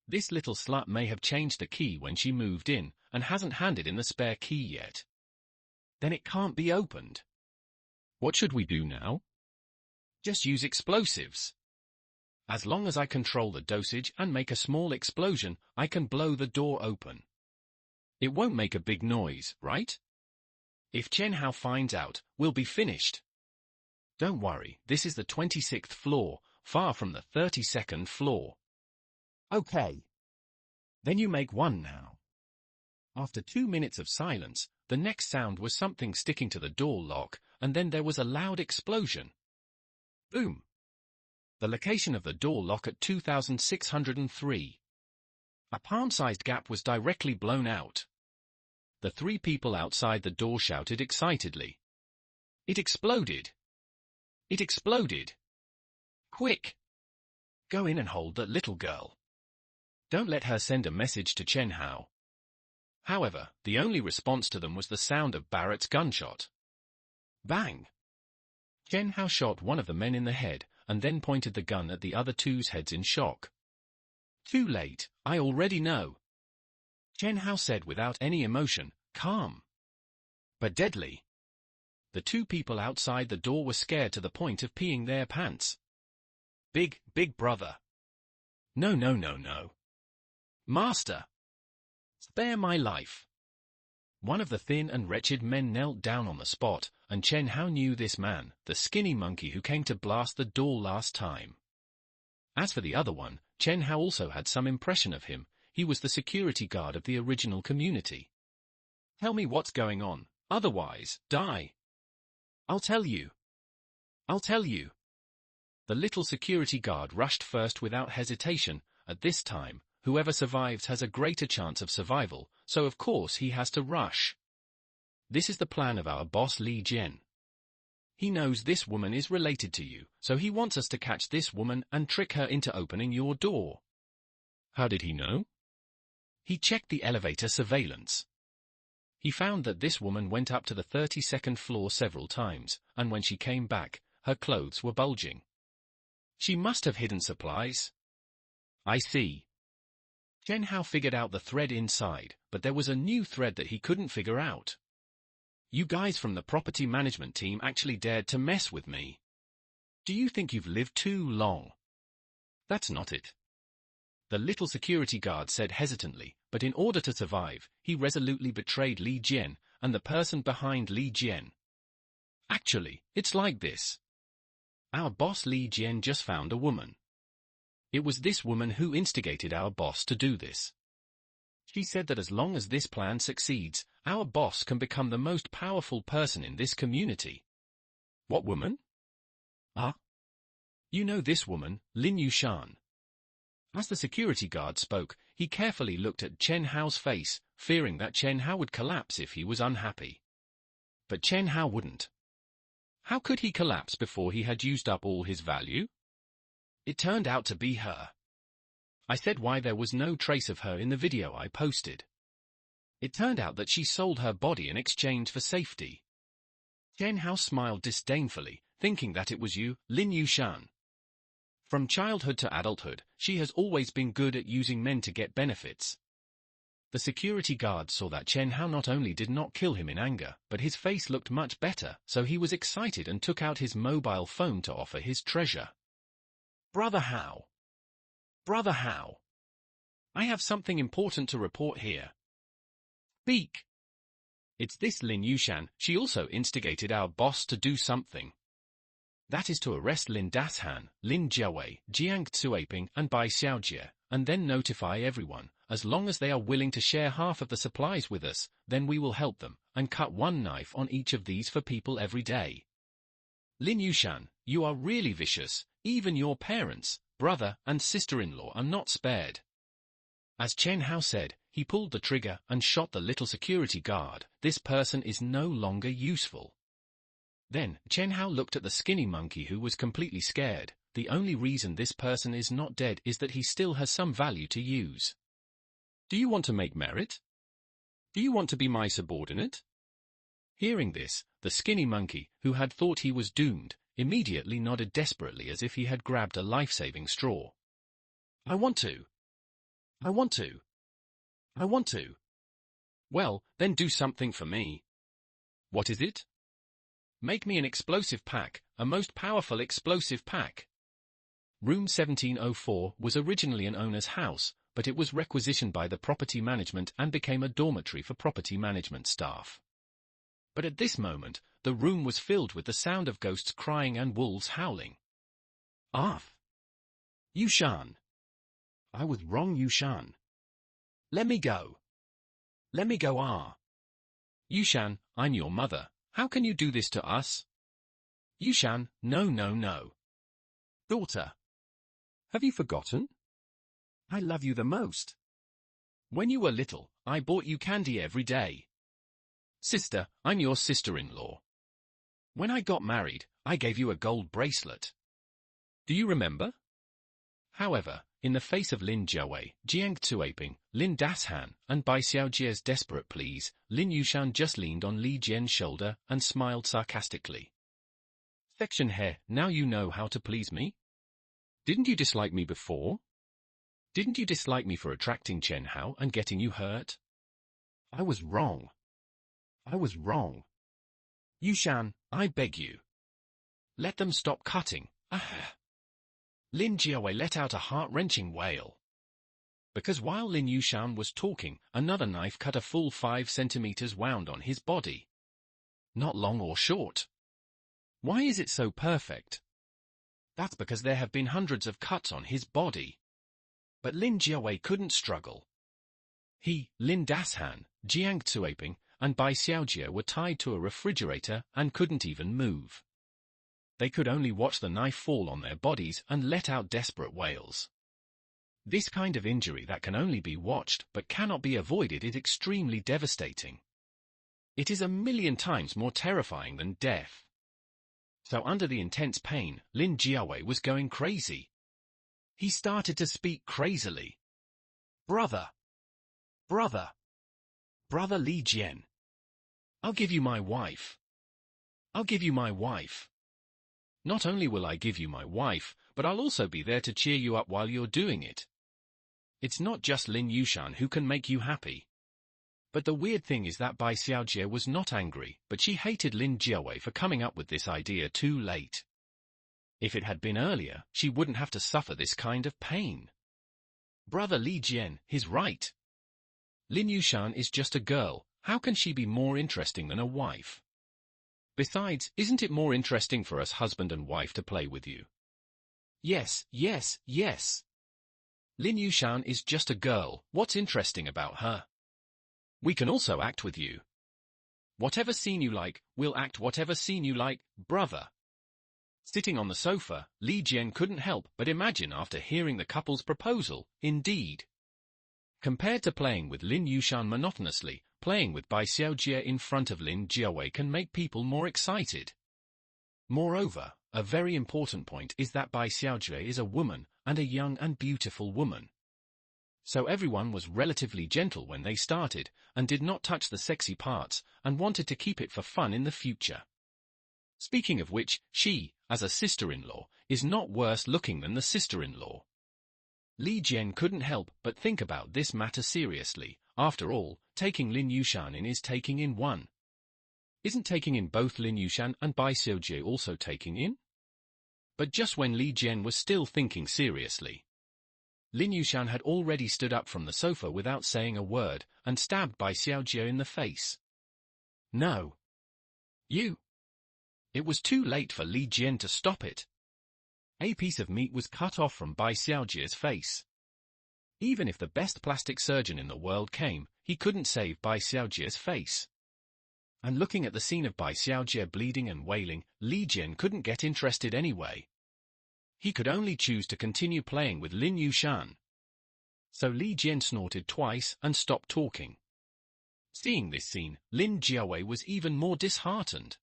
This little slut may have changed the key when she moved in, and hasn't handed in the spare key yet. Then it can't be opened. What should we do now? Just use explosives. As long as I control the dosage and make a small explosion, I can blow the door open. It won't make a big noise, right? If Chen Hao finds out, we'll be finished. Don't worry, this is the 26th floor, far from the 32nd floor. Okay. Then you make one now. After 2 minutes of silence, the next sound was something sticking to the door lock, and then there was a loud explosion. Boom. The location of the door lock at 2603. A palm-sized gap was directly blown out. The three people outside the door shouted excitedly. It exploded! It exploded! Quick! Go in and hold that little girl. Don't let her send a message to Chen Hao. However, the only response to them was the sound of Barrett's gunshot. Bang! Chen Hao shot one of the men in the head, and then pointed the gun at the other two's heads in shock. Too late, I already know. Chen Hao said without any emotion, calm. But deadly. The two people outside the door were scared to the point of peeing their pants. Big brother. No. Master. Spare my life. One of the thin and wretched men knelt down on the spot, and Chen Hao knew this man, the skinny monkey who came to blast the door last time. As for the other one, Chen Hao also had some impression of him. He was the security guard of the original community. Tell me what's going on, otherwise, die. I'll tell you. I'll tell you. The little security guard rushed first without hesitation. At this time, whoever survives has a greater chance of survival, so of course he has to rush. This is the plan of our boss Li Jian. He knows this woman is related to you, so he wants us to catch this woman and trick her into opening your door. How did he know? He checked the elevator surveillance. He found that this woman went up to the 32nd floor several times, and when she came back, her clothes were bulging. She must have hidden supplies. I see. Chen Hao figured out the thread inside, but there was a new thread that he couldn't figure out. You guys from the property management team actually dared to mess with me. Do you think you've lived too long? That's not it. The little security guard said hesitantly, but in order to survive, he resolutely betrayed Li Jian and the person behind Li Jian. Actually, it's like this. Our boss Li Jian just found a woman. It was this woman who instigated our boss to do this. She said that as long as this plan succeeds, our boss can become the most powerful person in this community. What woman? Ah? You know this woman, Lin Yushan. As the security guard spoke, he carefully looked at Chen Hao's face, fearing that Chen Hao would collapse if he was unhappy. But Chen Hao wouldn't. How could he collapse before he had used up all his value? It turned out to be her. I said why there was no trace of her in the video I posted. It turned out that she sold her body in exchange for safety. Chen Hao smiled disdainfully, thinking that it was you, Lin Yushan. From childhood to adulthood, she has always been good at using men to get benefits. The security guard saw that Chen Hao not only did not kill him in anger, but his face looked much better, so he was excited and took out his mobile phone to offer his treasure. Brother Hao. Brother Hao. I have something important to report here. Speak. It's this Lin Yushan. She also instigated our boss to do something. That is to arrest Lin Dashan, Lin Jiawei, Jiang Tsuaping, and Bai Xiaojie, and then notify everyone. As long as they are willing to share half of the supplies with us, then we will help them, and cut one knife on each of these for people every day. Lin Yushan, you are really vicious. Even your parents, brother, and sister-in-law are not spared. As Chen Hao said, he pulled the trigger and shot the little security guard. This person is no longer useful. Then, Chen Hao looked at the skinny monkey who was completely scared. The only reason this person is not dead is that he still has some value to use. Do you want to make merit? Do you want to be my subordinate? Hearing this, the skinny monkey, who had thought he was doomed, immediately nodded desperately as if he had grabbed a life-saving straw. I want to. I want to. I want to. Well, then do something for me. What is it? Make me an explosive pack, a most powerful explosive pack. Room 1704 was originally an owner's house, but it was requisitioned by the property management and became a dormitory for property management staff. But at this moment, the room was filled with the sound of ghosts crying and wolves howling. Arf! Yushan! I was wrong, Yushan. Let me go. Let me go, ah. Yushan, I'm your mother. How can you do this to us? Yushan, no, no, no. Daughter. Have you forgotten? I love you the most. When you were little, I bought you candy every day. Sister, I'm your sister-in-law. When I got married, I gave you a gold bracelet. Do you remember? However, in the face of Lin Jiawei, Jiang Tuaping, Lin Dashan, and Bai Xiaojie's desperate pleas, Lin Yushan just leaned on Li Jian's shoulder and smiled sarcastically. Section He, now you know how to please me? Didn't you dislike me before? Didn't you dislike me for attracting Chen Hao and getting you hurt? I was wrong. I was wrong. Yushan, I beg you. Let them stop cutting. Ah. Lin Jiawei let out a heart-wrenching wail. Because while Lin Yushan was talking, another knife cut a full 5 centimeters wound on his body. Not long or short. Why is it so perfect? That's because there have been hundreds of cuts on his body. But Lin Jiawei couldn't struggle. He, Lin Dashan, Jiang Tuaping, and Bai Xiaojie were tied to a refrigerator and couldn't even move. They could only watch the knife fall on their bodies and let out desperate wails. This kind of injury that can only be watched but cannot be avoided is extremely devastating. It is 1,000,000 times more terrifying than death. So under the intense pain, Lin Jiawei was going crazy. He started to speak crazily. Brother! Brother! Brother Li Jian! I'll give you my wife. I'll give you my wife. Not only will I give you my wife, but I'll also be there to cheer you up while you're doing it. It's not just Lin Yushan who can make you happy. But the weird thing is that Bai Xiaojie was not angry, but she hated Lin Jiawei for coming up with this idea too late. If it had been earlier, she wouldn't have to suffer this kind of pain. Brother Li Jian, he's right. Lin Yushan is just a girl, how can she be more interesting than a wife? Besides, isn't it more interesting for us husband and wife to play with you? Yes, yes, yes. Lin Yushan is just a girl, what's interesting about her? We can also act with you. Whatever scene you like, we'll act whatever scene you like, brother. Sitting on the sofa, Li Jian couldn't help but imagine after hearing the couple's proposal, indeed. Compared to playing with Lin Yushan monotonously, playing with Bai Xiaojie in front of Lin Jiawei can make people more excited. Moreover, a very important point is that Bai Xiaojie is a woman, and a young and beautiful woman. So everyone was relatively gentle when they started, and did not touch the sexy parts, and wanted to keep it for fun in the future. Speaking of which, she, as a sister-in-law, is not worse looking than the sister-in-law. Li Jian couldn't help but think about this matter seriously. After all, taking Lin Yushan in is taking in one. Isn't taking in both Lin Yushan and Bai Xiaojie also taking in? But just when Li Jian was still thinking seriously, Lin Yushan had already stood up from the sofa without saying a word, and stabbed Bai Xiaojie in the face. No. You. It was too late for Li Jian to stop it. A piece of meat was cut off from Bai Xiaojie's face. Even if the best plastic surgeon in the world came, he couldn't save Bai Xiaojie's face. And looking at the scene of Bai Xiaojie bleeding and wailing, Li Jian couldn't get interested anyway. He could only choose to continue playing with Lin Yushan. So Li Jian snorted twice and stopped talking. Seeing this scene, Lin Jiawei was even more disheartened.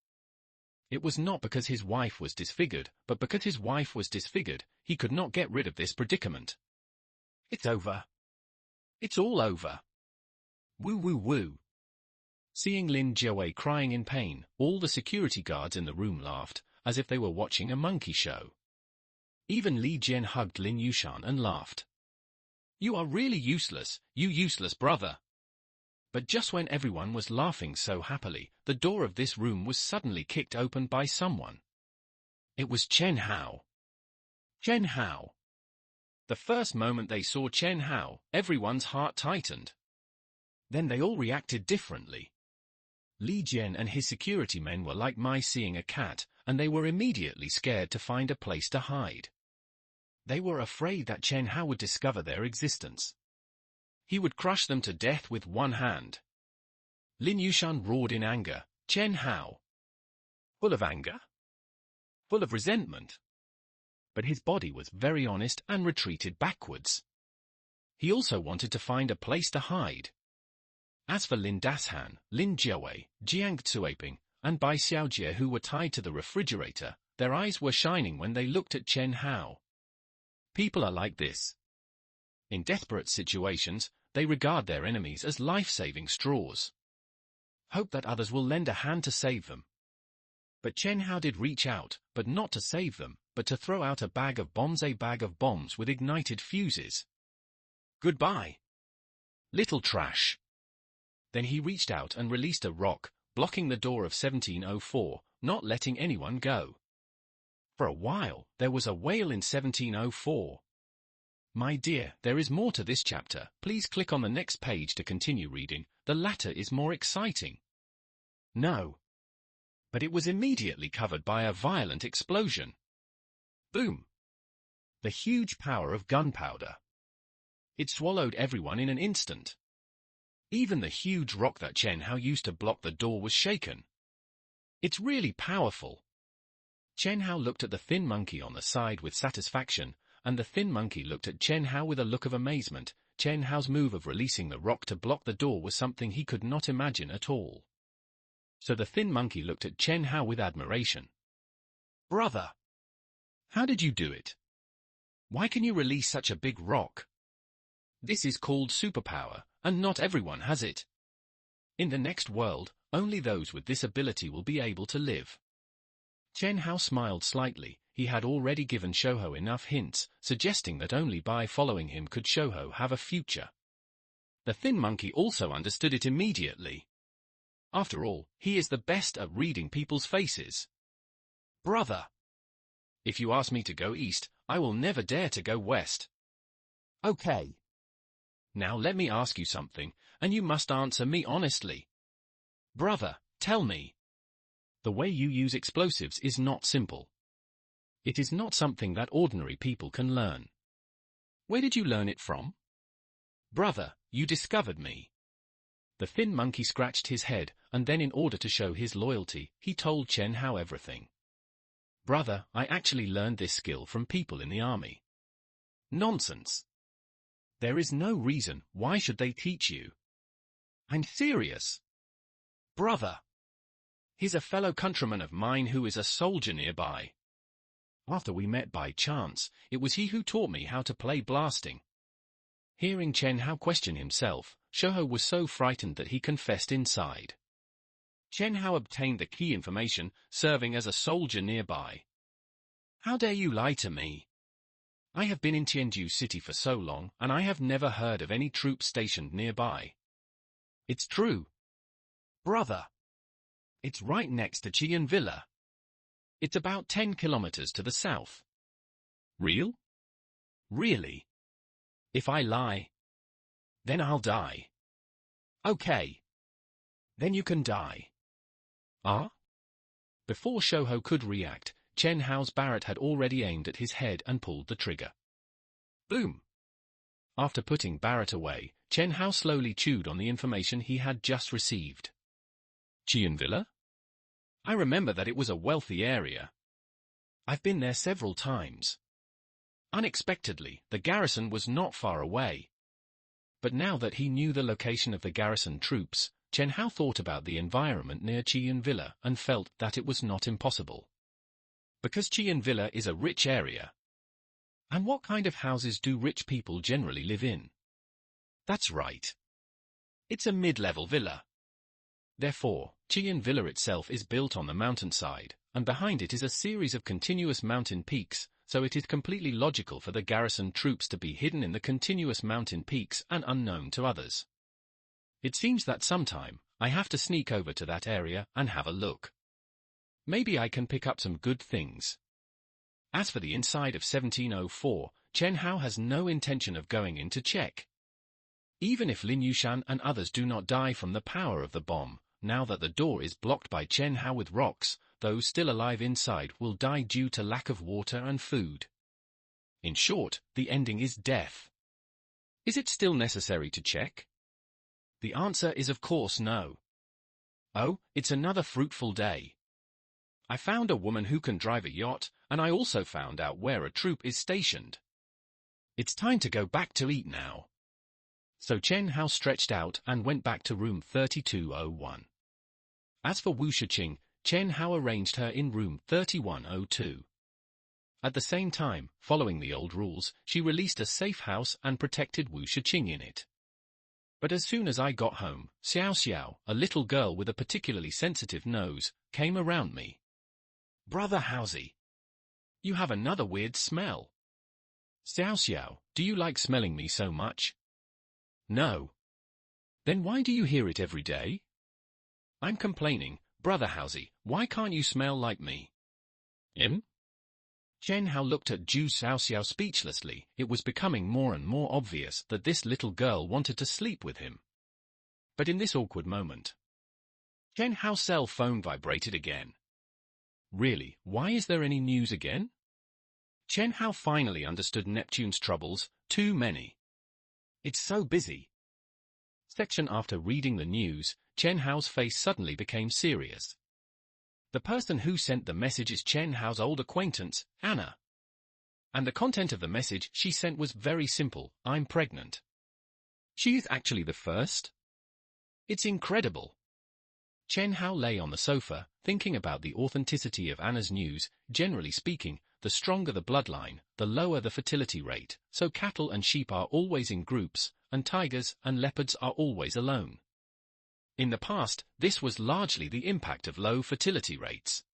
It was not because his wife was disfigured, but because his wife was disfigured, he could not get rid of this predicament. It's over. It's all over. Woo woo woo. Seeing Lin Jiawei crying in pain, all the security guards in the room laughed, as if they were watching a monkey show. Even Li Jian hugged Lin Yushan and laughed. You are really useless, you useless brother. But just when everyone was laughing so happily, the door of this room was suddenly kicked open by someone. It was Chen Hao. Chen Hao. The first moment they saw Chen Hao, everyone's heart tightened. Then they all reacted differently. Li Jian and his security men were like mice seeing a cat, and they were immediately scared to find a place to hide. They were afraid that Chen Hao would discover their existence. He would crush them to death with one hand. Lin Yushan roared in anger, Chen Hao. Full of anger? Full of resentment. But his body was very honest and retreated backwards. He also wanted to find a place to hide. As for Lin Dashan, Lin Jiawei, Jiang Tsuaping, and Bai Xiaojie who were tied to the refrigerator, their eyes were shining when they looked at Chen Hao. People are like this. In desperate situations, they regard their enemies as life-saving straws. Hope that others will lend a hand to save them. But Chen Hao did reach out, but not to save them, but to throw out a bag of bombs with ignited fuses. Goodbye, little trash. Then he reached out and released a rock, blocking the door of 1704, not letting anyone go. For a while, there was a wail in 1704. My dear, there is more to this chapter. Please click on the next page to continue reading. The latter is more exciting. No. But it was immediately covered by a violent explosion. Boom. The huge power of gunpowder. It swallowed everyone in an instant. Even the huge rock that Chen Hao used to block the door was shaken. It's really powerful. Chen Hao looked at the thin monkey on the side with satisfaction, and the thin monkey looked at Chen Hao with a look of amazement. Chen Hao's move of releasing the rock to block the door was something he could not imagine at all. So the thin monkey looked at Chen Hao with admiration. Brother! How did you do it? Why can you release such a big rock? This is called superpower, and not everyone has it. In the next world, only those with this ability will be able to live. Chen Hao smiled slightly. He had already given Shouhou enough hints, suggesting that only by following him could Shouhou have a future. The thin monkey also understood it immediately. After all, he is the best at reading people's faces. Brother! If you ask me to go east, I will never dare to go west. Okay. Now let me ask you something, and you must answer me honestly. Brother, tell me. The way you use explosives is not simple. It is not something that ordinary people can learn. Where did you learn it from? Brother, you discovered me. The thin monkey scratched his head, and then in order to show his loyalty, he told Chen Hao everything. Brother, I actually learned this skill from people in the army. Nonsense. There is no reason why should they teach you. I'm serious. Brother. He's a fellow countryman of mine who is a soldier nearby. After we met by chance, it was he who taught me how to play blasting. Hearing Chen Hao question himself, Shouhou was so frightened that he confessed inside. Chen Hao obtained the key information, serving as a soldier nearby. How dare you lie to me? I have been in Tianju City for so long, and I have never heard of any troops stationed nearby. It's true. Brother. It's right next to Qian Villa. It's about 10 kilometers to the south. Real? Really? If I lie, then I'll die. Okay. Then you can die. Ah? Before Shouhou could react, Chen Hao's Barrett had already aimed at his head and pulled the trigger. Boom! After putting Barrett away, Chen Hao slowly chewed on the information he had just received. Qian Villa? I remember that it was a wealthy area. I've been there several times. Unexpectedly, the garrison was not far away. But now that he knew the location of the garrison troops, Chen Hao thought about the environment near Qian Villa and felt that it was not impossible. Because Qian Villa is a rich area. And what kind of houses do rich people generally live in? That's right. It's a mid-level villa. Therefore, Qian Villa itself is built on the mountainside, and behind it is a series of continuous mountain peaks, so it is completely logical for the garrison troops to be hidden in the continuous mountain peaks and unknown to others. It seems that sometime, I have to sneak over to that area and have a look. Maybe I can pick up some good things. As for the inside of 1704, Chen Hao has no intention of going in to check. Even if Lin Yushan and others do not die from the power of the bomb, now that the door is blocked by Chen Hao with rocks, those still alive inside will die due to lack of water and food. In short, the ending is death. Is it still necessary to check? The answer is of course no. Oh, it's another fruitful day. I found a woman who can drive a yacht, and I also found out where a troop is stationed. It's time to go back to eat now. So Chen Hao stretched out and went back to room 3201. As for Wu Shiqing, Chen Hao arranged her in room 3102. At the same time, following the old rules, she released a safe house and protected Wu Shiqing in it. But as soon as I got home, Xiao Xiao, a little girl with a particularly sensitive nose, came around me. "Brother Hausi, you have another weird smell." "Xiao Xiao, do you like smelling me so much?" "No." "Then why do you hear it every day?" "I'm complaining, Brother Hausi, why can't you smell like me?" Chen Hao looked at Zhu Xiaoxiao speechlessly. It was becoming more and more obvious that this little girl wanted to sleep with him. But in this awkward moment, Chen Hao's cell phone vibrated again. Really, why is there any news again? Chen Hao finally understood Neptune's troubles, too many. It's so busy. Section after reading the news, Chen Hao's face suddenly became serious. The person who sent the message is Chen Hao's old acquaintance, Anna. And the content of the message she sent was very simple: I'm pregnant. She is actually the first? It's incredible. Chen Hao lay on the sofa, thinking about the authenticity of Anna's news. Generally speaking, the stronger the bloodline, the lower the fertility rate, so cattle and sheep are always in groups, and tigers and leopards are always alone. In the past, this was largely the impact of low fertility rates.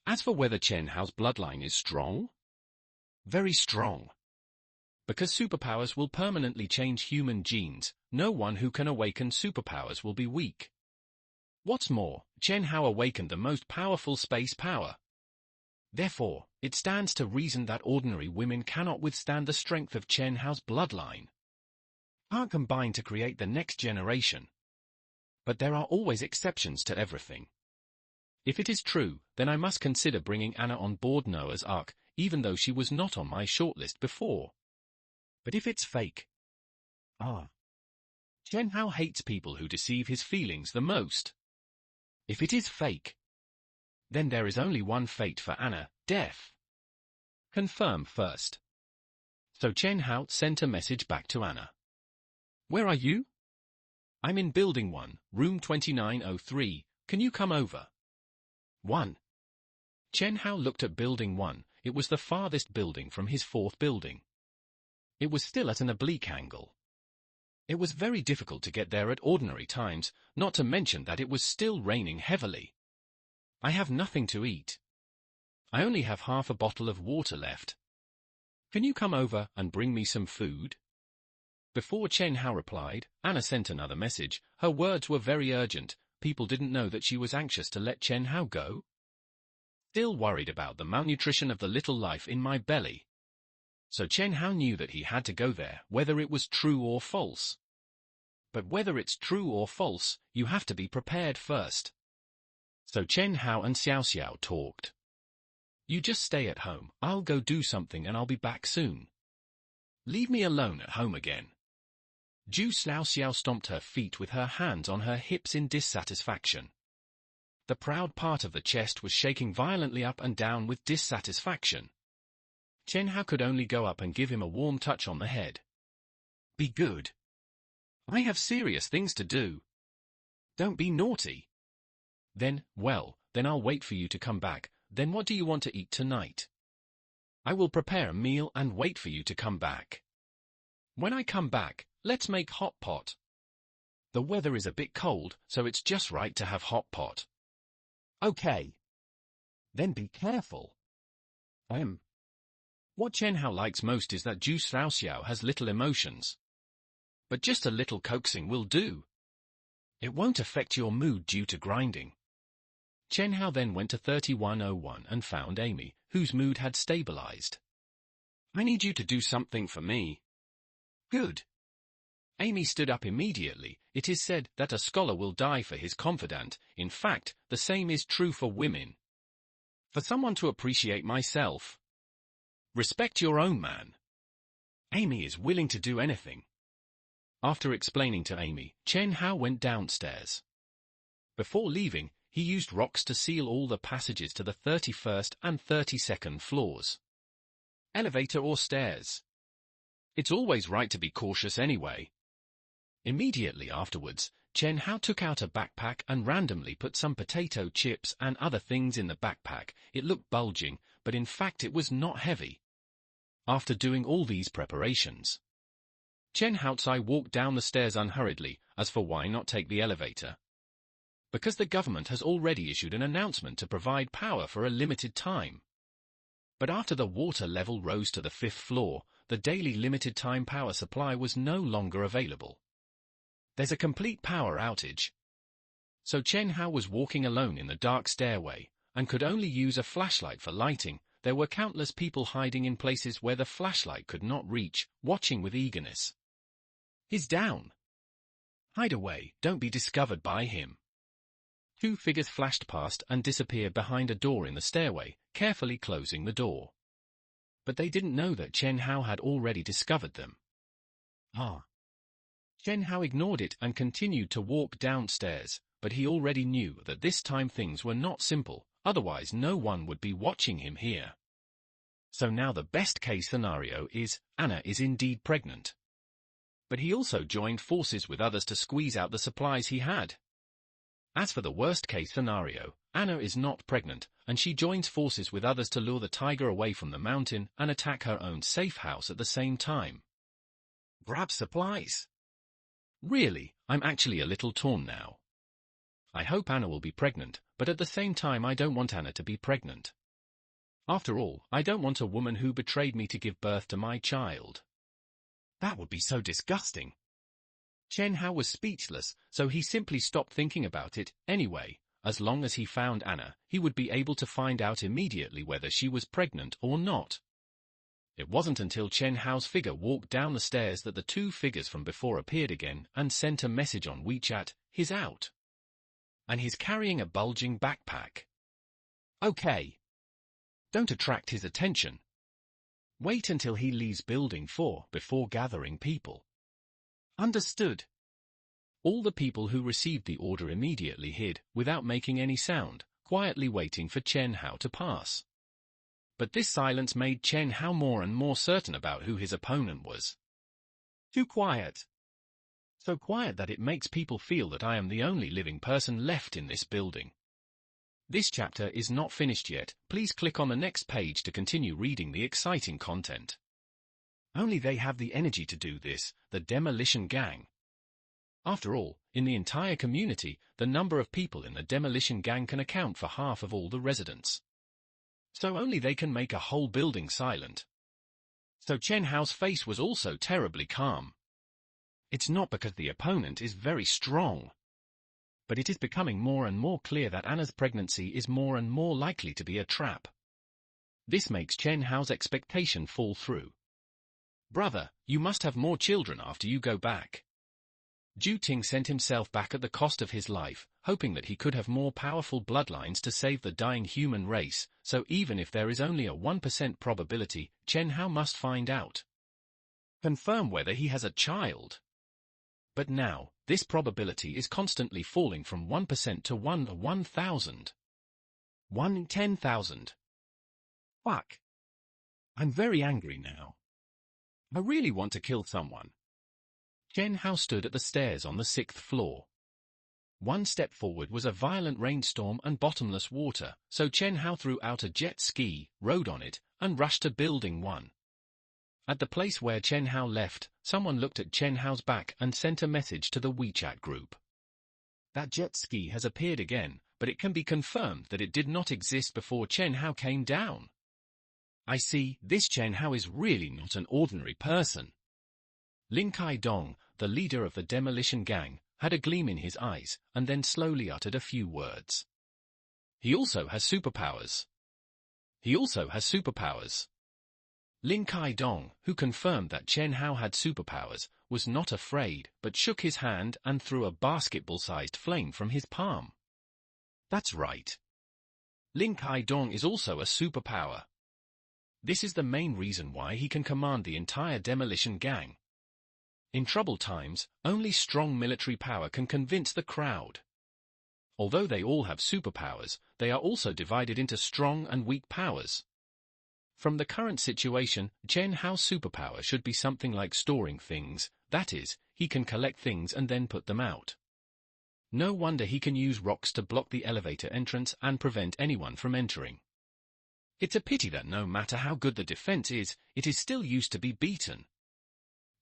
As for whether Chen Hao's bloodline is strong? Very strong. Because superpowers will permanently change human genes, no one who can awaken superpowers will be weak. What's more, Chen Hao awakened the most powerful space power. Therefore, it stands to reason that ordinary women cannot withstand the strength of Chen Hao's bloodline. Can't combine to create the next generation. But there are always exceptions to everything. If it is true, then I must consider bringing Anna on board Noah's Ark, even though she was not on my shortlist before. But if it's fake... Chen Hao hates people who deceive his feelings the most. If it is fake, then there is only one fate for Anna: death. Confirm first. So Chen Hao sent a message back to Anna. Where are you? I'm in Building 1, room 2903, can you come over? 1. Chen Hao looked at Building 1, it was the farthest building from his fourth building. It was still at an oblique angle. It was very difficult to get there at ordinary times, not to mention that it was still raining heavily. I have nothing to eat. I only have half a bottle of water left. Can you come over and bring me some food? Before Chen Hao replied, Anna sent another message. Her words were very urgent. People didn't know that she was anxious to let Chen Hao go. Still worried about the malnutrition of the little life in my belly. So Chen Hao knew that he had to go there, whether it was true or false. But whether it's true or false, you have to be prepared first. So Chen Hao and Xiao Xiao talked. You just stay at home, I'll go do something and I'll be back soon. Leave me alone at home again. Zhu Xiao stomped her feet with her hands on her hips in dissatisfaction. The proud part of the chest was shaking violently up and down with dissatisfaction. Chen Hao could only go up and give him a warm touch on the head. Be good. I have serious things to do. Don't be naughty. Then I'll wait for you to come back. Then what do you want to eat tonight? I will prepare a meal and wait for you to come back. When I come back, let's make hot pot. The weather is a bit cold, so it's just right to have hot pot. Okay. Then be careful. What Chen Hao likes most is that Zhu Xiao has little emotions. But just a little coaxing will do. It won't affect your mood due to grinding. Chen Hao then went to 3101 and found Amy, whose mood had stabilized. I need you to do something for me. Good. Amy stood up immediately. It is said that a scholar will die for his confidant. In fact, the same is true for women. For someone to appreciate myself. Respect your own man. Amy is willing to do anything. After explaining to Amy, Chen Hao went downstairs. Before leaving, he used rocks to seal all the passages to the 31st and 32nd floors. Elevator or stairs? It's always right to be cautious anyway. Immediately afterwards, Chen Hao took out a backpack and randomly put some potato chips and other things in the backpack. It looked bulging, but in fact it was not heavy. After doing all these preparations, Chen Haozai walked down the stairs unhurriedly. As for why not take the elevator? Because the government has already issued an announcement to provide power for a limited time. But after the water level rose to the 5th floor, the daily limited time power supply was no longer available. There's a complete power outage. So Chen Hao was walking alone in the dark stairway, and could only use a flashlight for lighting. There were countless people hiding in places where the flashlight could not reach, watching with eagerness. He's down. Hide away, don't be discovered by him. Two figures flashed past and disappeared behind a door in the stairway, carefully closing the door. But they didn't know that Chen Hao had already discovered them. Chen Hao ignored it and continued to walk downstairs, but he already knew that this time things were not simple, otherwise no one would be watching him here. So now the best case scenario is, Anna is indeed pregnant. But he also joined forces with others to squeeze out the supplies he had. As for the worst case scenario, Anna is not pregnant, and she joins forces with others to lure the tiger away from the mountain and attack her own safe house at the same time. Grab supplies. Really, I'm actually a little torn now. I hope Anna will be pregnant, but at the same time I don't want Anna to be pregnant. After all, I don't want a woman who betrayed me to give birth to my child. That would be so disgusting. Chen Hao was speechless, so he simply stopped thinking about it. Anyway, as long as he found Anna, he would be able to find out immediately whether she was pregnant or not. It wasn't until Chen Hao's figure walked down the stairs that the two figures from before appeared again and sent a message on WeChat, "He's out. And he's carrying a bulging backpack." Okay. Don't attract his attention. Wait until he leaves building 4 before gathering people. Understood. All the people who received the order immediately hid, without making any sound, quietly waiting for Chen Hao to pass. But this silence made Chen Hao more and more certain about who his opponent was. Too quiet. So quiet that it makes people feel that I am the only living person left in this building. This chapter is not finished yet. Please click on the next page to continue reading the exciting content. Only they have the energy to do this, the demolition gang. After all, in the entire community, the number of people in the demolition gang can account for half of all the residents. So only they can make a whole building silent. So Chen Hao's face was also terribly calm. It's not because the opponent is very strong. But it is becoming more and more clear that Anna's pregnancy is more and more likely to be a trap. This makes Chen Hao's expectation fall through. Brother, you must have more children after you go back. Ju Ting sent himself back at the cost of his life, hoping that he could have more powerful bloodlines to save the dying human race, so even if there is only a 1% probability, Chen Hao must find out. Confirm whether he has a child. But now, this probability is constantly falling from 1% to 1 in 1,000. 1 in 10,000. Fuck. I'm very angry now. I really want to kill someone. Chen Hao stood at the stairs on the 6th floor. One step forward was a violent rainstorm and bottomless water, so Chen Hao threw out a jet ski, rode on it, and rushed to Building 1. At the place where Chen Hao left, someone looked at Chen Hao's back and sent a message to the WeChat group. That jet ski has appeared again, but it can be confirmed that it did not exist before Chen Hao came down. I see, this Chen Hao is really not an ordinary person. Lin Kai-dong, the leader of the demolition gang, had a gleam in his eyes, and then slowly uttered a few words. He also has superpowers. Lin Kai-dong, who confirmed that Chen Hao had superpowers, was not afraid, but shook his hand and threw a basketball-sized flame from his palm. That's right. Lin Kai-dong is also a superpower. This is the main reason why he can command the entire demolition gang. In troubled times, only strong military power can convince the crowd. Although they all have superpowers, they are also divided into strong and weak powers. From the current situation, Chen Hao's superpower should be something like storing things, that is, he can collect things and then put them out. No wonder he can use rocks to block the elevator entrance and prevent anyone from entering. It's a pity that no matter how good the defense is, it is still used to be beaten.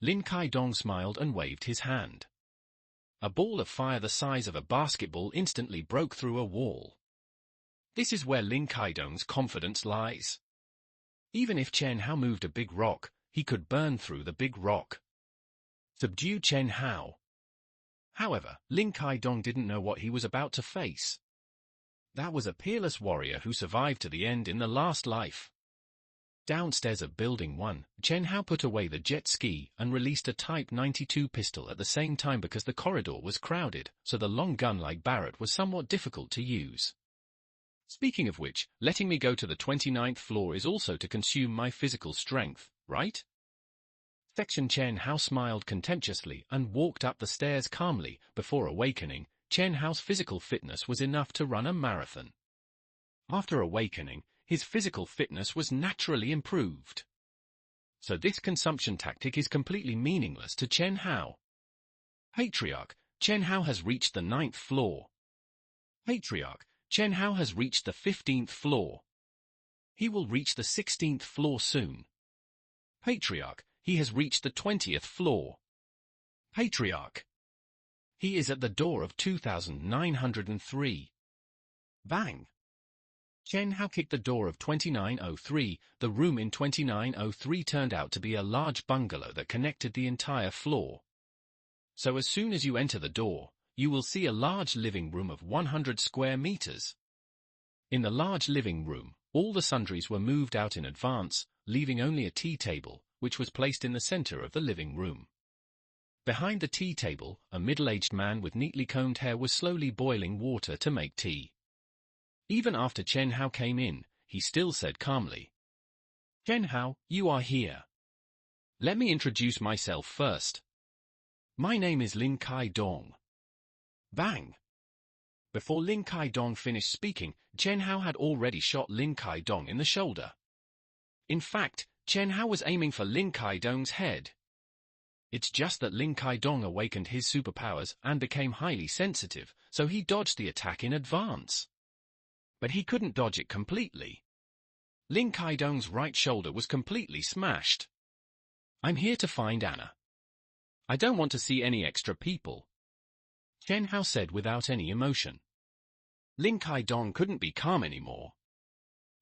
Lin Kai-dong smiled and waved his hand. A ball of fire the size of a basketball instantly broke through a wall. This is where Lin Kai-dong's confidence lies. Even if Chen Hao moved a big rock, he could burn through the big rock. Subdue Chen Hao. However, Lin Kai-dong didn't know what he was about to face. That was a peerless warrior who survived to the end in the last life. Downstairs of Building 1, Chen Hao put away the jet ski and released a Type 92 pistol at the same time because the corridor was crowded, so the long gun like Barrett was somewhat difficult to use. Speaking of which, letting me go to the 29th floor is also to consume my physical strength, right? Section Chen Hao smiled contemptuously and walked up the stairs calmly. Before awakening, Chen Hao's physical fitness was enough to run a marathon. After awakening, his physical fitness was naturally improved. So this consumption tactic is completely meaningless to Chen Hao. Patriarch, Chen Hao has reached the 9th floor. Patriarch, Chen Hao has reached the 15th floor. He will reach the 16th floor soon. Patriarch, he has reached the 20th floor. Patriarch. He is at the door of 2903. Bang! Chen Hao kicked the door of 2903. The room in 2903 turned out to be a large bungalow that connected the entire floor. So as soon as you enter the door, you will see a large living room of 100 square meters. In the large living room, all the sundries were moved out in advance, leaving only a tea table, which was placed in the center of the living room. Behind the tea table, a middle-aged man with neatly combed hair was slowly boiling water to make tea. Even after Chen Hao came in, he still said calmly, "Chen Hao, you are here. Let me introduce myself first. My name is Lin Kai-dong." Bang! Before Lin Kai-dong finished speaking, Chen Hao had already shot Lin Kai-dong in the shoulder. In fact, Chen Hao was aiming for Lin Kai-dong's head. It's just that Lin Kai-dong awakened his superpowers and became highly sensitive, so he dodged the attack in advance. But he couldn't dodge it completely. Lin Kai-dong's right shoulder was completely smashed. "I'm here to find Anna. I don't want to see any extra people," Chen Hao said without any emotion. Lin Kai-dong couldn't be calm anymore.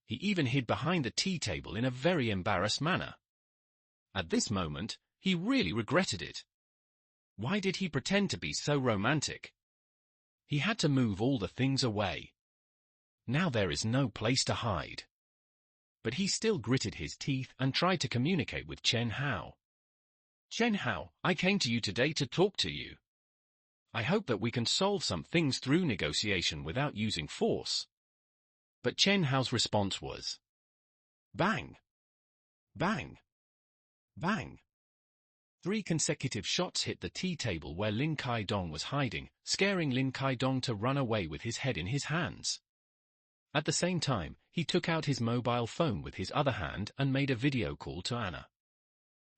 He even hid behind the tea table in a very embarrassed manner. At this moment, he really regretted it. Why did he pretend to be so romantic? He had to move all the things away. Now there is no place to hide. But he still gritted his teeth and tried to communicate with Chen Hao. "Chen Hao, I came to you today to talk to you. I hope that we can solve some things through negotiation without using force." But Chen Hao's response was, "Bang! Bang! Bang!" 3 consecutive shots hit the tea table where Lin Kai-dong was hiding, scaring Lin Kai-dong to run away with his head in his hands. At the same time, he took out his mobile phone with his other hand and made a video call to Anna.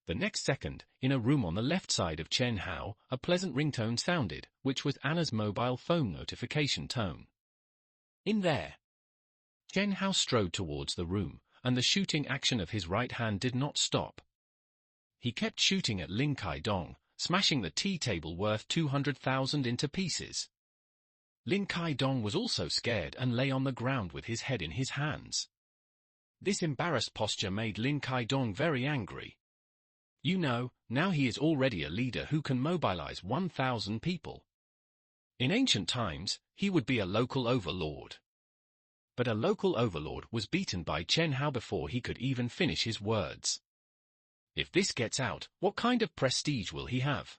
The next second, in a room on the left side of Chen Hao, a pleasant ringtone sounded, which was Anna's mobile phone notification tone. "In there." Chen Hao strode towards the room, and the shooting action of his right hand did not stop. He kept shooting at Lin Kai-dong, smashing the tea table worth 200,000 into pieces. Lin Kai-dong was also scared and lay on the ground with his head in his hands. This embarrassed posture made Lin Kai-dong very angry. You know, now he is already a leader who can mobilize 1,000 people. In ancient times, he would be a local overlord. But a local overlord was beaten by Chen Hao before he could even finish his words. If this gets out, what kind of prestige will he have?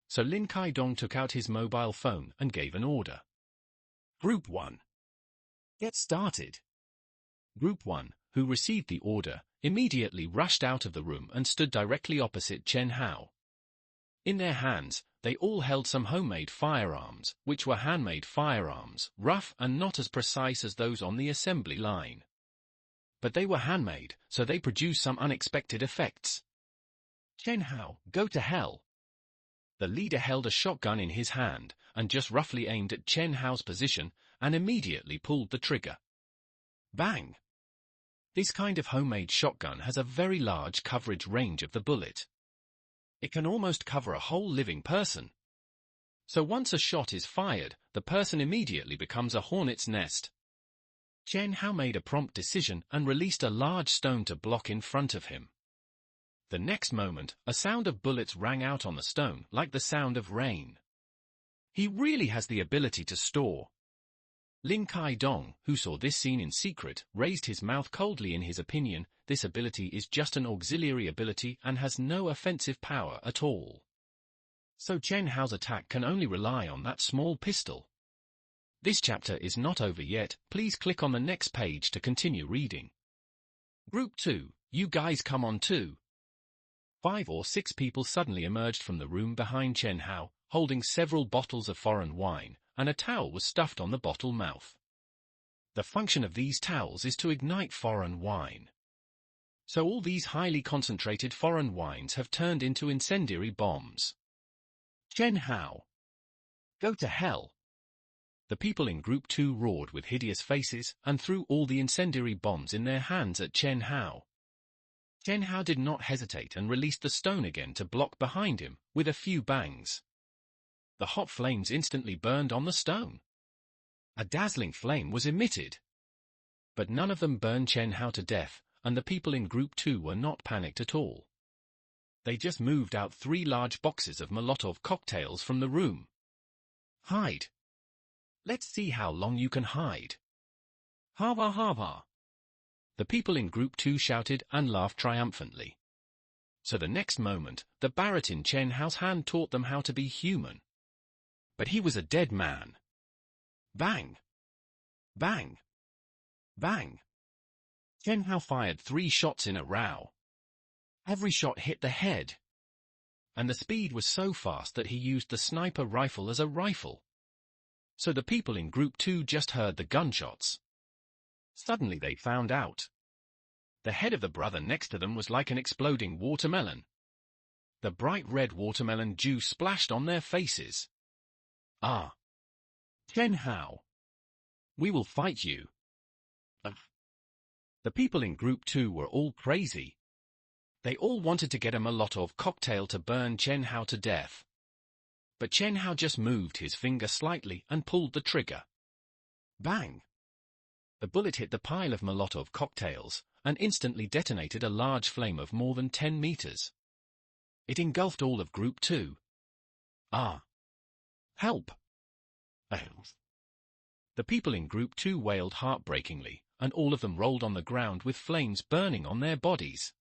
So Lin Kai-dong took out his mobile phone and gave an order. "Group 1. Get started." Group 1, who received the order, immediately rushed out of the room and stood directly opposite Chen Hao. In their hands, they all held some homemade firearms, which were handmade firearms, rough and not as precise as those on the assembly line. but they were handmade, so they produced some unexpected effects. Chen Hao, go to hell! The leader held a shotgun in his hand, and just roughly aimed at Chen Hao's position, and immediately pulled the trigger. Bang! This kind of homemade shotgun has a very large coverage range of the bullet. It can almost cover a whole living person. So once a shot is fired, the person immediately becomes a hornet's nest. Chen Hao made a prompt decision and released a large stone to block in front of him. The next moment, a sound of bullets rang out on the stone like the sound of rain. He really has the ability to store. Lin Kai-dong, who saw this scene in secret, raised his mouth coldly. In his opinion, this ability is just an auxiliary ability and has no offensive power at all. So Chen Hao's attack can only rely on that small pistol. This chapter is not over yet. Please click on the next page to continue reading. Group 2, you guys come on too. 5 or 6 people suddenly emerged from the room behind Chen Hao, holding several bottles of foreign wine, and a towel was stuffed on the bottle mouth. The function of these towels is to ignite foreign wine. So all these highly concentrated foreign wines have turned into incendiary bombs. Chen Hao, go to hell! The people in Group 2 roared with hideous faces and threw all the incendiary bombs in their hands at Chen Hao. Chen Hao did not hesitate and released the stone again to block behind him, with a few bangs. The hot flames instantly burned on the stone. A dazzling flame was emitted. But none of them burned Chen Hao to death, and the people in Group 2 were not panicked at all. They just moved out 3 large boxes of Molotov cocktails from the room. Hide! Let's see how long you can hide. Hava hava! The people in Group 2 shouted and laughed triumphantly. So the next moment, the barret in Chen Hao's hand taught them how to be human. But he was a dead man. Bang! Bang! Bang! Chen Hao fired 3 shots in a row. Every shot hit the head. And the speed was so fast that he used the sniper rifle as a rifle. So the people in Group 2 just heard the gunshots. Suddenly they found out. The head of the brother next to them was like an exploding watermelon. The bright red watermelon juice splashed on their faces. Ah! Chen Hao! We will fight you. The people in Group 2 were all crazy. They all wanted to get a Molotov cocktail to burn Chen Hao to death. But Chen Hao just moved his finger slightly and pulled the trigger. Bang! The bullet hit the pile of Molotov cocktails, and instantly detonated a large flame of more than 10 meters. It engulfed all of Group 2. Ah! Help! The people in Group 2 wailed heartbreakingly, and all of them rolled on the ground with flames burning on their bodies.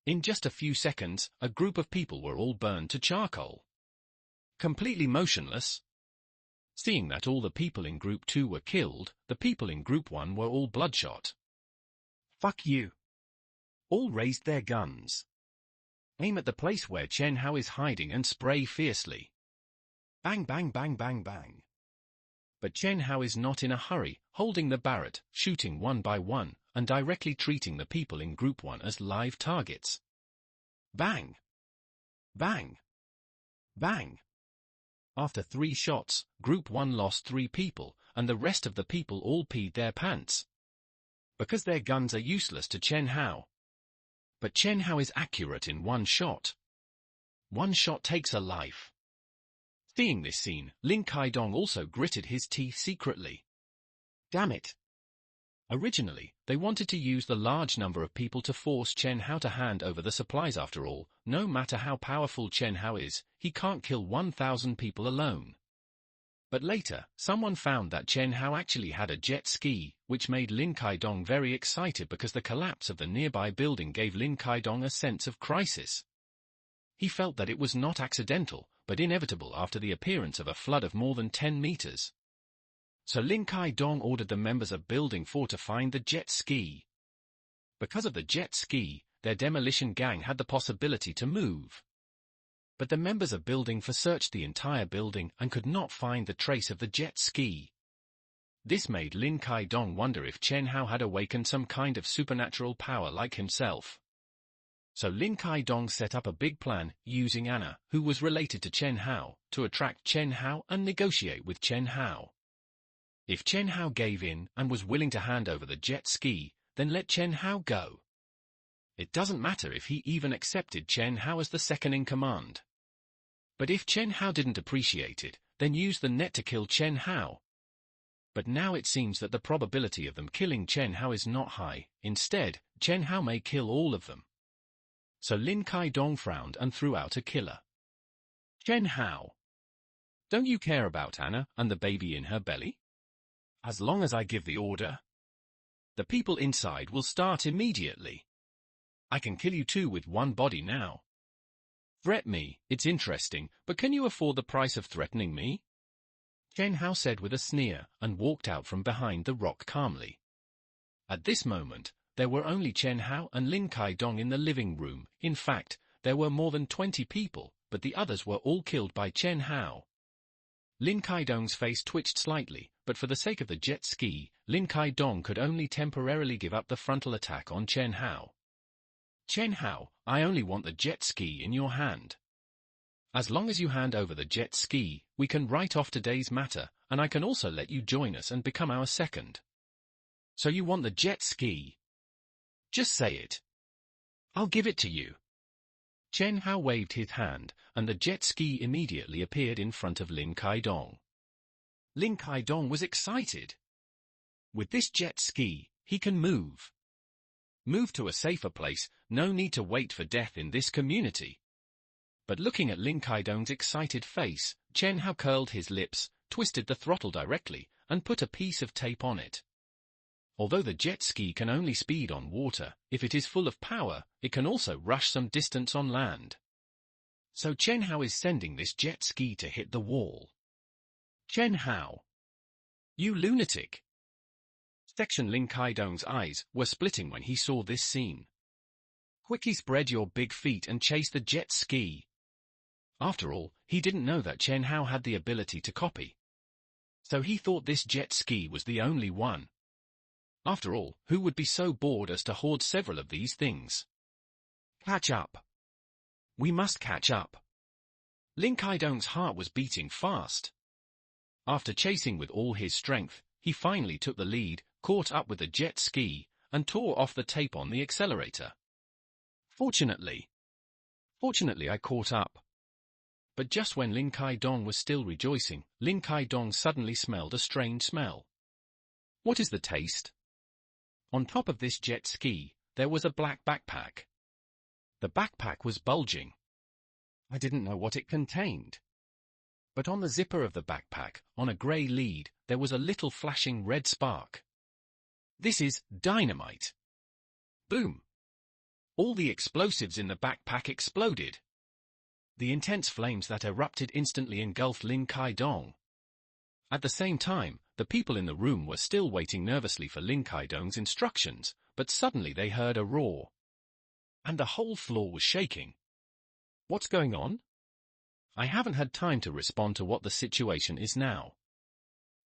In just a few seconds, a group of people were all burned to charcoal. Completely motionless. Seeing that all the people in Group 2 were killed, the people in Group 1 were all bloodshot. Fuck you! All raised their guns. Aim at the place where Chen Hao is hiding and spray fiercely. Bang bang bang bang bang. But Chen Hao is not in a hurry, holding the barret, shooting one by one, and directly treating the people in Group 1 as live targets. Bang! Bang! Bang! After 3 shots, Group 1 lost 3 people, and the rest of the people all peed their pants. Because their guns are useless to Chen Hao. But Chen Hao is accurate in 1 shot. 1 shot takes a life. Seeing this scene, Lin Kai-dong also gritted his teeth secretly. Damn it! Originally, they wanted to use the large number of people to force Chen Hao to hand over the supplies. After all, no matter how powerful Chen Hao is, he can't kill 1,000 people alone. But later, someone found that Chen Hao actually had a jet ski, which made Lin Kai-dong very excited because the collapse of the nearby building gave Lin Kai-dong a sense of crisis. He felt that it was not accidental, but inevitable after the appearance of a flood of more than 10 meters. So Lin Kai-dong ordered the members of Building 4 to find the jet ski. Because of the jet ski, their demolition gang had the possibility to move. But the members of Building 4 searched the entire building and could not find the trace of the jet ski. This made Lin Kai-dong wonder if Chen Hao had awakened some kind of supernatural power like himself. So Lin Kai-dong set up a big plan, using Anna, who was related to Chen Hao, to attract Chen Hao and negotiate with Chen Hao. If Chen Hao gave in and was willing to hand over the jet ski, then let Chen Hao go. It doesn't matter if he even accepted Chen Hao as the second in command. But if Chen Hao didn't appreciate it, then use the net to kill Chen Hao. But now it seems that the probability of them killing Chen Hao is not high. Instead, Chen Hao may kill all of them. So Lin Kai-dong frowned and threw out a killer. Chen Hao, don't you care about Anna and the baby in her belly? As long as I give the order, the people inside will start immediately. I can kill you two with one body now. Threat me, it's interesting, but can you afford the price of threatening me? Chen Hao said with a sneer, and walked out from behind the rock calmly. At this moment, there were only Chen Hao and Lin Kai-dong in the living room. In fact, there were more than 20 people, but the others were all killed by Chen Hao. Lin Kai-dong's face twitched slightly, but for the sake of the jet ski, Lin Kai-dong could only temporarily give up the frontal attack on Chen Hao. Chen Hao, I only want the jet ski in your hand. As long as you hand over the jet ski, we can write off today's matter, and I can also let you join us and become our second. So you want the jet ski? Just say it. I'll give it to you. Chen Hao waved his hand, and the jet ski immediately appeared in front of Lin Kai-dong. Lin Kai-dong was excited. With this jet ski, he can move. Move to a safer place, no need to wait for death in this community. But looking at Lin Kai-dong's excited face, Chen Hao curled his lips, twisted the throttle directly, and put a piece of tape on it. Although the jet ski can only speed on water, if it is full of power, it can also rush some distance on land. So Chen Hao is sending this jet ski to hit the wall. Chen Hao, you lunatic! Section Lin Kai-dong's eyes were splitting when he saw this scene. Quickly spread your big feet and chase the jet ski. After all, he didn't know that Chen Hao had the ability to copy. So he thought this jet ski was the only one. After all, who would be so bored as to hoard several of these things? Catch up. We must catch up. Lin Kai-dong's heart was beating fast. After chasing with all his strength, he finally took the lead, caught up with the jet ski, and tore off the tape on the accelerator. Fortunately, I caught up. But just when Lin Kai-dong was still rejoicing, Lin Kai-dong suddenly smelled a strange smell. What is the taste? On top of this jet ski, there was a black backpack. The backpack was bulging. I didn't know what it contained. But on the zipper of the backpack, on a grey lead, there was a little flashing red spark. This is dynamite. Boom! All the explosives in the backpack exploded. The intense flames that erupted instantly engulfed Lin Kai-dong. At the same time, the people in the room were still waiting nervously for Lin Kai-dong's instructions, but suddenly they heard a roar. And the whole floor was shaking. What's going on? I haven't had time to respond to what the situation is now.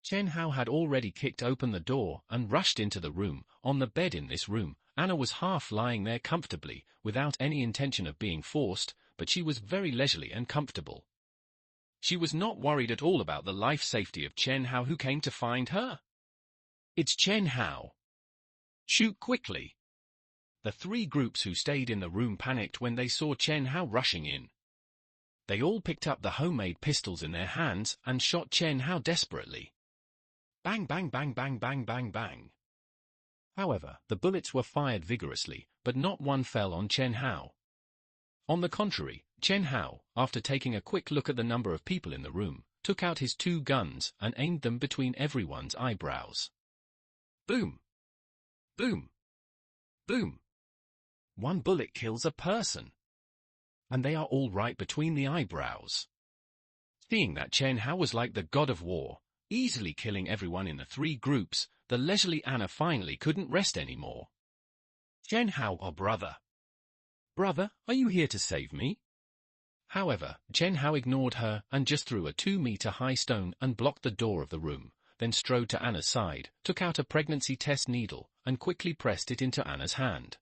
Chen Hao had already kicked open the door and rushed into the room. On the bed in this room, Anna was half lying there comfortably, without any intention of being forced, but she was very leisurely and comfortable. She was not worried at all about the life safety of Chen Hao who came to find her. It's Chen Hao. Shoot quickly. The three groups who stayed in the room panicked when they saw Chen Hao rushing in. They all picked up the homemade pistols in their hands and shot Chen Hao desperately. Bang, bang, bang, bang, bang, bang, bang. However, the bullets were fired vigorously, but not one fell on Chen Hao. On the contrary, Chen Hao, after taking a quick look at the number of people in the room, took out his 2 guns and aimed them between everyone's eyebrows. Boom! Boom! Boom! 1 bullet kills a person. And they are all right between the eyebrows. Seeing that Chen Hao was like the god of war, easily killing everyone in the 3 groups, the leisurely Anna finally couldn't rest anymore. Chen Hao, oh brother! Brother, are you here to save me? However, Chen Hao ignored her and just threw a 2-meter-high stone and blocked the door of the room. then strode to Anna's side, took out a pregnancy test needle, and quickly pressed it into Anna's hand.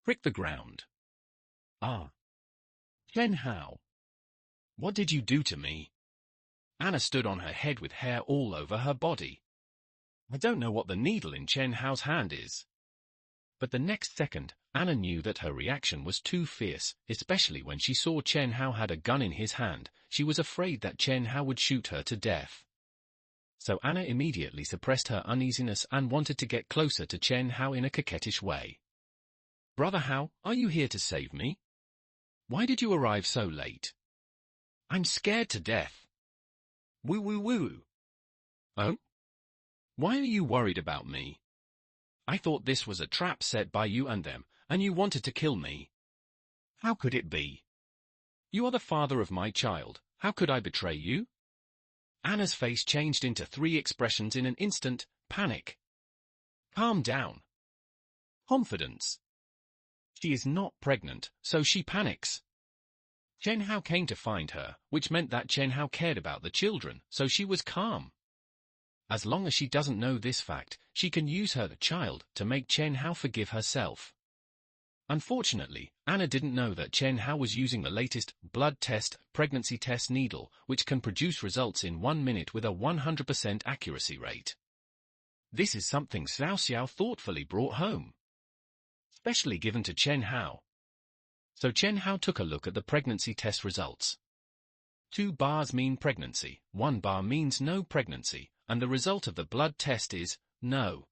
Prick the ground. Ah. Chen Hao. What did you do to me? Anna stood on her head with hair all over her body. I don't know what the needle in Chen Hao's hand is. But the next second, Anna knew that her reaction was too fierce, especially when she saw Chen Hao had a gun in his hand. She was afraid that Chen Hao would shoot her to death. So Anna immediately suppressed her uneasiness and wanted to get closer to Chen Hao in a coquettish way. Brother Hao, are you here to save me? Why did you arrive so late? I'm scared to death. Woo woo woo. Oh? Why are you worried about me? I thought this was a trap set by you and them, and you wanted to kill me. How could it be? You are the father of my child. How could I betray you? Anna's face changed into 3 expressions in an instant: panic, calm down, confidence. She is not pregnant, so she panics. Chen Hao came to find her, which meant that Chen Hao cared about the children, so she was calm. As long as she doesn't know this fact, she can use her child to make Chen Hao forgive herself. Unfortunately, Anna didn't know that Chen Hao was using the latest blood test pregnancy test needle, which can produce results in 1 minute with a 100% accuracy rate. This is something Xiao Xiao thoughtfully brought home, specially given to Chen Hao. So Chen Hao took a look at the pregnancy test results. 2 bars mean pregnancy, 1 bar means no pregnancy, and the result of the blood test is no.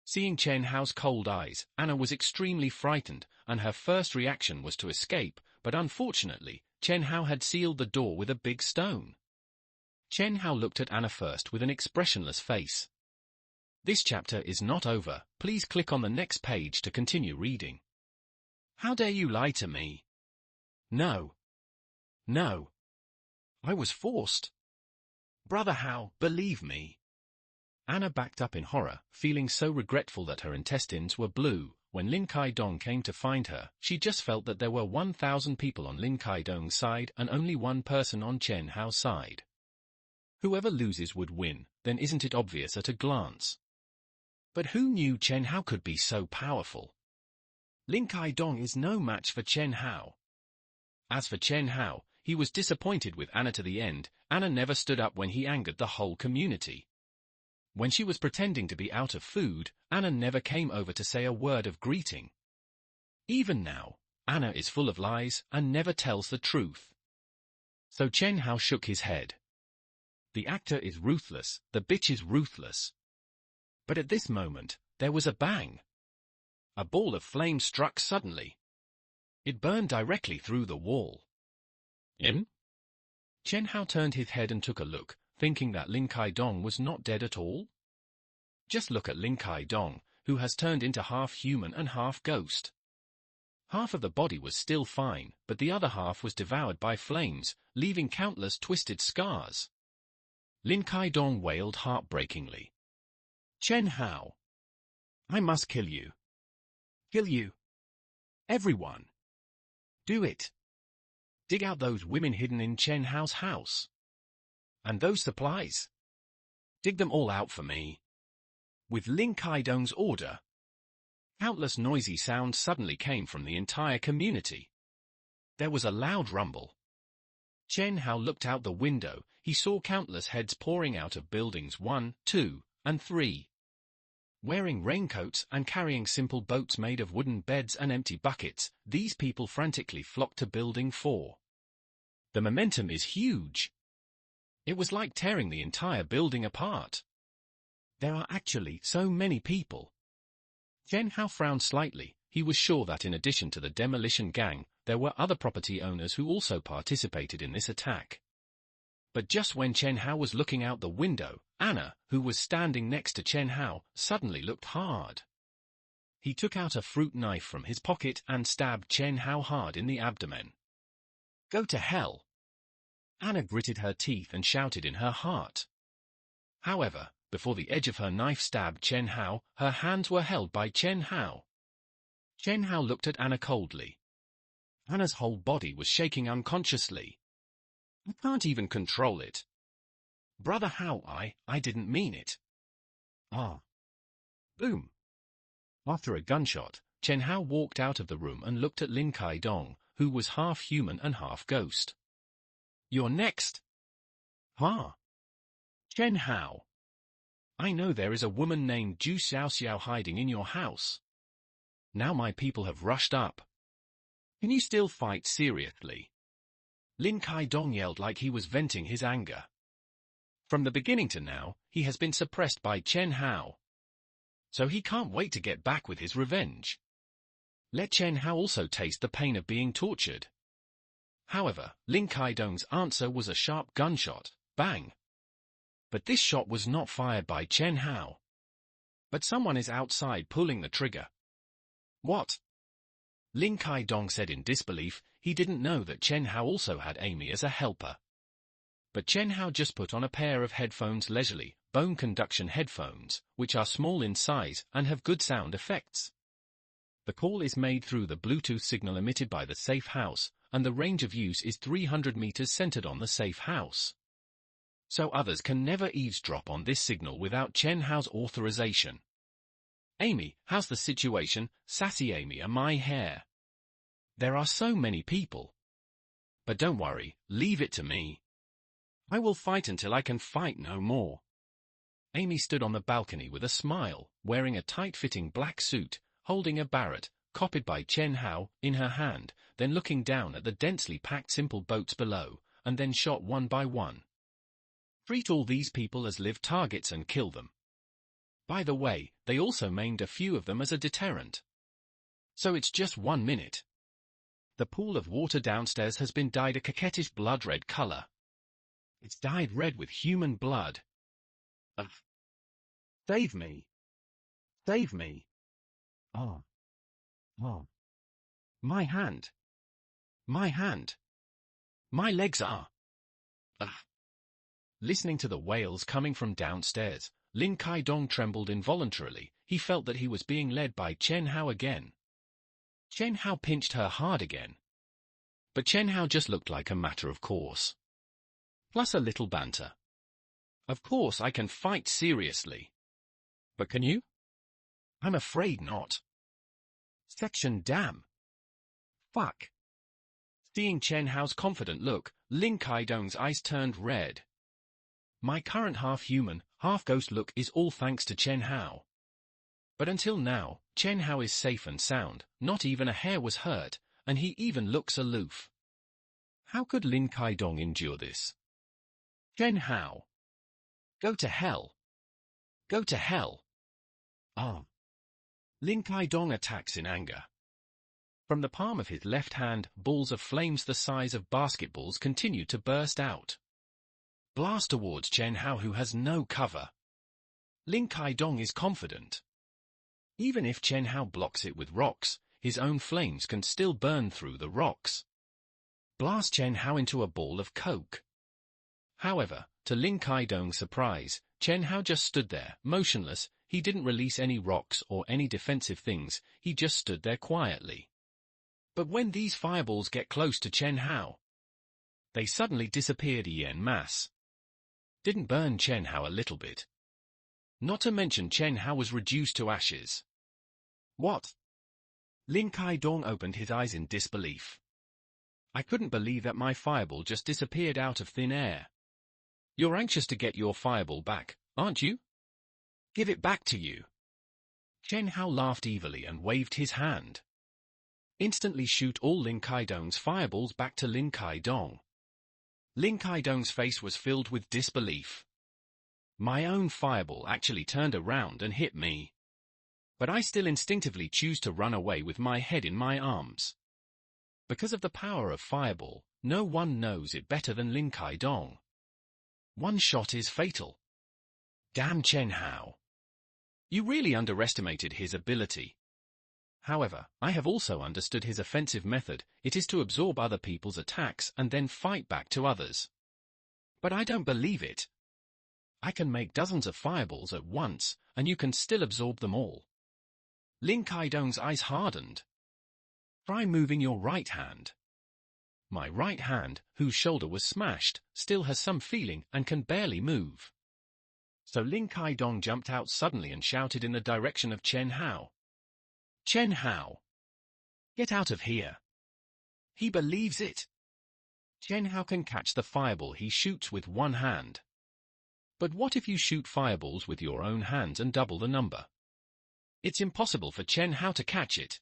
Seeing Chen Hao's cold eyes, Anna was extremely frightened, and her first reaction was to escape, but unfortunately, Chen Hao had sealed the door with a big stone. Chen Hao looked at Anna first with an expressionless face. This chapter is not over. Please click on the next page to continue reading. How dare you lie to me? No. No. I was forced. Brother Hao, believe me. Anna backed up in horror, feeling so regretful that her intestines were blue. When Lin Kai-dong came to find her, she just felt that there were 1,000 people on Lin Kai-dong's side and only 1 person on Chen Hao's side. Whoever loses would win, then isn't it obvious at a glance? But who knew Chen Hao could be so powerful? Lin Kai-dong is no match for Chen Hao. As for Chen Hao, he was disappointed with Anna to the end. Anna never stood up when he angered the whole community. When she was pretending to be out of food, Anna never came over to say a word of greeting. Even now, Anna is full of lies and never tells the truth. So Chen Hao shook his head. The actor is ruthless, the bitch is ruthless. But at this moment, there was a bang. A ball of flame struck suddenly. It burned directly through the wall. Chen Hao turned his head and took a look, thinking that Lin Kai-dong was not dead at all. Just look at Lin Kai-dong, who has turned into half human and half ghost. Half of the body was still fine, but the other half was devoured by flames, leaving countless twisted scars. Lin Kai-dong wailed heartbreakingly. Chen Hao. I must kill you. Kill you. Everyone. Do it. Dig out those women hidden in Chen Hao's house. And those supplies. Dig them all out for me. With Lin Kai-dong's order. Countless noisy sounds suddenly came from the entire community. There was a loud rumble. Chen Hao looked out the window. He saw countless heads pouring out of buildings 1, 2, and 3. Wearing raincoats and carrying simple boats made of wooden beds and empty buckets, these people frantically flocked to Building 4. The momentum is huge. It was like tearing the entire building apart. There are actually so many people. Chen Hao frowned slightly. He was sure that in addition to the demolition gang, there were other property owners who also participated in this attack. But just when Chen Hao was looking out the window, Anna, who was standing next to Chen Hao, suddenly looked hard. He took out a fruit knife from his pocket and stabbed Chen Hao hard in the abdomen. Go to hell! Anna gritted her teeth and shouted in her heart. However, before the edge of her knife stabbed Chen Hao, her hands were held by Chen Hao. Chen Hao looked at Anna coldly. Anna's whole body was shaking unconsciously. I can't even control it. Brother Hao, I didn't mean it. Ah. Boom. After a gunshot, Chen Hao walked out of the room and looked at Lin Kai-dong, who was half human and half ghost. You're next. Huh? Chen Hao. I know there is a woman named Ju Xiaoxiao hiding in your house. Now my people have rushed up. Can you still fight seriously? Lin Kai-dong yelled like he was venting his anger. From the beginning to now, he has been suppressed by Chen Hao. So he can't wait to get back with his revenge. Let Chen Hao also taste the pain of being tortured. However, Lin Kai-dong's answer was a sharp gunshot, bang. But this shot was not fired by Chen Hao. But someone is outside pulling the trigger. What? Lin Kai-dong said in disbelief. He didn't know that Chen Hao also had Amy as a helper. But Chen Hao just put on a pair of headphones, leisurely, bone conduction headphones, which are small in size and have good sound effects. The call is made through the Bluetooth signal emitted by the safe house, and the range of use is 300 meters centered on the safe house. So others can never eavesdrop on this signal without Chen Hao's authorization. Amy, how's the situation? Sassy Amy, my hair. There are so many people. But don't worry, leave it to me. I will fight until I can fight no more. Amy stood on the balcony with a smile, wearing a tight-fitting black suit, holding a Barrett, copied by Chen Hao, in her hand, then looking down at the densely packed simple boats below, and then shot one by one. Treat all these people as live targets and kill them. By the way, they also maimed a few of them as a deterrent. So it's just 1 minute. The pool of water downstairs has been dyed a coquettish blood-red color. It's dyed red with human blood. Ugh. Save me. Save me. Oh. Oh. My hand. My hand. My legs are. Ugh. Listening to the wails coming from downstairs, Lin Kai-dong trembled involuntarily. He felt that he was being led by Chen Hao again. Chen Hao pinched her hard again. But Chen Hao just looked like a matter of course. Plus a little banter. Of course I can fight seriously. But can you? I'm afraid not. Section damn. Fuck. Seeing Chen Hao's confident look, Lin Kai-dong's eyes turned red. My current half-human, half-ghost look is all thanks to Chen Hao. But until now, Chen Hao is safe and sound, not even a hair was hurt, and he even looks aloof. How could Lin Kai-dong endure this? Chen Hao. Go to hell. Go to hell. Ah. Lin Kai-dong attacks in anger. From the palm of his left hand, balls of flames the size of basketballs continue to burst out. Blast towards Chen Hao, who has no cover. Lin Kai-dong is confident. Even if Chen Hao blocks it with rocks, his own flames can still burn through the rocks. Blast Chen Hao into a ball of coke. However, to Lin Kai-dong's surprise, Chen Hao just stood there, motionless. He didn't release any rocks or any defensive things, he just stood there quietly. But when these fireballs get close to Chen Hao, they suddenly disappeared en masse. Didn't burn Chen Hao a little bit. Not to mention Chen Hao was reduced to ashes. What? Lin Kai-dong opened his eyes in disbelief. I couldn't believe that my fireball just disappeared out of thin air. You're anxious to get your fireball back, aren't you? Give it back to you. Chen Hao laughed evilly and waved his hand. Instantly shoot all Lin Kai-dong's fireballs back to Lin Kai-dong. Lin Kai-dong's face was filled with disbelief. My own fireball actually turned around and hit me. But I still instinctively choose to run away with my head in my arms. Because of the power of fireball, no one knows it better than Lin Kai-dong. One shot is fatal. Damn Chen Hao. You really underestimated his ability. However, I have also understood his offensive method. It is to absorb other people's attacks and then fight back to others. But I don't believe it. I can make dozens of fireballs at once, and you can still absorb them all. Lin Kai-dong's eyes hardened. Try moving your right hand. my right hand, whose shoulder was smashed, still has some feeling and can barely move. So Lin Kai-dong jumped out suddenly and shouted in the direction of Chen Hao. Chen Hao! Get out of here! He believes it! Chen Hao can catch the fireball he shoots with one hand. But what if you shoot fireballs with your own hands and double the number? It's impossible for Chen Hao to catch it.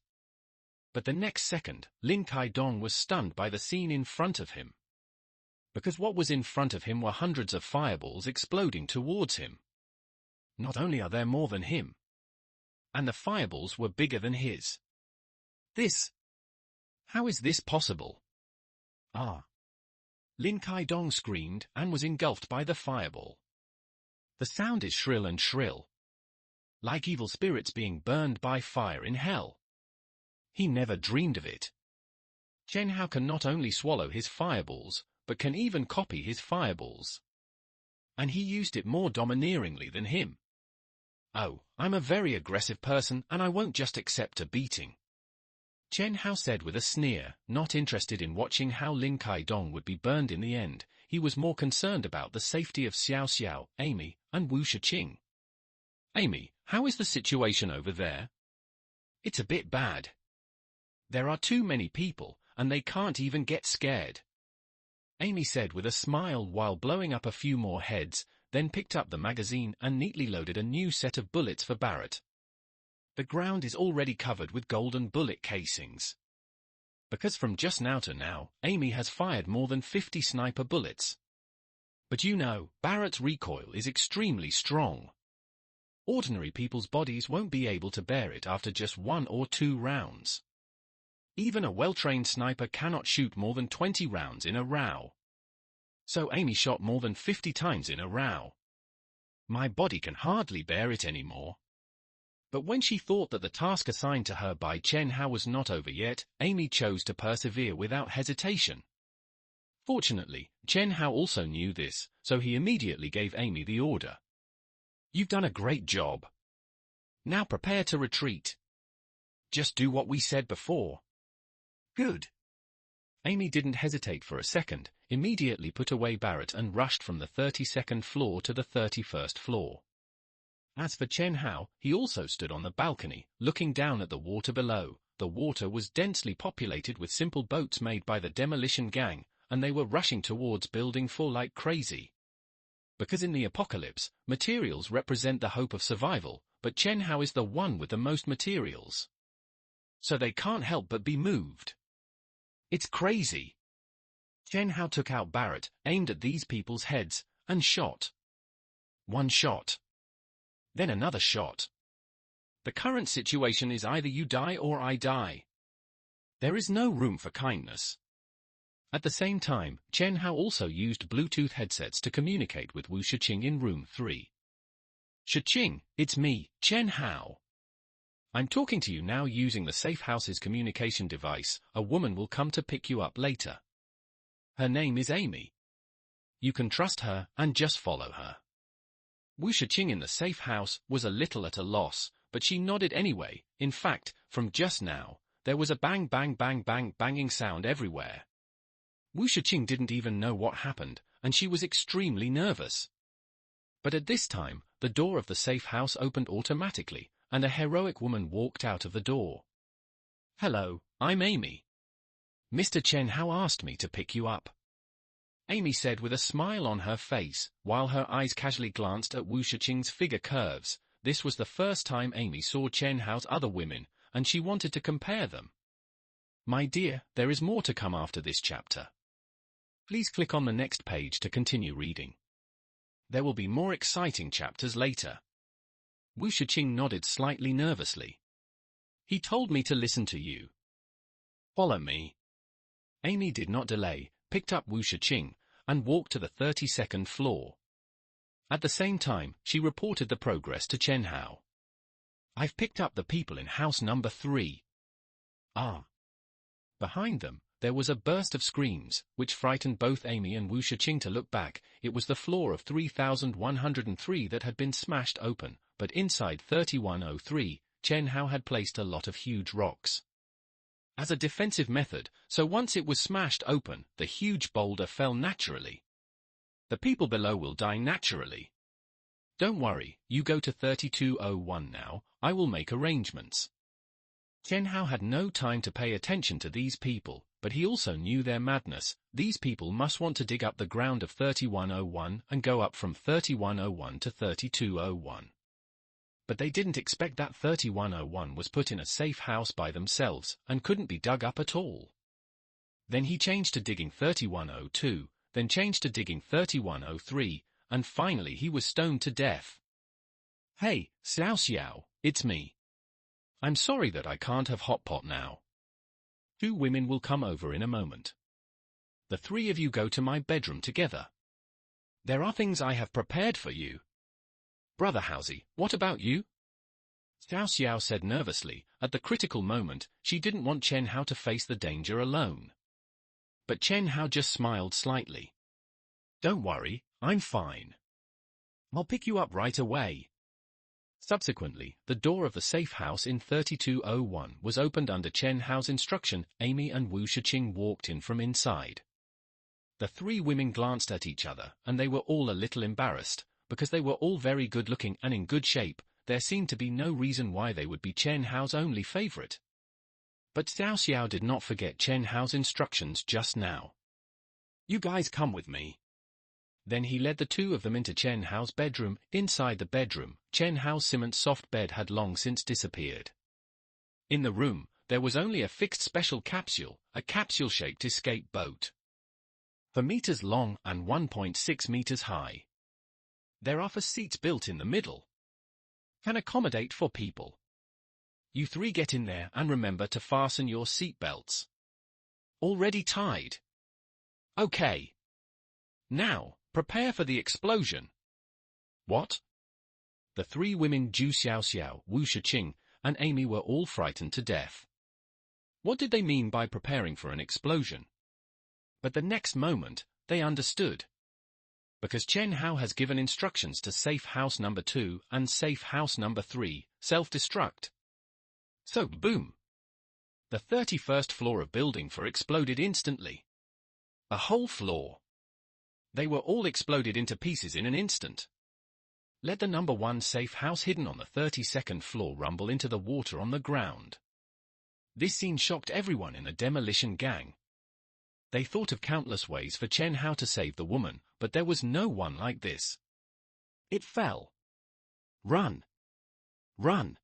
But the next second, Lin Kai-dong was stunned by the scene in front of him. Because what was in front of him were hundreds of fireballs exploding towards him. Not only are there more than him, and the fireballs were bigger than his. How is this possible? Ah! Lin Kai-dong screamed and was engulfed by the fireball. The sound is shrill and shrill, like evil spirits being burned by fire in hell. He never dreamed of it. Chen Hao can not only swallow his fireballs, but can even copy his fireballs. And he used it more domineeringly than him. Oh, I'm a very aggressive person and I won't just accept a beating. Chen Hao said with a sneer, not interested in watching how Lin Kai-dong would be burned in the end. He was more concerned about the safety of Xiao Xiao, Amy, and Wu Shiqing. Amy, how is the situation over there? It's a bit bad. There are too many people, and they can't even get scared. Amy said with a smile while blowing up a few more heads, then picked up the magazine and neatly loaded a new set of bullets for Barrett. The ground is already covered with golden bullet casings. Because from just now to now, Amy has fired more than 50 sniper bullets. But you know, Barrett's recoil is extremely strong. Ordinary people's bodies won't be able to bear it after just 1 or 2 rounds. Even a well-trained sniper cannot shoot more than 20 rounds in a row. So Amy shot more than 50 times in a row. My body can hardly bear it anymore. But when she thought that the task assigned to her by Chen Hao was not over yet, Amy chose to persevere without hesitation. Fortunately, Chen Hao also knew this, so he immediately gave Amy the order. You've done a great job. Now prepare to retreat. Just do what we said before. Good. Amy didn't hesitate for a second, immediately put away Barrett and rushed from the 32nd floor to the 31st floor. As for Chen Hao, he also stood on the balcony, looking down at the water below. The water was densely populated with simple boats made by the demolition gang, and they were rushing towards building 4 like crazy. Because in the apocalypse, materials represent the hope of survival, but Chen Hao is the one with the most materials. So they can't help but be moved. It's crazy. Chen Hao took out Barrett, aimed at these people's heads, and shot. 1 shot. Then another shot. The current situation is either you die or I die. There is no room for kindness. At the same time, Chen Hao also used Bluetooth headsets to communicate with Wu Shiqing in room 3. Shiqing, it's me, Chen Hao. I'm talking to you now using the safe house's communication device. A woman will come to pick you up later. Her name is Amy. You can trust her and just follow her. Wu Shiqing in the safe house was a little at a loss, but she nodded anyway. In fact, from just now, there was a bang bang bang bang banging sound everywhere. Wu Shiqing didn't even know what happened, and she was extremely nervous. But at this time, the door of the safe house opened automatically, and a heroic woman walked out of the door. Hello, I'm Amy. Mr. Chen Hao asked me to pick you up. Amy said with a smile on her face, while her eyes casually glanced at Wu Shiqing's figure curves. This was the first time Amy saw Chen Hao's other women, and she wanted to compare them. My dear, there is more to come after this chapter. Please click on the next page to continue reading. There will be more exciting chapters later. Wu Shiqing nodded slightly nervously. He told me to listen to you. Follow me. Amy did not delay, picked up Wu Shiqing, and walked to the 32nd floor. At the same time, she reported the progress to Chen Hao. I've picked up the people in house number 3. Ah. Behind them, there was a burst of screams, which frightened both Amy and Wu Shiqing to look back. It was the floor of 3103 that had been smashed open, but inside 3103, Chen Hao had placed a lot of huge rocks. as a defensive method, so once it was smashed open, the huge boulder fell naturally. The people below will die naturally. Don't worry, you go to 3201 now, I will make arrangements. Chen Hao had no time to pay attention to these people, but he also knew their madness. These people must want to dig up the ground of 3101 and go up from 3101 to 3201. But they didn't expect that 3101 was put in a safe house by themselves and couldn't be dug up at all. Then he changed to digging 3102, then changed to digging 3103, and finally he was stoned to death. Hey, Xiao Xiao, it's me. I'm sorry that I can't have hot pot now. 2 women will come over in a moment. The 3 of you go to my bedroom together. There are things I have prepared for you. Brother Hausi, what about you? Xiao Xiao said nervously. At the critical moment, she didn't want Chen Hao to face the danger alone. But Chen Hao just smiled slightly. Don't worry, I'm fine. I'll pick you up right away. Subsequently, the door of the safe house in 3201 was opened under Chen Hao's instruction. Amy and Wu Shiqing walked in from inside. The 3 women glanced at each other, and they were all a little embarrassed. Because they were all very good-looking and in good shape, there seemed to be no reason why they would be Chen Hao's only favorite. But Xiao Xiao did not forget Chen Hao's instructions just now. You guys come with me. Then he led the 2 of them into Chen Hao's bedroom. Inside the bedroom, Chen Hao's cement soft bed had long since disappeared. In the room, there was only a fixed special capsule, a capsule-shaped escape boat. 4 meters long and 1.6 meters high. There are 4 seats built in the middle. Can accommodate 4 people. You 3 get in there and remember to fasten your seat belts. Already tied. Okay. Now, prepare for the explosion. What? The 3 women Zhu Xiao Xiao, Wu Shiqing, and Amy were all frightened to death. What did they mean by preparing for an explosion? But the next moment, they understood. Because Chen Hao has given instructions to safe house number 2 and safe house number 3, self-destruct. So, boom. The 31st floor of building 4 exploded instantly. A whole floor. They were all exploded into pieces in an instant. Let the number 1 safe house hidden on the 32nd floor rumble into the water on the ground. This scene shocked everyone in the demolition gang. They thought of countless ways for Chen Hao to save the woman, but there was no one like this. It fell. Run! Run!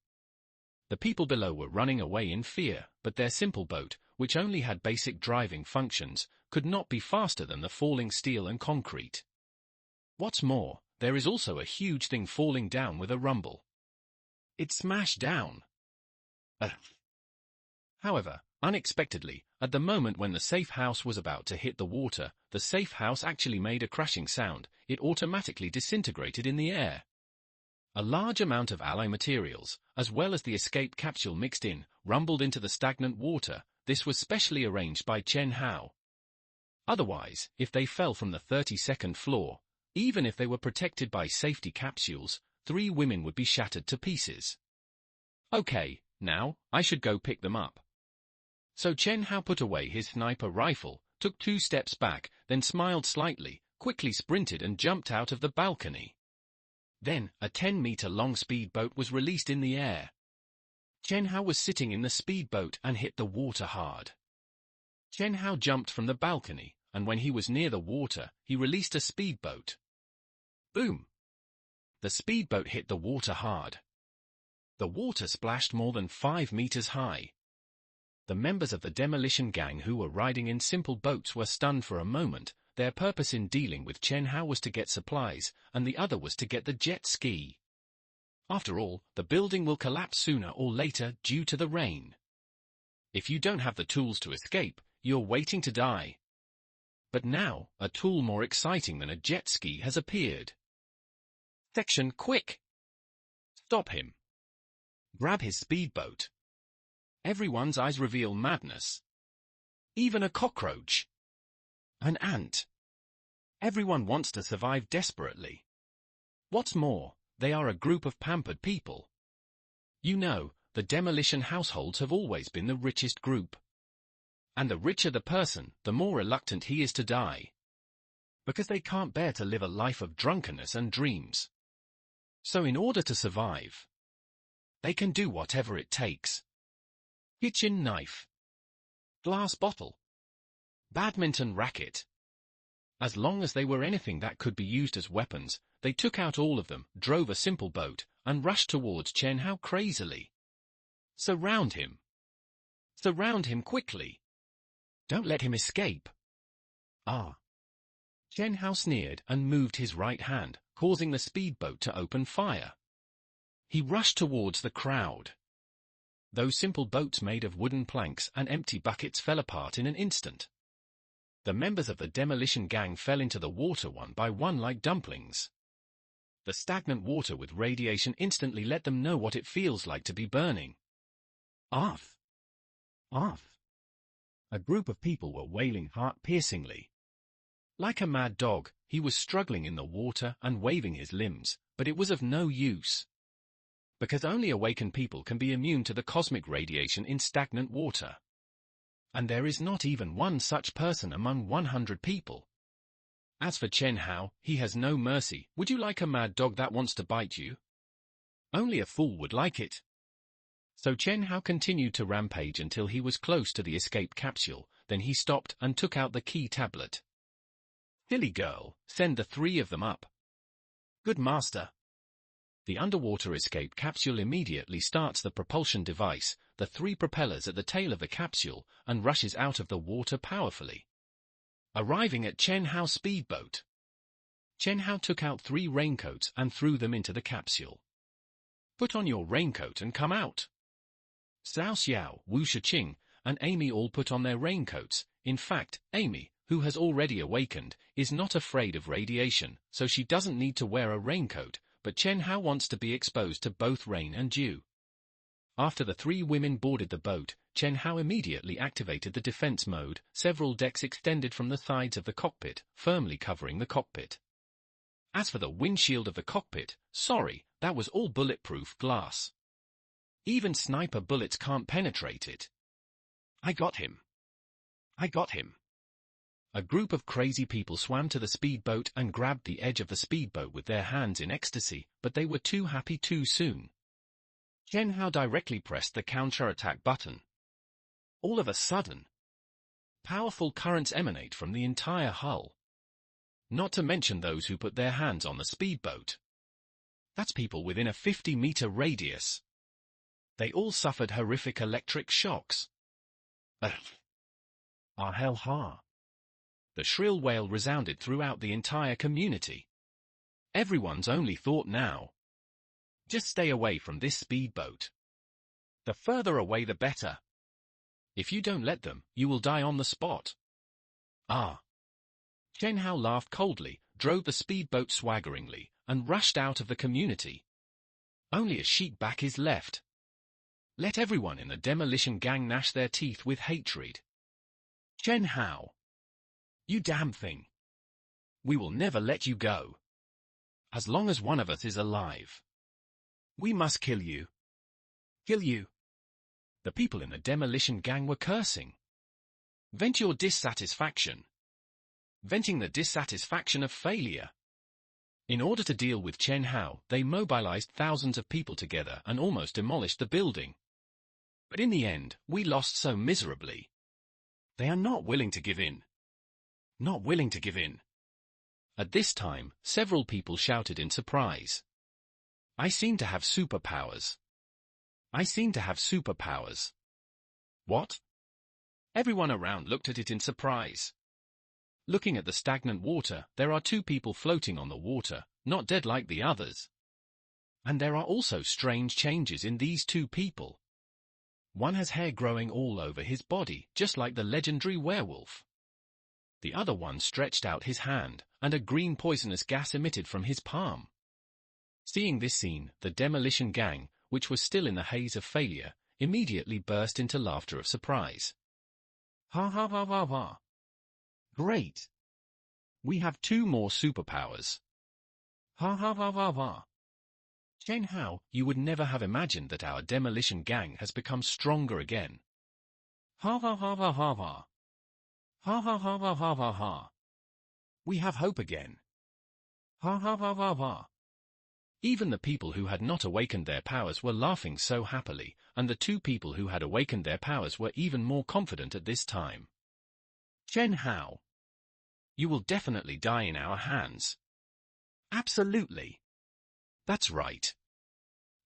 The people below were running away in fear, but their simple boat, which only had basic driving functions, could not be faster than the falling steel and concrete. What's more, there is also a huge thing falling down with a rumble. It smashed down. However, unexpectedly, at the moment when the safe house was about to hit the water, the safe house actually made a crashing sound. It automatically disintegrated in the air. A large amount of alloy materials, as well as the escape capsule mixed in, rumbled into the stagnant water. This was specially arranged by Chen Hao. Otherwise, if they fell from the 32nd floor, even if they were protected by safety capsules, 3 women would be shattered to pieces. Okay, now, I should go pick them up. So Chen Hao put away his sniper rifle, took 2 steps back, then smiled slightly, quickly sprinted and jumped out of the balcony. Then, a 10-meter-long speedboat was released in the air. Chen Hao was sitting in the speedboat and hit the water hard. Chen Hao jumped from the balcony, and when he was near the water, he released a speedboat. Boom! The speedboat hit the water hard. The water splashed more than 5 meters high. The members of the demolition gang who were riding in simple boats were stunned for a moment. Their purpose in dealing with Chen Hao was to get supplies, and the other was to get the jet ski. After all, the building will collapse sooner or later due to the rain. If you don't have the tools to escape, you're waiting to die. But now, a tool more exciting than a jet ski has appeared. Section quick! Stop him. Grab his speedboat. Everyone's eyes reveal madness. Even a cockroach. An ant. Everyone wants to survive desperately. What's more, they are a group of pampered people. You know, the demolition households have always been the richest group. And the richer the person, the more reluctant he is to die. Because they can't bear to live a life of drunkenness and dreams. So in order to survive, they can do whatever it takes. Kitchen knife. Glass bottle. Badminton racket. As long as they were anything that could be used as weapons, they took out all of them, drove a simple boat, and rushed towards Chen Hao crazily. Surround him. Surround him quickly. Don't let him escape. Ah. Chen Hao sneered and moved his right hand, causing the speedboat to open fire. He rushed towards the crowd. Those simple boats made of wooden planks and empty buckets fell apart in an instant. The members of the demolition gang fell into the water one by one like dumplings. The stagnant water with radiation instantly let them know what it feels like to be burning. Arth! Arth! A group of people were wailing heart-piercingly. Like a mad dog, he was struggling in the water and waving his limbs, but it was of no use. Because only awakened people can be immune to the cosmic radiation in stagnant water. And there is not even one such person among 100 people. As for Chen Hao, he has no mercy. Would you like a mad dog that wants to bite you? Only a fool would like it. So Chen Hao continued to rampage until he was close to the escape capsule, then he stopped and took out the key tablet. Silly girl, send the three of them up. Good master. The underwater escape capsule immediately starts the propulsion device, the three propellers at the tail of the capsule, and rushes out of the water powerfully. Arriving at Chen Hao's speedboat. Chen Hao took out 3 raincoats and threw them into the capsule. Put on your raincoat and come out. Xiao Xiao, Wu Shiqing, and Amy all put on their raincoats. In fact, Amy, who has already awakened, is not afraid of radiation, so she doesn't need to wear a raincoat, but Chen Hao wants to be exposed to both rain and dew. After the 3 women boarded the boat, Chen Hao immediately activated the defense mode. Several decks extended from the sides of the cockpit, firmly covering the cockpit. As for the windshield of the cockpit, sorry, that was all bulletproof glass. Even sniper bullets can't penetrate it. I got him. I got him. A group of crazy people swam to the speedboat and grabbed the edge of the speedboat with their hands in ecstasy, but they were too happy too soon. Chen Hao directly pressed the counter-attack button. All of a sudden, powerful currents emanate from the entire hull. Not to mention those who put their hands on the speedboat. That's people within a 50-meter radius. They all suffered horrific electric shocks. Ah hell ha. The shrill wail resounded throughout the entire community. Everyone's only thought now. Just stay away from this speedboat. The further away the better. If you don't let them, you will die on the spot. Ah. Chen Hao laughed coldly, drove the speedboat swaggeringly, and rushed out of the community. Only a sheet back is left. Let everyone in the demolition gang gnash their teeth with hatred. Chen Hao. You damn thing. We will never let you go. As long as one of us is alive. We must kill you. Kill you. The people in the demolition gang were cursing. Vent your dissatisfaction. Venting the dissatisfaction of failure. In order to deal with Chen Hao, they mobilized thousands of people together and almost demolished the building. But in the end, we lost so miserably. They are not willing to give in. Not willing to give in. At this time, several people shouted in surprise. I seem to have superpowers. I seem to have superpowers. What? Everyone around looked at it in surprise. Looking at the stagnant water, there are 2 people floating on the water, not dead like the others. And there are also strange changes in these 2 people. One has hair growing all over his body, just like the legendary werewolf. The other one stretched out his hand, and a green poisonous gas emitted from his palm. Seeing this scene, the demolition gang, which was still in the haze of failure, immediately burst into laughter of surprise. Ha ha ha ha ha. Great. We have 2 more superpowers. Ha ha ha ha ha. Chen Hao, you would never have imagined that our demolition gang has become stronger again. Ha ha ha ha ha ha. Ha ha ha ha ha ha ha. We have hope again. Ha ha ha ha ha. Even the people who had not awakened their powers were laughing so happily, and the two people who had awakened their powers were even more confident at this time. Chen Hao. You will definitely die in our hands. Absolutely. That's right.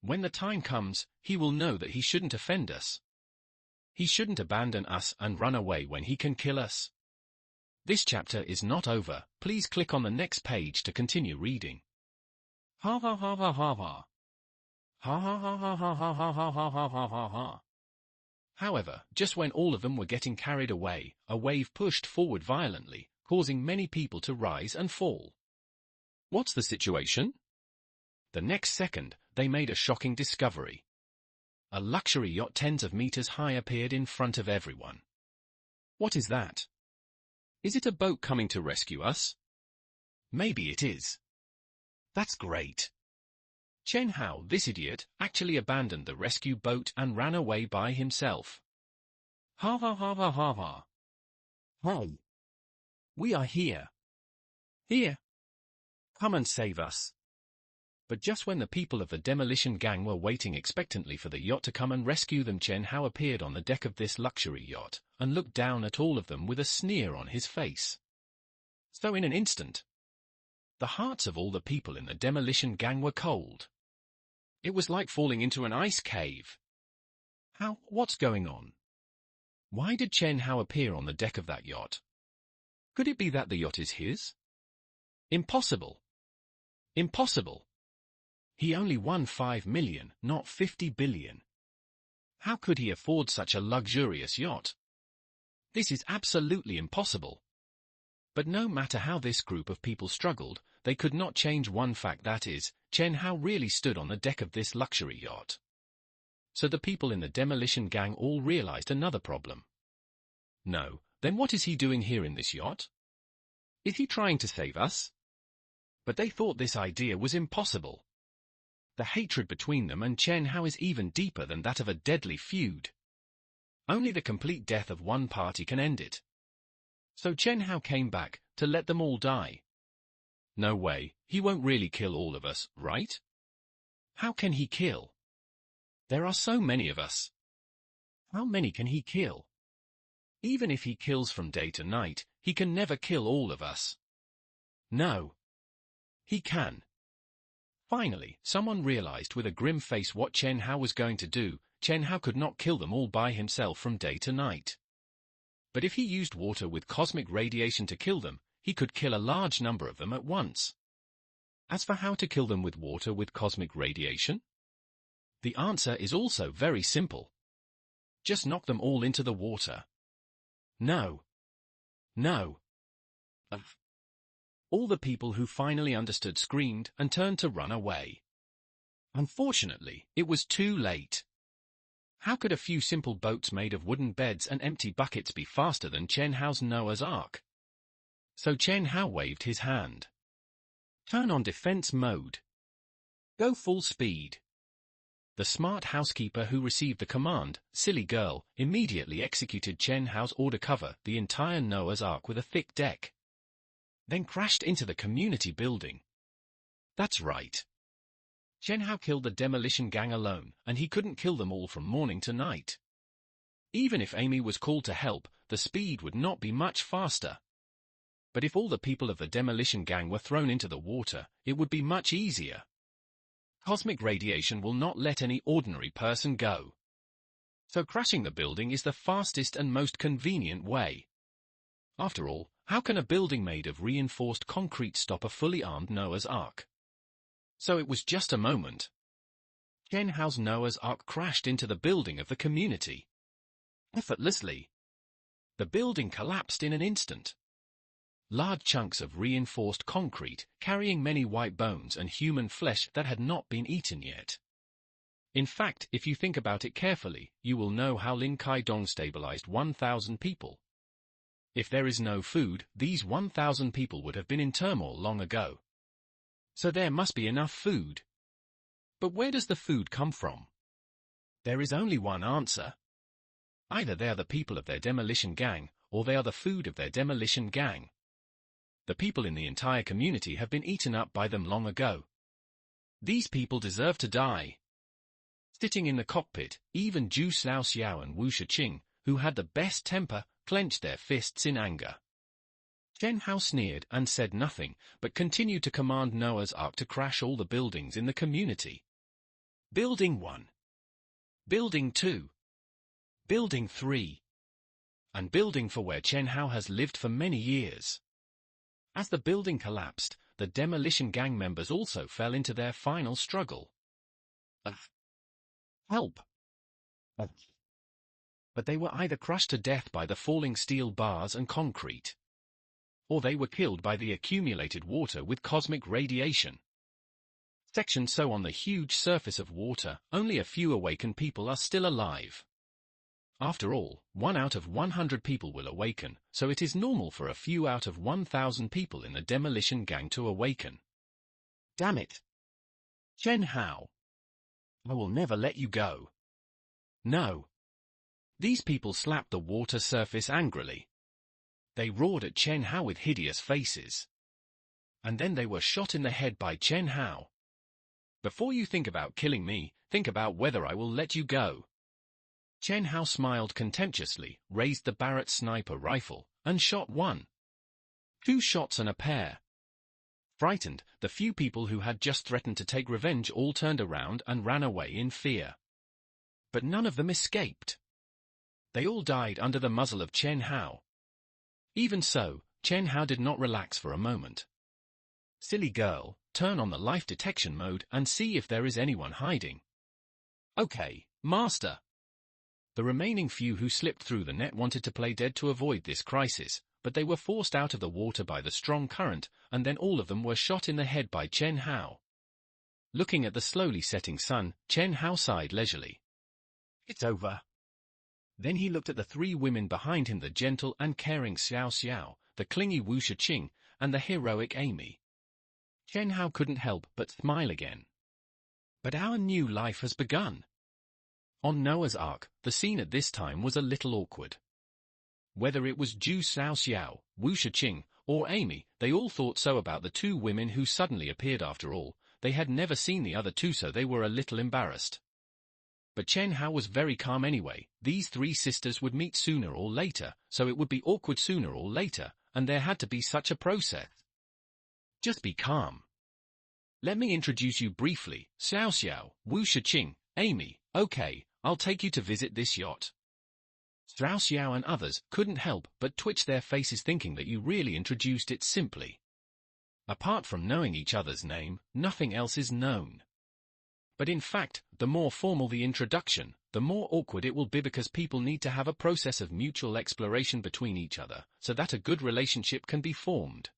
When the time comes, he will know that he shouldn't offend us. He shouldn't abandon us and run away when he can kill us. This chapter is not over. Please click on the next page to continue reading. Ha ha ha ha ha ha. Ha ha ha ha ha ha ha ha ha ha ha ha ha. However, just when all of them were getting carried away, a wave pushed forward violently, causing many people to rise and fall. What's the situation? The next second, they made a shocking discovery. A luxury yacht tens of meters high appeared in front of everyone. What is that? Is it a boat coming to rescue us? Maybe it is. That's great. Chen Hao, this idiot, actually abandoned the rescue boat and ran away by himself. Ha ha ha ha ha ha. Hey. We are here. Here. Come and save us. But just when the people of the demolition gang were waiting expectantly for the yacht to come and rescue them, Chen Hao appeared on the deck of this luxury yacht, and looked down at all of them with a sneer on his face. So in an instant, the hearts of all the people in the demolition gang were cold. It was like falling into an ice cave. What's going on? Why did Chen Hao appear on the deck of that yacht? Could it be that the yacht is his? Impossible. Impossible. He only won 5 million, not 50 billion. How could he afford such a luxurious yacht? This is absolutely impossible. But no matter how this group of people struggled, they could not change one fact, that is, Chen Hao really stood on the deck of this luxury yacht. So the people in the demolition gang all realized another problem. No, then what is he doing here in this yacht? Is he trying to save us? But they thought this idea was impossible. The hatred between them and Chen Hao is even deeper than that of a deadly feud. Only the complete death of one party can end it. So Chen Hao came back to let them all die. No way, he won't really kill all of us, right? How can he kill? There are so many of us. How many can he kill? Even if he kills from day to night, he can never kill all of us. No. He can. Finally, someone realized with a grim face what Chen Hao was going to do. Chen Hao could not kill them all by himself from day to night. But if he used water with cosmic radiation to kill them, he could kill a large number of them at once. As for how to kill them with water with cosmic radiation? The answer is also very simple. Just knock them all into the water. No. No. All the people who finally understood screamed and turned to run away. Unfortunately, it was too late. How could a few simple boats made of wooden beds and empty buckets be faster than Chen Hao's Noah's Ark? So Chen Hao waved his hand. Turn on defense mode. Go full speed. The smart housekeeper who received the command, silly girl, immediately executed Chen Hao's order, cover the entire Noah's Ark with a thick deck. Then crashed into the community building. That's right. Chen Hao killed the demolition gang alone, and he couldn't kill them all from morning to night. Even if Amy was called to help, the speed would not be much faster. But if all the people of the demolition gang were thrown into the water, it would be much easier. Cosmic radiation will not let any ordinary person go. So crashing the building is the fastest and most convenient way. After all, how can a building made of reinforced concrete stop a fully armed Noah's Ark? So it was just a moment. Chen Hao's Noah's Ark crashed into the building of the community. Effortlessly. The building collapsed in an instant. Large chunks of reinforced concrete, carrying many white bones and human flesh that had not been eaten yet. In fact, if you think about it carefully, you will know how Lin Kai-dong stabilized 1,000 people. If there is no food, these 1,000 people would have been in turmoil long ago. So there must be enough food. But where does the food come from? There is only one answer. Either they are the people of their demolition gang, or they are the food of their demolition gang. The people in the entire community have been eaten up by them long ago. These people deserve to die. Sitting in the cockpit, even Zhu Xiao and Wu Shiqing, who had the best temper, clenched their fists in anger. Chen Hao sneered and said nothing, but continued to command Noah's Ark to crash all the buildings in the community. Building 1. Building 2. Building 3. And Building 4, where Chen Hao has lived for many years. As the building collapsed, the demolition gang members also fell into their final struggle. Help! But they were either crushed to death by the falling steel bars and concrete, or they were killed by the accumulated water with cosmic radiation. Section so on the huge surface of water, only a few awakened people are still alive. After all, 1 out of 100 people will awaken, so it is normal for a few out of 1,000 people in the demolition gang to awaken. Damn it! Chen Hao! I will never let you go. No. These people slapped the water surface angrily. They roared at Chen Hao with hideous faces. And then they were shot in the head by Chen Hao. Before you think about killing me, think about whether I will let you go. Chen Hao smiled contemptuously, raised the Barrett sniper rifle, and shot 1. 2 shots and a pair. Frightened, the few people who had just threatened to take revenge all turned around and ran away in fear. But none of them escaped. They all died under the muzzle of Chen Hao. Even so, Chen Hao did not relax for a moment. Silly girl, turn on the life detection mode and see if there is anyone hiding. Okay, master. The remaining few who slipped through the net wanted to play dead to avoid this crisis, but they were forced out of the water by the strong current, and then all of them were shot in the head by Chen Hao. Looking at the slowly setting sun, Chen Hao sighed leisurely. It's over. Then he looked at the 3 women behind him, the gentle and caring Xiao Xiao, the clingy Wu Shiqing, and the heroic Amy. Chen Hao couldn't help but smile again. But our new life has begun. On Noah's Ark, the scene at this time was a little awkward. Whether it was Zhu Xiao, Wu Shiqing, or Amy, they all thought so about the 2 women who suddenly appeared. After all, they had never seen the other 2, so they were a little embarrassed. But Chen Hao was very calm anyway. These 3 sisters would meet sooner or later, so it would be awkward sooner or later, and there had to be such a process. Just be calm. Let me introduce you briefly, Xiao Xiao, Wu Shiqing, Amy. Okay, I'll take you to visit this yacht. Xiao Xiao and others couldn't help but twitch their faces, thinking that you really introduced it simply. Apart from knowing each other's name, nothing else is known. But in fact, the more formal the introduction, the more awkward it will be, because people need to have a process of mutual exploration between each other, so that a good relationship can be formed.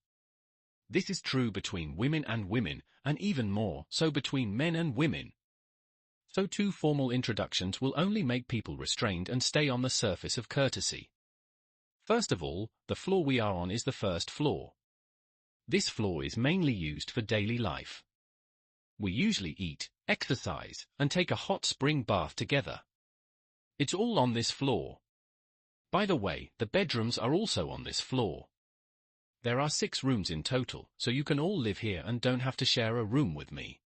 This is true between women and women, and even more so between men and women. So too, formal introductions will only make people restrained and stay on the surface of courtesy. First of all, the floor we are on is the first floor. This floor is mainly used for daily life. We usually eat, exercise, and take a hot spring bath together. It's all on this floor. By the way, the bedrooms are also on this floor. There are 6 rooms in total, so you can all live here and don't have to share a room with me.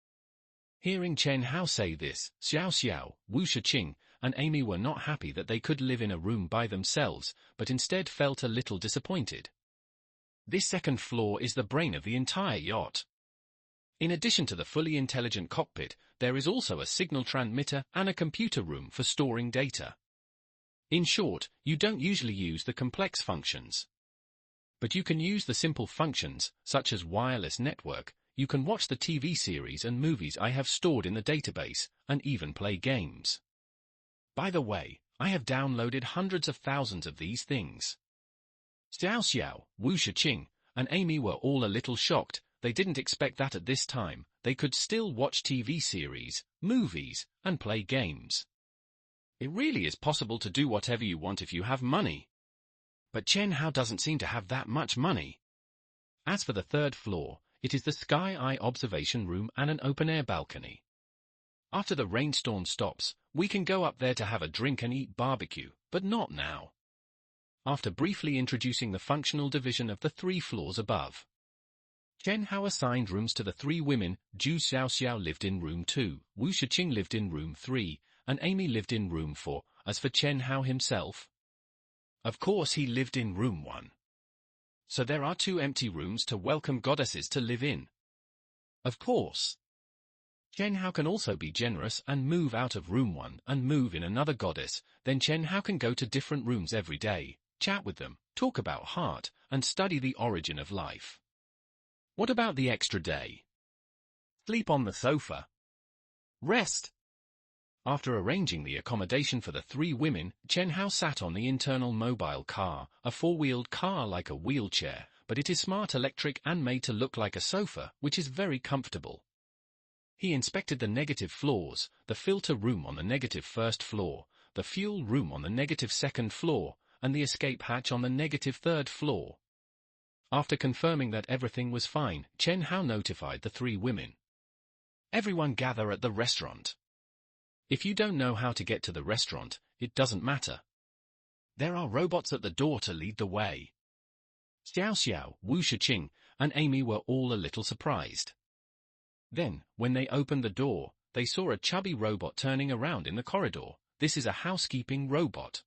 Hearing Chen Hao say this, Xiao Xiao, Wu Shiqing, and Amy were not happy that they could live in a room by themselves, but instead felt a little disappointed. This second floor is the brain of the entire yacht. In addition to the fully intelligent cockpit, there is also a signal transmitter and a computer room for storing data. In short, you don't usually use the complex functions. But you can use the simple functions, such as wireless network. You can watch the TV series and movies I have stored in the database, and even play games. By the way, I have downloaded hundreds of thousands of these things. Xiao Xiao, Wu Shiqing, and Amy were all a little shocked. They didn't expect that at this time they could still watch TV series, movies, and play games. It really is possible to do whatever you want if you have money. But Chen Hao doesn't seem to have that much money. As for the third floor, it is the Sky Eye observation room and an open-air balcony. After the rainstorm stops, we can go up there to have a drink and eat barbecue, but not now. After briefly introducing the functional division of the 3 floors above, Chen Hao assigned rooms to the 3 women. Zhu Xiaoxiao lived in room 2, Wu Shiqing lived in room 3, and Amy lived in room 4. As for Chen Hao himself, of course he lived in room 1. So there are 2 empty rooms to welcome goddesses to live in. Of course, Chen Hao can also be generous and move out of room 1 and move in another goddess. Then Chen Hao can go to different rooms every day, chat with them, talk about heart, and study the origin of life. What about the extra day? Sleep on the sofa. Rest. After arranging the accommodation for the 3 women, Chen Hao sat on the internal mobile car, a 4-wheeled car like a wheelchair, but it is smart electric and made to look like a sofa, which is very comfortable. He inspected the negative floors, the filter room on the negative 1st floor, the fuel room on the negative 2nd floor, and the escape hatch on the negative 3rd floor. After confirming that everything was fine, Chen Hao notified the 3 women. Everyone gather at the restaurant. If you don't know how to get to the restaurant, it doesn't matter. There are robots at the door to lead the way. Xiao Xiao, Wu Shiqing, and Amy were all a little surprised. Then, when they opened the door, they saw a chubby robot turning around in the corridor. This is a housekeeping robot.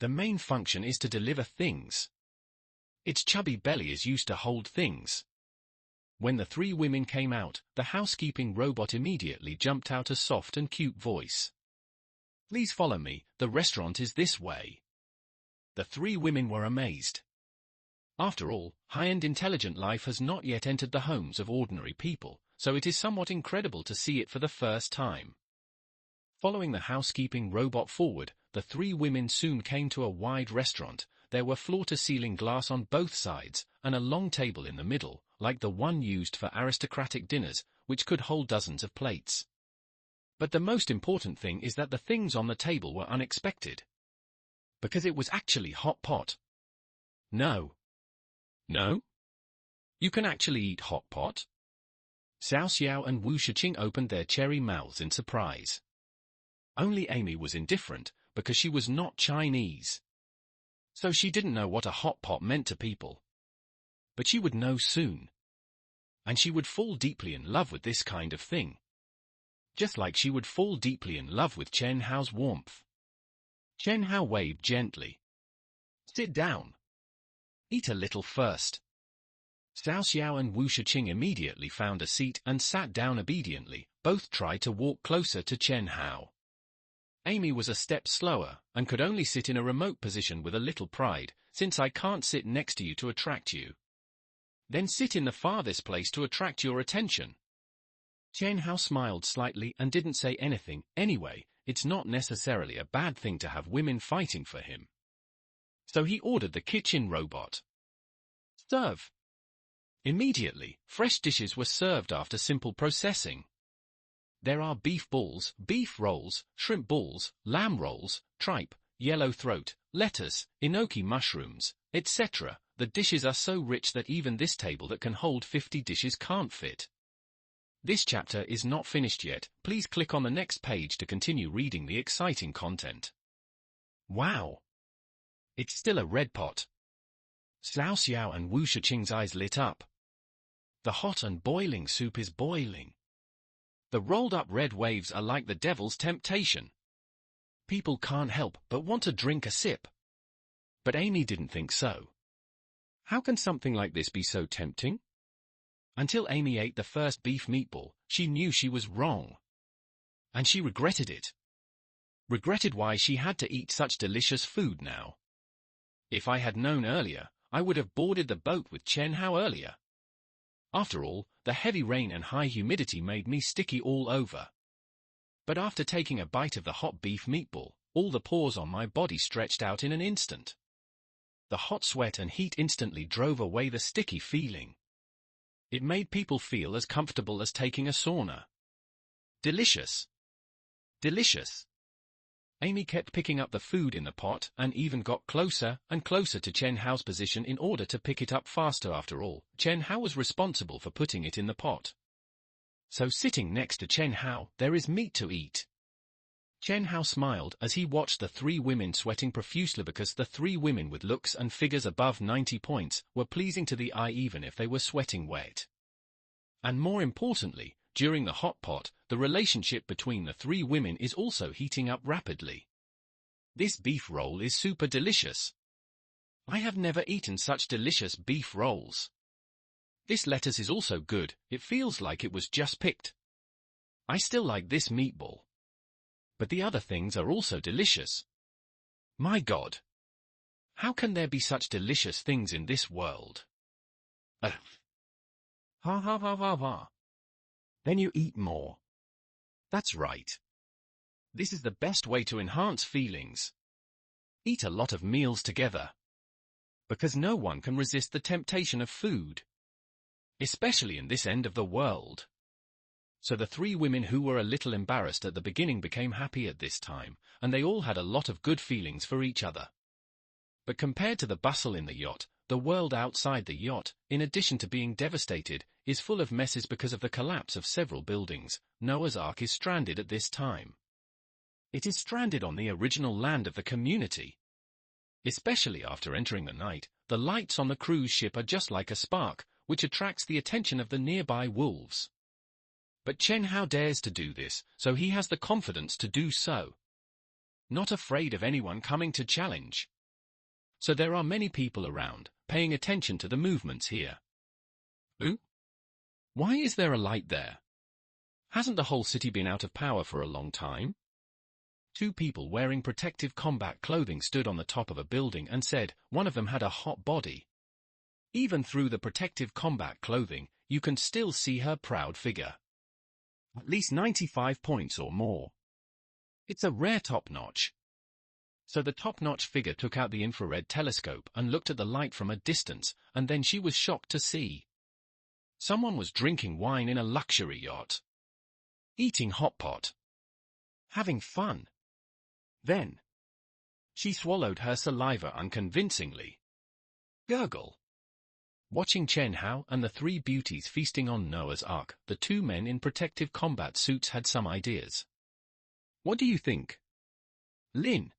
The main function is to deliver things. Its chubby belly is used to hold things. When the 3 women came out, the housekeeping robot immediately jumped out a soft and cute voice. Please follow me, the restaurant is this way. The 3 women were amazed. After all, high-end intelligent life has not yet entered the homes of ordinary people, so it is somewhat incredible to see it for the first time. Following the housekeeping robot forward, the 3 women soon came to a wide restaurant. There were floor-to-ceiling glass on both sides, and a long table in the middle, like the one used for aristocratic dinners, which could hold dozens of plates. But the most important thing is that the things on the table were unexpected. Because it was actually hot pot. No. No? You can actually eat hot pot? Xiao Xiao and Wu Shiqing opened their cherry mouths in surprise. Only Amy was indifferent, because she was not Chinese. So she didn't know what a hot pot meant to people. But she would know soon. And she would fall deeply in love with this kind of thing. Just like she would fall deeply in love with Chen Hao's warmth. Chen Hao waved gently. Sit down. Eat a little first. Xiao Xiao and Wu Shiqing immediately found a seat and sat down obediently. Both tried to walk closer to Chen Hao. Amy was a step slower, and could only sit in a remote position with a little pride. Since I can't sit next to you to attract you, then sit in the farthest place to attract your attention. Chen Hao smiled slightly and didn't say anything. Anyway, it's not necessarily a bad thing to have women fighting for him. So he ordered the kitchen robot. Serve. Immediately, fresh dishes were served after simple processing. There are beef balls, beef rolls, shrimp balls, lamb rolls, tripe, yellow throat, lettuce, enoki mushrooms, etc. The dishes are so rich that even this table that can hold 50 dishes can't fit. This chapter is not finished yet. Please click on the next page to continue reading the exciting content. Wow! It's still a red pot. Xiao Xiao and Wu Shiqing's eyes lit up. The hot and boiling soup is boiling. The rolled-up red waves are like the devil's temptation. People can't help but want to drink a sip. But Amy didn't think so. How can something like this be so tempting? Until Amy ate the first beef meatball, she knew she was wrong. And she regretted it. Regretted why she had to eat such delicious food now. If I had known earlier, I would have boarded the boat with Chen Hao earlier. After all, the heavy rain and high humidity made me sticky all over. But after taking a bite of the hot beef meatball, all the pores on my body stretched out in an instant. The hot sweat and heat instantly drove away the sticky feeling. It made people feel as comfortable as taking a sauna. Delicious. Delicious. Amy kept picking up the food in the pot and even got closer and closer to Chen Hao's position in order to pick it up faster. After all, Chen Hao was responsible for putting it in the pot. So sitting next to Chen Hao, there is meat to eat. Chen Hao smiled as he watched the three women sweating profusely because the three women with looks and figures above 90 points were pleasing to the eye even if they were sweating wet. And more importantly, during the hot pot, the relationship between the three women is also heating up rapidly. This beef roll is super delicious. I have never eaten such delicious beef rolls. This lettuce is also good, it feels like it was just picked. I still like this meatball. But the other things are also delicious. My God! How can there be such delicious things in this world? Ha ha ha ha ha. Then you eat more. That's right. This is the best way to enhance feelings. Eat a lot of meals together. Because no one can resist the temptation of food. Especially in this end of the world. So the three women who were a little embarrassed at the beginning became happy at this time, and they all had a lot of good feelings for each other. But compared to the bustle in the yacht, the world outside the yacht, in addition to being devastated, is full of messes because of the collapse of several buildings. Noah's Ark is stranded at this time. It is stranded on the original land of the community. Especially after entering the night, the lights on the cruise ship are just like a spark, which attracts the attention of the nearby wolves. But Chen Hao dares to do this, so he has the confidence to do so. Not afraid of anyone coming to challenge. So there are many people around, paying attention to the movements here. Ooh? Why is there a light there? Hasn't the whole city been out of power for a long time? Two people wearing protective combat clothing stood on the top of a building and said one of them had a hot body. Even through the protective combat clothing, you can still see her proud figure. At least 95 points or more. It's a rare top-notch. So the top-notch figure took out the infrared telescope and looked at the light from a distance, and then she was shocked to see. Someone was drinking wine in a luxury yacht. Eating hot pot. Having fun. Then she swallowed her saliva unconvincingly. Gurgle. Watching Chen Hao and the three beauties feasting on Noah's Ark, the two men in protective combat suits had some ideas. What do you think? Lin?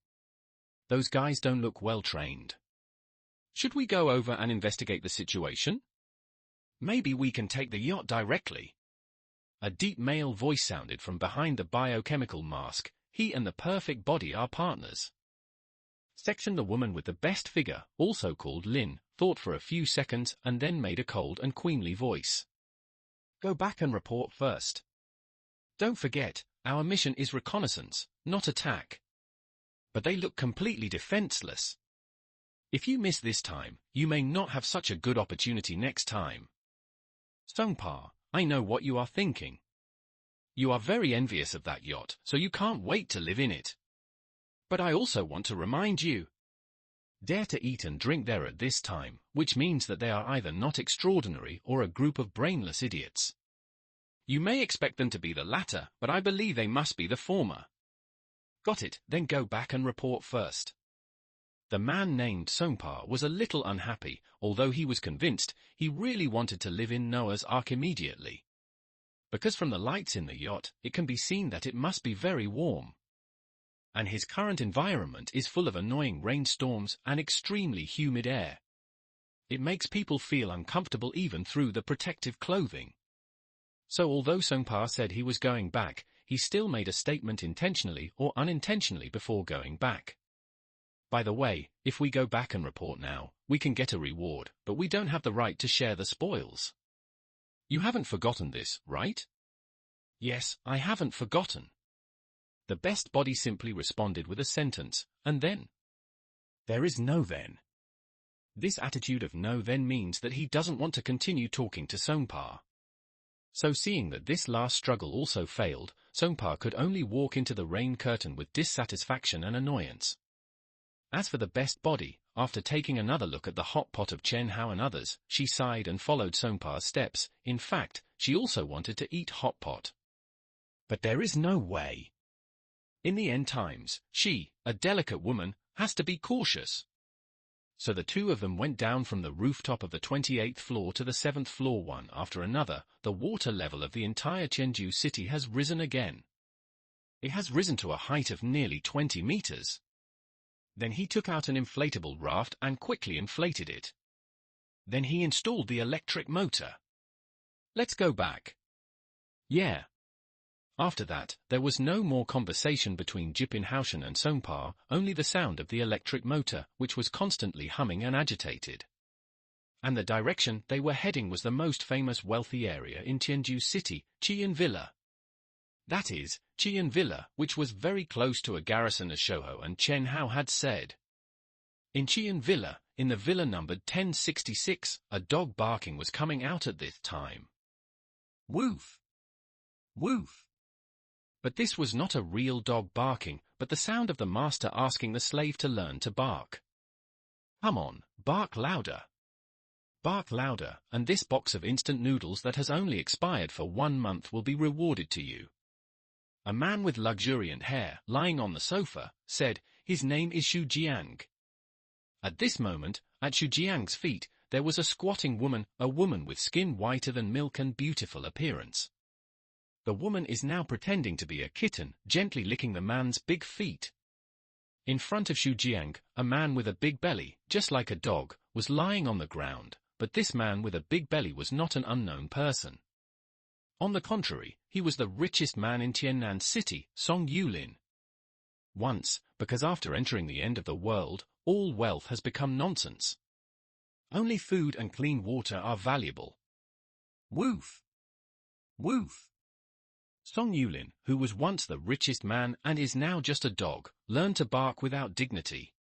Those guys don't look well trained. Should we go over and investigate the situation? Maybe we can take the yacht directly. A deep male voice sounded from behind the biochemical mask. He and the perfect body are partners. Section the woman with the best figure, also called Lin, thought for a few seconds and then made a cold and queenly voice. Go back and report first. Don't forget, our mission is reconnaissance, not attack. But they look completely defenseless. If you miss this time, you may not have such a good opportunity next time. Songpa, I know what you are thinking. You are very envious of that yacht, so you can't wait to live in it. But I also want to remind you. Dare to eat and drink there at this time, which means that they are either not extraordinary or a group of brainless idiots. You may expect them to be the latter, but I believe they must be the former. Got it, then go back and report first. The man named Songpa was a little unhappy, although he was convinced he really wanted to live in Noah's Ark immediately. Because from the lights in the yacht, it can be seen that it must be very warm. And his current environment is full of annoying rainstorms and extremely humid air. It makes people feel uncomfortable even through the protective clothing. So although Songpa said he was going back, he still made a statement intentionally or unintentionally before going back. By the way, if we go back and report now, we can get a reward, but we don't have the right to share the spoils. You haven't forgotten this, right? Yes, I haven't forgotten. The best body simply responded with a sentence, and then. There is no then. This attitude of no then means that he doesn't want to continue talking to Songpa. So seeing that this last struggle also failed, Songpa could only walk into the rain curtain with dissatisfaction and annoyance. As for the best body, after taking another look at the hot pot of Chen Hao and others, she sighed and followed Songpa's steps. In fact, she also wanted to eat hot pot. But there is no way. In the end times, she, a delicate woman, has to be cautious. So the two of them went down from the rooftop of the 28th floor to the 7th floor one after another. The water level of the entire Chengdu city has risen again. It has risen to a height of nearly 20 meters. Then he took out an inflatable raft and quickly inflated it. Then he installed the electric motor. Let's go back. Yeah. After that, there was no more conversation between Jipinhaushen and Songpa, only the sound of the electric motor, which was constantly humming and agitated. And the direction they were heading was the most famous wealthy area in Tianju City, Qian Villa. That is, Qian Villa, which was very close to a garrison as Shouhou and Chen Hao had said. In Qian Villa, in the villa numbered 1066, a dog barking was coming out at this time. Woof! Woof! But this was not a real dog barking, but the sound of the master asking the slave to learn to bark. Come on, bark louder. Bark louder, and this box of instant noodles that has only expired for 1 month will be rewarded to you. A man with luxuriant hair, lying on the sofa, said, his name is Xu Jiang. At this moment, at Xu Jiang's feet, there was a squatting woman, a woman with skin whiter than milk and beautiful appearance. The woman is now pretending to be a kitten, gently licking the man's big feet. In front of Xu Jiang, a man with a big belly, just like a dog, was lying on the ground, but this man with a big belly was not an unknown person. On the contrary, he was the richest man in Tiannan City, Song Yulin. Once, because after entering the end of the world, all wealth has become nonsense. Only food and clean water are valuable. Woof! Woof! Song Yulin, who was once the richest man and is now just a dog, learned to bark without dignity.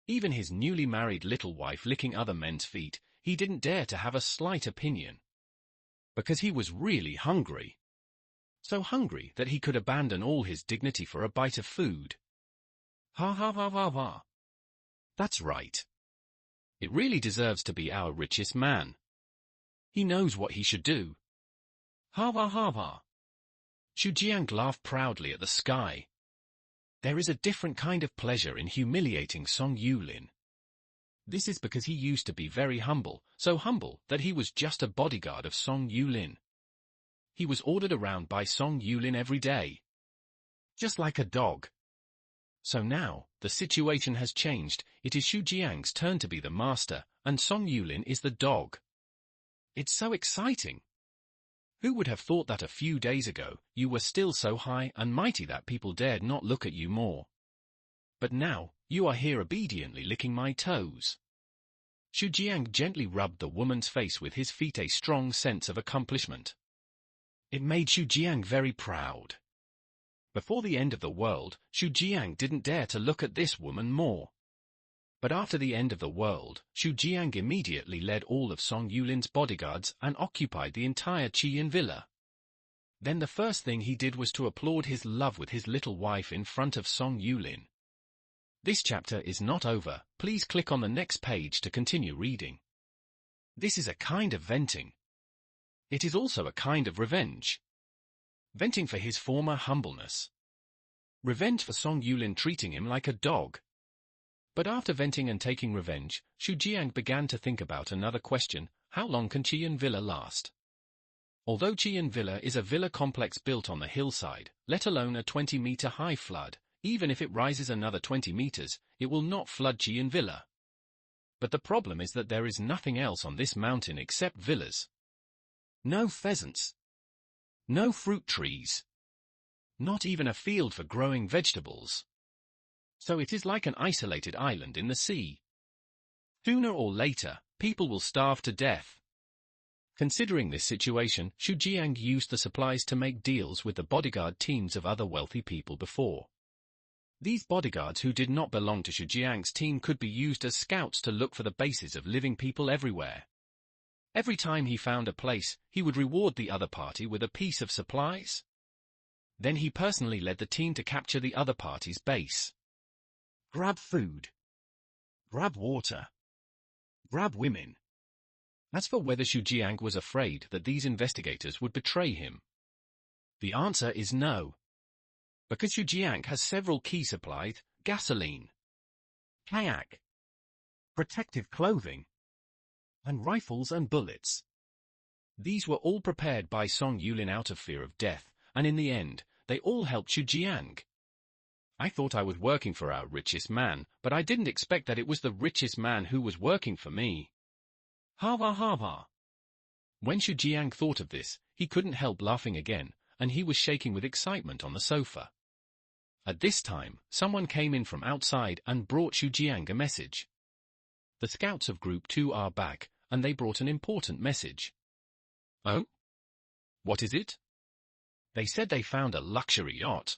Even his newly married little wife licking other men's feet, he didn't dare to have a slight opinion. Because he was really hungry. So hungry that he could abandon all his dignity for a bite of food. Ha ha ha ha ha. That's right. It really deserves to be our richest man. He knows what he should do. Ha ha ha ha. Xu Jiang laughed proudly at the sky. There is a different kind of pleasure in humiliating Song Yulin. This is because he used to be very humble, so humble that he was just a bodyguard of Song Yulin. He was ordered around by Song Yulin every day. Just like a dog. So now, the situation has changed, it is Xu Jiang's turn to be the master, and Song Yulin is the dog. It's so exciting. Who would have thought that a few days ago, you were still so high and mighty that people dared not look at you more? But now, you are here obediently licking my toes. Xu Jiang gently rubbed the woman's face with his feet, a strong sense of accomplishment. It made Xu Jiang very proud. Before the end of the world, Xu Jiang didn't dare to look at this woman more. But after the end of the world, Xu Jiang immediately led all of Song Yulin's bodyguards and occupied the entire Qian villa. Then the first thing he did was to applaud his love with his little wife in front of Song Yulin. This chapter is not over, please click on the next page to continue reading. This is a kind of venting. It is also a kind of revenge. Venting for his former humbleness. Revenge for Song Yulin treating him like a dog. But after venting and taking revenge, Xu Jiang began to think about another question: how long can Qian Villa last? Although Qian Villa is a villa complex built on the hillside, let alone a 20-meter high flood, even if it rises another 20 meters, it will not flood Qian Villa. But the problem is that there is nothing else on this mountain except villas. No pheasants. No fruit trees. Not even a field for growing vegetables. So it is like an isolated island in the sea. Sooner or later, people will starve to death. Considering this situation, Xu Jiang used the supplies to make deals with the bodyguard teams of other wealthy people before. These bodyguards who did not belong to Xu Jiang's team could be used as scouts to look for the bases of living people everywhere. Every time he found a place, he would reward the other party with a piece of supplies. Then he personally led the team to capture the other party's base. Grab food. Grab water. Grab women. As for whether Xu Jiang was afraid that these investigators would betray him, the answer is no. Because Xu Jiang has several key supplies: gasoline, kayak, protective clothing, and rifles and bullets. These were all prepared by Song Yulin out of fear of death, and in the end, they all helped Xu Jiang. I thought I was working for our richest man, but I didn't expect that it was the richest man who was working for me. Ha ha ha ha. When Xu Jiang thought of this, he couldn't help laughing again, and he was shaking with excitement on the sofa. At this time, someone came in from outside and brought Xu Jiang a message. The scouts of Group 2 are back, and they brought an important message. Oh? What is it? They said they found a luxury yacht.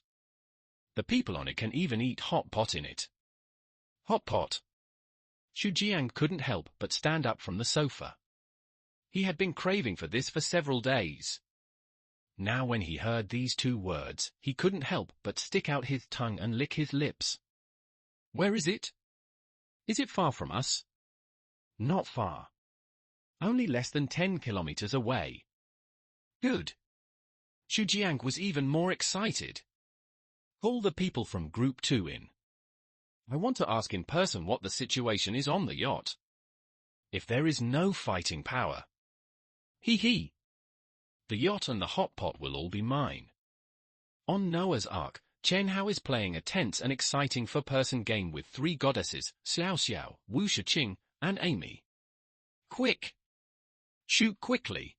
The people on it can even eat hot pot in it. Hot pot? Xu Jiang couldn't help but stand up from the sofa. He had been craving for this for several days. Now when he heard these two words, he couldn't help but stick out his tongue and lick his lips. Where is it? Is it far from us? Not far. Only less than 10 kilometers away. Good. Xu Jiang was even more excited. Call the people from Group 2 in. I want to ask in person what the situation is on the yacht. If there is no fighting power. Hee. The yacht and the hot pot will all be mine. On Noah's Ark, Chen Hao is playing a tense and exciting four-person game with three goddesses, Xiao Xiao, Wu Shiqing, and Amy. Quick! Shoot quickly!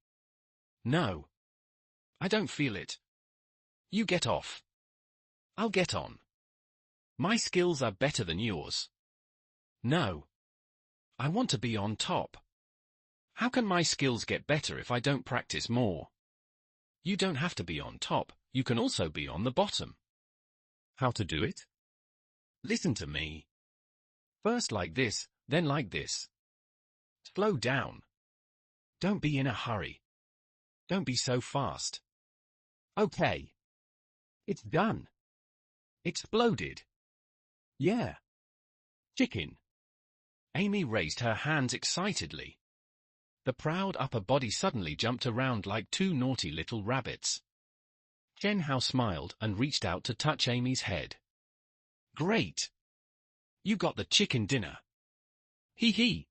No. I don't feel it. You get off. I'll get on. My skills are better than yours. No. I want to be on top. How can my skills get better if I don't practice more? You don't have to be on top, you can also be on the bottom. How to do it? Listen to me. First like this, then like this. Slow down. Don't be in a hurry. Don't be so fast. Okay. It's done. Exploded. Yeah. Chicken. Amy raised her hands excitedly. The proud upper body suddenly jumped around like two naughty little rabbits. Chen Hao smiled and reached out to touch Amy's head. Great! You got the chicken dinner. Hee.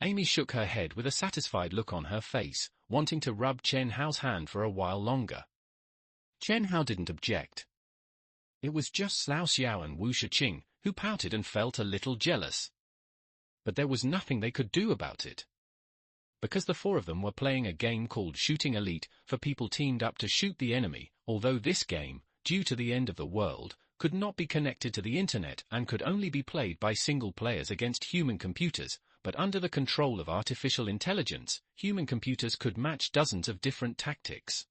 Amy shook her head with a satisfied look on her face, wanting to rub Chen Hao's hand for a while longer. Chen Hao didn't object. It was just Xiao Xiao and Wu Shiqing who pouted and felt a little jealous. But there was nothing they could do about it. Because the four of them were playing a game called Shooting Elite for people teamed up to shoot the enemy, although this game, due to the end of the world, could not be connected to the internet and could only be played by single players against human computers, but under the control of artificial intelligence, human computers could match dozens of different tactics.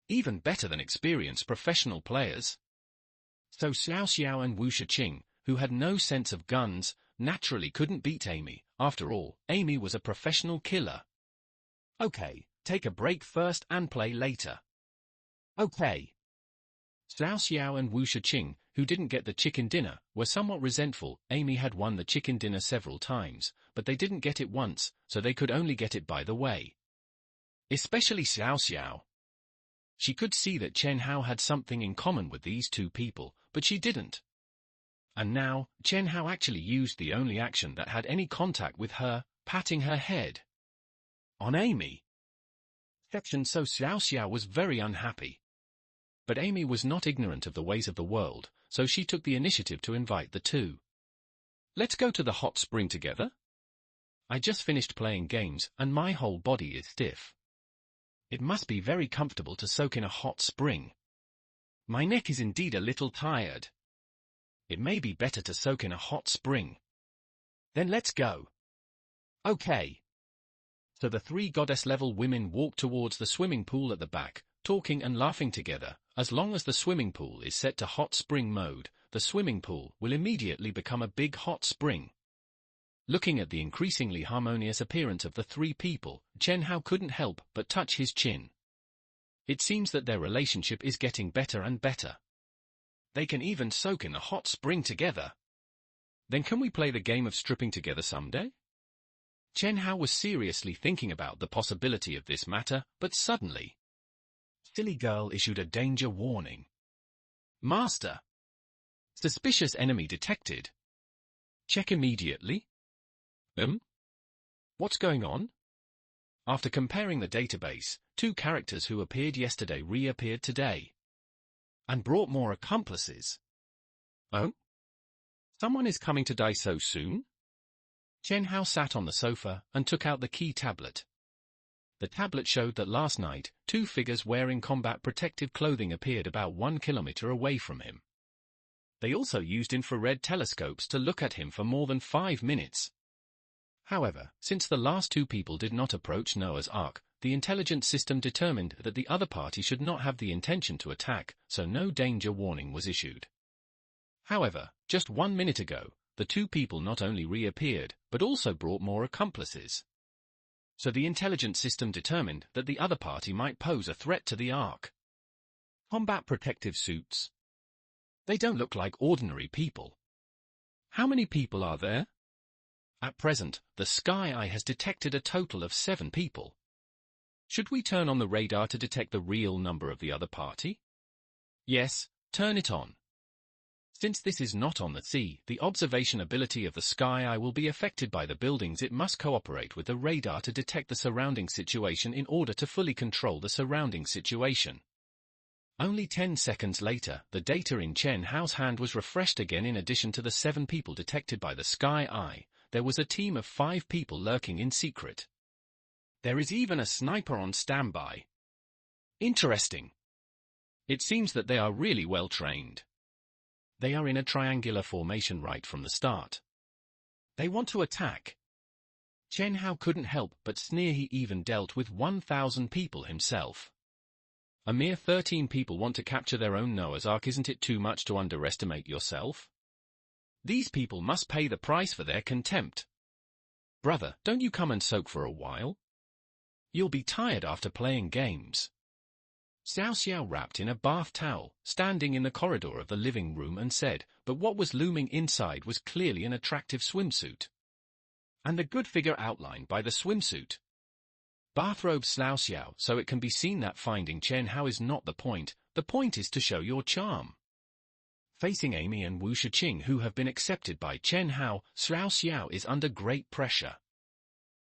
Even better than experienced professional players. So Xiao Xiao and Wu Shiqing, who had no sense of guns, naturally couldn't beat Amy. After all, Amy was a professional killer. Okay, take a break first and play later. Okay. Xiao Xiao and Wu Shiqing, who didn't get the chicken dinner, were somewhat resentful. Amy had won the chicken dinner several times, but they didn't get it once, so they could only get it by the way. Especially Xiao Xiao. She could see that Chen Hao had something in common with these two people, but she didn't. And now, Chen Hao actually used the only action that had any contact with her, patting her head. On Amy. So Xiao Xiao was very unhappy. But Amy was not ignorant of the ways of the world, so she took the initiative to invite the two. Let's go to the hot spring together? I just finished playing games, and my whole body is stiff. It must be very comfortable to soak in a hot spring. My neck is indeed a little tired. It may be better to soak in a hot spring. Then let's go. Okay. So the three goddess-level women walked towards the swimming pool at the back, talking and laughing together. As long as the swimming pool is set to hot spring mode, the swimming pool will immediately become a big hot spring. Looking at the increasingly harmonious appearance of the three people, Chen Hao couldn't help but touch his chin. It seems that their relationship is getting better and better. They can even soak in the hot spring together. Then can we play the game of stripping together someday? Chen Hao was seriously thinking about the possibility of this matter, but suddenly, Silly Girl issued a danger warning. Master! Suspicious enemy detected. Check immediately. What's going on? After comparing the database, 2 characters who appeared yesterday reappeared today. And brought more accomplices. Oh? Someone is coming to die so soon? Chen Hao sat on the sofa and took out the key tablet. The tablet showed that last night, 2 figures wearing combat protective clothing appeared about 1 kilometer away from him. They also used infrared telescopes to look at him for more than 5 minutes. However, since the last 2 people did not approach Noah's Ark, the intelligence system determined that the other party should not have the intention to attack, so no danger warning was issued. However, just 1 minute ago, the 2 people not only reappeared, but also brought more accomplices. So the intelligence system determined that the other party might pose a threat to the Ark. Combat protective suits. They don't look like ordinary people. How many people are there? At present, the Sky Eye has detected a total of 7 people. Should we turn on the radar to detect the real number of the other party? Yes, turn it on. Since this is not on the sea, the observation ability of the Sky Eye will be affected by the buildings. It must cooperate with the radar to detect the surrounding situation in order to fully control the surrounding situation. Only 10 seconds later, the data in Chen Hao's hand was refreshed again. In addition to the 7 people detected by the Sky Eye, there was a team of 5 people lurking in secret. There is even a sniper on standby. Interesting. It seems that they are really well trained. They are in a triangular formation right from the start. They want to attack. Chen Hao couldn't help but sneer. He even dealt with 1,000 people himself. A mere 13 people want to capture their own Noah's Ark. Isn't it too much to underestimate yourself? These people must pay the price for their contempt. Brother, don't you come and soak for a while? You'll be tired after playing games. Xiao Xiao wrapped in a bath towel, standing in the corridor of the living room and said, but what was looming inside was clearly an attractive swimsuit. And the good figure outlined by the swimsuit. Bathrobe Xiao Xiao, so it can be seen that finding Chen Hao is not the point is to show your charm. Facing Amy and Wu Shiqing, who have been accepted by Chen Hao, Xiao Xiao is under great pressure.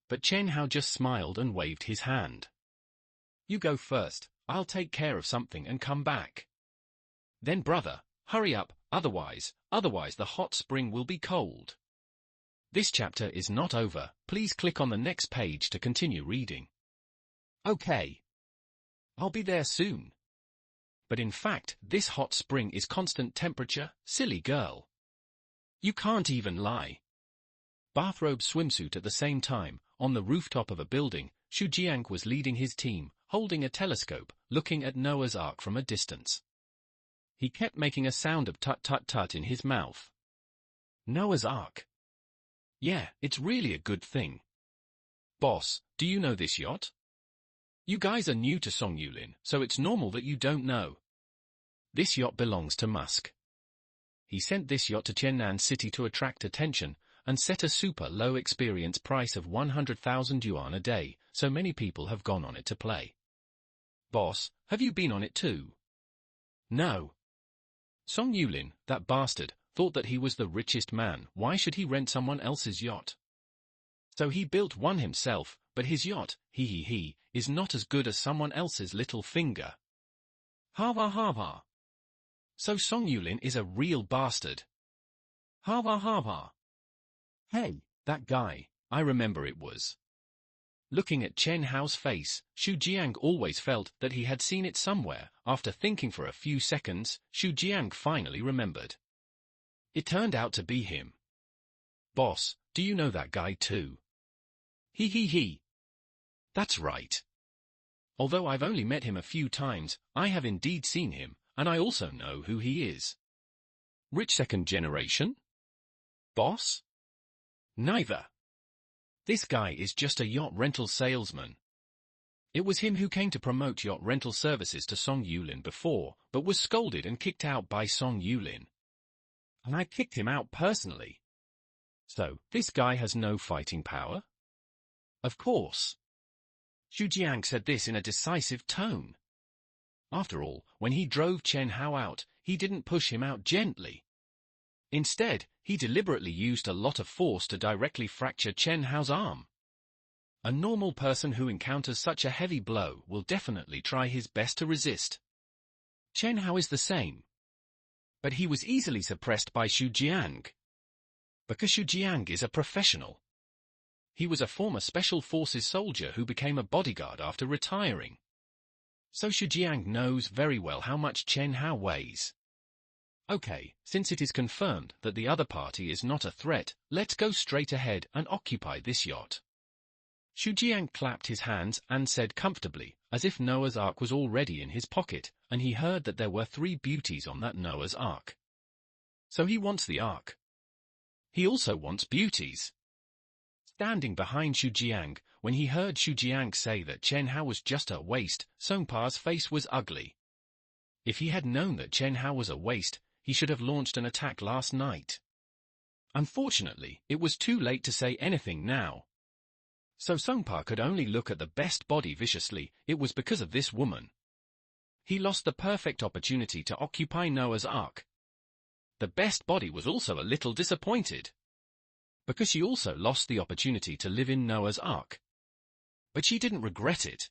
But Chen Hao just smiled and waved his hand. You go first, I'll take care of something and come back. Then brother, hurry up, otherwise the hot spring will be cold. This chapter is not over. Please click on the next page to continue reading. Okay. I'll be there soon. But in fact, this hot spring is constant temperature, silly girl. You can't even lie. Bathrobe swimsuit. At the same time, on the rooftop of a building, Xu Jiang was leading his team, holding a telescope, looking at Noah's Ark from a distance. He kept making a sound of tut-tut-tut in his mouth. Noah's Ark. Yeah, it's really a good thing. Boss, do you know this yacht? You guys are new to Song Yulin, so it's normal that you don't know. This yacht belongs to Musk. He sent this yacht to Qiannan City to attract attention, and set a super low experience price of 100,000 yuan a day, so many people have gone on it to play. Boss, have you been on it too? No. Song Yulin, that bastard, thought that he was the richest man. Why should he rent someone else's yacht? So he built one himself, but his yacht, is not as good as someone else's little finger. Hava hava. So Song Yulin is a real bastard. Hava hava. Hey, that guy, I remember it was. Looking at Chen Hao's face, Xu Jiang always felt that he had seen it somewhere. After thinking for a few seconds, Xu Jiang finally remembered. It turned out to be him. Boss, do you know that guy too? He. That's right. Although I've only met him a few times, I have indeed seen him, and I also know who he is. Rich second generation? Boss? Neither. This guy is just a yacht rental salesman. It was him who came to promote yacht rental services to Song Yulin before, but was scolded and kicked out by Song Yulin. And I kicked him out personally. So, this guy has no fighting power? Of course. Xu Jiang said this in a decisive tone. After all, when he drove Chen Hao out, he didn't push him out gently. Instead, he deliberately used a lot of force to directly fracture Chen Hao's arm. A normal person who encounters such a heavy blow will definitely try his best to resist. Chen Hao is the same. But he was easily suppressed by Xu Jiang. Because Xu Jiang is a professional. He was a former Special Forces soldier who became a bodyguard after retiring. So Xu Jiang knows very well how much Chen Hao weighs. Okay, since it is confirmed that the other party is not a threat, let's go straight ahead and occupy this yacht. Xu Jiang clapped his hands and said comfortably, as if Noah's Ark was already in his pocket, and he heard that there were 3 beauties on that Noah's Ark. So he wants the Ark. He also wants beauties. Standing behind Xu Jiang, when he heard Xu Jiang say that Chen Hao was just a waste, Songpa's face was ugly. If he had known that Chen Hao was a waste, he should have launched an attack last night. Unfortunately, it was too late to say anything now. So Songpa could only look at the best body viciously. It was because of this woman. He lost the perfect opportunity to occupy Noah's Ark. The best body was also a little disappointed, because she also lost the opportunity to live in Noah's Ark. But she didn't regret it,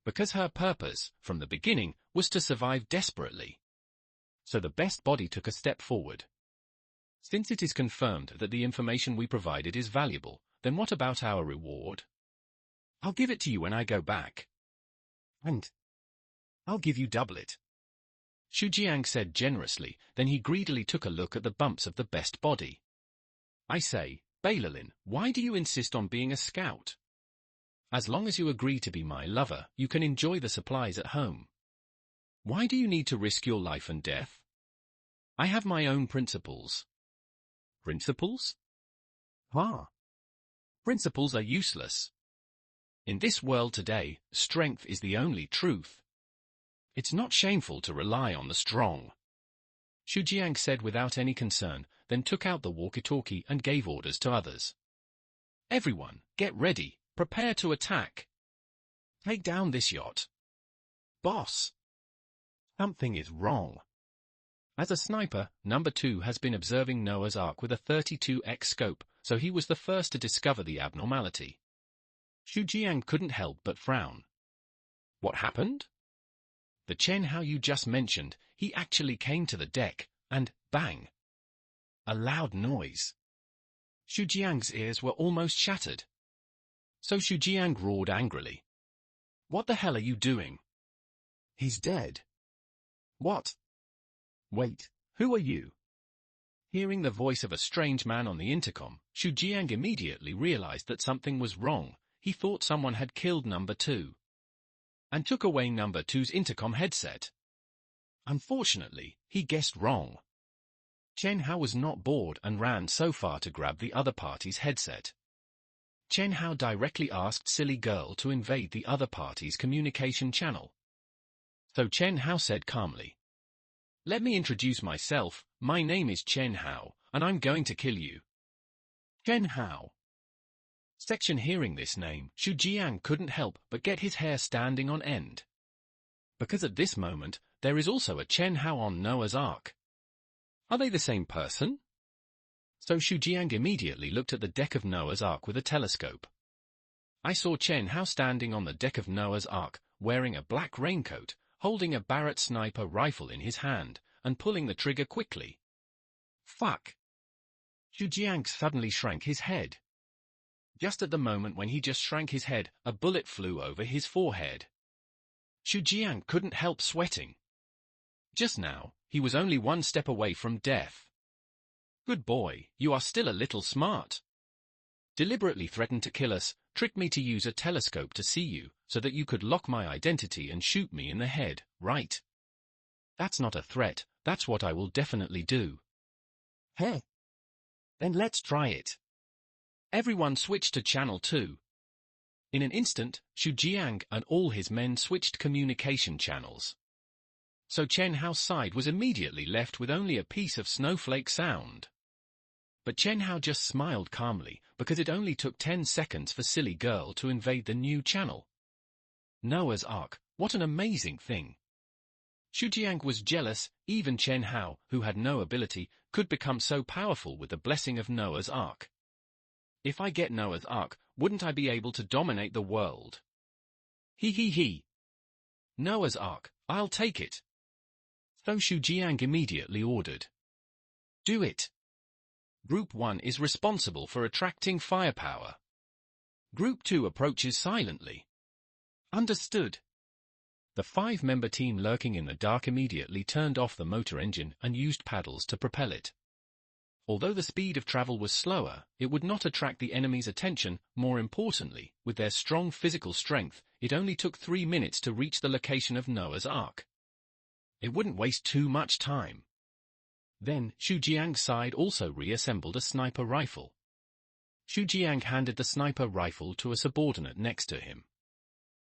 because her purpose, from the beginning, was to survive desperately. So the best body took a step forward. Since it is confirmed that the information we provided is valuable, then what about our reward? I'll give it to you when I go back. And I'll give you double it. Xu Jiang said generously, then he greedily took a look at the bumps of the best body. I say, Bailalin, why do you insist on being a scout? As long as you agree to be my lover, you can enjoy the supplies at home. Why do you need to risk your life and death? I have my own principles. Principles? Principles are useless. In this world today, strength is the only truth. It's not shameful to rely on the strong. Xu Jiang said without any concern, then took out the walkie-talkie and gave orders to others. Everyone, get ready, prepare to attack. Take down this yacht. Boss. Something is wrong. As a sniper, number 2 has been observing Noah's Ark with a 32x scope, so he was the first to discover the abnormality. Xu Jiang couldn't help but frown. What happened? The Chen Hao you just mentioned, he actually came to the deck, and bang! A loud noise. Xu Jiang's ears were almost shattered. So Xu Jiang roared angrily. What the hell are you doing? He's dead. What? Wait, who are you? Hearing the voice of a strange man on the intercom, Xu Jiang immediately realized that something was wrong. He thought someone had killed number 2. And took away number 2's intercom headset. Unfortunately, he guessed wrong. Chen Hao was not bored and ran so far to grab the other party's headset. Chen Hao directly asked Silly Girl to invade the other party's communication channel. So Chen Hao said calmly, "Let me introduce myself, my name is Chen Hao, and I'm going to kill you." Chen Hao. Section hearing this name, Xu Jiang couldn't help but get his hair standing on end. Because at this moment, there is also a Chen Hao on Noah's Ark. Are they the same person? So Xu Jiang immediately looked at the deck of Noah's Ark with a telescope. I saw Chen Hao standing on the deck of Noah's Ark, wearing a black raincoat, holding a Barrett sniper rifle in his hand, and pulling the trigger quickly. Fuck! Xu Jiang suddenly shrank his head. Just at the moment when he just shrank his head, a bullet flew over his forehead. Xu Jiang couldn't help sweating. Just now, he was only one step away from death. Good boy, you are still a little smart. Deliberately threatened to kill us, tricked me to use a telescope to see you, so that you could lock my identity and shoot me in the head, right? That's not a threat, that's what I will definitely do. Hey. Then let's try it. Everyone switched to channel 2. In an instant, Xu Jiang and all his men switched communication channels. So Chen Hao's side was immediately left with only a piece of snowflake sound. But Chen Hao just smiled calmly, because it only took 10 seconds for Silly Girl to invade the new channel. Noah's Ark, what an amazing thing. Xu Jiang was jealous. Even Chen Hao, who had no ability, could become so powerful with the blessing of Noah's Ark. If I get Noah's Ark, wouldn't I be able to dominate the world? He. Noah's Ark, I'll take it. So Xu Jiang immediately ordered. Do it. Group 1 is responsible for attracting firepower. Group 2 approaches silently. Understood. The 5-member team lurking in the dark immediately turned off the motor engine and used paddles to propel it. Although the speed of travel was slower, it would not attract the enemy's attention. More importantly, with their strong physical strength, it only took 3 minutes to reach the location of Noah's Ark. It wouldn't waste too much time. Then, Xu Jiang's side also reassembled a sniper rifle. Xu Jiang handed the sniper rifle to a subordinate next to him.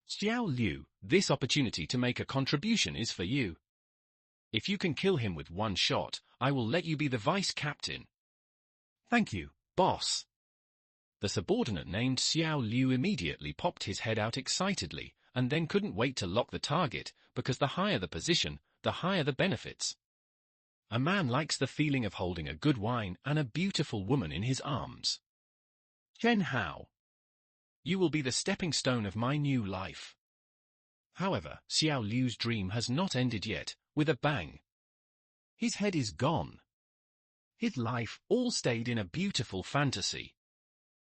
Xiao Liu, this opportunity to make a contribution is for you. If you can kill him with 1 shot, I will let you be the vice captain. Thank you, boss. The subordinate named Xiao Liu immediately popped his head out excitedly, and then couldn't wait to lock the target, because the higher the position, the higher the benefits. A man likes the feeling of holding a good wine and a beautiful woman in his arms. Chen Hao. You will be the stepping stone of my new life. However, Xiao Liu's dream has not ended yet. With a bang, his head is gone. His life all stayed in a beautiful fantasy.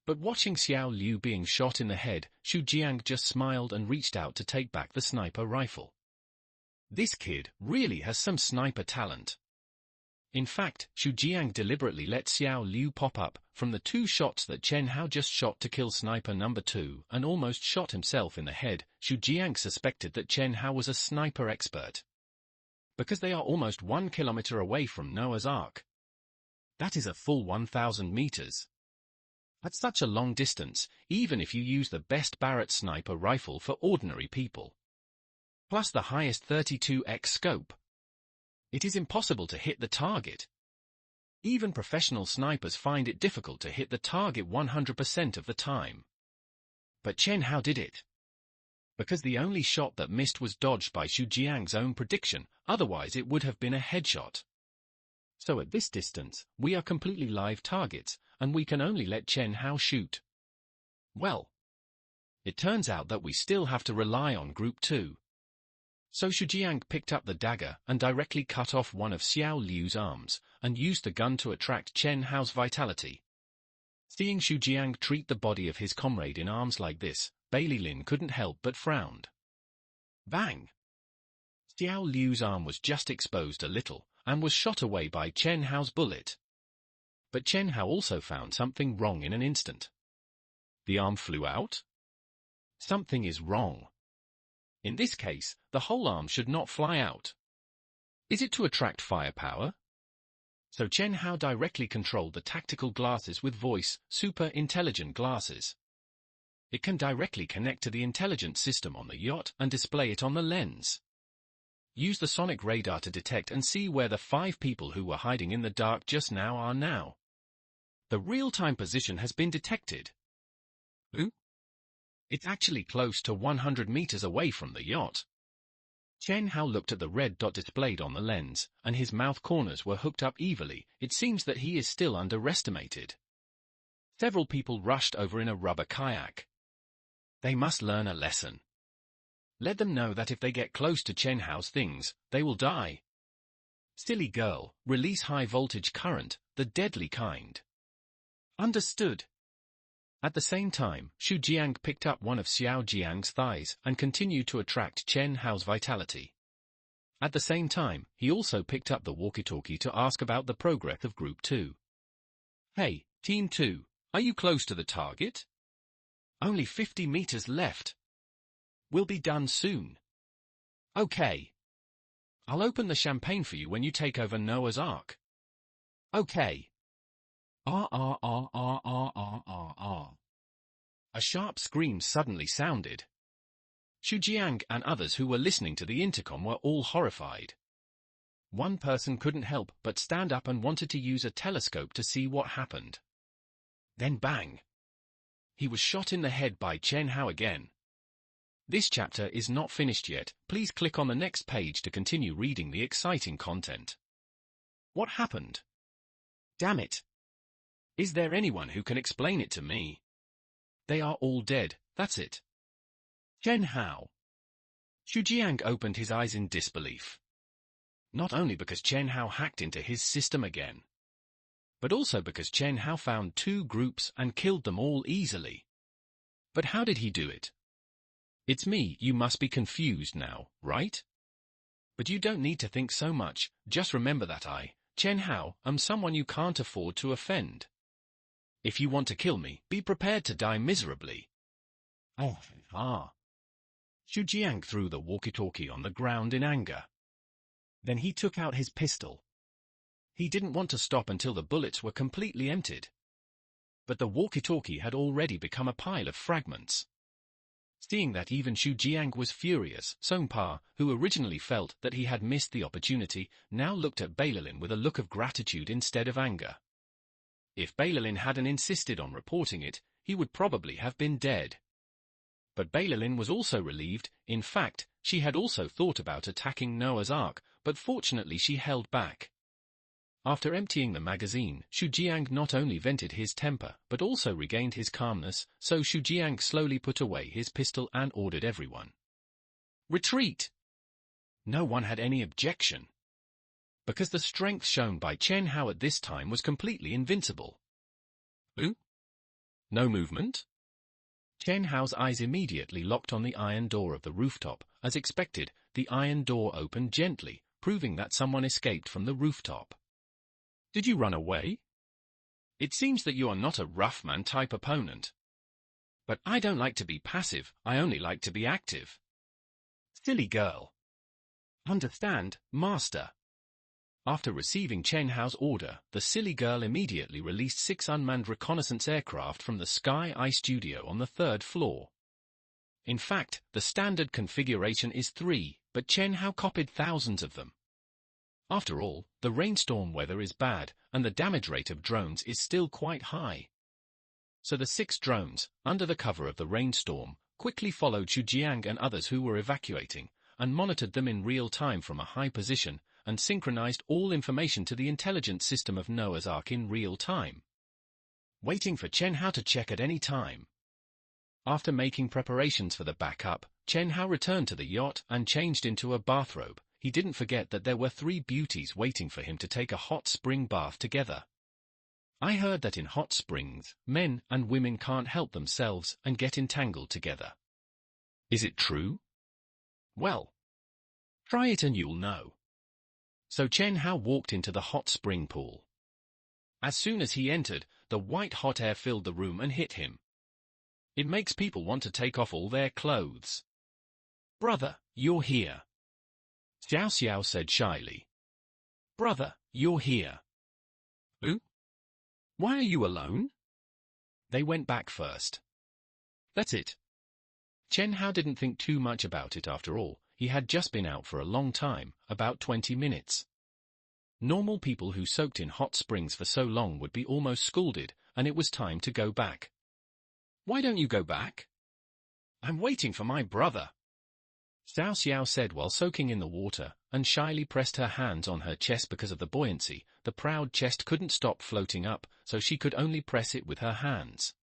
But watching Xiao Liu being shot in the head, Xu Jiang just smiled and reached out to take back the sniper rifle. This kid really has some sniper talent. In fact, Xu Jiang deliberately let Xiao Liu pop up from the 2 shots that Chen Hao just shot to kill sniper number 2 and almost shot himself in the head. Xu Jiang suspected that Chen Hao was a sniper expert. Because they are almost 1 kilometer away from Noah's Ark. That is a full 1,000 meters. At such a long distance, even if you use the best Barrett sniper rifle for ordinary people, plus the highest 32x scope, it is impossible to hit the target. Even professional snipers find it difficult to hit the target 100% of the time. But Chen Hao did it. Because the only shot that missed was dodged by Xu Jiang's own prediction, otherwise it would have been a headshot. So at this distance, we are completely live targets, and we can only let Chen Hao shoot. Well, it turns out that we still have to rely on Group 2. So Xu Jiang picked up the dagger and directly cut off one of Xiao Liu's arms, and used the gun to attract Chen Hao's vitality. Seeing Xu Jiang treat the body of his comrade in arms like this, Bailey Lin couldn't help but frowned. Bang! Xiao Liu's arm was just exposed a little, and was shot away by Chen Hao's bullet. But Chen Hao also found something wrong in an instant. The arm flew out? Something is wrong. In this case, the whole arm should not fly out. Is it to attract firepower? So Chen Hao directly controlled the tactical glasses with voice, super intelligent glasses. It can directly connect to the intelligence system on the yacht and display it on the lens. Use the sonic radar to detect and see where the 5 people who were hiding in the dark just now are now. The real-time position has been detected. Ooh? It's actually close to 100 meters away from the yacht. Chen Hao looked at the red dot displayed on the lens, and his mouth corners were hooked up evilly. It seems that he is still underestimated. Several people rushed over in a rubber kayak. They must learn a lesson. Let them know that if they get close to Chen Hao's things, they will die. Silly girl, release high voltage current, the deadly kind. Understood. At the same time, Xu Jiang picked up one of Xiao Jiang's thighs and continued to attract Chen Hao's vitality. At the same time, he also picked up the walkie-talkie to ask about the progress of Group 2. Hey, Team 2, are you close to the target? Only 50 meters left. We'll be done soon. Okay. I'll open the champagne for you when you take over Noah's Ark. Okay. A sharp scream suddenly sounded. Xu Jiang and others who were listening to the intercom were all horrified. One person couldn't help but stand up and wanted to use a telescope to see what happened. Then bang! He was shot in the head by Chen Hao again. This chapter is not finished yet. Please click on the next page to continue reading the exciting content. What happened? Damn it! Is there anyone who can explain it to me? They are all dead, that's it. Chen Hao. Xu Jiang opened his eyes in disbelief. Not only because Chen Hao hacked into his system again, but also because Chen Hao found two groups and killed them all easily. But how did he do it? It's me, you must be confused now, right? But you don't need to think so much, just remember that I, Chen Hao, am someone you can't afford to offend. If you want to kill me, be prepared to die miserably. Oh, Xu Jiang threw the walkie-talkie on the ground in anger. Then he took out his pistol. He didn't want to stop until the bullets were completely emptied. But the walkie-talkie had already become a pile of fragments. Seeing that even Xu Jiang was furious, Song Pa, who originally felt that he had missed the opportunity, now looked at Beilalin with a look of gratitude instead of anger. If Beilalin hadn't insisted on reporting it, he would probably have been dead. But Beilalin was also relieved. In fact, she had also thought about attacking Noah's Ark, but fortunately she held back. After emptying the magazine, Xu Jiang not only vented his temper, but also regained his calmness, so Xu Jiang slowly put away his pistol and ordered everyone. Retreat! No one had any objection, because the strength shown by Chen Hao at this time was completely invincible. Ooh? No movement? Chen Hao's eyes immediately locked on the iron door of the rooftop. As expected, the iron door opened gently, proving that someone escaped from the rooftop. Did you run away? It seems that you are not a rough man type opponent. But I don't like to be passive, I only like to be active. Silly girl. Understand, master. After receiving Chen Hao's order, the silly girl immediately released 6 unmanned reconnaissance aircraft from the Sky Eye Studio on the 3rd floor. In fact, the standard configuration is 3, but Chen Hao copied thousands of them. After all, the rainstorm weather is bad, and the damage rate of drones is still quite high. So the 6 drones, under the cover of the rainstorm, quickly followed Xu Jiang and others who were evacuating, and monitored them in real time from a high position, and synchronized all information to the intelligence system of Noah's Ark in real time, waiting for Chen Hao to check at any time. After making preparations for the backup, Chen Hao returned to the yacht and changed into a bathrobe. He didn't forget that there were 3 beauties waiting for him to take a hot spring bath together. I heard that in hot springs, men and women can't help themselves and get entangled together. Is it true? Well, try it and you'll know. So Chen Hao walked into the hot spring pool. As soon as he entered, the white hot air filled the room and hit him. It makes people want to take off all their clothes. Brother, you're here. Xiao Xiao said shyly. Brother, you're here. Who? Why are you alone? They went back first. That's it. Chen Hao didn't think too much about it after all. He had just been out for a long time, about 20 minutes. Normal people who soaked in hot springs for so long would be almost scalded, and it was time to go back. Why don't you go back? I'm waiting for my brother. Xiao Xiao said while soaking in the water, and shyly pressed her hands on her chest because of the buoyancy. The proud chest couldn't stop floating up, so she could only press it with her hands.